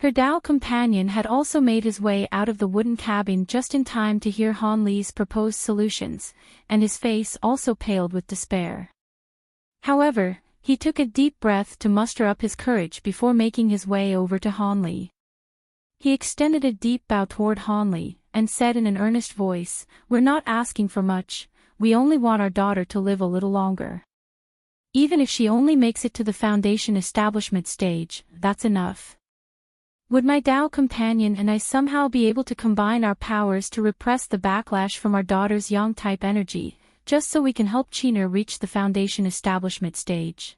Her Dao companion had also made his way out of the wooden cabin just in time to hear Han Li's proposed solutions, and his face also paled with despair. However, he took a deep breath to muster up his courage before making his way over to Han Li. He extended a deep bow toward Han Li, and said in an earnest voice, "We're not asking for much, we only want our daughter to live a little longer. Even if she only makes it to the foundation establishment stage, that's enough. Would my Dao companion and I somehow be able to combine our powers to repress the backlash from our daughter's Yang-type energy, just so we can help Qiner reach the foundation establishment stage?"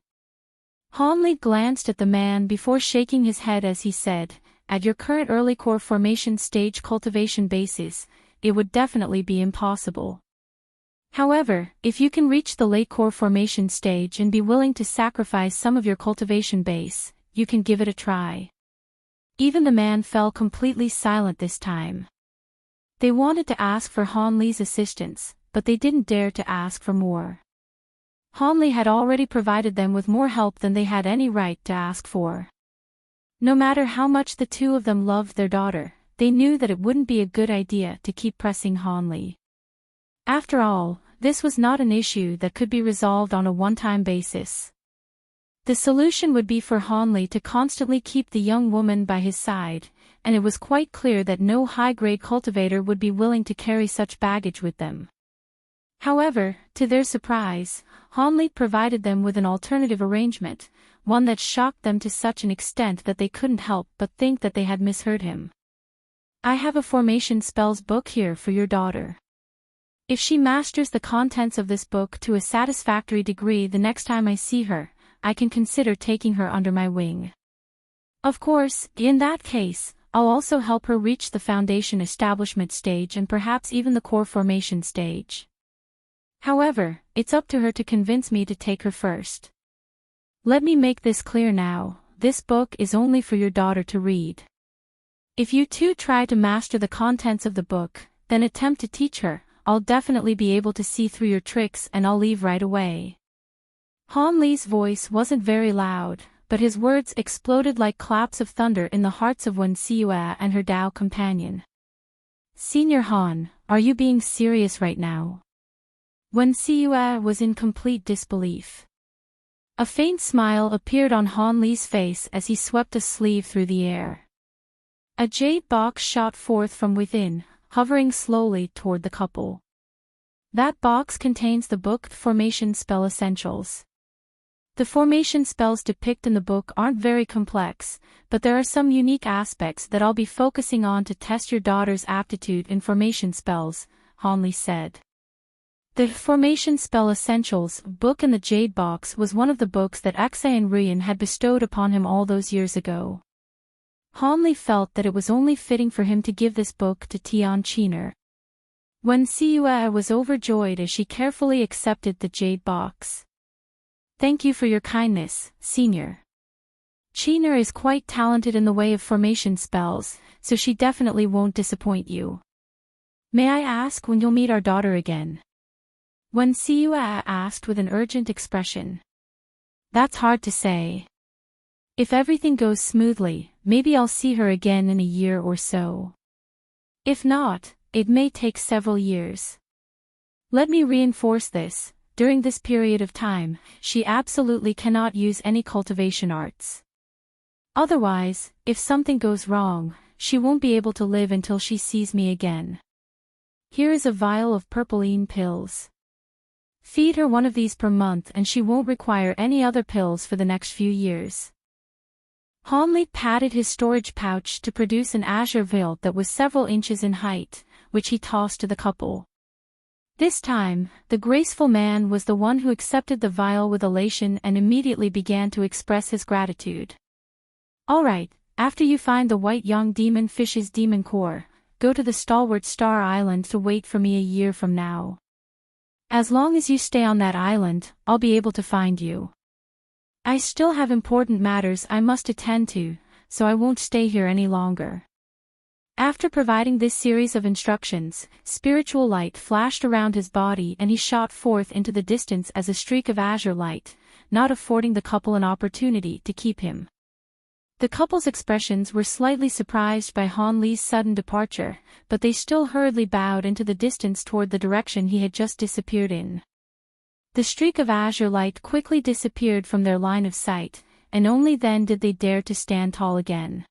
Han Li glanced at the man before shaking his head as he said, "At your current early core formation stage cultivation basis, it would definitely be impossible. However, if you can reach the late core formation stage and be willing to sacrifice some of your cultivation base, you can give it a try." Even the man fell completely silent this time. They wanted to ask for Han Li's assistance, but they didn't dare to ask for more. Han Li had already provided them with more help than they had any right to ask for. No matter how much the two of them loved their daughter, they knew that it wouldn't be a good idea to keep pressing Han Li. After all, this was not an issue that could be resolved on a one-time basis. The solution would be for Han Li to constantly keep the young woman by his side, and it was quite clear that no high-grade cultivator would be willing to carry such baggage with them. However, to their surprise, Han Li provided them with an alternative arrangement, one that shocked them to such an extent that they couldn't help but think that they had misheard him. "I have a formation spells book here for your daughter. If she masters the contents of this book to a satisfactory degree the next time I see her, I can consider taking her under my wing. Of course, in that case, I'll also help her reach the foundation establishment stage and perhaps even the core formation stage. However, it's up to her to convince me to take her first. Let me make this clear now, this book is only for your daughter to read. If you two try to master the contents of the book, then attempt to teach her, I'll definitely be able to see through your tricks and I'll leave right away." Han Li's voice wasn't very loud, but his words exploded like claps of thunder in the hearts of Wen Xiue and her Dao companion. "Senior Han, are you being serious right now?" Wen Xiue was in complete disbelief. A faint smile appeared on Han Li's face as he swept a sleeve through the air. A jade box shot forth from within, hovering slowly toward the couple. That box contains the book Formation Spell Essentials. The formation spells depicted in the book aren't very complex, but there are some unique aspects that I'll be focusing on to test your daughter's aptitude in formation spells, Han Li said. The Formation Spell Essentials book in the Jade Box was one of the books that Xayan Rian had bestowed upon him all those years ago. Han Li felt that it was only fitting for him to give this book to Tian Qiner. Wen Xiue was overjoyed as she carefully accepted the Jade Box. "Thank you for your kindness, Senior. Qiner is quite talented in the way of formation spells, so she definitely won't disappoint you. May I ask when you'll meet our daughter again?" Wen Xiue asked with an urgent expression. "That's hard to say. If everything goes smoothly, maybe I'll see her again in a year or so. If not, it may take several years. Let me reinforce this. During this period of time, she absolutely cannot use any cultivation arts. Otherwise, if something goes wrong, she won't be able to live until she sees me again. Here is a vial of purpleine pills. Feed her one of these per month and she won't require any other pills for the next few years." Han Li patted his storage pouch to produce an azure vial that was several inches in height, which he tossed to the couple. This time, the graceful man was the one who accepted the vial with elation and immediately began to express his gratitude. "All right, after you find the white young demon fish's demon core, go to the Stalwart Star Island to wait for me a year from now. As long as you stay on that island, I'll be able to find you. I still have important matters I must attend to, so I won't stay here any longer." After providing this series of instructions, spiritual light flashed around his body and he shot forth into the distance as a streak of azure light, not affording the couple an opportunity to keep him. The couple's expressions were slightly surprised by Han Li's sudden departure, but they still hurriedly bowed into the distance toward the direction he had just disappeared in. The streak of azure light quickly disappeared from their line of sight, and only then did they dare to stand tall again.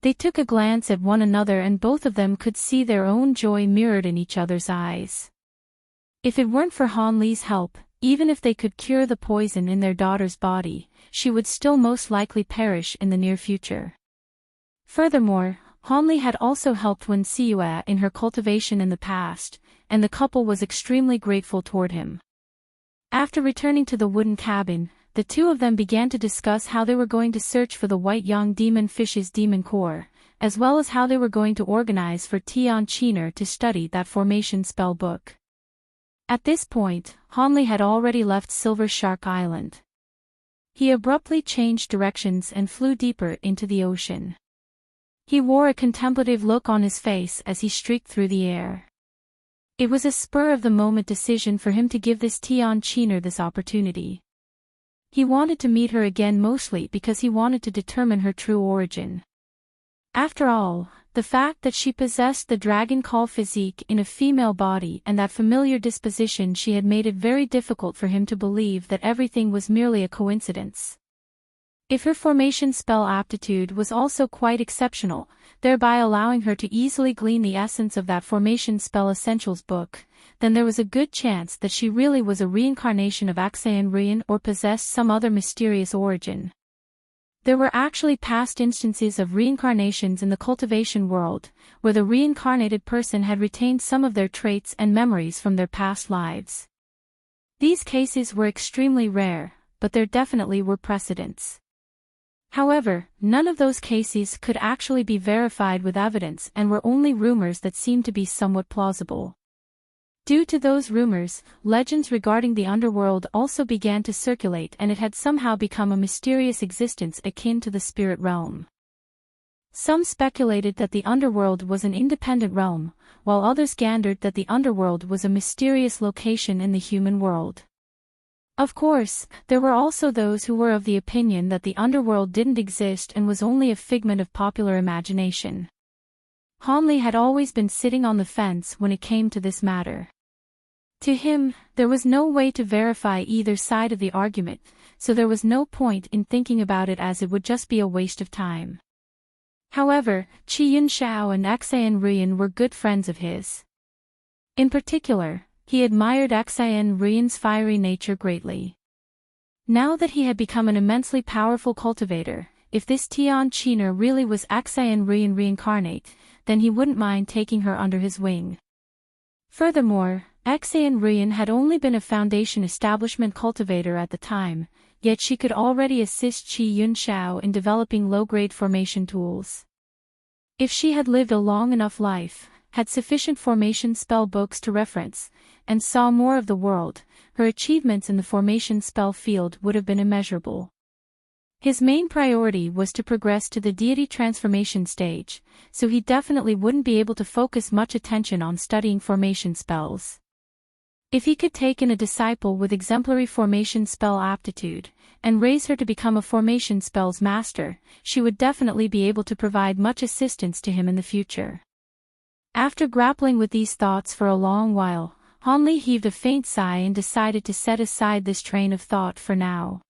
They took a glance at one another and both of them could see their own joy mirrored in each other's eyes. If it weren't for Han Li's help, even if they could cure the poison in their daughter's body, she would still most likely perish in the near future. Furthermore, Han Li had also helped Wen Siyue in her cultivation in the past, and the couple was extremely grateful toward him. After returning to the wooden cabin, the two of them began to discuss how they were going to search for the white young demon fish's demon core, as well as how they were going to organize for Tian Qiner to study that formation spell book. At this point, Han Li had already left Silver Shark Island. He abruptly changed directions and flew deeper into the ocean. He wore a contemplative look on his face as he streaked through the air. It was a spur-of-the-moment decision for him to give this Tian Qiner this opportunity. He wanted to meet her again mostly because he wanted to determine her true origin. After all, the fact that she possessed the dragon call physique in a female body and that familiar disposition she had made it very difficult for him to believe that everything was merely a coincidence. If her formation spell aptitude was also quite exceptional, thereby allowing her to easily glean the essence of that formation spell essentials book, then there was a good chance that she really was a reincarnation of Axayan Ruyan or possessed some other mysterious origin. There were actually past instances of reincarnations in the cultivation world, where the reincarnated person had retained some of their traits and memories from their past lives. These cases were extremely rare, but there definitely were precedents. However, none of those cases could actually be verified with evidence and were only rumors that seemed to be somewhat plausible. Due to those rumors, legends regarding the underworld also began to circulate and it had somehow become a mysterious existence akin to the spirit realm. Some speculated that the underworld was an independent realm, while others gandered that the underworld was a mysterious location in the human world. Of course, there were also those who were of the opinion that the underworld didn't exist and was only a figment of popular imagination. Han Li had always been sitting on the fence when it came to this matter. To him, there was no way to verify either side of the argument, so there was no point in thinking about it as it would just be a waste of time. However, Qi Yunxiao and Axayan Ruyan were good friends of his. In particular, he admired Axayan Ruyan's fiery nature greatly. Now that he had become an immensely powerful cultivator, if this Tian Qiner really was Axayan Ruyan reincarnate, then he wouldn't mind taking her under his wing. Furthermore, Axayan Ruyan had only been a foundation establishment cultivator at the time, yet she could already assist Qi Yunxiao in developing low-grade formation tools. If she had lived a long enough life, had sufficient formation spell books to reference, and saw more of the world, her achievements in the formation spell field would have been immeasurable. His main priority was to progress to the deity transformation stage, so he definitely wouldn't be able to focus much attention on studying formation spells. If he could take in a disciple with exemplary formation spell aptitude, and raise her to become a formation spells master, she would definitely be able to provide much assistance to him in the future. After grappling with these thoughts for a long while, Han Li heaved a faint sigh and decided to set aside this train of thought for now.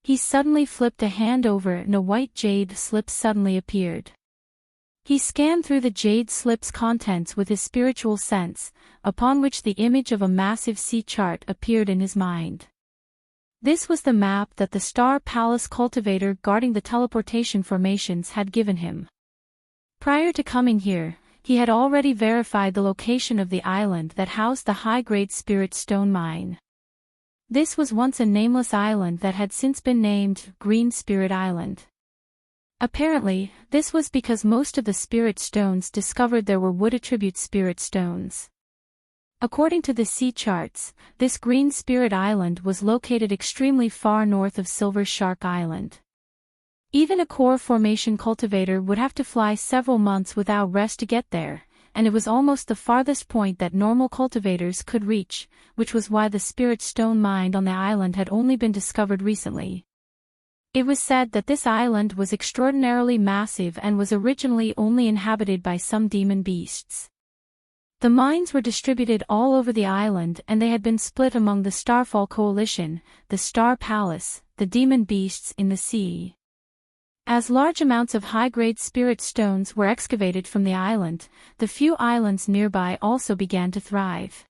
He suddenly flipped a hand over and a white jade slip suddenly appeared. He scanned through the jade slip's contents with his spiritual sense, upon which the image of a massive sea chart appeared in his mind. This was the map that the Star Palace cultivator guarding the teleportation formations had given him. Prior to coming here, he had already verified the location of the island that housed the high-grade spirit stone mine. This was once a nameless island that had since been named Green Spirit Island. Apparently, this was because most of the spirit stones discovered there were wood attribute spirit stones. According to the sea charts, this Green Spirit Island was located extremely far north of Silver Shark Island. Even a core formation cultivator would have to fly several months without rest to get there, and it was almost the farthest point that normal cultivators could reach, which was why the spirit stone mine on the island had only been discovered recently. It was said that this island was extraordinarily massive and was originally only inhabited by some demon beasts. The mines were distributed all over the island and they had been split among the Starfall Coalition, the Star Palace, the demon beasts in the sea. As large amounts of high-grade spirit stones were excavated from the island, the few islands nearby also began to thrive.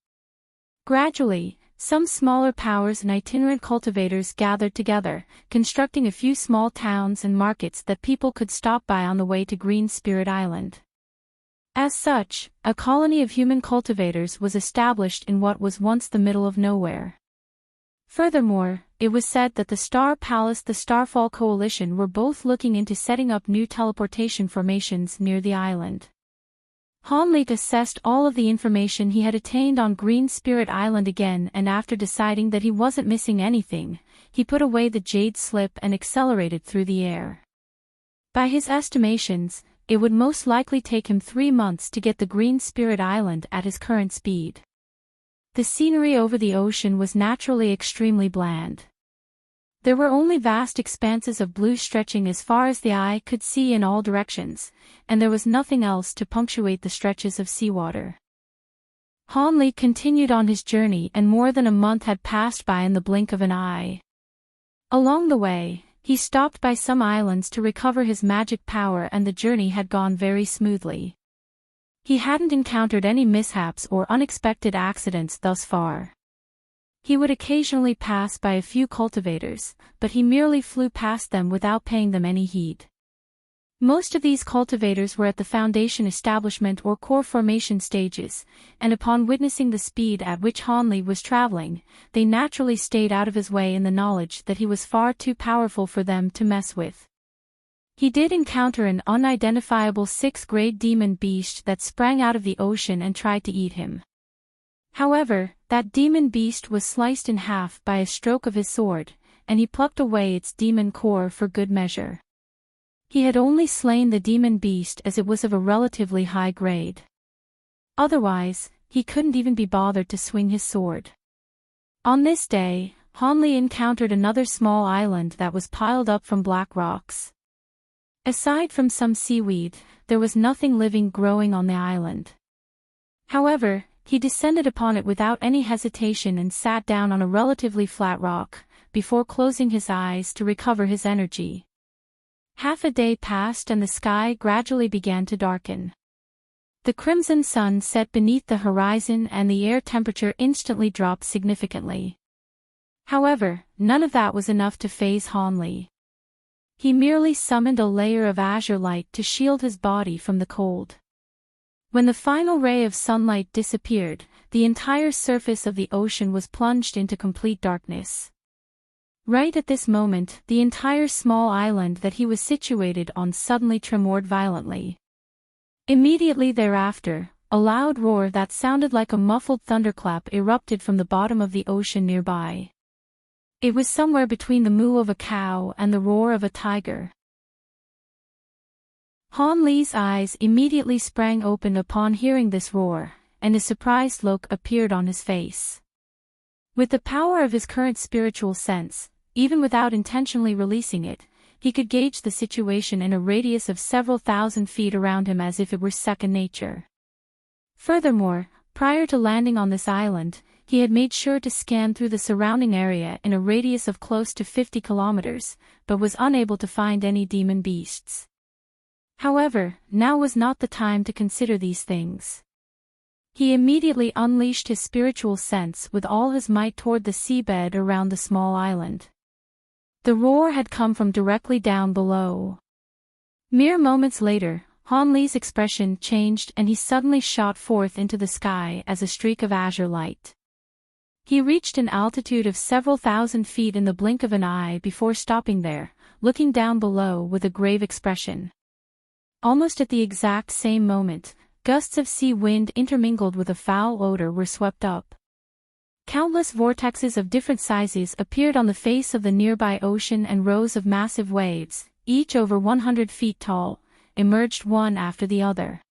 Gradually, some smaller powers and itinerant cultivators gathered together, constructing a few small towns and markets that people could stop by on the way to Green Spirit Island. As such, a colony of human cultivators was established in what was once the middle of nowhere. Furthermore, it was said that the Star Palace and the Starfall Coalition were both looking into setting up new teleportation formations near the island. Hanlik assessed all of the information he had attained on Green Spirit Island again, and after deciding that he wasn't missing anything, he put away the jade slip and accelerated through the air. By his estimations, it would most likely take him 3 months to get the Green Spirit Island at his current speed. The scenery over the ocean was naturally extremely bland. There were only vast expanses of blue stretching as far as the eye could see in all directions, and there was nothing else to punctuate the stretches of seawater. Hanli continued on his journey, and more than a month had passed by in the blink of an eye. Along the way, he stopped by some islands to recover his magic power, and the journey had gone very smoothly. He hadn't encountered any mishaps or unexpected accidents thus far. He would occasionally pass by a few cultivators, but he merely flew past them without paying them any heed. Most of these cultivators were at the foundation establishment or core formation stages, and upon witnessing the speed at which Hanli was traveling, they naturally stayed out of his way in the knowledge that he was far too powerful for them to mess with. He did encounter an unidentifiable 6th-grade demon beast that sprang out of the ocean and tried to eat him. However, that demon beast was sliced in half by a stroke of his sword, and he plucked away its demon core for good measure. He had only slain the demon beast as it was of a relatively high grade. Otherwise, he couldn't even be bothered to swing his sword. On this day, Hanli encountered another small island that was piled up from black rocks. Aside from some seaweed, there was nothing living growing on the island. However, he descended upon it without any hesitation and sat down on a relatively flat rock, before closing his eyes to recover his energy. Half a day passed and the sky gradually began to darken. The crimson sun set beneath the horizon and the air temperature instantly dropped significantly. However, none of that was enough to faze Hanli. He merely summoned a layer of azure light to shield his body from the cold. When the final ray of sunlight disappeared, the entire surface of the ocean was plunged into complete darkness. Right at this moment, the entire small island that he was situated on suddenly tremored violently. Immediately thereafter, a loud roar that sounded like a muffled thunderclap erupted from the bottom of the ocean nearby. It was somewhere between the moo of a cow and the roar of a tiger. Hanli's eyes immediately sprang open upon hearing this roar, and a surprised look appeared on his face. With the power of his current spiritual sense, even without intentionally releasing it, he could gauge the situation in a radius of several thousand feet around him as if it were second nature. Furthermore, prior to landing on this island, he had made sure to scan through the surrounding area in a radius of close to 50 kilometers, but was unable to find any demon beasts. However, now was not the time to consider these things. He immediately unleashed his spiritual sense with all his might toward the seabed around the small island. The roar had come from directly down below. Mere moments later, Hanli's expression changed and he suddenly shot forth into the sky as a streak of azure light. He reached an altitude of several thousand feet in the blink of an eye before stopping there, looking down below with a grave expression. Almost at the exact same moment, gusts of sea wind intermingled with a foul odor were swept up. Countless vortexes of different sizes appeared on the face of the nearby ocean, and rows of massive waves, each over 100 feet tall, emerged one after the other.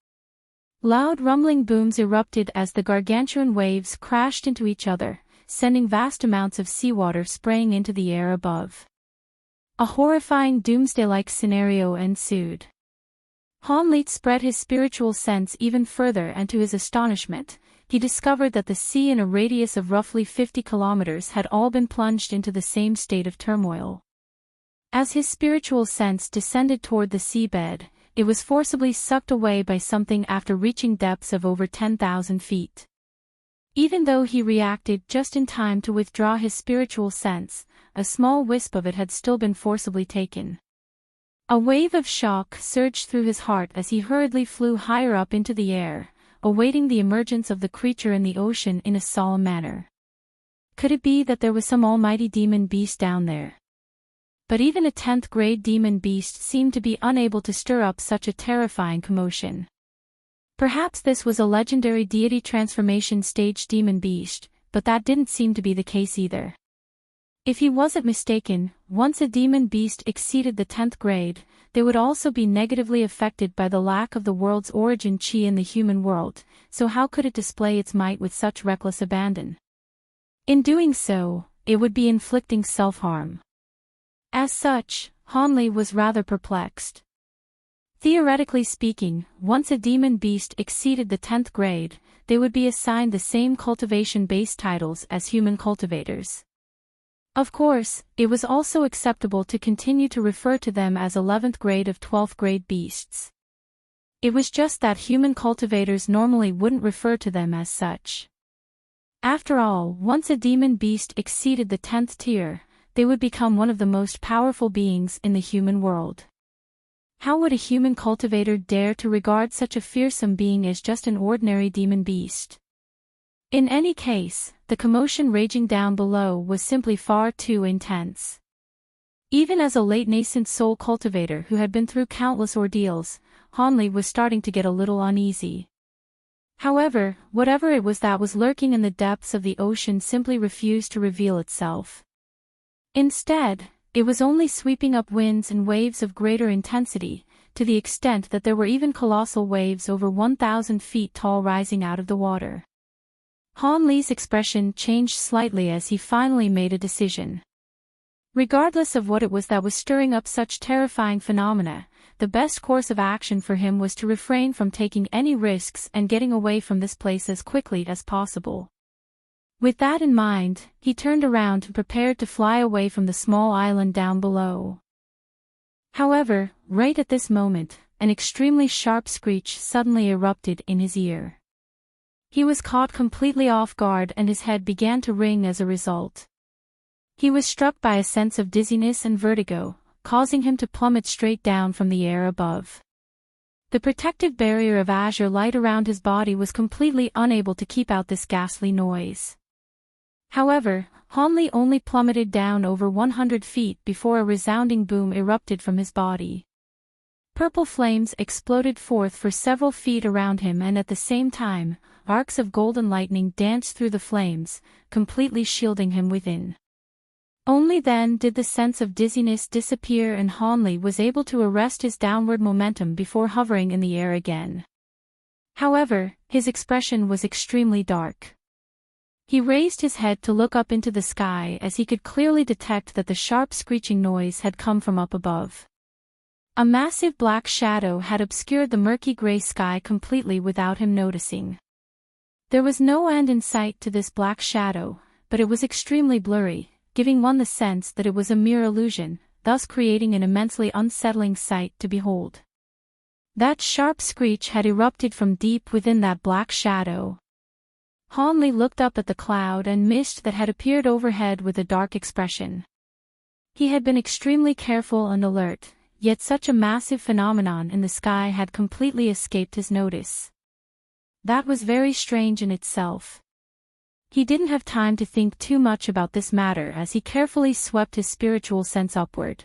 Loud rumbling booms erupted as the gargantuan waves crashed into each other, sending vast amounts of seawater spraying into the air above. A horrifying doomsday-like scenario ensued. Han Li spread his spiritual sense even further, and to his astonishment, he discovered that the sea in a radius of roughly 50 kilometers had all been plunged into the same state of turmoil. As his spiritual sense descended toward the seabed, it was forcibly sucked away by something after reaching depths of over 10,000 feet. Even though he reacted just in time to withdraw his spiritual sense, a small wisp of it had still been forcibly taken. A wave of shock surged through his heart as he hurriedly flew higher up into the air, awaiting the emergence of the creature in the ocean in a solemn manner. Could it be that there was some almighty demon beast down there? But even a 10th grade demon beast seemed to be unable to stir up such a terrifying commotion. Perhaps this was a legendary deity transformation stage demon beast, but that didn't seem to be the case either. If he wasn't mistaken, once a demon beast exceeded the 10th grade, they would also be negatively affected by the lack of the world's origin chi in the human world, so how could it display its might with such reckless abandon? In doing so, it would be inflicting self-harm. As such, Han Li was rather perplexed. Theoretically speaking, once a demon beast exceeded the 10th grade, they would be assigned the same cultivation-based titles as human cultivators. Of course, it was also acceptable to continue to refer to them as 11th grade of 12th grade beasts. It was just that human cultivators normally wouldn't refer to them as such. After all, once a demon beast exceeded the 10th tier, they would become one of the most powerful beings in the human world. How would a human cultivator dare to regard such a fearsome being as just an ordinary demon beast? In any case, the commotion raging down below was simply far too intense. Even as a late nascent soul cultivator who had been through countless ordeals, Han Li was starting to get a little uneasy. However, whatever it was that was lurking in the depths of the ocean simply refused to reveal itself. Instead, it was only sweeping up winds and waves of greater intensity, to the extent that there were even colossal waves over 1,000 feet tall rising out of the water. Han Li's expression changed slightly as he finally made a decision. Regardless of what it was that was stirring up such terrifying phenomena, the best course of action for him was to refrain from taking any risks and getting away from this place as quickly as possible. With that in mind, he turned around and prepared to fly away from the small island down below. However, right at this moment, an extremely sharp screech suddenly erupted in his ear. He was caught completely off guard and his head began to ring as a result. He was struck by a sense of dizziness and vertigo, causing him to plummet straight down from the air above. The protective barrier of azure light around his body was completely unable to keep out this ghastly noise. However, Han Li only plummeted down over 100 feet before a resounding boom erupted from his body. Purple flames exploded forth for several feet around him, and at the same time, arcs of golden lightning danced through the flames, completely shielding him within. Only then did the sense of dizziness disappear and Han Li was able to arrest his downward momentum before hovering in the air again. However, his expression was extremely dark. He raised his head to look up into the sky as he could clearly detect that the sharp screeching noise had come from up above. A massive black shadow had obscured the murky gray sky completely without him noticing. There was no end in sight to this black shadow, but it was extremely blurry, giving one the sense that it was a mere illusion, thus creating an immensely unsettling sight to behold. That sharp screech had erupted from deep within that black shadow. Han Li looked up at the cloud and mist that had appeared overhead with a dark expression. He had been extremely careful and alert, yet such a massive phenomenon in the sky had completely escaped his notice. That was very strange in itself. He didn't have time to think too much about this matter as he carefully swept his spiritual sense upward.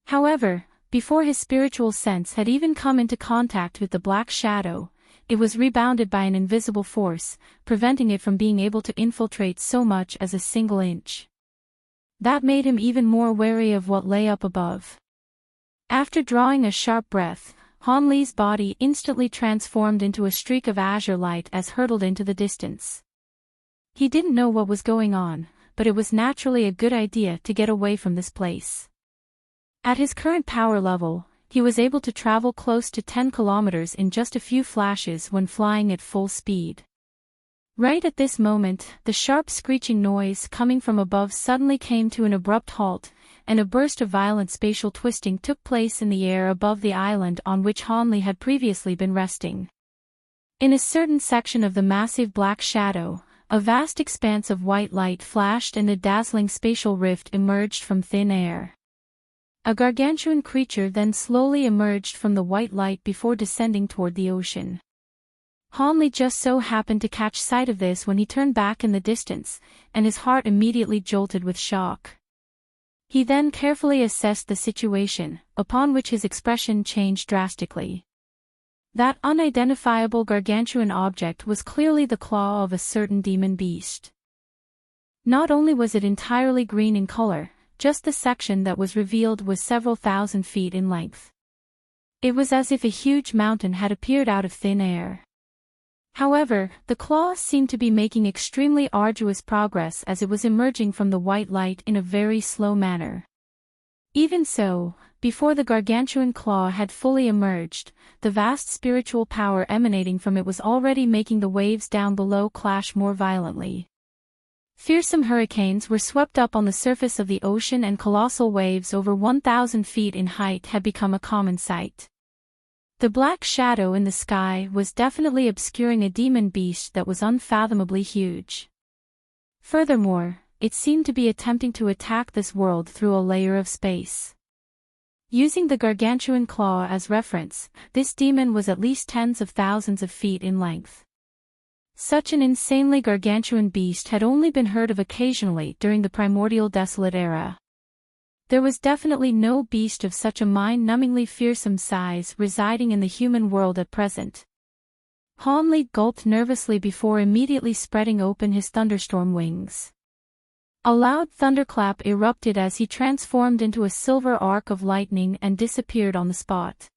However, before his spiritual sense had even come into contact with the black shadow, it was rebounded by an invisible force, preventing it from being able to infiltrate so much as a single inch. That made him even more wary of what lay up above. After drawing a sharp breath, Han Li's body instantly transformed into a streak of azure light as hurtled into the distance. He didn't know what was going on, but it was naturally a good idea to get away from this place. At his current power level, he was able to travel close to 10 kilometers in just a few flashes when flying at full speed. Right at this moment, the sharp screeching noise coming from above suddenly came to an abrupt halt, and a burst of violent spatial twisting took place in the air above the island on which Hanley had previously been resting. In a certain section of the massive black shadow, a vast expanse of white light flashed and a dazzling spatial rift emerged from thin air. A gargantuan creature then slowly emerged from the white light before descending toward the ocean. Hanley just so happened to catch sight of this when he turned back in the distance, and his heart immediately jolted with shock. He then carefully assessed the situation, upon which his expression changed drastically. That unidentifiable gargantuan object was clearly the claw of a certain demon beast. Not only was it entirely green in color, just the section that was revealed was several thousand feet in length. It was as if a huge mountain had appeared out of thin air. However, the claw seemed to be making extremely arduous progress as it was emerging from the white light in a very slow manner. Even so, before the gargantuan claw had fully emerged, the vast spiritual power emanating from it was already making the waves down below clash more violently. Fearsome hurricanes were swept up on the surface of the ocean, and colossal waves over 1,000 feet in height had become a common sight. The black shadow in the sky was definitely obscuring a demon beast that was unfathomably huge. Furthermore, it seemed to be attempting to attack this world through a layer of space. Using the gargantuan claw as reference, this demon was at least tens of thousands of feet in length. Such an insanely gargantuan beast had only been heard of occasionally during the primordial desolate era. There was definitely no beast of such a mind-numbingly fearsome size residing in the human world at present. Hanley gulped nervously before immediately spreading open his thunderstorm wings. A loud thunderclap erupted as he transformed into a silver arc of lightning and disappeared on the spot.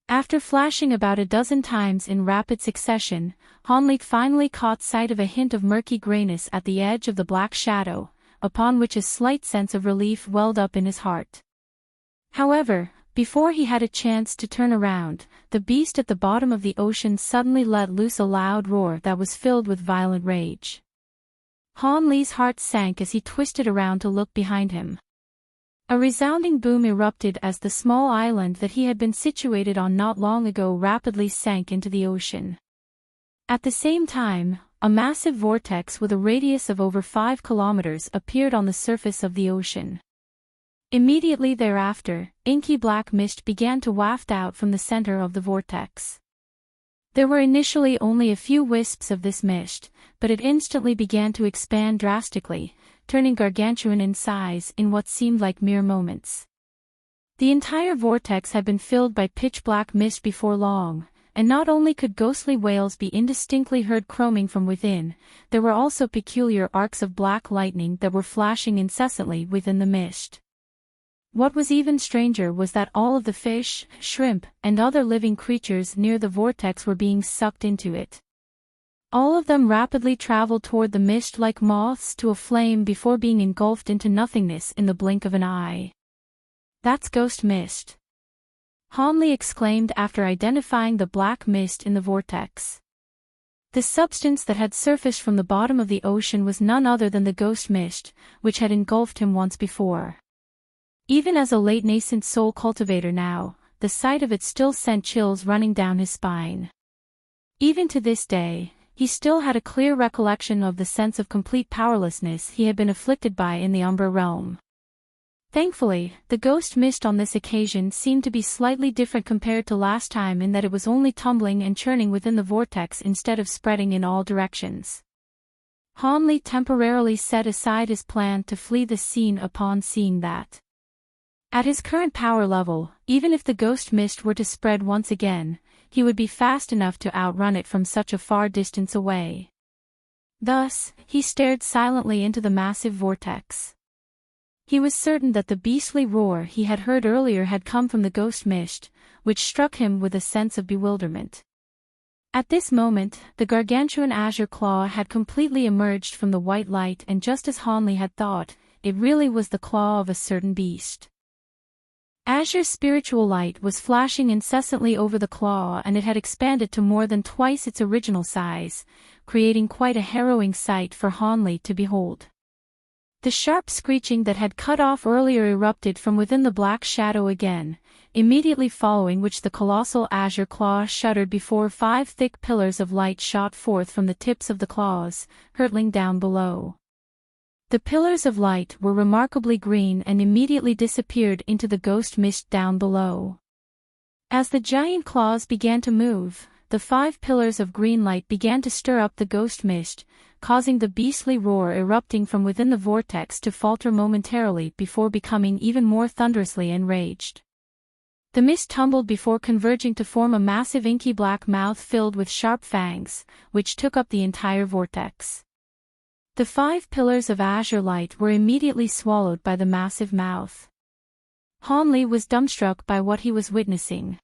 After flashing about a dozen times in rapid succession, Hanley finally caught sight of a hint of murky grayness at the edge of the black shadow, upon which a slight sense of relief welled up in his heart. However, before he had a chance to turn around, the beast at the bottom of the ocean suddenly let loose a loud roar that was filled with violent rage. Hanley's heart sank as he twisted around to look behind him. A resounding boom erupted as the small island that he had been situated on not long ago rapidly sank into the ocean. At the same time, a massive vortex with a radius of over 5 kilometers appeared on the surface of the ocean. Immediately thereafter, inky black mist began to waft out from the center of the vortex. There were initially only a few wisps of this mist, but it instantly began to expand drastically, turning gargantuan in size in what seemed like mere moments. The entire vortex had been filled by pitch-black mist before long, and not only could ghostly wails be indistinctly heard croaking from within, there were also peculiar arcs of black lightning that were flashing incessantly within the mist. What was even stranger was that all of the fish, shrimp, and other living creatures near the vortex were being sucked into it. All of them rapidly traveled toward the mist like moths to a flame before being engulfed into nothingness in the blink of an eye. "That's ghost mist," Hanley exclaimed after identifying the black mist in the vortex. The substance that had surfaced from the bottom of the ocean was none other than the ghost mist, which had engulfed him once before. Even as a late nascent soul cultivator now, the sight of it still sent chills running down his spine. Even to this day, he still had a clear recollection of the sense of complete powerlessness he had been afflicted by in the Umbra realm. Thankfully, the ghost mist on this occasion seemed to be slightly different compared to last time in that it was only tumbling and churning within the vortex instead of spreading in all directions. Hanley temporarily set aside his plan to flee the scene upon seeing that. At his current power level, even if the ghost mist were to spread once again, he would be fast enough to outrun it from such a far distance away. Thus, he stared silently into the massive vortex. He was certain that the beastly roar he had heard earlier had come from the ghost mist, which struck him with a sense of bewilderment. At this moment, the gargantuan azure claw had completely emerged from the white light, and just as Hanley had thought, it really was the claw of a certain beast. Azure spiritual light was flashing incessantly over the claw, and it had expanded to more than twice its original size, creating quite a harrowing sight for Hanli to behold. The sharp screeching that had cut off earlier erupted from within the black shadow again, immediately following which the colossal azure claw shuddered before 5 thick pillars of light shot forth from the tips of the claws, hurtling down below. The pillars of light were remarkably green and immediately disappeared into the ghost mist down below. As the giant claws began to move, the 5 pillars of green light began to stir up the ghost mist, causing the beastly roar erupting from within the vortex to falter momentarily before becoming even more thunderously enraged. The mist tumbled before converging to form a massive inky black mouth filled with sharp fangs, which took up the entire vortex. The 5 pillars of azure light were immediately swallowed by the massive mouth. Hanli was dumbstruck by what he was witnessing.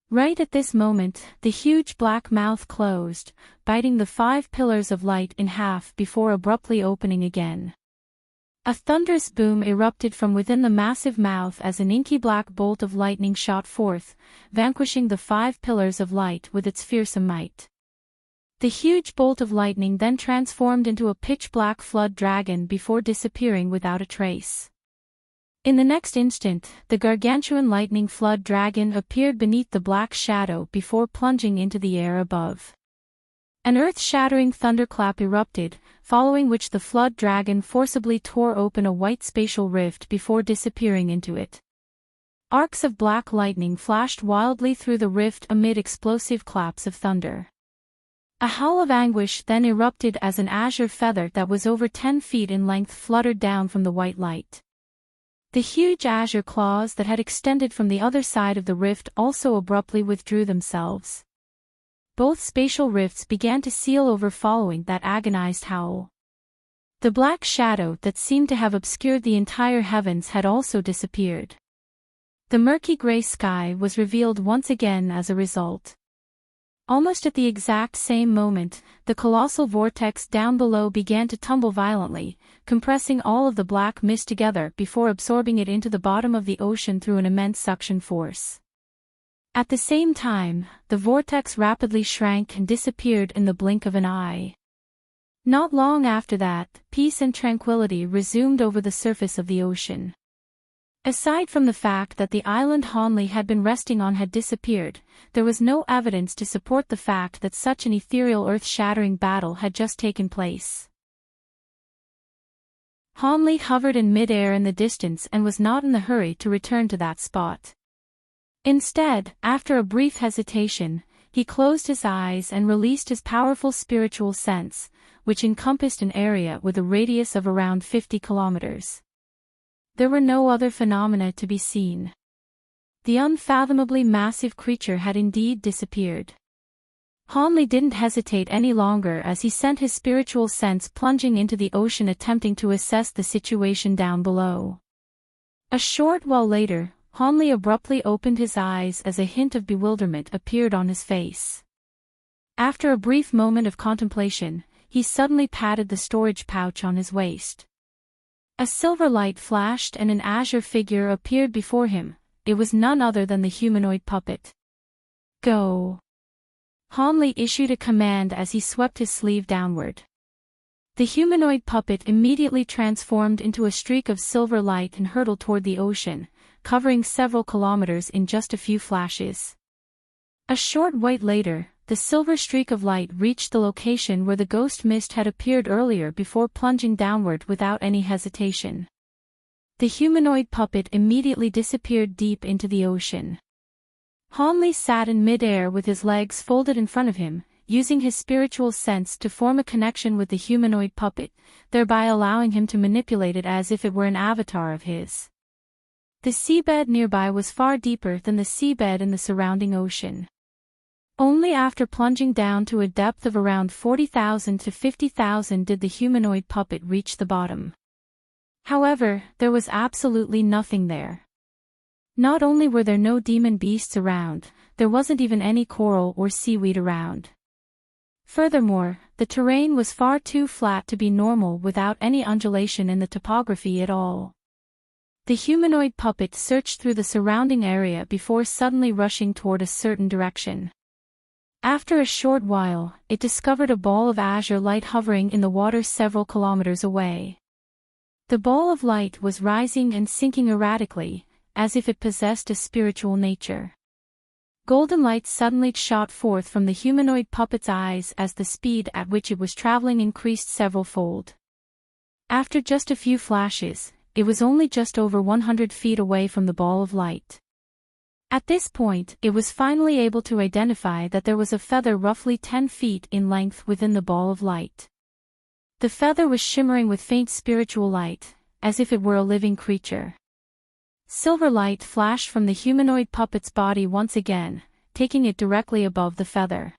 Right at this moment, the huge black mouth closed, biting the 5 pillars of light in half before abruptly opening again. A thunderous boom erupted from within the massive mouth as an inky black bolt of lightning shot forth, vanquishing the 5 pillars of light with its fearsome might. The huge bolt of lightning then transformed into a pitch-black flood dragon before disappearing without a trace. In the next instant, the gargantuan lightning flood dragon appeared beneath the black shadow before plunging into the air above. An earth-shattering thunderclap erupted, following which the flood dragon forcibly tore open a white spatial rift before disappearing into it. Arcs of black lightning flashed wildly through the rift amid explosive claps of thunder. A howl of anguish then erupted as an azure feather that was over 10 feet in length fluttered down from the white light. The huge azure claws that had extended from the other side of the rift also abruptly withdrew themselves. Both spatial rifts began to seal over following that agonized howl. The black shadow that seemed to have obscured the entire heavens had also disappeared. The murky gray sky was revealed once again as a result. Almost at the exact same moment, the colossal vortex down below began to tumble violently, compressing all of the black mist together before absorbing it into the bottom of the ocean through an immense suction force. At the same time, the vortex rapidly shrank and disappeared in the blink of an eye. Not long after that, peace and tranquility resumed over the surface of the ocean. Aside from the fact that the island Hanli had been resting on had disappeared, there was no evidence to support the fact that such an ethereal earth-shattering battle had just taken place. Hanli hovered in mid-air in the distance and was not in the hurry to return to that spot. Instead, after a brief hesitation, he closed his eyes and released his powerful spiritual sense, which encompassed an area with a radius of around 50 kilometers. There were no other phenomena to be seen. The unfathomably massive creature had indeed disappeared. Hanli didn't hesitate any longer as he sent his spiritual sense plunging into the ocean attempting to assess the situation down below. A short while later, Hanli abruptly opened his eyes as a hint of bewilderment appeared on his face. After a brief moment of contemplation, he suddenly patted the storage pouch on his waist. A silver light flashed and an azure figure appeared before him. It was none other than the humanoid puppet. "Go!" Hanli issued a command as he swept his sleeve downward. The humanoid puppet immediately transformed into a streak of silver light and hurtled toward the ocean, covering several kilometers in just a few flashes. A short wait later, the silver streak of light reached the location where the ghost mist had appeared earlier before plunging downward without any hesitation. The humanoid puppet immediately disappeared deep into the ocean. Hanli sat in mid-air with his legs folded in front of him, using his spiritual sense to form a connection with the humanoid puppet, thereby allowing him to manipulate it as if it were an avatar of his. The seabed nearby was far deeper than the seabed in the surrounding ocean. Only after plunging down to a depth of around 40,000 to 50,000 did the humanoid puppet reach the bottom. However, there was absolutely nothing there. Not only were there no demon beasts around, there wasn't even any coral or seaweed around. Furthermore, the terrain was far too flat to be normal without any undulation in the topography at all. The humanoid puppet searched through the surrounding area before suddenly rushing toward a certain direction. After a short while, it discovered a ball of azure light hovering in the water several kilometers away. The ball of light was rising and sinking erratically, as if it possessed a spiritual nature. Golden light suddenly shot forth from the humanoid puppet's eyes as the speed at which it was traveling increased several-fold. After just a few flashes, it was only just over 100 feet away from the ball of light. At this point, it was finally able to identify that there was a feather roughly 10 feet in length within the ball of light. The feather was shimmering with faint spiritual light, as if it were a living creature. Silver light flashed from the humanoid puppet's body once again, taking it directly above the feather.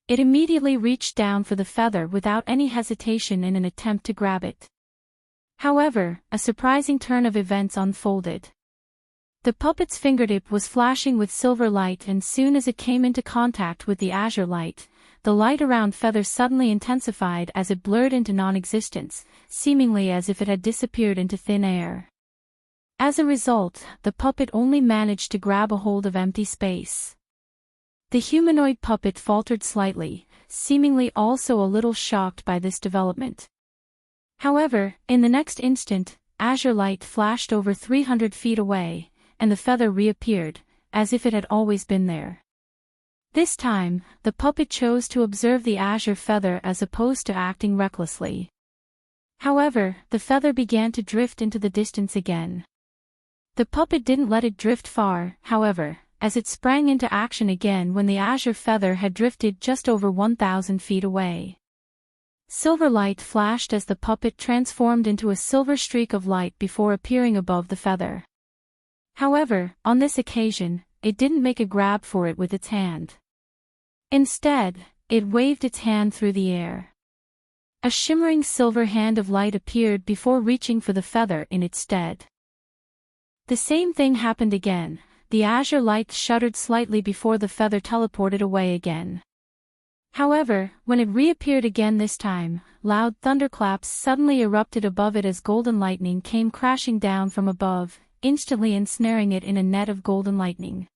It immediately reached down for the feather without any hesitation in an attempt to grab it. However, a surprising turn of events unfolded. The puppet's fingertip was flashing with silver light, and soon as it came into contact with the azure light, the light around feather suddenly intensified as it blurred into non-existence, seemingly as if it had disappeared into thin air. As a result, the puppet only managed to grab a hold of empty space. The humanoid puppet faltered slightly, seemingly also a little shocked by this development. However, in the next instant, azure light flashed over 300 feet away, and the feather reappeared, as if it had always been there. This time, the puppet chose to observe the azure feather as opposed to acting recklessly. However, the feather began to drift into the distance again. The puppet didn't let it drift far, however, as it sprang into action again when the azure feather had drifted just over 1,000 feet away. Silver light flashed as the puppet transformed into a silver streak of light before appearing above the feather. However, on this occasion, it didn't make a grab for it with its hand. Instead, it waved its hand through the air. A shimmering silver hand of light appeared before reaching for the feather in its stead. The same thing happened again. The azure light shuddered slightly before the feather teleported away again. However, when it reappeared again this time, loud thunderclaps suddenly erupted above it as golden lightning came crashing down from above, instantly ensnaring it in a net of golden lightning.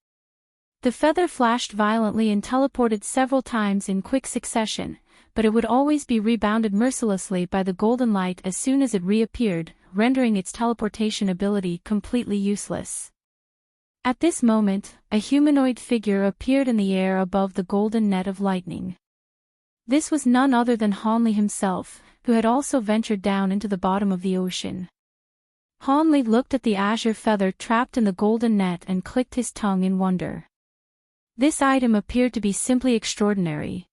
The feather flashed violently and teleported several times in quick succession, but it would always be rebounded mercilessly by the golden light as soon as it reappeared, rendering its teleportation ability completely useless. At this moment, a humanoid figure appeared in the air above the golden net of lightning. This was none other than Hanli himself, who had also ventured down into the bottom of the ocean. Hanli looked at the azure feather trapped in the golden net and clicked his tongue in wonder. This item appeared to be simply extraordinary.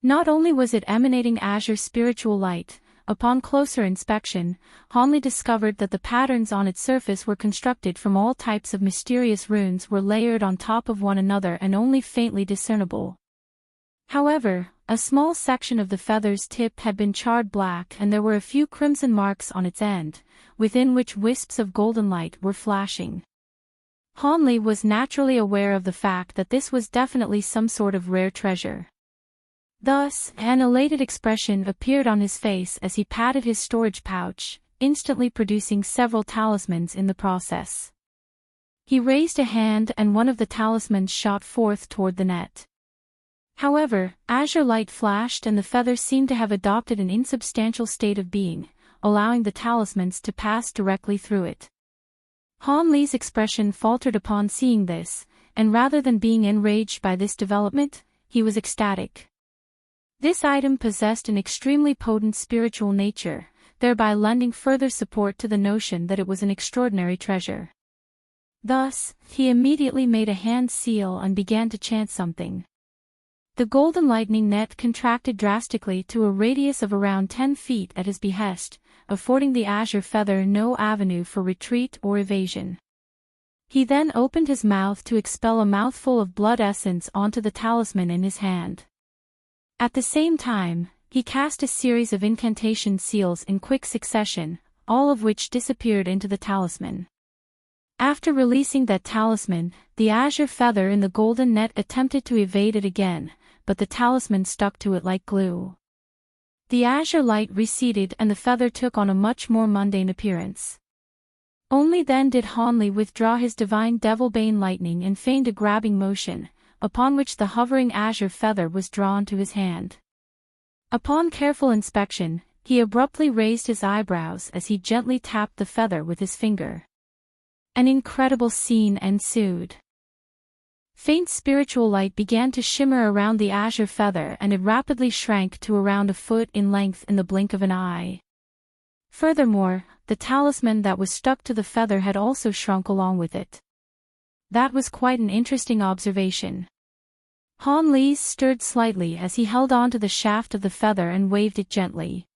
Not only was it emanating azure spiritual light, upon closer inspection, Hanli discovered that the patterns on its surface were constructed from all types of mysterious runes were layered on top of one another and only faintly discernible. However, a small section of the feather's tip had been charred black and there were a few crimson marks on its end, within which wisps of golden light were flashing. Hanli was naturally aware of the fact that this was definitely some sort of rare treasure. Thus, an elated expression appeared on his face as he patted his storage pouch, instantly producing several talismans in the process. He raised a hand and one of the talismans shot forth toward the net. However, azure light flashed and the feather seemed to have adopted an insubstantial state of being, allowing the talismans to pass directly through it. Hanli's expression faltered upon seeing this, and rather than being enraged by this development, he was ecstatic. This item possessed an extremely potent spiritual nature, thereby lending further support to the notion that it was an extraordinary treasure. Thus, he immediately made a hand seal and began to chant something. The golden lightning net contracted drastically to a radius of around 10 feet at his behest, affording the azure feather no avenue for retreat or evasion. He then opened his mouth to expel a mouthful of blood essence onto the talisman in his hand. At the same time, he cast a series of incantation seals in quick succession, all of which disappeared into the talisman. After releasing that talisman, the azure feather in the golden net attempted to evade it again, but the talisman stuck to it like glue. The azure light receded and the feather took on a much more mundane appearance. Only then did Hanli withdraw his divine Devilbane lightning and feigned a grabbing motion, upon which the hovering azure feather was drawn to his hand. Upon careful inspection, he abruptly raised his eyebrows as he gently tapped the feather with his finger. An incredible scene ensued. Faint spiritual light began to shimmer around the azure feather, and it rapidly shrank to around a foot in length in the blink of an eye. Furthermore, the talisman that was stuck to the feather had also shrunk along with it. That was quite an interesting observation. Hanli stirred slightly as he held on to the shaft of the feather and waved it gently.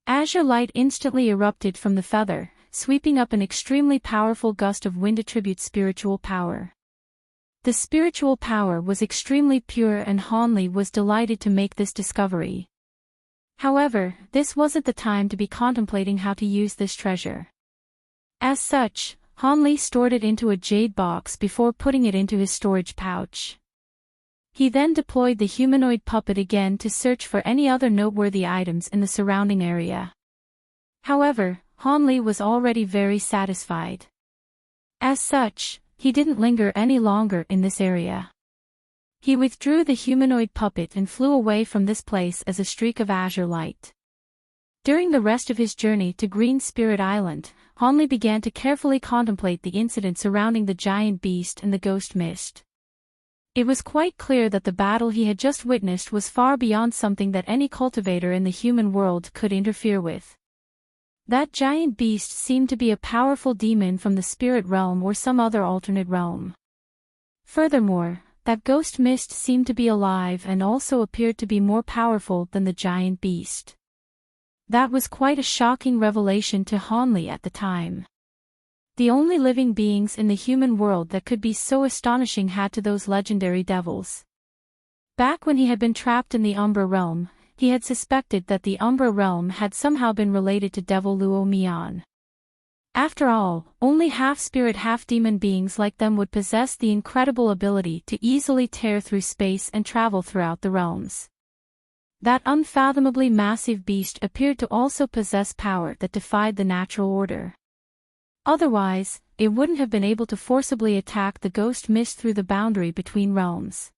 Azure light instantly erupted from the feather, sweeping up an extremely powerful gust of wind attribute spiritual power. The spiritual power was extremely pure, and Hanli was delighted to make this discovery. However, this wasn't the time to be contemplating how to use this treasure. As such, Hanli stored it into a jade box before putting it into his storage pouch. He then deployed the humanoid puppet again to search for any other noteworthy items in the surrounding area. However, Hanli was already very satisfied. As such, he didn't linger any longer in this area. He withdrew the humanoid puppet and flew away from this place as a streak of azure light. During the rest of his journey to Green Spirit Island, Hanli began to carefully contemplate the incident surrounding the giant beast and the ghost mist. It was quite clear that the battle he had just witnessed was far beyond something that any cultivator in the human world could interfere with. That giant beast seemed to be a powerful demon from the spirit realm or some other alternate realm. Furthermore, that ghost mist seemed to be alive and also appeared to be more powerful than the giant beast. That was quite a shocking revelation to Hanli at the time. The only living beings in the human world that could be so astonishing had to those legendary devils. Back when he had been trapped in the Umbra realm, he had suspected that the Umbra realm had somehow been related to Devil Luo Mian. After all, only half-spirit half-demon beings like them would possess the incredible ability to easily tear through space and travel throughout the realms. That unfathomably massive beast appeared to also possess power that defied the natural order. Otherwise, it wouldn't have been able to forcibly attack the ghost mist through the boundary between realms.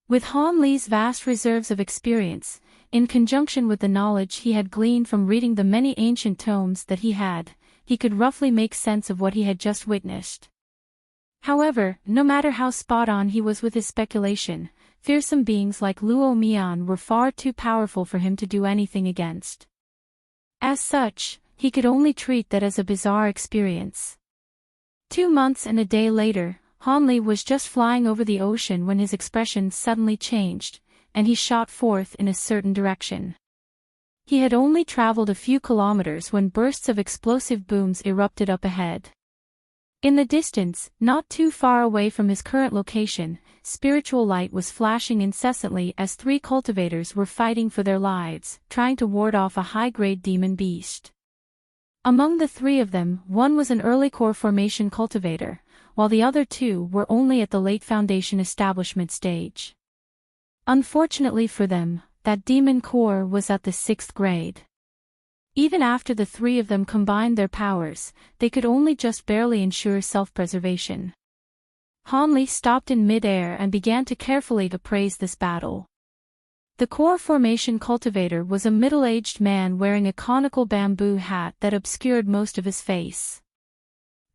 With Hanli's vast reserves of experience, in conjunction with the knowledge he had gleaned from reading the many ancient tomes that he could roughly make sense of what he had just witnessed. However, no matter how spot-on he was with his speculation, fearsome beings like Luo Mian were far too powerful for him to do anything against. As such, he could only treat that as a bizarre experience. 2 months and a day later, Hanli was just flying over the ocean when his expression suddenly changed, and he shot forth in a certain direction. He had only traveled a few kilometers when bursts of explosive booms erupted up ahead. In the distance, not too far away from his current location, spiritual light was flashing incessantly as 3 cultivators were fighting for their lives, trying to ward off a high-grade demon beast. Among the 3 of them, one was an early core formation cultivator, while the other 2 were only at the late foundation establishment stage. Unfortunately for them, that demon core was at the 6th grade. Even after the 3 of them combined their powers, they could only just barely ensure self-preservation. Hanli stopped in mid-air and began to carefully appraise this battle. The core formation cultivator was a middle-aged man wearing a conical bamboo hat that obscured most of his face.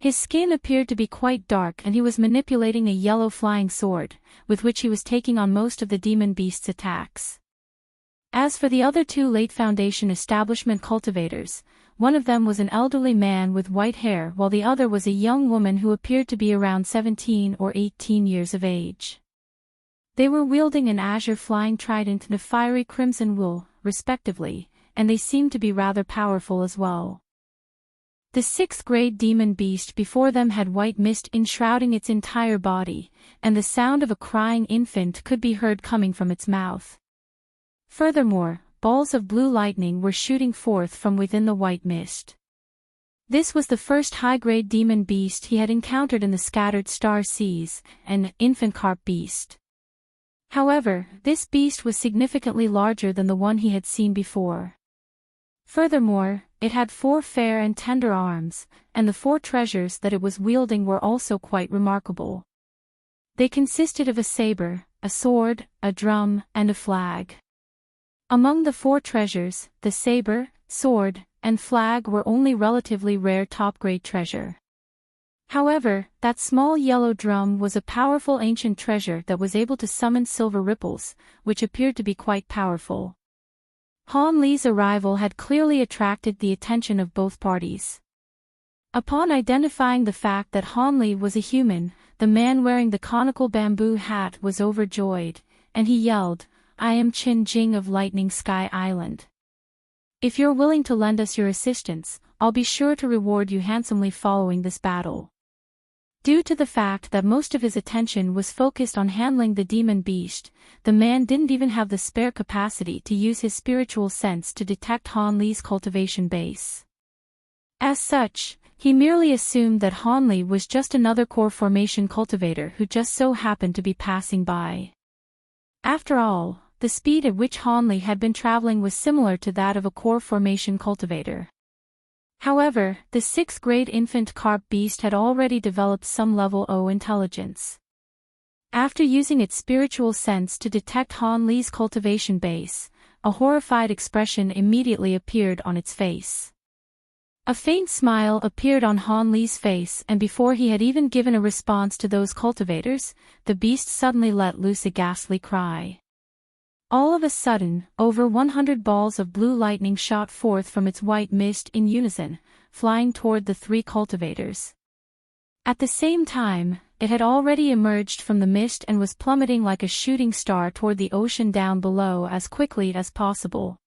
His skin appeared to be quite dark, and he was manipulating a yellow flying sword, with which he was taking on most of the demon beast's attacks. As for the other 2 late foundation establishment cultivators, one of them was an elderly man with white hair while the other was a young woman who appeared to be around 17 or 18 years of age. They were wielding an azure flying trident and a fiery crimson wool, respectively, and they seemed to be rather powerful as well. The 6th grade demon beast before them had white mist enshrouding its entire body, and the sound of a crying infant could be heard coming from its mouth. Furthermore, balls of blue lightning were shooting forth from within the white mist. This was the first high-grade demon beast he had encountered in the scattered star seas, an infant carp beast. However, this beast was significantly larger than the one he had seen before. Furthermore, it had 4 fair and tender arms, and the 4 treasures that it was wielding were also quite remarkable. They consisted of a saber, a sword, a drum, and a flag. Among the 4 treasures, the saber, sword, and flag were only relatively rare top-grade treasure. However, that small yellow drum was a powerful ancient treasure that was able to summon silver ripples, which appeared to be quite powerful. Han Li's arrival had clearly attracted the attention of both parties. Upon identifying the fact that Han Li was a human, the man wearing the conical bamboo hat was overjoyed, and he yelled, "I am Qin Jing of Lightning Sky Island. If you're willing to lend us your assistance, I'll be sure to reward you handsomely following this battle." Due to the fact that most of his attention was focused on handling the demon beast, the man didn't even have the spare capacity to use his spiritual sense to detect Han Li's cultivation base. As such, he merely assumed that Han Li was just another core formation cultivator who just so happened to be passing by. After all, the speed at which Han Li had been traveling was similar to that of a core formation cultivator. However, the 6th grade infant carp beast had already developed some level O intelligence. After using its spiritual sense to detect Han Li's cultivation base, a horrified expression immediately appeared on its face. A faint smile appeared on Han Li's face, and before he had even given a response to those cultivators, the beast suddenly let loose a ghastly cry. All of a sudden, over 100 balls of blue lightning shot forth from its white mist in unison, flying toward the 3 cultivators. At the same time, it had already emerged from the mist and was plummeting like a shooting star toward the ocean down below as quickly as possible.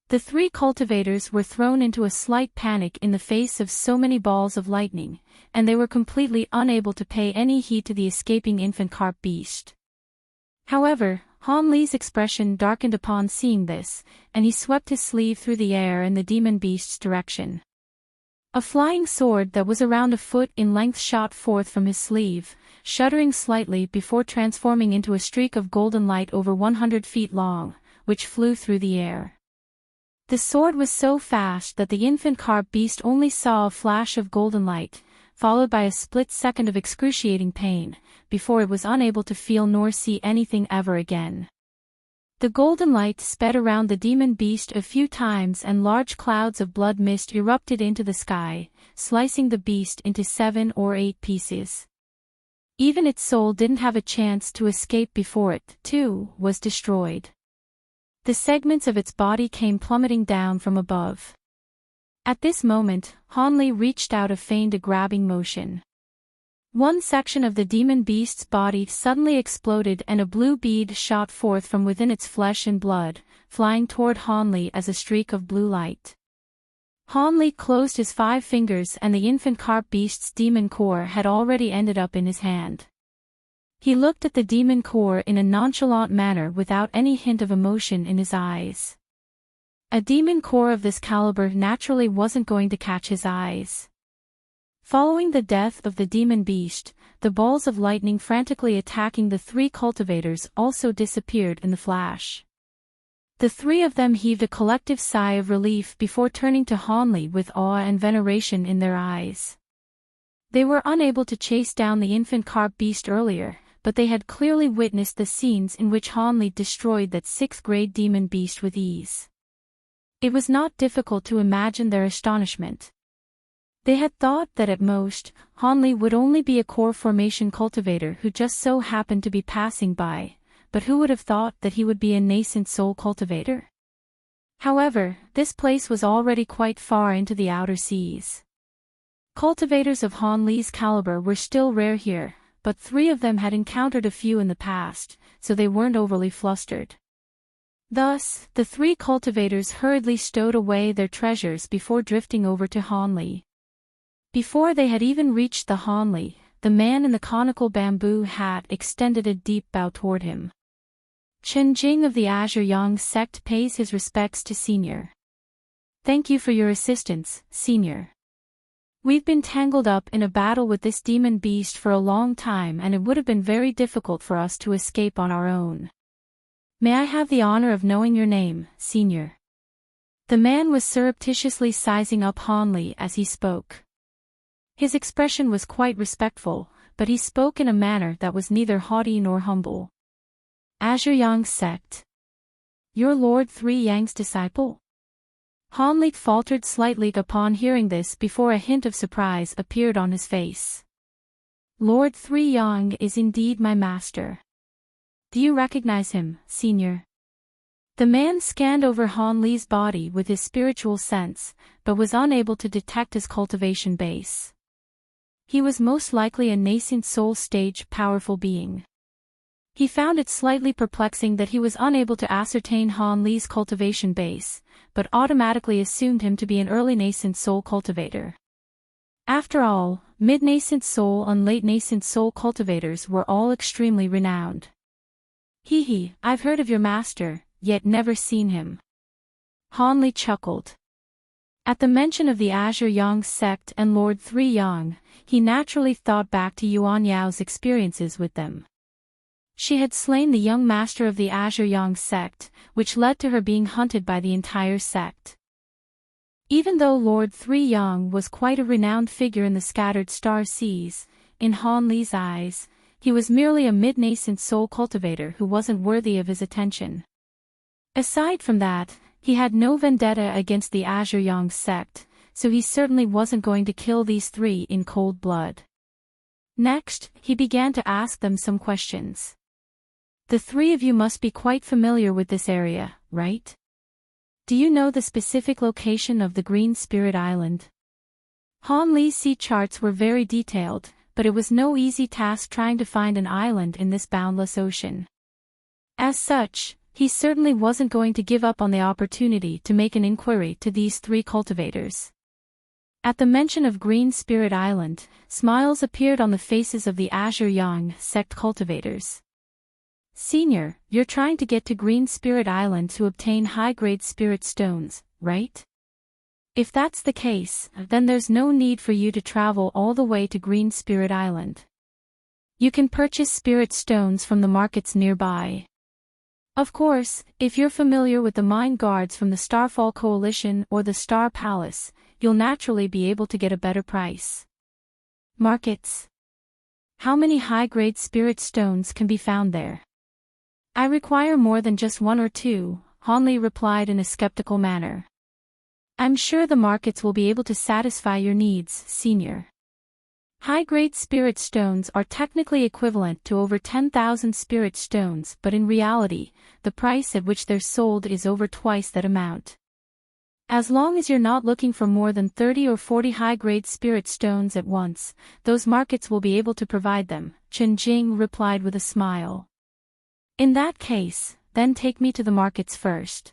The 3 cultivators were thrown into a slight panic in the face of so many balls of lightning, and they were completely unable to pay any heed to the escaping infant carp beast. However, Han Li's expression darkened upon seeing this, and he swept his sleeve through the air in the demon beast's direction. A flying sword that was around a foot in length shot forth from his sleeve, shuddering slightly before transforming into a streak of golden light over 100 feet long, which flew through the air. The sword was so fast that the infant carp beast only saw a flash of golden light, followed by a split second of excruciating pain, before it was unable to feel nor see anything ever again. The golden light sped around the demon beast a few times and large clouds of blood mist erupted into the sky, slicing the beast into 7 or 8 pieces. Even its soul didn't have a chance to escape before it, too, was destroyed. The segments of its body came plummeting down from above. At this moment, Han Li reached out and feigned a grabbing motion. One section of the demon beast's body suddenly exploded and a blue bead shot forth from within its flesh and blood, flying toward Han Li as a streak of blue light. Han Li closed his 5 fingers and the infant carp beast's demon core had already ended up in his hand. He looked at the demon core in a nonchalant manner without any hint of emotion in his eyes. A demon core of this caliber naturally wasn't going to catch his eyes. Following the death of the demon beast, the balls of lightning frantically attacking the 3 cultivators also disappeared in the flash. The 3 of them heaved a collective sigh of relief before turning to Han Li with awe and veneration in their eyes. They were unable to chase down the infant carp beast earlier, but they had clearly witnessed the scenes in which Han Li destroyed that 6th grade demon beast with ease. It was not difficult to imagine their astonishment. They had thought that at most, Han Li would only be a core formation cultivator who just so happened to be passing by, but who would have thought that he would be a nascent soul cultivator? However, this place was already quite far into the outer seas. Cultivators of Han Li's caliber were still rare here, but 3 of them had encountered a few in the past, so they weren't overly flustered. Thus, the 3 cultivators hurriedly stowed away their treasures before drifting over to Han Li. Before they had even reached the Han Li, the man in the conical bamboo hat extended a deep bow toward him. Qin Jing of the Azure Yang sect pays his respects to Senior. Thank you for your assistance, Senior. We've been tangled up in a battle with this demon beast for a long time and it would have been very difficult for us to escape on our own. May I have the honor of knowing your name, Senior? The man was surreptitiously sizing up Han Li as he spoke. His expression was quite respectful, but he spoke in a manner that was neither haughty nor humble. Azure Yang sect. You're Lord Three Yang's disciple? Han Li faltered slightly upon hearing this before a hint of surprise appeared on his face. Lord Three Yang is indeed my master. Do you recognize him, senior? The man scanned over Han Li's body with his spiritual sense, but was unable to detect his cultivation base. He was most likely a nascent soul stage powerful being. He found it slightly perplexing that he was unable to ascertain Han Li's cultivation base, but automatically assumed him to be an early nascent soul cultivator. After all, mid-nascent soul and late nascent soul cultivators were all extremely renowned. I've heard of your master, yet never seen him. Han Li chuckled. At the mention of the Azure Yang sect and Lord Three Yang, he naturally thought back to Yuan Yao's experiences with them. She had slain the young master of the Azure Yang sect, which led to her being hunted by the entire sect. Even though Lord Three Yang was quite a renowned figure in the scattered star seas, in Han Li's eyes, he was merely a mid-nascent soul cultivator who wasn't worthy of his attention. Aside from that, he had no vendetta against the Azure Yang sect, so he certainly wasn't going to kill these three in cold blood. Next, he began to ask them some questions. The three of you must be quite familiar with this area, right? Do you know the specific location of the Green Spirit Island? Han Li's sea charts were very detailed, but it was no easy task trying to find an island in this boundless ocean. As such, he certainly wasn't going to give up on the opportunity to make an inquiry to these three cultivators. At the mention of Green Spirit Island, smiles appeared on the faces of the Azure Yang sect cultivators. Senior, you're trying to get to Green Spirit Island to obtain high-grade spirit stones, right? If that's the case, then there's no need for you to travel all the way to Green Spirit Island. You can purchase spirit stones from the markets nearby. Of course, if you're familiar with the mine guards from the Starfall Coalition or the Star Palace, you'll naturally be able to get a better price. Markets. How many high-grade spirit stones can be found there? I require more than just one or two, Han Li replied in a skeptical manner. I'm sure the markets will be able to satisfy your needs, senior. High-grade spirit stones are technically equivalent to over 10,000 spirit stones, but in reality, the price at which they're sold is over twice that amount. As long as you're not looking for more than 30 or 40 high-grade spirit stones at once, those markets will be able to provide them, Chen Jing replied with a smile. In that case, then take me to the markets first.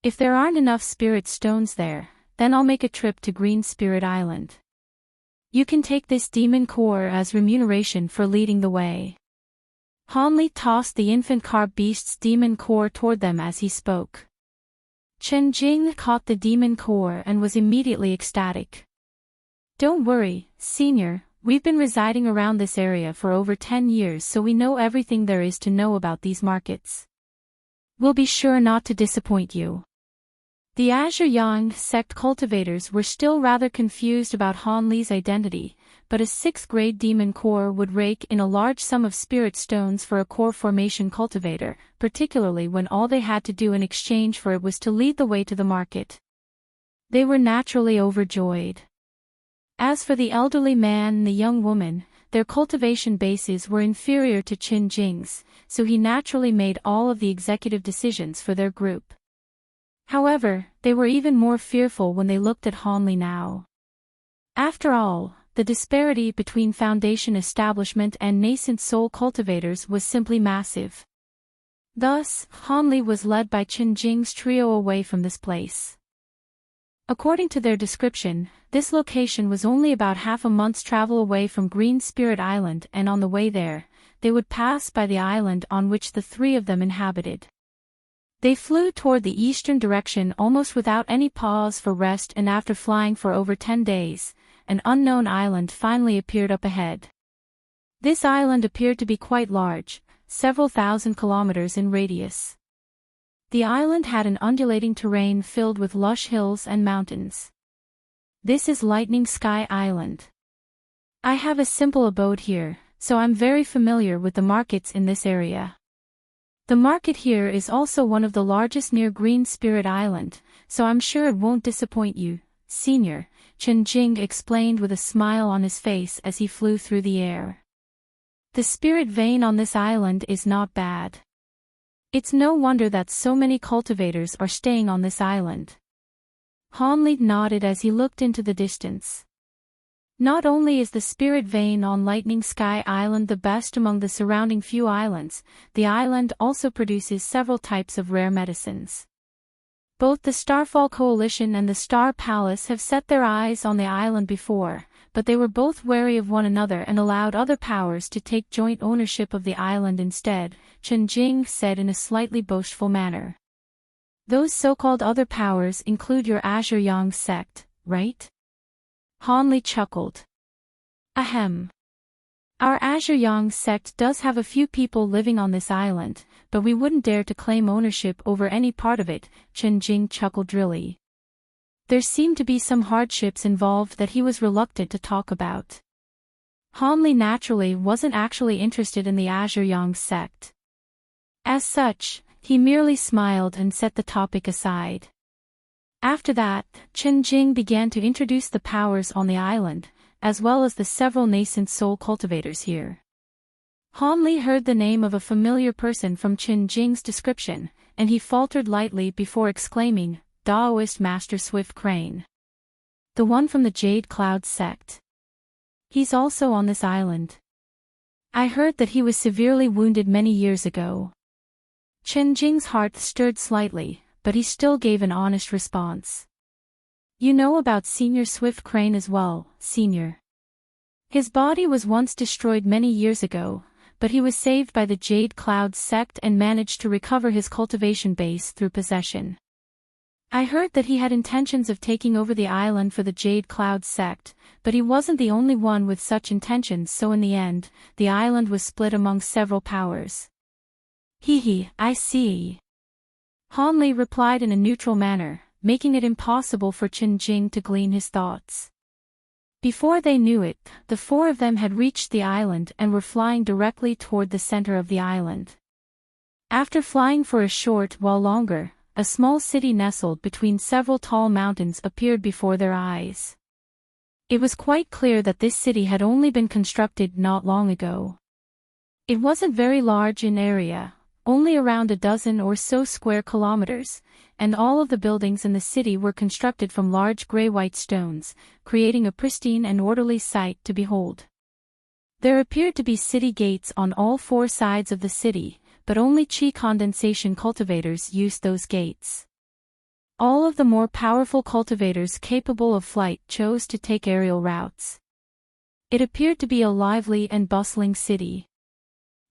If there aren't enough spirit stones there, then I'll make a trip to Green Spirit Island. You can take this demon core as remuneration for leading the way. Han Li tossed the infant carp beast's demon core toward them as he spoke. Chen Jing caught the demon core and was immediately ecstatic. Don't worry, senior, we've been residing around this area for over 10 years, so we know everything there is to know about these markets. We'll be sure not to disappoint you. The Azure Yang sect cultivators were still rather confused about Han Li's identity, but a 6th-grade demon core would rake in a large sum of spirit stones for a core formation cultivator, particularly when all they had to do in exchange for it was to lead the way to the market. They were naturally overjoyed. As for the elderly man and the young woman, their cultivation bases were inferior to Qin Jing's, so he naturally made all of the executive decisions for their group. However, they were even more fearful when they looked at Han Li now. After all, the disparity between foundation establishment and nascent soul cultivators was simply massive. Thus, Han Li was led by Qin Jing's trio away from this place. According to their description, this location was only about half a month's travel away from Green Spirit Island, and on the way there, they would pass by the island on which the three of them inhabited. They flew toward the eastern direction almost without any pause for rest, and after flying for over 10 days, an unknown island finally appeared up ahead. This island appeared to be quite large, several thousand kilometers in radius. The island had an undulating terrain filled with lush hills and mountains. This is Lightning Sky Island. I have a simple abode here, so I'm very familiar with the markets in this area. The market here is also one of the largest near Green Spirit Island, so I'm sure it won't disappoint you, Senior, Chen Jing explained with a smile on his face as he flew through the air. The spirit vein on this island is not bad. It's no wonder that so many cultivators are staying on this island. Han Li nodded as he looked into the distance. Not only is the spirit vein on Lightning Sky Island the best among the surrounding few islands, the island also produces several types of rare medicines. Both the Starfall Coalition and the Star Palace have set their eyes on the island before, but they were both wary of one another and allowed other powers to take joint ownership of the island instead, Chen Jing said in a slightly boastful manner. Those so-called other powers include your Azure Yang sect, right? Han Li chuckled. Ahem. Our Azure Yang sect does have a few people living on this island, but we wouldn't dare to claim ownership over any part of it, Chen Jing chuckled drily. There seemed to be some hardships involved that he was reluctant to talk about. Han Li naturally wasn't actually interested in the Azure Yang sect. As such, he merely smiled and set the topic aside. After that, Chen Jing began to introduce the powers on the island, as well as the several nascent soul cultivators here. Han Li heard the name of a familiar person from Chen Jing's description, and he faltered lightly before exclaiming, Daoist Master Swift Crane. The one from the Jade Cloud sect. He's also on this island. I heard that he was severely wounded many years ago. Chen Jing's heart stirred slightly, but he still gave an honest response. You know about Senior Swift Crane as well, Senior. His body was once destroyed many years ago, but he was saved by the Jade Cloud sect and managed to recover his cultivation base through possession. I heard that he had intentions of taking over the island for the Jade Cloud sect, but he wasn't the only one with such intentions, so in the end, the island was split among several powers. Hee, I see. Han Li replied in a neutral manner, making it impossible for Chen Jing to glean his thoughts. Before they knew it, the four of them had reached the island and were flying directly toward the center of the island. After flying for a short while longer, a small city nestled between several tall mountains appeared before their eyes. It was quite clear that this city had only been constructed not long ago. It wasn't very large in area, only around a dozen or so square kilometers, and all of the buildings in the city were constructed from large gray-white stones, creating a pristine and orderly sight to behold. There appeared to be city gates on all four sides of the city, but only chi condensation cultivators used those gates. All of the more powerful cultivators capable of flight chose to take aerial routes. It appeared to be a lively and bustling city.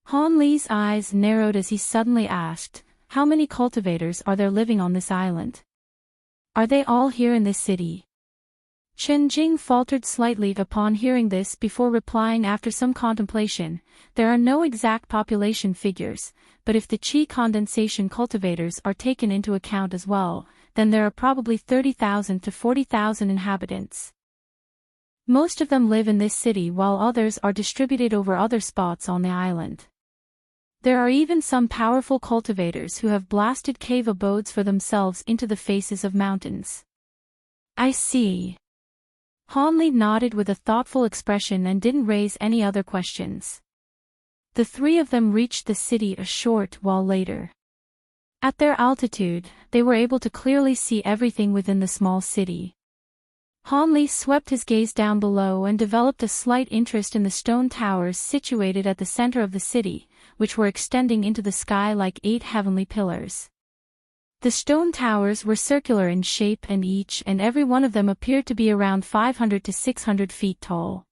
Han Li's eyes narrowed as he suddenly asked, how many cultivators are there living on this island? Are they all here in this city? Chen Jing faltered slightly upon hearing this before replying after some contemplation, there are no exact population figures, but if the chi condensation cultivators are taken into account as well, then there are probably 30,000 to 40,000 inhabitants. Most of them live in this city while others are distributed over other spots on the island. There are even some powerful cultivators who have blasted cave abodes for themselves into the faces of mountains. I see. Han Li nodded with a thoughtful expression and didn't raise any other questions. The three of them reached the city a short while later. At their altitude, they were able to clearly see everything within the small city. Han Li swept his gaze down below and developed a slight interest in the stone towers situated at the center of the city, which were extending into the sky like 8 heavenly pillars. The stone towers were circular in shape and each and every one of them appeared to be around 500 to 600 feet tall.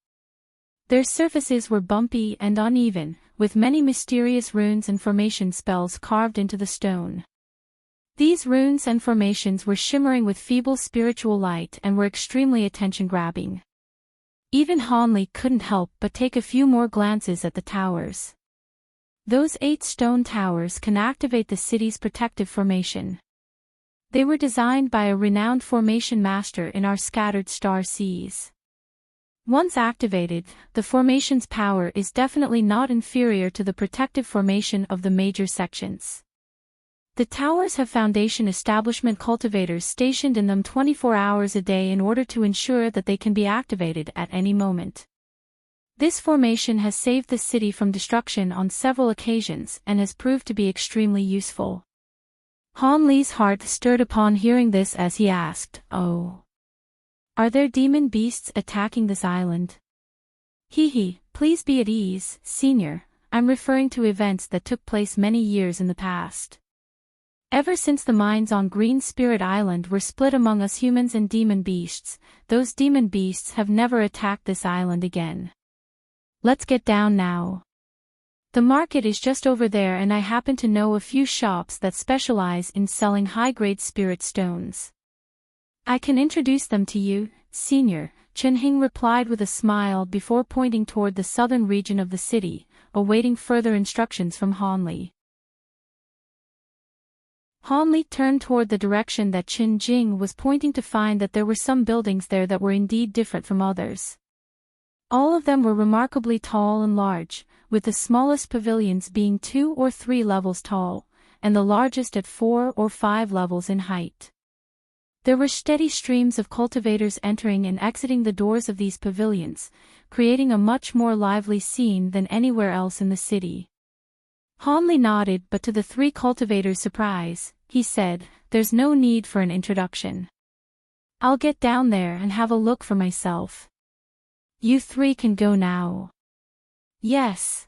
Their surfaces were bumpy and uneven, with many mysterious runes and formation spells carved into the stone. These runes and formations were shimmering with feeble spiritual light and were extremely attention-grabbing. Even Han Li couldn't help but take a few more glances at the towers. Those 8 stone towers can activate the city's protective formation. They were designed by a renowned formation master in our scattered star seas. Once activated, the formation's power is definitely not inferior to the protective formation of the major sections. The towers have foundation establishment cultivators stationed in them 24 hours a day in order to ensure that they can be activated at any moment. This formation has saved the city from destruction on several occasions and has proved to be extremely useful. Han Li's heart stirred upon hearing this as he asked, "Oh, are there demon beasts attacking this island?" Please be at ease, Senior, I'm referring to events that took place many years in the past. Ever since the mines on Green Spirit Island were split among us humans and demon beasts, those demon beasts have never attacked this island again. Let's get down now. The market is just over there and I happen to know a few shops that specialize in selling high-grade spirit stones. I can introduce them to you, Senior, Chen Hing replied with a smile before pointing toward the southern region of the city, awaiting further instructions from Han Li. Han Li turned toward the direction that Qin Jing was pointing to find that there were some buildings there that were indeed different from others. All of them were remarkably tall and large, with the smallest pavilions being 2 or 3 levels tall, and the largest at 4 or 5 levels in height. There were steady streams of cultivators entering and exiting the doors of these pavilions, creating a much more lively scene than anywhere else in the city. Han Li nodded, but to the 3 cultivators' surprise, he said, "There's no need for an introduction. I'll get down there and have a look for myself. You 3 can go now." "Yes."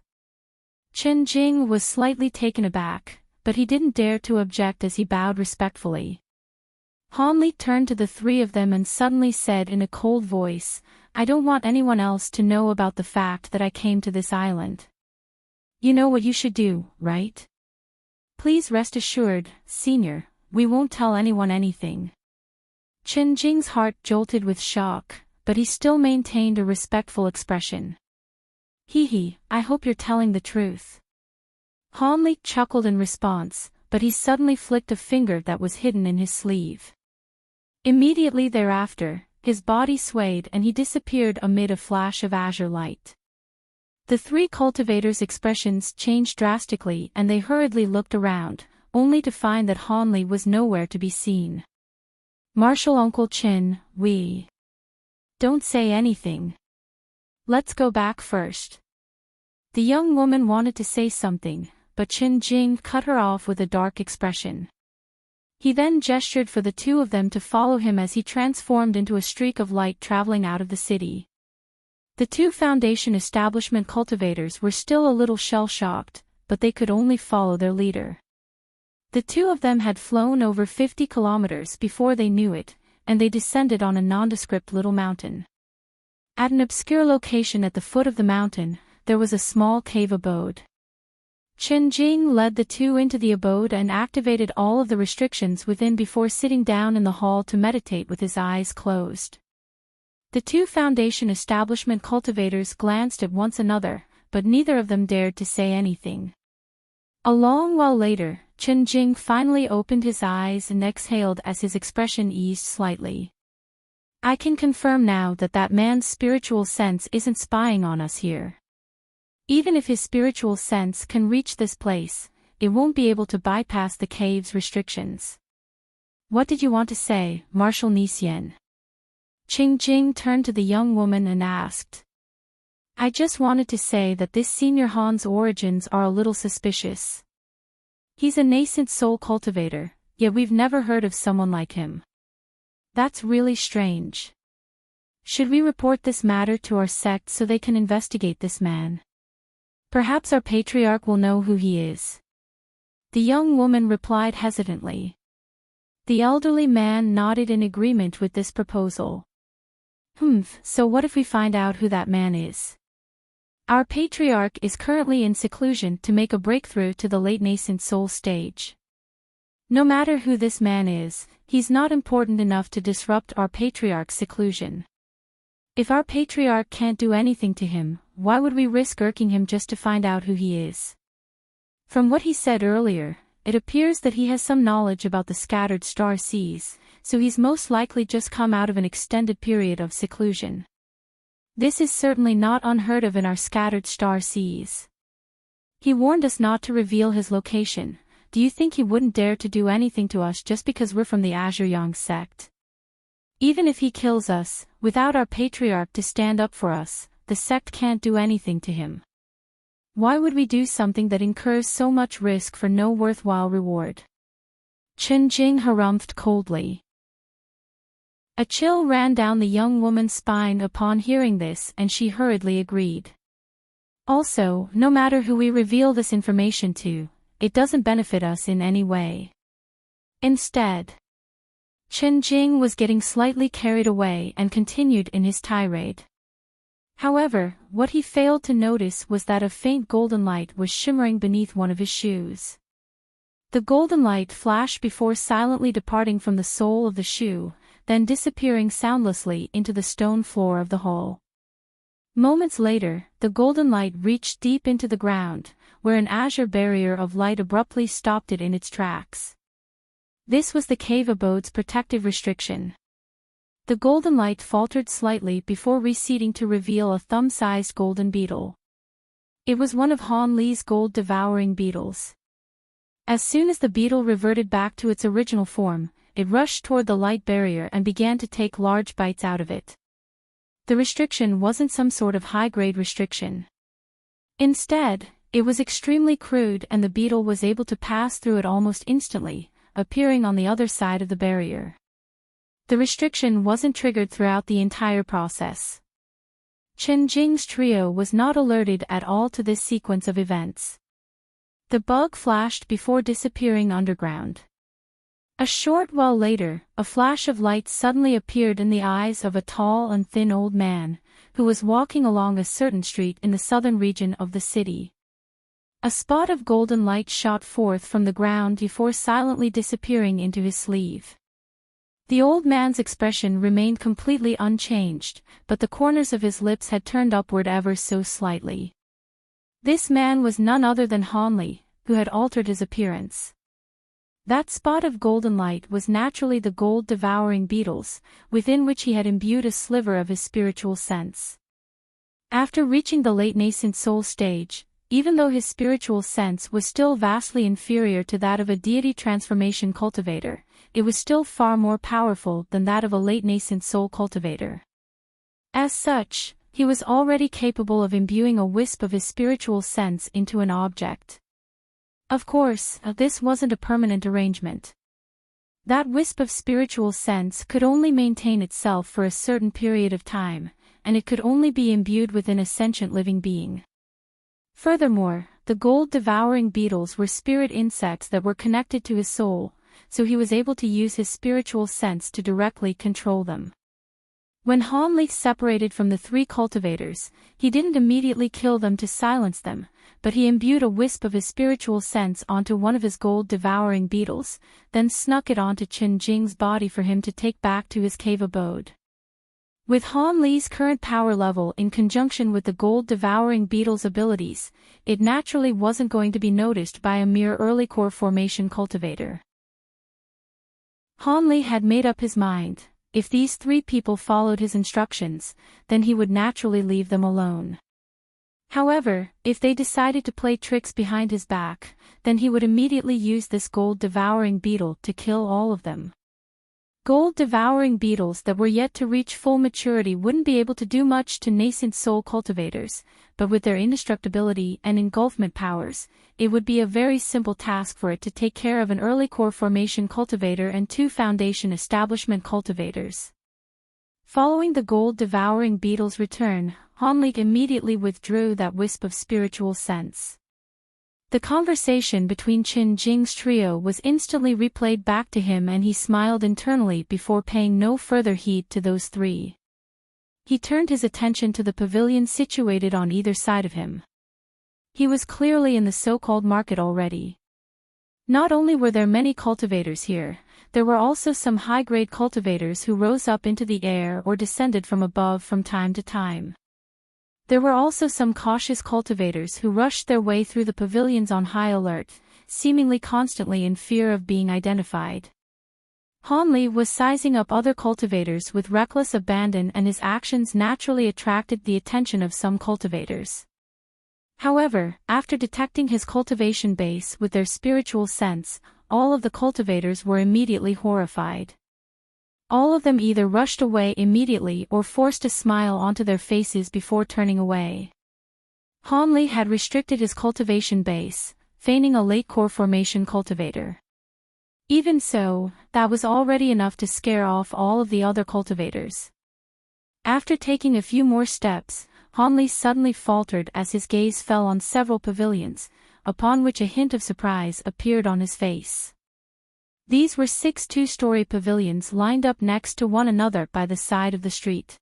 Chen Jing was slightly taken aback, but he didn't dare to object as he bowed respectfully. Han Li turned to the 3 of them and suddenly said in a cold voice, "I don't want anyone else to know about the fact that I came to this island. You know what you should do, right? Please rest assured, Senior, we won't tell anyone anything." Chen Jing's heart jolted with shock, but he still maintained a respectful expression. I hope you're telling the truth." Han Li chuckled in response, but he suddenly flicked a finger that was hidden in his sleeve. Immediately thereafter, his body swayed and he disappeared amid a flash of azure light. The 3 cultivators' expressions changed drastically and they hurriedly looked around, only to find that Han Li was nowhere to be seen. "Marshal Uncle Chin, we don't say anything. Let's go back first." The young woman wanted to say something, but Qin Jing cut her off with a dark expression. He then gestured for the 2 of them to follow him as he transformed into a streak of light traveling out of the city. The 2 foundation establishment cultivators were still a little shell-shocked, but they could only follow their leader. The 2 of them had flown over 50 kilometers before they knew it, and they descended on a nondescript little mountain. At an obscure location at the foot of the mountain, there was a small cave abode. Chen Jing led the 2 into the abode and activated all of the restrictions within before sitting down in the hall to meditate with his eyes closed. The 2 foundation establishment cultivators glanced at one another, but neither of them dared to say anything. A long while later, Chen Jing finally opened his eyes and exhaled as his expression eased slightly. "I can confirm now that that man's spiritual sense isn't spying on us here. Even if his spiritual sense can reach this place, it won't be able to bypass the cave's restrictions." "What did you want to say, Marshal Nisian?" Qing Jing turned to the young woman and asked. "I just wanted to say that this Senior Han's origins are a little suspicious. He's a nascent soul cultivator, yet we've never heard of someone like him. That's really strange. Should we report this matter to our sect so they can investigate this man? Perhaps our patriarch will know who he is." The young woman replied hesitantly. The elderly man nodded in agreement with this proposal. So what if we find out who that man is? Our patriarch is currently in seclusion to make a breakthrough to the late nascent soul stage. No matter who this man is, he's not important enough to disrupt our patriarch's seclusion. If our patriarch can't do anything to him, why would we risk irking him just to find out who he is? From what he said earlier, it appears that he has some knowledge about the scattered star seas, so he's most likely just come out of an extended period of seclusion. This is certainly not unheard of in our scattered star seas. He warned us not to reveal his location. Do you think he wouldn't dare to do anything to us just because we're from the Azure Yang sect? Even if he kills us, without our patriarch to stand up for us, the sect can't do anything to him. Why would we do something that incurs so much risk for no worthwhile reward? Chen Jing harumphed coldly. A chill ran down the young woman's spine upon hearing this, and she hurriedly agreed. Also, no matter who we reveal this information to, it doesn't benefit us in any way. Instead, Chen Jing was getting slightly carried away and continued in his tirade. However, what he failed to notice was that a faint golden light was shimmering beneath one of his shoes. The golden light flashed before silently departing from the sole of the shoe, then disappearing soundlessly into the stone floor of the hall. Moments later, the golden light reached deep into the ground, where an azure barrier of light abruptly stopped it in its tracks. This was the cave abode's protective restriction. The golden light faltered slightly before receding to reveal a thumb-sized golden beetle. It was one of Han Li's gold-devouring beetles. As soon as the beetle reverted back to its original form, it rushed toward the light barrier and began to take large bites out of it. The restriction wasn't some sort of high-grade restriction. Instead, it was extremely crude, and the beetle was able to pass through it almost instantly, appearing on the other side of the barrier. The restriction wasn't triggered throughout the entire process. Chen Jing's trio was not alerted at all to this sequence of events. The bug flashed before disappearing underground. A short while later, a flash of light suddenly appeared in the eyes of a tall and thin old man, who was walking along a certain street in the southern region of the city. A spot of golden light shot forth from the ground before silently disappearing into his sleeve. The old man's expression remained completely unchanged, but the corners of his lips had turned upward ever so slightly. This man was none other than Han Li, who had altered his appearance. That spot of golden light was naturally the gold-devouring beetles, within which he had imbued a sliver of his spiritual sense. After reaching the late nascent soul stage, even though his spiritual sense was still vastly inferior to that of a deity transformation cultivator, it was still far more powerful than that of a late nascent soul cultivator. As such, he was already capable of imbuing a wisp of his spiritual sense into an object. Of course, this wasn't a permanent arrangement. That wisp of spiritual sense could only maintain itself for a certain period of time, and it could only be imbued within a sentient living being. Furthermore, the gold-devouring beetles were spirit insects that were connected to his soul, so he was able to use his spiritual sense to directly control them. When Han Li separated from the three cultivators, he didn't immediately kill them to silence them, but he imbued a wisp of his spiritual sense onto one of his gold-devouring beetles, then snuck it onto Chen Jing's body for him to take back to his cave abode. With Han Li's current power level in conjunction with the gold-devouring beetle's abilities, it naturally wasn't going to be noticed by a mere early core formation cultivator. Han Li had made up his mind. If these three people followed his instructions, then he would naturally leave them alone. However, if they decided to play tricks behind his back, then he would immediately use this gold-devouring beetle to kill all of them. Gold-devouring beetles that were yet to reach full maturity wouldn't be able to do much to nascent soul cultivators, but with their indestructibility and engulfment powers, it would be a very simple task for it to take care of an early core formation cultivator and 2 foundation establishment cultivators. Following the gold-devouring beetle's return, Han Li immediately withdrew that wisp of spiritual sense. The conversation between Chen Jing's trio was instantly replayed back to him, and he smiled internally before paying no further heed to those three. He turned his attention to the pavilion situated on either side of him. He was clearly in the so-called market already. Not only were there many cultivators here, there were also some high-grade cultivators who rose up into the air or descended from above from time to time. There were also some cautious cultivators who rushed their way through the pavilions on high alert, seemingly constantly in fear of being identified. Hanli was sizing up other cultivators with reckless abandon, and his actions naturally attracted the attention of some cultivators. However, after detecting his cultivation base with their spiritual sense, all of the cultivators were immediately horrified. All of them either rushed away immediately or forced a smile onto their faces before turning away. Hanli had restricted his cultivation base, feigning a late core formation cultivator. Even so, that was already enough to scare off all of the other cultivators. After taking a few more steps, Hanli suddenly faltered as his gaze fell on several pavilions, upon which a hint of surprise appeared on his face. These were 6 two-story pavilions lined up next to one another by the side of the street.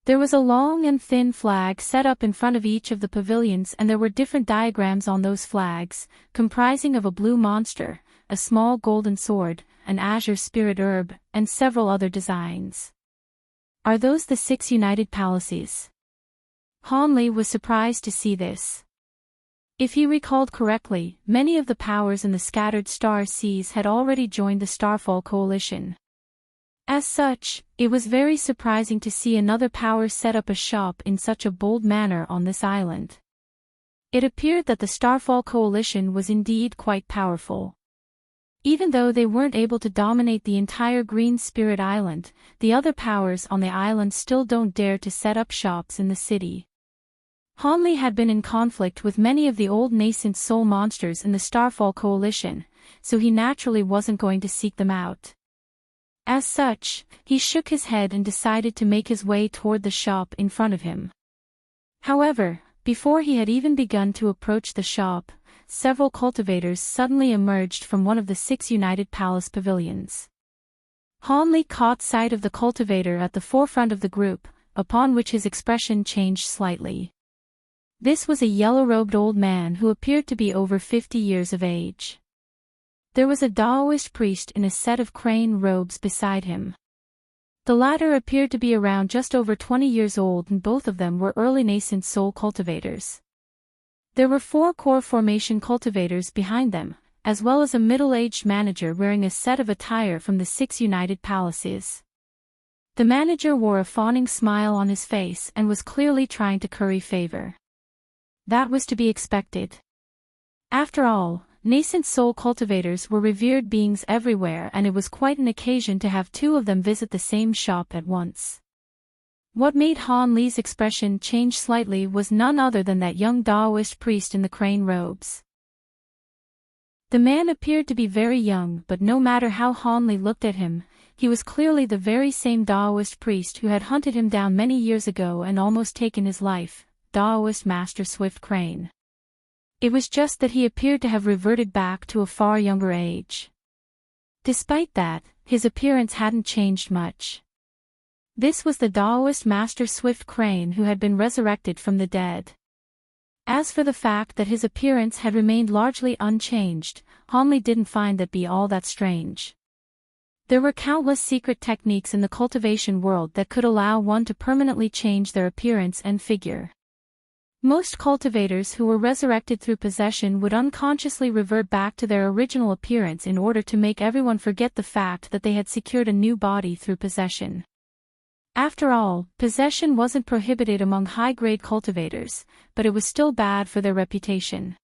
There was a long and thin flag set up in front of each of the pavilions, and there were different diagrams on those flags, comprising of a blue monster, a small golden sword, an azure spirit herb, and several other designs. Are those the 6 united palaces? Hanli was surprised to see this. If he recalled correctly, many of the powers in the scattered star seas had already joined the Starfall Coalition. As such, it was very surprising to see another power set up a shop in such a bold manner on this island. It appeared that the Starfall Coalition was indeed quite powerful. Even though they weren't able to dominate the entire Green Spirit Island, the other powers on the island still don't dare to set up shops in the city. Hanli had been in conflict with many of the old nascent soul monsters in the Starfall Coalition, so he naturally wasn't going to seek them out. As such, he shook his head and decided to make his way toward the shop in front of him. However, before he had even begun to approach the shop, several cultivators suddenly emerged from one of the 6 united palace pavilions. Hanli caught sight of the cultivator at the forefront of the group, upon which his expression changed slightly. This was a yellow-robed old man who appeared to be over 50 years of age. There was a Taoist priest in a set of crane robes beside him. The latter appeared to be around just over 20 years old, and both of them were early nascent soul cultivators. There were 4 core formation cultivators behind them, as well as a middle-aged manager wearing a set of attire from the 6 united palaces. The manager wore a fawning smile on his face and was clearly trying to curry favor. That was to be expected. After all, nascent soul cultivators were revered beings everywhere, and it was quite an occasion to have 2 of them visit the same shop at once. What made Hanli's expression change slightly was none other than that young Taoist priest in the crane robes. The man appeared to be very young, but no matter how Hanli looked at him, he was clearly the very same Taoist priest who had hunted him down many years ago and almost taken his life, Taoist Master Swift Crane. It was just that he appeared to have reverted back to a far younger age. Despite that, his appearance hadn't changed much. This was the Taoist Master Swift Crane who had been resurrected from the dead. As for the fact that his appearance had remained largely unchanged, Hanli didn't find that be all that strange. There were countless secret techniques in the cultivation world that could allow one to permanently change their appearance and figure. Most cultivators who were resurrected through possession would unconsciously revert back to their original appearance in order to make everyone forget the fact that they had secured a new body through possession. After all, possession wasn't prohibited among high-grade cultivators, but it was still bad for their reputation.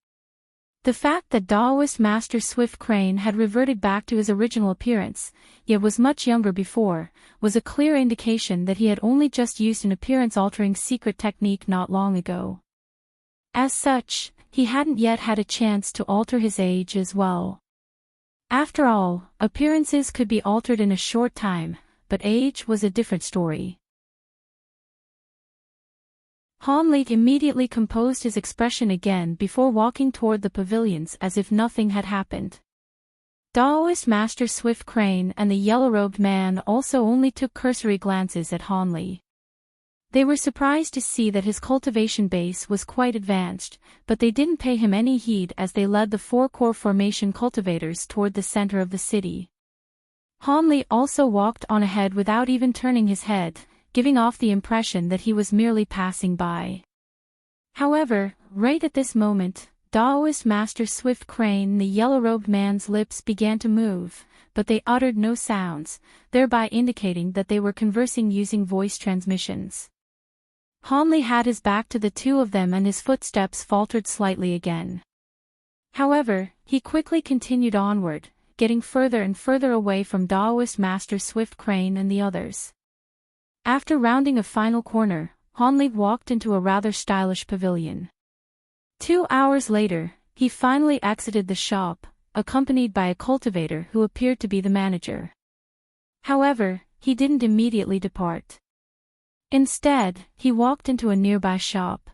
The fact that Taoist Master Swift Crane had reverted back to his original appearance, yet was much younger before, was a clear indication that he had only just used an appearance-altering secret technique not long ago. As such, he hadn't yet had a chance to alter his age as well. After all, appearances could be altered in a short time, but age was a different story. Hanli immediately composed his expression again before walking toward the pavilions as if nothing had happened. Taoist Master Swift Crane and the yellow-robed man also only took cursory glances at Hanli. They were surprised to see that his cultivation base was quite advanced, but they didn't pay him any heed as they led the 4 core formation cultivators toward the center of the city. Hanli also walked on ahead without even turning his head, giving off the impression that he was merely passing by. However, right at this moment, Daoist Master Swift Crane and the yellow-robed man's lips began to move, but they uttered no sounds, thereby indicating that they were conversing using voice transmissions. Hanli had his back to the two of them and his footsteps faltered slightly again. However, he quickly continued onward, getting further and further away from Daoist Master Swift Crane and the others. After rounding a final corner, Hanli walked into a rather stylish pavilion. 2 hours later, he finally exited the shop, accompanied by a cultivator who appeared to be the manager. However, he didn't immediately depart. Instead, he walked into a nearby shop.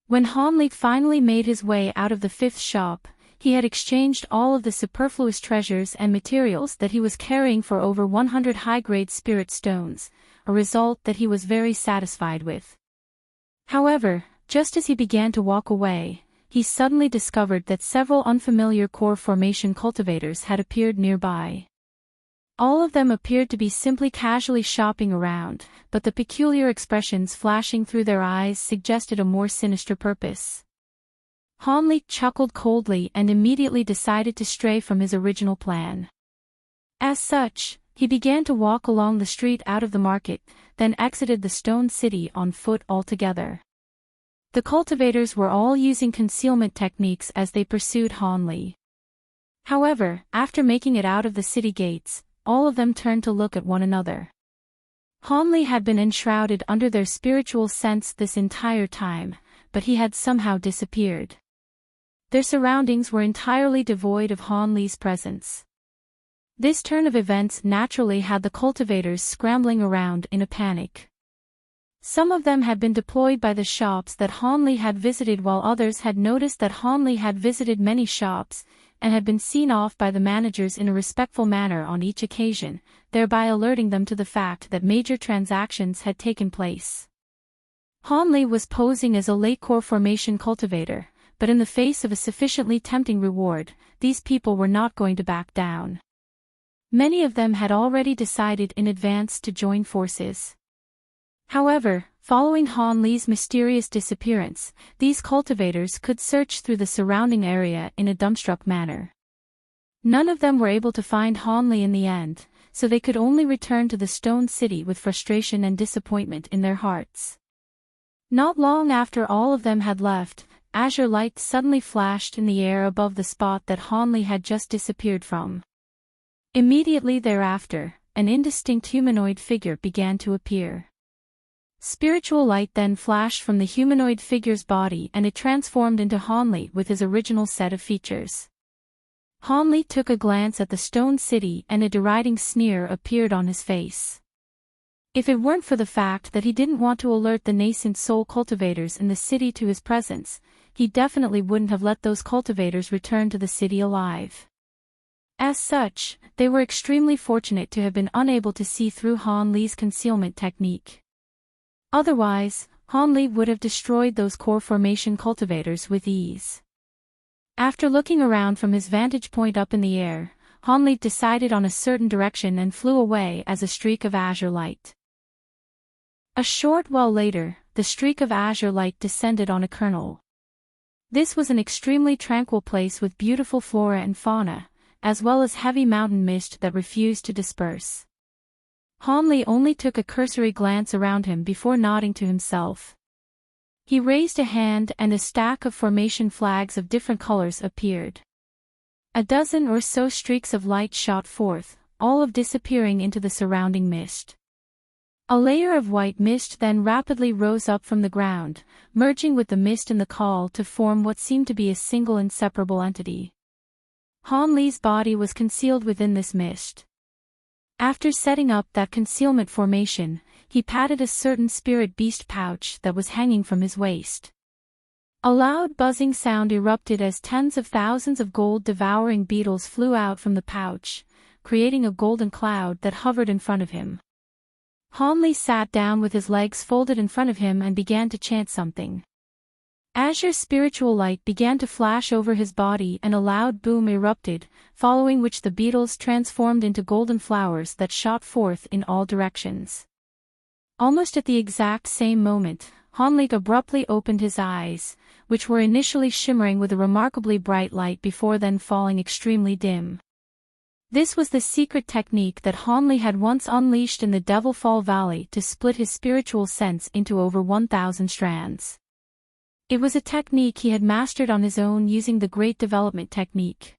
When Hanli finally made his way out of the 5th shop, he had exchanged all of the superfluous treasures and materials that he was carrying for over 100 high-grade spirit stones, a result that he was very satisfied with. However, just as he began to walk away, he suddenly discovered that several unfamiliar core formation cultivators had appeared nearby. All of them appeared to be simply casually shopping around, but the peculiar expressions flashing through their eyes suggested a more sinister purpose. Hanli chuckled coldly and immediately decided to stray from his original plan. As such, he began to walk along the street out of the market, then exited the stone city on foot altogether. The cultivators were all using concealment techniques as they pursued Hanli. However, after making it out of the city gates, all of them turned to look at one another. Hanli had been enshrouded under their spiritual sense this entire time, but he had somehow disappeared. Their surroundings were entirely devoid of Hanli's presence. This turn of events naturally had the cultivators scrambling around in a panic. Some of them had been deployed by the shops that Hanli had visited, while others had noticed that Hanli had visited many shops, and had been seen off by the managers in a respectful manner on each occasion, thereby alerting them to the fact that major transactions had taken place. Hanli was posing as a late core formation cultivator, but in the face of a sufficiently tempting reward, these people were not going to back down. Many of them had already decided in advance to join forces. However, following Hanli's mysterious disappearance, these cultivators could search through the surrounding area in a dumbstruck manner. None of them were able to find Hanli in the end, so they could only return to the stone city with frustration and disappointment in their hearts. Not long after all of them had left, azure light suddenly flashed in the air above the spot that Hanli had just disappeared from. Immediately thereafter, an indistinct humanoid figure began to appear. Spiritual light then flashed from the humanoid figure's body and it transformed into Hanli with his original set of features. Hanli took a glance at the stone city and a deriding sneer appeared on his face. If it weren't for the fact that he didn't want to alert the nascent soul cultivators in the city to his presence, he definitely wouldn't have let those cultivators return to the city alive. As such, they were extremely fortunate to have been unable to see through Hanli's concealment technique. Otherwise, Hanli would have destroyed those core formation cultivators with ease. After looking around from his vantage point up in the air, Hanli decided on a certain direction and flew away as a streak of azure light. A short while later, the streak of azure light descended on a kernel. This was an extremely tranquil place with beautiful flora and fauna, as well as heavy mountain mist that refused to disperse. Hanli only took a cursory glance around him before nodding to himself. He raised a hand and a stack of formation flags of different colors appeared. A dozen or so streaks of light shot forth, all of disappearing into the surrounding mist. A layer of white mist then rapidly rose up from the ground, merging with the mist in the call to form what seemed to be a single inseparable entity. Hanli's body was concealed within this mist. After setting up that concealment formation, he patted a certain spirit beast pouch that was hanging from his waist. A loud buzzing sound erupted as tens of thousands of gold-devouring beetles flew out from the pouch, creating a golden cloud that hovered in front of him. Hanli sat down with his legs folded in front of him and began to chant something. Azure spiritual light began to flash over his body and a loud boom erupted, following which the beetles transformed into golden flowers that shot forth in all directions. Almost at the exact same moment, Hanli abruptly opened his eyes, which were initially shimmering with a remarkably bright light before then falling extremely dim. This was the secret technique that Hanli had once unleashed in the Devil Fall Valley to split his spiritual sense into over 1,000 strands. It was a technique he had mastered on his own using the Great Development Technique.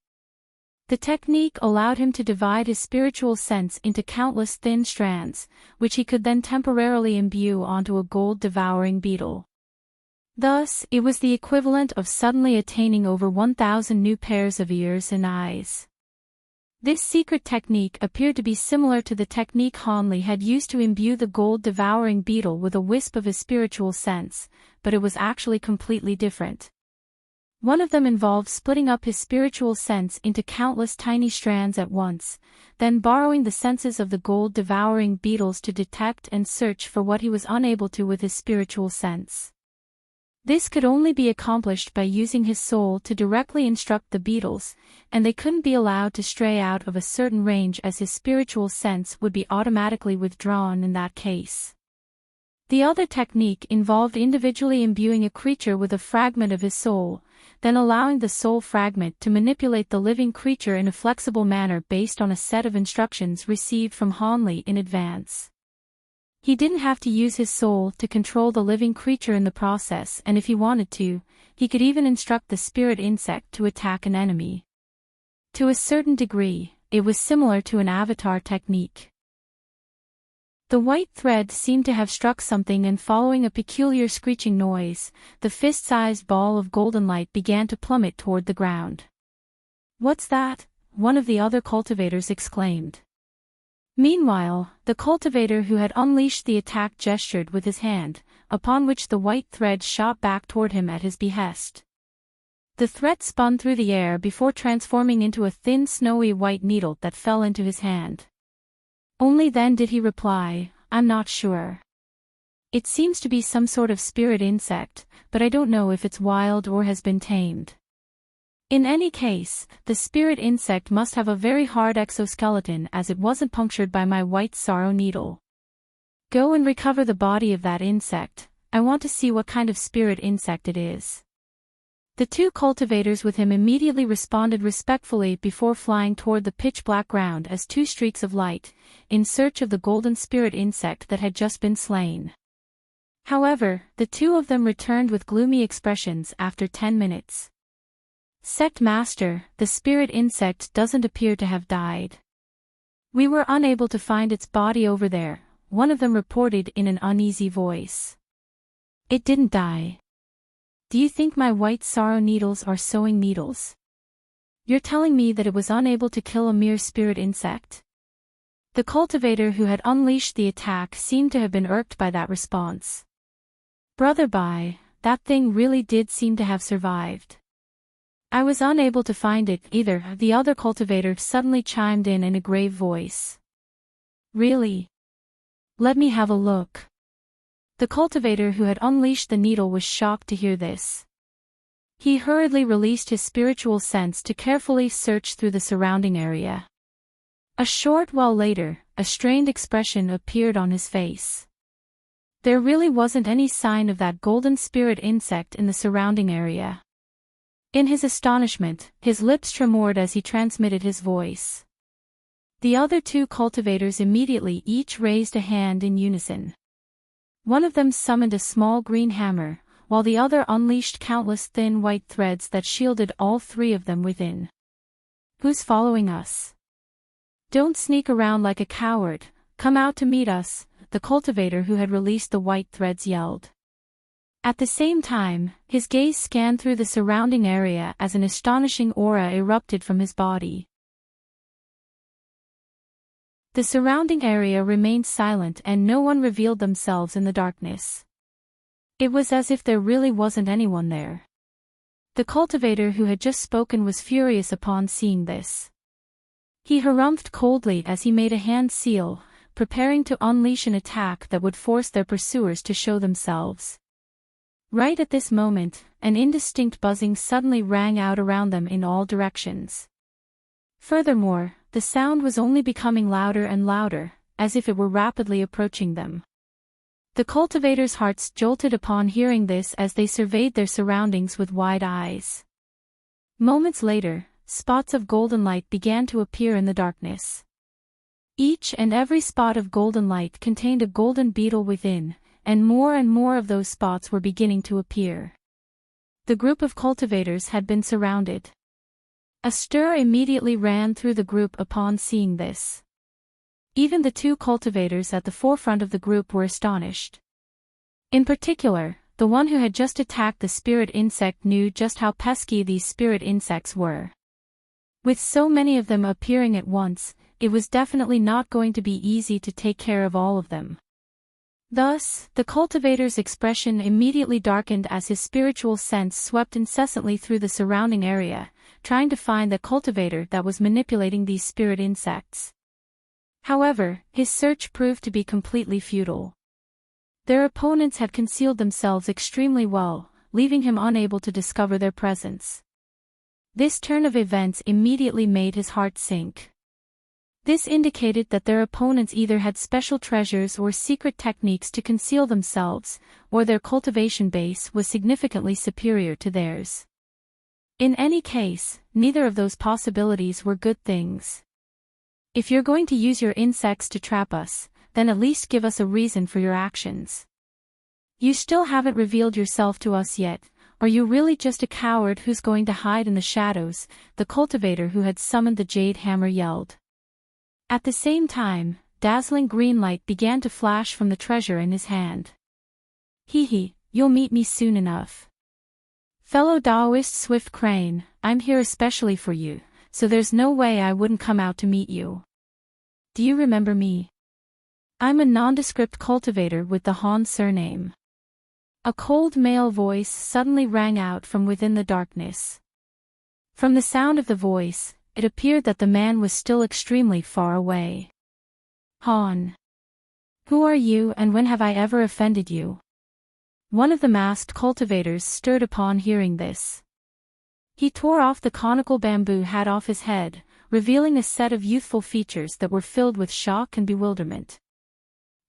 The technique allowed him to divide his spiritual sense into countless thin strands, which he could then temporarily imbue onto a gold-devouring beetle. Thus, it was the equivalent of suddenly attaining over 1,000 new pairs of ears and eyes. This secret technique appeared to be similar to the technique Hanli had used to imbue the gold-devouring beetle with a wisp of his spiritual sense, but it was actually completely different. One of them involved splitting up his spiritual sense into countless tiny strands at once, then borrowing the senses of the gold-devouring beetles to detect and search for what he was unable to with his spiritual sense. This could only be accomplished by using his soul to directly instruct the beetles, and they couldn't be allowed to stray out of a certain range as his spiritual sense would be automatically withdrawn in that case. The other technique involved individually imbuing a creature with a fragment of his soul, then allowing the soul fragment to manipulate the living creature in a flexible manner based on a set of instructions received from Hanli in advance. He didn't have to use his soul to control the living creature in the process, and if he wanted to, he could even instruct the spirit insect to attack an enemy. To a certain degree, it was similar to an avatar technique. The white thread seemed to have struck something, and following a peculiar screeching noise, the fist-sized ball of golden light began to plummet toward the ground. "What's that?" one of the other cultivators exclaimed. Meanwhile, the cultivator who had unleashed the attack gestured with his hand, upon which the white thread shot back toward him at his behest. The thread spun through the air before transforming into a thin snowy white needle that fell into his hand. Only then did he reply, "I'm not sure. It seems to be some sort of spirit insect, but I don't know if it's wild or has been tamed. In any case, the spirit insect must have a very hard exoskeleton as it wasn't punctured by my white sorrow needle. Go and recover the body of that insect. I want to see what kind of spirit insect it is." The two cultivators with him immediately responded respectfully before flying toward the pitch-black ground as two streaks of light, in search of the golden spirit insect that had just been slain. However, the two of them returned with gloomy expressions after 10 minutes. "Sect Master, the spirit insect doesn't appear to have died. We were unable to find its body over there," one of them reported in an uneasy voice. "It didn't die. Do you think my white sorrow needles are sewing needles? You're telling me that it was unable to kill a mere spirit insect?" The cultivator who had unleashed the attack seemed to have been irked by that response. "Brother Bai, that thing really did seem to have survived. I was unable to find it either," the other cultivator suddenly chimed in a grave voice. "Really? Let me have a look." The cultivator who had unleashed the needle was shocked to hear this. He hurriedly released his spiritual sense to carefully search through the surrounding area. A short while later, a strained expression appeared on his face. There really wasn't any sign of that golden spirit insect in the surrounding area. In his astonishment, his lips tremored as he transmitted his voice. The other two cultivators immediately each raised a hand in unison. One of them summoned a small green hammer, while the other unleashed countless thin white threads that shielded all three of them within. "Who's following us? Don't sneak around like a coward, come out to meet us," the cultivator who had released the white threads yelled. At the same time, his gaze scanned through the surrounding area as an astonishing aura erupted from his body. The surrounding area remained silent and no one revealed themselves in the darkness. It was as if there really wasn't anyone there. The cultivator who had just spoken was furious upon seeing this. He harumphed coldly as he made a hand seal, preparing to unleash an attack that would force their pursuers to show themselves. Right at this moment, an indistinct buzzing suddenly rang out around them in all directions. Furthermore, the sound was only becoming louder and louder, as if it were rapidly approaching them. The cultivators' hearts jolted upon hearing this as they surveyed their surroundings with wide eyes. Moments later, spots of golden light began to appear in the darkness. Each and every spot of golden light contained a golden beetle within, and more of those spots were beginning to appear. The group of cultivators had been surrounded. A stir immediately ran through the group upon seeing this. Even the two cultivators at the forefront of the group were astonished. In particular, the one who had just attacked the spirit insect knew just how pesky these spirit insects were. With so many of them appearing at once, it was definitely not going to be easy to take care of all of them. Thus, the cultivator's expression immediately darkened as his spiritual sense swept incessantly through the surrounding area, trying to find the cultivator that was manipulating these spirit insects. However, his search proved to be completely futile. Their opponents had concealed themselves extremely well, leaving him unable to discover their presence. This turn of events immediately made his heart sink. This indicated that their opponents either had special treasures or secret techniques to conceal themselves, or their cultivation base was significantly superior to theirs. In any case, neither of those possibilities were good things. If you're going to use your insects to trap us, then at least give us a reason for your actions. You still haven't revealed yourself to us yet. Are you really just a coward who's going to hide in the shadows? The cultivator who had summoned the jade hammer yelled. At the same time, dazzling green light began to flash from the treasure in his hand. Hee, you'll meet me soon enough. Fellow Taoist Swift Crane, I'm here especially for you, so there's no way I wouldn't come out to meet you. Do you remember me? I'm a nondescript cultivator with the Han surname. A cold male voice suddenly rang out from within the darkness. From the sound of the voice, it appeared that the man was still extremely far away. Han. Who are you and when have I ever offended you? One of the masked cultivators stirred upon hearing this. He tore off the conical bamboo hat off his head, revealing a set of youthful features that were filled with shock and bewilderment.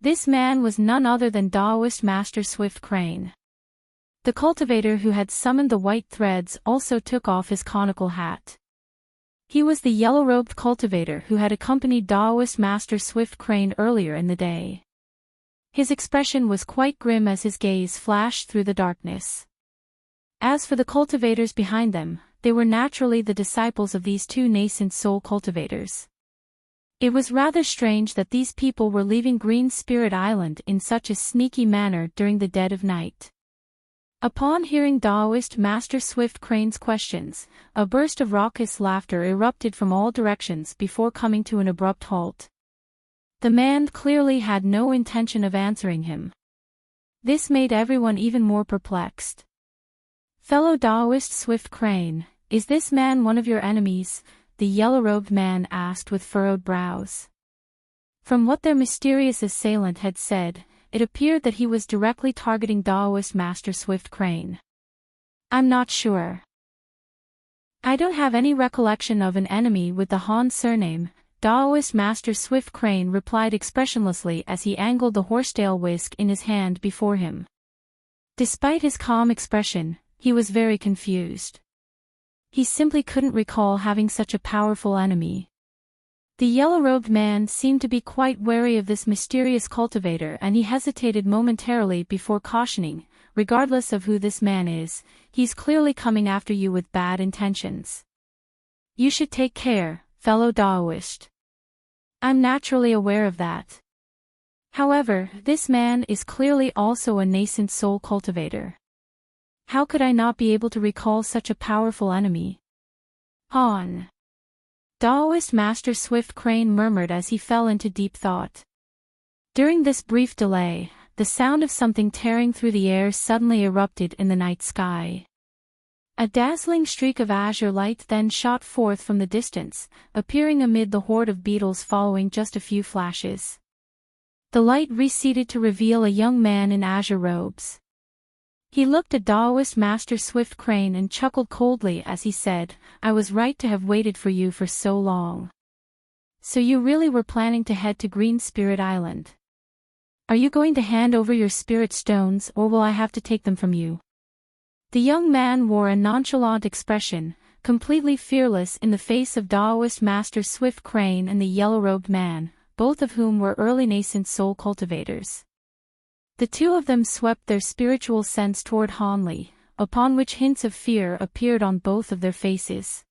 This man was none other than Taoist Master Swift Crane. The cultivator who had summoned the white threads also took off his conical hat. He was the yellow-robed cultivator who had accompanied Taoist Master Swift Crane earlier in the day. His expression was quite grim as his gaze flashed through the darkness. As for the cultivators behind them, they were naturally the disciples of these two nascent soul cultivators. It was rather strange that these people were leaving Green Spirit Island in such a sneaky manner during the dead of night. Upon hearing Taoist Master Swift Crane's questions, a burst of raucous laughter erupted from all directions before coming to an abrupt halt. The man clearly had no intention of answering him. This made everyone even more perplexed. Fellow Taoist Swift Crane, is this man one of your enemies? The yellow-robed man asked with furrowed brows. From what their mysterious assailant had said, it appeared that he was directly targeting Taoist Master Swift Crane. I'm not sure. I don't have any recollection of an enemy with the Han surname, Taoist Master Swift Crane replied expressionlessly as he angled the horsetail whisk in his hand before him. Despite his calm expression, he was very confused. He simply couldn't recall having such a powerful enemy. The yellow-robed man seemed to be quite wary of this mysterious cultivator and he hesitated momentarily before cautioning, regardless of who this man is, he's clearly coming after you with bad intentions. You should take care, fellow Taoist. I'm naturally aware of that. However, this man is clearly also a nascent soul cultivator. How could I not be able to recall such a powerful enemy? Han. Taoist Master Swift Crane murmured as he fell into deep thought. During this brief delay, the sound of something tearing through the air suddenly erupted in the night sky. A dazzling streak of azure light then shot forth from the distance, appearing amid the horde of beetles following just a few flashes. The light receded to reveal a young man in azure robes. He looked at Taoist Master Swift Crane and chuckled coldly as he said, I was right to have waited for you for so long. So you really were planning to head to Green Spirit Island. Are you going to hand over your spirit stones, or will I have to take them from you? The young man wore a nonchalant expression, completely fearless in the face of Taoist Master Swift Crane and the yellow-robed man, both of whom were early nascent soul cultivators. The two of them swept their spiritual sense toward Han Li, upon which hints of fear appeared on both of their faces.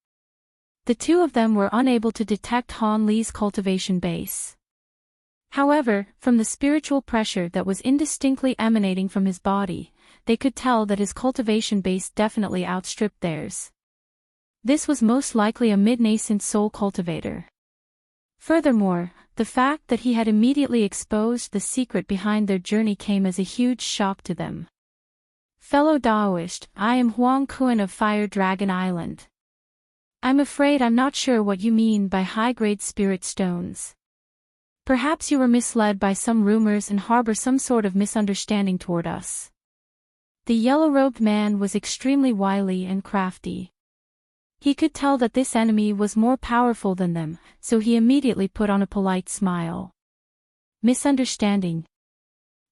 The two of them were unable to detect Han Li's cultivation base. However, from the spiritual pressure that was indistinctly emanating from his body, they could tell that his cultivation base definitely outstripped theirs. This was most likely a mid-nascent soul cultivator. Furthermore, the fact that he had immediately exposed the secret behind their journey came as a huge shock to them. Fellow Taoist, I am Huang Kuan of Fire Dragon Island. I'm afraid I'm not sure what you mean by high-grade spirit stones. Perhaps you were misled by some rumors and harbor some sort of misunderstanding toward us. The yellow-robed man was extremely wily and crafty. He could tell that this enemy was more powerful than them, so he immediately put on a polite smile. Misunderstanding.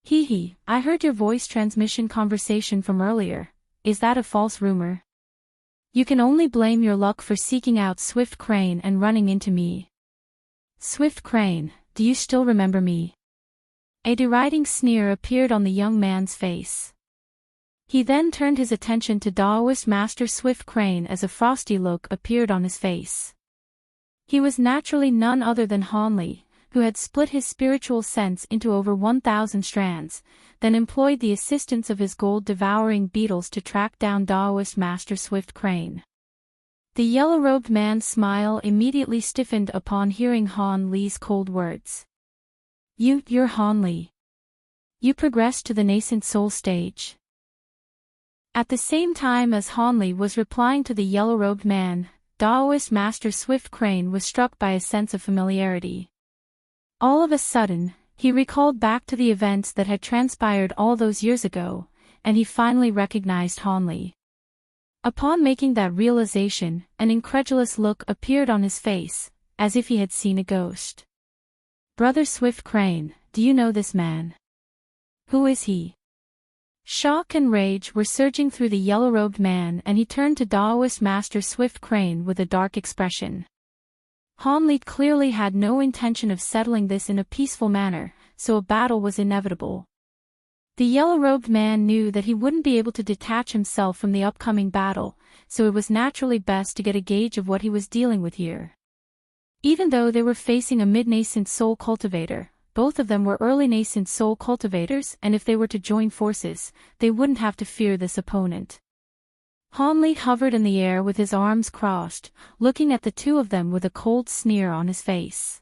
Hee, I heard your voice transmission conversation from earlier. Is that a false rumor? You can only blame your luck for seeking out Swift Crane and running into me. Swift Crane, do you still remember me? A deriding sneer appeared on the young man's face. He then turned his attention to Taoist Master Swift Crane as a frosty look appeared on his face. He was naturally none other than Han Li, who had split his spiritual sense into over 1,000 strands, then employed the assistance of his gold-devouring beetles to track down Taoist Master Swift Crane. The yellow-robed man's smile immediately stiffened upon hearing Han Li's cold words. You're Han Li. You progressed to the nascent soul stage. At the same time as Han Li was replying to the yellow-robed man, Taoist Master Swift Crane was struck by a sense of familiarity. All of a sudden, he recalled back to the events that had transpired all those years ago, and he finally recognized Han Li. Upon making that realization, an incredulous look appeared on his face, as if he had seen a ghost. Brother Swift Crane, do you know this man? Who is he? Shock and rage were surging through the yellow-robed man, and he turned to Taoist Master Swift Crane with a dark expression. Han Li clearly had no intention of settling this in a peaceful manner, so a battle was inevitable. The yellow-robed man knew that he wouldn't be able to detach himself from the upcoming battle, so it was naturally best to get a gauge of what he was dealing with here. Even though they were facing a mid-nascent soul cultivator, both of them were early nascent soul cultivators, and if they were to join forces, they wouldn't have to fear this opponent. Han Li hovered in the air with his arms crossed, looking at the two of them with a cold sneer on his face.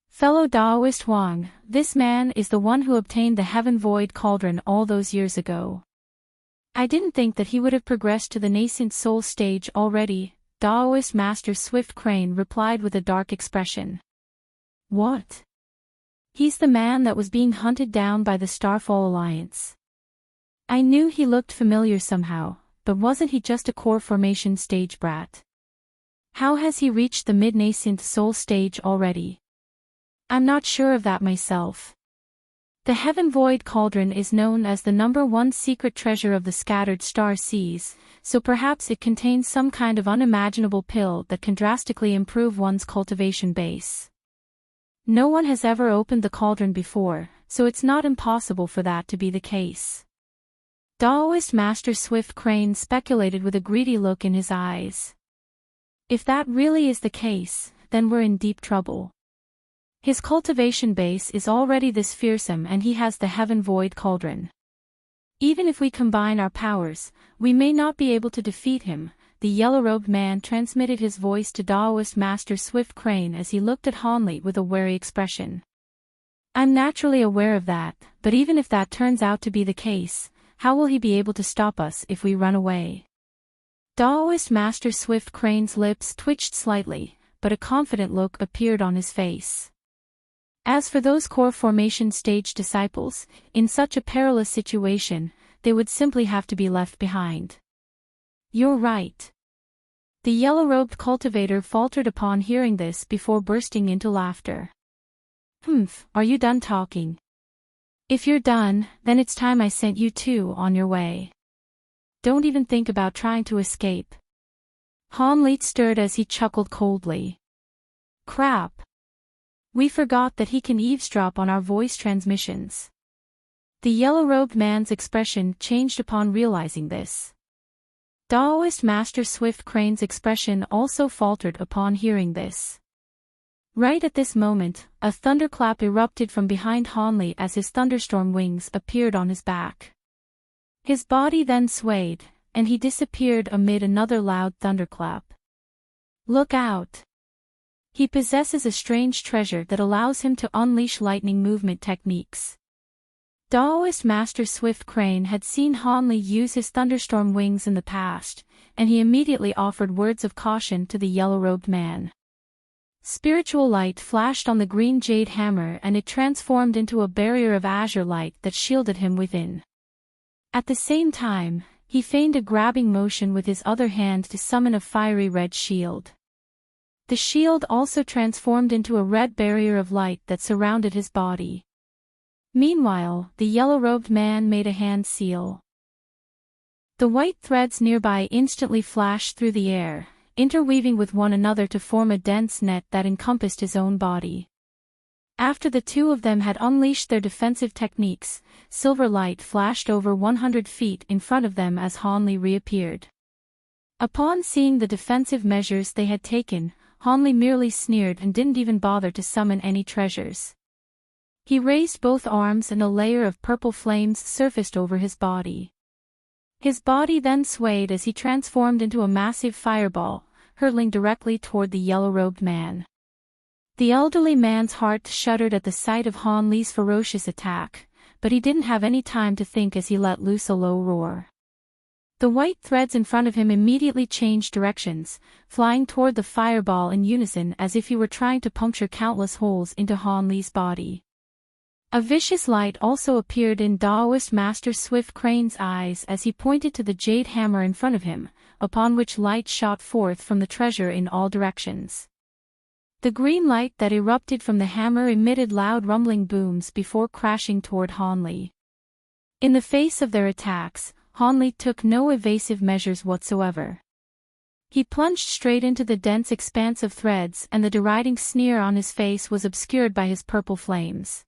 Fellow Taoist Huang, this man is the one who obtained the Heaven Void Cauldron all those years ago. I didn't think that he would have progressed to the nascent soul stage already, Taoist Master Swift Crane replied with a dark expression. What? He's the man that was being hunted down by the Starfall Alliance. I knew he looked familiar somehow, but wasn't he just a core formation stage brat? How has he reached the mid-nascent soul stage already? I'm not sure of that myself. The Heaven Void Cauldron is known as the #1 secret treasure of the scattered star seas, so perhaps it contains some kind of unimaginable pill that can drastically improve one's cultivation base. No one has ever opened the cauldron before, so it's not impossible for that to be the case. Taoist Master Swift Crane speculated with a greedy look in his eyes. If that really is the case, then we're in deep trouble. His cultivation base is already this fearsome and he has the Heaven Void Cauldron. Even if we combine our powers, we may not be able to defeat him. The yellow-robed man transmitted his voice to Taoist Master Swift Crane as he looked at Han Li with a wary expression. I'm naturally aware of that, but even if that turns out to be the case, how will he be able to stop us if we run away? Taoist Master Swift Crane's lips twitched slightly, but a confident look appeared on his face. As for those core formation stage disciples, in such a perilous situation, they would simply have to be left behind. You're right. The yellow-robed cultivator faltered upon hearing this before bursting into laughter. Are you done talking? If you're done, then it's time I sent you two on your way. Don't even think about trying to escape. Han Li stirred as he chuckled coldly. Crap. We forgot that he can eavesdrop on our voice transmissions. The yellow-robed man's expression changed upon realizing this. Daoist Master Swift Crane's expression also faltered upon hearing this. Right at this moment, a thunderclap erupted from behind Han Li as his thunderstorm wings appeared on his back. His body then swayed, and he disappeared amid another loud thunderclap. Look out! He possesses a strange treasure that allows him to unleash lightning movement techniques. Daoist Master Swift Crane had seen Han Li use his thunderstorm wings in the past, and he immediately offered words of caution to the yellow-robed man. Spiritual light flashed on the green jade hammer and it transformed into a barrier of azure light that shielded him within. At the same time, he feigned a grabbing motion with his other hand to summon a fiery red shield. The shield also transformed into a red barrier of light that surrounded his body. Meanwhile, the yellow-robed man made a hand seal. The white threads nearby instantly flashed through the air, interweaving with one another to form a dense net that encompassed his own body. After the two of them had unleashed their defensive techniques, silver light flashed over 100 feet in front of them as Han Li reappeared. Upon seeing the defensive measures they had taken, Han Li merely sneered and didn't even bother to summon any treasures. He raised both arms and a layer of purple flames surfaced over his body. His body then swayed as he transformed into a massive fireball, hurtling directly toward the yellow-robed man. The elderly man's heart shuddered at the sight of Han Li's ferocious attack, but he didn't have any time to think as he let loose a low roar. The white threads in front of him immediately changed directions, flying toward the fireball in unison as if he were trying to puncture countless holes into Han Li's body. A vicious light also appeared in Daoist Master Swift Crane's eyes as he pointed to the jade hammer in front of him, upon which light shot forth from the treasure in all directions. The green light that erupted from the hammer emitted loud rumbling booms before crashing toward Han Li. In the face of their attacks, Han Li took no evasive measures whatsoever. He plunged straight into the dense expanse of threads and the deriding sneer on his face was obscured by his purple flames.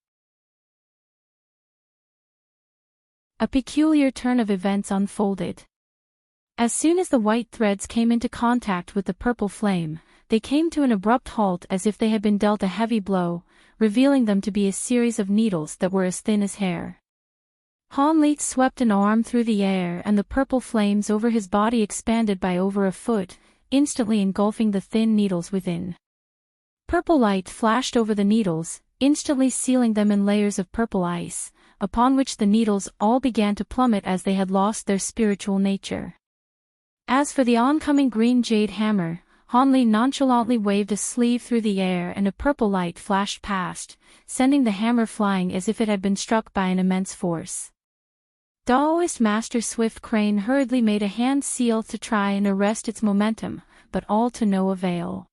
A peculiar turn of events unfolded. As soon as the white threads came into contact with the purple flame, they came to an abrupt halt as if they had been dealt a heavy blow, revealing them to be a series of needles that were as thin as hair. Han Li swept an arm through the air and the purple flames over his body expanded by over a foot, instantly engulfing the thin needles within. Purple light flashed over the needles, instantly sealing them in layers of purple ice, upon which the needles all began to plummet as they had lost their spiritual nature. As for the oncoming green jade hammer, Han Li nonchalantly waved a sleeve through the air and a purple light flashed past, sending the hammer flying as if it had been struck by an immense force. Daoist Master Swift Crane hurriedly made a hand seal to try and arrest its momentum, but all to no avail.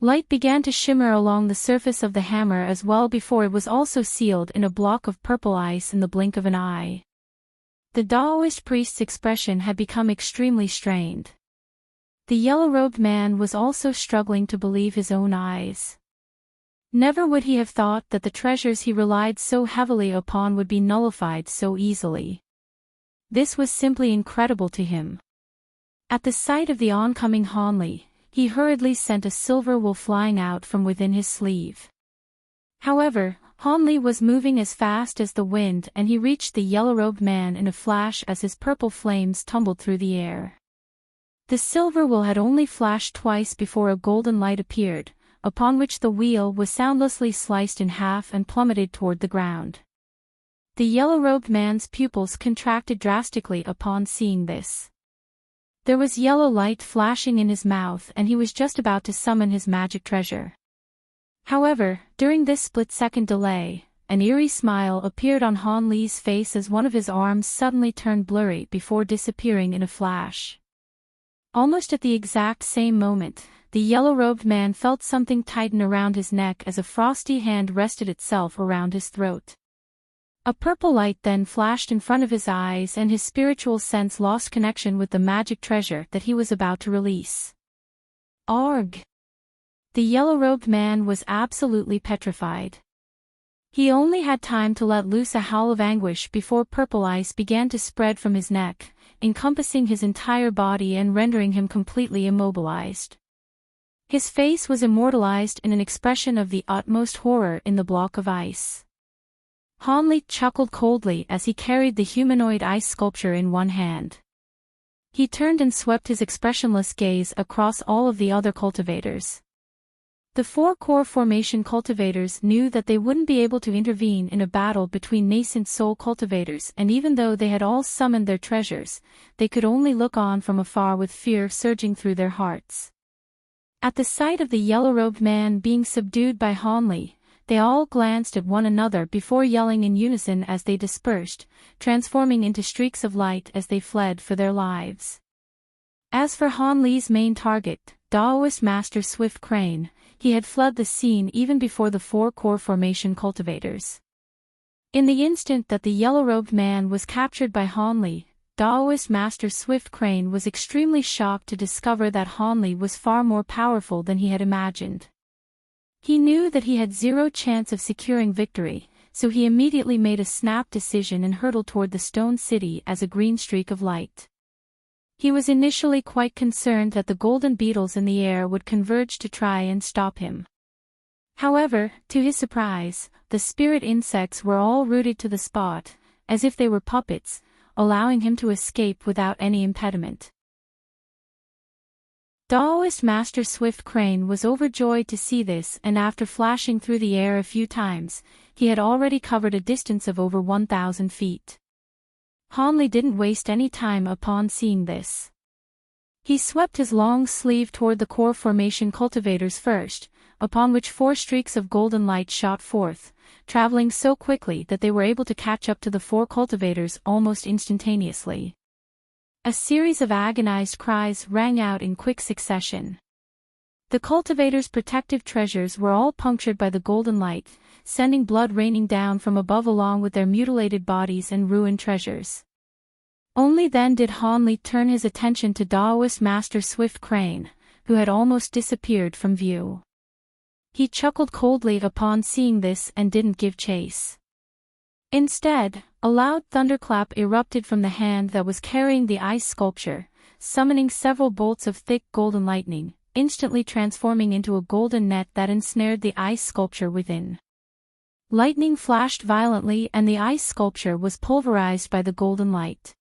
Light began to shimmer along the surface of the hammer as well before it was also sealed in a block of purple ice in the blink of an eye. The Daoist priest's expression had become extremely strained. The yellow-robed man was also struggling to believe his own eyes. Never would he have thought that the treasures he relied so heavily upon would be nullified so easily. This was simply incredible to him. At the sight of the oncoming Han Li, he hurriedly sent a silver wool flying out from within his sleeve. However, Han Li was moving as fast as the wind and he reached the yellow-robed man in a flash as his purple flames tumbled through the air. The silver wool had only flashed twice before a golden light appeared, upon which the wheel was soundlessly sliced in half and plummeted toward the ground. The yellow-robed man's pupils contracted drastically upon seeing this. There was yellow light flashing in his mouth and he was just about to summon his magic treasure. However, during this split-second delay, an eerie smile appeared on Han Li's face as one of his arms suddenly turned blurry before disappearing in a flash. Almost at the exact same moment, the yellow-robed man felt something tighten around his neck as a frosty hand rested itself around his throat. A purple light then flashed in front of his eyes and his spiritual sense lost connection with the magic treasure that he was about to release. Arg! The yellow-robed man was absolutely petrified. He only had time to let loose a howl of anguish before purple ice began to spread from his neck, encompassing his entire body and rendering him completely immobilized. His face was immortalized in an expression of the utmost horror in the block of ice. Hanli chuckled coldly as he carried the humanoid ice sculpture in one hand. He turned and swept his expressionless gaze across all of the other cultivators. The four core formation cultivators knew that they wouldn't be able to intervene in a battle between nascent soul cultivators, and even though they had all summoned their treasures, they could only look on from afar with fear surging through their hearts. At the sight of the yellow-robed man being subdued by Hanli, they all glanced at one another before yelling in unison as they dispersed, transforming into streaks of light as they fled for their lives. As for Hanli's main target, Daoist Master Swift Crane, he had fled the scene even before the four core formation cultivators. In the instant that the yellow-robed man was captured by Hanli, Daoist Master Swift Crane was extremely shocked to discover that Hanli was far more powerful than he had imagined. He knew that he had zero chance of securing victory, so he immediately made a snap decision and hurtled toward the stone city as a green streak of light. He was initially quite concerned that the golden beetles in the air would converge to try and stop him. However, to his surprise, the spirit insects were all rooted to the spot, as if they were puppets, allowing him to escape without any impediment. Daoist Master Swift Crane was overjoyed to see this, and after flashing through the air a few times, he had already covered a distance of over 1,000 feet. Hanli didn't waste any time upon seeing this. He swept his long sleeve toward the core formation cultivators first, upon which 4 streaks of golden light shot forth, traveling so quickly that they were able to catch up to the 4 cultivators almost instantaneously. A series of agonized cries rang out in quick succession. The cultivators' protective treasures were all punctured by the golden light, sending blood raining down from above along with their mutilated bodies and ruined treasures. Only then did Hanli turn his attention to Daoist Master Swift Crane, who had almost disappeared from view. He chuckled coldly upon seeing this and didn't give chase. Instead, a loud thunderclap erupted from the hand that was carrying the ice sculpture, summoning several bolts of thick golden lightning, instantly transforming into a golden net that ensnared the ice sculpture within. Lightning flashed violently and the ice sculpture was pulverized by the golden light.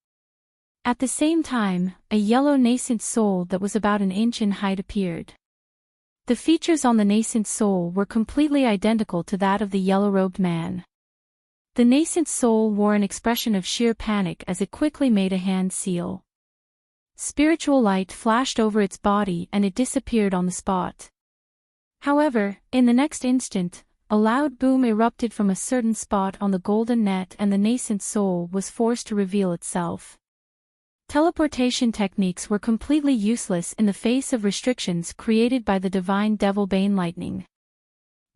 At the same time, a yellow nascent soul that was about an inch in height appeared. The features on the nascent soul were completely identical to that of the yellow-robed man. The nascent soul wore an expression of sheer panic as it quickly made a hand seal. Spiritual light flashed over its body and it disappeared on the spot. However, in the next instant, a loud boom erupted from a certain spot on the golden net and the nascent soul was forced to reveal itself. Teleportation techniques were completely useless in the face of restrictions created by the divine Devilbane lightning.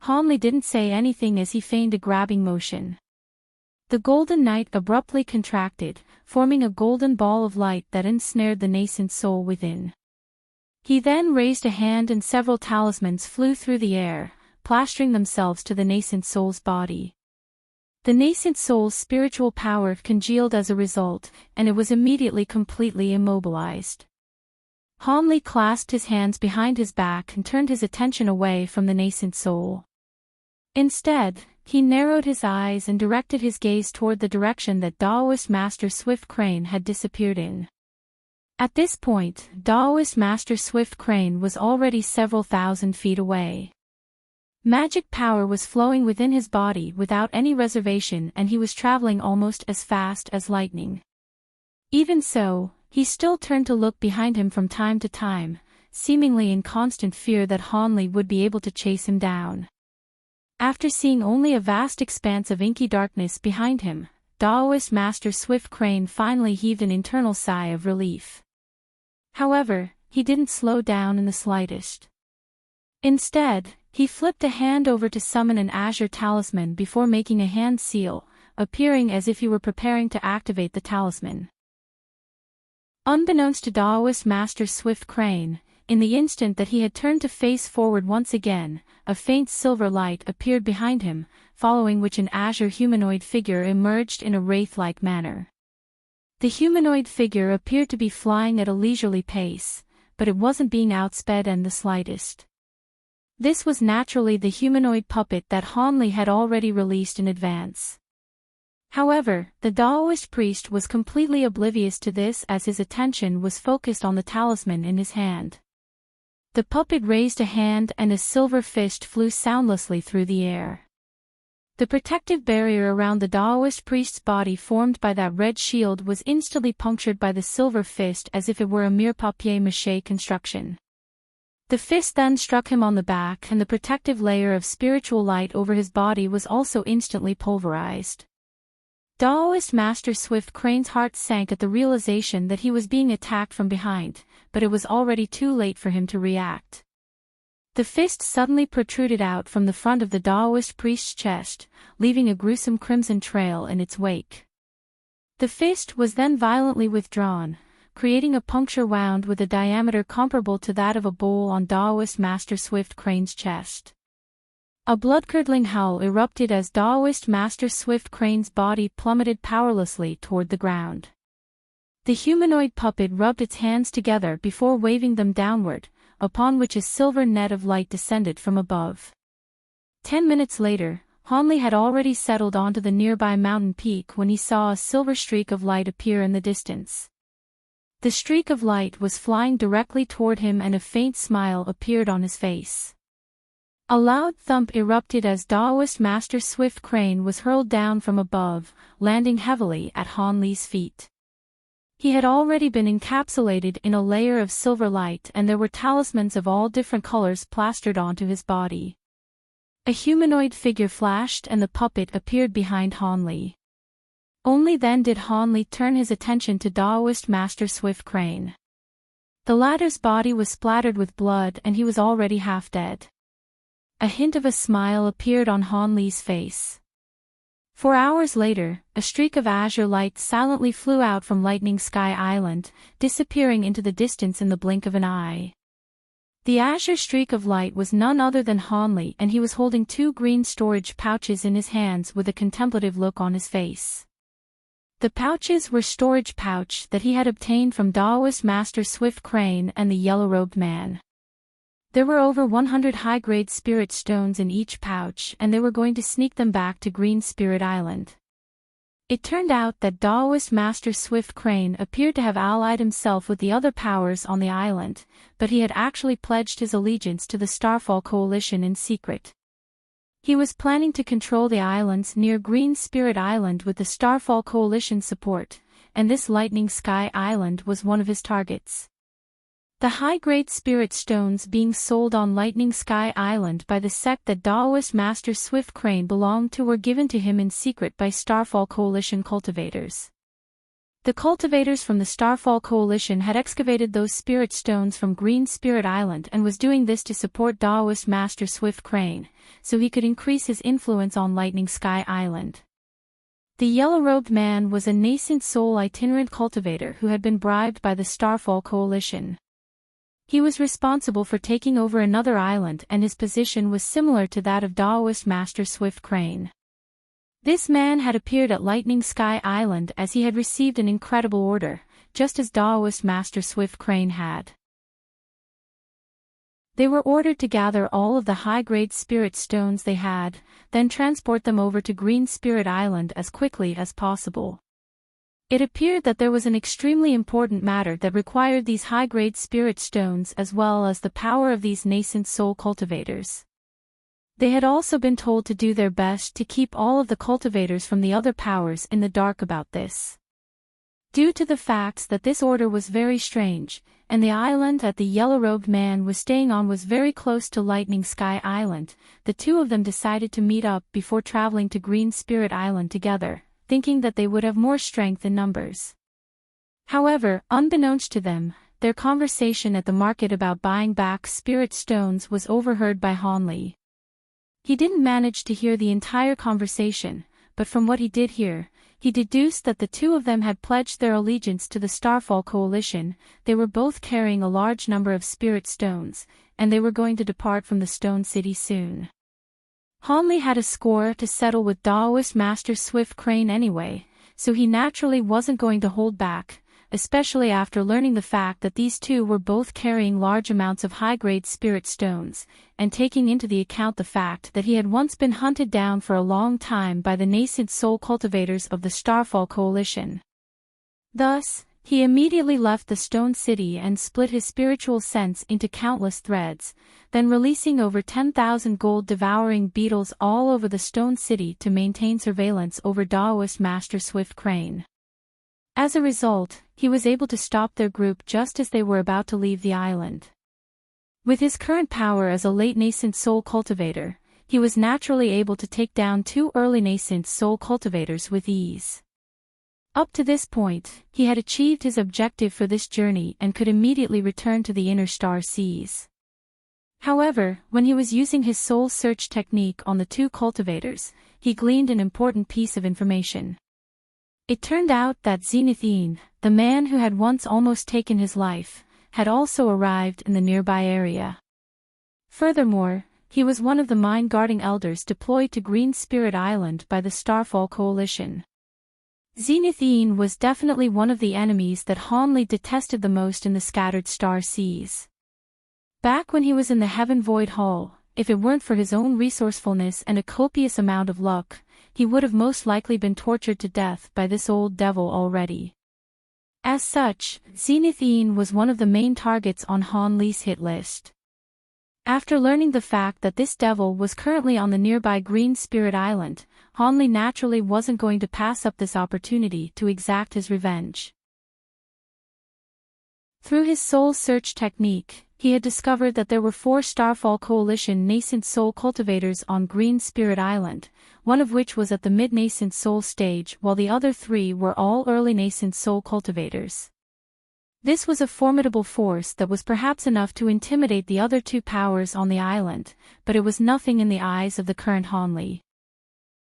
Hanli didn't say anything as he feigned a grabbing motion. The golden knight abruptly contracted, forming a golden ball of light that ensnared the nascent soul within. He then raised a hand and several talismans flew through the air, plastering themselves to the nascent soul's body. The nascent soul's spiritual power congealed as a result, and it was immediately completely immobilized. Hanli clasped his hands behind his back and turned his attention away from the nascent soul. Instead, he narrowed his eyes and directed his gaze toward the direction that Daoist Master Swift Crane had disappeared in. At this point, Daoist Master Swift Crane was already several thousand feet away. Magic power was flowing within his body without any reservation and he was traveling almost as fast as lightning. Even so, he still turned to look behind him from time to time, seemingly in constant fear that Hanli would be able to chase him down. After seeing only a vast expanse of inky darkness behind him, Daoist Master Swift Crane finally heaved an internal sigh of relief. However, he didn't slow down in the slightest. Instead, he flipped a hand over to summon an azure talisman before making a hand seal, appearing as if he were preparing to activate the talisman. Unbeknownst to Daoist Master Swift Crane, in the instant that he had turned to face forward once again, a faint silver light appeared behind him, following which an azure humanoid figure emerged in a wraith-like manner. The humanoid figure appeared to be flying at a leisurely pace, but it wasn't being outsped in the slightest. This was naturally the humanoid puppet that Hanli had already released in advance. However, the Daoist priest was completely oblivious to this as his attention was focused on the talisman in his hand. The puppet raised a hand and a silver fist flew soundlessly through the air. The protective barrier around the Daoist priest's body formed by that red shield was instantly punctured by the silver fist as if it were a mere papier-mâché construction. The fist then struck him on the back and the protective layer of spiritual light over his body was also instantly pulverized. Daoist Master Swift Crane's heart sank at the realization that he was being attacked from behind, but it was already too late for him to react. The fist suddenly protruded out from the front of the Daoist priest's chest, leaving a gruesome crimson trail in its wake. The fist was then violently withdrawn, creating a puncture wound with a diameter comparable to that of a bowl on Daoist Master Swift Crane's chest. A blood-curdling howl erupted as Daoist Master Swift Crane's body plummeted powerlessly toward the ground. The humanoid puppet rubbed its hands together before waving them downward, upon which a silver net of light descended from above. 10 minutes later, Hanli had already settled onto the nearby mountain peak when he saw a silver streak of light appear in the distance. The streak of light was flying directly toward him and a faint smile appeared on his face. A loud thump erupted as Daoist Master Swift Crane was hurled down from above, landing heavily at Hanli's feet. He had already been encapsulated in a layer of silver light and there were talismans of all different colors plastered onto his body. A humanoid figure flashed and the puppet appeared behind Hanli. Only then did Hanli turn his attention to Daoist Master Swift Crane. The latter's body was splattered with blood and he was already half dead. A hint of a smile appeared on Hanli's face. 4 hours later, a streak of azure light silently flew out from Lightning Sky Island, disappearing into the distance in the blink of an eye. The azure streak of light was none other than Hanli and he was holding 2 green storage pouches in his hands with a contemplative look on his face. The pouches were storage pouch that he had obtained from Daoist Master Swift Crane and the yellow-robed man. There were over 100 high-grade spirit stones in each pouch and they were going to sneak them back to Green Spirit Island. It turned out that Daoist Master Swift Crane appeared to have allied himself with the other powers on the island, but he had actually pledged his allegiance to the Starfall Coalition in secret. He was planning to control the islands near Green Spirit Island with the Starfall Coalition support, and this Lightning Sky Island was one of his targets. The high-grade spirit stones being sold on Lightning Sky Island by the sect that Daoist Master Swift Crane belonged to were given to him in secret by Starfall Coalition cultivators. The cultivators from the Starfall Coalition had excavated those spirit stones from Green Spirit Island and was doing this to support Daoist Master Swift Crane, so he could increase his influence on Lightning Sky Island. The yellow-robed man was a nascent soul itinerant cultivator who had been bribed by the Starfall Coalition. He was responsible for taking over another island and his position was similar to that of Daoist Master Swift Crane. This man had appeared at Lightning Sky Island as he had received an incredible order, just as Daoist Master Swift Crane had. They were ordered to gather all of the high-grade spirit stones they had, then transport them over to Green Spirit Island as quickly as possible. It appeared that there was an extremely important matter that required these high-grade spirit stones as well as the power of these nascent soul cultivators. They had also been told to do their best to keep all of the cultivators from the other powers in the dark about this. Due to the facts that this order was very strange, and the island that the yellow-robed man was staying on was very close to Lightning Sky Island, the two of them decided to meet up before traveling to Green Spirit Island together, thinking that they would have more strength in numbers. However, unbeknownst to them, their conversation at the market about buying back spirit stones was overheard by Hanli. He didn't manage to hear the entire conversation, but from what he did hear, he deduced that the two of them had pledged their allegiance to the Starfall Coalition. They were both carrying a large number of spirit stones, and they were going to depart from the Stone City soon. Hanli had a score to settle with Daoist Master Swift Crane anyway, so he naturally wasn't going to hold back, especially after learning the fact that these two were both carrying large amounts of high-grade spirit stones, and taking into the account the fact that he had once been hunted down for a long time by the nascent soul cultivators of the Starfall Coalition. Thus, he immediately left the Stone City and split his spiritual sense into countless threads, then releasing over 10,000 gold-devouring beetles all over the Stone City to maintain surveillance over Daoist Master Swift Crane. As a result, he was able to stop their group just as they were about to leave the island. With his current power as a late nascent soul cultivator, he was naturally able to take down two early nascent soul cultivators with ease. Up to this point, he had achieved his objective for this journey and could immediately return to the inner star seas. However, when he was using his soul search technique on the two cultivators, he gleaned an important piece of information. It turned out that Zenithine, the man who had once almost taken his life, had also arrived in the nearby area. Furthermore, he was one of the mine-guarding elders deployed to Green Spirit Island by the Starfall Coalition. Zenithine was definitely one of the enemies that Hanli detested the most in the scattered star seas. Back when he was in the Heaven Void Hall, if it weren't for his own resourcefulness and a copious amount of luck, he would have most likely been tortured to death by this old devil already. As such, Zenithine was one of the main targets on Hanli's hit list. After learning the fact that this devil was currently on the nearby Green Spirit Island, Hanli naturally wasn't going to pass up this opportunity to exact his revenge. Through his soul search technique, he had discovered that there were 4 Starfall Coalition nascent soul cultivators on Green Spirit Island, one of which was at the mid-nascent soul stage while the other 3 were all early nascent soul cultivators. This was a formidable force that was perhaps enough to intimidate the other 2 powers on the island, but it was nothing in the eyes of the current Hanli.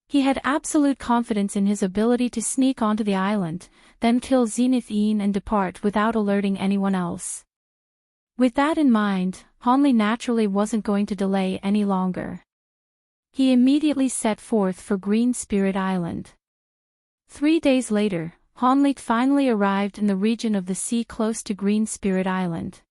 He had absolute confidence in his ability to sneak onto the island, then kill Zenithine and depart without alerting anyone else. With that in mind, Hanli naturally wasn't going to delay any longer. He immediately set forth for Green Spirit Island. 3 days later, Hanli finally arrived in the region of the sea close to Green Spirit Island.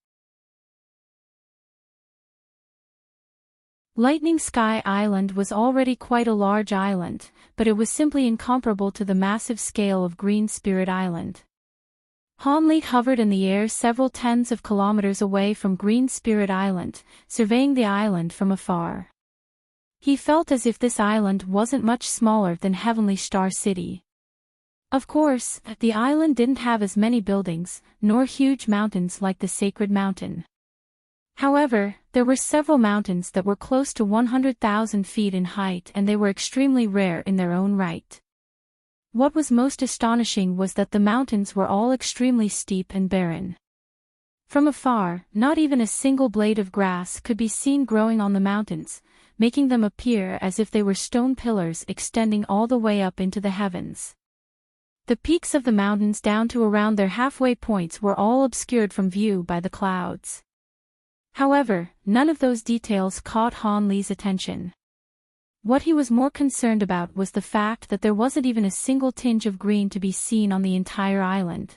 Lightning Sky Island was already quite a large island, but it was simply incomparable to the massive scale of Green Spirit Island. Hanli hovered in the air several tens of kilometers away from Green Spirit Island, surveying the island from afar. He felt as if this island wasn't much smaller than Heavenly Star City. Of course, the island didn't have as many buildings, nor huge mountains like the Sacred Mountain. However, there were several mountains that were close to 100,000 feet in height and they were extremely rare in their own right. What was most astonishing was that the mountains were all extremely steep and barren. From afar, not even a single blade of grass could be seen growing on the mountains, making them appear as if they were stone pillars extending all the way up into the heavens. The peaks of the mountains down to around their halfway points were all obscured from view by the clouds. However, none of those details caught Hanli's attention. What he was more concerned about was the fact that there wasn't even a single tinge of green to be seen on the entire island.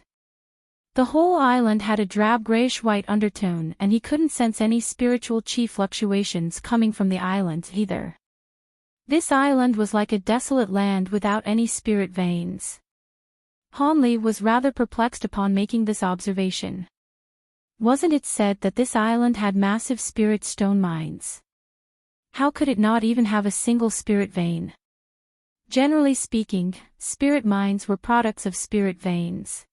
The whole island had a drab grayish-white undertone and he couldn't sense any spiritual chi fluctuations coming from the island either. This island was like a desolate land without any spirit veins. Hanli was rather perplexed upon making this observation. Wasn't it said that this island had massive spirit stone mines? How could it not even have a single spirit vein? Generally speaking, spirit mines were products of spirit veins.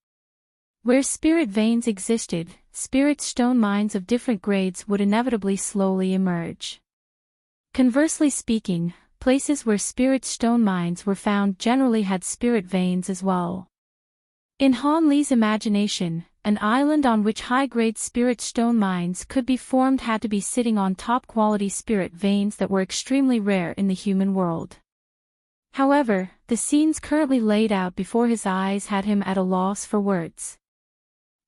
Where spirit veins existed, spirit stone mines of different grades would inevitably slowly emerge. Conversely speaking, places where spirit stone mines were found generally had spirit veins as well. In Hanli's imagination, an island on which high-grade spirit stone mines could be formed had to be sitting on top-quality spirit veins that were extremely rare in the human world. However, the scenes currently laid out before his eyes had him at a loss for words.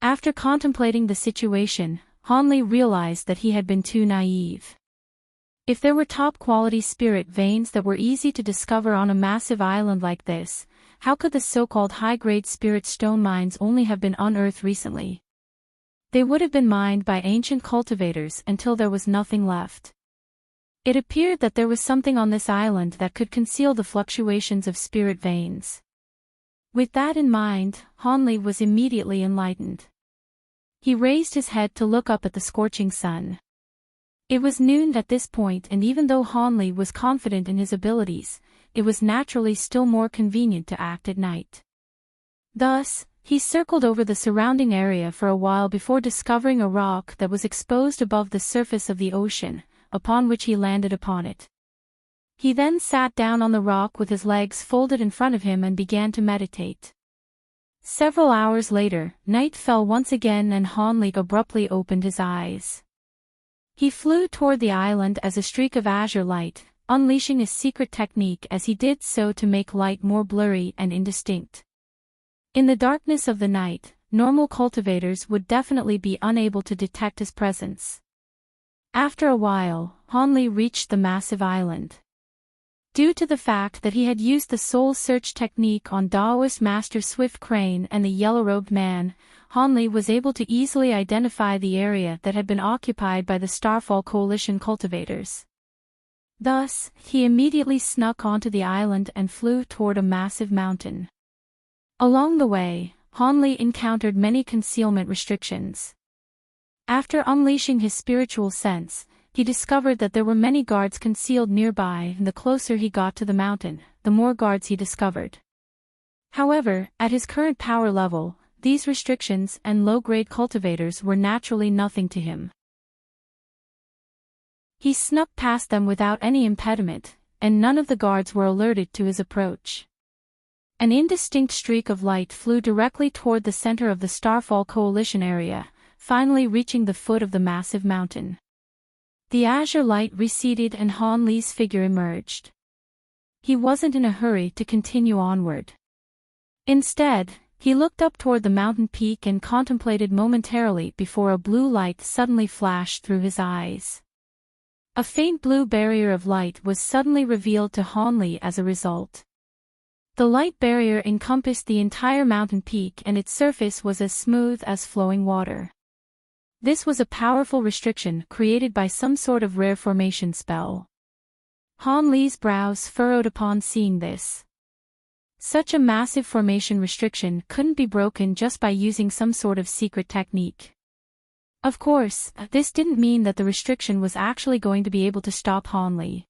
After contemplating the situation, Hanli realized that he had been too naive. If there were top-quality spirit veins that were easy to discover on a massive island like this, how could the so-called high-grade spirit stone mines only have been unearthed recently? They would have been mined by ancient cultivators until there was nothing left. It appeared that there was something on this island that could conceal the fluctuations of spirit veins. With that in mind, Hanli was immediately enlightened. He raised his head to look up at the scorching sun. It was noon at this point, and even though Hanli was confident in his abilities, it was naturally still more convenient to act at night. Thus, he circled over the surrounding area for a while before discovering a rock that was exposed above the surface of the ocean, upon which he landed upon it. He then sat down on the rock with his legs folded in front of him and began to meditate. Several hours later, night fell once again and Hanli abruptly opened his eyes. He flew toward the island as a streak of azure light, unleashing his secret technique as he did so to make light more blurry and indistinct. In the darkness of the night, normal cultivators would definitely be unable to detect his presence. After a while, Hanli reached the massive island. Due to the fact that he had used the soul search technique on Daoist Master Swift Crane and the yellow-robed man, Hanli was able to easily identify the area that had been occupied by the Starfall Coalition cultivators. Thus, he immediately snuck onto the island and flew toward a massive mountain. Along the way, Hanli encountered many concealment restrictions. After unleashing his spiritual sense, he discovered that there were many guards concealed nearby, and the closer he got to the mountain, the more guards he discovered. However, at his current power level, these restrictions and low-grade cultivators were naturally nothing to him. He snuck past them without any impediment, and none of the guards were alerted to his approach. An indistinct streak of light flew directly toward the center of the Starfall Coalition area, finally reaching the foot of the massive mountain. The azure light receded and Hanli's figure emerged. He wasn't in a hurry to continue onward. Instead, he looked up toward the mountain peak and contemplated momentarily before a blue light suddenly flashed through his eyes. A faint blue barrier of light was suddenly revealed to Hanli as a result. The light barrier encompassed the entire mountain peak and its surface was as smooth as flowing water. This was a powerful restriction created by some sort of rare formation spell. Hanli's brows furrowed upon seeing this. Such a massive formation restriction couldn't be broken just by using some sort of secret technique. Of course, this didn't mean that the restriction was actually going to be able to stop Hanli.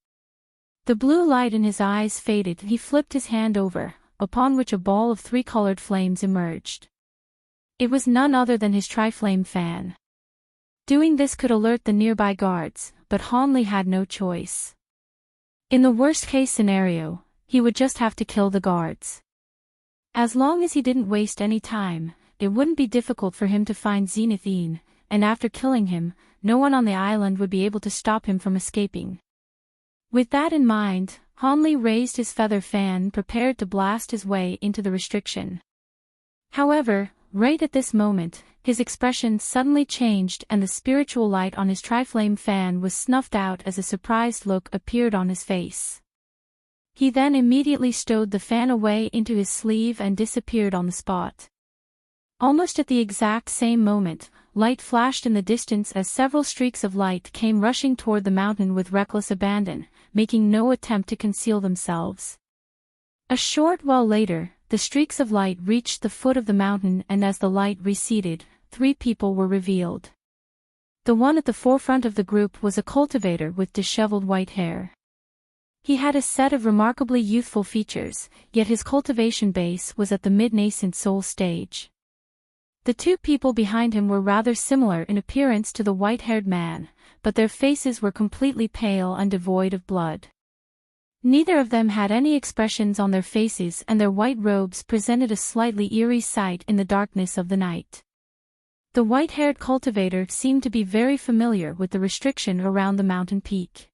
The blue light in his eyes faded. He flipped his hand over, upon which a ball of three-colored flames emerged. It was none other than his tri-flame fan. Doing this could alert the nearby guards, but Hanli had no choice. In the worst-case scenario, he would just have to kill the guards. As long as he didn't waste any time, it wouldn't be difficult for him to find Zenithine, and after killing him, no one on the island would be able to stop him from escaping. With that in mind, Hanli raised his feather fan prepared to blast his way into the restriction. However, right at this moment, his expression suddenly changed and the spiritual light on his tri-flame fan was snuffed out as a surprised look appeared on his face. He then immediately stowed the fan away into his sleeve and disappeared on the spot. Almost at the exact same moment, light flashed in the distance as several streaks of light came rushing toward the mountain with reckless abandon, making no attempt to conceal themselves. A short while later, the streaks of light reached the foot of the mountain and as the light receded, 3 people were revealed. The one at the forefront of the group was a cultivator with disheveled white hair. He had a set of remarkably youthful features, yet his cultivation base was at the mid-nascent soul stage. The 2 people behind him were rather similar in appearance to the white-haired man, but their faces were completely pale and devoid of blood. Neither of them had any expressions on their faces and their white robes presented a slightly eerie sight in the darkness of the night. The white-haired cultivator seemed to be very familiar with the restriction around the mountain peak.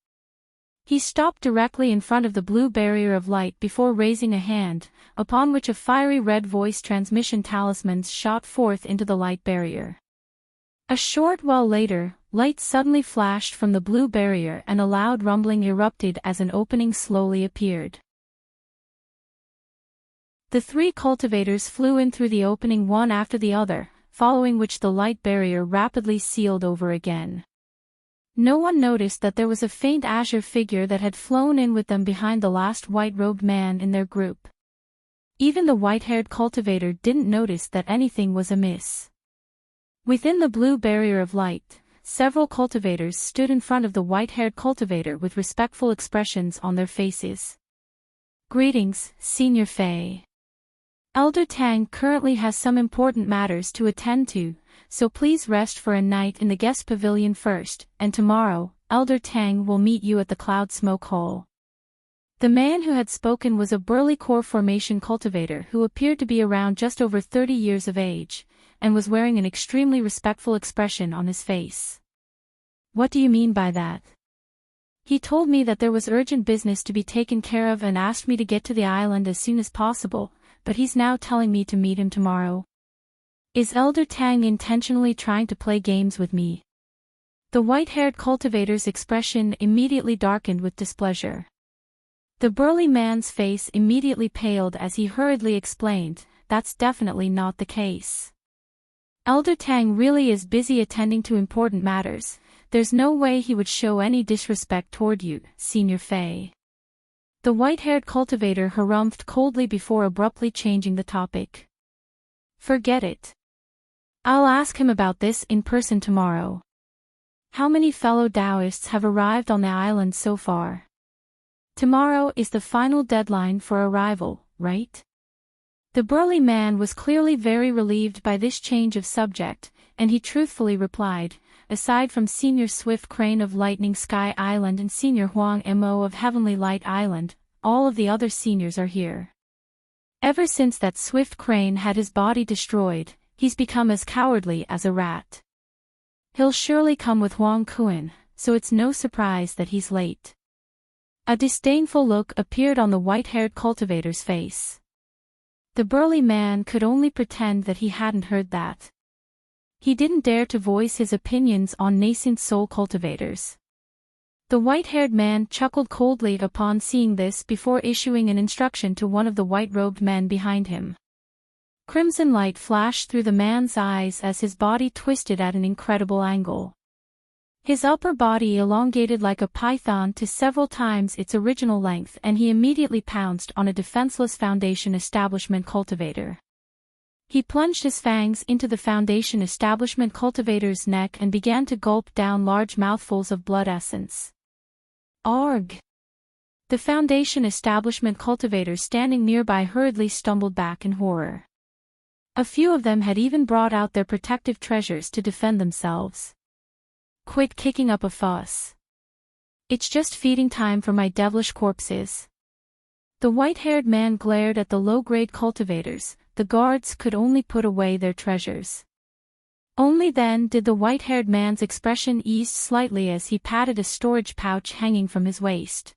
He stopped directly in front of the blue barrier of light before raising a hand, upon which a fiery red voice transmission talismans shot forth into the light barrier. A short while later, light suddenly flashed from the blue barrier and a loud rumbling erupted as an opening slowly appeared. The three cultivators flew in through the opening one after the other, following which the light barrier rapidly sealed over again. No one noticed that there was a faint azure figure that had flown in with them behind the last white-robed man in their group. Even the white-haired cultivator didn't notice that anything was amiss. Within the blue barrier of light, several cultivators stood in front of the white-haired cultivator with respectful expressions on their faces. "Greetings, Senior Fei. Elder Tang currently has some important matters to attend to, so please rest for a night in the guest pavilion first, and tomorrow, Elder Tang will meet you at the Cloud Smoke Hole." The man who had spoken was a burly core formation cultivator who appeared to be around just over 30 years of age, and was wearing an extremely respectful expression on his face. "What do you mean by that?" "He told me that there was urgent business to be taken care of and asked me to get to the island as soon as possible, but he's now telling me to meet him tomorrow. Is Elder Tang intentionally trying to play games with me?" The white-haired cultivator's expression immediately darkened with displeasure. The burly man's face immediately paled as he hurriedly explained, "That's definitely not the case. Elder Tang really is busy attending to important matters. There's no way he would show any disrespect toward you, Senior Fei." The white-haired cultivator harumphed coldly before abruptly changing the topic. "Forget it. I'll ask him about this in person tomorrow. How many fellow Taoists have arrived on the island so far? Tomorrow is the final deadline for arrival, right?" The burly man was clearly very relieved by this change of subject, and he truthfully replied, "Aside from Senior Swift Crane of Lightning Sky Island and Senior Huang Mo of Heavenly Light Island, all of the other seniors are here. Ever since that Swift Crane had his body destroyed, he's become as cowardly as a rat. He'll surely come with Huang Kuan, so it's no surprise that he's late." A disdainful look appeared on the white-haired cultivator's face. The burly man could only pretend that he hadn't heard that. He didn't dare to voice his opinions on nascent soul cultivators. The white-haired man chuckled coldly upon seeing this before issuing an instruction to one of the white-robed men behind him. Crimson light flashed through the man's eyes as his body twisted at an incredible angle. His upper body elongated like a python to several times its original length, and he immediately pounced on a defenseless Foundation Establishment cultivator. He plunged his fangs into the Foundation Establishment cultivator's neck and began to gulp down large mouthfuls of blood essence. "Arg!" The Foundation Establishment cultivators standing nearby hurriedly stumbled back in horror. A few of them had even brought out their protective treasures to defend themselves. "Quit kicking up a fuss. It's just feeding time for my devilish corpses." The white-haired man glared at the low-grade cultivators. The guards could only put away their treasures. Only then did the white-haired man's expression ease slightly as he patted a storage pouch hanging from his waist.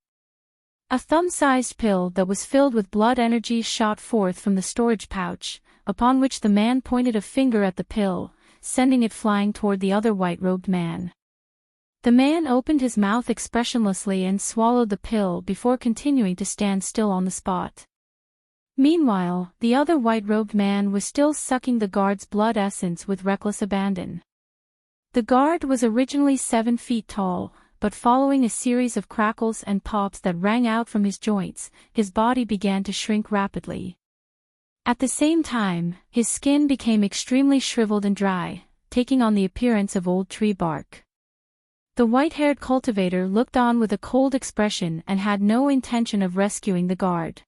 A thumb-sized pill that was filled with blood energy shot forth from the storage pouch, upon which the man pointed a finger at the pill, sending it flying toward the other white-robed man. The man opened his mouth expressionlessly and swallowed the pill before continuing to stand still on the spot. Meanwhile, the other white-robed man was still sucking the guard's blood essence with reckless abandon. The guard was originally 7 feet tall, but following a series of crackles and pops that rang out from his joints, his body began to shrink rapidly. At the same time, his skin became extremely shriveled and dry, taking on the appearance of old tree bark. The white-haired cultivator looked on with a cold expression and had no intention of rescuing the guard.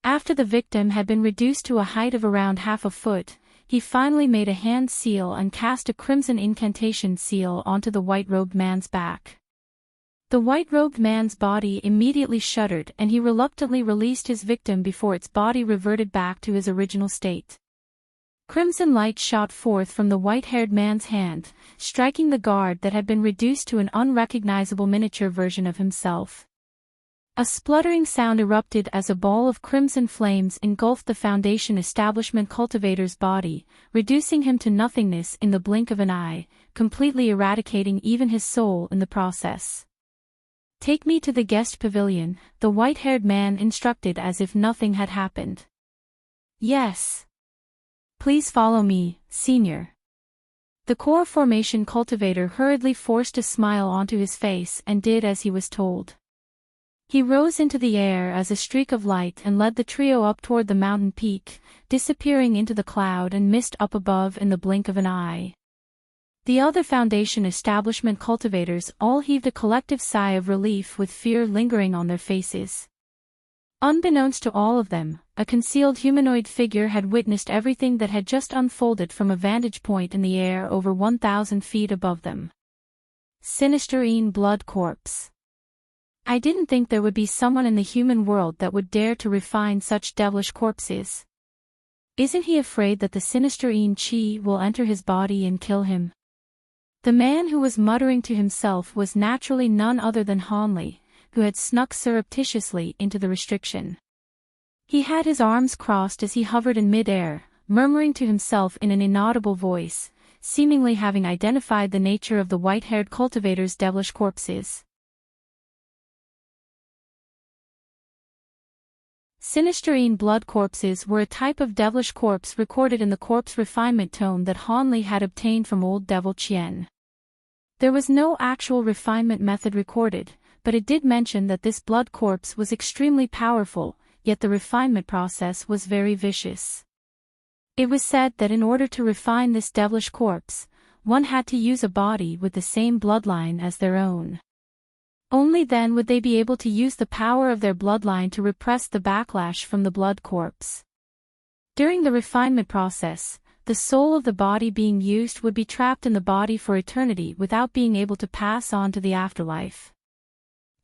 After the victim had been reduced to a height of around half a foot, he finally made a hand seal and cast a crimson incantation seal onto the white-robed man's back. The white-robed man's body immediately shuddered and he reluctantly released his victim before its body reverted back to his original state. Crimson light shot forth from the white-haired man's hand, striking the guard that had been reduced to an unrecognizable miniature version of himself. A spluttering sound erupted as a ball of crimson flames engulfed the Foundation establishment cultivator's body, reducing him to nothingness in the blink of an eye, completely eradicating even his soul in the process. "Take me to the guest pavilion," the white-haired man instructed as if nothing had happened. "Yes. Please follow me, Senior." The core formation cultivator hurriedly forced a smile onto his face and did as he was told. He rose into the air as a streak of light and led the trio up toward the mountain peak, disappearing into the cloud and mist up above in the blink of an eye. The other Foundation establishment cultivators all heaved a collective sigh of relief with fear lingering on their faces. Unbeknownst to all of them, a concealed humanoid figure had witnessed everything that had just unfolded from a vantage point in the air over 1,000 feet above them. Sinisterine blood corpse. "I didn't think there would be someone in the human world that would dare to refine such devilish corpses. Isn't he afraid that the Sinisterine chi will enter his body and kill him?" The man who was muttering to himself was naturally none other than Hanli, who had snuck surreptitiously into the restriction. He had his arms crossed as he hovered in mid-air, murmuring to himself in an inaudible voice, seemingly having identified the nature of the white-haired cultivator's devilish corpses. Sinisterine blood corpses were a type of devilish corpse recorded in the corpse refinement tome that Hanli had obtained from old devil Chien. There was no actual refinement method recorded, but it did mention that this blood corpse was extremely powerful, yet the refinement process was very vicious. It was said that in order to refine this devilish corpse, one had to use a body with the same bloodline as their own. Only then would they be able to use the power of their bloodline to repress the backlash from the blood corpse. During the refinement process, the soul of the body being used would be trapped in the body for eternity without being able to pass on to the afterlife.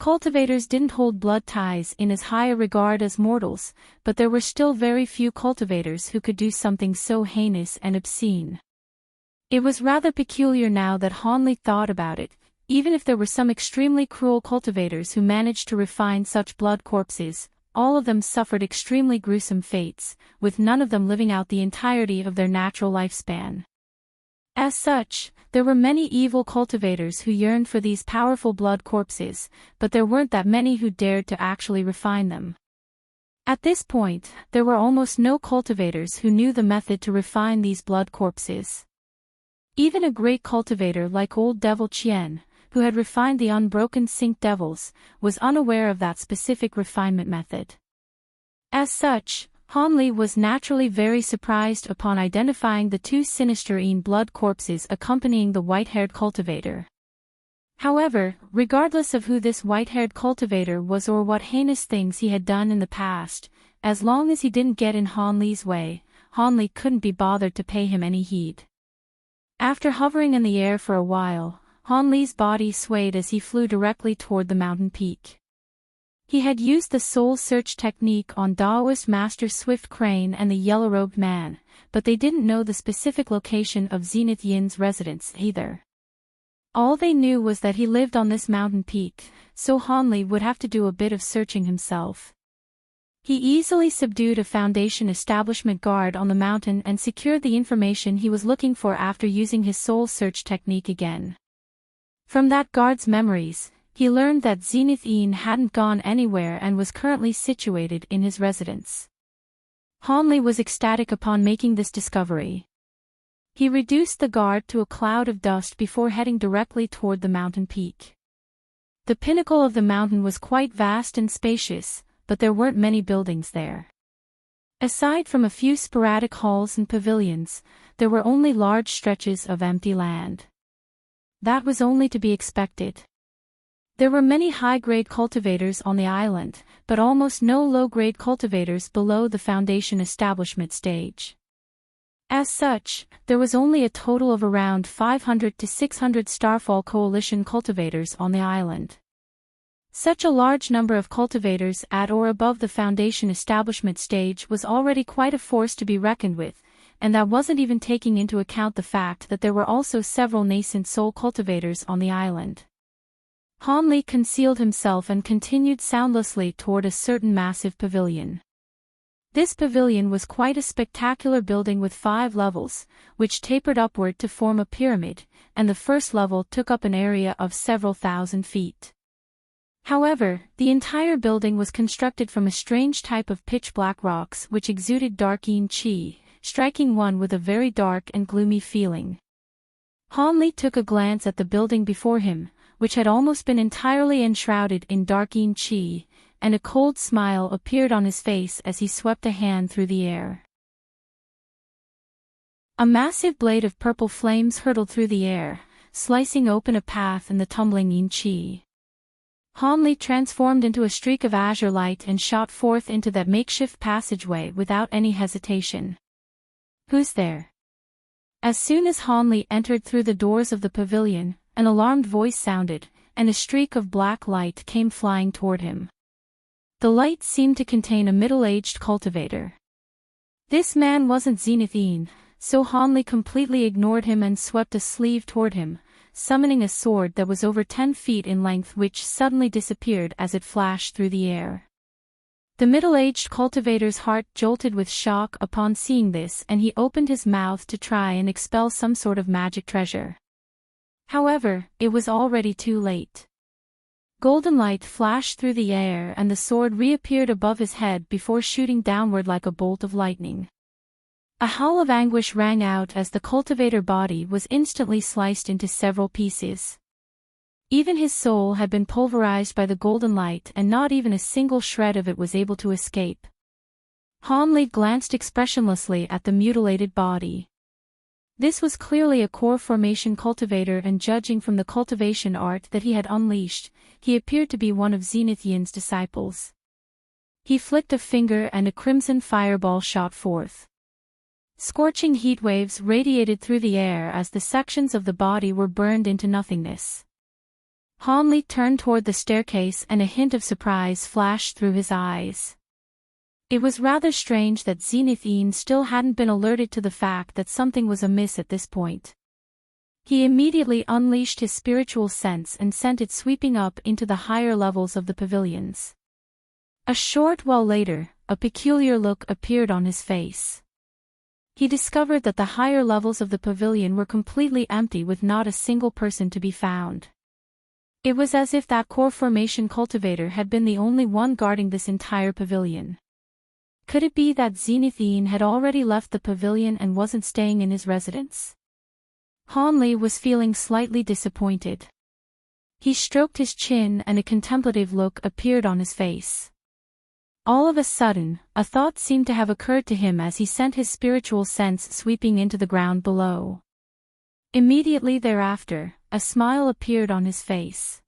Cultivators didn't hold blood ties in as high a regard as mortals, but there were still very few cultivators who could do something so heinous and obscene. It was rather peculiar now that Hanli thought about it. Even if there were some extremely cruel cultivators who managed to refine such blood corpses, all of them suffered extremely gruesome fates, with none of them living out the entirety of their natural lifespan. As such, there were many evil cultivators who yearned for these powerful blood corpses, but there weren't that many who dared to actually refine them. At this point, there were almost no cultivators who knew the method to refine these blood corpses. Even a great cultivator like old devil Chien, who had refined the unbroken Sink devils, was unaware of that specific refinement method. As such, Hanli was naturally very surprised upon identifying the two Sinisterine blood corpses accompanying the white-haired cultivator. However, regardless of who this white-haired cultivator was or what heinous things he had done in the past, as long as he didn't get in Hanli's way, Hanli couldn't be bothered to pay him any heed. After hovering in the air for a while, Hanli's body swayed as he flew directly toward the mountain peak. He had used the soul search technique on Daoist Master Swift Crane and the yellow-robed man, but they didn't know the specific location of Zenith Yin's residence either. All they knew was that he lived on this mountain peak, so Hanli would have to do a bit of searching himself. He easily subdued a Foundation establishment guard on the mountain and secured the information he was looking for after using his soul search technique again. From that guard's memories, he learned that Zenith Yin hadn't gone anywhere and was currently situated in his residence. Hanli was ecstatic upon making this discovery. He reduced the guard to a cloud of dust before heading directly toward the mountain peak. The pinnacle of the mountain was quite vast and spacious, but there weren't many buildings there. Aside from a few sporadic halls and pavilions, there were only large stretches of empty land. That was only to be expected. There were many high-grade cultivators on the island, but almost no low-grade cultivators below the Foundation establishment stage. As such, there was only a total of around 500 to 600 Starfall Coalition cultivators on the island. Such a large number of cultivators at or above the Foundation establishment stage was already quite a force to be reckoned with, and that wasn't even taking into account the fact that there were also several nascent soul cultivators on the island. Han Li concealed himself and continued soundlessly toward a certain massive pavilion. This pavilion was quite a spectacular building with 5 levels, which tapered upward to form a pyramid, and the first level took up an area of several thousand feet. However, the entire building was constructed from a strange type of pitch-black rocks which exuded dark yin qi, striking one with a very dark and gloomy feeling. Han Li took a glance at the building before him, which had almost been entirely enshrouded in dark yin qi, and a cold smile appeared on his face as he swept a hand through the air. A massive blade of purple flames hurtled through the air, slicing open a path in the tumbling yin qi. Han Li transformed into a streak of azure light and shot forth into that makeshift passageway without any hesitation. "Who's there?" As soon as Han Li entered through the doors of the pavilion, an alarmed voice sounded, and a streak of black light came flying toward him. The light seemed to contain a middle-aged cultivator. This man wasn't Zenith Yin, so Han Li completely ignored him and swept a sleeve toward him, summoning a sword that was over 10 feet in length which suddenly disappeared as it flashed through the air. The middle-aged cultivator's heart jolted with shock upon seeing this, and he opened his mouth to try and expel some sort of magic treasure. However, it was already too late. Golden light flashed through the air and the sword reappeared above his head before shooting downward like a bolt of lightning. A howl of anguish rang out as the cultivator body was instantly sliced into several pieces. Even his soul had been pulverized by the golden light and not even a single shred of it was able to escape. Han Li glanced expressionlessly at the mutilated body. This was clearly a core formation cultivator, and judging from the cultivation art that he had unleashed, he appeared to be one of Zenith Yin's disciples. He flicked a finger and a crimson fireball shot forth. Scorching heat waves radiated through the air as the sections of the body were burned into nothingness. Han Li turned toward the staircase and a hint of surprise flashed through his eyes. It was rather strange that Zenith Yin still hadn't been alerted to the fact that something was amiss at this point. He immediately unleashed his spiritual sense and sent it sweeping up into the higher levels of the pavilions. A short while later, a peculiar look appeared on his face. He discovered that the higher levels of the pavilion were completely empty with not a single person to be found. It was as if that core formation cultivator had been the only one guarding this entire pavilion. Could it be that Zenith Yin had already left the pavilion and wasn't staying in his residence? Han Li was feeling slightly disappointed. He stroked his chin and a contemplative look appeared on his face. All of a sudden, a thought seemed to have occurred to him as he sent his spiritual sense sweeping into the ground below. Immediately thereafter, a smile appeared on his face.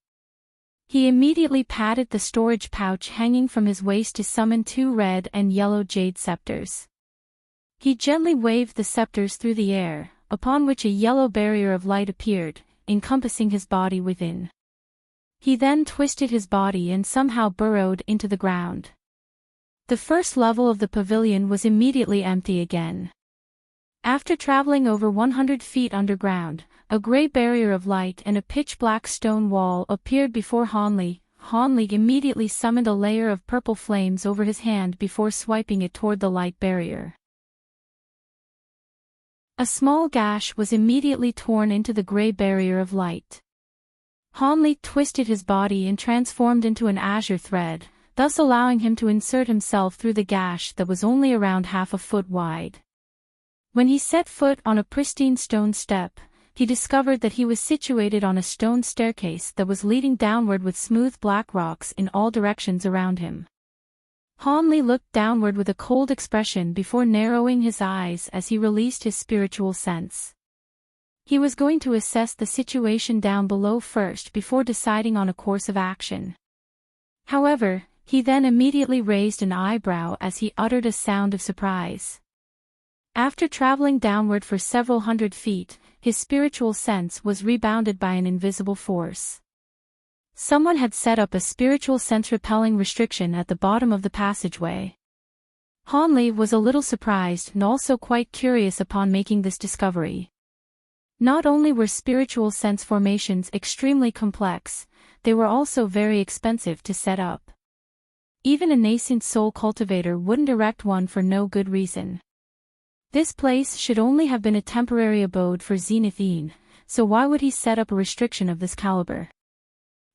He immediately patted the storage pouch hanging from his waist to summon 2 red and yellow jade scepters. He gently waved the scepters through the air, upon which a yellow barrier of light appeared, encompassing his body within. He then twisted his body and somehow burrowed into the ground. The first level of the pavilion was immediately empty again. After traveling over 100 feet underground, a gray barrier of light and a pitch-black stone wall appeared before Han Li. Han Li immediately summoned a layer of purple flames over his hand before swiping it toward the light barrier. A small gash was immediately torn into the gray barrier of light. Han Li twisted his body and transformed into an azure thread, thus allowing him to insert himself through the gash that was only around half a foot wide. When he set foot on a pristine stone step, he discovered that he was situated on a stone staircase that was leading downward with smooth black rocks in all directions around him. Han Li looked downward with a cold expression before narrowing his eyes as he released his spiritual sense. He was going to assess the situation down below first before deciding on a course of action. However, he then immediately raised an eyebrow as he uttered a sound of surprise. After traveling downward for several hundred feet, his spiritual sense was rebounded by an invisible force. Someone had set up a spiritual sense repelling restriction at the bottom of the passageway. Han Li was a little surprised and also quite curious upon making this discovery. Not only were spiritual sense formations extremely complex, they were also very expensive to set up. Even a nascent soul cultivator wouldn't erect one for no good reason. This place should only have been a temporary abode for Zenithine, so why would he set up a restriction of this caliber?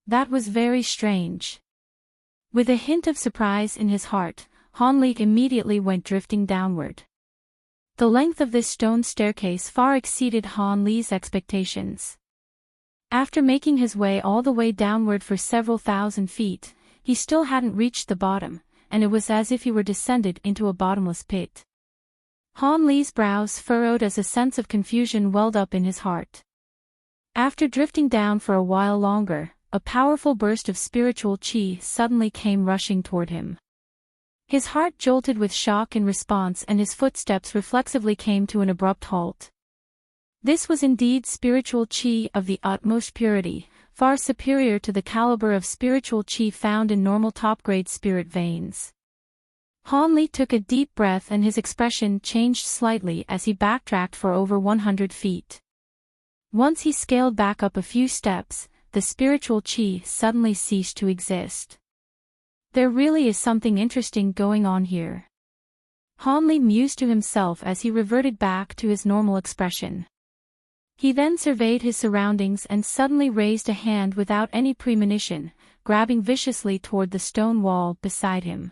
That was very strange. With a hint of surprise in his heart, Han Li immediately went drifting downward. The length of this stone staircase far exceeded Han Li's expectations. After making his way all the way downward for several thousand feet, he still hadn't reached the bottom, and it was as if he were descended into a bottomless pit. Han Li's brows furrowed as a sense of confusion welled up in his heart. After drifting down for a while longer, a powerful burst of spiritual qi suddenly came rushing toward him. His heart jolted with shock in response and his footsteps reflexively came to an abrupt halt. This was indeed spiritual qi of the utmost purity, far superior to the caliber of spiritual qi found in normal top-grade spirit veins. Han Li took a deep breath and his expression changed slightly as he backtracked for over 100 feet. Once he scaled back up a few steps, the spiritual qi suddenly ceased to exist. There really is something interesting going on here. Han Li mused to himself as he reverted back to his normal expression. He then surveyed his surroundings and suddenly raised a hand without any premonition, grabbing viciously toward the stone wall beside him.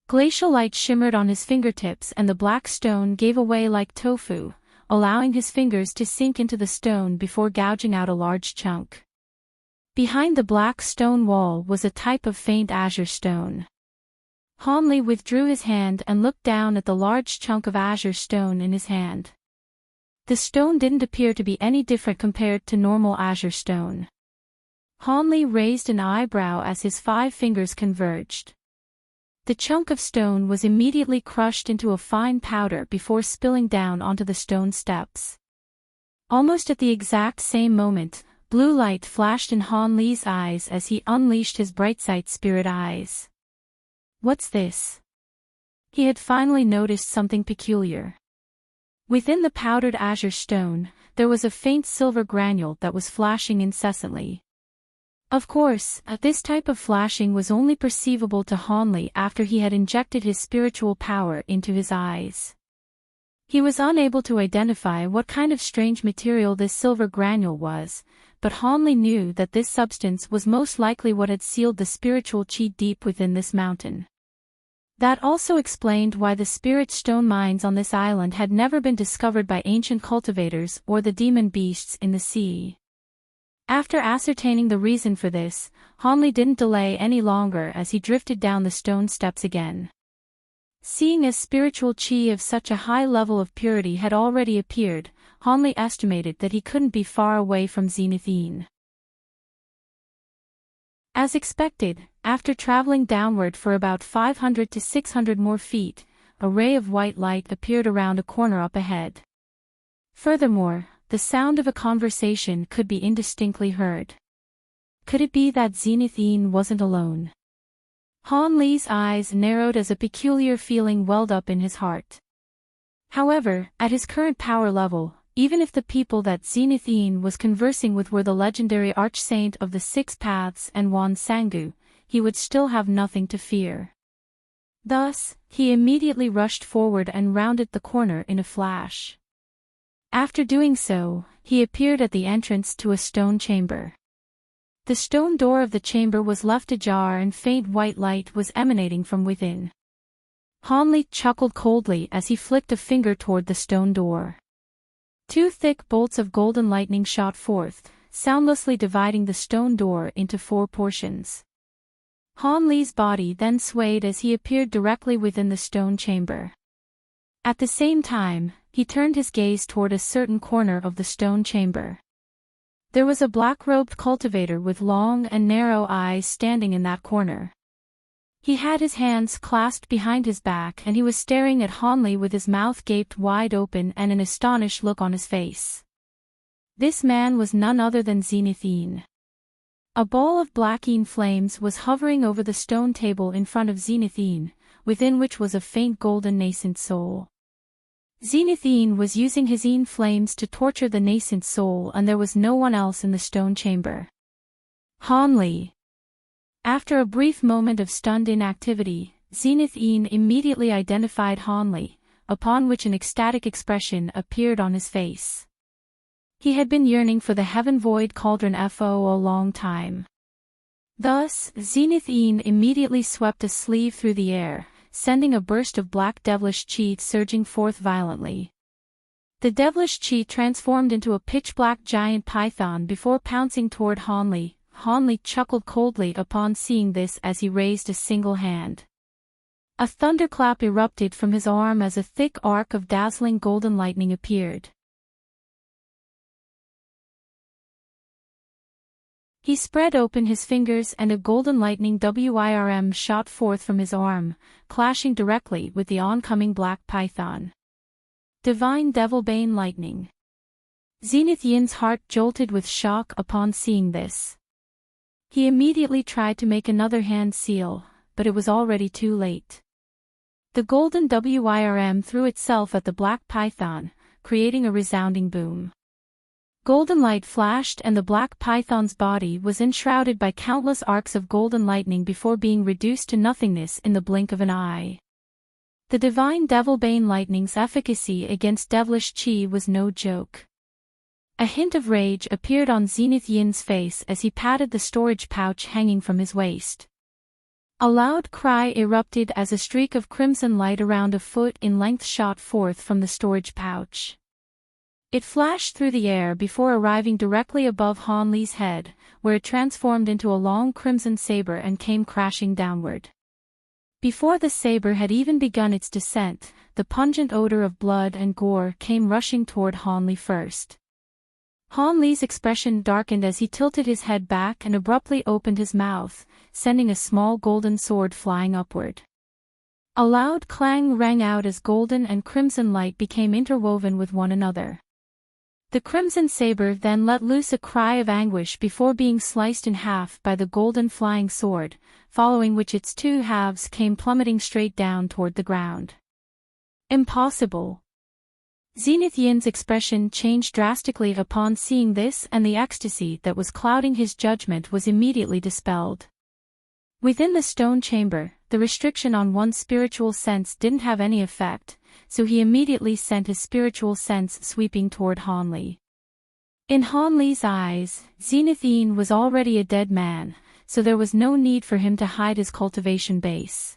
Glacial light shimmered on his fingertips and the black stone gave away like tofu, allowing his fingers to sink into the stone before gouging out a large chunk. Behind the black stone wall was a type of faint azure stone. Han Li withdrew his hand and looked down at the large chunk of azure stone in his hand. The stone didn't appear to be any different compared to normal azure stone. Han Li raised an eyebrow as his 5 fingers converged. The chunk of stone was immediately crushed into a fine powder before spilling down onto the stone steps. Almost at the exact same moment, blue light flashed in Han Li's eyes as he unleashed his bright-sight spirit eyes. What's this? He had finally noticed something peculiar. Within the powdered azure stone, there was a faint silver granule that was flashing incessantly. Of course, this type of flashing was only perceivable to Han Li after he had injected his spiritual power into his eyes. He was unable to identify what kind of strange material this silver granule was, but Han Li knew that this substance was most likely what had sealed the spiritual qi deep within this mountain. That also explained why the spirit stone mines on this island had never been discovered by ancient cultivators or the demon beasts in the sea. After ascertaining the reason for this, Han Li didn't delay any longer as he drifted down the stone steps again. Seeing as spiritual qi of such a high level of purity had already appeared, Han Li estimated that he couldn't be far away from Zenithine. As expected, after traveling downward for about 500 to 600 more feet, a ray of white light appeared around a corner up ahead. Furthermore, the sound of a conversation could be indistinctly heard. Could it be that Zenithine wasn't alone? Han Li's eyes narrowed as a peculiar feeling welled up in his heart. However, at his current power level, even if the people that Zenithine was conversing with were the legendary archsaint of the 6 paths and Wan Sangu, he would still have nothing to fear. Thus, he immediately rushed forward and rounded the corner in a flash. After doing so, he appeared at the entrance to a stone chamber. The stone door of the chamber was left ajar and faint white light was emanating from within. Han Li chuckled coldly as he flicked a finger toward the stone door. 2 thick bolts of golden lightning shot forth, soundlessly dividing the stone door into 4 portions. Han Li's body then swayed as he appeared directly within the stone chamber. At the same time, he turned his gaze toward a certain corner of the stone chamber. There was a black-robed cultivator with long and narrow eyes standing in that corner. He had his hands clasped behind his back and he was staring at Han Li with his mouth gaped wide open and an astonished look on his face. This man was none other than Zenithine. A ball of blackine flames was hovering over the stone table in front of Zenithine, within which was a faint golden nascent soul. Zenith Yin was using his Yin flames to torture the nascent soul, and there was no one else in the stone chamber. Han Li. After a brief moment of stunned inactivity, Zenith Yin immediately identified Han Li, upon which an ecstatic expression appeared on his face. He had been yearning for the Heaven Void Cauldron for a long time. Thus, Zenith Yin immediately swept a sleeve through the air, sending a burst of black devilish chi surging forth violently. The devilish chi transformed into a pitch-black giant python before pouncing toward Han Li. Han Li chuckled coldly upon seeing this as he raised a single hand. A thunderclap erupted from his arm as a thick arc of dazzling golden lightning appeared. He spread open his fingers and a golden lightning whirm shot forth from his arm, clashing directly with the oncoming black python. Divine Devilbane Lightning. Zenith Yin's heart jolted with shock upon seeing this. He immediately tried to make another hand seal, but it was already too late. The golden whirm threw itself at the black python, creating a resounding boom. Golden light flashed and the black python's body was enshrouded by countless arcs of golden lightning before being reduced to nothingness in the blink of an eye. The divine Devilbane Lightning's efficacy against devilish chi was no joke. A hint of rage appeared on Zenith Yin's face as he patted the storage pouch hanging from his waist. A loud cry erupted as a streak of crimson light around a foot in length shot forth from the storage pouch. It flashed through the air before arriving directly above Han Li's head, where it transformed into a long crimson saber and came crashing downward. Before the saber had even begun its descent, the pungent odor of blood and gore came rushing toward Han Li first. Han Li's expression darkened as he tilted his head back and abruptly opened his mouth, sending a small golden sword flying upward. A loud clang rang out as golden and crimson light became interwoven with one another. The crimson saber then let loose a cry of anguish before being sliced in half by the golden flying sword, following which its two halves came plummeting straight down toward the ground. Impossible! Zenith Yin's expression changed drastically upon seeing this, and the ecstasy that was clouding his judgment was immediately dispelled. Within the stone chamber, the restriction on one's spiritual sense didn't have any effect, so he immediately sent his spiritual sense sweeping toward Han Li. In Han Li's eyes, Zenith Yin was already a dead man, so there was no need for him to hide his cultivation base.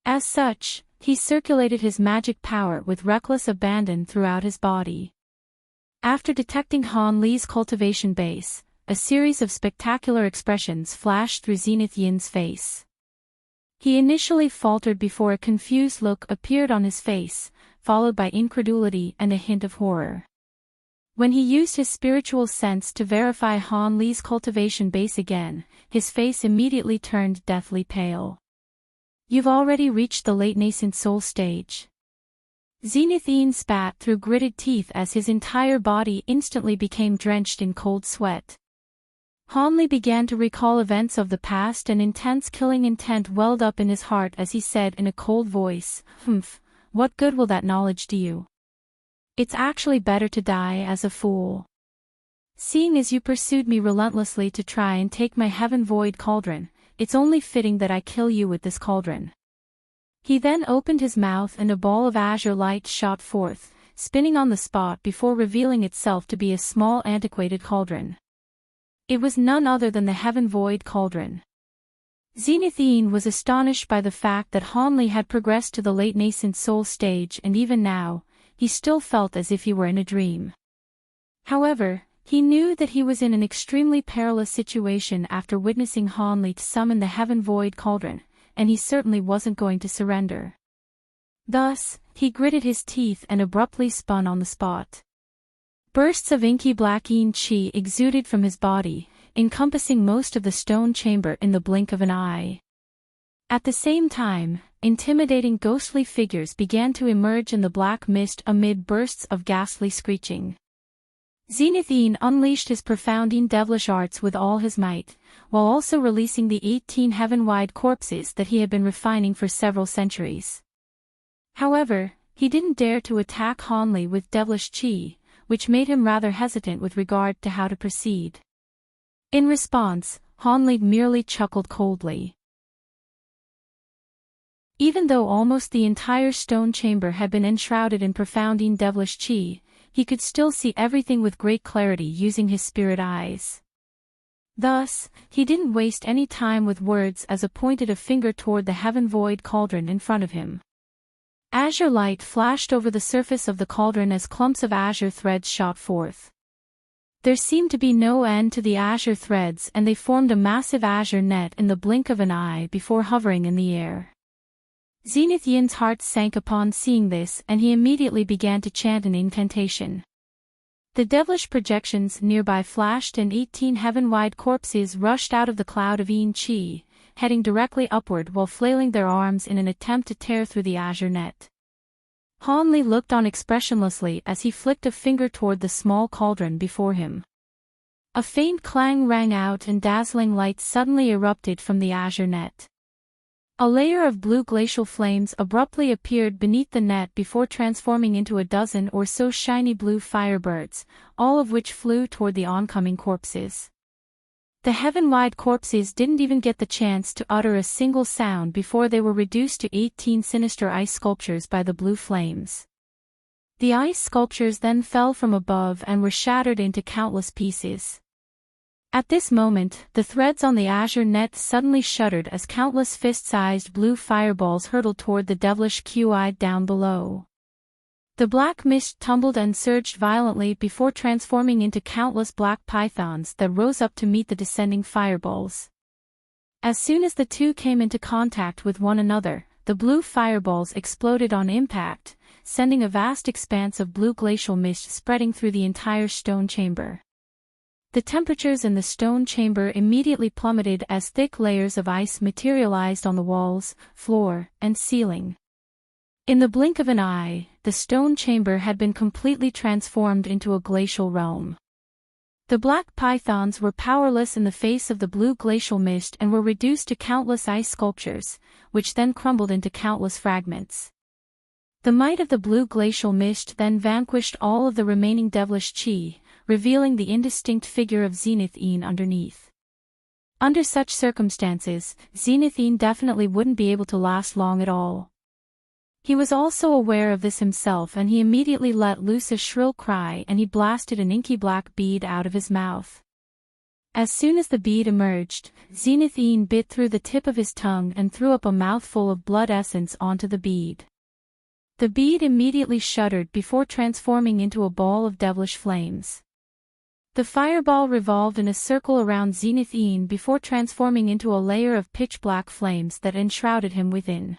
As such, he circulated his magic power with reckless abandon throughout his body. After detecting Han Li's cultivation base, a series of spectacular expressions flashed through Zenith Yin's face. He initially faltered before a confused look appeared on his face, followed by incredulity and a hint of horror. When he used his spiritual sense to verify Han Li's cultivation base again, his face immediately turned deathly pale. "You've already reached the late nascent soul stage." Zenith Yin spat through gritted teeth as his entire body instantly became drenched in cold sweat. Han Li began to recall events of the past, and intense killing intent welled up in his heart as he said in a cold voice, "Humph, what good will that knowledge do you? It's actually better to die as a fool. Seeing as you pursued me relentlessly to try and take my Heaven Void Cauldron, it's only fitting that I kill you with this cauldron." He then opened his mouth and a ball of azure light shot forth, spinning on the spot before revealing itself to be a small antiquated cauldron. It was none other than the Heaven Void Cauldron. Zenith Yin was astonished by the fact that Han Li had progressed to the late nascent soul stage, and even now, he still felt as if he were in a dream. However, he knew that he was in an extremely perilous situation after witnessing Han Li summon the Heaven Void Cauldron, and he certainly wasn't going to surrender. Thus, he gritted his teeth and abruptly spun on the spot. Bursts of inky black Yin chi exuded from his body, encompassing most of the stone chamber in the blink of an eye. At the same time, intimidating ghostly figures began to emerge in the black mist amid bursts of ghastly screeching. Zenith Yin unleashed his profounding devilish arts with all his might, while also releasing the 18 heaven-wide corpses that he had been refining for several centuries. However, he didn't dare to attack Hanli with devilish qi, which made him rather hesitant with regard to how to proceed. In response, Hanli merely chuckled coldly. Even though almost the entire stone chamber had been enshrouded in profounding devilish qi, he could still see everything with great clarity using his spirit eyes. Thus, he didn't waste any time with words as he pointed a finger toward the heaven-void cauldron in front of him. Azure light flashed over the surface of the cauldron as clumps of azure threads shot forth. There seemed to be no end to the azure threads, and they formed a massive azure net in the blink of an eye before hovering in the air. Zenith Yin's heart sank upon seeing this, and he immediately began to chant an incantation. The devilish projections nearby flashed, and 18 heaven-wide corpses rushed out of the cloud of Yin Qi, heading directly upward while flailing their arms in an attempt to tear through the azure net. Hanli looked on expressionlessly as he flicked a finger toward the small cauldron before him. A faint clang rang out, and dazzling light suddenly erupted from the azure net. A layer of blue glacial flames abruptly appeared beneath the net before transforming into a dozen or so shiny blue firebirds, all of which flew toward the oncoming corpses. The heaven-wide corpses didn't even get the chance to utter a single sound before they were reduced to 18 sinister ice sculptures by the blue flames. The ice sculptures then fell from above and were shattered into countless pieces. At this moment, the threads on the azure net suddenly shuddered as countless fist-sized blue fireballs hurtled toward the devilish QI down below. The black mist tumbled and surged violently before transforming into countless black pythons that rose up to meet the descending fireballs. As soon as the two came into contact with one another, the blue fireballs exploded on impact, sending a vast expanse of blue glacial mist spreading through the entire stone chamber. The temperatures in the stone chamber immediately plummeted as thick layers of ice materialized on the walls, floor, and ceiling. In the blink of an eye, the stone chamber had been completely transformed into a glacial realm. The black pythons were powerless in the face of the blue glacial mist and were reduced to countless ice sculptures, which then crumbled into countless fragments. The might of the blue glacial mist then vanquished all of the remaining devilish qi, revealing the indistinct figure of Zenith Yin underneath. Under such circumstances, Zenith Yin definitely wouldn't be able to last long at all. He was also aware of this himself, and he immediately let loose a shrill cry, and he blasted an inky black bead out of his mouth. As soon as the bead emerged, Zenith Yin bit through the tip of his tongue and threw up a mouthful of blood essence onto the bead. The bead immediately shuddered before transforming into a ball of devilish flames. The fireball revolved in a circle around Zenith Yin before transforming into a layer of pitch-black flames that enshrouded him within.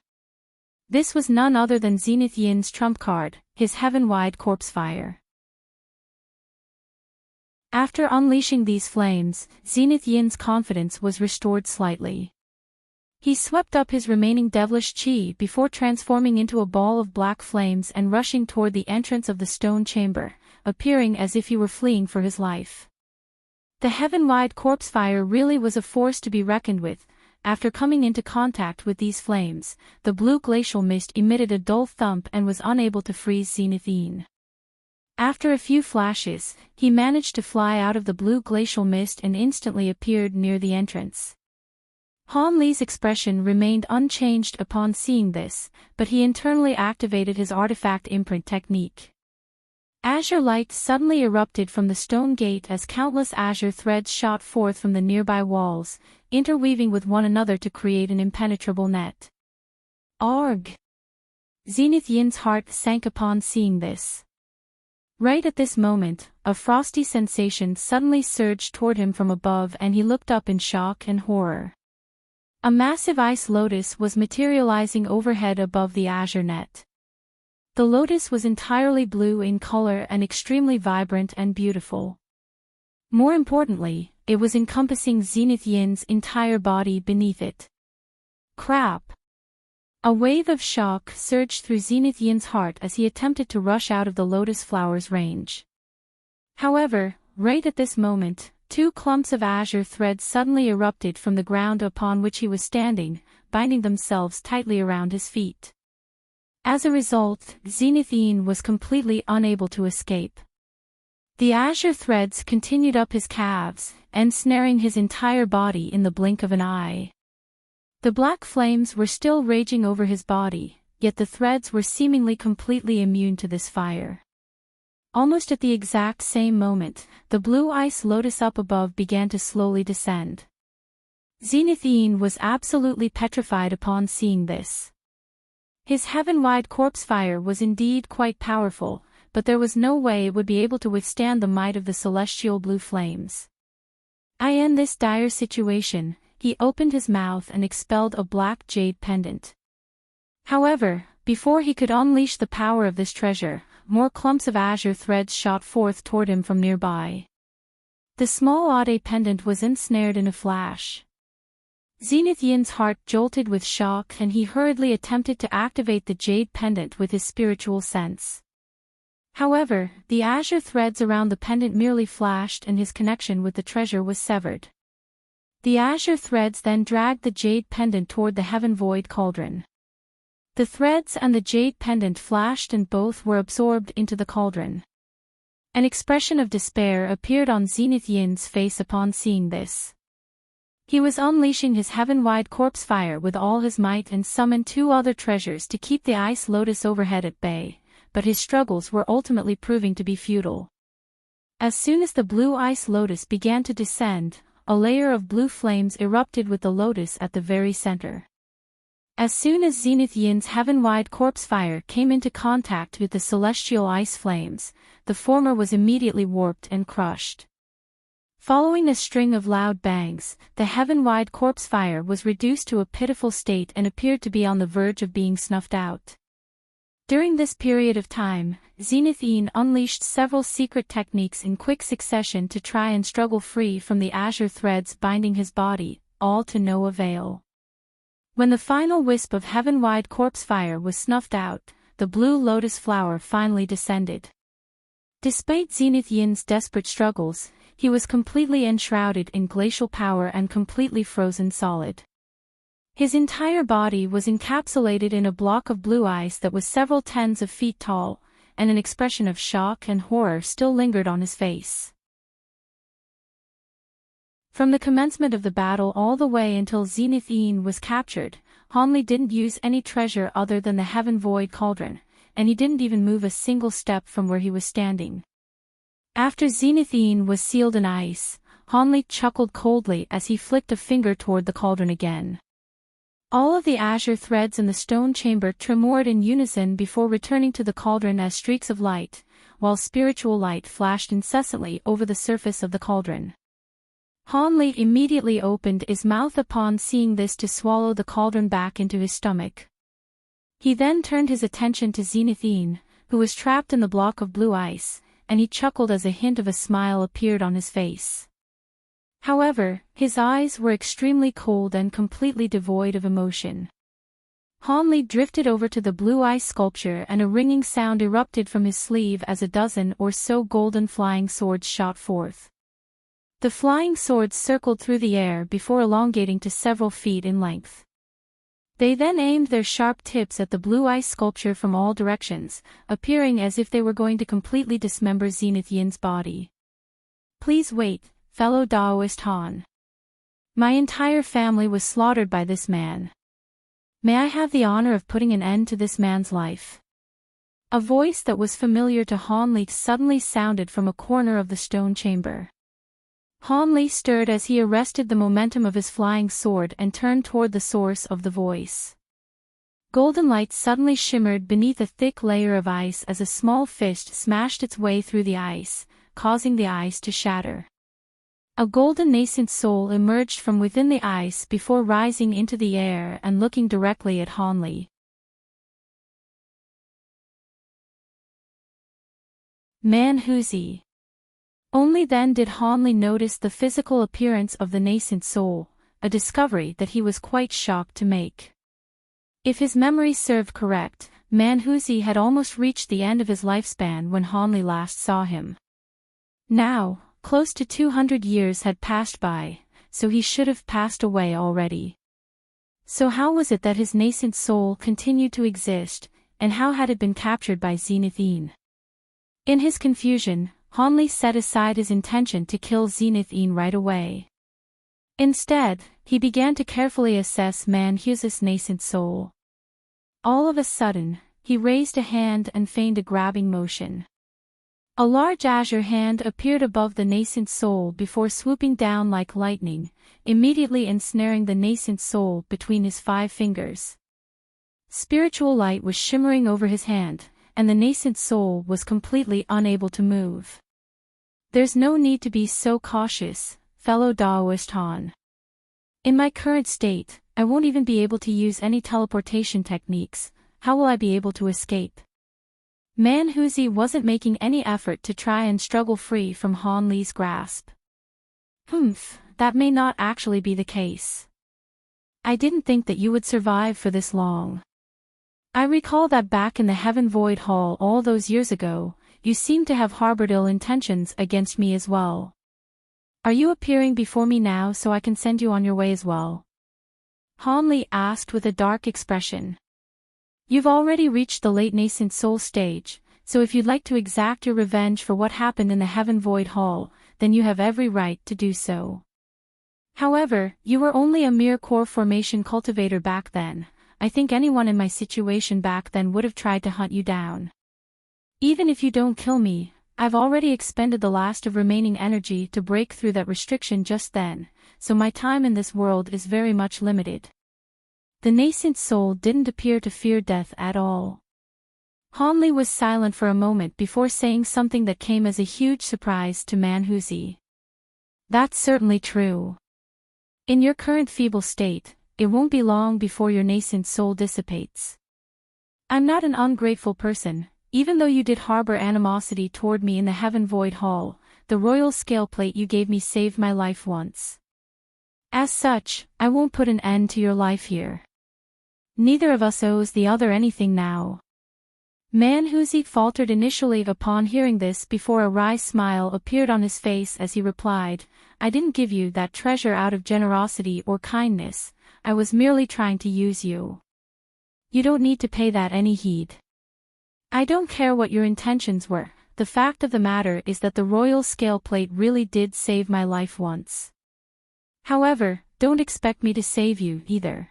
This was none other than Zenith Yin's trump card, his heaven-wide corpse fire. After unleashing these flames, Zenith Yin's confidence was restored slightly. He swept up his remaining devilish qi before transforming into a ball of black flames and rushing toward the entrance of the stone chamber, appearing as if he were fleeing for his life. The heaven-wide corpse fire really was a force to be reckoned with. After coming into contact with these flames, the blue glacial mist emitted a dull thump and was unable to freeze Zenith Yin. After a few flashes, he managed to fly out of the blue glacial mist and instantly appeared near the entrance. Han Li's expression remained unchanged upon seeing this, but he internally activated his artifact imprint technique. Azure light suddenly erupted from the stone gate as countless azure threads shot forth from the nearby walls, interweaving with one another to create an impenetrable net. Arg! Zenith Yin's heart sank upon seeing this. Right at this moment, a frosty sensation suddenly surged toward him from above, and he looked up in shock and horror. A massive ice lotus was materializing overhead above the azure net. The lotus was entirely blue in color and extremely vibrant and beautiful. More importantly, it was encompassing Zenith Yin's entire body beneath it. Crap! A wave of shock surged through Zenith Yin's heart as he attempted to rush out of the lotus flower's range. However, right at this moment, two clumps of azure threads suddenly erupted from the ground upon which he was standing, binding themselves tightly around his feet. As a result, Zenithine was completely unable to escape. The azure threads continued up his calves, ensnaring his entire body in the blink of an eye. The black flames were still raging over his body, yet the threads were seemingly completely immune to this fire. Almost at the exact same moment, the blue ice lotus up above began to slowly descend. Zenithine was absolutely petrified upon seeing this. His heaven-wide corpse fire was indeed quite powerful, but there was no way it would be able to withstand the might of the celestial blue flames. In this dire situation, he opened his mouth and expelled a black jade pendant. However, before he could unleash the power of this treasure, more clumps of azure threads shot forth toward him from nearby. The small Ade pendant was ensnared in a flash. Zenith Yin's heart jolted with shock and he hurriedly attempted to activate the jade pendant with his spiritual sense. However, the azure threads around the pendant merely flashed and his connection with the treasure was severed. The azure threads then dragged the jade pendant toward the heaven void cauldron. The threads and the jade pendant flashed and both were absorbed into the cauldron. An expression of despair appeared on Zenith Yin's face upon seeing this. He was unleashing his heaven-wide corpse fire with all his might and summoned two other treasures to keep the ice lotus overhead at bay, but his struggles were ultimately proving to be futile. As soon as the blue ice lotus began to descend, a layer of blue flames erupted with the lotus at the very center. As soon as Zenith Yin's heaven-wide corpse fire came into contact with the celestial ice flames, the former was immediately warped and crushed. Following a string of loud bangs, the heaven-wide corpse fire was reduced to a pitiful state and appeared to be on the verge of being snuffed out. During this period of time, Zenith Yin unleashed several secret techniques in quick succession to try and struggle free from the azure threads binding his body, all to no avail. When the final wisp of heaven-wide corpse fire was snuffed out, the blue lotus flower finally descended. Despite Zenith Yin's desperate struggles, he was completely enshrouded in glacial power and completely frozen solid. His entire body was encapsulated in a block of blue ice that was several tens of feet tall, and an expression of shock and horror still lingered on his face. From the commencement of the battle all the way until Zenith Yin was captured, Hanli didn't use any treasure other than the heaven void cauldron, and he didn't even move a single step from where he was standing. After Zenith Yin was sealed in ice, Hanli chuckled coldly as he flicked a finger toward the cauldron again. All of the azure threads in the stone chamber tremored in unison before returning to the cauldron as streaks of light, while spiritual light flashed incessantly over the surface of the cauldron. Hanli immediately opened his mouth upon seeing this to swallow the cauldron back into his stomach. He then turned his attention to Zenith Yin, who was trapped in the block of blue ice, and he chuckled as a hint of a smile appeared on his face. However, his eyes were extremely cold and completely devoid of emotion. Hanli drifted over to the blue ice sculpture and a ringing sound erupted from his sleeve as a dozen or so golden flying swords shot forth. The flying swords circled through the air before elongating to several feet in length. They then aimed their sharp tips at the blue ice sculpture from all directions, appearing as if they were going to completely dismember Zenith Yin's body. "Please wait, fellow Daoist Han. My entire family was slaughtered by this man. May I have the honor of putting an end to this man's life?" A voice that was familiar to Hanli suddenly sounded from a corner of the stone chamber. Hanli stirred as he arrested the momentum of his flying sword and turned toward the source of the voice. Golden light suddenly shimmered beneath a thick layer of ice as a small fist smashed its way through the ice, causing the ice to shatter. A golden nascent soul emerged from within the ice before rising into the air and looking directly at Hanli. Manhuzi. Only then did Hanli notice the physical appearance of the nascent soul, a discovery that he was quite shocked to make. If his memory served correct, Manhuzi had almost reached the end of his lifespan when Hanli last saw him. Now, close to 200 years had passed by, so he should have passed away already. So how was it that his nascent soul continued to exist, and how had it been captured by Zenithine? In his confusion, Hanli set aside his intention to kill Zenithine right away. Instead, he began to carefully assess Manhuse's nascent soul. All of a sudden, he raised a hand and feigned a grabbing motion. A large azure hand appeared above the nascent soul before swooping down like lightning, immediately ensnaring the nascent soul between his 5 fingers. Spiritual light was shimmering over his hand, and the nascent soul was completely unable to move. There's no need to be so cautious, fellow Daoist Han. In my current state, I won't even be able to use any teleportation techniques. How will I be able to escape? Manhuzi wasn't making any effort to try and struggle free from Han Li's grasp. That may not actually be the case. I didn't think that you would survive for this long. I recall that back in the Heaven Void Hall all those years ago, you seemed to have harbored ill intentions against me as well. Are you appearing before me now so I can send you on your way as well? Han Li asked with a dark expression. You've already reached the late nascent soul stage, so if you'd like to exact your revenge for what happened in the Heaven Void Hall, then you have every right to do so. However, you were only a mere core formation cultivator back then. I think anyone in my situation back then would have tried to hunt you down. Even if you don't kill me, I've already expended the last of remaining energy to break through that restriction just then, so my time in this world is very much limited. The nascent soul didn't appear to fear death at all. Han Li was silent for a moment before saying something that came as a huge surprise to Manhuzi. That's certainly true. In your current feeble state, it won't be long before your nascent soul dissipates. I'm not an ungrateful person, even though you did harbor animosity toward me in the Heaven Void Hall. The royal scale plate you gave me saved my life once. As such, I won't put an end to your life here. Neither of us owes the other anything now. Manhuzi faltered initially upon hearing this before a wry smile appeared on his face as he replied, I didn't give you that treasure out of generosity or kindness, I was merely trying to use you. You don't need to pay that any heed. I don't care what your intentions were, the fact of the matter is that the royal scale plate really did save my life once. However, don't expect me to save you either.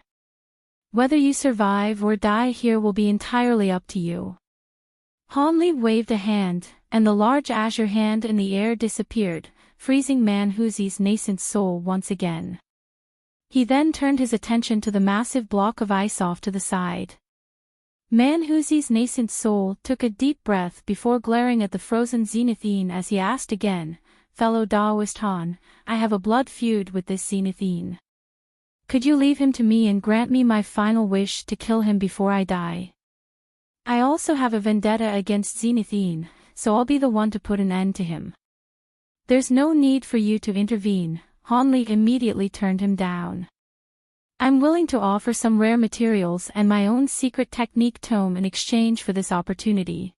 Whether you survive or die here will be entirely up to you. Han Li waved a hand, and the large azure hand in the air disappeared, freezing Manhuzi's nascent soul once again. He then turned his attention to the massive block of ice off to the side. Manhuzi's nascent soul took a deep breath before glaring at the frozen Zenithine as he asked again, fellow Daoist Han, I have a blood feud with this Zenithine. Could you leave him to me and grant me my final wish to kill him before I die? I also have a vendetta against Zenithine, so I'll be the one to put an end to him. There's no need for you to intervene, Han Li immediately turned him down. I'm willing to offer some rare materials and my own secret technique tome in exchange for this opportunity.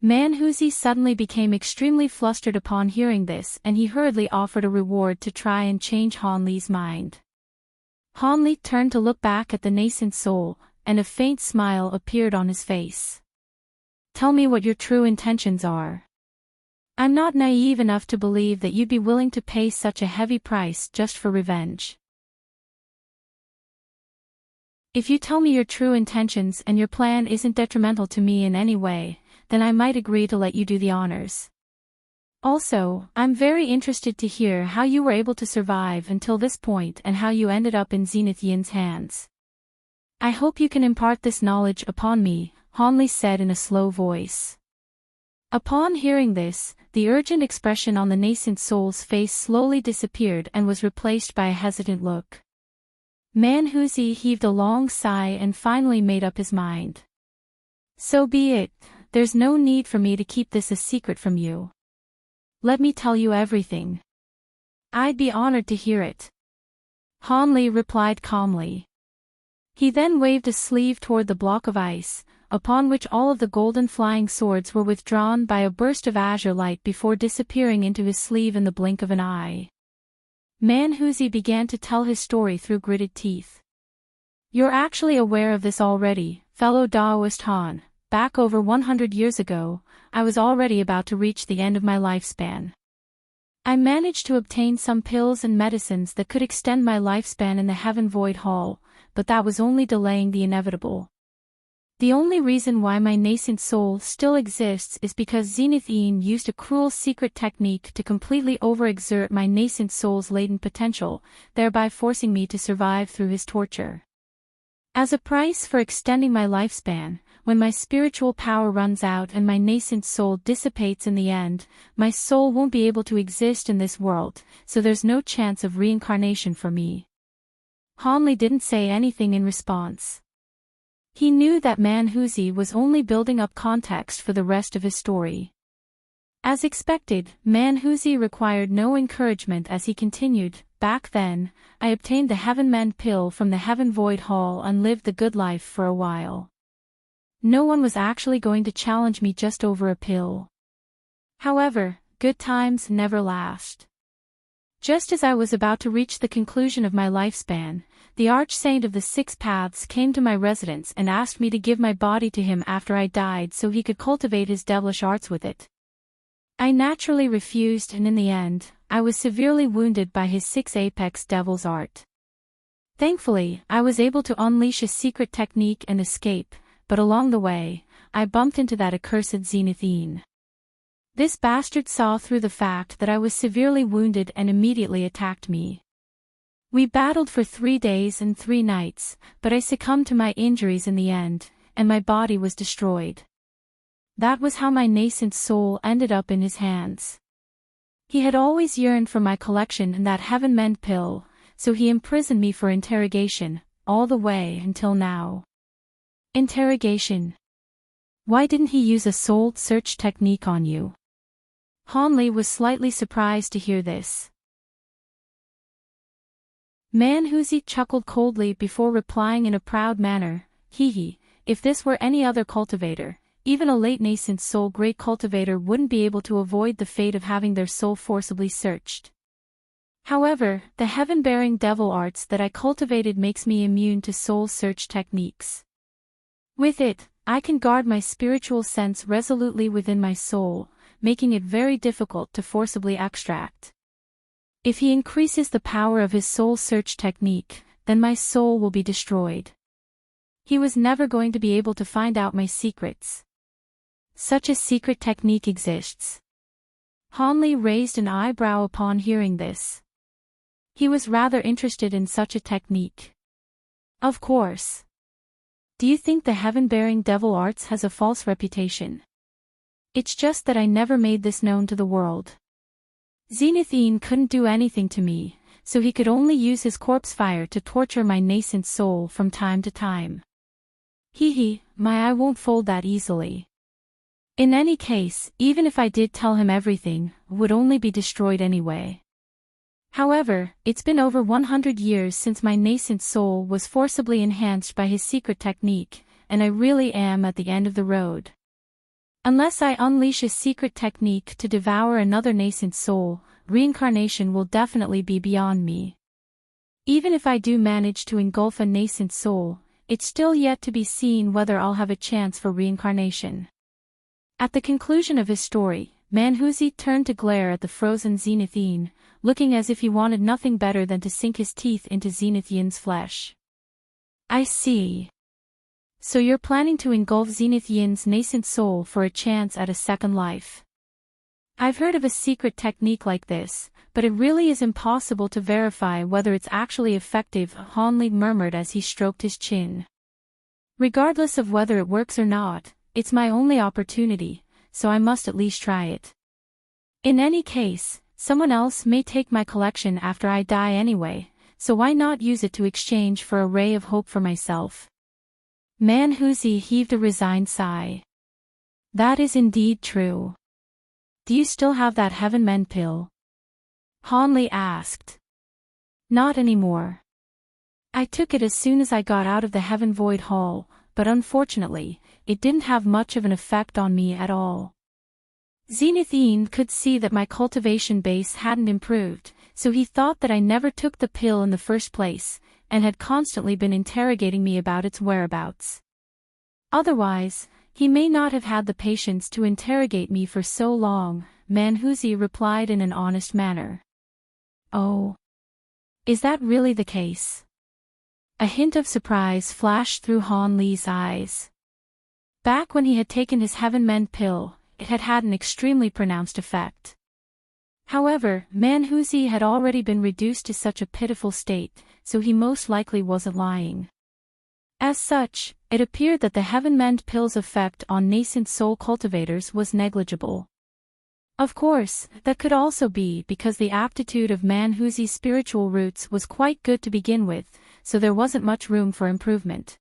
Manhuzi suddenly became extremely flustered upon hearing this and he hurriedly offered a reward to try and change Han Li's mind. Han Li turned to look back at the nascent soul, and a faint smile appeared on his face. Tell me what your true intentions are. I'm not naive enough to believe that you'd be willing to pay such a heavy price just for revenge. If you tell me your true intentions and your plan isn't detrimental to me in any way, then I might agree to let you do the honors. Also, I'm very interested to hear how you were able to survive until this point and how you ended up in Zenith Yin's hands. I hope you can impart this knowledge upon me, Han Li said in a slow voice. Upon hearing this, the urgent expression on the nascent soul's face slowly disappeared and was replaced by a hesitant look. Manhuzi heaved a long sigh and finally made up his mind. So be it, there's no need for me to keep this a secret from you. Let me tell you everything. I'd be honored to hear it. Han Li replied calmly. He then waved a sleeve toward the block of ice, upon which all of the golden flying swords were withdrawn by a burst of azure light before disappearing into his sleeve in the blink of an eye. Manhuzi began to tell his story through gritted teeth. "You're actually aware of this already, fellow Daoist Han. Back over 100 years ago, I was already about to reach the end of my lifespan. I managed to obtain some pills and medicines that could extend my lifespan in the Heaven Void Hall, but that was only delaying the inevitable. The only reason why my nascent soul still exists is because Zenith Yin used a cruel secret technique to completely overexert my nascent soul's latent potential, thereby forcing me to survive through his torture. As a price for extending my lifespan, when my spiritual power runs out and my nascent soul dissipates in the end, my soul won't be able to exist in this world, so there's no chance of reincarnation for me." Hanli didn't say anything in response. He knew that Manhuzi was only building up context for the rest of his story. As expected, Manhuzi required no encouragement as he continued, "Back then, I obtained the Heaven Mend pill from the Heaven Void Hall and lived the good life for a while. No one was actually going to challenge me just over a pill. However, good times never last. Just as I was about to reach the conclusion of my lifespan, the Archsaint of the Six Paths came to my residence and asked me to give my body to him after I died so he could cultivate his devilish arts with it. I naturally refused, and in the end, I was severely wounded by his six apex devil's art. Thankfully, I was able to unleash a secret technique and escape, but along the way, I bumped into that accursed Zenith Yin. This bastard saw through the fact that I was severely wounded and immediately attacked me. We battled for 3 days and 3 nights, but I succumbed to my injuries in the end, and my body was destroyed. That was how my nascent soul ended up in his hands. He had always yearned for my collection and that Heaven Mend pill, so he imprisoned me for interrogation, all the way until now." Interrogation. Why didn't he use a soul search technique on you? Hanli was slightly surprised to hear this. Manhuzi chuckled coldly before replying in a proud manner, "Hee, if this were any other cultivator, even a late nascent soul great cultivator wouldn't be able to avoid the fate of having their soul forcibly searched. However, the heaven-bearing devil arts that I cultivated makes me immune to soul search techniques. With it, I can guard my spiritual sense resolutely within my soul, making it very difficult to forcibly extract. If he increases the power of his soul search technique, then my soul will be destroyed. He was never going to be able to find out my secrets. Such a secret technique exists." Hanli raised an eyebrow upon hearing this. He was rather interested in such a technique. "Of course. Do you think the heaven-bearing devil arts has a false reputation? It's just that I never made this known to the world. Zenith Yin couldn't do anything to me, so he could only use his corpse fire to torture my nascent soul from time to time. My eye won't fold that easily. In any case, even if I did tell him everything, it would only be destroyed anyway. However, it's been over 100 years since my nascent soul was forcibly enhanced by his secret technique, and I really am at the end of the road. Unless I unleash a secret technique to devour another nascent soul, reincarnation will definitely be beyond me. Even if I do manage to engulf a nascent soul, it's still yet to be seen whether I'll have a chance for reincarnation." At the conclusion of his story, Manhuzi turned to glare at the frozen Zenith Yin, looking as if he wanted nothing better than to sink his teeth into Zenith Yin's flesh. "I see. So you're planning to engulf Zenith Yin's nascent soul for a chance at a second life. I've heard of a secret technique like this, but it really is impossible to verify whether it's actually effective," Hanli murmured as he stroked his chin. "Regardless of whether it works or not, it's my only opportunity, so I must at least try it. In any case, someone else may take my collection after I die anyway, so why not use it to exchange for a ray of hope for myself?" Manhuzi heaved a resigned sigh. "That is indeed true. Do you still have that Heaven Mend pill?" Hanli asked. "Not anymore. I took it as soon as I got out of the Heaven Void Hall, but unfortunately, it didn't have much of an effect on me at all. Zenith Yin could see that my cultivation base hadn't improved, so he thought that I never took the pill in the first place, and had constantly been interrogating me about its whereabouts. Otherwise, he may not have had the patience to interrogate me for so long, Manhuzi replied in an honest manner. Oh. Is that really the case? A hint of surprise flashed through Han Li's eyes. Back when he had taken his Heaven Mend pill, it had had an extremely pronounced effect. However, Manhuzi had already been reduced to such a pitiful state, so he most likely wasn't lying. As such, it appeared that the Heaven Mend pill's effect on nascent soul cultivators was negligible. Of course, that could also be because the aptitude of Manhuzi's spiritual roots was quite good to begin with, so there wasn't much room for improvement.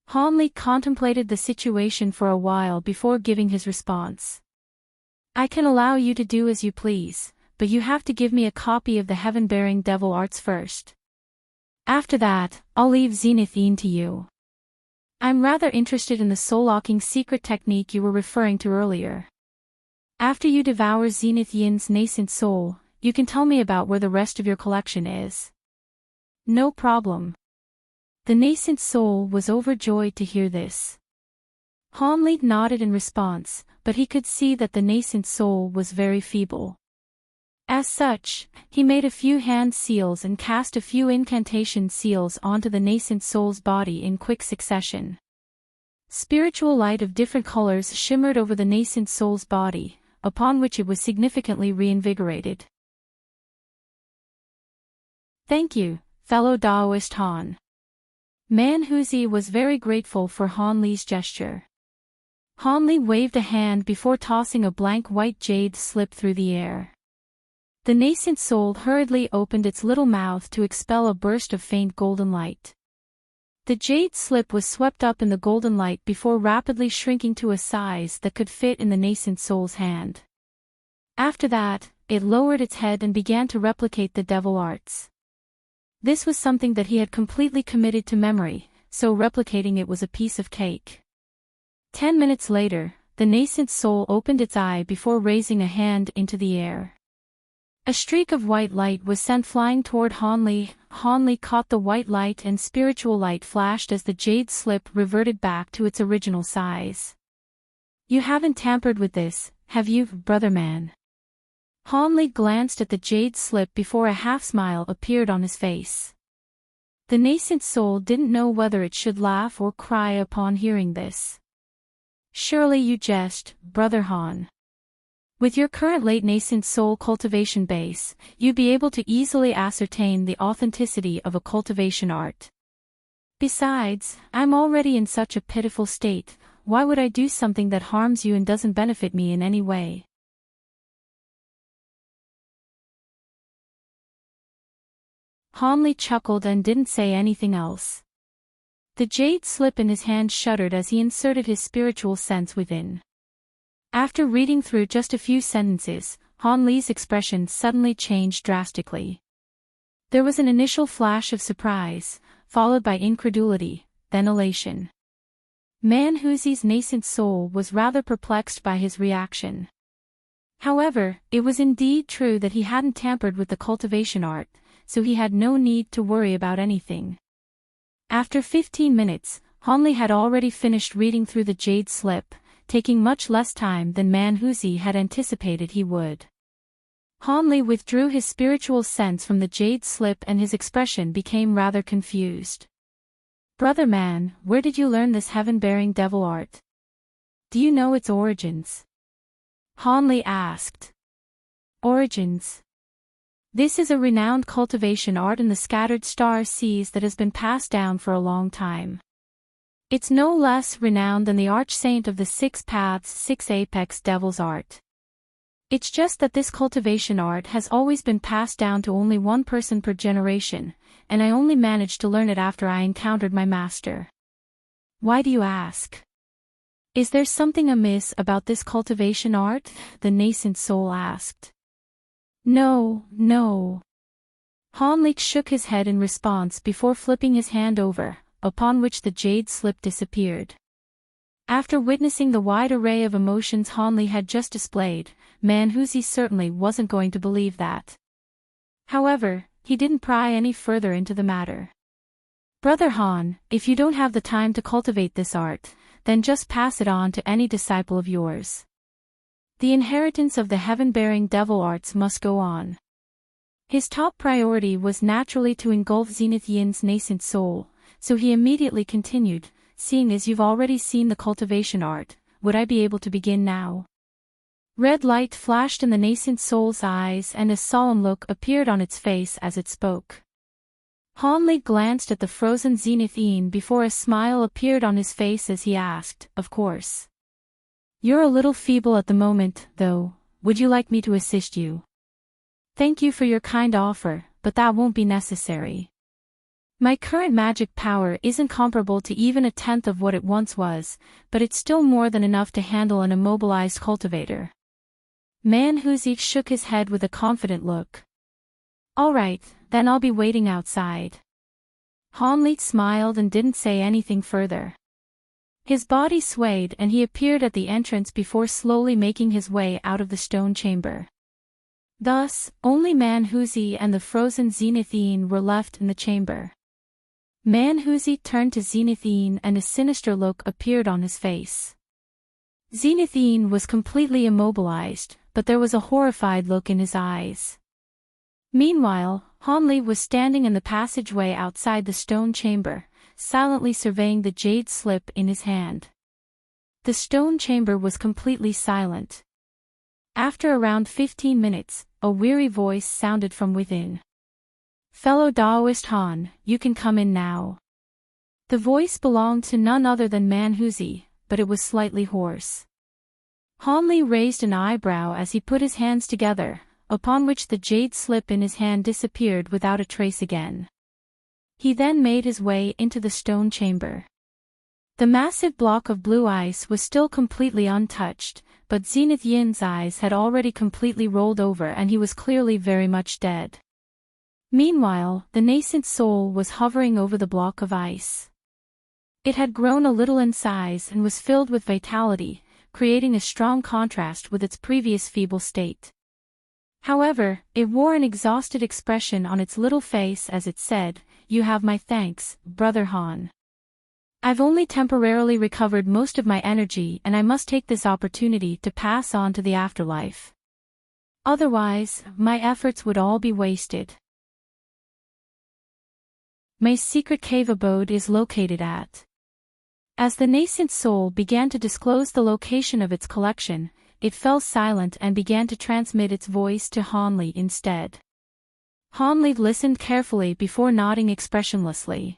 Han Li contemplated the situation for a while before giving his response. I can allow you to do as you please, but you have to give me a copy of the heaven-bearing devil arts first. After that, I'll leave Zenith Yin to you. I'm rather interested in the soul-locking secret technique you were referring to earlier. After you devour Zenith Yin's nascent soul, you can tell me about where the rest of your collection is. No problem. The nascent soul was overjoyed to hear this. Han Li nodded in response, but he could see that the nascent soul was very feeble. As such, he made a few hand seals and cast a few incantation seals onto the nascent soul's body in quick succession. Spiritual light of different colors shimmered over the nascent soul's body, upon which it was significantly reinvigorated. Thank you, fellow Taoist Han. Manhuzi was very grateful for Han Li's gesture. Han Li waved a hand before tossing a blank white jade slip through the air. The nascent soul hurriedly opened its little mouth to expel a burst of faint golden light. The jade slip was swept up in the golden light before rapidly shrinking to a size that could fit in the nascent soul's hand. After that, it lowered its head and began to replicate the devil arts. This was something that he had completely committed to memory, so replicating it was a piece of cake. 10 minutes later, the nascent soul opened its eye before raising a hand into the air. A streak of white light was sent flying toward Han Li. Han Li caught the white light and spiritual light flashed as the jade slip reverted back to its original size. You haven't tampered with this, have you, brother man? Han Li glanced at the jade slip before a half-smile appeared on his face. The nascent soul didn't know whether it should laugh or cry upon hearing this. Surely you jest, brother Han. With your current late nascent soul cultivation base, you'd be able to easily ascertain the authenticity of a cultivation art. Besides, I'm already in such a pitiful state, why would I do something that harms you and doesn't benefit me in any way? Han Li chuckled and didn't say anything else. The jade slip in his hand shuddered as he inserted his spiritual sense within. After reading through just a few sentences, Han Li's expression suddenly changed drastically. There was an initial flash of surprise, followed by incredulity, then elation. Manhuzi's nascent soul was rather perplexed by his reaction. However, it was indeed true that he hadn't tampered with the cultivation art, so he had no need to worry about anything. After 15 minutes, Han Li had already finished reading through the jade slip, taking much less time than Manhuzi had anticipated he would. Han Li withdrew his spiritual sense from the jade slip and his expression became rather confused. Brother man, where did you learn this heaven-bearing devil art? Do you know its origins? Han Li asked. Origins? This is a renowned cultivation art in the scattered star seas that has been passed down for a long time. It's no less renowned than the arch-saint of the 6 paths 6 apex devil's art. It's just that this cultivation art has always been passed down to only one person per generation, and I only managed to learn it after I encountered my master. Why do you ask? Is there something amiss about this cultivation art? The nascent soul asked. No, no. Han Li shook his head in response before flipping his hand over, upon which the jade slip disappeared. After witnessing the wide array of emotions Hanli had just displayed, Manhuzi certainly wasn't going to believe that. However, he didn't pry any further into the matter. "Brother Han, if you don't have the time to cultivate this art, then just pass it on to any disciple of yours. The inheritance of the heaven-bearing devil arts must go on." His top priority was naturally to engulf Zenith Yin's nascent soul, so he immediately continued, "Seeing as you've already seen the cultivation art, would I be able to begin now?" Red light flashed in the nascent soul's eyes and a solemn look appeared on its face as it spoke. Hanli glanced at the frozen Zenith Yin before a smile appeared on his face as he asked, "Of course. You're a little feeble at the moment, though. Would you like me to assist you?" "Thank you for your kind offer, but that won't be necessary. My current magic power isn't comparable to even a tenth of what it once was, but it's still more than enough to handle an immobilized cultivator." Manhuzi shook his head with a confident look. "All right, then I'll be waiting outside." Hanli smiled and didn't say anything further. His body swayed and he appeared at the entrance before slowly making his way out of the stone chamber. Thus, only Manhuzi and the frozen Zenith Yin were left in the chamber. Manhuzi turned to Zenith Yin and a sinister look appeared on his face. Zenith Yin was completely immobilized, but there was a horrified look in his eyes. Meanwhile, Hanli was standing in the passageway outside the stone chamber, silently surveying the jade slip in his hand. The stone chamber was completely silent. After around 15 minutes, a weary voice sounded from within. "Fellow Daoist Han, you can come in now." The voice belonged to none other than Manhuzi, but it was slightly hoarse. Hanli raised an eyebrow as he put his hands together, upon which the jade slip in his hand disappeared without a trace again. He then made his way into the stone chamber. The massive block of blue ice was still completely untouched, but Zenith Yin's eyes had already completely rolled over and he was clearly very much dead. Meanwhile, the nascent soul was hovering over the block of ice. It had grown a little in size and was filled with vitality, creating a strong contrast with its previous feeble state. However, it wore an exhausted expression on its little face as it said, "You have my thanks, Brother Han. I've only temporarily recovered most of my energy and I must take this opportunity to pass on to the afterlife. Otherwise, my efforts would all be wasted." My secret cave abode is located at. As the nascent soul began to disclose the location of its collection, it fell silent and began to transmit its voice to Hanli instead. Hanli listened carefully before nodding expressionlessly.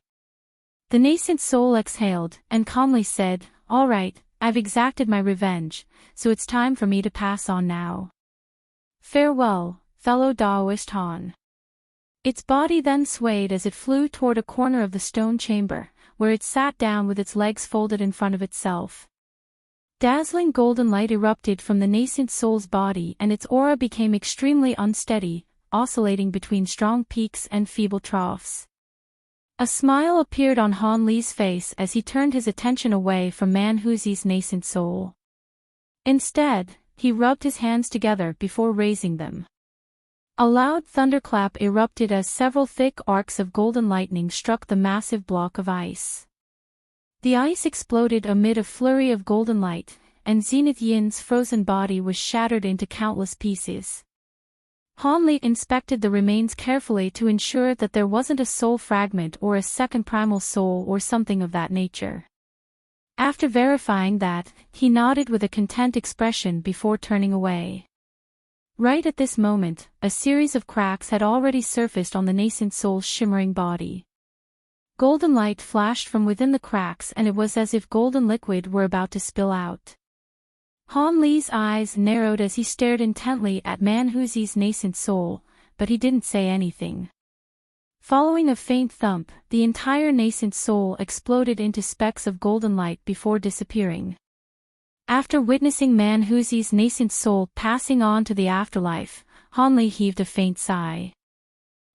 The nascent soul exhaled and calmly said, "All right, I've exacted my revenge, so it's time for me to pass on now. Farewell, fellow Daoist Han." Its body then swayed as it flew toward a corner of the stone chamber, where it sat down with its legs folded in front of itself. Dazzling golden light erupted from the nascent soul's body and its aura became extremely unsteady, oscillating between strong peaks and feeble troughs. A smile appeared on Hanli's face as he turned his attention away from Manhuzi's nascent soul. Instead, he rubbed his hands together before raising them. A loud thunderclap erupted as several thick arcs of golden lightning struck the massive block of ice. The ice exploded amid a flurry of golden light, and Zenith Yin's frozen body was shattered into countless pieces. Hanli inspected the remains carefully to ensure that there wasn't a soul fragment or a second primal soul or something of that nature. After verifying that, he nodded with a content expression before turning away. Right at this moment, a series of cracks had already surfaced on the nascent soul's shimmering body. Golden light flashed from within the cracks and it was as if golden liquid were about to spill out. Hanli's eyes narrowed as he stared intently at Manhuzi's nascent soul, but he didn't say anything. Following a faint thump, the entire nascent soul exploded into specks of golden light before disappearing. After witnessing Manhuzi's nascent soul passing on to the afterlife, Hanli heaved a faint sigh.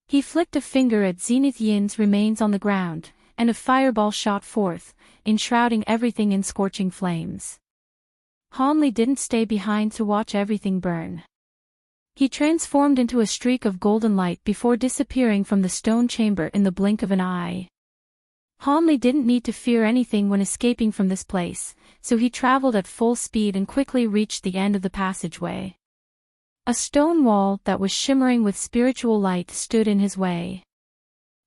He flicked a finger at Zenith Yin's remains on the ground, and a fireball shot forth, enshrouding everything in scorching flames. Hanli didn't stay behind to watch everything burn. He transformed into a streak of golden light before disappearing from the stone chamber in the blink of an eye. Hanli didn't need to fear anything when escaping from this place, so he traveled at full speed and quickly reached the end of the passageway. A stone wall that was shimmering with spiritual light stood in his way.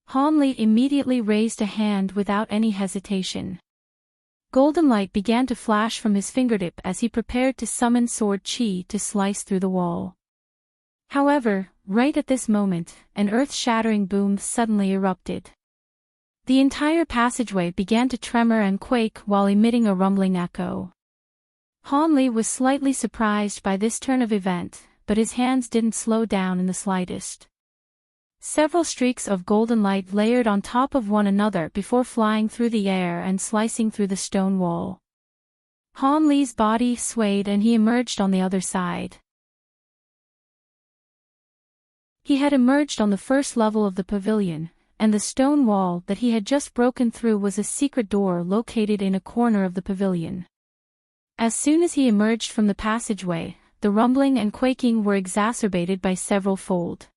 Hanli immediately raised a hand without any hesitation. Golden light began to flash from his fingertip as he prepared to summon sword chi to slice through the wall. However, right at this moment, an earth-shattering boom suddenly erupted. The entire passageway began to tremor and quake while emitting a rumbling echo. Hanli was slightly surprised by this turn of event, but his hands didn't slow down in the slightest. Several streaks of golden light layered on top of one another before flying through the air and slicing through the stone wall. Hanli's body swayed and he emerged on the other side. He had emerged on the first level of the pavilion, and the stone wall that he had just broken through was a secret door located in a corner of the pavilion. As soon as he emerged from the passageway, the rumbling and quaking were exacerbated by several fold.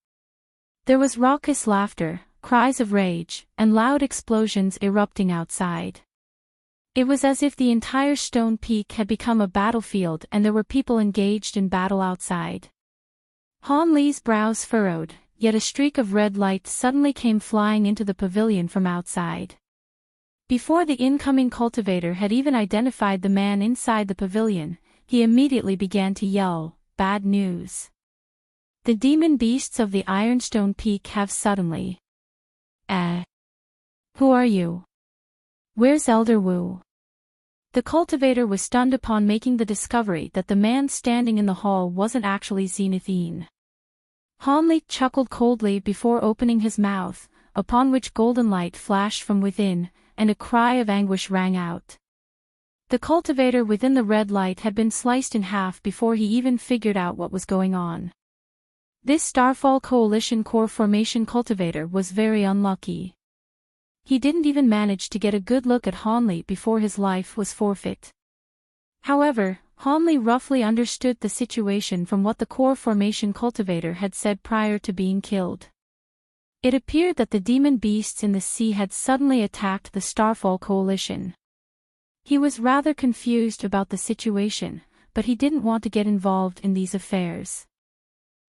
There was raucous laughter, cries of rage, and loud explosions erupting outside. It was as if the entire stone peak had become a battlefield and there were people engaged in battle outside. Hanli's brows furrowed, yet a streak of red light suddenly came flying into the pavilion from outside. Before the incoming cultivator had even identified the man inside the pavilion, he immediately began to yell, "Bad news! The demon beasts of the Ironstone Peak have suddenly..." Who are you? Where's Elder Wu?" The cultivator was stunned upon making the discovery that the man standing in the hall wasn't actually Zenithine. Hanli chuckled coldly before opening his mouth, upon which golden light flashed from within, and a cry of anguish rang out. The cultivator within the red light had been sliced in half before he even figured out what was going on. This Starfall Coalition core formation cultivator was very unlucky. He didn't even manage to get a good look at Hanli before his life was forfeit. However, Hanli roughly understood the situation from what the core formation cultivator had said prior to being killed. It appeared that the demon beasts in the sea had suddenly attacked the Starfall Coalition. He was rather confused about the situation, but he didn't want to get involved in these affairs.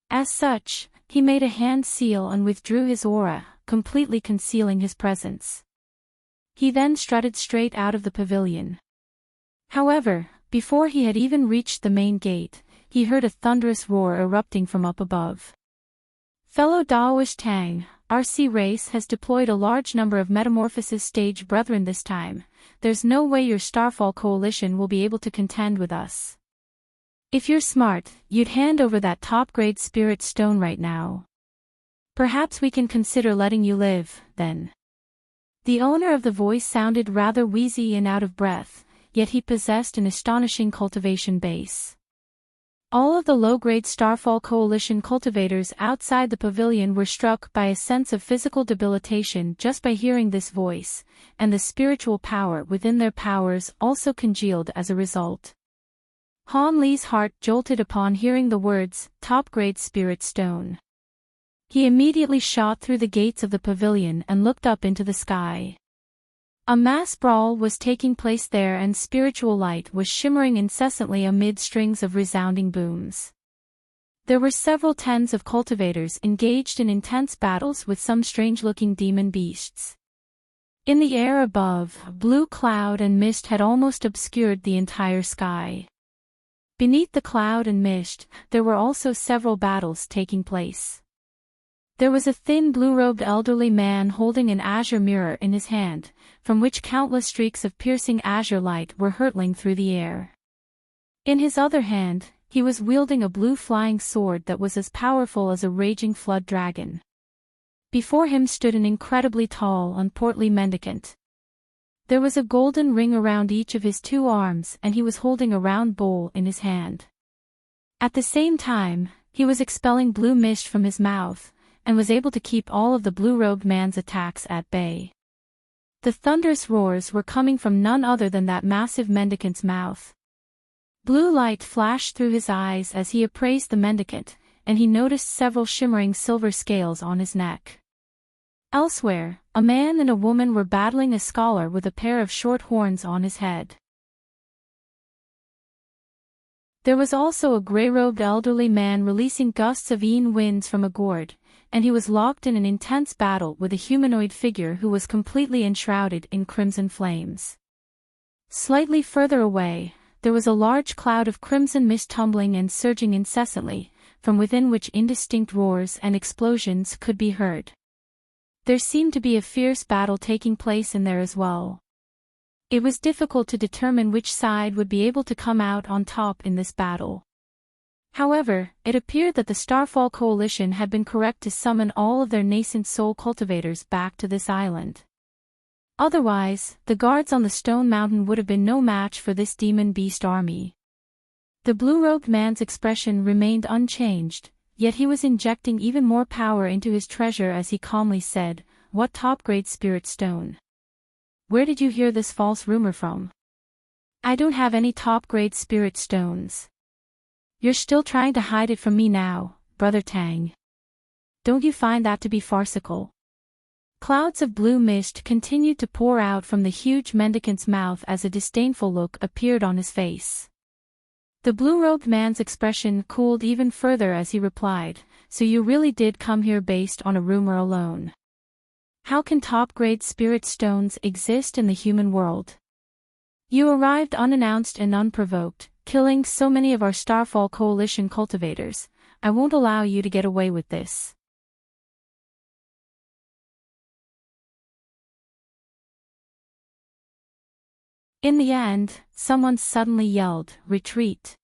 As such, he made a hand seal and withdrew his aura, completely concealing his presence. He then strutted straight out of the pavilion. However, before he had even reached the main gate, he heard a thunderous roar erupting from up above. "Fellow Daoish Tang, RC race has deployed a large number of Metamorphosis stage brethren this time. There's no way your Starfall Coalition will be able to contend with us. If you're smart, you'd hand over that top-grade spirit stone right now. Perhaps we can consider letting you live, then." The owner of the voice sounded rather wheezy and out of breath, yet he possessed an astonishing cultivation base. All of the low-grade Starfall Coalition cultivators outside the pavilion were struck by a sense of physical debilitation just by hearing this voice, and the spiritual power within their powers also congealed as a result. Hanli's heart jolted upon hearing the words, "top-grade spirit stone." He immediately shot through the gates of the pavilion and looked up into the sky. A mass brawl was taking place there and spiritual light was shimmering incessantly amid strings of resounding booms. There were several tens of cultivators engaged in intense battles with some strange-looking demon beasts. In the air above, blue cloud and mist had almost obscured the entire sky. Beneath the cloud and mist, there were also several battles taking place. There was a thin blue-robed elderly man holding an azure mirror in his hand, from which countless streaks of piercing azure light were hurtling through the air. In his other hand, he was wielding a blue flying sword that was as powerful as a raging flood dragon. Before him stood an incredibly tall and portly mendicant. There was a golden ring around each of his two arms and he was holding a round bowl in his hand. At the same time, he was expelling blue mist from his mouth, and was able to keep all of the blue-robed man's attacks at bay. The thunderous roars were coming from none other than that massive mendicant's mouth. Blue light flashed through his eyes as he appraised the mendicant, and he noticed several shimmering silver scales on his neck. Elsewhere, a man and a woman were battling a scholar with a pair of short horns on his head. There was also a grey-robed elderly man releasing gusts of winds from a gourd, and he was locked in an intense battle with a humanoid figure who was completely enshrouded in crimson flames. Slightly further away, there was a large cloud of crimson mist tumbling and surging incessantly, from within which indistinct roars and explosions could be heard. There seemed to be a fierce battle taking place in there as well. It was difficult to determine which side would be able to come out on top in this battle. However, it appeared that the Starfall Coalition had been correct to summon all of their nascent soul cultivators back to this island. Otherwise, the guards on the stone mountain would have been no match for this demon beast army. The blue-robed man's expression remained unchanged, yet he was injecting even more power into his treasure as he calmly said, "What top-grade spirit stone? Where did you hear this false rumor from? I don't have any top-grade spirit stones. You're still trying to hide it from me now, Brother Tang. Don't you find that to be farcical?" Clouds of blue mist continued to pour out from the huge mendicant's mouth as a disdainful look appeared on his face. The blue-robed man's expression cooled even further as he replied, "So you really did come here based on a rumor alone? How can top-grade spirit stones exist in the human world? You arrived unannounced and unprovoked, killing so many of our Starfall Coalition cultivators. I won't allow you to get away with this." In the end, someone suddenly yelled, "Retreat!"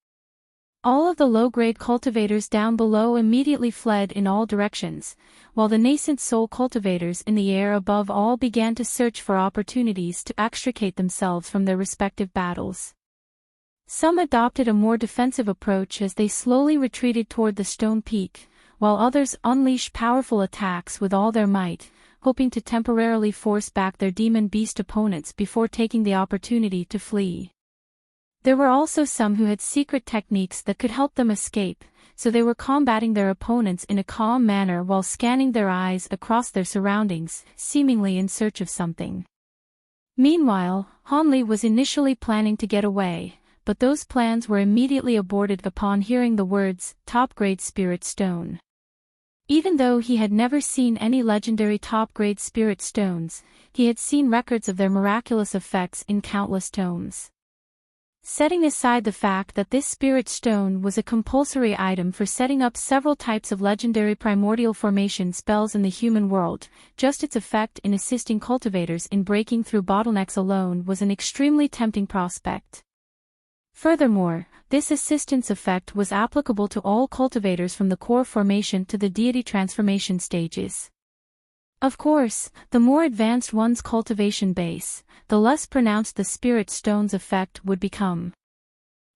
All of the low-grade cultivators down below immediately fled in all directions, while the nascent soul cultivators in the air above all began to search for opportunities to extricate themselves from their respective battles. Some adopted a more defensive approach as they slowly retreated toward the stone peak, while others unleashed powerful attacks with all their might, hoping to temporarily force back their demon beast opponents before taking the opportunity to flee. There were also some who had secret techniques that could help them escape, so they were combating their opponents in a calm manner while scanning their eyes across their surroundings, seemingly in search of something. Meanwhile, Hanli was initially planning to get away, but those plans were immediately aborted upon hearing the words, "top-grade spirit stone." Even though he had never seen any legendary top-grade spirit stones, he had seen records of their miraculous effects in countless tomes. Setting aside the fact that this spirit stone was a compulsory item for setting up several types of legendary primordial formation spells in the human world, just its effect in assisting cultivators in breaking through bottlenecks alone was an extremely tempting prospect. Furthermore, this assistance effect was applicable to all cultivators from the core formation to the deity transformation stages. Of course, the more advanced one's cultivation base, the less pronounced the spirit stone's effect would become.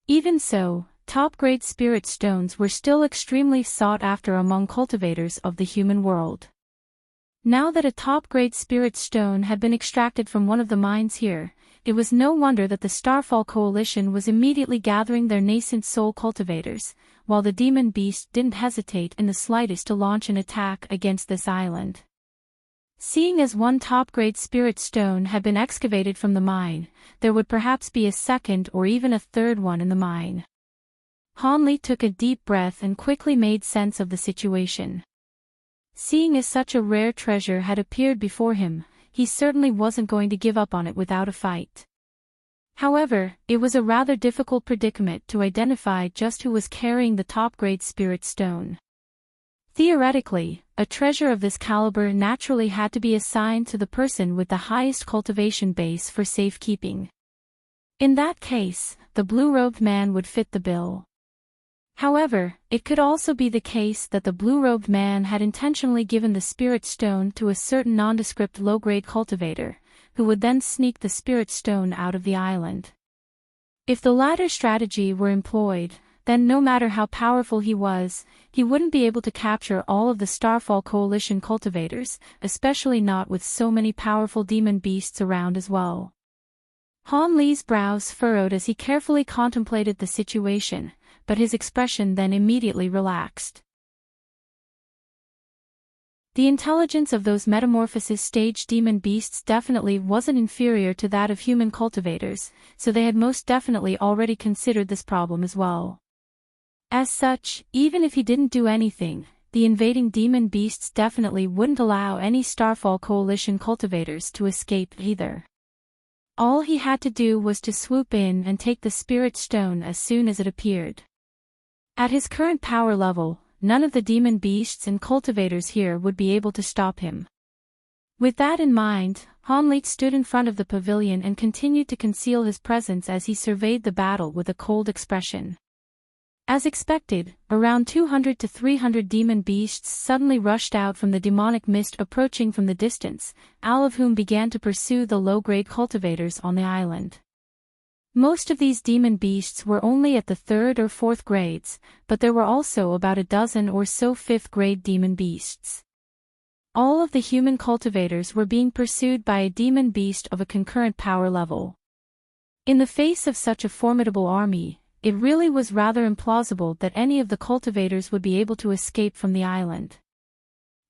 Even so, top-grade spirit stones were still extremely sought after among cultivators of the human world. Now that a top-grade spirit stone had been extracted from one of the mines here, it was no wonder that the Starfall Coalition was immediately gathering their nascent soul cultivators, while the demon beast didn't hesitate in the slightest to launch an attack against this island. Seeing as one top-grade spirit stone had been excavated from the mine, there would perhaps be a second or even a third one in the mine. Hanli took a deep breath and quickly made sense of the situation. Seeing as such a rare treasure had appeared before him, he certainly wasn't going to give up on it without a fight. However, it was a rather difficult predicament to identify just who was carrying the top-grade spirit stone. Theoretically, a treasure of this caliber naturally had to be assigned to the person with the highest cultivation base for safekeeping. In that case, the blue-robed man would fit the bill. However, it could also be the case that the blue-robed man had intentionally given the spirit stone to a certain nondescript low-grade cultivator, who would then sneak the spirit stone out of the island. If the latter strategy were employed, then no matter how powerful he was, he wouldn't be able to capture all of the Starfall Coalition cultivators, especially not with so many powerful demon beasts around as well. Han Li's brows furrowed as he carefully contemplated the situation, but his expression then immediately relaxed. The intelligence of those metamorphosis stage demon beasts definitely wasn't inferior to that of human cultivators, so they had most definitely already considered this problem as well. As such, even if he didn't do anything, the invading demon beasts definitely wouldn't allow any Starfall Coalition cultivators to escape either. All he had to do was to swoop in and take the Spirit Stone as soon as it appeared. At his current power level, none of the demon beasts and cultivators here would be able to stop him. With that in mind, Han Li stood in front of the pavilion and continued to conceal his presence as he surveyed the battle with a cold expression. As expected, around 200 to 300 demon beasts suddenly rushed out from the demonic mist approaching from the distance, all of whom began to pursue the low-grade cultivators on the island. Most of these demon beasts were only at the 3rd or 4th grades, but there were also about a dozen or so 5th-grade demon beasts. All of the human cultivators were being pursued by a demon beast of a concurrent power level. In the face of such a formidable army, it really was rather implausible that any of the cultivators would be able to escape from the island.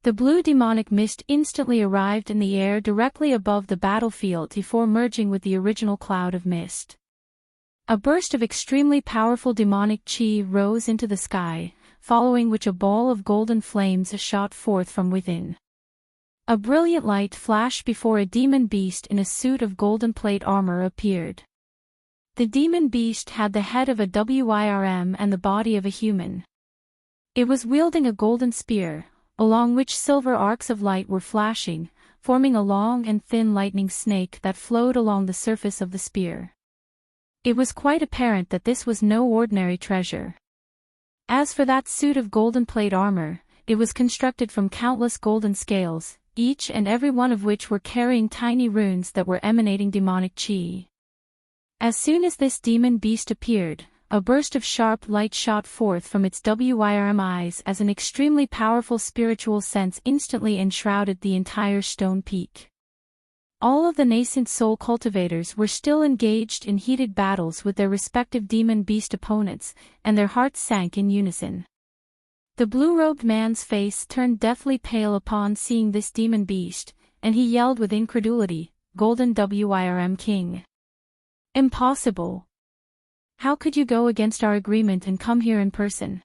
The blue demonic mist instantly arrived in the air directly above the battlefield before merging with the original cloud of mist. A burst of extremely powerful demonic chi rose into the sky, following which a ball of golden flames shot forth from within. A brilliant light flashed before a demon beast in a suit of golden plate armor appeared. The demon beast had the head of a WIRM and the body of a human. It was wielding a golden spear, along which silver arcs of light were flashing, forming a long and thin lightning snake that flowed along the surface of the spear. It was quite apparent that this was no ordinary treasure. As for that suit of golden plate armor, it was constructed from countless golden scales, each and every one of which were carrying tiny runes that were emanating demonic chi. As soon as this demon beast appeared, a burst of sharp light shot forth from its WIRM eyes as an extremely powerful spiritual sense instantly enshrouded the entire stone peak. All of the nascent soul cultivators were still engaged in heated battles with their respective demon beast opponents, and their hearts sank in unison. The blue-robed man's face turned deathly pale upon seeing this demon beast, and he yelled with incredulity, "Golden WIRM King! Impossible! How could you go against our agreement and come here in person?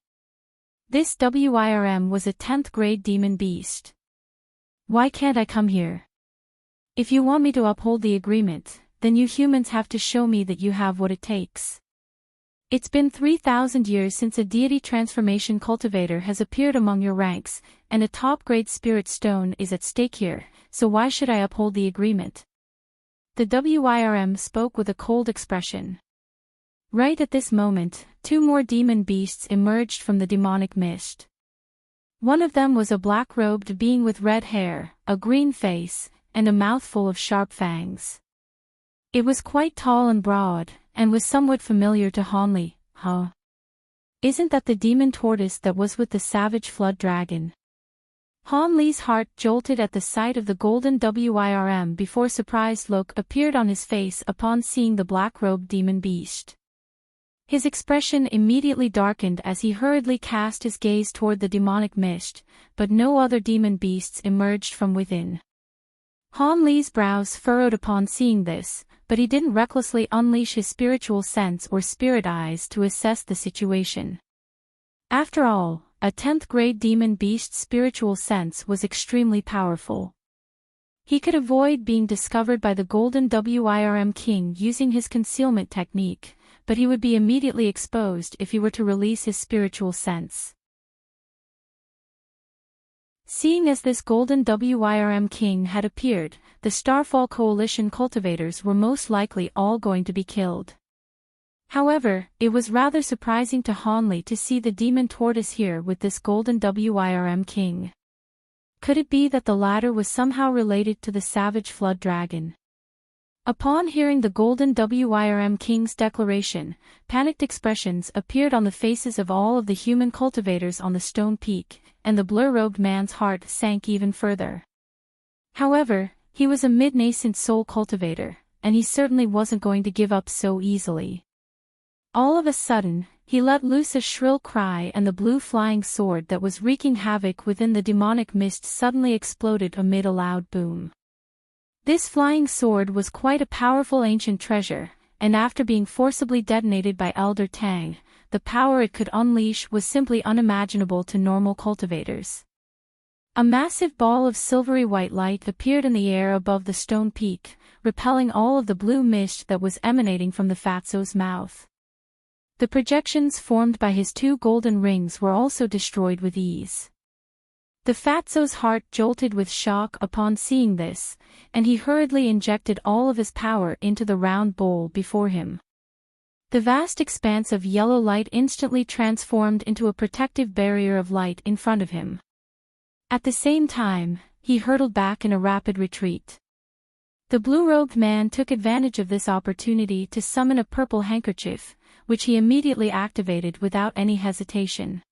This WIRM was a 10th grade demon beast. Why can't I come here? If you want me to uphold the agreement, then you humans have to show me that you have what it takes. It's been 3,000 years since a deity transformation cultivator has appeared among your ranks, and a top-grade spirit stone is at stake here, so why should I uphold the agreement?" The WIRM spoke with a cold expression. Right at this moment, 2 more demon beasts emerged from the demonic mist. One of them was a black-robed being with red hair, a green face, and a mouthful of sharp fangs. It was quite tall and broad, and was somewhat familiar to Han Li. Huh? Isn't that the demon tortoise that was with the savage flood dragon? Han Li's heart jolted at the sight of the golden WIRM before surprised look appeared on his face upon seeing the black-robed demon beast. His expression immediately darkened as he hurriedly cast his gaze toward the demonic mist, but no other demon beasts emerged from within. Han Li's brows furrowed upon seeing this, but he didn't recklessly unleash his spiritual sense or spirit eyes to assess the situation. After all, a 10th grade demon beast's spiritual sense was extremely powerful. He could avoid being discovered by the golden WIRM king using his concealment technique, but he would be immediately exposed if he were to release his spiritual sense. Seeing as this golden WIRM king had appeared, the Starfall Coalition cultivators were most likely all going to be killed. However, it was rather surprising to Han Li to see the demon tortoise here with this golden WIRM king. Could it be that the latter was somehow related to the savage flood dragon? Upon hearing the Golden Wyrm King's declaration, panicked expressions appeared on the faces of all of the human cultivators on the stone peak, and the blur-robed man's heart sank even further. However, he was a mid-nascent soul cultivator, and he certainly wasn't going to give up so easily. All of a sudden, he let loose a shrill cry, and the blue flying sword that was wreaking havoc within the demonic mist suddenly exploded amid a loud boom. This flying sword was quite a powerful ancient treasure, and after being forcibly detonated by Elder Tang, the power it could unleash was simply unimaginable to normal cultivators. A massive ball of silvery white light appeared in the air above the stone peak, repelling all of the blue mist that was emanating from the Fatso's mouth. The projections formed by his 2 golden rings were also destroyed with ease. The Fatso's heart jolted with shock upon seeing this, and he hurriedly injected all of his power into the round bowl before him. The vast expanse of yellow light instantly transformed into a protective barrier of light in front of him. At the same time, he hurtled back in a rapid retreat. The blue-robed man took advantage of this opportunity to summon a purple handkerchief, which he immediately activated without any hesitation.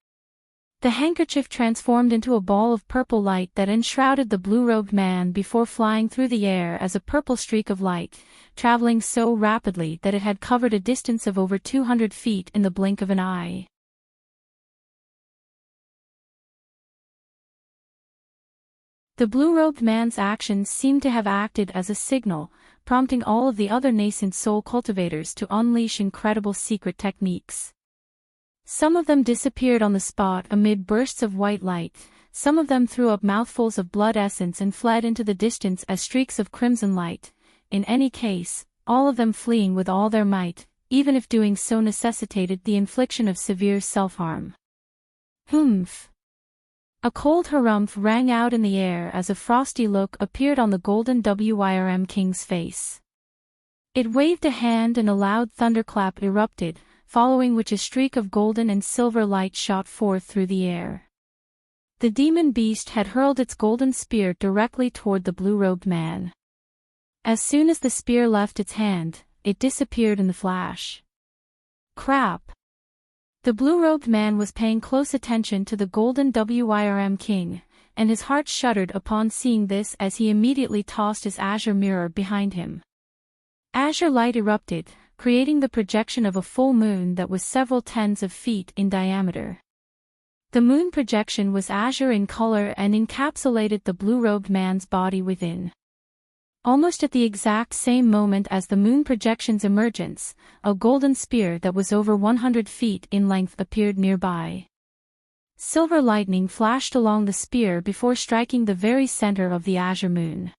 The handkerchief transformed into a ball of purple light that enshrouded the blue-robed man before flying through the air as a purple streak of light, traveling so rapidly that it had covered a distance of over 200 feet in the blink of an eye. The blue-robed man's actions seemed to have acted as a signal, prompting all of the other nascent soul cultivators to unleash incredible secret techniques. Some of them disappeared on the spot amid bursts of white light, some of them threw up mouthfuls of blood essence and fled into the distance as streaks of crimson light. In any case, all of them fleeing with all their might, even if doing so necessitated the infliction of severe self-harm. Humph! A cold harumph rang out in the air as a frosty look appeared on the Golden Wyrm King's face. It waved a hand and a loud thunderclap erupted, following which a streak of golden and silver light shot forth through the air. The demon beast had hurled its golden spear directly toward the blue-robed man. As soon as the spear left its hand, it disappeared in the flash. Crap! The blue-robed man was paying close attention to the Golden Wyrm King, and his heart shuddered upon seeing this as he immediately tossed his azure mirror behind him. Azure light erupted, creating the projection of a full moon that was several tens of feet in diameter. The moon projection was azure in color and encapsulated the blue-robed man's body within. Almost at the exact same moment as the moon projection's emergence, a golden spear that was over 100 feet in length appeared nearby. Silver lightning flashed along the spear before striking the very center of the azure moon.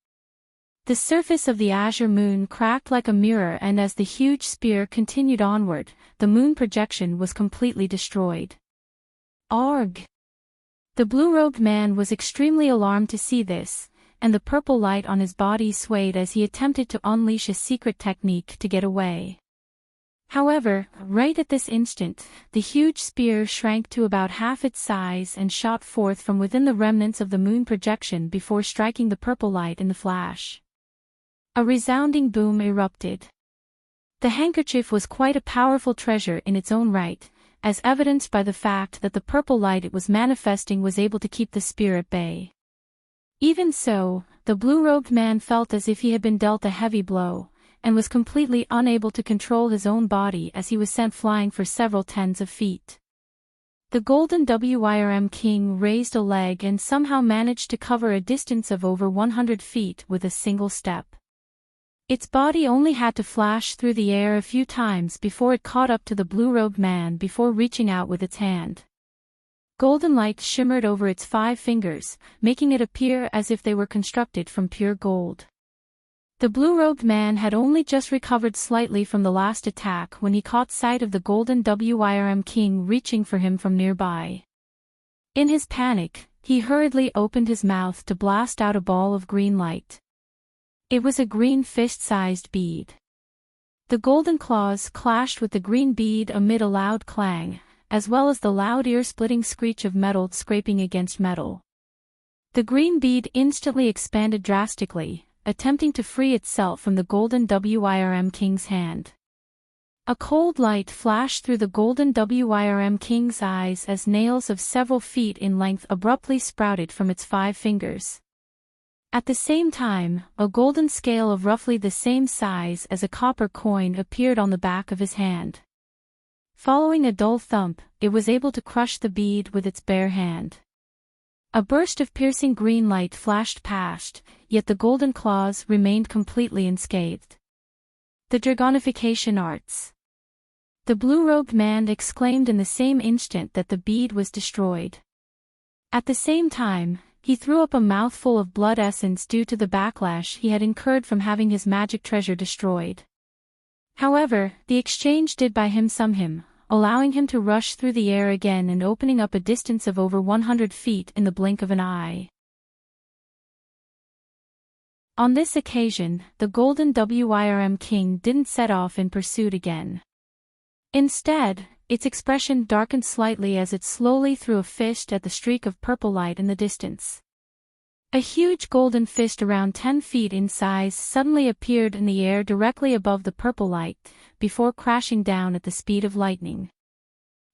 The surface of the azure moon cracked like a mirror, and as the huge spear continued onward, the moon projection was completely destroyed. Arg! The blue-robed man was extremely alarmed to see this, and the purple light on his body swayed as he attempted to unleash a secret technique to get away. However, right at this instant, the huge spear shrank to about half its size and shot forth from within the remnants of the moon projection before striking the purple light in the flash. A resounding boom erupted. The handkerchief was quite a powerful treasure in its own right, as evidenced by the fact that the purple light it was manifesting was able to keep the spear at bay. Even so, the blue-robed man felt as if he had been dealt a heavy blow, and was completely unable to control his own body as he was sent flying for several tens of feet. The Golden Wyrm King raised a leg and somehow managed to cover a distance of over 100 feet with a single step. Its body only had to flash through the air a few times before it caught up to the blue-robed man before reaching out with its hand. Golden light shimmered over its 5 fingers, making it appear as if they were constructed from pure gold. The blue-robed man had only just recovered slightly from the last attack when he caught sight of the Golden Wyrm King reaching for him from nearby. In his panic, he hurriedly opened his mouth to blast out a ball of green light. It was a green fist-sized bead. The golden claws clashed with the green bead amid a loud clang, as well as the loud ear-splitting screech of metal scraping against metal. The green bead instantly expanded drastically, attempting to free itself from the golden WIRM king's hand. A cold light flashed through the golden WIRM king's eyes as nails of several feet in length abruptly sprouted from its 5 fingers. At the same time, a golden scale of roughly the same size as a copper coin appeared on the back of his hand. Following a dull thump, it was able to crush the bead with its bare hand. A burst of piercing green light flashed past, yet the golden claws remained completely unscathed. The Dragonification Arts. The blue-robed man exclaimed in the same instant that the bead was destroyed. At the same time, he threw up a mouthful of blood essence due to the backlash he had incurred from having his magic treasure destroyed. However, the exchange did buy him some, allowing him to rush through the air again and opening up a distance of over 100 feet in the blink of an eye. On this occasion, the golden WIRM king didn't set off in pursuit again. Instead, its expression darkened slightly as it slowly threw a fist at the streak of purple light in the distance. A huge golden fist around 10 feet in size suddenly appeared in the air directly above the purple light, before crashing down at the speed of lightning.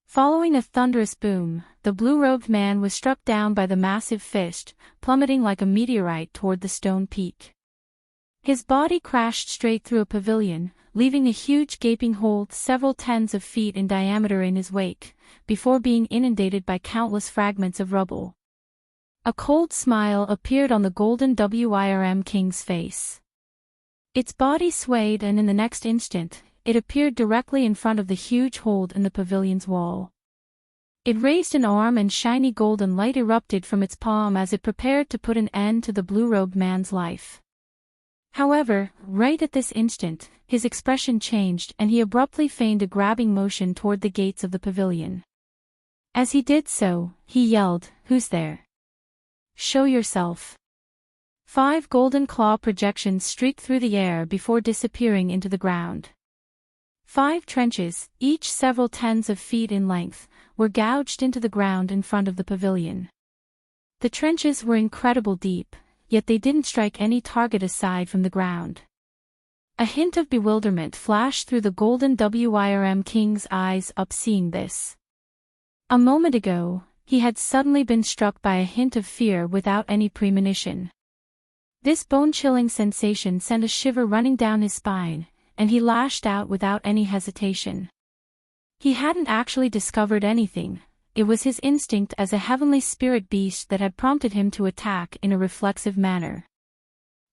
Following a thunderous boom, the blue-robed man was struck down by the massive fist, plummeting like a meteorite toward the stone peak. His body crashed straight through a pavilion, leaving a huge gaping hole several tens of feet in diameter in his wake, before being inundated by countless fragments of rubble. A cold smile appeared on the golden WIRM king's face. Its body swayed and in the next instant, it appeared directly in front of the huge hole in the pavilion's wall. It raised an arm and shiny golden light erupted from its palm as it prepared to put an end to the blue-robed man's life. However, right at this instant, his expression changed and he abruptly feigned a grabbing motion toward the gates of the pavilion. As he did so, he yelled, "Who's there? Show yourself." 5 golden claw projections streaked through the air before disappearing into the ground. 5 trenches, each several tens of feet in length, were gouged into the ground in front of the pavilion. The trenches were incredibly deep, yet they didn't strike any target aside from the ground. A hint of bewilderment flashed through the golden WIRM king's eyes up seeing this. A moment ago, he had suddenly been struck by a hint of fear without any premonition. This bone-chilling sensation sent a shiver running down his spine, and he lashed out without any hesitation. He hadn't actually discovered anything, it was his instinct as a heavenly spirit beast that had prompted him to attack in a reflexive manner.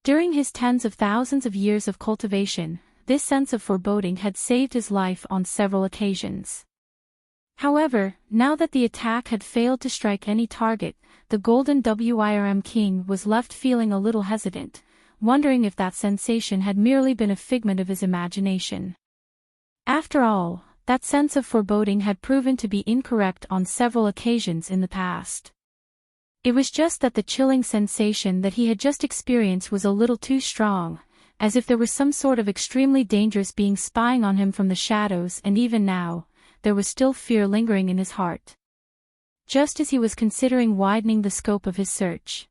During his tens of thousands of years of cultivation, this sense of foreboding had saved his life on several occasions. However, now that the attack had failed to strike any target, the golden WIRM king was left feeling a little hesitant, wondering if that sensation had merely been a figment of his imagination. After all, that sense of foreboding had proven to be incorrect on several occasions in the past. It was just that the chilling sensation that he had just experienced was a little too strong, as if there was some sort of extremely dangerous being spying on him from the shadows, and even now, there was still fear lingering in his heart. Just as he was considering widening the scope of his search,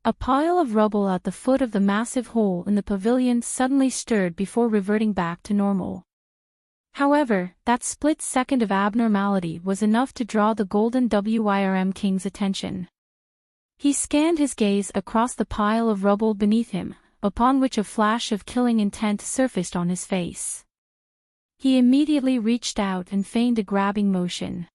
a pile of rubble at the foot of the massive hole in the pavilion suddenly stirred before reverting back to normal. However, that split second of abnormality was enough to draw the golden WIRM king's attention. He scanned his gaze across the pile of rubble beneath him, upon which a flash of killing intent surfaced on his face. He immediately reached out and feigned a grabbing motion.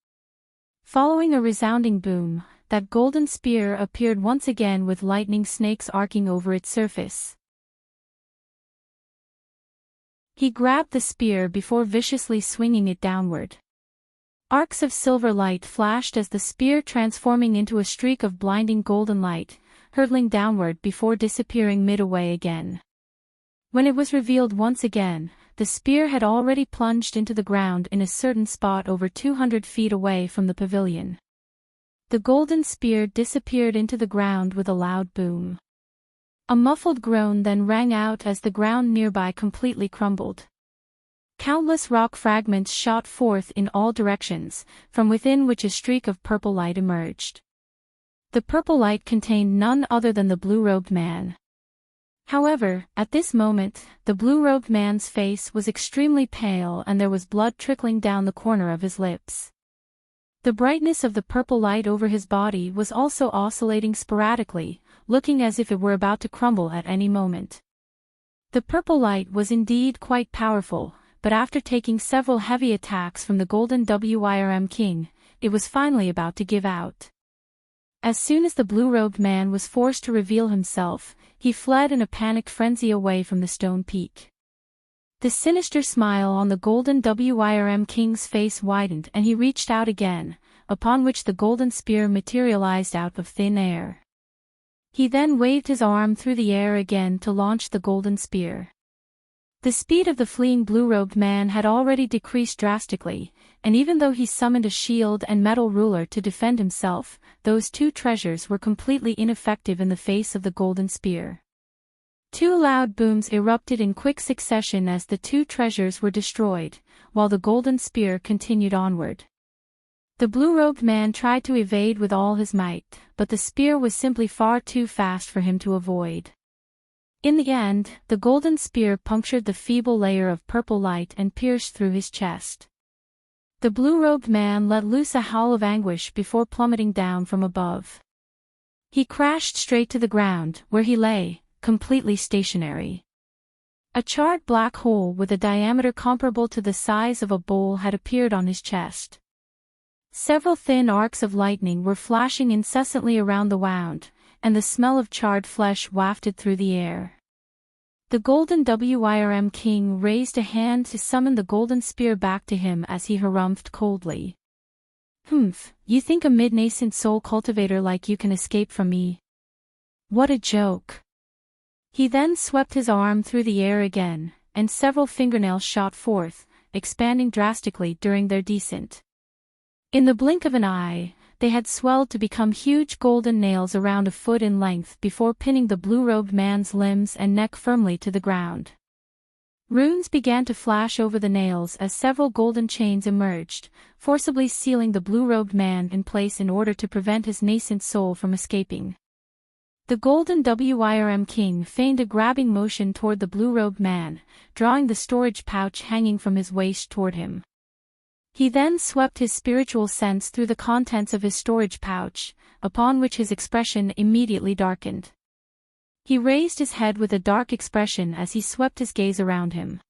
Following a resounding boom, that golden spear appeared once again with lightning snakes arcing over its surface. He grabbed the spear before viciously swinging it downward. Arcs of silver light flashed as the spear transforming into a streak of blinding golden light, hurtling downward before disappearing midway again. When it was revealed once again, the spear had already plunged into the ground in a certain spot over 200 feet away from the pavilion. The golden spear disappeared into the ground with a loud boom. A muffled groan then rang out as the ground nearby completely crumbled. Countless rock fragments shot forth in all directions, from within which a streak of purple light emerged. The purple light contained none other than the blue-robed man. However, at this moment, the blue-robed man's face was extremely pale and there was blood trickling down the corner of his lips. The brightness of the purple light over his body was also oscillating sporadically, looking as if it were about to crumble at any moment. The purple light was indeed quite powerful, but after taking several heavy attacks from the Golden Wyrm King, it was finally about to give out. As soon as the blue-robed man was forced to reveal himself, he fled in a panicked frenzy away from the stone peak. The sinister smile on the Golden Wyrm King's face widened and he reached out again, upon which the golden spear materialized out of thin air. He then waved his arm through the air again to launch the golden spear. The speed of the fleeing blue-robed man had already decreased drastically, and even though he summoned a shield and metal ruler to defend himself, those two treasures were completely ineffective in the face of the golden spear. Two loud booms erupted in quick succession as the two treasures were destroyed, while the golden spear continued onward. The blue-robed man tried to evade with all his might, but the spear was simply far too fast for him to avoid. In the end, the golden spear punctured the feeble layer of purple light and pierced through his chest. The blue-robed man let loose a howl of anguish before plummeting down from above. He crashed straight to the ground, where he lay, completely stationary. A charred black hole with a diameter comparable to the size of a bowl had appeared on his chest. Several thin arcs of lightning were flashing incessantly around the wound, and the smell of charred flesh wafted through the air. The Golden Wyrm King raised a hand to summon the golden spear back to him as he harumphed coldly. "Humph, you think a mid-nascent soul cultivator like you can escape from me? What a joke." He then swept his arm through the air again, and several fingernails shot forth, expanding drastically during their descent. In the blink of an eye, they had swelled to become huge golden nails around a foot in length before pinning the blue-robed man's limbs and neck firmly to the ground. Runes began to flash over the nails as several golden chains emerged, forcibly sealing the blue-robed man in place in order to prevent his nascent soul from escaping. The Golden Wyrm King feigned a grabbing motion toward the blue-robed man, drawing the storage pouch hanging from his waist toward him. He then swept his spiritual sense through the contents of his storage pouch, upon which his expression immediately darkened. He raised his head with a dark expression as he swept his gaze around him.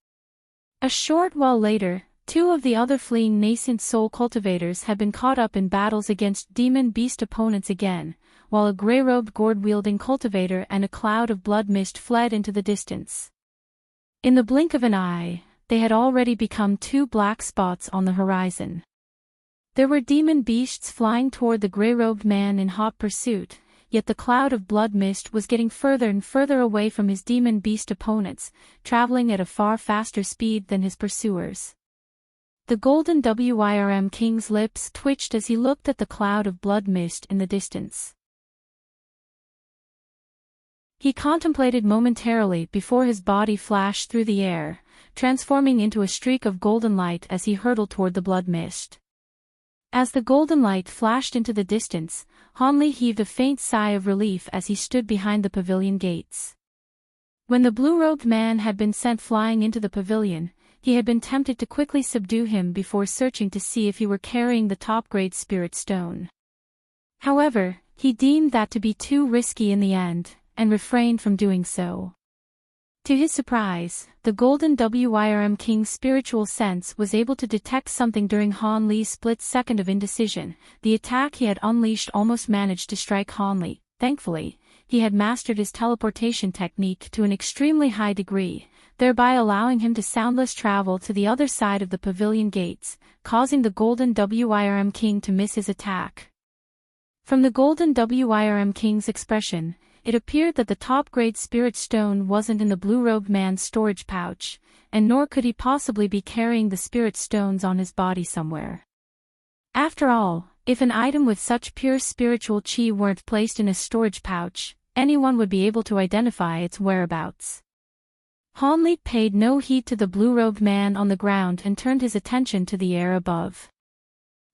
A short while later, two of the other fleeing nascent soul cultivators had been caught up in battles against demon beast opponents again, while a grey-robed gourd-wielding cultivator and a cloud of blood mist fled into the distance. In the blink of an eye, they had already become two black spots on the horizon. There were demon beasts flying toward the grey-robed man in hot pursuit, yet the cloud of blood mist was getting further and further away from his demon beast opponents, traveling at a far faster speed than his pursuers. The Golden Wyrm King's lips twitched as he looked at the cloud of blood mist in the distance. He contemplated momentarily before his body flashed through the air, transforming into a streak of golden light as he hurtled toward the blood mist. As the golden light flashed into the distance, Hanli heaved a faint sigh of relief as he stood behind the pavilion gates. When the blue-robed man had been sent flying into the pavilion, he had been tempted to quickly subdue him before searching to see if he were carrying the top-grade spirit stone. However, he deemed that to be too risky in the end, and refrained from doing so. To his surprise, the Golden Wyrm King's spiritual sense was able to detect something during Han Li's split second of indecision. The attack he had unleashed almost managed to strike Han Li. Thankfully, he had mastered his teleportation technique to an extremely high degree, thereby allowing him to soundless travel to the other side of the pavilion gates, causing the Golden Wyrm King to miss his attack. From the Golden Wyrm King's expression, it appeared that the top-grade spirit stone wasn't in the blue-robed man's storage pouch, and nor could he possibly be carrying the spirit stones on his body somewhere. After all, if an item with such pure spiritual chi weren't placed in a storage pouch, anyone would be able to identify its whereabouts. Han Li paid no heed to the blue-robed man on the ground and turned his attention to the air above.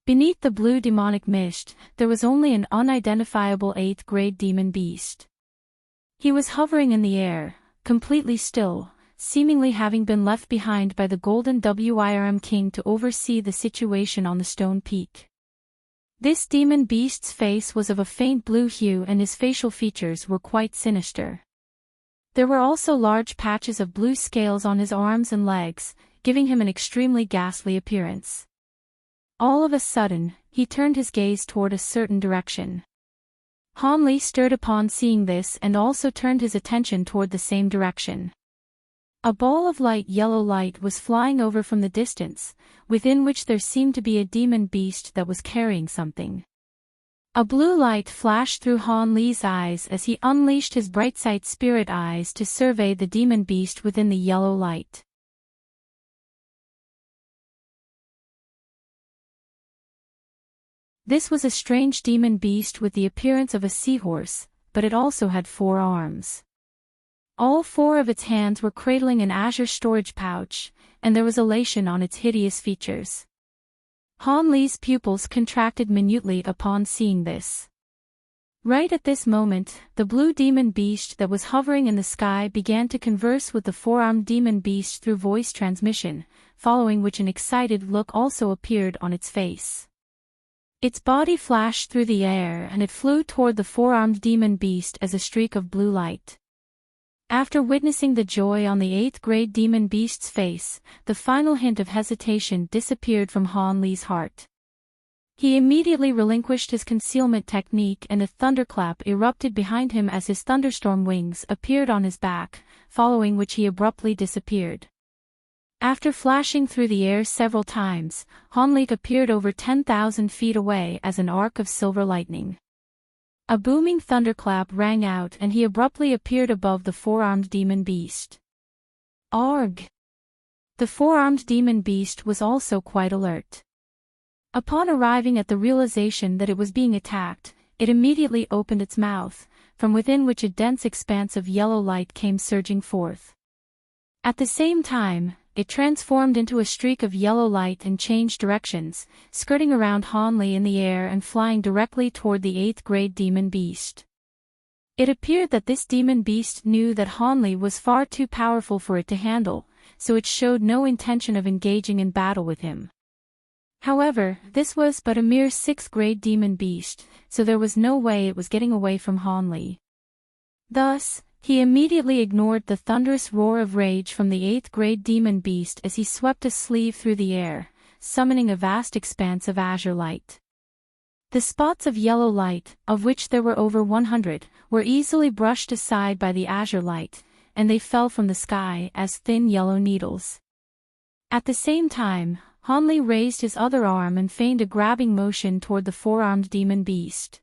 Beneath the blue demonic mist, there was only an unidentifiable 8th-grade demon beast. He was hovering in the air, completely still, seemingly having been left behind by the golden Wyrm king to oversee the situation on the stone peak. This demon beast's face was of a faint blue hue and his facial features were quite sinister. There were also large patches of blue scales on his arms and legs, giving him an extremely ghastly appearance. All of a sudden, he turned his gaze toward a certain direction. Han Li stirred upon seeing this and also turned his attention toward the same direction. A ball of light yellow light was flying over from the distance, within which there seemed to be a demon beast that was carrying something. A blue light flashed through Han Li's eyes as he unleashed his bright sight spirit eyes to survey the demon beast within the yellow light. This was a strange demon beast with the appearance of a seahorse, but it also had 4 arms. All 4 of its hands were cradling an azure storage pouch, and there was elation on its hideous features. Han Li's pupils contracted minutely upon seeing this. Right at this moment, the blue demon beast that was hovering in the sky began to converse with the 4-armed demon beast through voice transmission, following which an excited look also appeared on its face. Its body flashed through the air and it flew toward the 4-armed demon beast as a streak of blue light. After witnessing the joy on the 8th grade demon beast's face, the final hint of hesitation disappeared from Han Li's heart. He immediately relinquished his concealment technique and a thunderclap erupted behind him as his thunderstorm wings appeared on his back, following which he abruptly disappeared. After flashing through the air several times, Han Li appeared over 10,000 feet away as an arc of silver lightning. A booming thunderclap rang out and he abruptly appeared above the 4-armed demon beast. Arg! The 4-armed demon beast was also quite alert. Upon arriving at the realization that it was being attacked, it immediately opened its mouth, from within which a dense expanse of yellow light came surging forth. At the same time, it transformed into a streak of yellow light and changed directions, skirting around Han Li in the air and flying directly toward the 8th grade demon beast. It appeared that this demon beast knew that Han Li was far too powerful for it to handle, so it showed no intention of engaging in battle with him. However, this was but a mere 6th grade demon beast, so there was no way it was getting away from Han Li. Thus, he immediately ignored the thunderous roar of rage from the 8th grade demon beast as he swept a sleeve through the air, summoning a vast expanse of azure light. The spots of yellow light, of which there were over 100, were easily brushed aside by the azure light, and they fell from the sky as thin yellow needles. At the same time, Han Li raised his other arm and feigned a grabbing motion toward the 4-armed demon beast.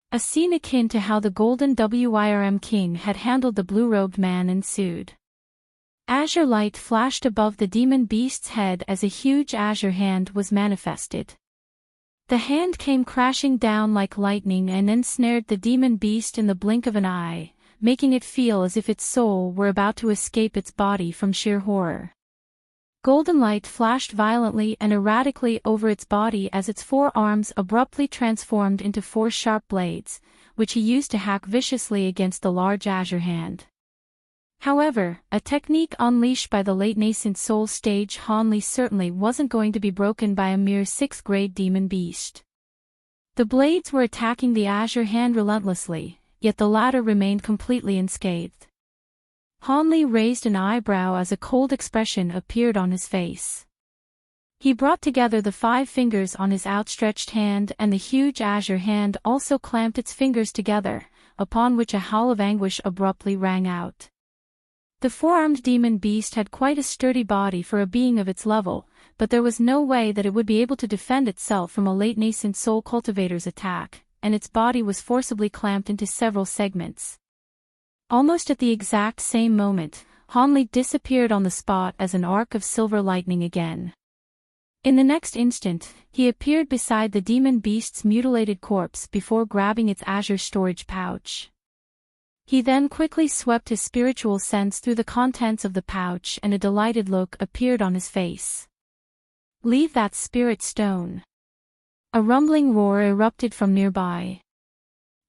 A scene akin to how the golden Wyrm king had handled the blue-robed man ensued. Azure light flashed above the demon beast's head as a huge azure hand was manifested. The hand came crashing down like lightning and ensnared the demon beast in the blink of an eye, making it feel as if its soul were about to escape its body from sheer horror. Golden light flashed violently and erratically over its body as its 4 arms abruptly transformed into 4 sharp blades, which he used to hack viciously against the large azure hand. However, a technique unleashed by the late nascent soul stage Han Li certainly wasn't going to be broken by a mere 6th grade demon beast. The blades were attacking the azure hand relentlessly, yet the latter remained completely unscathed. Han Li raised an eyebrow as a cold expression appeared on his face. He brought together the 5 fingers on his outstretched hand and the huge azure hand also clamped its fingers together, upon which a howl of anguish abruptly rang out. The 4-armed demon beast had quite a sturdy body for a being of its level, but there was no way that it would be able to defend itself from a late nascent soul cultivator's attack, and its body was forcibly clamped into several segments. Almost at the exact same moment, Han Li disappeared on the spot as an arc of silver lightning again. In the next instant, he appeared beside the demon beast's mutilated corpse before grabbing its azure storage pouch. He then quickly swept his spiritual sense through the contents of the pouch and a delighted look appeared on his face. "Leave that spirit stone." A rumbling roar erupted from nearby.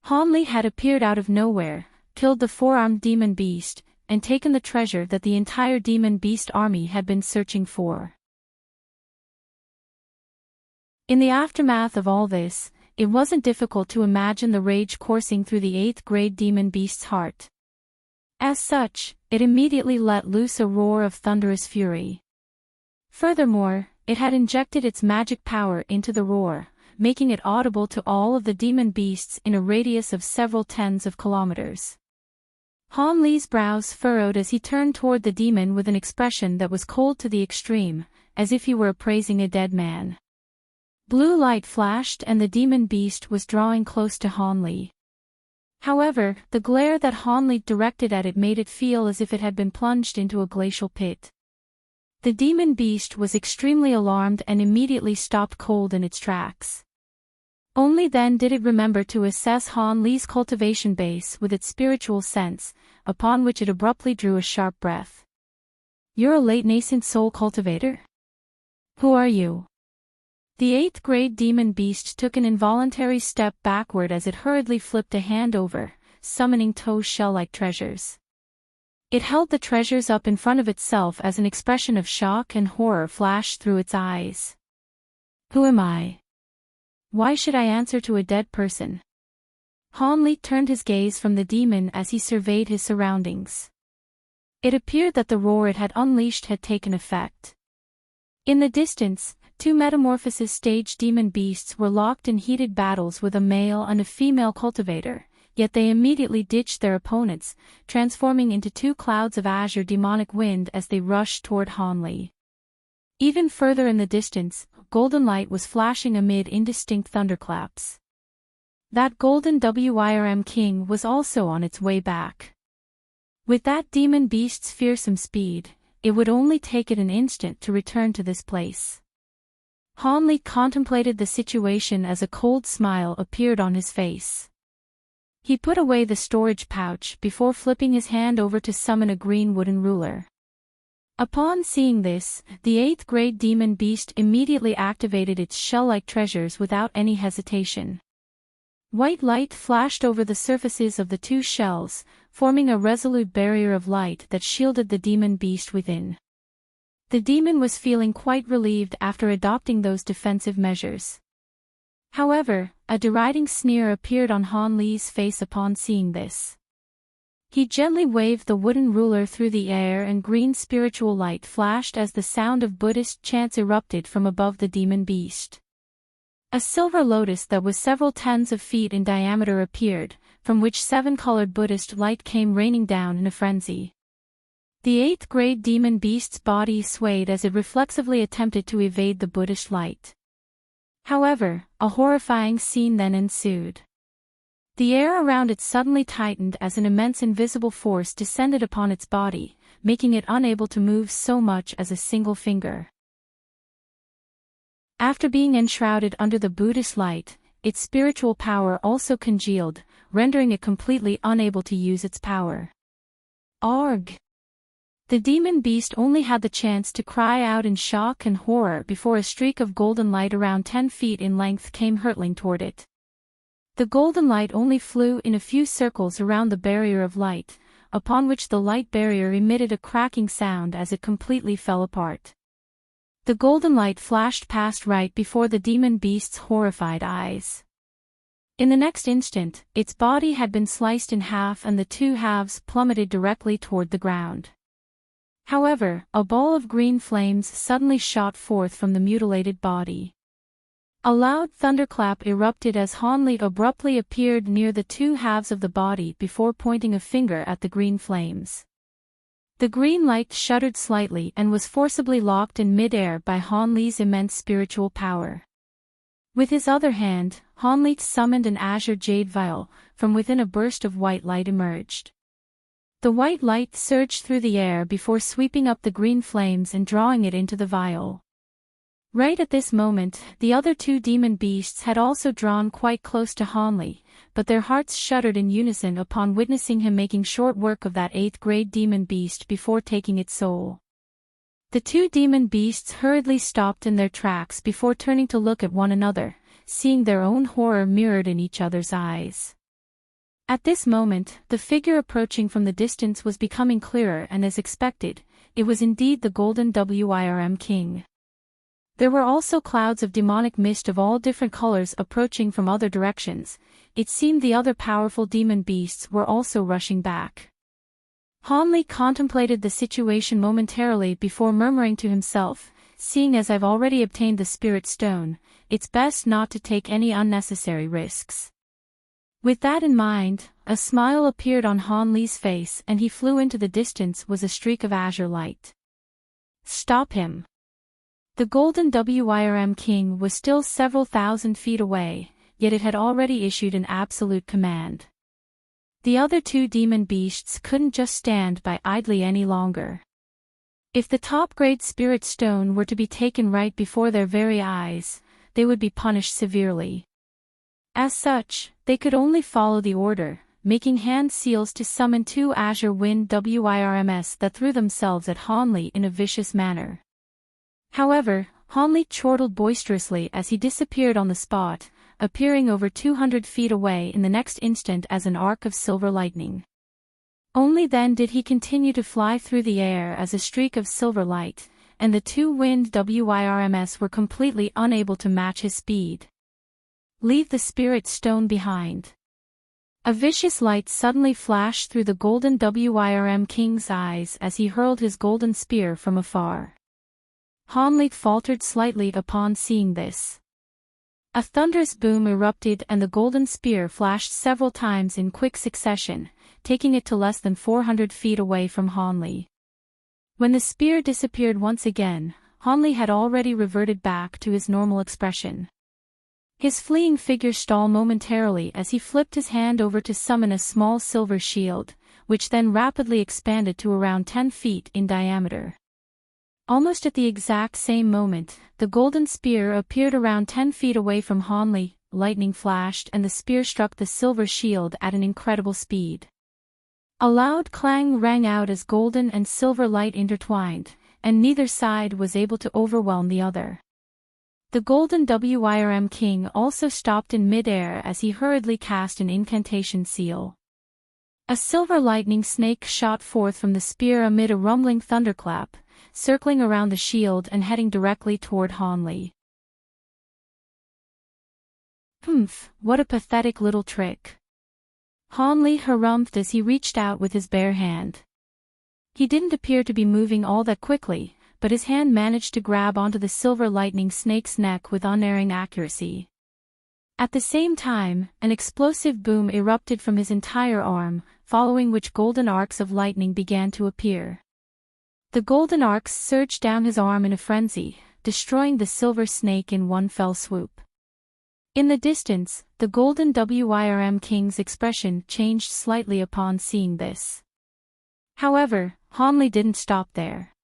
Han Li had appeared out of nowhere, killed the 4-armed demon beast, and taken the treasure that the entire demon beast army had been searching for. In the aftermath of all this, it wasn't difficult to imagine the rage coursing through the 8th grade demon beast's heart. As such, it immediately let loose a roar of thunderous fury. Furthermore, it had injected its magic power into the roar, making it audible to all of the demon beasts in a radius of several tens of kilometers. Han Li's brows furrowed as he turned toward the demon with an expression that was cold to the extreme, as if he were appraising a dead man. Blue light flashed and the demon beast was drawing close to Han Li. However, the glare that Han Li directed at it made it feel as if it had been plunged into a glacial pit. The demon beast was extremely alarmed and immediately stopped cold in its tracks. Only then did it remember to assess Han Li's cultivation base with its spiritual sense, upon which it abruptly drew a sharp breath. "You're a late nascent soul cultivator? Who are you?" The 8th grade demon beast took an involuntary step backward as it hurriedly flipped a hand over, summoning To's shell-like treasures. It held the treasures up in front of itself as an expression of shock and horror flashed through its eyes. "Who am I? Why should I answer to a dead person?" Han Li turned his gaze from the demon as he surveyed his surroundings. It appeared that the roar it had unleashed had taken effect. In the distance, 2 metamorphosis stage demon beasts were locked in heated battles with a male and a female cultivator, yet they immediately ditched their opponents, transforming into 2 clouds of azure demonic wind as they rushed toward Han Li. Even further in the distance, golden light was flashing amid indistinct thunderclaps. That golden Wyrm king was also on its way back. With that demon beast's fearsome speed, it would only take it an instant to return to this place. Han Li contemplated the situation as a cold smile appeared on his face. He put away the storage pouch before flipping his hand over to summon a green wooden ruler. Upon seeing this, the 8th grade demon beast immediately activated its shell-like treasures without any hesitation. White light flashed over the surfaces of the 2 shells, forming a resolute barrier of light that shielded the demon beast within. The demon was feeling quite relieved after adopting those defensive measures. However, a deriding sneer appeared on Han Li's face upon seeing this. He gently waved the wooden ruler through the air and green spiritual light flashed as the sound of Buddhist chants erupted from above the demon beast. A silver lotus that was several tens of feet in diameter appeared, from which 7-colored Buddhist light came raining down in a frenzy. The 8th grade demon beast's body swayed as it reflexively attempted to evade the Buddhist light. However, a horrifying scene then ensued. The air around it suddenly tightened as an immense invisible force descended upon its body, making it unable to move so much as a single finger. After being enshrouded under the Buddhist light, its spiritual power also congealed, rendering it completely unable to use its power. Arg! The demon beast only had the chance to cry out in shock and horror before a streak of golden light around 10 feet in length came hurtling toward it. The golden light only flew in a few circles around the barrier of light, upon which the light barrier emitted a cracking sound as it completely fell apart. The golden light flashed past right before the demon beast's horrified eyes. In the next instant, its body had been sliced in half and the 2 halves plummeted directly toward the ground. However, a ball of green flames suddenly shot forth from the mutilated body. A loud thunderclap erupted as Han Li abruptly appeared near the 2 halves of the body before pointing a finger at the green flames. The green light shuddered slightly and was forcibly locked in mid-air by Han Li's immense spiritual power. With his other hand, Han Li summoned an azure jade vial, from within a burst of white light emerged. The white light surged through the air before sweeping up the green flames and drawing it into the vial. Right at this moment, the other 2 demon beasts had also drawn quite close to Han Li, but their hearts shuddered in unison upon witnessing him making short work of that 8th grade demon beast before taking its soul. The 2 demon beasts hurriedly stopped in their tracks before turning to look at one another, seeing their own horror mirrored in each other's eyes. At this moment, the figure approaching from the distance was becoming clearer, and as expected, it was indeed the golden Wyrm king. There were also clouds of demonic mist of all different colors approaching from other directions. It seemed the other powerful demon beasts were also rushing back. Hanli contemplated the situation momentarily before murmuring to himself, "Seeing as I've already obtained the spirit stone, it's best not to take any unnecessary risks." With that in mind, a smile appeared on Hanli's face and he flew into the distance was a streak of azure light. "Stop him!" The golden Wyrm king was still several thousand feet away, yet it had already issued an absolute command. The other two demon beasts couldn't just stand by idly any longer. If the top-grade spirit stone were to be taken right before their very eyes, they would be punished severely. As such, they could only follow the order, making hand seals to summon two azure wind Wyrms that threw themselves at Hanli in a vicious manner. However, Hanli chortled boisterously as he disappeared on the spot, appearing over 200 feet away in the next instant as an arc of silver lightning. Only then did he continue to fly through the air as a streak of silver light, and the two wind Wyrms were completely unable to match his speed. "Leave the spirit stone behind." A vicious light suddenly flashed through the golden Wyrm king's eyes as he hurled his golden spear from afar. Hanli faltered slightly upon seeing this. A thunderous boom erupted and the golden spear flashed several times in quick succession, taking it to less than 400 feet away from Hanli. When the spear disappeared once again, Hanli had already reverted back to his normal expression. His fleeing figure stalled momentarily as he flipped his hand over to summon a small silver shield, which then rapidly expanded to around 10 feet in diameter. Almost at the exact same moment, the golden spear appeared around 10 feet away from Hanli, lightning flashed and the spear struck the silver shield at an incredible speed. A loud clang rang out as golden and silver light intertwined, and neither side was able to overwhelm the other. The golden Wyrm king also stopped in mid-air as he hurriedly cast an incantation seal. A silver lightning snake shot forth from the spear amid a rumbling thunderclap, circling around the shield and heading directly toward Hanli. "Humph, what a pathetic little trick," Hanli harumphed as he reached out with his bare hand. He didn't appear to be moving all that quickly, but his hand managed to grab onto the silver lightning snake's neck with unerring accuracy. At the same time, an explosive boom erupted from his entire arm, following which golden arcs of lightning began to appear. The golden arcs surged down his arm in a frenzy, destroying the silver snake in one fell swoop. In the distance, the golden Wyrm king's expression changed slightly upon seeing this. However, Hanli didn't stop there.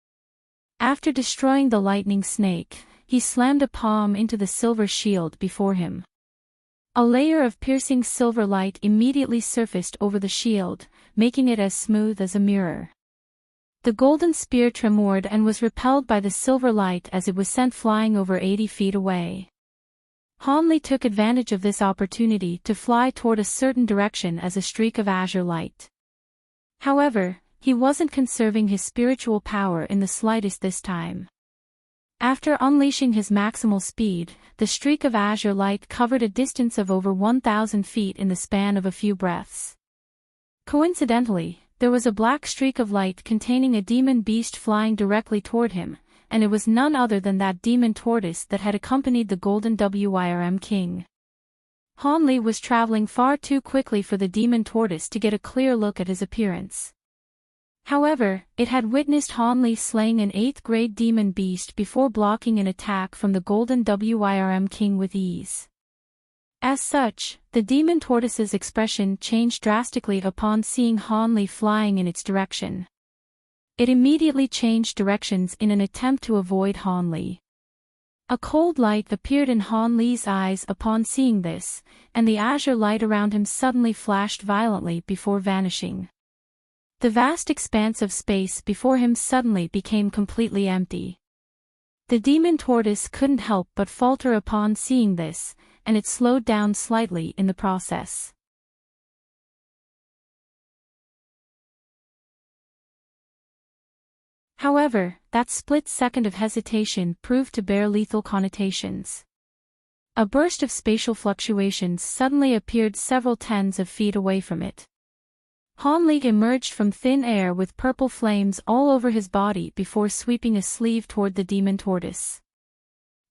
After destroying the lightning snake, he slammed a palm into the silver shield before him. A layer of piercing silver light immediately surfaced over the shield, making it as smooth as a mirror. The golden spear tremored and was repelled by the silver light as it was sent flying over 80 feet away. Hanli took advantage of this opportunity to fly toward a certain direction as a streak of azure light. However, he wasn't conserving his spiritual power in the slightest this time. After unleashing his maximal speed, the streak of azure light covered a distance of over 1,000 feet in the span of a few breaths. Coincidentally, there was a black streak of light containing a demon beast flying directly toward him, and it was none other than that demon tortoise that had accompanied the golden Wyrm king. Hanli was traveling far too quickly for the demon tortoise to get a clear look at his appearance. However, it had witnessed Hanli slaying an 8th-grade demon beast before blocking an attack from the golden Wyrm king with ease. As such, the demon tortoise's expression changed drastically upon seeing Hanli flying in its direction. It immediately changed directions in an attempt to avoid Hanli. A cold light appeared in Hanli's eyes upon seeing this, and the azure light around him suddenly flashed violently before vanishing. The vast expanse of space before him suddenly became completely empty. The demon tortoise couldn't help but falter upon seeing this, and it slowed down slightly in the process. However, that split second of hesitation proved to bear lethal connotations. A burst of spatial fluctuations suddenly appeared several tens of feet away from it. Han Li emerged from thin air with purple flames all over his body before sweeping a sleeve toward the demon tortoise.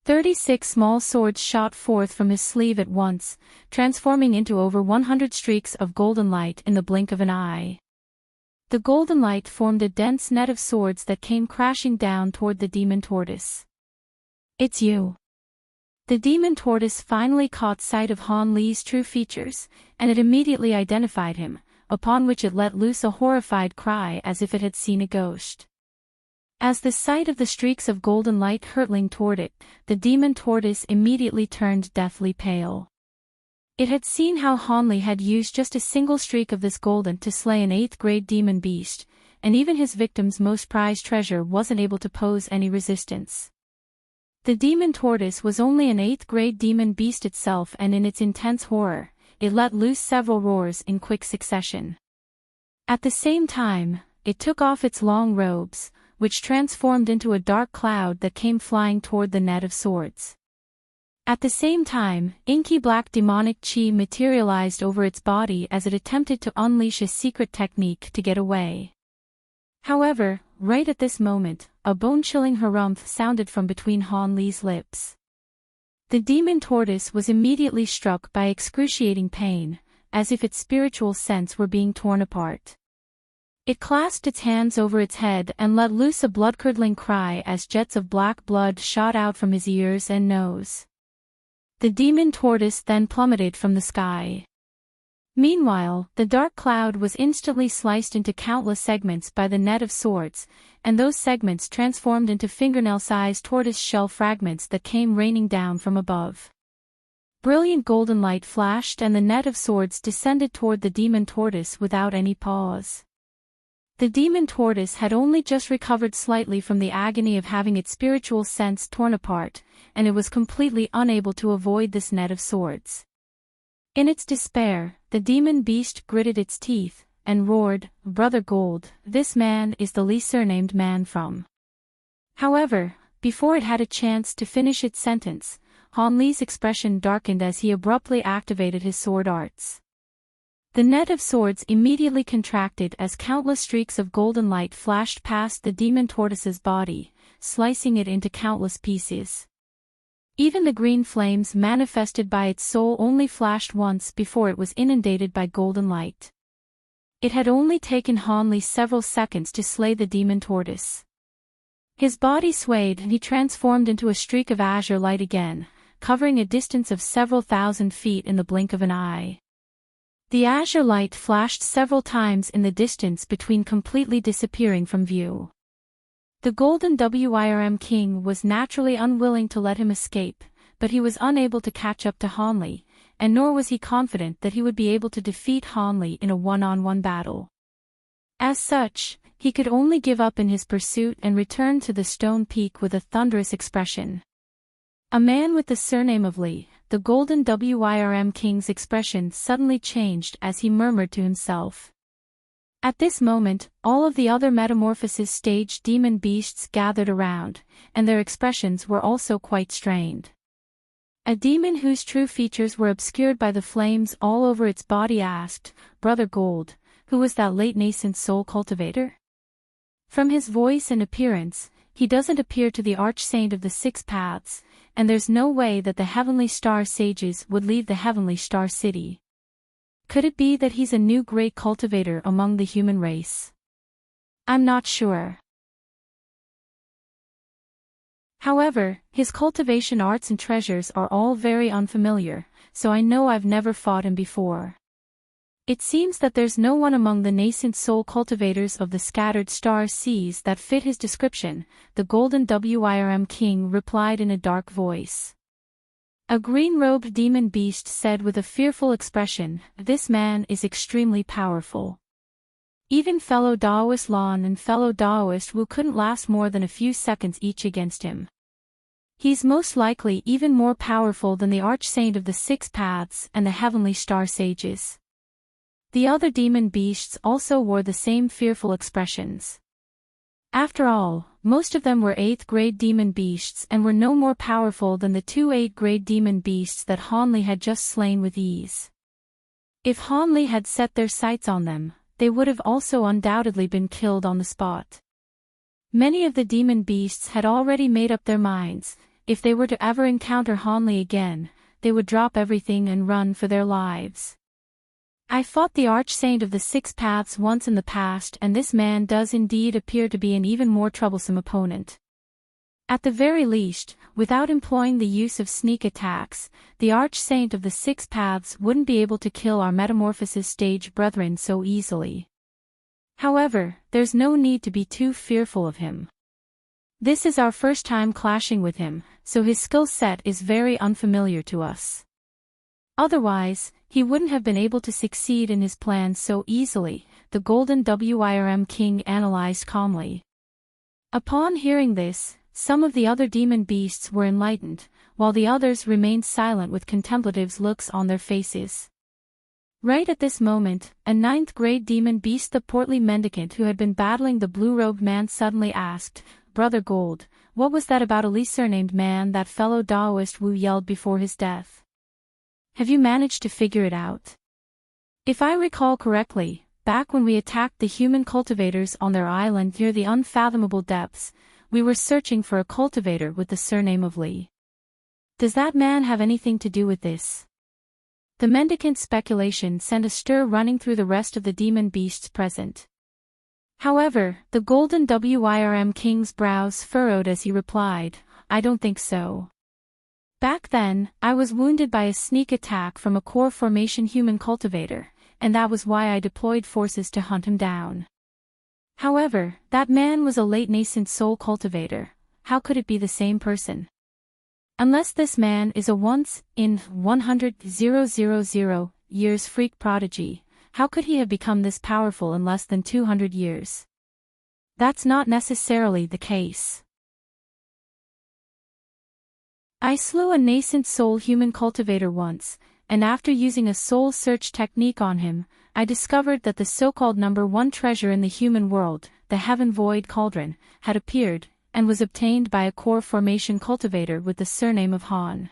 36 small swords shot forth from his sleeve at once, transforming into over 100 streaks of golden light in the blink of an eye. The golden light formed a dense net of swords that came crashing down toward the demon tortoise. "It's you." The demon tortoise finally caught sight of Han Li's true features, and it immediately identified him, upon which it let loose a horrified cry as if it had seen a ghost. As the sight of the streaks of golden light hurtling toward it, the demon tortoise immediately turned deathly pale. It had seen how Han Li had used just a single streak of this golden to slay an 8th-grade demon beast, and even his victim's most prized treasure wasn't able to pose any resistance. The demon tortoise was only an 8th-grade demon beast itself, and in its intense horror, it let loose several roars in quick succession. At the same time, it took off its long robes, which transformed into a dark cloud that came flying toward the net of swords. At the same time, inky black demonic chi materialized over its body as it attempted to unleash a secret technique to get away. However, right at this moment, a bone-chilling harumph sounded from between Han Li's lips. The demon tortoise was immediately struck by excruciating pain, as if its spiritual sense were being torn apart. It clasped its hands over its head and let loose a blood-curdling cry as jets of black blood shot out from his ears and nose. The demon tortoise then plummeted from the sky. Meanwhile, the dark cloud was instantly sliced into countless segments by the net of swords, and those segments transformed into fingernail-sized tortoise-shell fragments that came raining down from above. Brilliant golden light flashed and the net of swords descended toward the demon tortoise without any pause. The demon tortoise had only just recovered slightly from the agony of having its spiritual sense torn apart, and it was completely unable to avoid this net of swords. In its despair, the demon beast gritted its teeth, and roared, "Brother Gold, this man is the Li surnamed man from." However, before it had a chance to finish its sentence, Han Li's expression darkened as he abruptly activated his sword arts. The net of swords immediately contracted as countless streaks of golden light flashed past the demon tortoise's body, slicing it into countless pieces. Even the green flames manifested by its soul only flashed once before it was inundated by golden light. It had only taken Han Li several seconds to slay the demon tortoise. His body swayed and he transformed into a streak of azure light again, covering a distance of several thousand feet in the blink of an eye. The azure light flashed several times in the distance between completely disappearing from view. The Golden Wyrm King was naturally unwilling to let him escape, but he was unable to catch up to Han Li, and nor was he confident that he would be able to defeat Han Li in a one-on-one battle. As such, he could only give up in his pursuit and return to the stone peak with a thunderous expression. A man with the surname of Li, the Golden Wyrm King's expression suddenly changed as he murmured to himself. At this moment, all of the other metamorphosis stage demon beasts gathered around, and their expressions were also quite strained. A demon whose true features were obscured by the flames all over its body asked, "Brother Gold, who was that late nascent soul cultivator?" From his voice and appearance, he doesn't appear to the archsaint of the 6 paths, and there's no way that the Heavenly Star Sages would leave the Heavenly Star City. Could it be that he's a new great cultivator among the human race? I'm not sure. However, his cultivation arts and treasures are all very unfamiliar, so I know I've never fought him before. It seems that there's no one among the nascent soul cultivators of the scattered star seas that fit his description, the Golden Wyrm King replied in a dark voice. A green-robed demon beast said with a fearful expression, "This man is extremely powerful. Even fellow Daoist Lan and fellow Daoist Wu couldn't last more than a few seconds each against him. He's most likely even more powerful than the archsaint of the 6 paths and the Heavenly Star Sages." The other demon beasts also wore the same fearful expressions. After all, most of them were 8th grade demon beasts and were no more powerful than the 2 8th grade demon beasts that Hanli had just slain with ease. If Hanli had set their sights on them, they would have also undoubtedly been killed on the spot. Many of the demon beasts had already made up their minds. If they were to ever encounter Hanli again, they would drop everything and run for their lives. I fought the arch-saint of the 6 paths once in the past, and this man does indeed appear to be an even more troublesome opponent. At the very least, without employing the use of sneak attacks, the arch-saint of the 6 paths wouldn't be able to kill our metamorphosis stage brethren so easily. However, there's no need to be too fearful of him. This is our first time clashing with him, so his skill set is very unfamiliar to us. Otherwise, he wouldn't have been able to succeed in his plans so easily, the Golden Wyrm King analyzed calmly. Upon hearing this, some of the other demon beasts were enlightened, while the others remained silent with contemplative looks on their faces. Right at this moment, a 9th grade demon beast, the portly mendicant who had been battling the blue-robed man, suddenly asked, "Brother Gold, what was that about a surnamed man that fellow Daoist Wu yelled before his death? Have you managed to figure it out?" If I recall correctly, back when we attacked the human cultivators on their island near the unfathomable depths, we were searching for a cultivator with the surname of Li. Does that man have anything to do with this? The mendicant's speculation sent a stir running through the rest of the demon beasts present. However, the Golden Wyrm King's brows furrowed as he replied, "I don't think so. Back then, I was wounded by a sneak attack from a core formation human cultivator, and that was why I deployed forces to hunt him down. However, that man was a late nascent soul cultivator. How could it be the same person? Unless this man is a once-in-100,000 years freak prodigy, how could he have become this powerful in less than 200 years? That's not necessarily the case. I slew a nascent soul human cultivator once, and after using a soul search technique on him, I discovered that the so-called #1 treasure in the human world, the Heaven Void Cauldron, had appeared, and was obtained by a core formation cultivator with the surname of Han.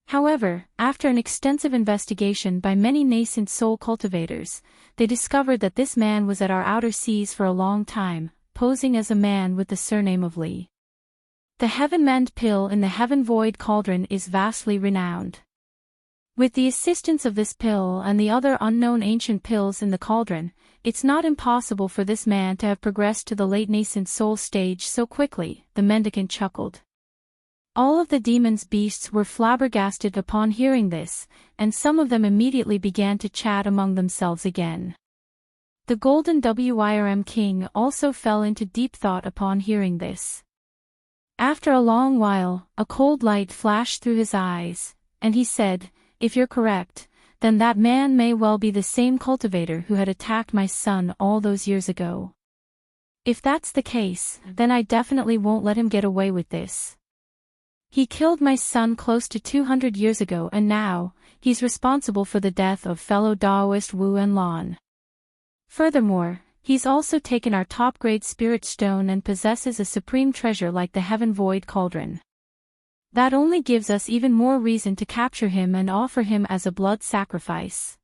However, after an extensive investigation by many nascent soul cultivators, they discovered that this man was at our outer seas for a long time, posing as a man with the surname of Li. The Heaven Mend pill in the Heaven Void Cauldron is vastly renowned. With the assistance of this pill and the other unknown ancient pills in the cauldron, it's not impossible for this man to have progressed to the late nascent soul stage so quickly, the mendicant chuckled. All of the demon's beasts were flabbergasted upon hearing this, and some of them immediately began to chat among themselves again. The Golden Wyrm King also fell into deep thought upon hearing this. After a long while, a cold light flashed through his eyes, and he said, "If you're correct, then that man may well be the same cultivator who had attacked my son all those years ago. If that's the case, then I definitely won't let him get away with this. He killed my son close to 200 years ago, and now, he's responsible for the death of fellow Daoist Wu and Lan. Furthermore, he's also taken our top-grade spirit stone and possesses a supreme treasure like the Heaven Void Cauldron. That only gives us even more reason to capture him and offer him as a blood sacrifice."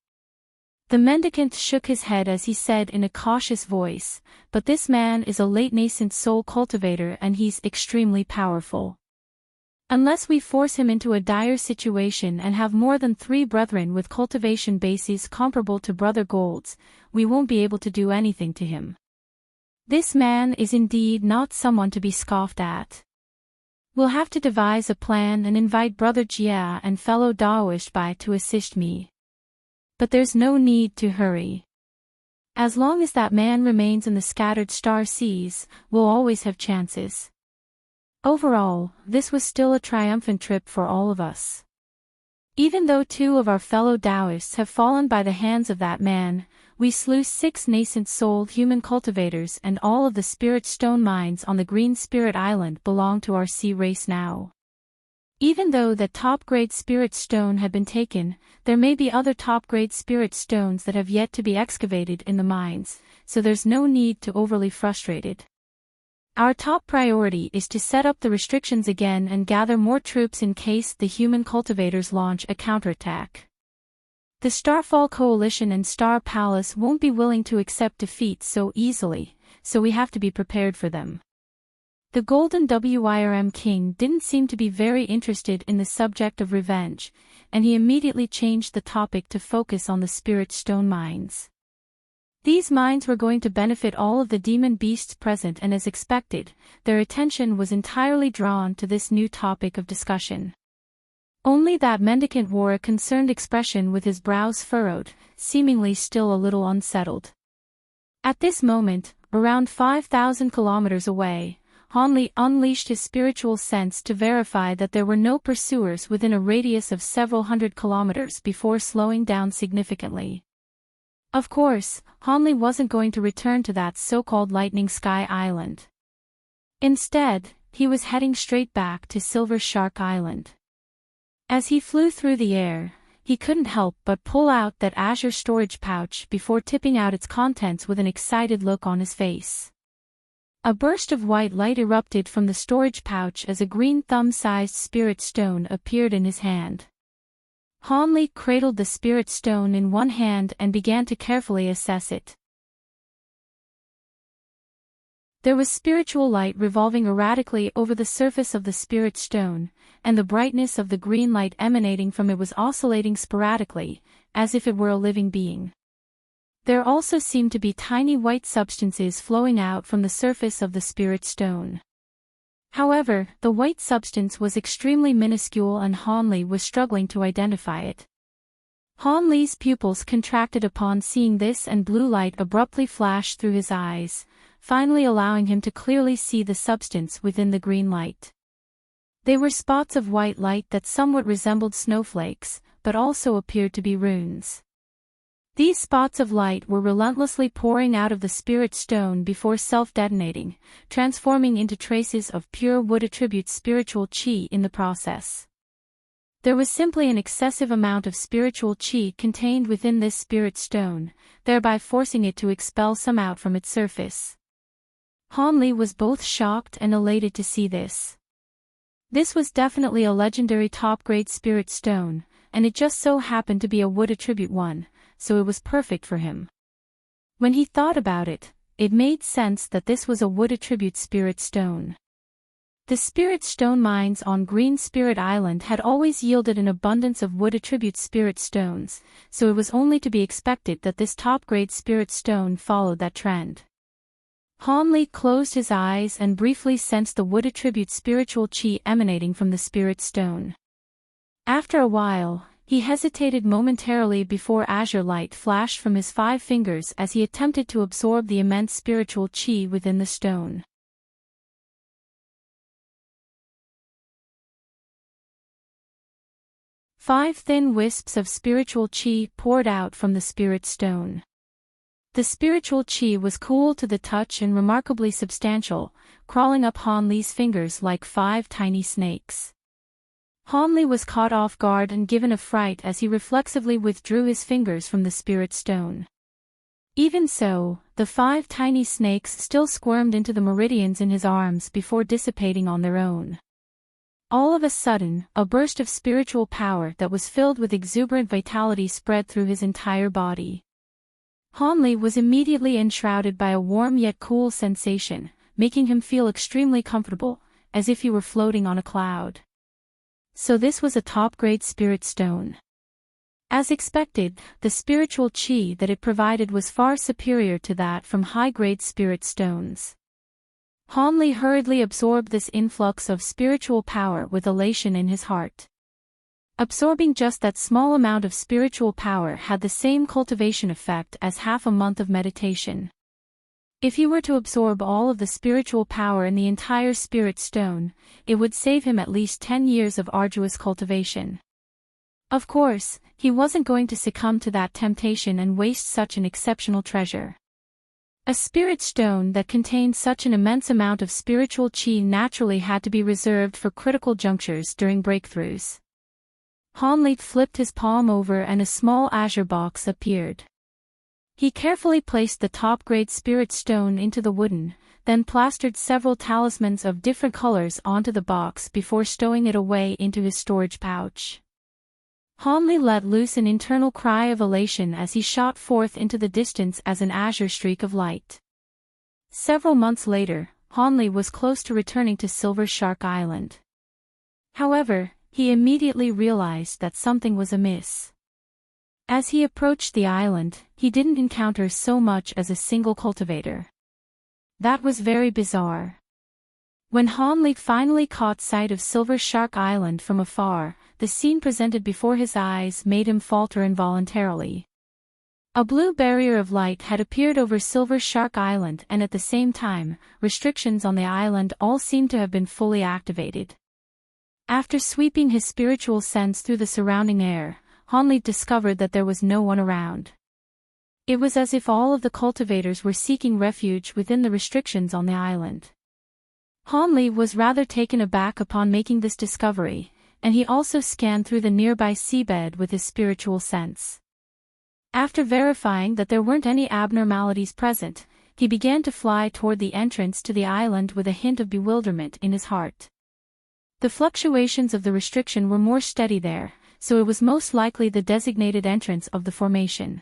The mendicant shook his head as he said in a cautious voice, "But this man is a late nascent soul cultivator and he's extremely powerful. Unless we force him into a dire situation and have more than 3 brethren with cultivation bases comparable to Brother Gold's, we won't be able to do anything to him. This man is indeed not someone to be scoffed at. We'll have to devise a plan and invite Brother Jia and fellow Daoist Bai to assist me. But there's no need to hurry. As long as that man remains in the scattered star seas, we'll always have chances." Overall, this was still a triumphant trip for all of us. Even though 2 of our fellow Taoists have fallen by the hands of that man, we slew 6 nascent soul human cultivators, and all of the spirit stone mines on the Green Spirit Island belong to our sea race now. Even though that top-grade spirit stone had been taken, there may be other top-grade spirit stones that have yet to be excavated in the mines, so there's no need to overly frustrated. Our top priority is to set up the restrictions again and gather more troops in case the human cultivators launch a counterattack. The Starfall Coalition and Star Palace won't be willing to accept defeat so easily, so we have to be prepared for them. The Golden Wyrm King didn't seem to be very interested in the subject of revenge, and he immediately changed the topic to focus on the Spirit Stone mines. These mines were going to benefit all of the demon beasts present, and as expected, their attention was entirely drawn to this new topic of discussion. Only that mendicant wore a concerned expression with his brows furrowed, seemingly still a little unsettled. At this moment, around 5,000 kilometers away, Hanli unleashed his spiritual sense to verify that there were no pursuers within a radius of several hundred kilometers before slowing down significantly. Of course, Hanli wasn't going to return to that so-called Lightning Sky Island. Instead, he was heading straight back to Silver Shark Island. As he flew through the air, he couldn't help but pull out that azure storage pouch before tipping out its contents with an excited look on his face. A burst of white light erupted from the storage pouch as a green thumb-sized spirit stone appeared in his hand. Hanli cradled the spirit stone in one hand and began to carefully assess it. There was spiritual light revolving erratically over the surface of the spirit stone, and the brightness of the green light emanating from it was oscillating sporadically, as if it were a living being. There also seemed to be tiny white substances flowing out from the surface of the spirit stone. However, the white substance was extremely minuscule and Hanli was struggling to identify it. Hanli's pupils contracted upon seeing this, and blue light abruptly flashed through his eyes, finally allowing him to clearly see the substance within the green light. They were spots of white light that somewhat resembled snowflakes, but also appeared to be runes. These spots of light were relentlessly pouring out of the spirit stone before self-detonating, transforming into traces of pure wood attribute spiritual chi in the process. There was simply an excessive amount of spiritual chi contained within this spirit stone, thereby forcing it to expel some out from its surface. Hanli was both shocked and elated to see this. This was definitely a legendary top-grade spirit stone, and it just so happened to be a wood attribute one, so it was perfect for him. When he thought about it, it made sense that this was a wood attribute spirit stone. The spirit stone mines on Green Spirit Island had always yielded an abundance of wood attribute spirit stones, so it was only to be expected that this top-grade spirit stone followed that trend. Hanli closed his eyes and briefly sensed the wood attribute spiritual chi emanating from the spirit stone. After a while, he hesitated momentarily before azure light flashed from his 5 fingers as he attempted to absorb the immense spiritual chi within the stone. Five thin wisps of spiritual chi poured out from the spirit stone. The spiritual chi was cool to the touch and remarkably substantial, crawling up Hanli's fingers like 5 tiny snakes. Hanli was caught off guard and given a fright as he reflexively withdrew his fingers from the spirit stone. Even so, the 5 tiny snakes still squirmed into the meridians in his arms before dissipating on their own. All of a sudden, a burst of spiritual power that was filled with exuberant vitality spread through his entire body. Hanli was immediately enshrouded by a warm yet cool sensation, making him feel extremely comfortable, as if he were floating on a cloud. So this was a top-grade spirit stone. As expected, the spiritual chi that it provided was far superior to that from high-grade spirit stones. Hanli hurriedly absorbed this influx of spiritual power with elation in his heart. Absorbing just that small amount of spiritual power had the same cultivation effect as half a month of meditation. If he were to absorb all of the spiritual power in the entire spirit stone, it would save him at least 10 years of arduous cultivation. Of course, he wasn't going to succumb to that temptation and waste such an exceptional treasure. A spirit stone that contained such an immense amount of spiritual chi naturally had to be reserved for critical junctures during breakthroughs. Hanli flipped his palm over and a small azure box appeared. He carefully placed the top-grade spirit stone into the wooden, then plastered several talismans of different colors onto the box before stowing it away into his storage pouch. Hanli let loose an internal cry of elation as he shot forth into the distance as an azure streak of light. Several months later, Hanli was close to returning to Silver Shark Island. However, he immediately realized that something was amiss. As he approached the island, he didn't encounter so much as a single cultivator. That was very bizarre. When Hanli finally caught sight of Silver Shark Island from afar, the scene presented before his eyes made him falter involuntarily. A blue barrier of light had appeared over Silver Shark Island, and at the same time, restrictions on the island all seemed to have been fully activated. After sweeping his spiritual sense through the surrounding air, Hanli discovered that there was no one around. It was as if all of the cultivators were seeking refuge within the restrictions on the island. Hanli was rather taken aback upon making this discovery, and he also scanned through the nearby seabed with his spiritual sense. After verifying that there weren't any abnormalities present, he began to fly toward the entrance to the island with a hint of bewilderment in his heart. The fluctuations of the restriction were more steady there, so it was most likely the designated entrance of the formation.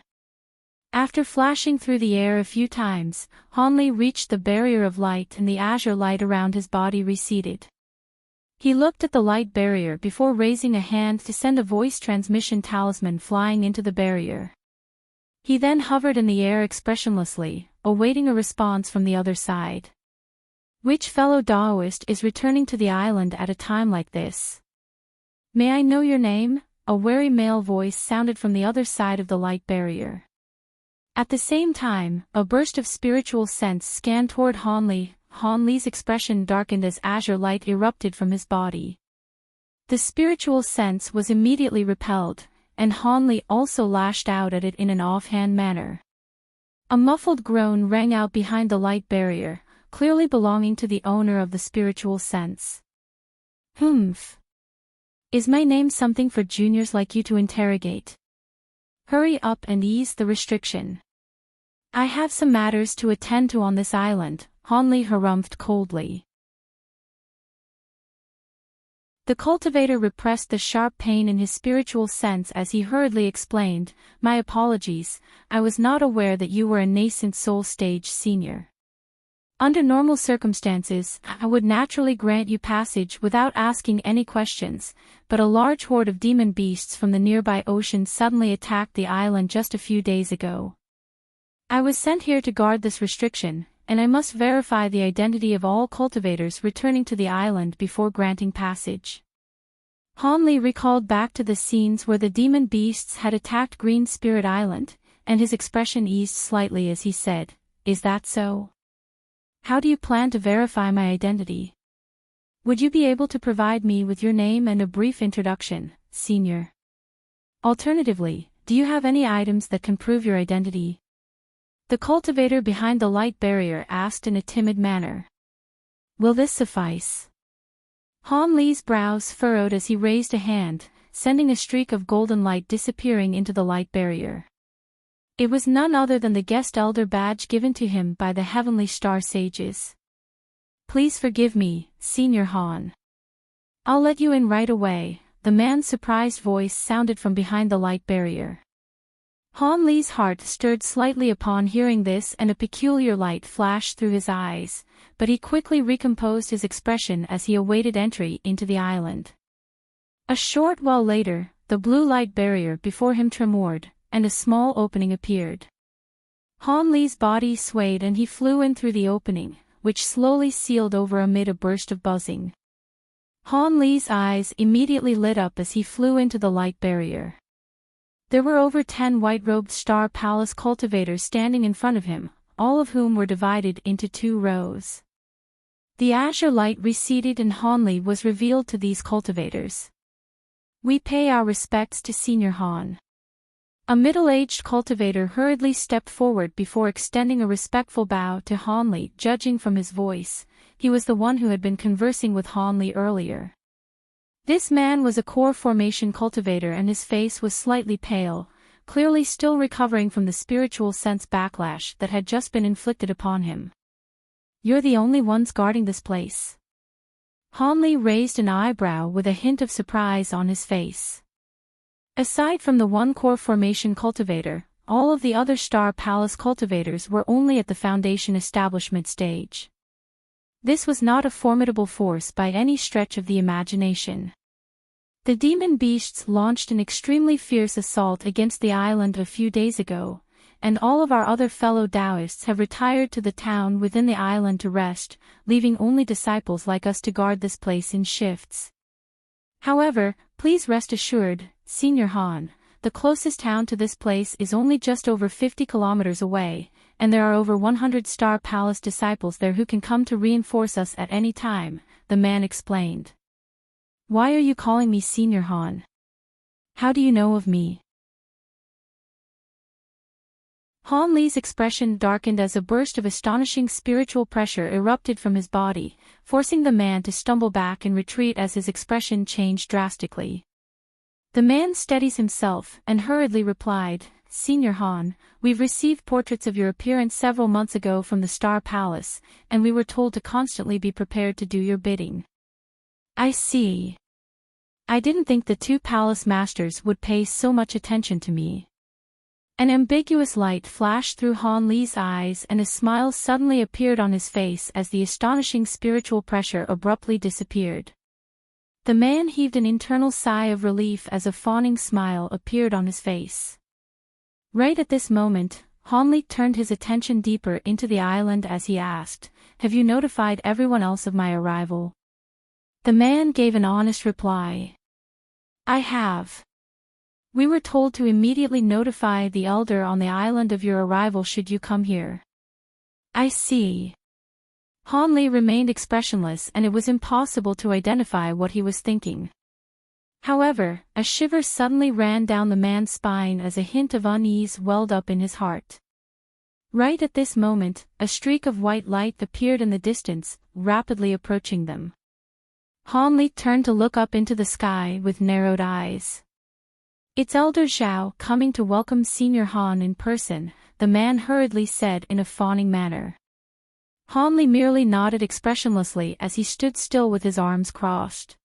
After flashing through the air a few times, Hanli reached the barrier of light and the azure light around his body receded. He looked at the light barrier before raising a hand to send a voice transmission talisman flying into the barrier. He then hovered in the air expressionlessly, awaiting a response from the other side. Which fellow Daoist is returning to the island at a time like this? May I know your name? A wary male voice sounded from the other side of the light barrier. At the same time, a burst of spiritual sense scanned toward Hanli. Hanli's expression darkened as azure light erupted from his body. The spiritual sense was immediately repelled, and Hanli also lashed out at it in an offhand manner. A muffled groan rang out behind the light barrier, clearly belonging to the owner of the spiritual sense. Humph. Is my name something for juniors like you to interrogate? Hurry up and ease the restriction. I have some matters to attend to on this island, Hanli harumphed coldly. The cultivator repressed the sharp pain in his spiritual sense as he hurriedly explained, My apologies, I was not aware that you were a nascent soul stage senior. Under normal circumstances, I would naturally grant you passage without asking any questions, but a large horde of demon beasts from the nearby ocean suddenly attacked the island just a few days ago. I was sent here to guard this restriction, and I must verify the identity of all cultivators returning to the island before granting passage. Hanli recalled back to the scenes where the demon beasts had attacked Green Spirit Island, and his expression eased slightly as he said, Is that so? How do you plan to verify my identity? Would you be able to provide me with your name and a brief introduction, senior? Alternatively, do you have any items that can prove your identity? The cultivator behind the light barrier asked in a timid manner. Will this suffice? Hanli's brows furrowed as he raised a hand, sending a streak of golden light disappearing into the light barrier. It was none other than the guest elder badge given to him by the heavenly star sages. Please forgive me, Senior Han. I'll let you in right away, the man's surprised voice sounded from behind the light barrier. Hanli's heart stirred slightly upon hearing this and a peculiar light flashed through his eyes, but he quickly recomposed his expression as he awaited entry into the island. A short while later, the blue light barrier before him tremored, and a small opening appeared. Hanli's body swayed and he flew in through the opening, which slowly sealed over amid a burst of buzzing. Hanli's eyes immediately lit up as he flew into the light barrier. There were over 10 white-robed Star Palace cultivators standing in front of him, all of whom were divided into 2 rows. The azure light receded and Hanli was revealed to these cultivators. We pay our respects to Senior Han. A middle-aged cultivator hurriedly stepped forward before extending a respectful bow to Hanli. Judging from his voice, he was the one who had been conversing with Hanli earlier. This man was a core formation cultivator and his face was slightly pale, clearly still recovering from the spiritual sense backlash that had just been inflicted upon him. You're the only ones guarding this place. Han Li raised an eyebrow with a hint of surprise on his face. Aside from the one core formation cultivator, all of the other Star Palace cultivators were only at the foundation establishment stage. This was not a formidable force by any stretch of the imagination. The demon beasts launched an extremely fierce assault against the island a few days ago, and all of our other fellow Taoists have retired to the town within the island to rest, leaving only disciples like us to guard this place in shifts. However, please rest assured, Senior Han, the closest town to this place is only just over 50 kilometers away, and there are over 100 Star Palace disciples there who can come to reinforce us at any time, the man explained. Why are you calling me Senior Han? How do you know of me? Han Li's expression darkened as a burst of astonishing spiritual pressure erupted from his body, forcing the man to stumble back and retreat as his expression changed drastically. The man steadies himself and hurriedly replied, Senior Han, we've received portraits of your appearance several months ago from the Star Palace, and we were told to constantly be prepared to do your bidding. I see. I didn't think the two palace masters would pay so much attention to me. An ambiguous light flashed through Han Li's eyes and a smile suddenly appeared on his face as the astonishing spiritual pressure abruptly disappeared. The man heaved an internal sigh of relief as a fawning smile appeared on his face. Right at this moment, Han Li turned his attention deeper into the island as he asked, Have you notified everyone else of my arrival? The man gave an honest reply. I have. We were told to immediately notify the elder on the island of your arrival should you come here. I see. Han Li remained expressionless and it was impossible to identify what he was thinking. However, a shiver suddenly ran down the man's spine as a hint of unease welled up in his heart. Right at this moment, a streak of white light appeared in the distance, rapidly approaching them. Han Li turned to look up into the sky with narrowed eyes. It's Elder Zhao coming to welcome Senior Han in person, the man hurriedly said in a fawning manner. Han Li merely nodded expressionlessly as he stood still with his arms crossed.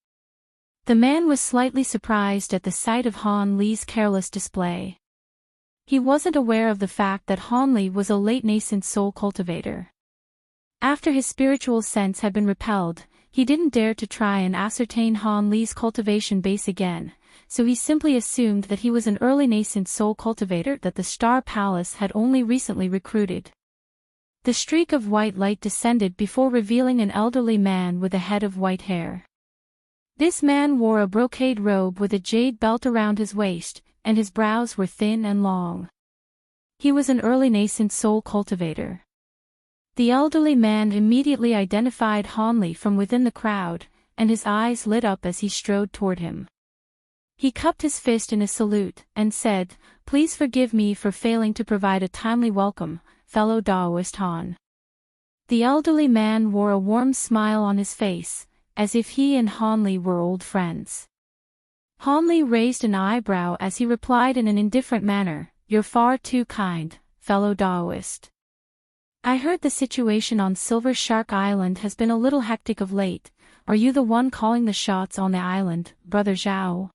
The man was slightly surprised at the sight of Han Li's careless display. He wasn't aware of the fact that Han Li was a late nascent soul cultivator. After his spiritual sense had been repelled, he didn't dare to try and ascertain Han Li's cultivation base again, so he simply assumed that he was an early nascent soul cultivator that the Star Palace had only recently recruited. The streak of white light descended before revealing an elderly man with a head of white hair. This man wore a brocade robe with a jade belt around his waist, and his brows were thin and long. He was an early nascent soul cultivator. The elderly man immediately identified Han Li from within the crowd, and his eyes lit up as he strode toward him. He cupped his fist in a salute, and said, Please forgive me for failing to provide a timely welcome, fellow Taoist Han. The elderly man wore a warm smile on his face, as if he and Han Li were old friends. Han Li raised an eyebrow as he replied in an indifferent manner, You're far too kind, fellow Taoist. I heard the situation on Silver Shark Island has been a little hectic of late. Are you the one calling the shots on the island, Brother Zhao?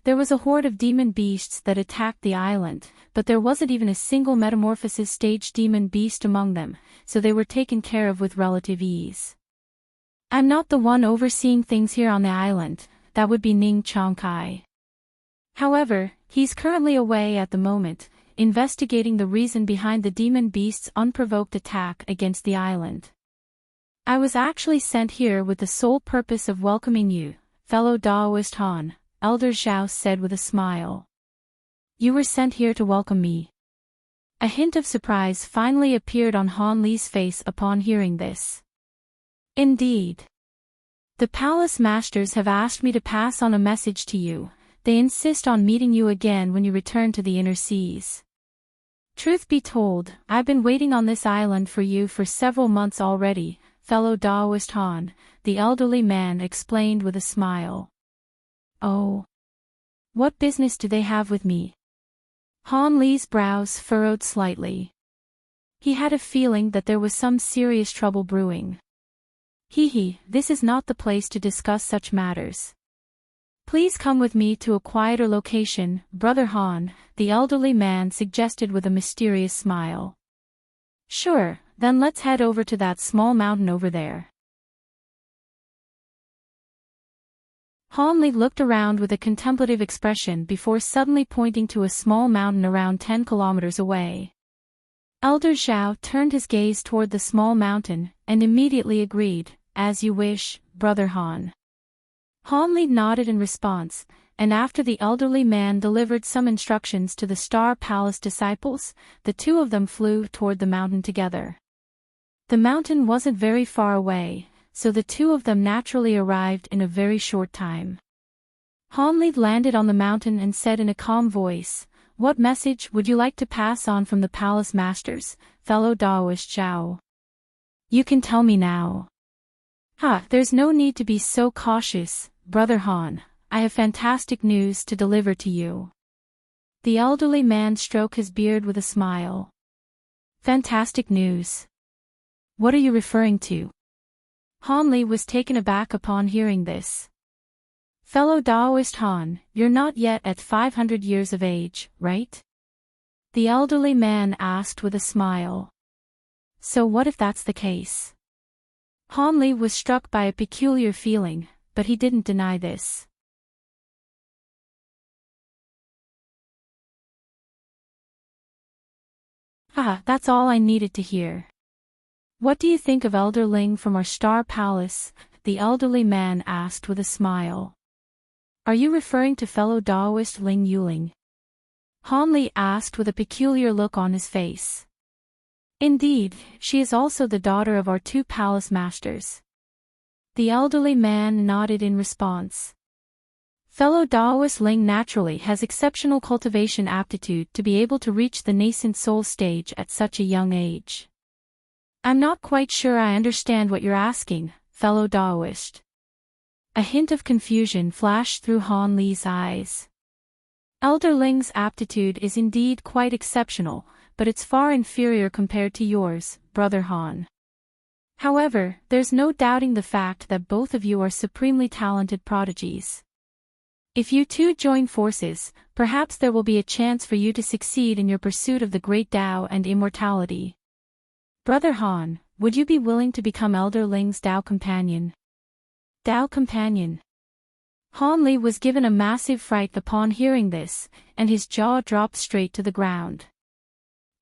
There was a horde of demon beasts that attacked the island, but there wasn't even a single metamorphosis stage demon beast among them, so they were taken care of with relative ease. I'm not the one overseeing things here on the island, that would be Ning Chongkai. However, he's currently away at the moment, investigating the reason behind the demon beast's unprovoked attack against the island. I was actually sent here with the sole purpose of welcoming you, fellow Taoist Han, Elder Zhao said with a smile. You were sent here to welcome me. A hint of surprise finally appeared on Han Li's face upon hearing this. Indeed. The palace masters have asked me to pass on a message to you. They insist on meeting you again when you return to the inner seas. Truth be told, I've been waiting on this island for you for several months already, fellow Taoist Han, the elderly man explained with a smile. Oh. What business do they have with me? Han Li's brows furrowed slightly. He had a feeling that there was some serious trouble brewing. This is not the place to discuss such matters. Please come with me to a quieter location, Brother Han, the elderly man suggested with a mysterious smile. Sure, then let's head over to that small mountain over there. Han Li looked around with a contemplative expression before suddenly pointing to a small mountain around 10 kilometers away. Elder Zhao turned his gaze toward the small mountain, and immediately agreed, as you wish, Brother Han. Han Li nodded in response, and after the elderly man delivered some instructions to the Star Palace disciples, the two of them flew toward the mountain together. The mountain wasn't very far away, so the two of them naturally arrived in a very short time. Han Li landed on the mountain and said in a calm voice, "What message would you like to pass on from the palace masters, fellow Daoist Zhao? You can tell me now." There's no need to be so cautious, Brother Han. I have fantastic news to deliver to you. The elderly man stroked his beard with a smile. Fantastic news? What are you referring to? Han Li was taken aback upon hearing this. Fellow Daoist Han, you're not yet at 500 years of age, right? The elderly man asked with a smile. So what if that's the case? Han Li was struck by a peculiar feeling, but he didn't deny this. That's all I needed to hear. What do you think of Elder Ling from our Star Palace? The elderly man asked with a smile. Are you referring to fellow Daoist Ling Yuling? Han Li asked with a peculiar look on his face. Indeed, she is also the daughter of our two palace masters. The elderly man nodded in response. Fellow Daoist Ling naturally has exceptional cultivation aptitude to be able to reach the nascent soul stage at such a young age. I'm not quite sure I understand what you're asking, fellow Daoist. A hint of confusion flashed through Han Li's eyes. Elder Ling's aptitude is indeed quite exceptional, but it's far inferior compared to yours, Brother Han. However, there's no doubting the fact that both of you are supremely talented prodigies. If you two join forces, perhaps there will be a chance for you to succeed in your pursuit of the great Tao and immortality. Brother Han, would you be willing to become Elder Ling's Tao companion? Tao companion? Han Li was given a massive fright upon hearing this, and his jaw dropped straight to the ground.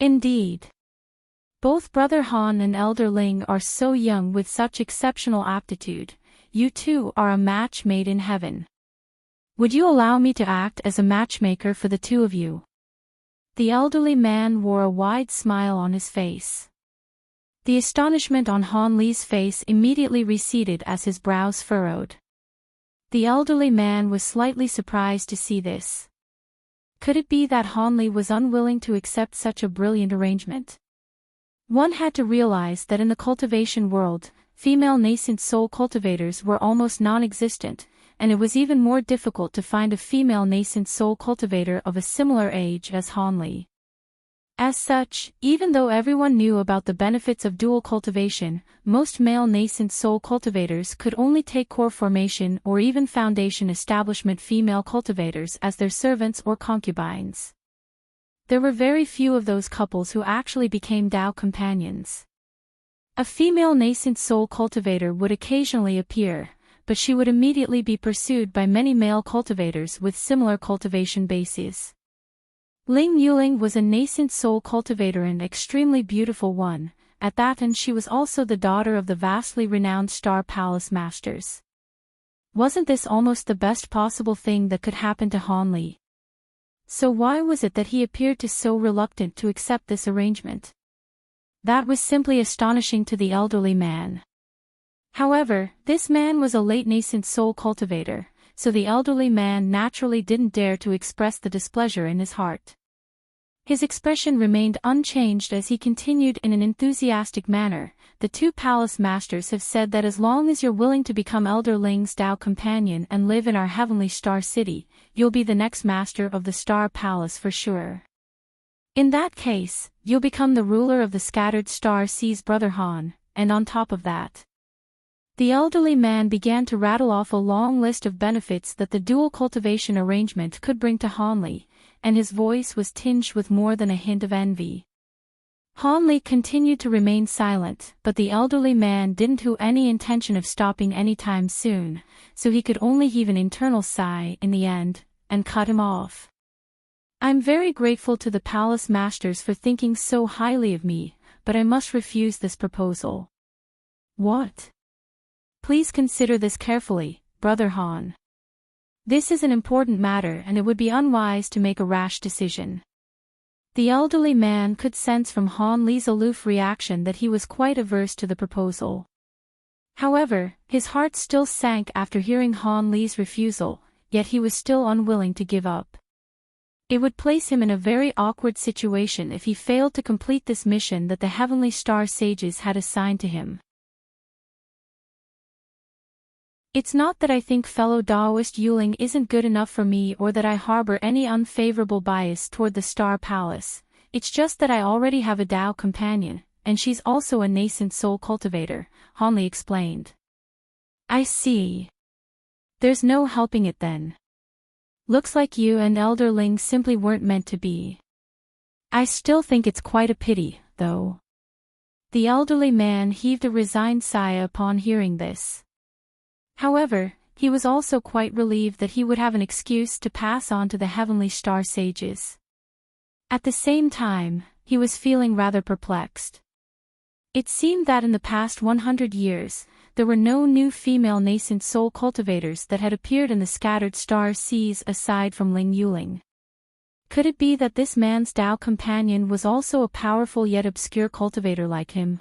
Indeed. Both Brother Han and Elder Ling are so young with such exceptional aptitude. You two are a match made in heaven. Would you allow me to act as a matchmaker for the two of you? The elderly man wore a wide smile on his face. The astonishment on Han Li's face immediately receded as his brows furrowed. The elderly man was slightly surprised to see this. Could it be that Han Li was unwilling to accept such a brilliant arrangement? One had to realize that in the cultivation world, female nascent soul cultivators were almost non-existent, and it was even more difficult to find a female nascent soul cultivator of a similar age as Han Li. As such, even though everyone knew about the benefits of dual cultivation, most male nascent soul cultivators could only take core formation or even foundation establishment female cultivators as their servants or concubines. There were very few of those couples who actually became Tao companions. A female nascent soul cultivator would occasionally appear, but she would immediately be pursued by many male cultivators with similar cultivation bases. Ling Yuling was a nascent soul cultivator and extremely beautiful one, at that, and she was also the daughter of the vastly renowned Star Palace masters. Wasn't this almost the best possible thing that could happen to Han Li? So why was it that he appeared to so reluctant to accept this arrangement? That was simply astonishing to the elderly man. However, this man was a late nascent soul cultivator, so the elderly man naturally didn't dare to express the displeasure in his heart. His expression remained unchanged as he continued in an enthusiastic manner. The two palace masters have said that as long as you're willing to become Elder Ling's Tao companion and live in our heavenly star city, you'll be the next master of the Star Palace for sure. In that case, you'll become the ruler of the scattered star seas, Brother Han, and on top of that. The elderly man began to rattle off a long list of benefits that the dual cultivation arrangement could bring to Han Li, and his voice was tinged with more than a hint of envy. Han Li continued to remain silent, but the elderly man didn't have any intention of stopping anytime soon, so he could only heave an internal sigh in the end, and cut him off. I'm very grateful to the palace masters for thinking so highly of me, but I must refuse this proposal. What? Please consider this carefully, Brother Han. This is an important matter and it would be unwise to make a rash decision. The elderly man could sense from Han Li's aloof reaction that he was quite averse to the proposal. However, his heart still sank after hearing Han Li's refusal, yet he was still unwilling to give up. It would place him in a very awkward situation if he failed to complete this mission that the Heavenly Star Sages had assigned to him. It's not that I think fellow Daoist Yuling isn't good enough for me or that I harbor any unfavorable bias toward the Star Palace, it's just that I already have a Dao companion, and she's also a nascent soul cultivator, Han Li explained. I see. There's no helping it then. Looks like you and Elder Ling simply weren't meant to be. I still think it's quite a pity, though. The elderly man heaved a resigned sigh upon hearing this. However, he was also quite relieved that he would have an excuse to pass on to the Heavenly Star Sages. At the same time, he was feeling rather perplexed. It seemed that in the past 100 years, there were no new female nascent soul cultivators that had appeared in the scattered star seas aside from Ling Yuling. Could it be that this man's Dao companion was also a powerful yet obscure cultivator like him?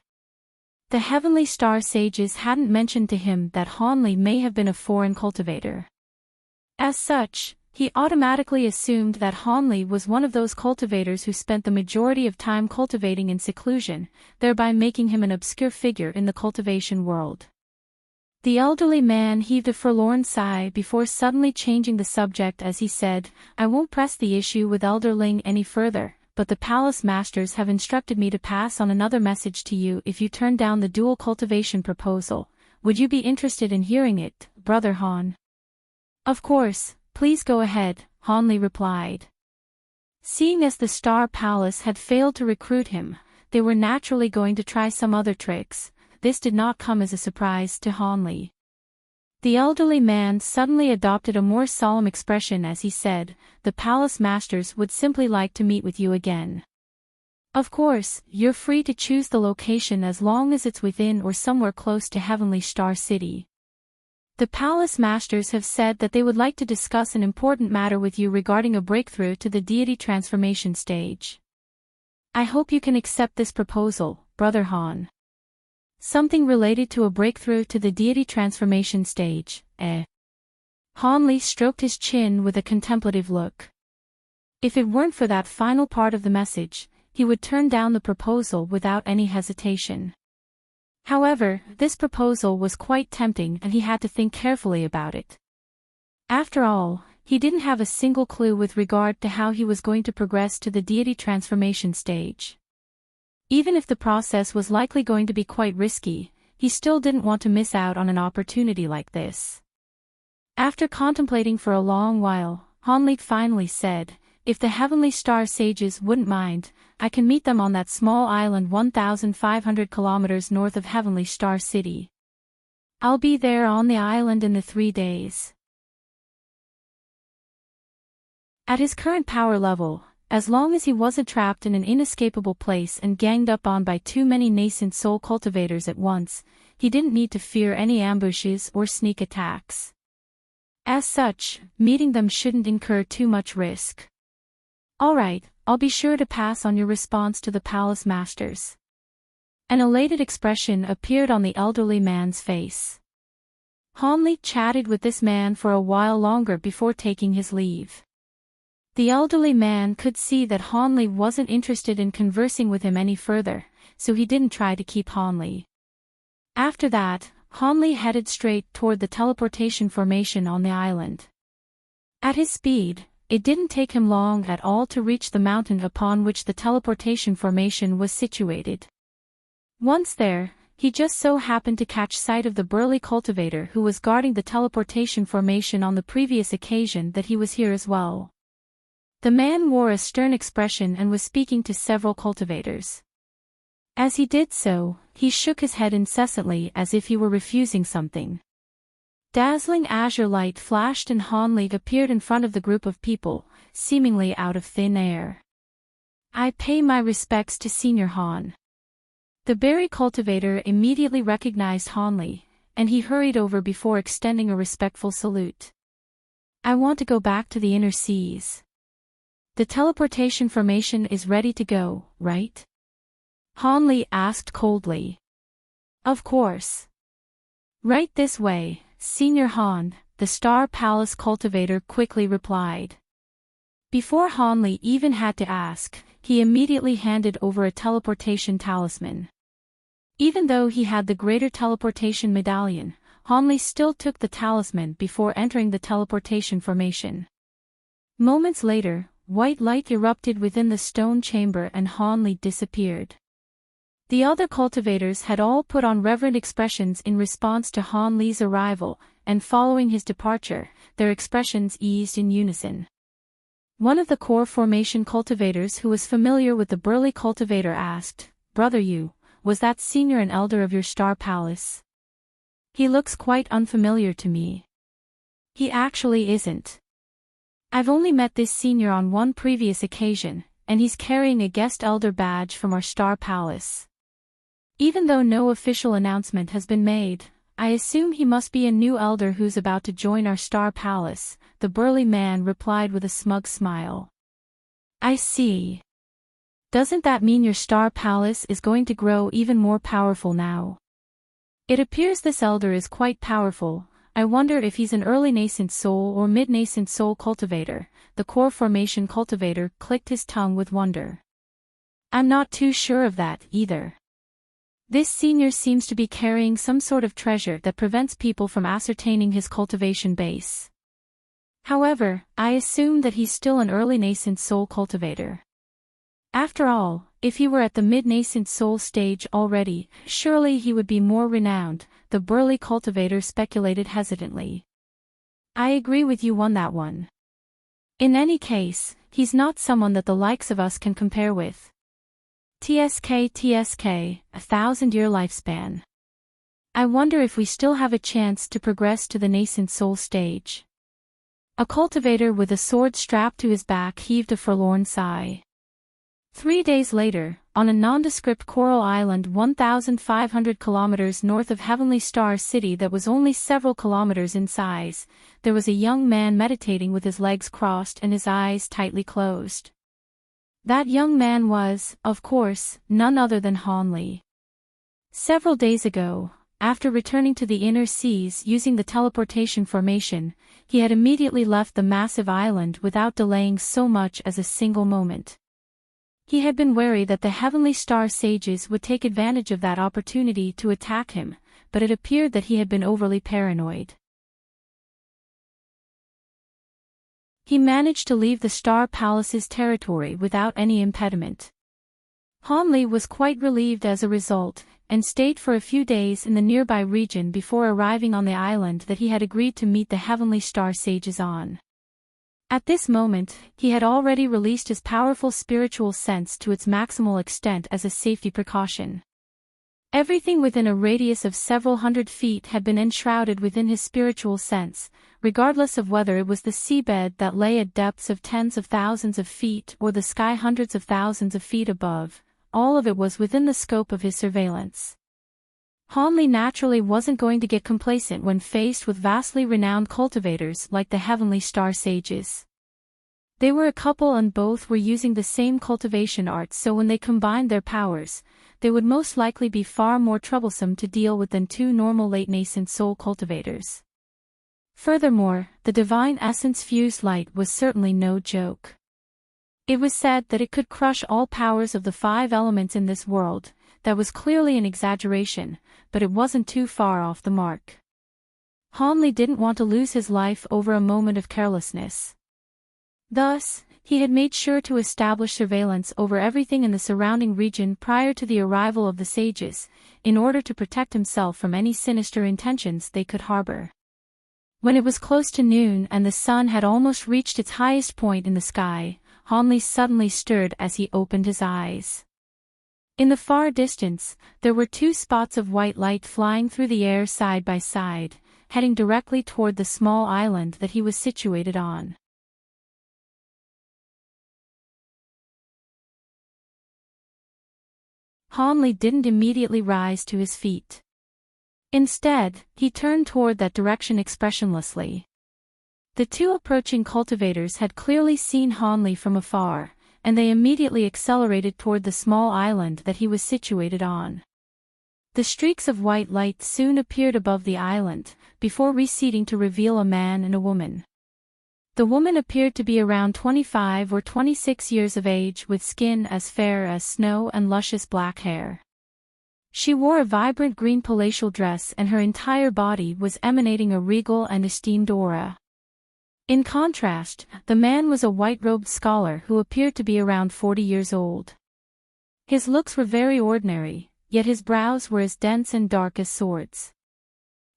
The Heavenly Star Sages hadn't mentioned to him that Han Li may have been a foreign cultivator. As such, he automatically assumed that Han Li was one of those cultivators who spent the majority of time cultivating in seclusion, thereby making him an obscure figure in the cultivation world. The elderly man heaved a forlorn sigh before suddenly changing the subject as he said, I won't press the issue with Elder Ling any further, but the palace masters have instructed me to pass on another message to you if you turn down the dual cultivation proposal. Would you be interested in hearing it, Brother Han? Of course, please go ahead, Han Li replied. Seeing as the Star Palace had failed to recruit him, they were naturally going to try some other tricks. This did not come as a surprise to Han Li. The elderly man suddenly adopted a more solemn expression as he said, the palace masters would simply like to meet with you again. Of course, you're free to choose the location as long as it's within or somewhere close to Heavenly Star City. The palace masters have said that they would like to discuss an important matter with you regarding a breakthrough to the deity transformation stage. I hope you can accept this proposal, Brother Han. Something related to a breakthrough to the deity transformation stage, eh? Han Li stroked his chin with a contemplative look. If it weren't for that final part of the message, he would turn down the proposal without any hesitation. However, this proposal was quite tempting and he had to think carefully about it. After all, he didn't have a single clue with regard to how he was going to progress to the deity transformation stage. Even if the process was likely going to be quite risky, he still didn't want to miss out on an opportunity like this. After contemplating for a long while, Han Li finally said, if the Heavenly Star Sages wouldn't mind, I can meet them on that small island 1,500 kilometers north of Heavenly Star City. I'll be there on the island in the 3 days. At his current power level, as long as he wasn't trapped in an inescapable place and ganged up on by too many nascent soul cultivators at once, he didn't need to fear any ambushes or sneak attacks. As such, meeting them shouldn't incur too much risk. Alright, I'll be sure to pass on your response to the palace masters. An elated expression appeared on the elderly man's face. Han Li chatted with this man for a while longer before taking his leave. The elderly man could see that Han Li wasn't interested in conversing with him any further, so he didn't try to keep Han Li. After that, Han Li headed straight toward the teleportation formation on the island. At his speed, it didn't take him long at all to reach the mountain upon which the teleportation formation was situated. Once there, he just so happened to catch sight of the burly cultivator who was guarding the teleportation formation on the previous occasion that he was here as well. The man wore a stern expression and was speaking to several cultivators. As he did so, he shook his head incessantly as if he were refusing something. Dazzling azure light flashed and Han Li appeared in front of the group of people, seemingly out of thin air. "I pay my respects to Senior Han." The berry cultivator immediately recognized Han Li, and he hurried over before extending a respectful salute. "I want to go back to the inner seas. The teleportation formation is ready to go, right?" Han Li asked coldly. "Of course. Right this way, Senior Han," the Star Palace cultivator quickly replied. Before Han Li even had to ask, he immediately handed over a teleportation talisman. Even though he had the greater teleportation medallion, Han Li still took the talisman before entering the teleportation formation. Moments later, white light erupted within the stone chamber and Han Li disappeared. The other cultivators had all put on reverent expressions in response to Han Li's arrival, and following his departure, their expressions eased in unison. One of the core formation cultivators who was familiar with the burly cultivator asked, "Brother Yu, was that senior an elder of your Star Palace? He looks quite unfamiliar to me." "He actually isn't. I've only met this senior on one previous occasion, and he's carrying a guest elder badge from our Star Palace. Even though no official announcement has been made, I assume he must be a new elder who's about to join our Star Palace," the burly man replied with a smug smile. "I see. Doesn't that mean your Star Palace is going to grow even more powerful now? It appears this elder is quite powerful. I wonder if he's an early nascent soul or mid-nascent soul cultivator." The core formation cultivator clicked his tongue with wonder. "I'm not too sure of that, either. This senior seems to be carrying some sort of treasure that prevents people from ascertaining his cultivation base. However, I assume that he's still an early nascent soul cultivator. After all, if he were at the mid-nascent soul stage already, surely he would be more renowned," the burly cultivator speculated hesitantly. "I agree with you on that one. In any case, he's not someone that the likes of us can compare with. TSK, 1,000-year lifespan. I wonder if we still have a chance to progress to the nascent soul stage." A cultivator with a sword strapped to his back heaved a forlorn sigh. 3 days later, on a nondescript coral island 1,500 kilometers north of Heavenly Star City that was only several kilometers in size, there was a young man meditating with his legs crossed and his eyes tightly closed. That young man was, of course, none other than Han Li. Several days ago, after returning to the inner seas using the teleportation formation, he had immediately left the massive island without delaying so much as a single moment. He had been wary that the Heavenly Star Sages would take advantage of that opportunity to attack him, but it appeared that he had been overly paranoid. He managed to leave the Star Palace's territory without any impediment. Han Li was quite relieved as a result, and stayed for a few days in the nearby region before arriving on the island that he had agreed to meet the Heavenly Star Sages on. At this moment, he had already released his powerful spiritual sense to its maximal extent as a safety precaution. Everything within a radius of several hundred feet had been enshrouded within his spiritual sense, regardless of whether it was the seabed that lay at depths of tens of thousands of feet or the sky hundreds of thousands of feet above. All of it was within the scope of his surveillance. Han Li naturally wasn't going to get complacent when faced with vastly renowned cultivators like the Heavenly Star Sages. They were a couple and both were using the same cultivation art, so when they combined their powers, they would most likely be far more troublesome to deal with than two normal late nascent soul cultivators. Furthermore, the divine essence fused light was certainly no joke. It was said that it could crush all powers of the 5 elements in this world. That was clearly an exaggeration, but it wasn't too far off the mark. Han Li didn't want to lose his life over a moment of carelessness. Thus, he had made sure to establish surveillance over everything in the surrounding region prior to the arrival of the sages, in order to protect himself from any sinister intentions they could harbor. When it was close to noon and the sun had almost reached its highest point in the sky, Hanli suddenly stirred as he opened his eyes. In the far distance, there were two spots of white light flying through the air side by side, heading directly toward the small island that he was situated on. Hanli didn't immediately rise to his feet. Instead, he turned toward that direction expressionlessly. The two approaching cultivators had clearly seen Hanli from afar, and they immediately accelerated toward the small island that he was situated on. The streaks of white light soon appeared above the island, before receding to reveal a man and a woman. The woman appeared to be around 25 or 26 years of age with skin as fair as snow and luscious black hair. She wore a vibrant green palatial dress and her entire body was emanating a regal and esteemed aura. In contrast, the man was a white-robed scholar who appeared to be around 40 years old. His looks were very ordinary, yet his brows were as dense and dark as swords.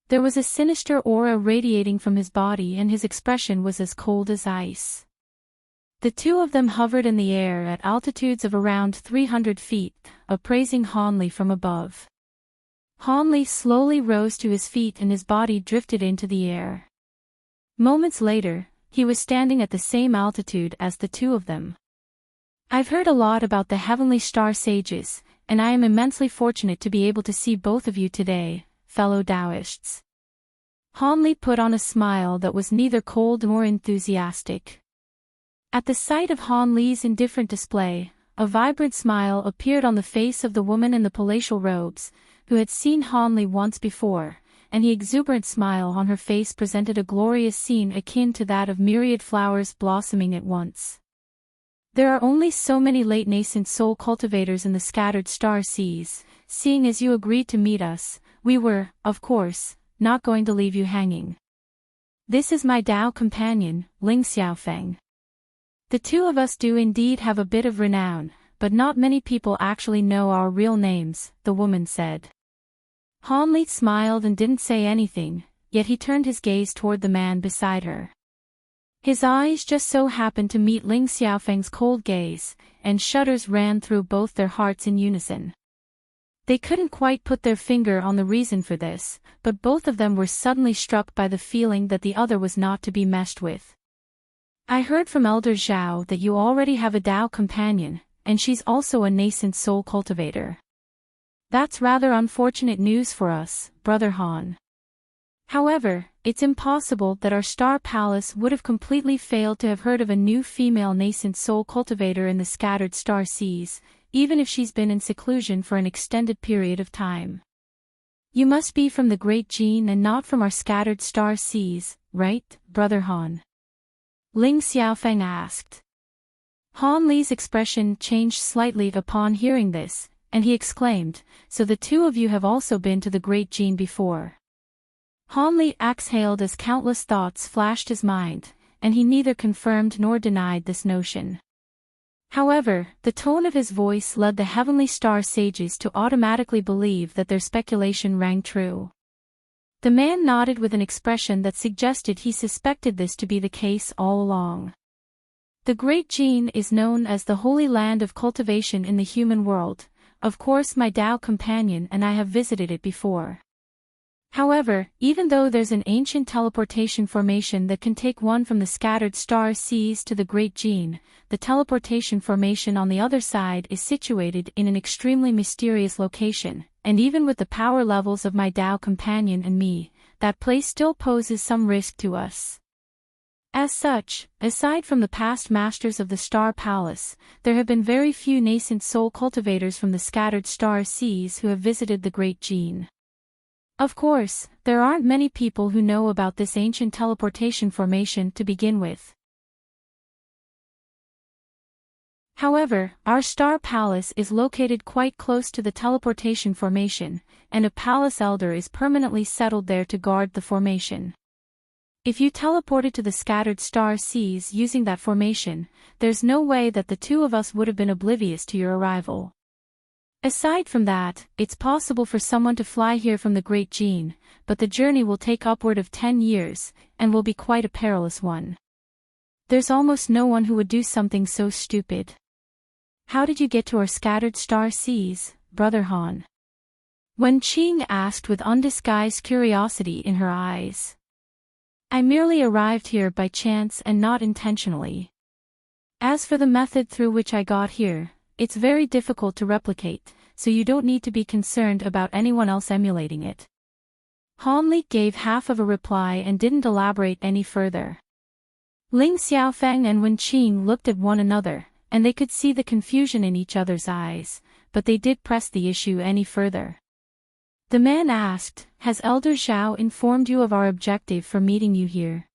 There was a sinister aura radiating from his body and his expression was as cold as ice. The two of them hovered in the air at altitudes of around 300 feet, appraising Hanli from above. Hanli slowly rose to his feet and his body drifted into the air. Moments later, he was standing at the same altitude as the two of them. I've heard a lot about the heavenly star sages, and I am immensely fortunate to be able to see both of you today, fellow Taoists. Hanli put on a smile that was neither cold nor enthusiastic. At the sight of Hanli's indifferent display, a vibrant smile appeared on the face of the woman in the palatial robes, who had seen Hanli once before, and the exuberant smile on her face presented a glorious scene akin to that of myriad flowers blossoming at once. There are only so many late nascent soul cultivators in the scattered star seas. Seeing as you agreed to meet us, we were, of course, not going to leave you hanging. This is my Tao companion, Ling Xiaofeng. The two of us do indeed have a bit of renown, but not many people actually know our real names, the woman said. Hanli smiled and didn't say anything, yet he turned his gaze toward the man beside her. His eyes just so happened to meet Ling Xiaofeng's cold gaze, and shudders ran through both their hearts in unison. They couldn't quite put their finger on the reason for this, but both of them were suddenly struck by the feeling that the other was not to be messed with. I heard from Elder Zhao that you already have a Tao companion, and she's also a nascent soul cultivator. That's rather unfortunate news for us, Brother Han. However, it's impossible that our star palace would have completely failed to have heard of a new female nascent soul cultivator in the scattered star seas, even if she's been in seclusion for an extended period of time. You must be from the Great Gene and not from our scattered star seas, right, Brother Han? Ling Xiaofeng asked. Hanli's expression changed slightly upon hearing this, and he exclaimed, so the two of you have also been to the Great Gene before. Hanli exhaled as countless thoughts flashed his mind, and he neither confirmed nor denied this notion. However, the tone of his voice led the heavenly star sages to automatically believe that their speculation rang true. The man nodded with an expression that suggested he suspected this to be the case all along. The Great Gene is known as the Holy Land of Cultivation in the human world. Of course my Tao companion and I have visited it before. However, even though there's an ancient teleportation formation that can take one from the scattered star seas to the Great Gene, the teleportation formation on the other side is situated in an extremely mysterious location, and even with the power levels of my Tao companion and me, that place still poses some risk to us. As such, aside from the past masters of the Star Palace, there have been very few nascent soul cultivators from the scattered star seas who have visited the Great Gene. Of course, there aren't many people who know about this ancient teleportation formation to begin with. However, our Star Palace is located quite close to the teleportation formation, and a palace elder is permanently settled there to guard the formation. If you teleported to the scattered star seas using that formation, there's no way that the two of us would have been oblivious to your arrival. Aside from that, it's possible for someone to fly here from the Great Gene, but the journey will take upward of 10 years, and will be quite a perilous one. There's almost no one who would do something so stupid. How did you get to our scattered star seas, Brother Han? Wen Qing asked with undisguised curiosity in her eyes. I merely arrived here by chance and not intentionally. As for the method through which I got here, it's very difficult to replicate, so you don't need to be concerned about anyone else emulating it. Han Li gave half of a reply and didn't elaborate any further. Ling Xiaofeng and Wen Qing looked at one another, and they could see the confusion in each other's eyes, but they did press the issue any further. The man asked, has Elder Zhao informed you of our objective for meeting you here?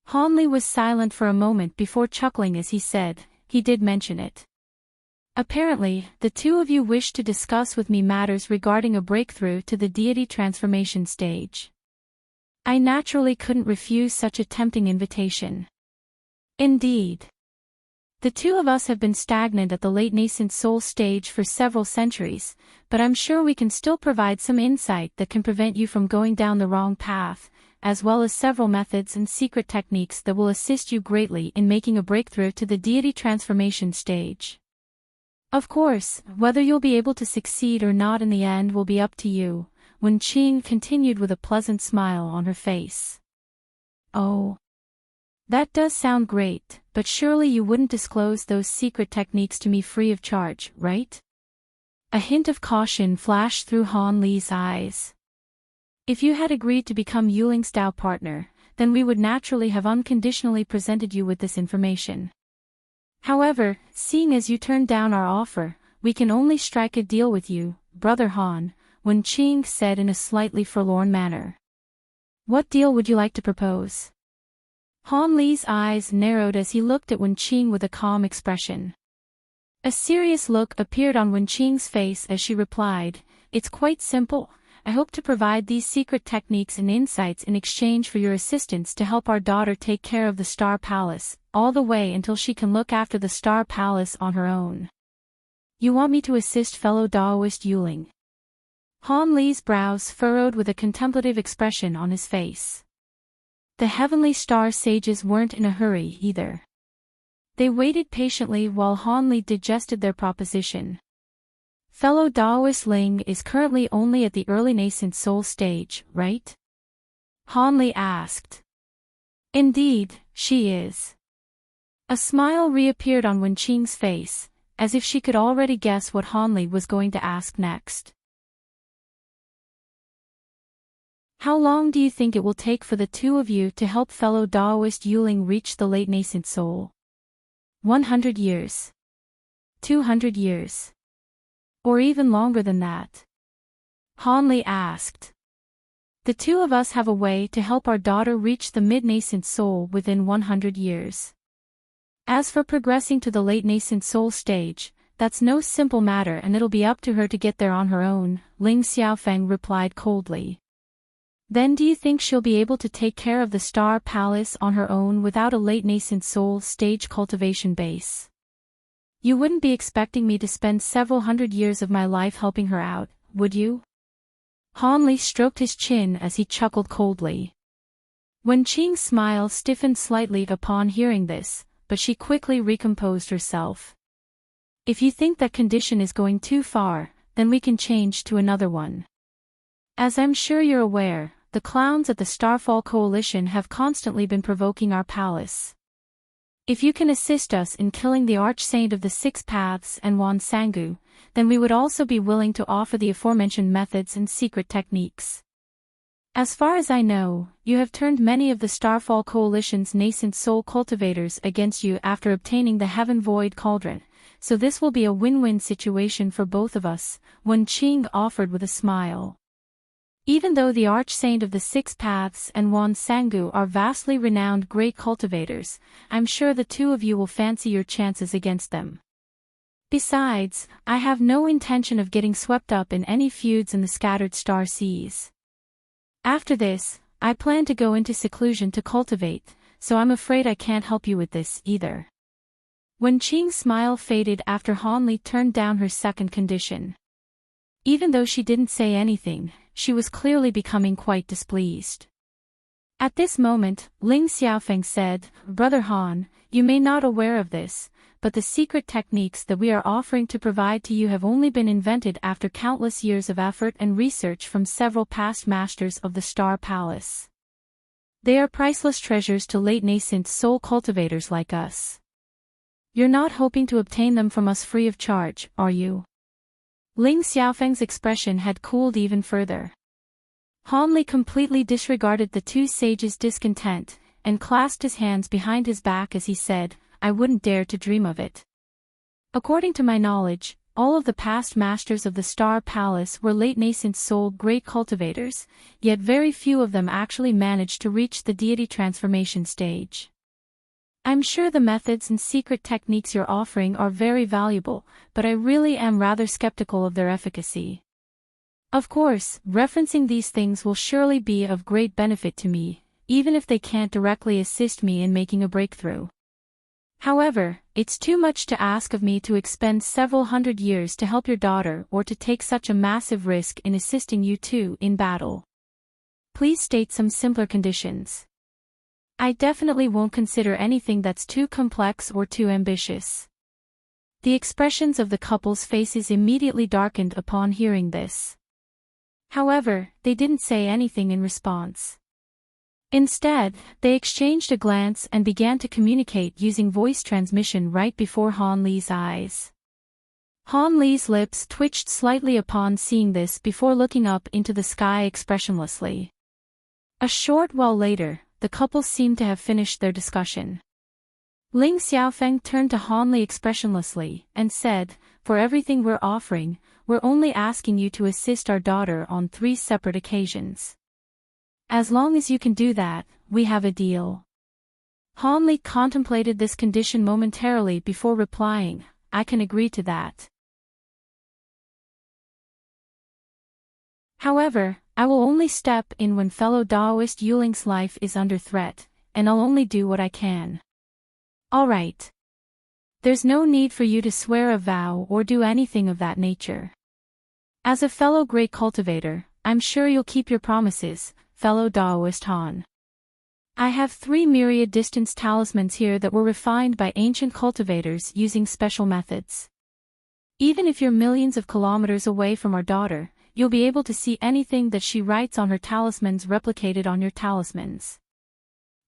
Han Li was silent for a moment before chuckling as he said, he did mention it. Apparently, the two of you wish to discuss with me matters regarding a breakthrough to the deity transformation stage. I naturally couldn't refuse such a tempting invitation. Indeed. The two of us have been stagnant at the late nascent soul stage for several centuries, but I'm sure we can still provide some insight that can prevent you from going down the wrong path, as well as several methods and secret techniques that will assist you greatly in making a breakthrough to the deity transformation stage. Of course, whether you'll be able to succeed or not in the end will be up to you, Wen Qing continued with a pleasant smile on her face. Oh. That does sound great, but surely you wouldn't disclose those secret techniques to me free of charge, right? A hint of caution flashed through Han Li's eyes. If you had agreed to become Yuling's Dao partner, then we would naturally have unconditionally presented you with this information. However, seeing as you turned down our offer, we can only strike a deal with you, Brother Han, Wen Qing said in a slightly forlorn manner. What deal would you like to propose? Han Li's eyes narrowed as he looked at Wen Qing with a calm expression. A serious look appeared on Wen Qing's face as she replied, it's quite simple. I hope to provide these secret techniques and insights in exchange for your assistance to help our daughter take care of the Star Palace, all the way until she can look after the Star Palace on her own. You want me to assist fellow Daoist Yuling? Han Li's brows furrowed with a contemplative expression on his face. The heavenly star sages weren't in a hurry either. They waited patiently while Han Li digested their proposition. Fellow Daoist Ling is currently only at the early nascent soul stage, right? Han Li asked. Indeed, she is. A smile reappeared on Wen Qing's face, as if she could already guess what Han Li was going to ask next. How long do you think it will take for the two of you to help fellow Daoist Yuling reach the late nascent soul? 100 years. 200 years. Or even longer than that? Han Li asked. The two of us have a way to help our daughter reach the mid-nascent soul within 100 years. As for progressing to the late nascent soul stage, that's no simple matter and it'll be up to her to get there on her own, Ling Xiaofeng replied coldly. Then do you think she'll be able to take care of the Star Palace on her own without a late nascent soul stage cultivation base? You wouldn't be expecting me to spend several hundred years of my life helping her out, would you? Han Li stroked his chin as he chuckled coldly. Wen Qing's smile stiffened slightly upon hearing this, but she quickly recomposed herself. If you think that condition is going too far, then we can change to another one. As I'm sure you're aware, the clowns at the Starfall Coalition have constantly been provoking our palace. If you can assist us in killing the Archsaint of the Six Paths and Wan Sangu, then we would also be willing to offer the aforementioned methods and secret techniques. As far as I know, you have turned many of the Starfall Coalition's nascent soul cultivators against you after obtaining the Heaven Void Cauldron, so this will be a win-win situation for both of us, Wen Qing offered with a smile. Even though the Archsaint of the Six Paths and Wan Sangu are vastly renowned great cultivators, I'm sure the two of you will fancy your chances against them. Besides, I have no intention of getting swept up in any feuds in the scattered star seas. After this, I plan to go into seclusion to cultivate, so I'm afraid I can't help you with this either. Wen Qing's smile faded after Han Li turned down her second condition. Even though she didn't say anything, she was clearly becoming quite displeased. At this moment, Ling Xiaofeng said, "Brother Han, you may not be aware of this, but the secret techniques that we are offering to provide to you have only been invented after countless years of effort and research from several past masters of the Star Palace. They are priceless treasures to late nascent soul cultivators like us. You're not hoping to obtain them from us free of charge, are you?" Ling Xiaofeng's expression had cooled even further. Han Li completely disregarded the two sages' discontent, and clasped his hands behind his back as he said, "I wouldn't dare to dream of it. According to my knowledge, all of the past masters of the Star Palace were late nascent soul great cultivators, yet very few of them actually managed to reach the deity transformation stage. I'm sure the methods and secret techniques you're offering are very valuable, but I really am rather skeptical of their efficacy. Of course, referencing these things will surely be of great benefit to me, even if they can't directly assist me in making a breakthrough. However, it's too much to ask of me to expend several hundred years to help your daughter or to take such a massive risk in assisting you two in battle. Please state some simpler conditions. I definitely won't consider anything that's too complex or too ambitious." The expressions of the couple's faces immediately darkened upon hearing this. However, they didn't say anything in response. Instead, they exchanged a glance and began to communicate using voice transmission right before Han Li's eyes. Han Li's lips twitched slightly upon seeing this before looking up into the sky expressionlessly. A short while later, the couple seemed to have finished their discussion. Ling Xiaofeng turned to Han Li expressionlessly and said, "For everything we're offering, we're only asking you to assist our daughter on 3 separate occasions. As long as you can do that, we have a deal." Han Li contemplated this condition momentarily before replying, "I can agree to that. However, I will only step in when fellow Daoist Yuling's life is under threat, and I'll only do what I can." "All right. There's no need for you to swear a vow or do anything of that nature. As a fellow great cultivator, I'm sure you'll keep your promises, fellow Daoist Han. I have 3 myriad distance talismans here that were refined by ancient cultivators using special methods. Even if you're millions of kilometers away from our daughter, you'll be able to see anything that she writes on her talismans replicated on your talismans.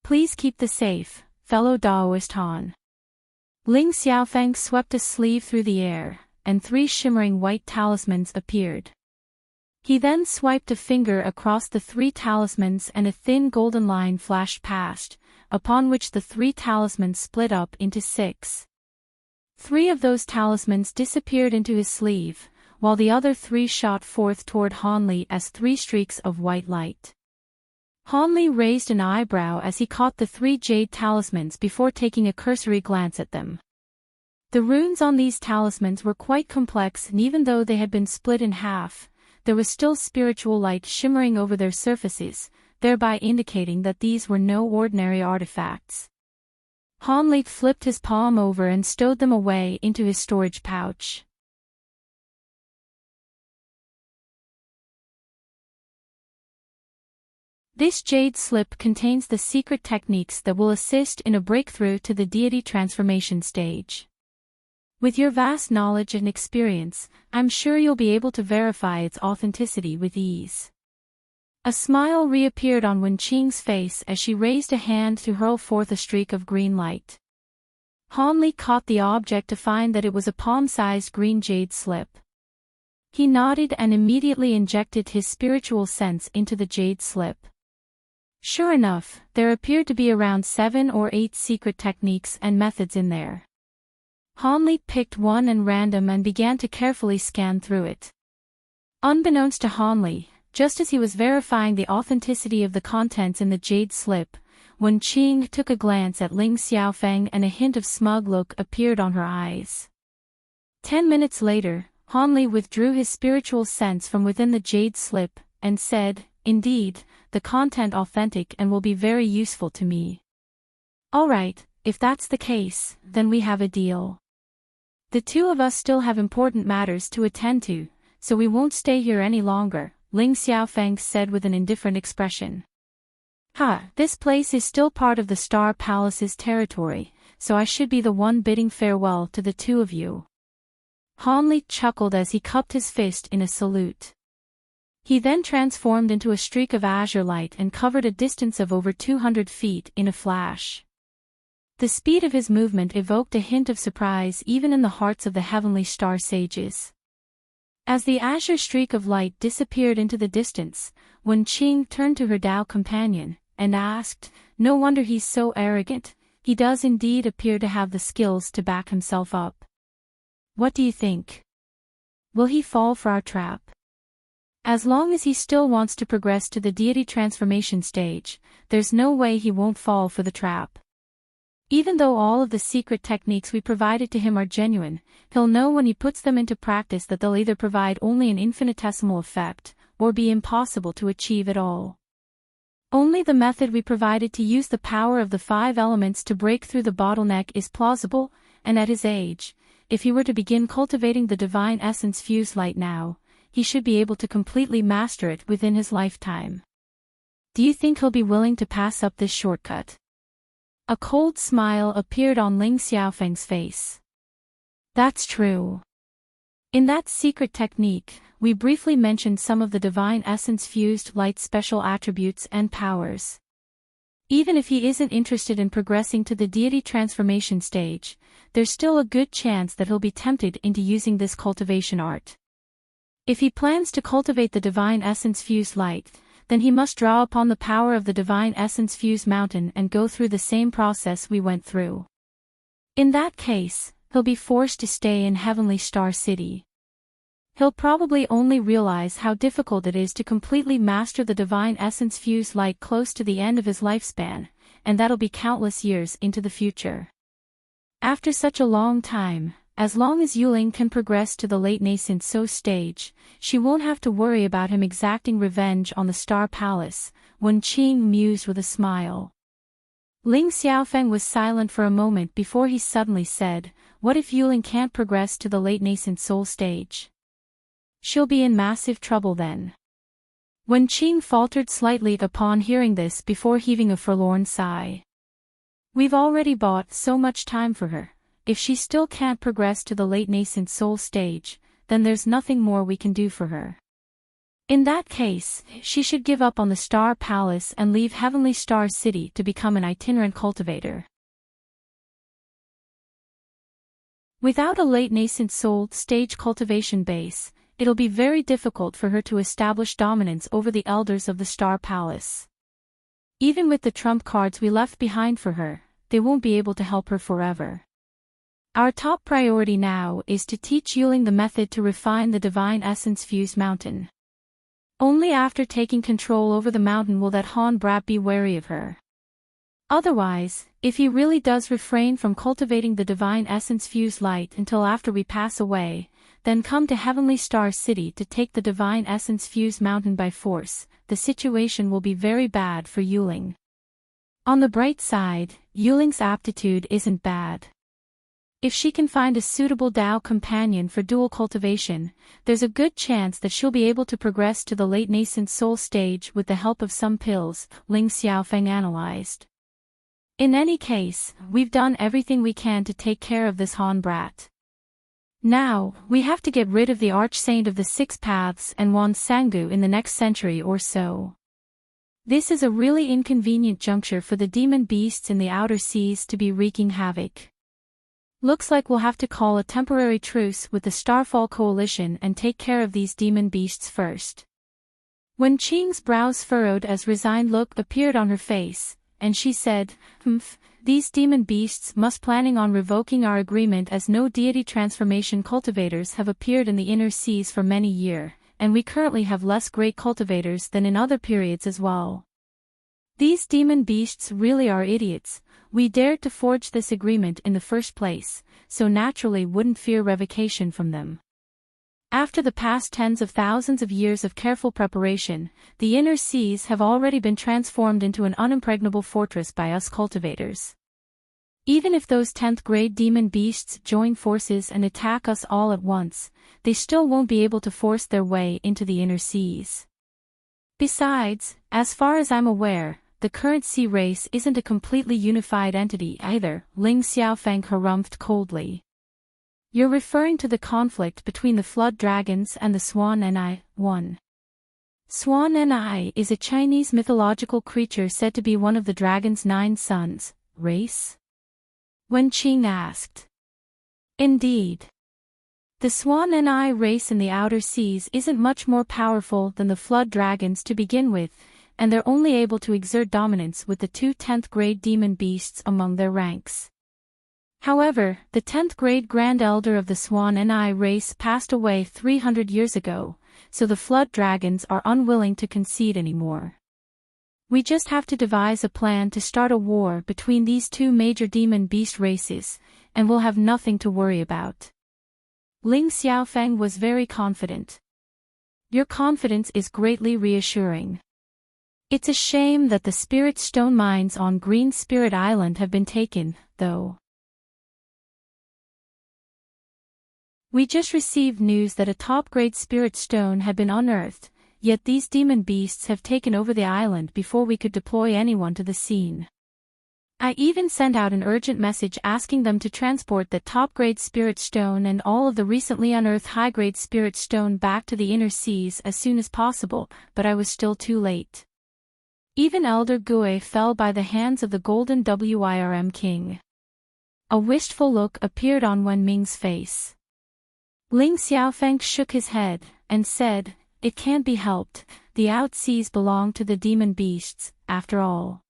Please keep the safe, fellow Daoist Han." Ling Xiaofeng swept a sleeve through the air, and 3 shimmering white talismans appeared. He then swiped a finger across the 3 talismans and a thin golden line flashed past, upon which the 3 talismans split up into 6. 3 of those talismans disappeared into his sleeve, while the other 3 shot forth toward Han Li as 3 streaks of white light. Han Li raised an eyebrow as he caught the 3 jade talismans before taking a cursory glance at them. The runes on these talismans were quite complex, and even though they had been split in half, there was still spiritual light shimmering over their surfaces, thereby indicating that these were no ordinary artifacts. Han Li flipped his palm over and stowed them away into his storage pouch. This jade slip contains the secret techniques that will assist in a breakthrough to the deity transformation stage. With your vast knowledge and experience, I'm sure you'll be able to verify its authenticity with ease. A smile reappeared on Wen Qing's face as she raised a hand to hurl forth a streak of green light. Han Li caught the object to find that it was a palm-sized green jade slip. He nodded and immediately injected his spiritual sense into the jade slip. Sure enough, there appeared to be around 7 or 8 secret techniques and methods in there. Han Li picked one at random and began to carefully scan through it. Unbeknownst to Han Li, just as he was verifying the authenticity of the contents in the jade slip, Wen Qing took a glance at Ling Xiaofeng and a hint of smug look appeared on her eyes. 10 minutes later, Han Li withdrew his spiritual sense from within the jade slip, and said, "Indeed, the content authentic and will be very useful to me. Alright, if that's the case, then we have a deal. The two of us still have important matters to attend to, so we won't stay here any longer, Ling Xiaofeng said with an indifferent expression. This place is still part of the Star Palace's territory, so I should be the one bidding farewell to the two of you. Han Li chuckled as he cupped his fist in a salute. He then transformed into a streak of azure light and covered a distance of over 200 feet in a flash. The speed of his movement evoked a hint of surprise even in the hearts of the heavenly star sages. As the azure streak of light disappeared into the distance, Wen Qing turned to her Dao companion, and asked, "No wonder he's so arrogant, he does indeed appear to have the skills to back himself up. What do you think? Will he fall for our trap? As long as he still wants to progress to the deity transformation stage, there's no way he won't fall for the trap. Even though all of the secret techniques we provided to him are genuine, he'll know when he puts them into practice that they'll either provide only an infinitesimal effect, or be impossible to achieve at all. Only the method we provided to use the power of the 5 elements to break through the bottleneck is plausible, and at his age, if he were to begin cultivating the divine essence fused light now, he should be able to completely master it within his lifetime. Do you think he'll be willing to pass up this shortcut?" A cold smile appeared on Ling Xiaofeng's face. "That's true. In that secret technique, we briefly mentioned some of the divine essence fused light's special attributes and powers. Even if he isn't interested in progressing to the deity transformation stage, there's still a good chance that he'll be tempted into using this cultivation art. If he plans to cultivate the divine essence fused light, then he must draw upon the power of the divine essence fused mountain and go through the same process we went through. In that case, he'll be forced to stay in Heavenly Star City. He'll probably only realize how difficult it is to completely master the divine essence fused light close to the end of his lifespan, and that'll be countless years into the future. After such a long time, as long as Yuling can progress to the late nascent soul stage, she won't have to worry about him exacting revenge on the Star Palace, Wen Qing mused with a smile. Ling Xiaofeng was silent for a moment before he suddenly said, "What if Yuling can't progress to the late nascent soul stage? She'll be in massive trouble then." Wen Qing faltered slightly upon hearing this before heaving a forlorn sigh. "We've already bought so much time for her. If she still can't progress to the late nascent soul stage, then there's nothing more we can do for her. In that case, she should give up on the Star Palace and leave Heavenly Star City to become an itinerant cultivator. Without a late nascent soul stage cultivation base, it'll be very difficult for her to establish dominance over the elders of the Star Palace. Even with the trump cards we left behind for her, they won't be able to help her forever. Our top priority now is to teach Yuling the method to refine the divine essence fused mountain. Only after taking control over the mountain will that Han brat be wary of her. Otherwise, if he really does refrain from cultivating the divine essence fused light until after we pass away, then come to Heavenly Star City to take the divine essence fused mountain by force, the situation will be very bad for Yuling. On the bright side, Yuling's aptitude isn't bad. If she can find a suitable Dao companion for dual cultivation, there's a good chance that she'll be able to progress to the late nascent soul stage with the help of some pills, Ling Xiaofeng analyzed. In any case, we've done everything we can to take care of this Han brat. Now, we have to get rid of the Archsaint of the Six Paths and Wan Sangu in the next century or so. This is a really inconvenient juncture for the demon beasts in the outer seas to be wreaking havoc. Looks like we'll have to call a temporary truce with the Starfall Coalition and take care of these demon beasts first. Wen Qing's brows furrowed as resigned look appeared on her face, and she said, "These demon beasts must planning on revoking our agreement as no deity transformation cultivators have appeared in the inner seas for many years, and we currently have less great cultivators than in other periods as well. These demon beasts really are idiots. We dared to forge this agreement in the first place, so naturally wouldn't fear revocation from them. After the past tens of thousands of years of careful preparation, the inner seas have already been transformed into an unimpregnable fortress by us cultivators. Even if those 10th grade demon beasts join forces and attack us all at once, they still won't be able to force their way into the inner seas. Besides, as far as I'm aware, the current sea race isn't a completely unified entity either, Ling Xiaofeng harumphed coldly. You're referring to the conflict between the flood dragons and the Swan Ni. 1. Swan Ni is a Chinese mythological creature said to be one of the dragon's 9 sons, race? Wen Qing asked. Indeed. The Swan Ni race in the outer seas isn't much more powerful than the flood dragons to begin with, and they're only able to exert dominance with the 2 10th grade demon beasts among their ranks. However, the 10th grade Grand Elder of the Swan Ni race passed away 300 years ago, so the flood dragons are unwilling to concede anymore. We just have to devise a plan to start a war between these 2 major demon beast races, and we'll have nothing to worry about. Ling Xiaofeng was very confident. Your confidence is greatly reassuring. It's a shame that the spirit stone mines on Green Spirit Island have been taken, though. We just received news that a top-grade spirit stone had been unearthed, yet these demon beasts have taken over the island before we could deploy anyone to the scene. I even sent out an urgent message asking them to transport that top-grade spirit stone and all of the recently unearthed high-grade spirit stone back to the inner seas as soon as possible, but I was still too late. Even Elder Gui fell by the hands of the Golden Wirm King. A wistful look appeared on Wen Ming's face. Ling Xiaofeng shook his head, and said, "It can't be helped, the outseas belong to the demon beasts, after all."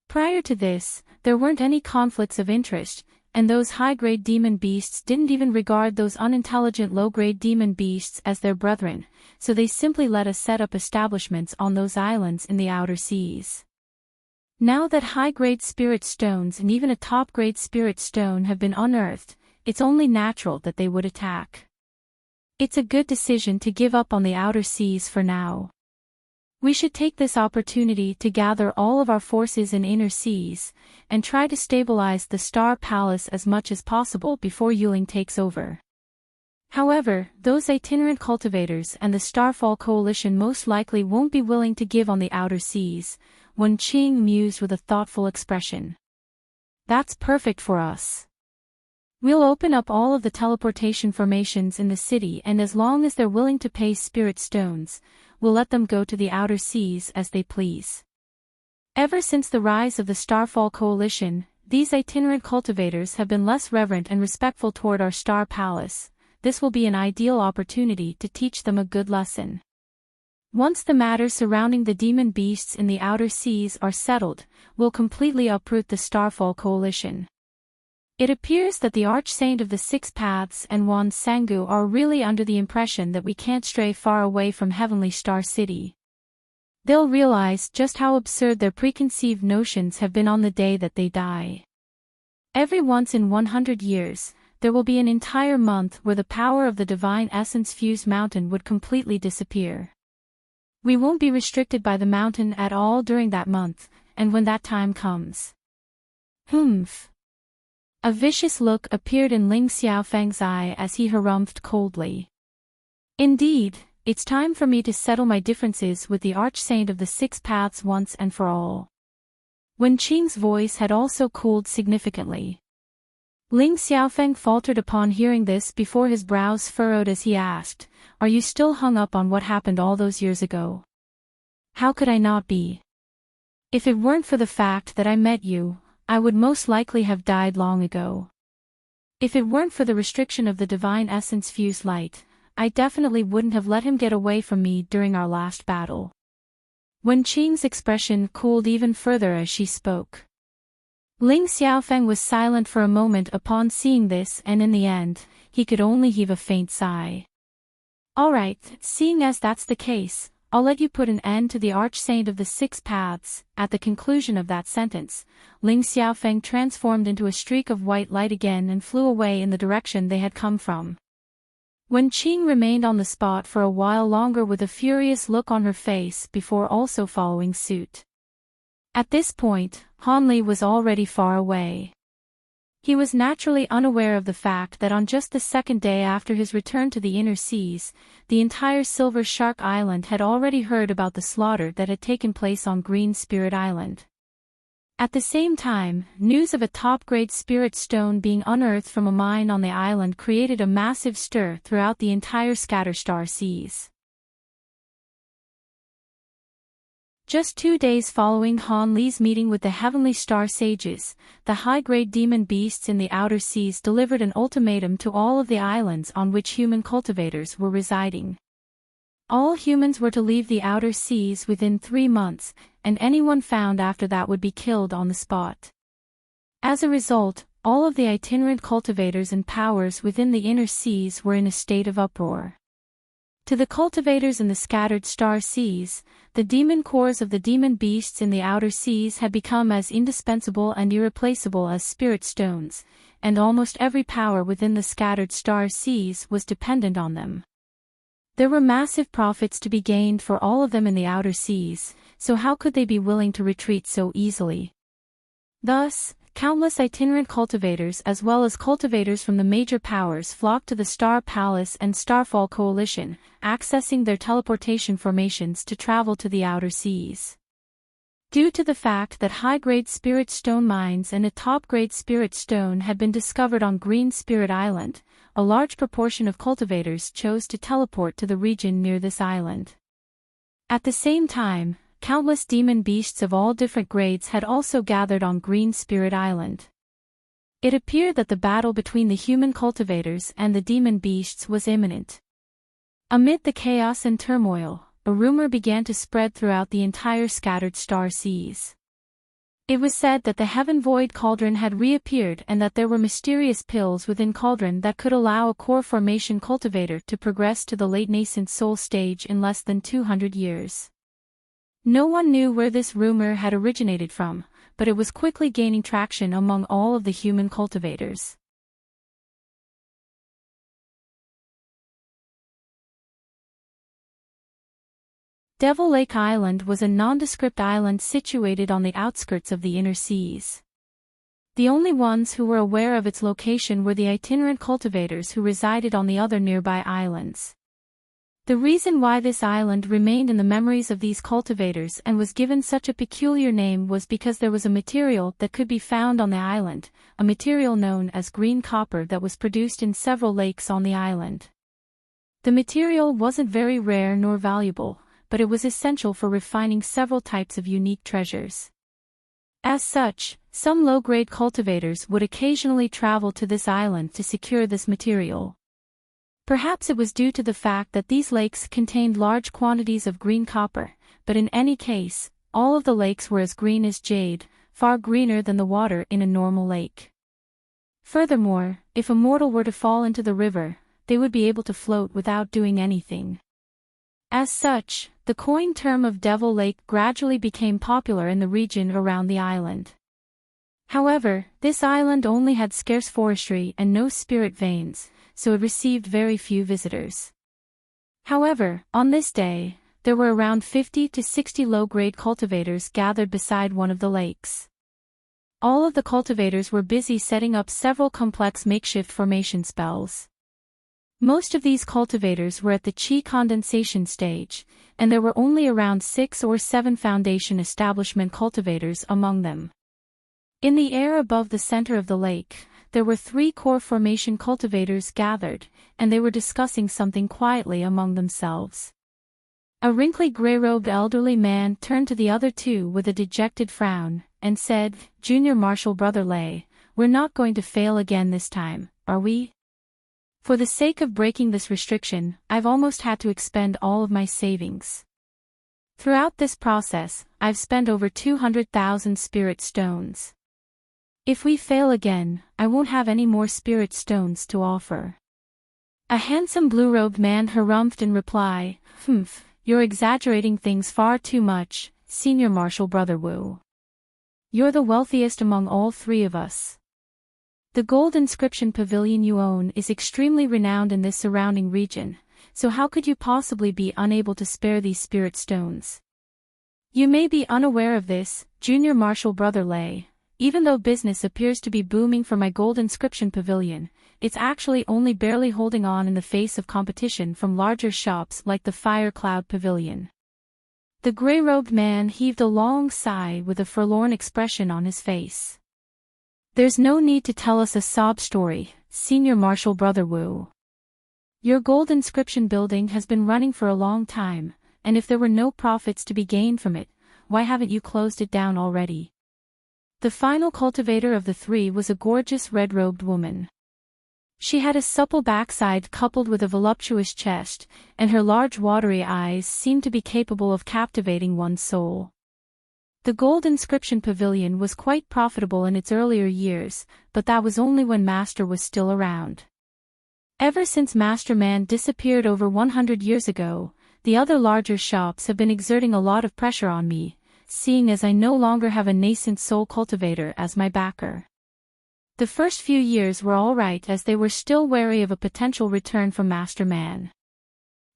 Prior to this, there weren't any conflicts of interest, and those high-grade demon beasts didn't even regard those unintelligent low-grade demon beasts as their brethren, so they simply let us set up establishments on those islands in the outer seas. Now that high-grade spirit stones and even a top-grade spirit stone have been unearthed, it's only natural that they would attack. It's a good decision to give up on the outer seas for now. We should take this opportunity to gather all of our forces in inner seas, and try to stabilize the Star Palace as much as possible before Yuling takes over. However, those itinerant cultivators and the Starfall Coalition most likely won't be willing to give on the outer seas, Wen Qing mused with a thoughtful expression. That's perfect for us. We'll open up all of the teleportation formations in the city, and as long as they're willing to pay spirit stones, we'll let them go to the outer seas as they please. Ever since the rise of the Starfall Coalition, these itinerant cultivators have been less reverent and respectful toward our Star Palace. This will be an ideal opportunity to teach them a good lesson. Once the matters surrounding the demon beasts in the outer seas are settled, we'll completely uproot the Starfall Coalition. It appears that the Archsaint of the Six Paths and Wan Sangu are really under the impression that we can't stray far away from Heavenly Star City. They'll realize just how absurd their preconceived notions have been on the day that they die. Every once in 100 years, there will be an entire month where the power of the Divine Essence-fused mountain would completely disappear. We won't be restricted by the mountain at all during that month, and when that time comes. Humph. A vicious look appeared in Ling Xiaofeng's eye as he harumphed coldly. Indeed, it's time for me to settle my differences with the Archsaint of the Six Paths once and for all. Wen Qing's voice had also cooled significantly. Ling Xiaofeng faltered upon hearing this before his brows furrowed as he asked, "Are you still hung up on what happened all those years ago?" "How could I not be? If it weren't for the fact that I met you, I would most likely have died long ago. If it weren't for the restriction of the Divine Essence-fused light, I definitely wouldn't have let him get away from me during our last battle." Wen Qing's expression cooled even further as she spoke. Ling Xiaofeng was silent for a moment upon seeing this, and in the end, he could only heave a faint sigh. "All right, seeing as that's the case, I'll let you put an end to the Archsaint of the Six Paths." At the conclusion of that sentence, Ling Xiaofeng transformed into a streak of white light again and flew away in the direction they had come from. Wen Qing remained on the spot for a while longer with a furious look on her face before also following suit. At this point, Han Li was already far away. He was naturally unaware of the fact that on just the second day after his return to the inner seas, the entire Silver Shark Island had already heard about the slaughter that had taken place on Green Spirit Island. At the same time, news of a top-grade spirit stone being unearthed from a mine on the island created a massive stir throughout the entire Scatterstar Seas. Just 2 days following Han Li's meeting with the Heavenly Star Sages, the high-grade demon beasts in the outer seas delivered an ultimatum to all of the islands on which human cultivators were residing. All humans were to leave the outer seas within 3 months, and anyone found after that would be killed on the spot. As a result, all of the itinerant cultivators and powers within the inner seas were in a state of uproar. To the cultivators in the scattered star seas, the demon cores of the demon beasts in the outer seas had become as indispensable and irreplaceable as spirit stones, and almost every power within the scattered star seas was dependent on them. There were massive profits to be gained for all of them in the outer seas, so how could they be willing to retreat so easily? Thus, countless itinerant cultivators as well as cultivators from the major powers flocked to the Star Palace and Starfall Coalition, accessing their teleportation formations to travel to the outer seas. Due to the fact that high-grade spirit stone mines and a top-grade spirit stone had been discovered on Green Spirit Island, a large proportion of cultivators chose to teleport to the region near this island. At the same time, countless demon beasts of all different grades had also gathered on Green Spirit Island. It appeared that the battle between the human cultivators and the demon beasts was imminent. Amid the chaos and turmoil, a rumor began to spread throughout the entire scattered star seas. It was said that the Heaven Void Cauldron had reappeared and that there were mysterious pills within Cauldron that could allow a core formation cultivator to progress to the late nascent soul stage in less than 200 years. No one knew where this rumor had originated from, but it was quickly gaining traction among all of the human cultivators. Devil Lake Island was a nondescript island situated on the outskirts of the inner seas. The only ones who were aware of its location were the itinerant cultivators who resided on the other nearby islands. The reason why this island remained in the memories of these cultivators and was given such a peculiar name was because there was a material that could be found on the island, a material known as green copper that was produced in several lakes on the island. The material wasn't very rare nor valuable, but it was essential for refining several types of unique treasures. As such, some low-grade cultivators would occasionally travel to this island to secure this material. Perhaps it was due to the fact that these lakes contained large quantities of green copper, but in any case, all of the lakes were as green as jade, far greener than the water in a normal lake. Furthermore, if a mortal were to fall into the river, they would be able to float without doing anything. As such, the coined term of Devil Lake gradually became popular in the region around the island. However, this island only had scarce forestry and no spirit veins, so it received very few visitors. However, on this day, there were around 50 to 60 low-grade cultivators gathered beside one of the lakes. All of the cultivators were busy setting up several complex makeshift formation spells. Most of these cultivators were at the chi condensation stage, and there were only around 6 or 7 foundation establishment cultivators among them. In the air above the center of the lake, there were 3 core formation cultivators gathered, and they were discussing something quietly among themselves. A wrinkly gray-robed elderly man turned to the other 2 with a dejected frown, and said, "Junior Marshal Brother Lei, we're not going to fail again this time, are we? For the sake of breaking this restriction, I've almost had to expend all of my savings. Throughout this process, I've spent over 200,000 spirit stones. If we fail again, I won't have any more spirit stones to offer." A handsome blue-robed man harumphed in reply, "Humph, you're exaggerating things far too much, Senior Marshal Brother Wu. You're the wealthiest among all 3 of us. The gold inscription pavilion you own is extremely renowned in this surrounding region, so how could you possibly be unable to spare these spirit stones? You may be unaware of this, Junior Marshall Brother Lay. Even though business appears to be booming for my gold inscription pavilion, it's actually only barely holding on in the face of competition from larger shops like the Fire Cloud Pavilion. The gray-robed man heaved a long sigh with a forlorn expression on his face. There's no need to tell us a sob story, Senior Marshall Brother Wu. Your gold inscription building has been running for a long time, and if there were no profits to be gained from it, why haven't you closed it down already? The final cultivator of the three was a gorgeous red-robed woman. She had a supple backside coupled with a voluptuous chest, and her large watery eyes seemed to be capable of captivating one's soul. The gold inscription pavilion was quite profitable in its earlier years, but that was only when Master was still around. Ever since Master Man disappeared over 100 years ago, the other larger shops have been exerting a lot of pressure on me, seeing as I no longer have a nascent soul cultivator as my backer. The first few years were all right as they were still wary of a potential return from Master Man.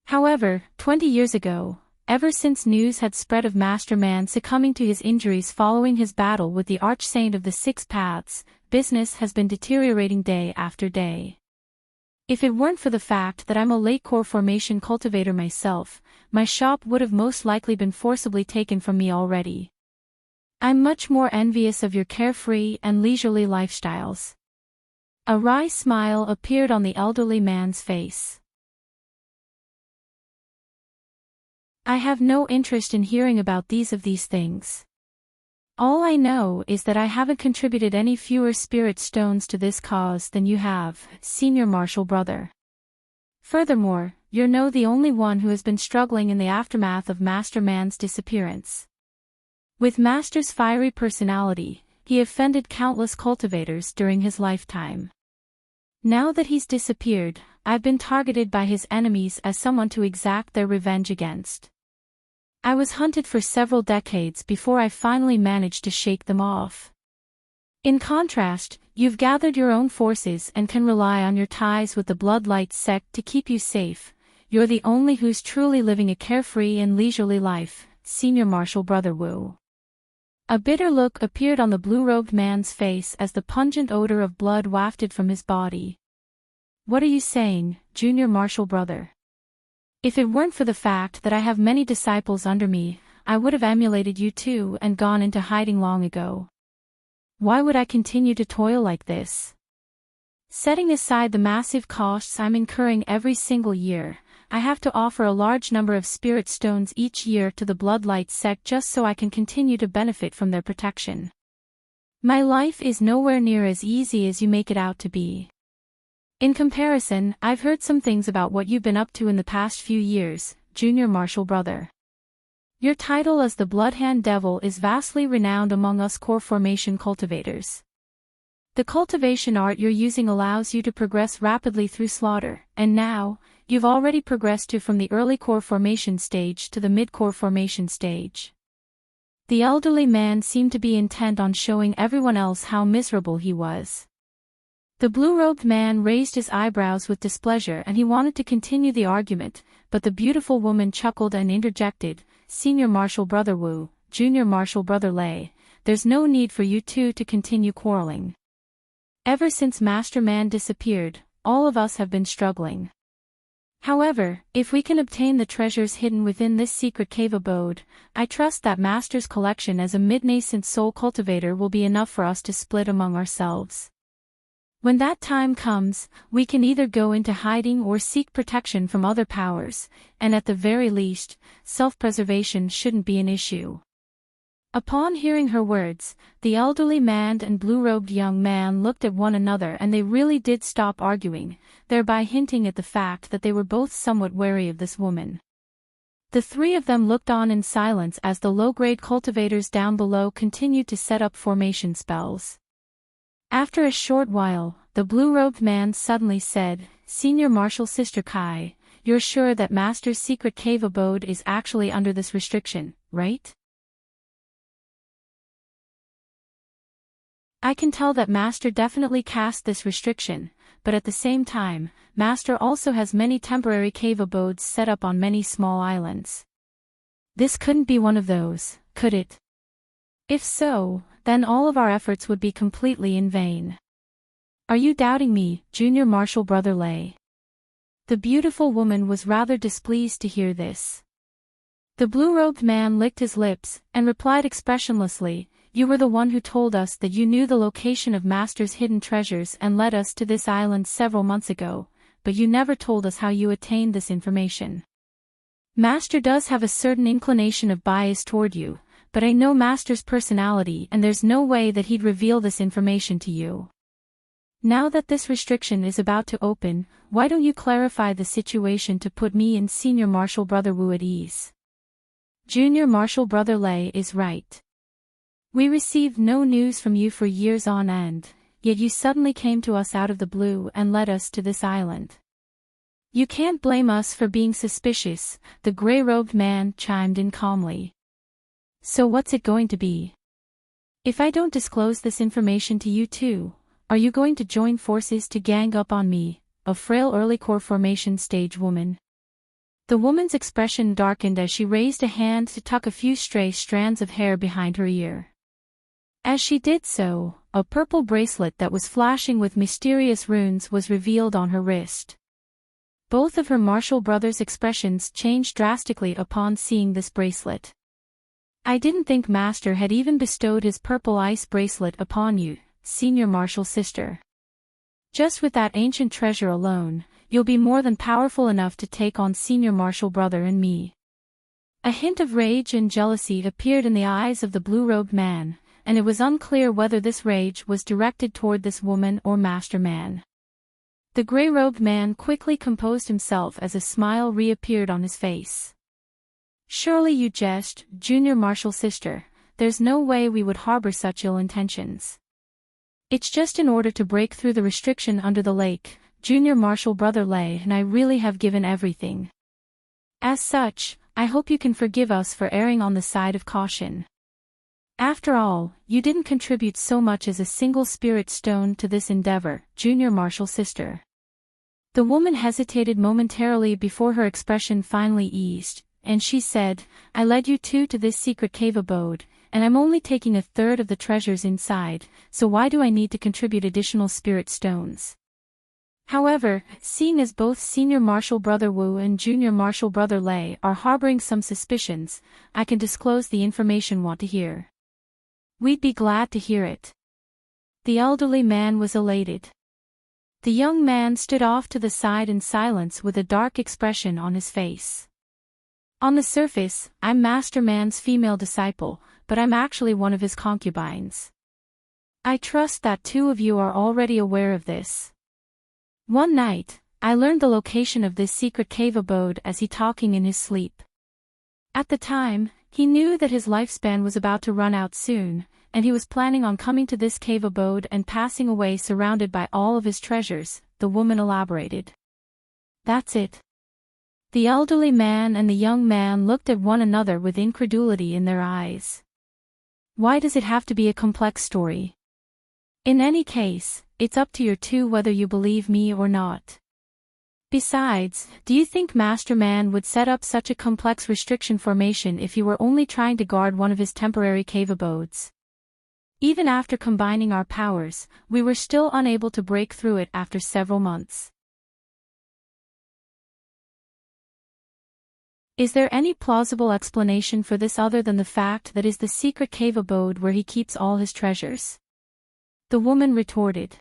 However, 20 years ago, ever since news had spread of Master Man succumbing to his injuries following his battle with the Archsaint of the Six Paths, business has been deteriorating day after day. If it weren't for the fact that I'm a late core formation cultivator myself, my shop would have most likely been forcibly taken from me already. I'm much more envious of your carefree and leisurely lifestyles. A wry smile appeared on the elderly man's face. I have no interest in hearing about these things. All I know is that I haven't contributed any fewer spirit stones to this cause than you have, Senior Marshall Brother. Furthermore, you're the only one who has been struggling in the aftermath of Master Man's disappearance. With Master's fiery personality, he offended countless cultivators during his lifetime. Now that he's disappeared, I've been targeted by his enemies as someone to exact their revenge against. I was hunted for several decades before I finally managed to shake them off. In contrast, you've gathered your own forces and can rely on your ties with the Bloodlight sect to keep you safe. You're the only who's truly living a carefree and leisurely life, Senior Marshall Brother Wu. A bitter look appeared on the blue-robed man's face as the pungent odor of blood wafted from his body. What are you saying, Junior Marshall Brother? If it weren't for the fact that I have many disciples under me, I would have emulated you too and gone into hiding long ago. Why would I continue to toil like this? Setting aside the massive costs I'm incurring every single year, I have to offer a large number of spirit stones each year to the Bloodlight sect just so I can continue to benefit from their protection. My life is nowhere near as easy as you make it out to be. In comparison, I've heard some things about what you've been up to in the past few years, Junior Marshall Brother. Your title as the Bloodhand Devil is vastly renowned among us core formation cultivators. The cultivation art you're using allows you to progress rapidly through slaughter, and now, you've already progressed from the early core formation stage to the mid-core formation stage. The elderly man seemed to be intent on showing everyone else how miserable he was. The blue-robed man raised his eyebrows with displeasure and he wanted to continue the argument, but the beautiful woman chuckled and interjected, Senior Marshall Brother Wu, Junior Marshall Brother Lay, there's no need for you two to continue quarreling. Ever since Master Man disappeared, all of us have been struggling. However, if we can obtain the treasures hidden within this secret cave abode, I trust that Master's collection as a mid-nascent soul cultivator will be enough for us to split among ourselves. When that time comes, we can either go into hiding or seek protection from other powers, and at the very least, self-preservation shouldn't be an issue. Upon hearing her words, the elderly man and blue-robed young man looked at one another and they really did stop arguing, thereby hinting at the fact that they were both somewhat wary of this woman. The three of them looked on in silence as the low-grade cultivators down below continued to set up formation spells. After a short while, the blue-robed man suddenly said, Senior Marshal Sister Kai, you're sure that Master's secret cave abode is actually under this restriction, right? I can tell that Master definitely cast this restriction, but at the same time, Master also has many temporary cave abodes set up on many small islands. This couldn't be one of those, could it? If so, then all of our efforts would be completely in vain. Are you doubting me, Junior Marshal Brother Lay? The beautiful woman was rather displeased to hear this. The blue-robed man licked his lips, and replied expressionlessly, "You were the one who told us that you knew the location of Master's hidden treasures and led us to this island several months ago, but you never told us how you attained this information. Master does have a certain inclination of bias toward you, but I know Master's personality and there's no way that he'd reveal this information to you. Now that this restriction is about to open, why don't you clarify the situation to put me and Senior Marshal Brother Wu at ease? Junior Marshal Brother Lay is right. We received no news from you for years on end, yet you suddenly came to us out of the blue and led us to this island. You can't blame us for being suspicious," the gray-robed man chimed in calmly. "So what's it going to be? If I don't disclose this information to you too, are you going to join forces to gang up on me, a frail early core formation stage woman?" The woman's expression darkened as she raised a hand to tuck a few stray strands of hair behind her ear. As she did so, a purple bracelet that was flashing with mysterious runes was revealed on her wrist. Both of her martial brothers' expressions changed drastically upon seeing this bracelet. "I didn't think Master had even bestowed his purple ice bracelet upon you, Senior Marshal Sister. Just with that ancient treasure alone, you'll be more than powerful enough to take on Senior Marshal Brother and me." A hint of rage and jealousy appeared in the eyes of the blue-robed man, and it was unclear whether this rage was directed toward this woman or Master Man. The gray-robed man quickly composed himself as a smile reappeared on his face. "Surely you jest, Junior Marshal Sister, there's no way we would harbor such ill intentions. It's just in order to break through the restriction under the lake, Junior Marshal Brother Lay and I really have given everything. As such, I hope you can forgive us for erring on the side of caution. After all, you didn't contribute so much as a single spirit stone to this endeavor, Junior Marshal Sister." The woman hesitated momentarily before her expression finally eased, and she said, "I led you two to this secret cave abode, and I'm only taking a third of the treasures inside, so why do I need to contribute additional spirit stones? However, seeing as both Senior Marshal Brother Wu and Junior Marshal Brother Lay are harboring some suspicions, I can disclose the information want to hear." "We'd be glad to hear it." The elderly man was elated. The young man stood off to the side in silence with a dark expression on his face. "On the surface, I'm Master Man's female disciple, but I'm actually one of his concubines. I trust that two of you are already aware of this. One night, I learned the location of this secret cave abode as he talking in his sleep. At the time, he knew that his lifespan was about to run out soon, and he was planning on coming to this cave abode and passing away surrounded by all of his treasures," the woman elaborated. "That's it." The elderly man and the young man looked at one another with incredulity in their eyes. Why does it have to be a complex story? In any case, it's up to you two whether you believe me or not. Besides, do you think Master Man would set up such a complex restriction formation if he were only trying to guard one of his temporary cave abodes? Even after combining our powers, we were still unable to break through it after several months. Is there any plausible explanation for this other than the fact that is the secret cave abode where he keeps all his treasures? The woman retorted.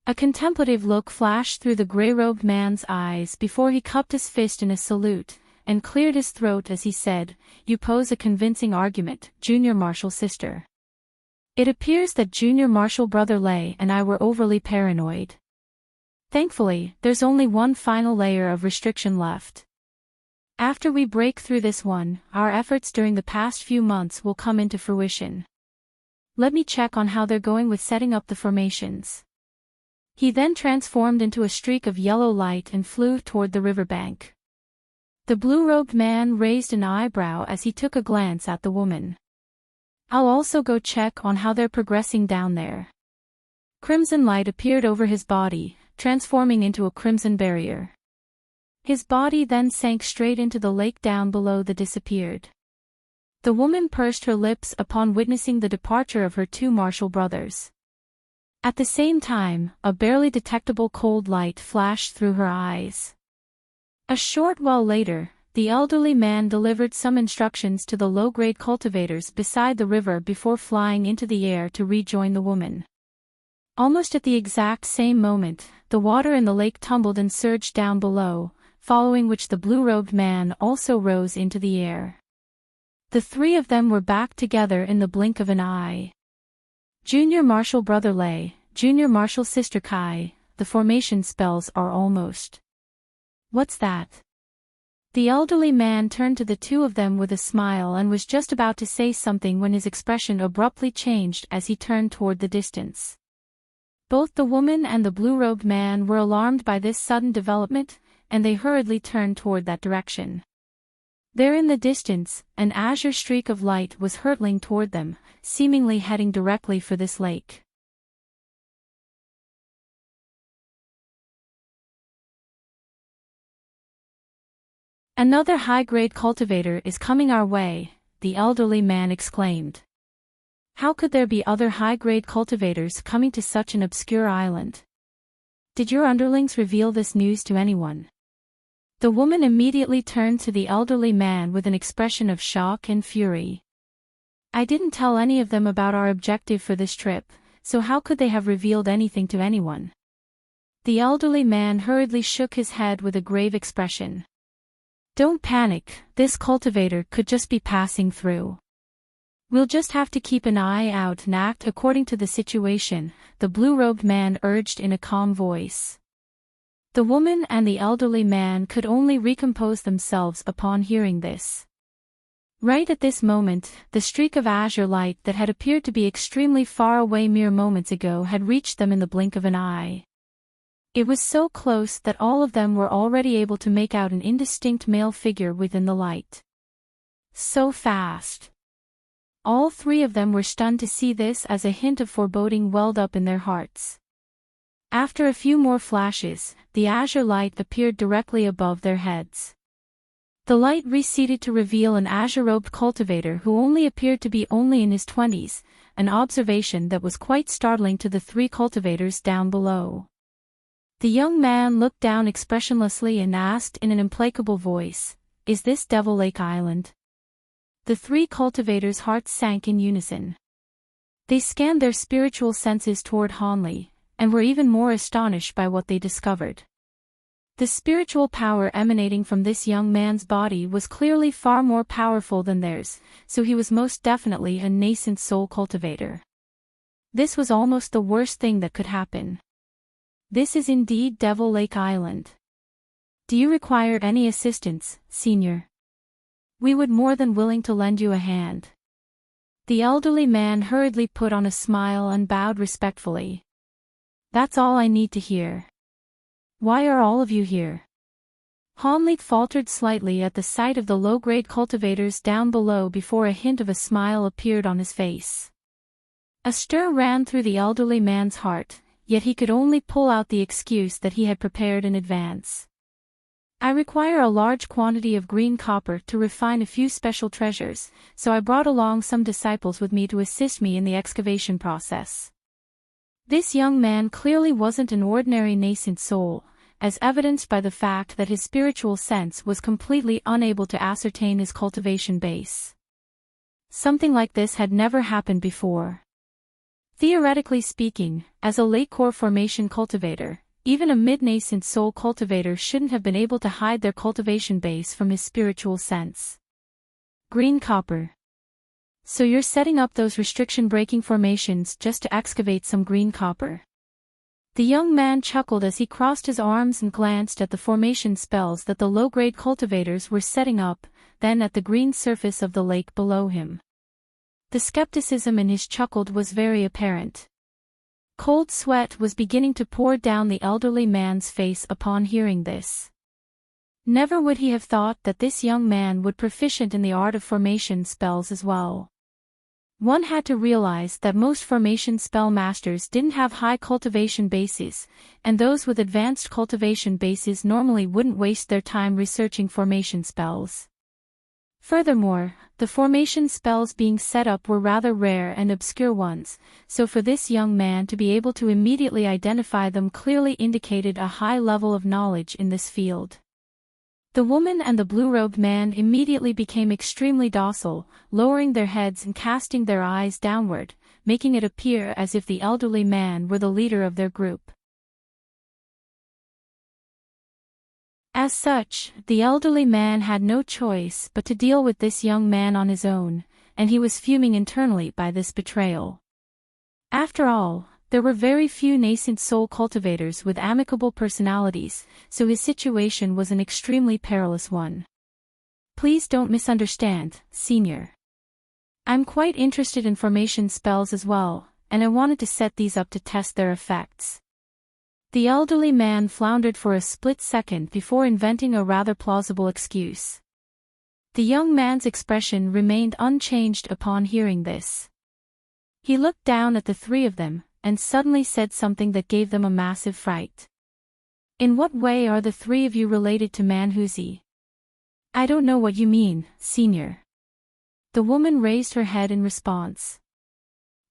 A contemplative look flashed through the gray-robed man's eyes before he cupped his fist in a salute, and cleared his throat as he said, "You pose a convincing argument, Junior Marshal Sister. It appears that Junior Marshal Brother Lay and I were overly paranoid. Thankfully, there's only one final layer of restriction left. After we break through this one, our efforts during the past few months will come into fruition. Let me check on how they're going with setting up the formations." He then transformed into a streak of yellow light and flew toward the riverbank. The blue-robed man raised an eyebrow as he took a glance at the woman. I'll also go check on how they're progressing down there. Crimson light appeared over his body, transforming into a crimson barrier. His body then sank straight into the lake down below that disappeared. The woman pursed her lips upon witnessing the departure of her two martial brothers. At the same time, a barely detectable cold light flashed through her eyes. A short while later, the elderly man delivered some instructions to the low-grade cultivators beside the river before flying into the air to rejoin the woman. Almost at the exact same moment, the water in the lake tumbled and surged down below, following which the blue-robed man also rose into the air. The three of them were back together in the blink of an eye. Junior Marshal Brother Lei, Junior Marshal Sister Kai, the formation spells are almost. What's that? The elderly man turned to the two of them with a smile and was just about to say something when his expression abruptly changed as he turned toward the distance. Both the woman and the blue-robed man were alarmed by this sudden development, and they hurriedly turned toward that direction. There in the distance, an azure streak of light was hurtling toward them, seemingly heading directly for this lake. Another high-grade cultivator is coming our way, the elderly man exclaimed. How could there be other high-grade cultivators coming to such an obscure island? Did your underlings reveal this news to anyone? The woman immediately turned to the elderly man with an expression of shock and fury. I didn't tell any of them about our objective for this trip, so how could they have revealed anything to anyone? The elderly man hurriedly shook his head with a grave expression. Don't panic, this cultivator could just be passing through. We'll just have to keep an eye out and act according to the situation, the blue-robed man urged in a calm voice. The woman and the elderly man could only recompose themselves upon hearing this. Right at this moment, the streak of azure light that had appeared to be extremely far away mere moments ago had reached them in the blink of an eye. It was so close that all of them were already able to make out an indistinct male figure within the light. So fast. All three of them were stunned to see this as a hint of foreboding welled up in their hearts. After a few more flashes, the azure light appeared directly above their heads. The light receded to reveal an azure-robed cultivator who only appeared to be only in his 20s, an observation that was quite startling to the three cultivators down below. The young man looked down expressionlessly and asked in an implacable voice, "Is this Devil Lake Island?" The three cultivators' hearts sank in unison. They scanned their spiritual senses toward Hanli, and were even more astonished by what they discovered. The spiritual power emanating from this young man's body was clearly far more powerful than theirs, so he was most definitely a nascent soul cultivator. This was almost the worst thing that could happen. This is indeed Devil Lake Island. Do you require any assistance, Senior? We would more than willing to lend you a hand. The elderly man hurriedly put on a smile and bowed respectfully. That's all I need to hear. Why are all of you here? Hanli faltered slightly at the sight of the low-grade cultivators down below before a hint of a smile appeared on his face. A stir ran through the elderly man's heart, yet he could only pull out the excuse that he had prepared in advance. I require a large quantity of green copper to refine a few special treasures, so I brought along some disciples with me to assist me in the excavation process. This young man clearly wasn't an ordinary nascent soul, as evidenced by the fact that his spiritual sense was completely unable to ascertain his cultivation base. Something like this had never happened before. Theoretically speaking, as a lake core formation cultivator, even a mid-nascent soul cultivator shouldn't have been able to hide their cultivation base from his spiritual sense. Green copper. So you're setting up those restriction-breaking formations just to excavate some green copper? The young man chuckled as he crossed his arms and glanced at the formation spells that the low-grade cultivators were setting up, then at the green surface of the lake below him. The skepticism in his chuckle was very apparent. Cold sweat was beginning to pour down the elderly man's face upon hearing this. Never would he have thought that this young man would be proficient in the art of formation spells as well. One had to realize that most formation spell masters didn't have high cultivation bases, and those with advanced cultivation bases normally wouldn't waste their time researching formation spells. Furthermore, the formation spells being set up were rather rare and obscure ones, so for this young man to be able to immediately identify them clearly indicated a high level of knowledge in this field. The woman and the blue-robed man immediately became extremely docile, lowering their heads and casting their eyes downward, making it appear as if the elderly man were the leader of their group. As such, the elderly man had no choice but to deal with this young man on his own, and he was fuming internally by this betrayal. After all, there were very few nascent soul cultivators with amicable personalities, so his situation was an extremely perilous one. Please don't misunderstand, Senior. I'm quite interested in formation spells as well, and I wanted to set these up to test their effects. The elderly man floundered for a split second before inventing a rather plausible excuse. The young man's expression remained unchanged upon hearing this. He looked down at the three of them, and suddenly said something that gave them a massive fright. In what way are the three of you related to Manhuzi? I don't know what you mean, Senior. The woman raised her head in response.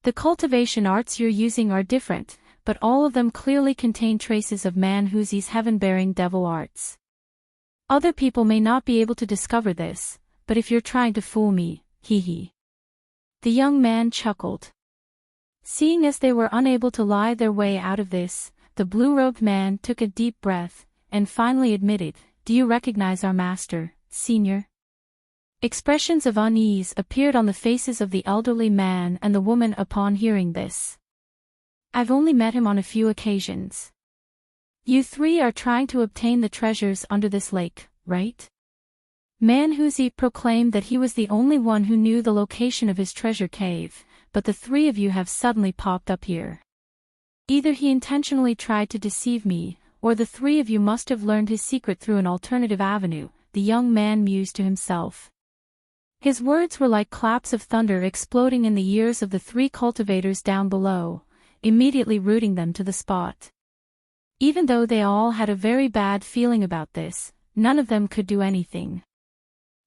The cultivation arts you're using are different, but all of them clearly contain traces of Manhuzi's heaven-bearing devil arts. Other people may not be able to discover this, but if you're trying to fool me, hee. The young man chuckled. Seeing as they were unable to lie their way out of this, the blue-robed man took a deep breath, and finally admitted, "Do you recognize our master, Senior?" Expressions of unease appeared on the faces of the elderly man and the woman upon hearing this. I've only met him on a few occasions. You three are trying to obtain the treasures under this lake, right? Manhuzi proclaimed that he was the only one who knew the location of his treasure cave, but the three of you have suddenly popped up here. Either he intentionally tried to deceive me, or the three of you must have learned his secret through an alternative avenue, the young man mused to himself. His words were like claps of thunder exploding in the ears of the three cultivators down below, immediately rooting them to the spot. Even though they all had a very bad feeling about this, none of them could do anything.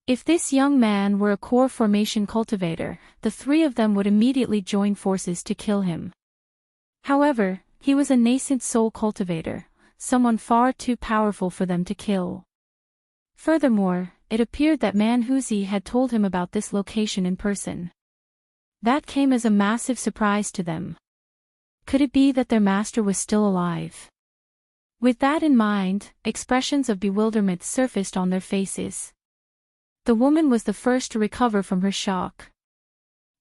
If this young man were a core formation cultivator, the three of them would immediately join forces to kill him. However, he was a nascent soul cultivator, someone far too powerful for them to kill. Furthermore, it appeared that Manhuzi had told him about this location in person. That came as a massive surprise to them. Could it be that their master was still alive? With that in mind, expressions of bewilderment surfaced on their faces. The woman was the first to recover from her shock.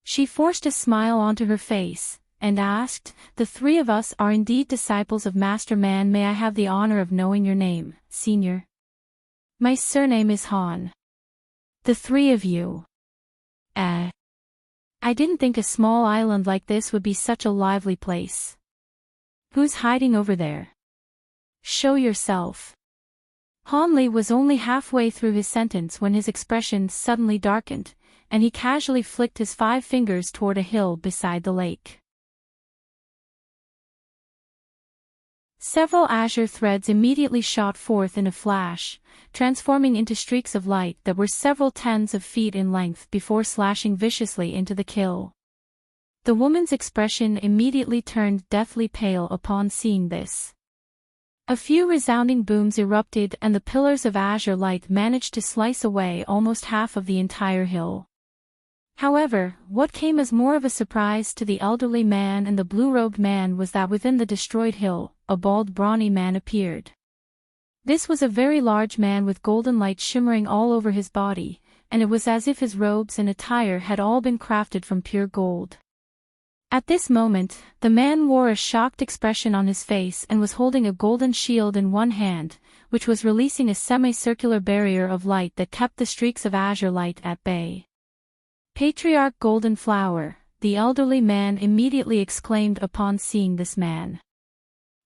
She forced a smile onto her face, and asked, "The three of us are indeed disciples of Master Man. May I have the honor of knowing your name, Senior?" "My surname is Han." "The three of you? I didn't think a small island like this would be such a lively place. Who's hiding over there? Show yourself." Hanli was only halfway through his sentence when his expression suddenly darkened, and he casually flicked his 5 fingers toward a hill beside the lake. Several azure threads immediately shot forth in a flash, transforming into streaks of light that were several tens of feet in length before slashing viciously into the kill. The woman's expression immediately turned deathly pale upon seeing this. A few resounding booms erupted and the pillars of azure light managed to slice away almost half of the entire hill. However, what came as more of a surprise to the elderly man and the blue-robed man was that within the destroyed hill, a bald brawny man appeared. This was a very large man with golden light shimmering all over his body, and it was as if his robes and attire had all been crafted from pure gold. At this moment, the man wore a shocked expression on his face and was holding a golden shield in one hand, which was releasing a semicircular barrier of light that kept the streaks of azure light at bay. "Patriarch Golden Flower," the elderly man immediately exclaimed upon seeing this man.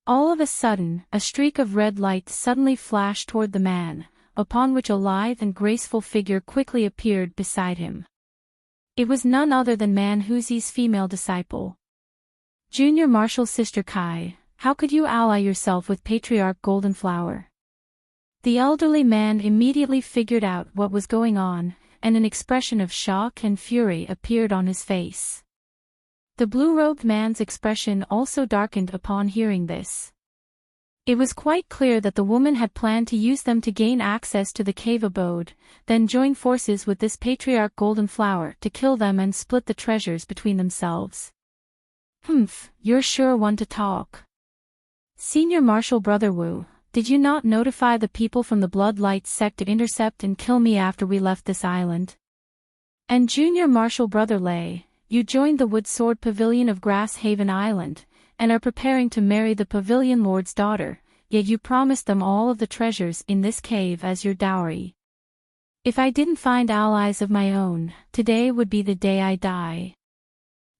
All of a sudden, a streak of red light suddenly flashed toward the man, upon which a lithe and graceful figure quickly appeared beside him. It was none other than Manhuzi's female disciple. Junior Marshal Sister Kai, how could you ally yourself with Patriarch Goldenflower? The elderly man immediately figured out what was going on, and an expression of shock and fury appeared on his face. The blue-robed man's expression also darkened upon hearing this. It was quite clear that the woman had planned to use them to gain access to the cave abode, then join forces with this Patriarch Goldenflower to kill them and split the treasures between themselves. Humph, you're sure one to talk. Senior Marshal Brother Wu, did you not notify the people from the Bloodlight sect to intercept and kill me after we left this island? And Junior Marshal Brother Lei, you joined the Wood Sword Pavilion of Grass Haven Island, and are preparing to marry the Pavilion Lord's daughter, yet you promised them all of the treasures in this cave as your dowry. If I didn't find allies of my own, today would be the day I die.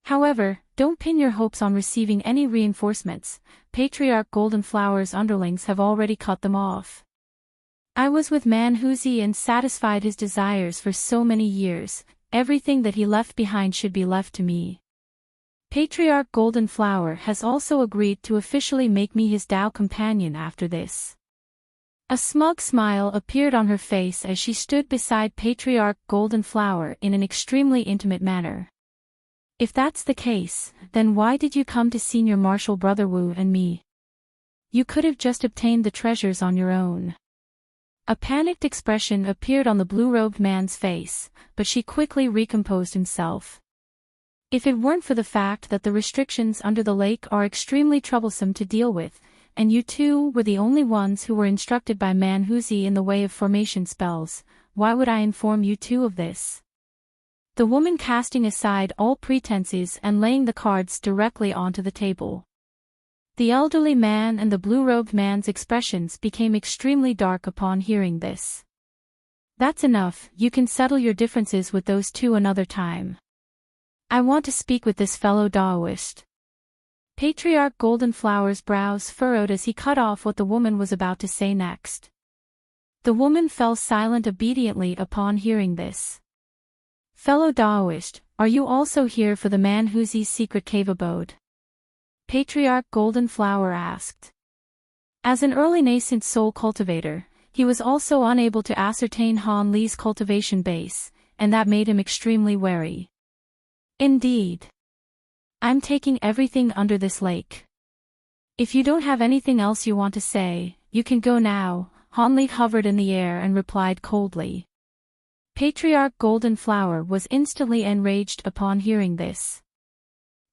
However, don't pin your hopes on receiving any reinforcements. Patriarch Goldenflower's underlings have already cut them off. I was with Manhuzi and satisfied his desires for so many years. Everything that he left behind should be left to me. Patriarch Goldenflower has also agreed to officially make me his Tao companion after this. A smug smile appeared on her face as she stood beside Patriarch Goldenflower in an extremely intimate manner. If that's the case, then why did you come to Senior Marshal Brother Wu and me? You could have just obtained the treasures on your own. A panicked expression appeared on the blue-robed man's face, but she quickly recomposed himself. If it weren't for the fact that the restrictions under the lake are extremely troublesome to deal with, and you two were the only ones who were instructed by Manhuzi in the way of formation spells, why would I inform you two of this? The woman casting aside all pretenses and laying the cards directly onto the table. The elderly man and the blue-robed man's expressions became extremely dark upon hearing this. That's enough, you can settle your differences with those two another time. I want to speak with this fellow Daoist. Patriarch Goldenflower's brows furrowed as he cut off what the woman was about to say next. The woman fell silent obediently upon hearing this. Fellow Daoist, are you also here for the Manhuzi's secret cave abode? Patriarch Goldenflower asked. As an early nascent soul cultivator, he was also unable to ascertain Han Li's cultivation base, and that made him extremely wary. Indeed. I'm taking everything under this lake. If you don't have anything else you want to say, you can go now. Han Li hovered in the air and replied coldly. Patriarch Goldenflower was instantly enraged upon hearing this.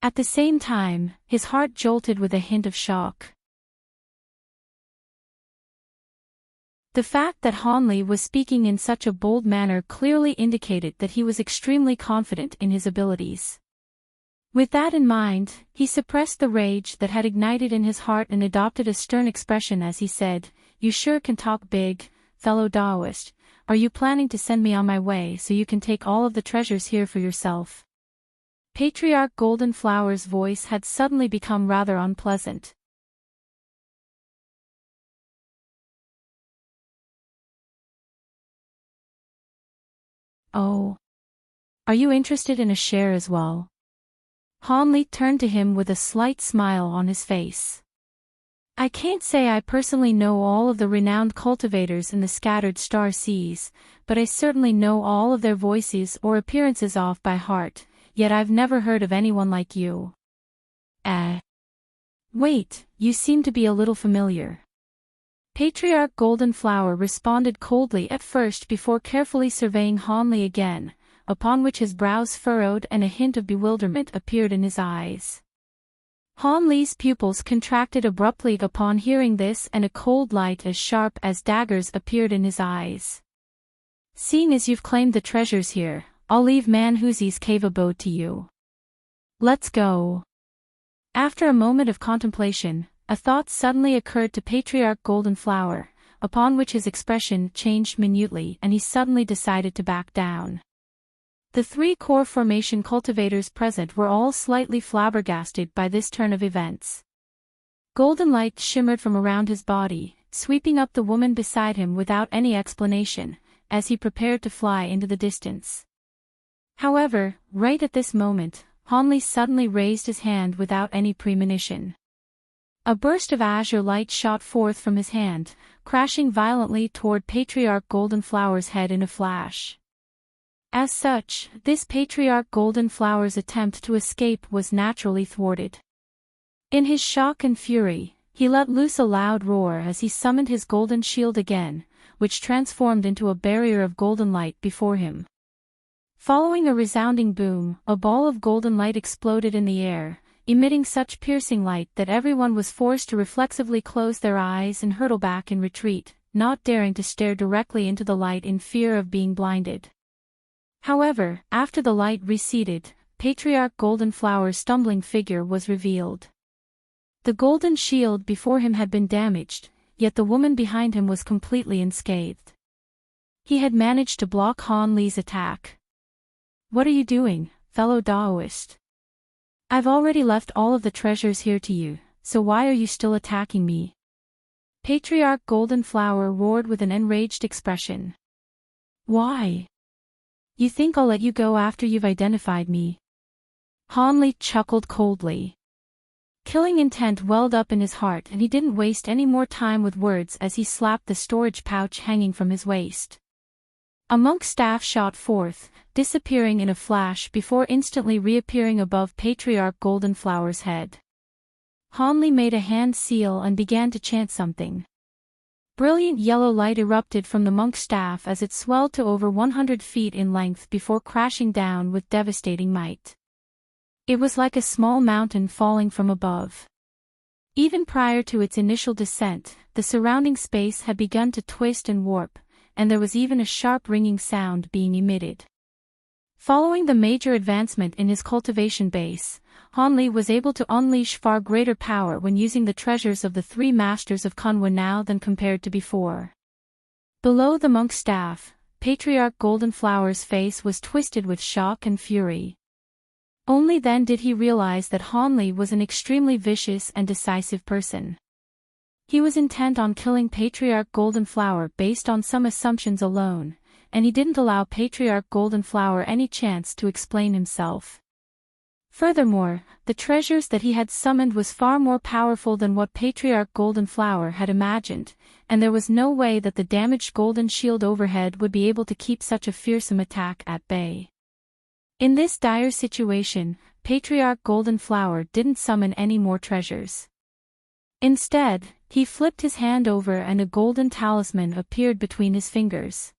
At the same time, his heart jolted with a hint of shock. The fact that Han Li was speaking in such a bold manner clearly indicated that he was extremely confident in his abilities. With that in mind, he suppressed the rage that had ignited in his heart and adopted a stern expression as he said, "You sure can talk big, fellow Daoist. Are you planning to send me on my way so you can take all of the treasures here for yourself?" Patriarch Goldenflower's voice had suddenly become rather unpleasant. Oh. Are you interested in a share as well? Han Li turned to him with a slight smile on his face. I can't say I personally know all of the renowned cultivators in the scattered star seas, but I certainly know all of their voices or appearances off by heart, yet I've never heard of anyone like you. Wait, you seem to be a little familiar. Patriarch Goldenflower responded coldly at first before carefully surveying Han Li again, upon which his brows furrowed and a hint of bewilderment appeared in his eyes. Han Li's pupils contracted abruptly upon hearing this and a cold light as sharp as daggers appeared in his eyes. Seeing as you've claimed the treasures here, I'll leave Manhuzi's cave abode to you. Let's go. After a moment of contemplation, a thought suddenly occurred to Patriarch Goldenflower, upon which his expression changed minutely and he suddenly decided to back down. The three core formation cultivators present were all slightly flabbergasted by this turn of events. Golden light shimmered from around his body, sweeping up the woman beside him without any explanation, as he prepared to fly into the distance. However, right at this moment, Hanli suddenly raised his hand without any premonition. A burst of azure light shot forth from his hand, crashing violently toward Patriarch Goldenflower's head in a flash. As such, this Patriarch Goldenflower's attempt to escape was naturally thwarted. In his shock and fury, he let loose a loud roar as he summoned his golden shield again, which transformed into a barrier of golden light before him. Following a resounding boom, a ball of golden light exploded in the air, emitting such piercing light that everyone was forced to reflexively close their eyes and hurtle back in retreat, not daring to stare directly into the light in fear of being blinded. However, after the light receded, Patriarch Goldenflower's stumbling figure was revealed. The golden shield before him had been damaged, yet the woman behind him was completely unscathed. He had managed to block Han Li's attack. "What are you doing, fellow Daoist? I've already left all of the treasures here to you, so why are you still attacking me?" Patriarch Goldenflower roared with an enraged expression. "Why? You think I'll let you go after you've identified me?" Han Li chuckled coldly. Killing intent welled up in his heart and he didn't waste any more time with words as he slapped the storage pouch hanging from his waist. A monk's staff shot forth, disappearing in a flash before instantly reappearing above Patriarch Goldenflower's head. Han Li made a hand seal and began to chant something. Brilliant yellow light erupted from the monk's staff as it swelled to over 100 feet in length before crashing down with devastating might. It was like a small mountain falling from above. Even prior to its initial descent, the surrounding space had begun to twist and warp, and there was even a sharp ringing sound being emitted. Following the major advancement in his cultivation base, Han Li was able to unleash far greater power when using the treasures of the three masters of Kunwa now than compared to before. Below the monk's staff, Patriarch Goldenflower's face was twisted with shock and fury. Only then did he realize that Han Li was an extremely vicious and decisive person. He was intent on killing Patriarch Goldenflower based on some assumptions alone, and he didn't allow Patriarch Goldenflower any chance to explain himself. Furthermore, the treasures that he had summoned was far more powerful than what Patriarch Goldenflower had imagined, and there was no way that the damaged golden shield overhead would be able to keep such a fearsome attack at bay. In this dire situation, Patriarch Goldenflower didn't summon any more treasures. Instead, he flipped his hand over and a golden talisman appeared between his fingers.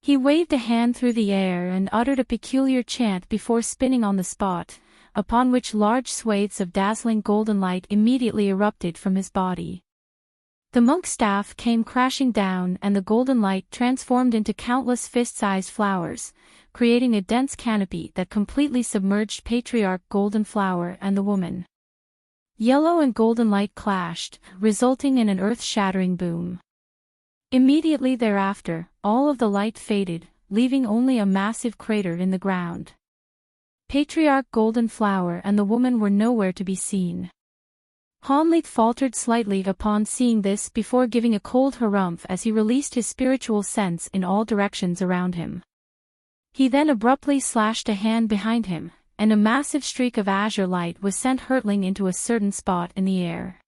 He waved a hand through the air and uttered a peculiar chant before spinning on the spot, upon which large swathes of dazzling golden light immediately erupted from his body. The monk's staff came crashing down and the golden light transformed into countless fist-sized flowers, creating a dense canopy that completely submerged Patriarch Goldenflower and the woman. Yellow and golden light clashed, resulting in an earth-shattering boom. Immediately thereafter, all of the light faded, leaving only a massive crater in the ground. Patriarch Goldenflower and the woman were nowhere to be seen. Han Li faltered slightly upon seeing this before giving a cold harumph as he released his spiritual sense in all directions around him. He then abruptly slashed a hand behind him, and a massive streak of azure light was sent hurtling into a certain spot in the air.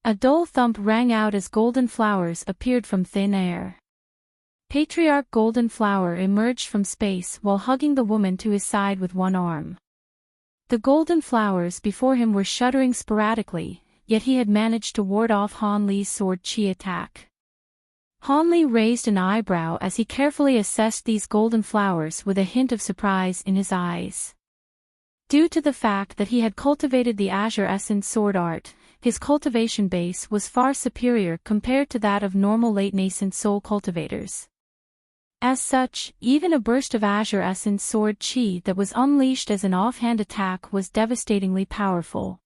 A dull thump rang out as golden flowers appeared from thin air. Patriarch Goldenflower emerged from space while hugging the woman to his side with one arm. The golden flowers before him were shuddering sporadically, yet he had managed to ward off Han Li's sword chi attack. Han Li raised an eyebrow as he carefully assessed these golden flowers with a hint of surprise in his eyes. Due to the fact that he had cultivated the Azure Essence sword art, his cultivation base was far superior compared to that of normal late-nascent soul cultivators. As such, even a burst of Azure Essence sword chi that was unleashed as an offhand attack was devastatingly powerful.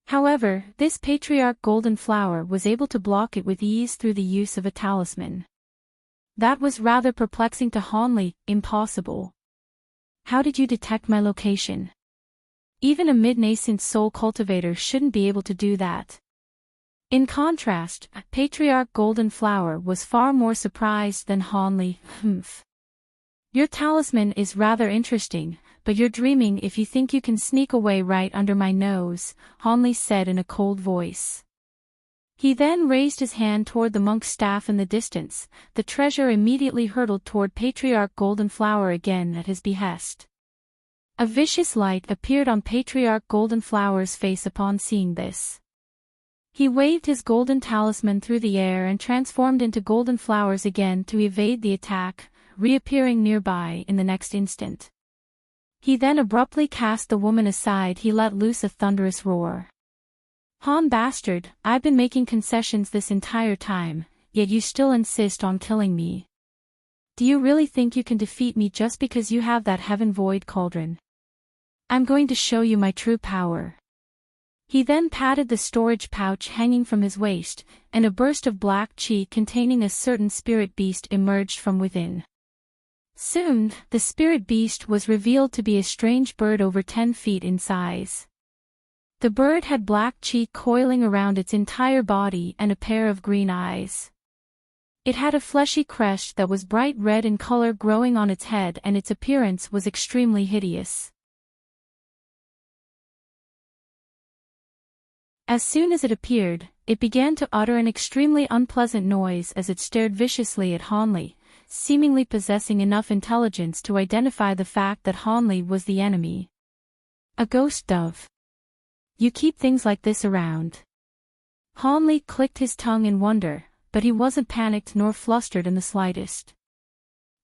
However, this Patriarch Goldenflower was able to block it with ease through the use of a talisman. That was rather perplexing to Han Li. Impossible. How did you detect my location? Even a mid-nascent soul cultivator shouldn't be able to do that. In contrast, Patriarch Golden Flower was far more surprised than Hanli. Humph. Your talisman is rather interesting, but you're dreaming if you think you can sneak away right under my nose, Hanli said in a cold voice. He then raised his hand toward the monk's staff in the distance. The treasure immediately hurtled toward Patriarch Golden Flower again at his behest. A vicious light appeared on Patriarch Golden Flower's face upon seeing this. He waved his golden talisman through the air and transformed into golden flowers again to evade the attack, reappearing nearby in the next instant. He then abruptly cast the woman aside. He let loose a thunderous roar. Han bastard, I've been making concessions this entire time, yet you still insist on killing me. Do you really think you can defeat me just because you have that heaven void cauldron? I'm going to show you my true power. He then patted the storage pouch hanging from his waist, and a burst of black chi containing a certain spirit beast emerged from within. Soon, the spirit beast was revealed to be a strange bird over 10 feet in size. The bird had black chi coiling around its entire body and a pair of green eyes. It had a fleshy crest that was bright red in color growing on its head, and its appearance was extremely hideous. As soon as it appeared, it began to utter an extremely unpleasant noise as it stared viciously at Hanli, seemingly possessing enough intelligence to identify the fact that Hanli was the enemy. A ghost dove. You keep things like this around. Hanli clicked his tongue in wonder, but he wasn't panicked nor flustered in the slightest.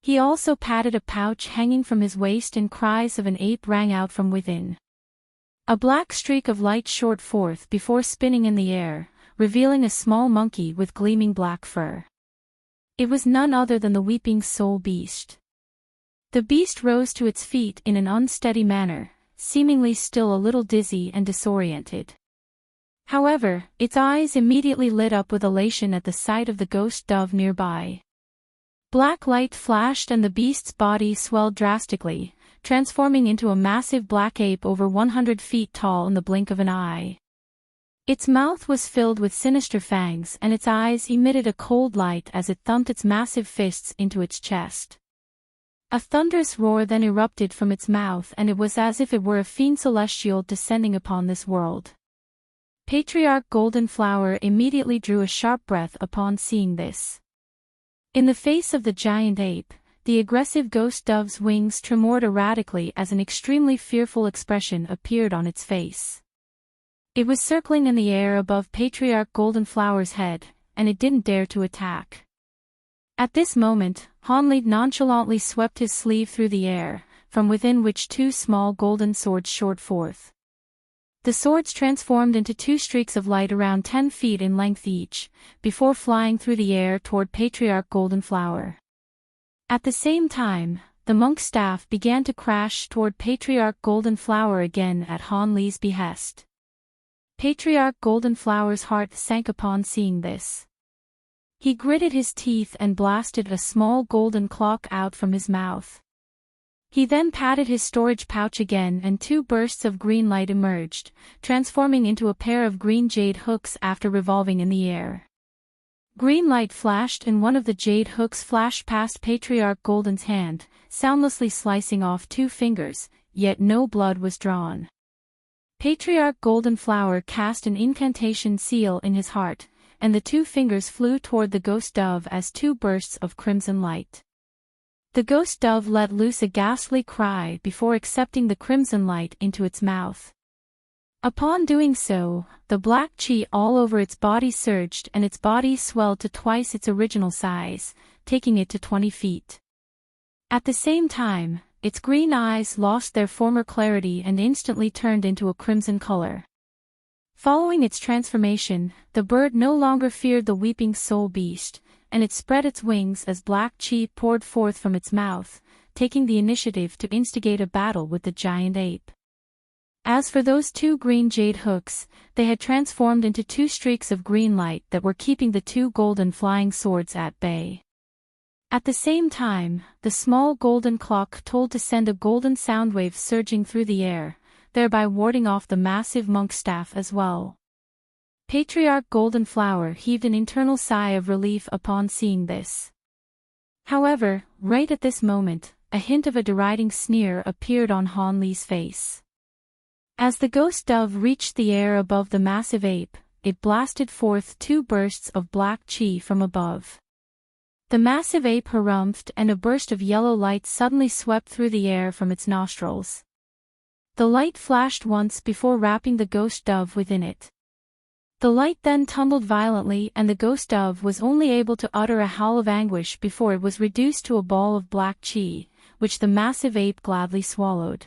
He also patted a pouch hanging from his waist, and cries of an ape rang out from within. A black streak of light shot forth before spinning in the air, revealing a small monkey with gleaming black fur. It was none other than the Weeping Soul Beast. The beast rose to its feet in an unsteady manner, seemingly still a little dizzy and disoriented. However, its eyes immediately lit up with elation at the sight of the ghost dove nearby. Black light flashed and the beast's body swelled drastically, transforming into a massive black ape over 100 feet tall in the blink of an eye. Its mouth was filled with sinister fangs, and its eyes emitted a cold light as it thumped its massive fists into its chest. A thunderous roar then erupted from its mouth, and it was as if it were a fiend celestial descending upon this world. Patriarch Golden Flower immediately drew a sharp breath upon seeing this. In the face of the giant ape, the aggressive ghost dove's wings tremored erratically as an extremely fearful expression appeared on its face. It was circling in the air above Patriarch Golden Flower's head, and it didn't dare to attack. At this moment, Hanli nonchalantly swept his sleeve through the air, from within which 2 small golden swords shot forth. The swords transformed into 2 streaks of light around 10 feet in length each, before flying through the air toward Patriarch Golden Flower. At the same time, the monk's staff began to crash toward Patriarch Golden Flower again at Hanli's behest. Patriarch Golden Flower's heart sank upon seeing this. He gritted his teeth and blasted a small golden clock out from his mouth. He then patted his storage pouch again, and 2 bursts of green light emerged, transforming into a pair of green jade hooks after revolving in the air. Green light flashed and one of the jade hooks flashed past Patriarch Golden's hand, soundlessly slicing off 2 fingers, yet no blood was drawn. Patriarch Golden Flower cast an incantation seal in his heart, and the 2 fingers flew toward the ghost dove as 2 bursts of crimson light. The ghost dove let loose a ghastly cry before accepting the crimson light into its mouth. Upon doing so, the black chi all over its body surged and its body swelled to twice its original size, taking it to 20 feet. At the same time, its green eyes lost their former clarity and instantly turned into a crimson color. Following its transformation, the bird no longer feared the Weeping Soul Beast, and it spread its wings as black chi poured forth from its mouth, taking the initiative to instigate a battle with the giant ape. As for those 2 green jade hooks, they had transformed into 2 streaks of green light that were keeping the 2 golden flying swords at bay. At the same time, the small golden clock told to send a golden sound wave surging through the air, thereby warding off the massive monk staff as well. Patriarch Golden Flower heaved an internal sigh of relief upon seeing this. However, right at this moment, a hint of a deriding sneer appeared on Han Li's face. As the ghost dove reached the air above the massive ape, it blasted forth 2 bursts of black chi from above. The massive ape harumphed and a burst of yellow light suddenly swept through the air from its nostrils. The light flashed once before wrapping the ghost dove within it. The light then tumbled violently and the ghost dove was only able to utter a howl of anguish before it was reduced to a ball of black chi, which the massive ape gladly swallowed.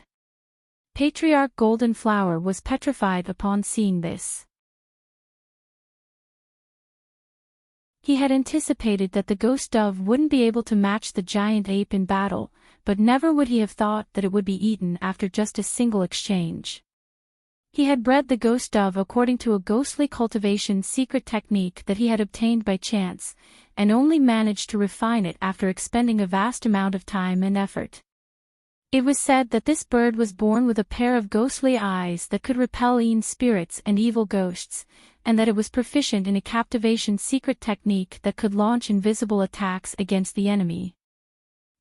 Patriarch Golden Flower was petrified upon seeing this. He had anticipated that the ghost dove wouldn't be able to match the giant ape in battle, but never would he have thought that it would be eaten after just a single exchange. He had bred the ghost dove according to a ghostly cultivation secret technique that he had obtained by chance, and only managed to refine it after expending a vast amount of time and effort. It was said that this bird was born with a pair of ghostly eyes that could repel evil spirits and evil ghosts, and that it was proficient in a captivation secret technique that could launch invisible attacks against the enemy.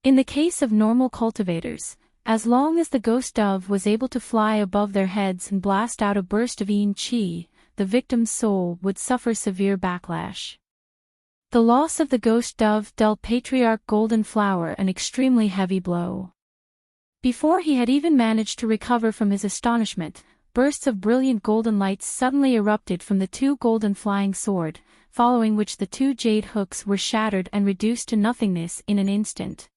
In the case of normal cultivators, as long as the ghost dove was able to fly above their heads and blast out a burst of yin chi, the victim's soul would suffer severe backlash. The loss of the ghost dove dealt Patriarch Golden Flower an extremely heavy blow. Before he had even managed to recover from his astonishment, bursts of brilliant golden lights suddenly erupted from the 2 golden flying sword, following which the 2 jade hooks were shattered and reduced to nothingness in an instant.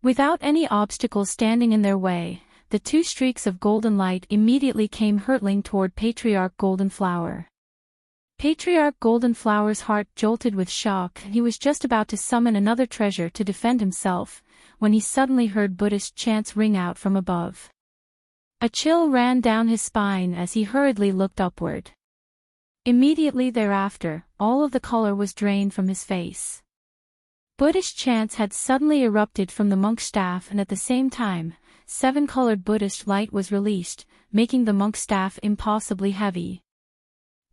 Without any obstacles standing in their way, the 2 streaks of golden light immediately came hurtling toward Patriarch Golden Flower. Patriarch Golden Flower's heart jolted with shock. He was just about to summon another treasure to defend himself, when he suddenly heard Buddhist chants ring out from above. A chill ran down his spine as he hurriedly looked upward. Immediately thereafter, all of the color was drained from his face. Buddhist chants had suddenly erupted from the monk's staff and at the same time, 7-colored Buddhist light was released, making the monk's staff impossibly heavy.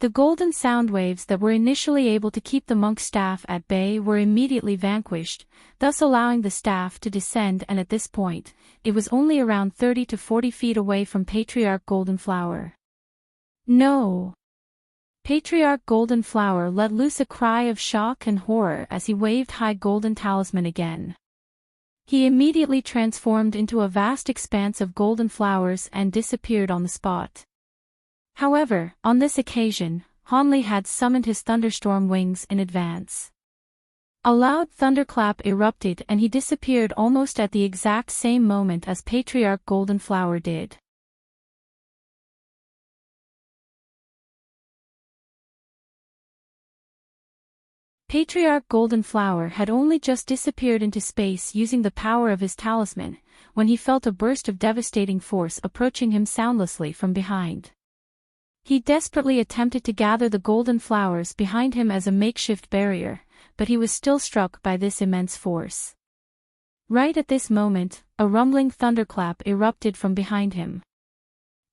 The golden sound waves that were initially able to keep the monk's staff at bay were immediately vanquished, thus allowing the staff to descend, and at this point, it was only around 30 to 40 feet away from Patriarch Golden Flower. No! Patriarch Golden Flower let loose a cry of shock and horror as he waved high golden talisman again. He immediately transformed into a vast expanse of golden flowers and disappeared on the spot. However, on this occasion, Han Li had summoned his thunderstorm wings in advance. A loud thunderclap erupted and he disappeared almost at the exact same moment as Patriarch Golden Flower did. Patriarch Golden Flower had only just disappeared into space using the power of his talisman, when he felt a burst of devastating force approaching him soundlessly from behind. He desperately attempted to gather the golden flowers behind him as a makeshift barrier, but he was still struck by this immense force. Right at this moment, a rumbling thunderclap erupted from behind him.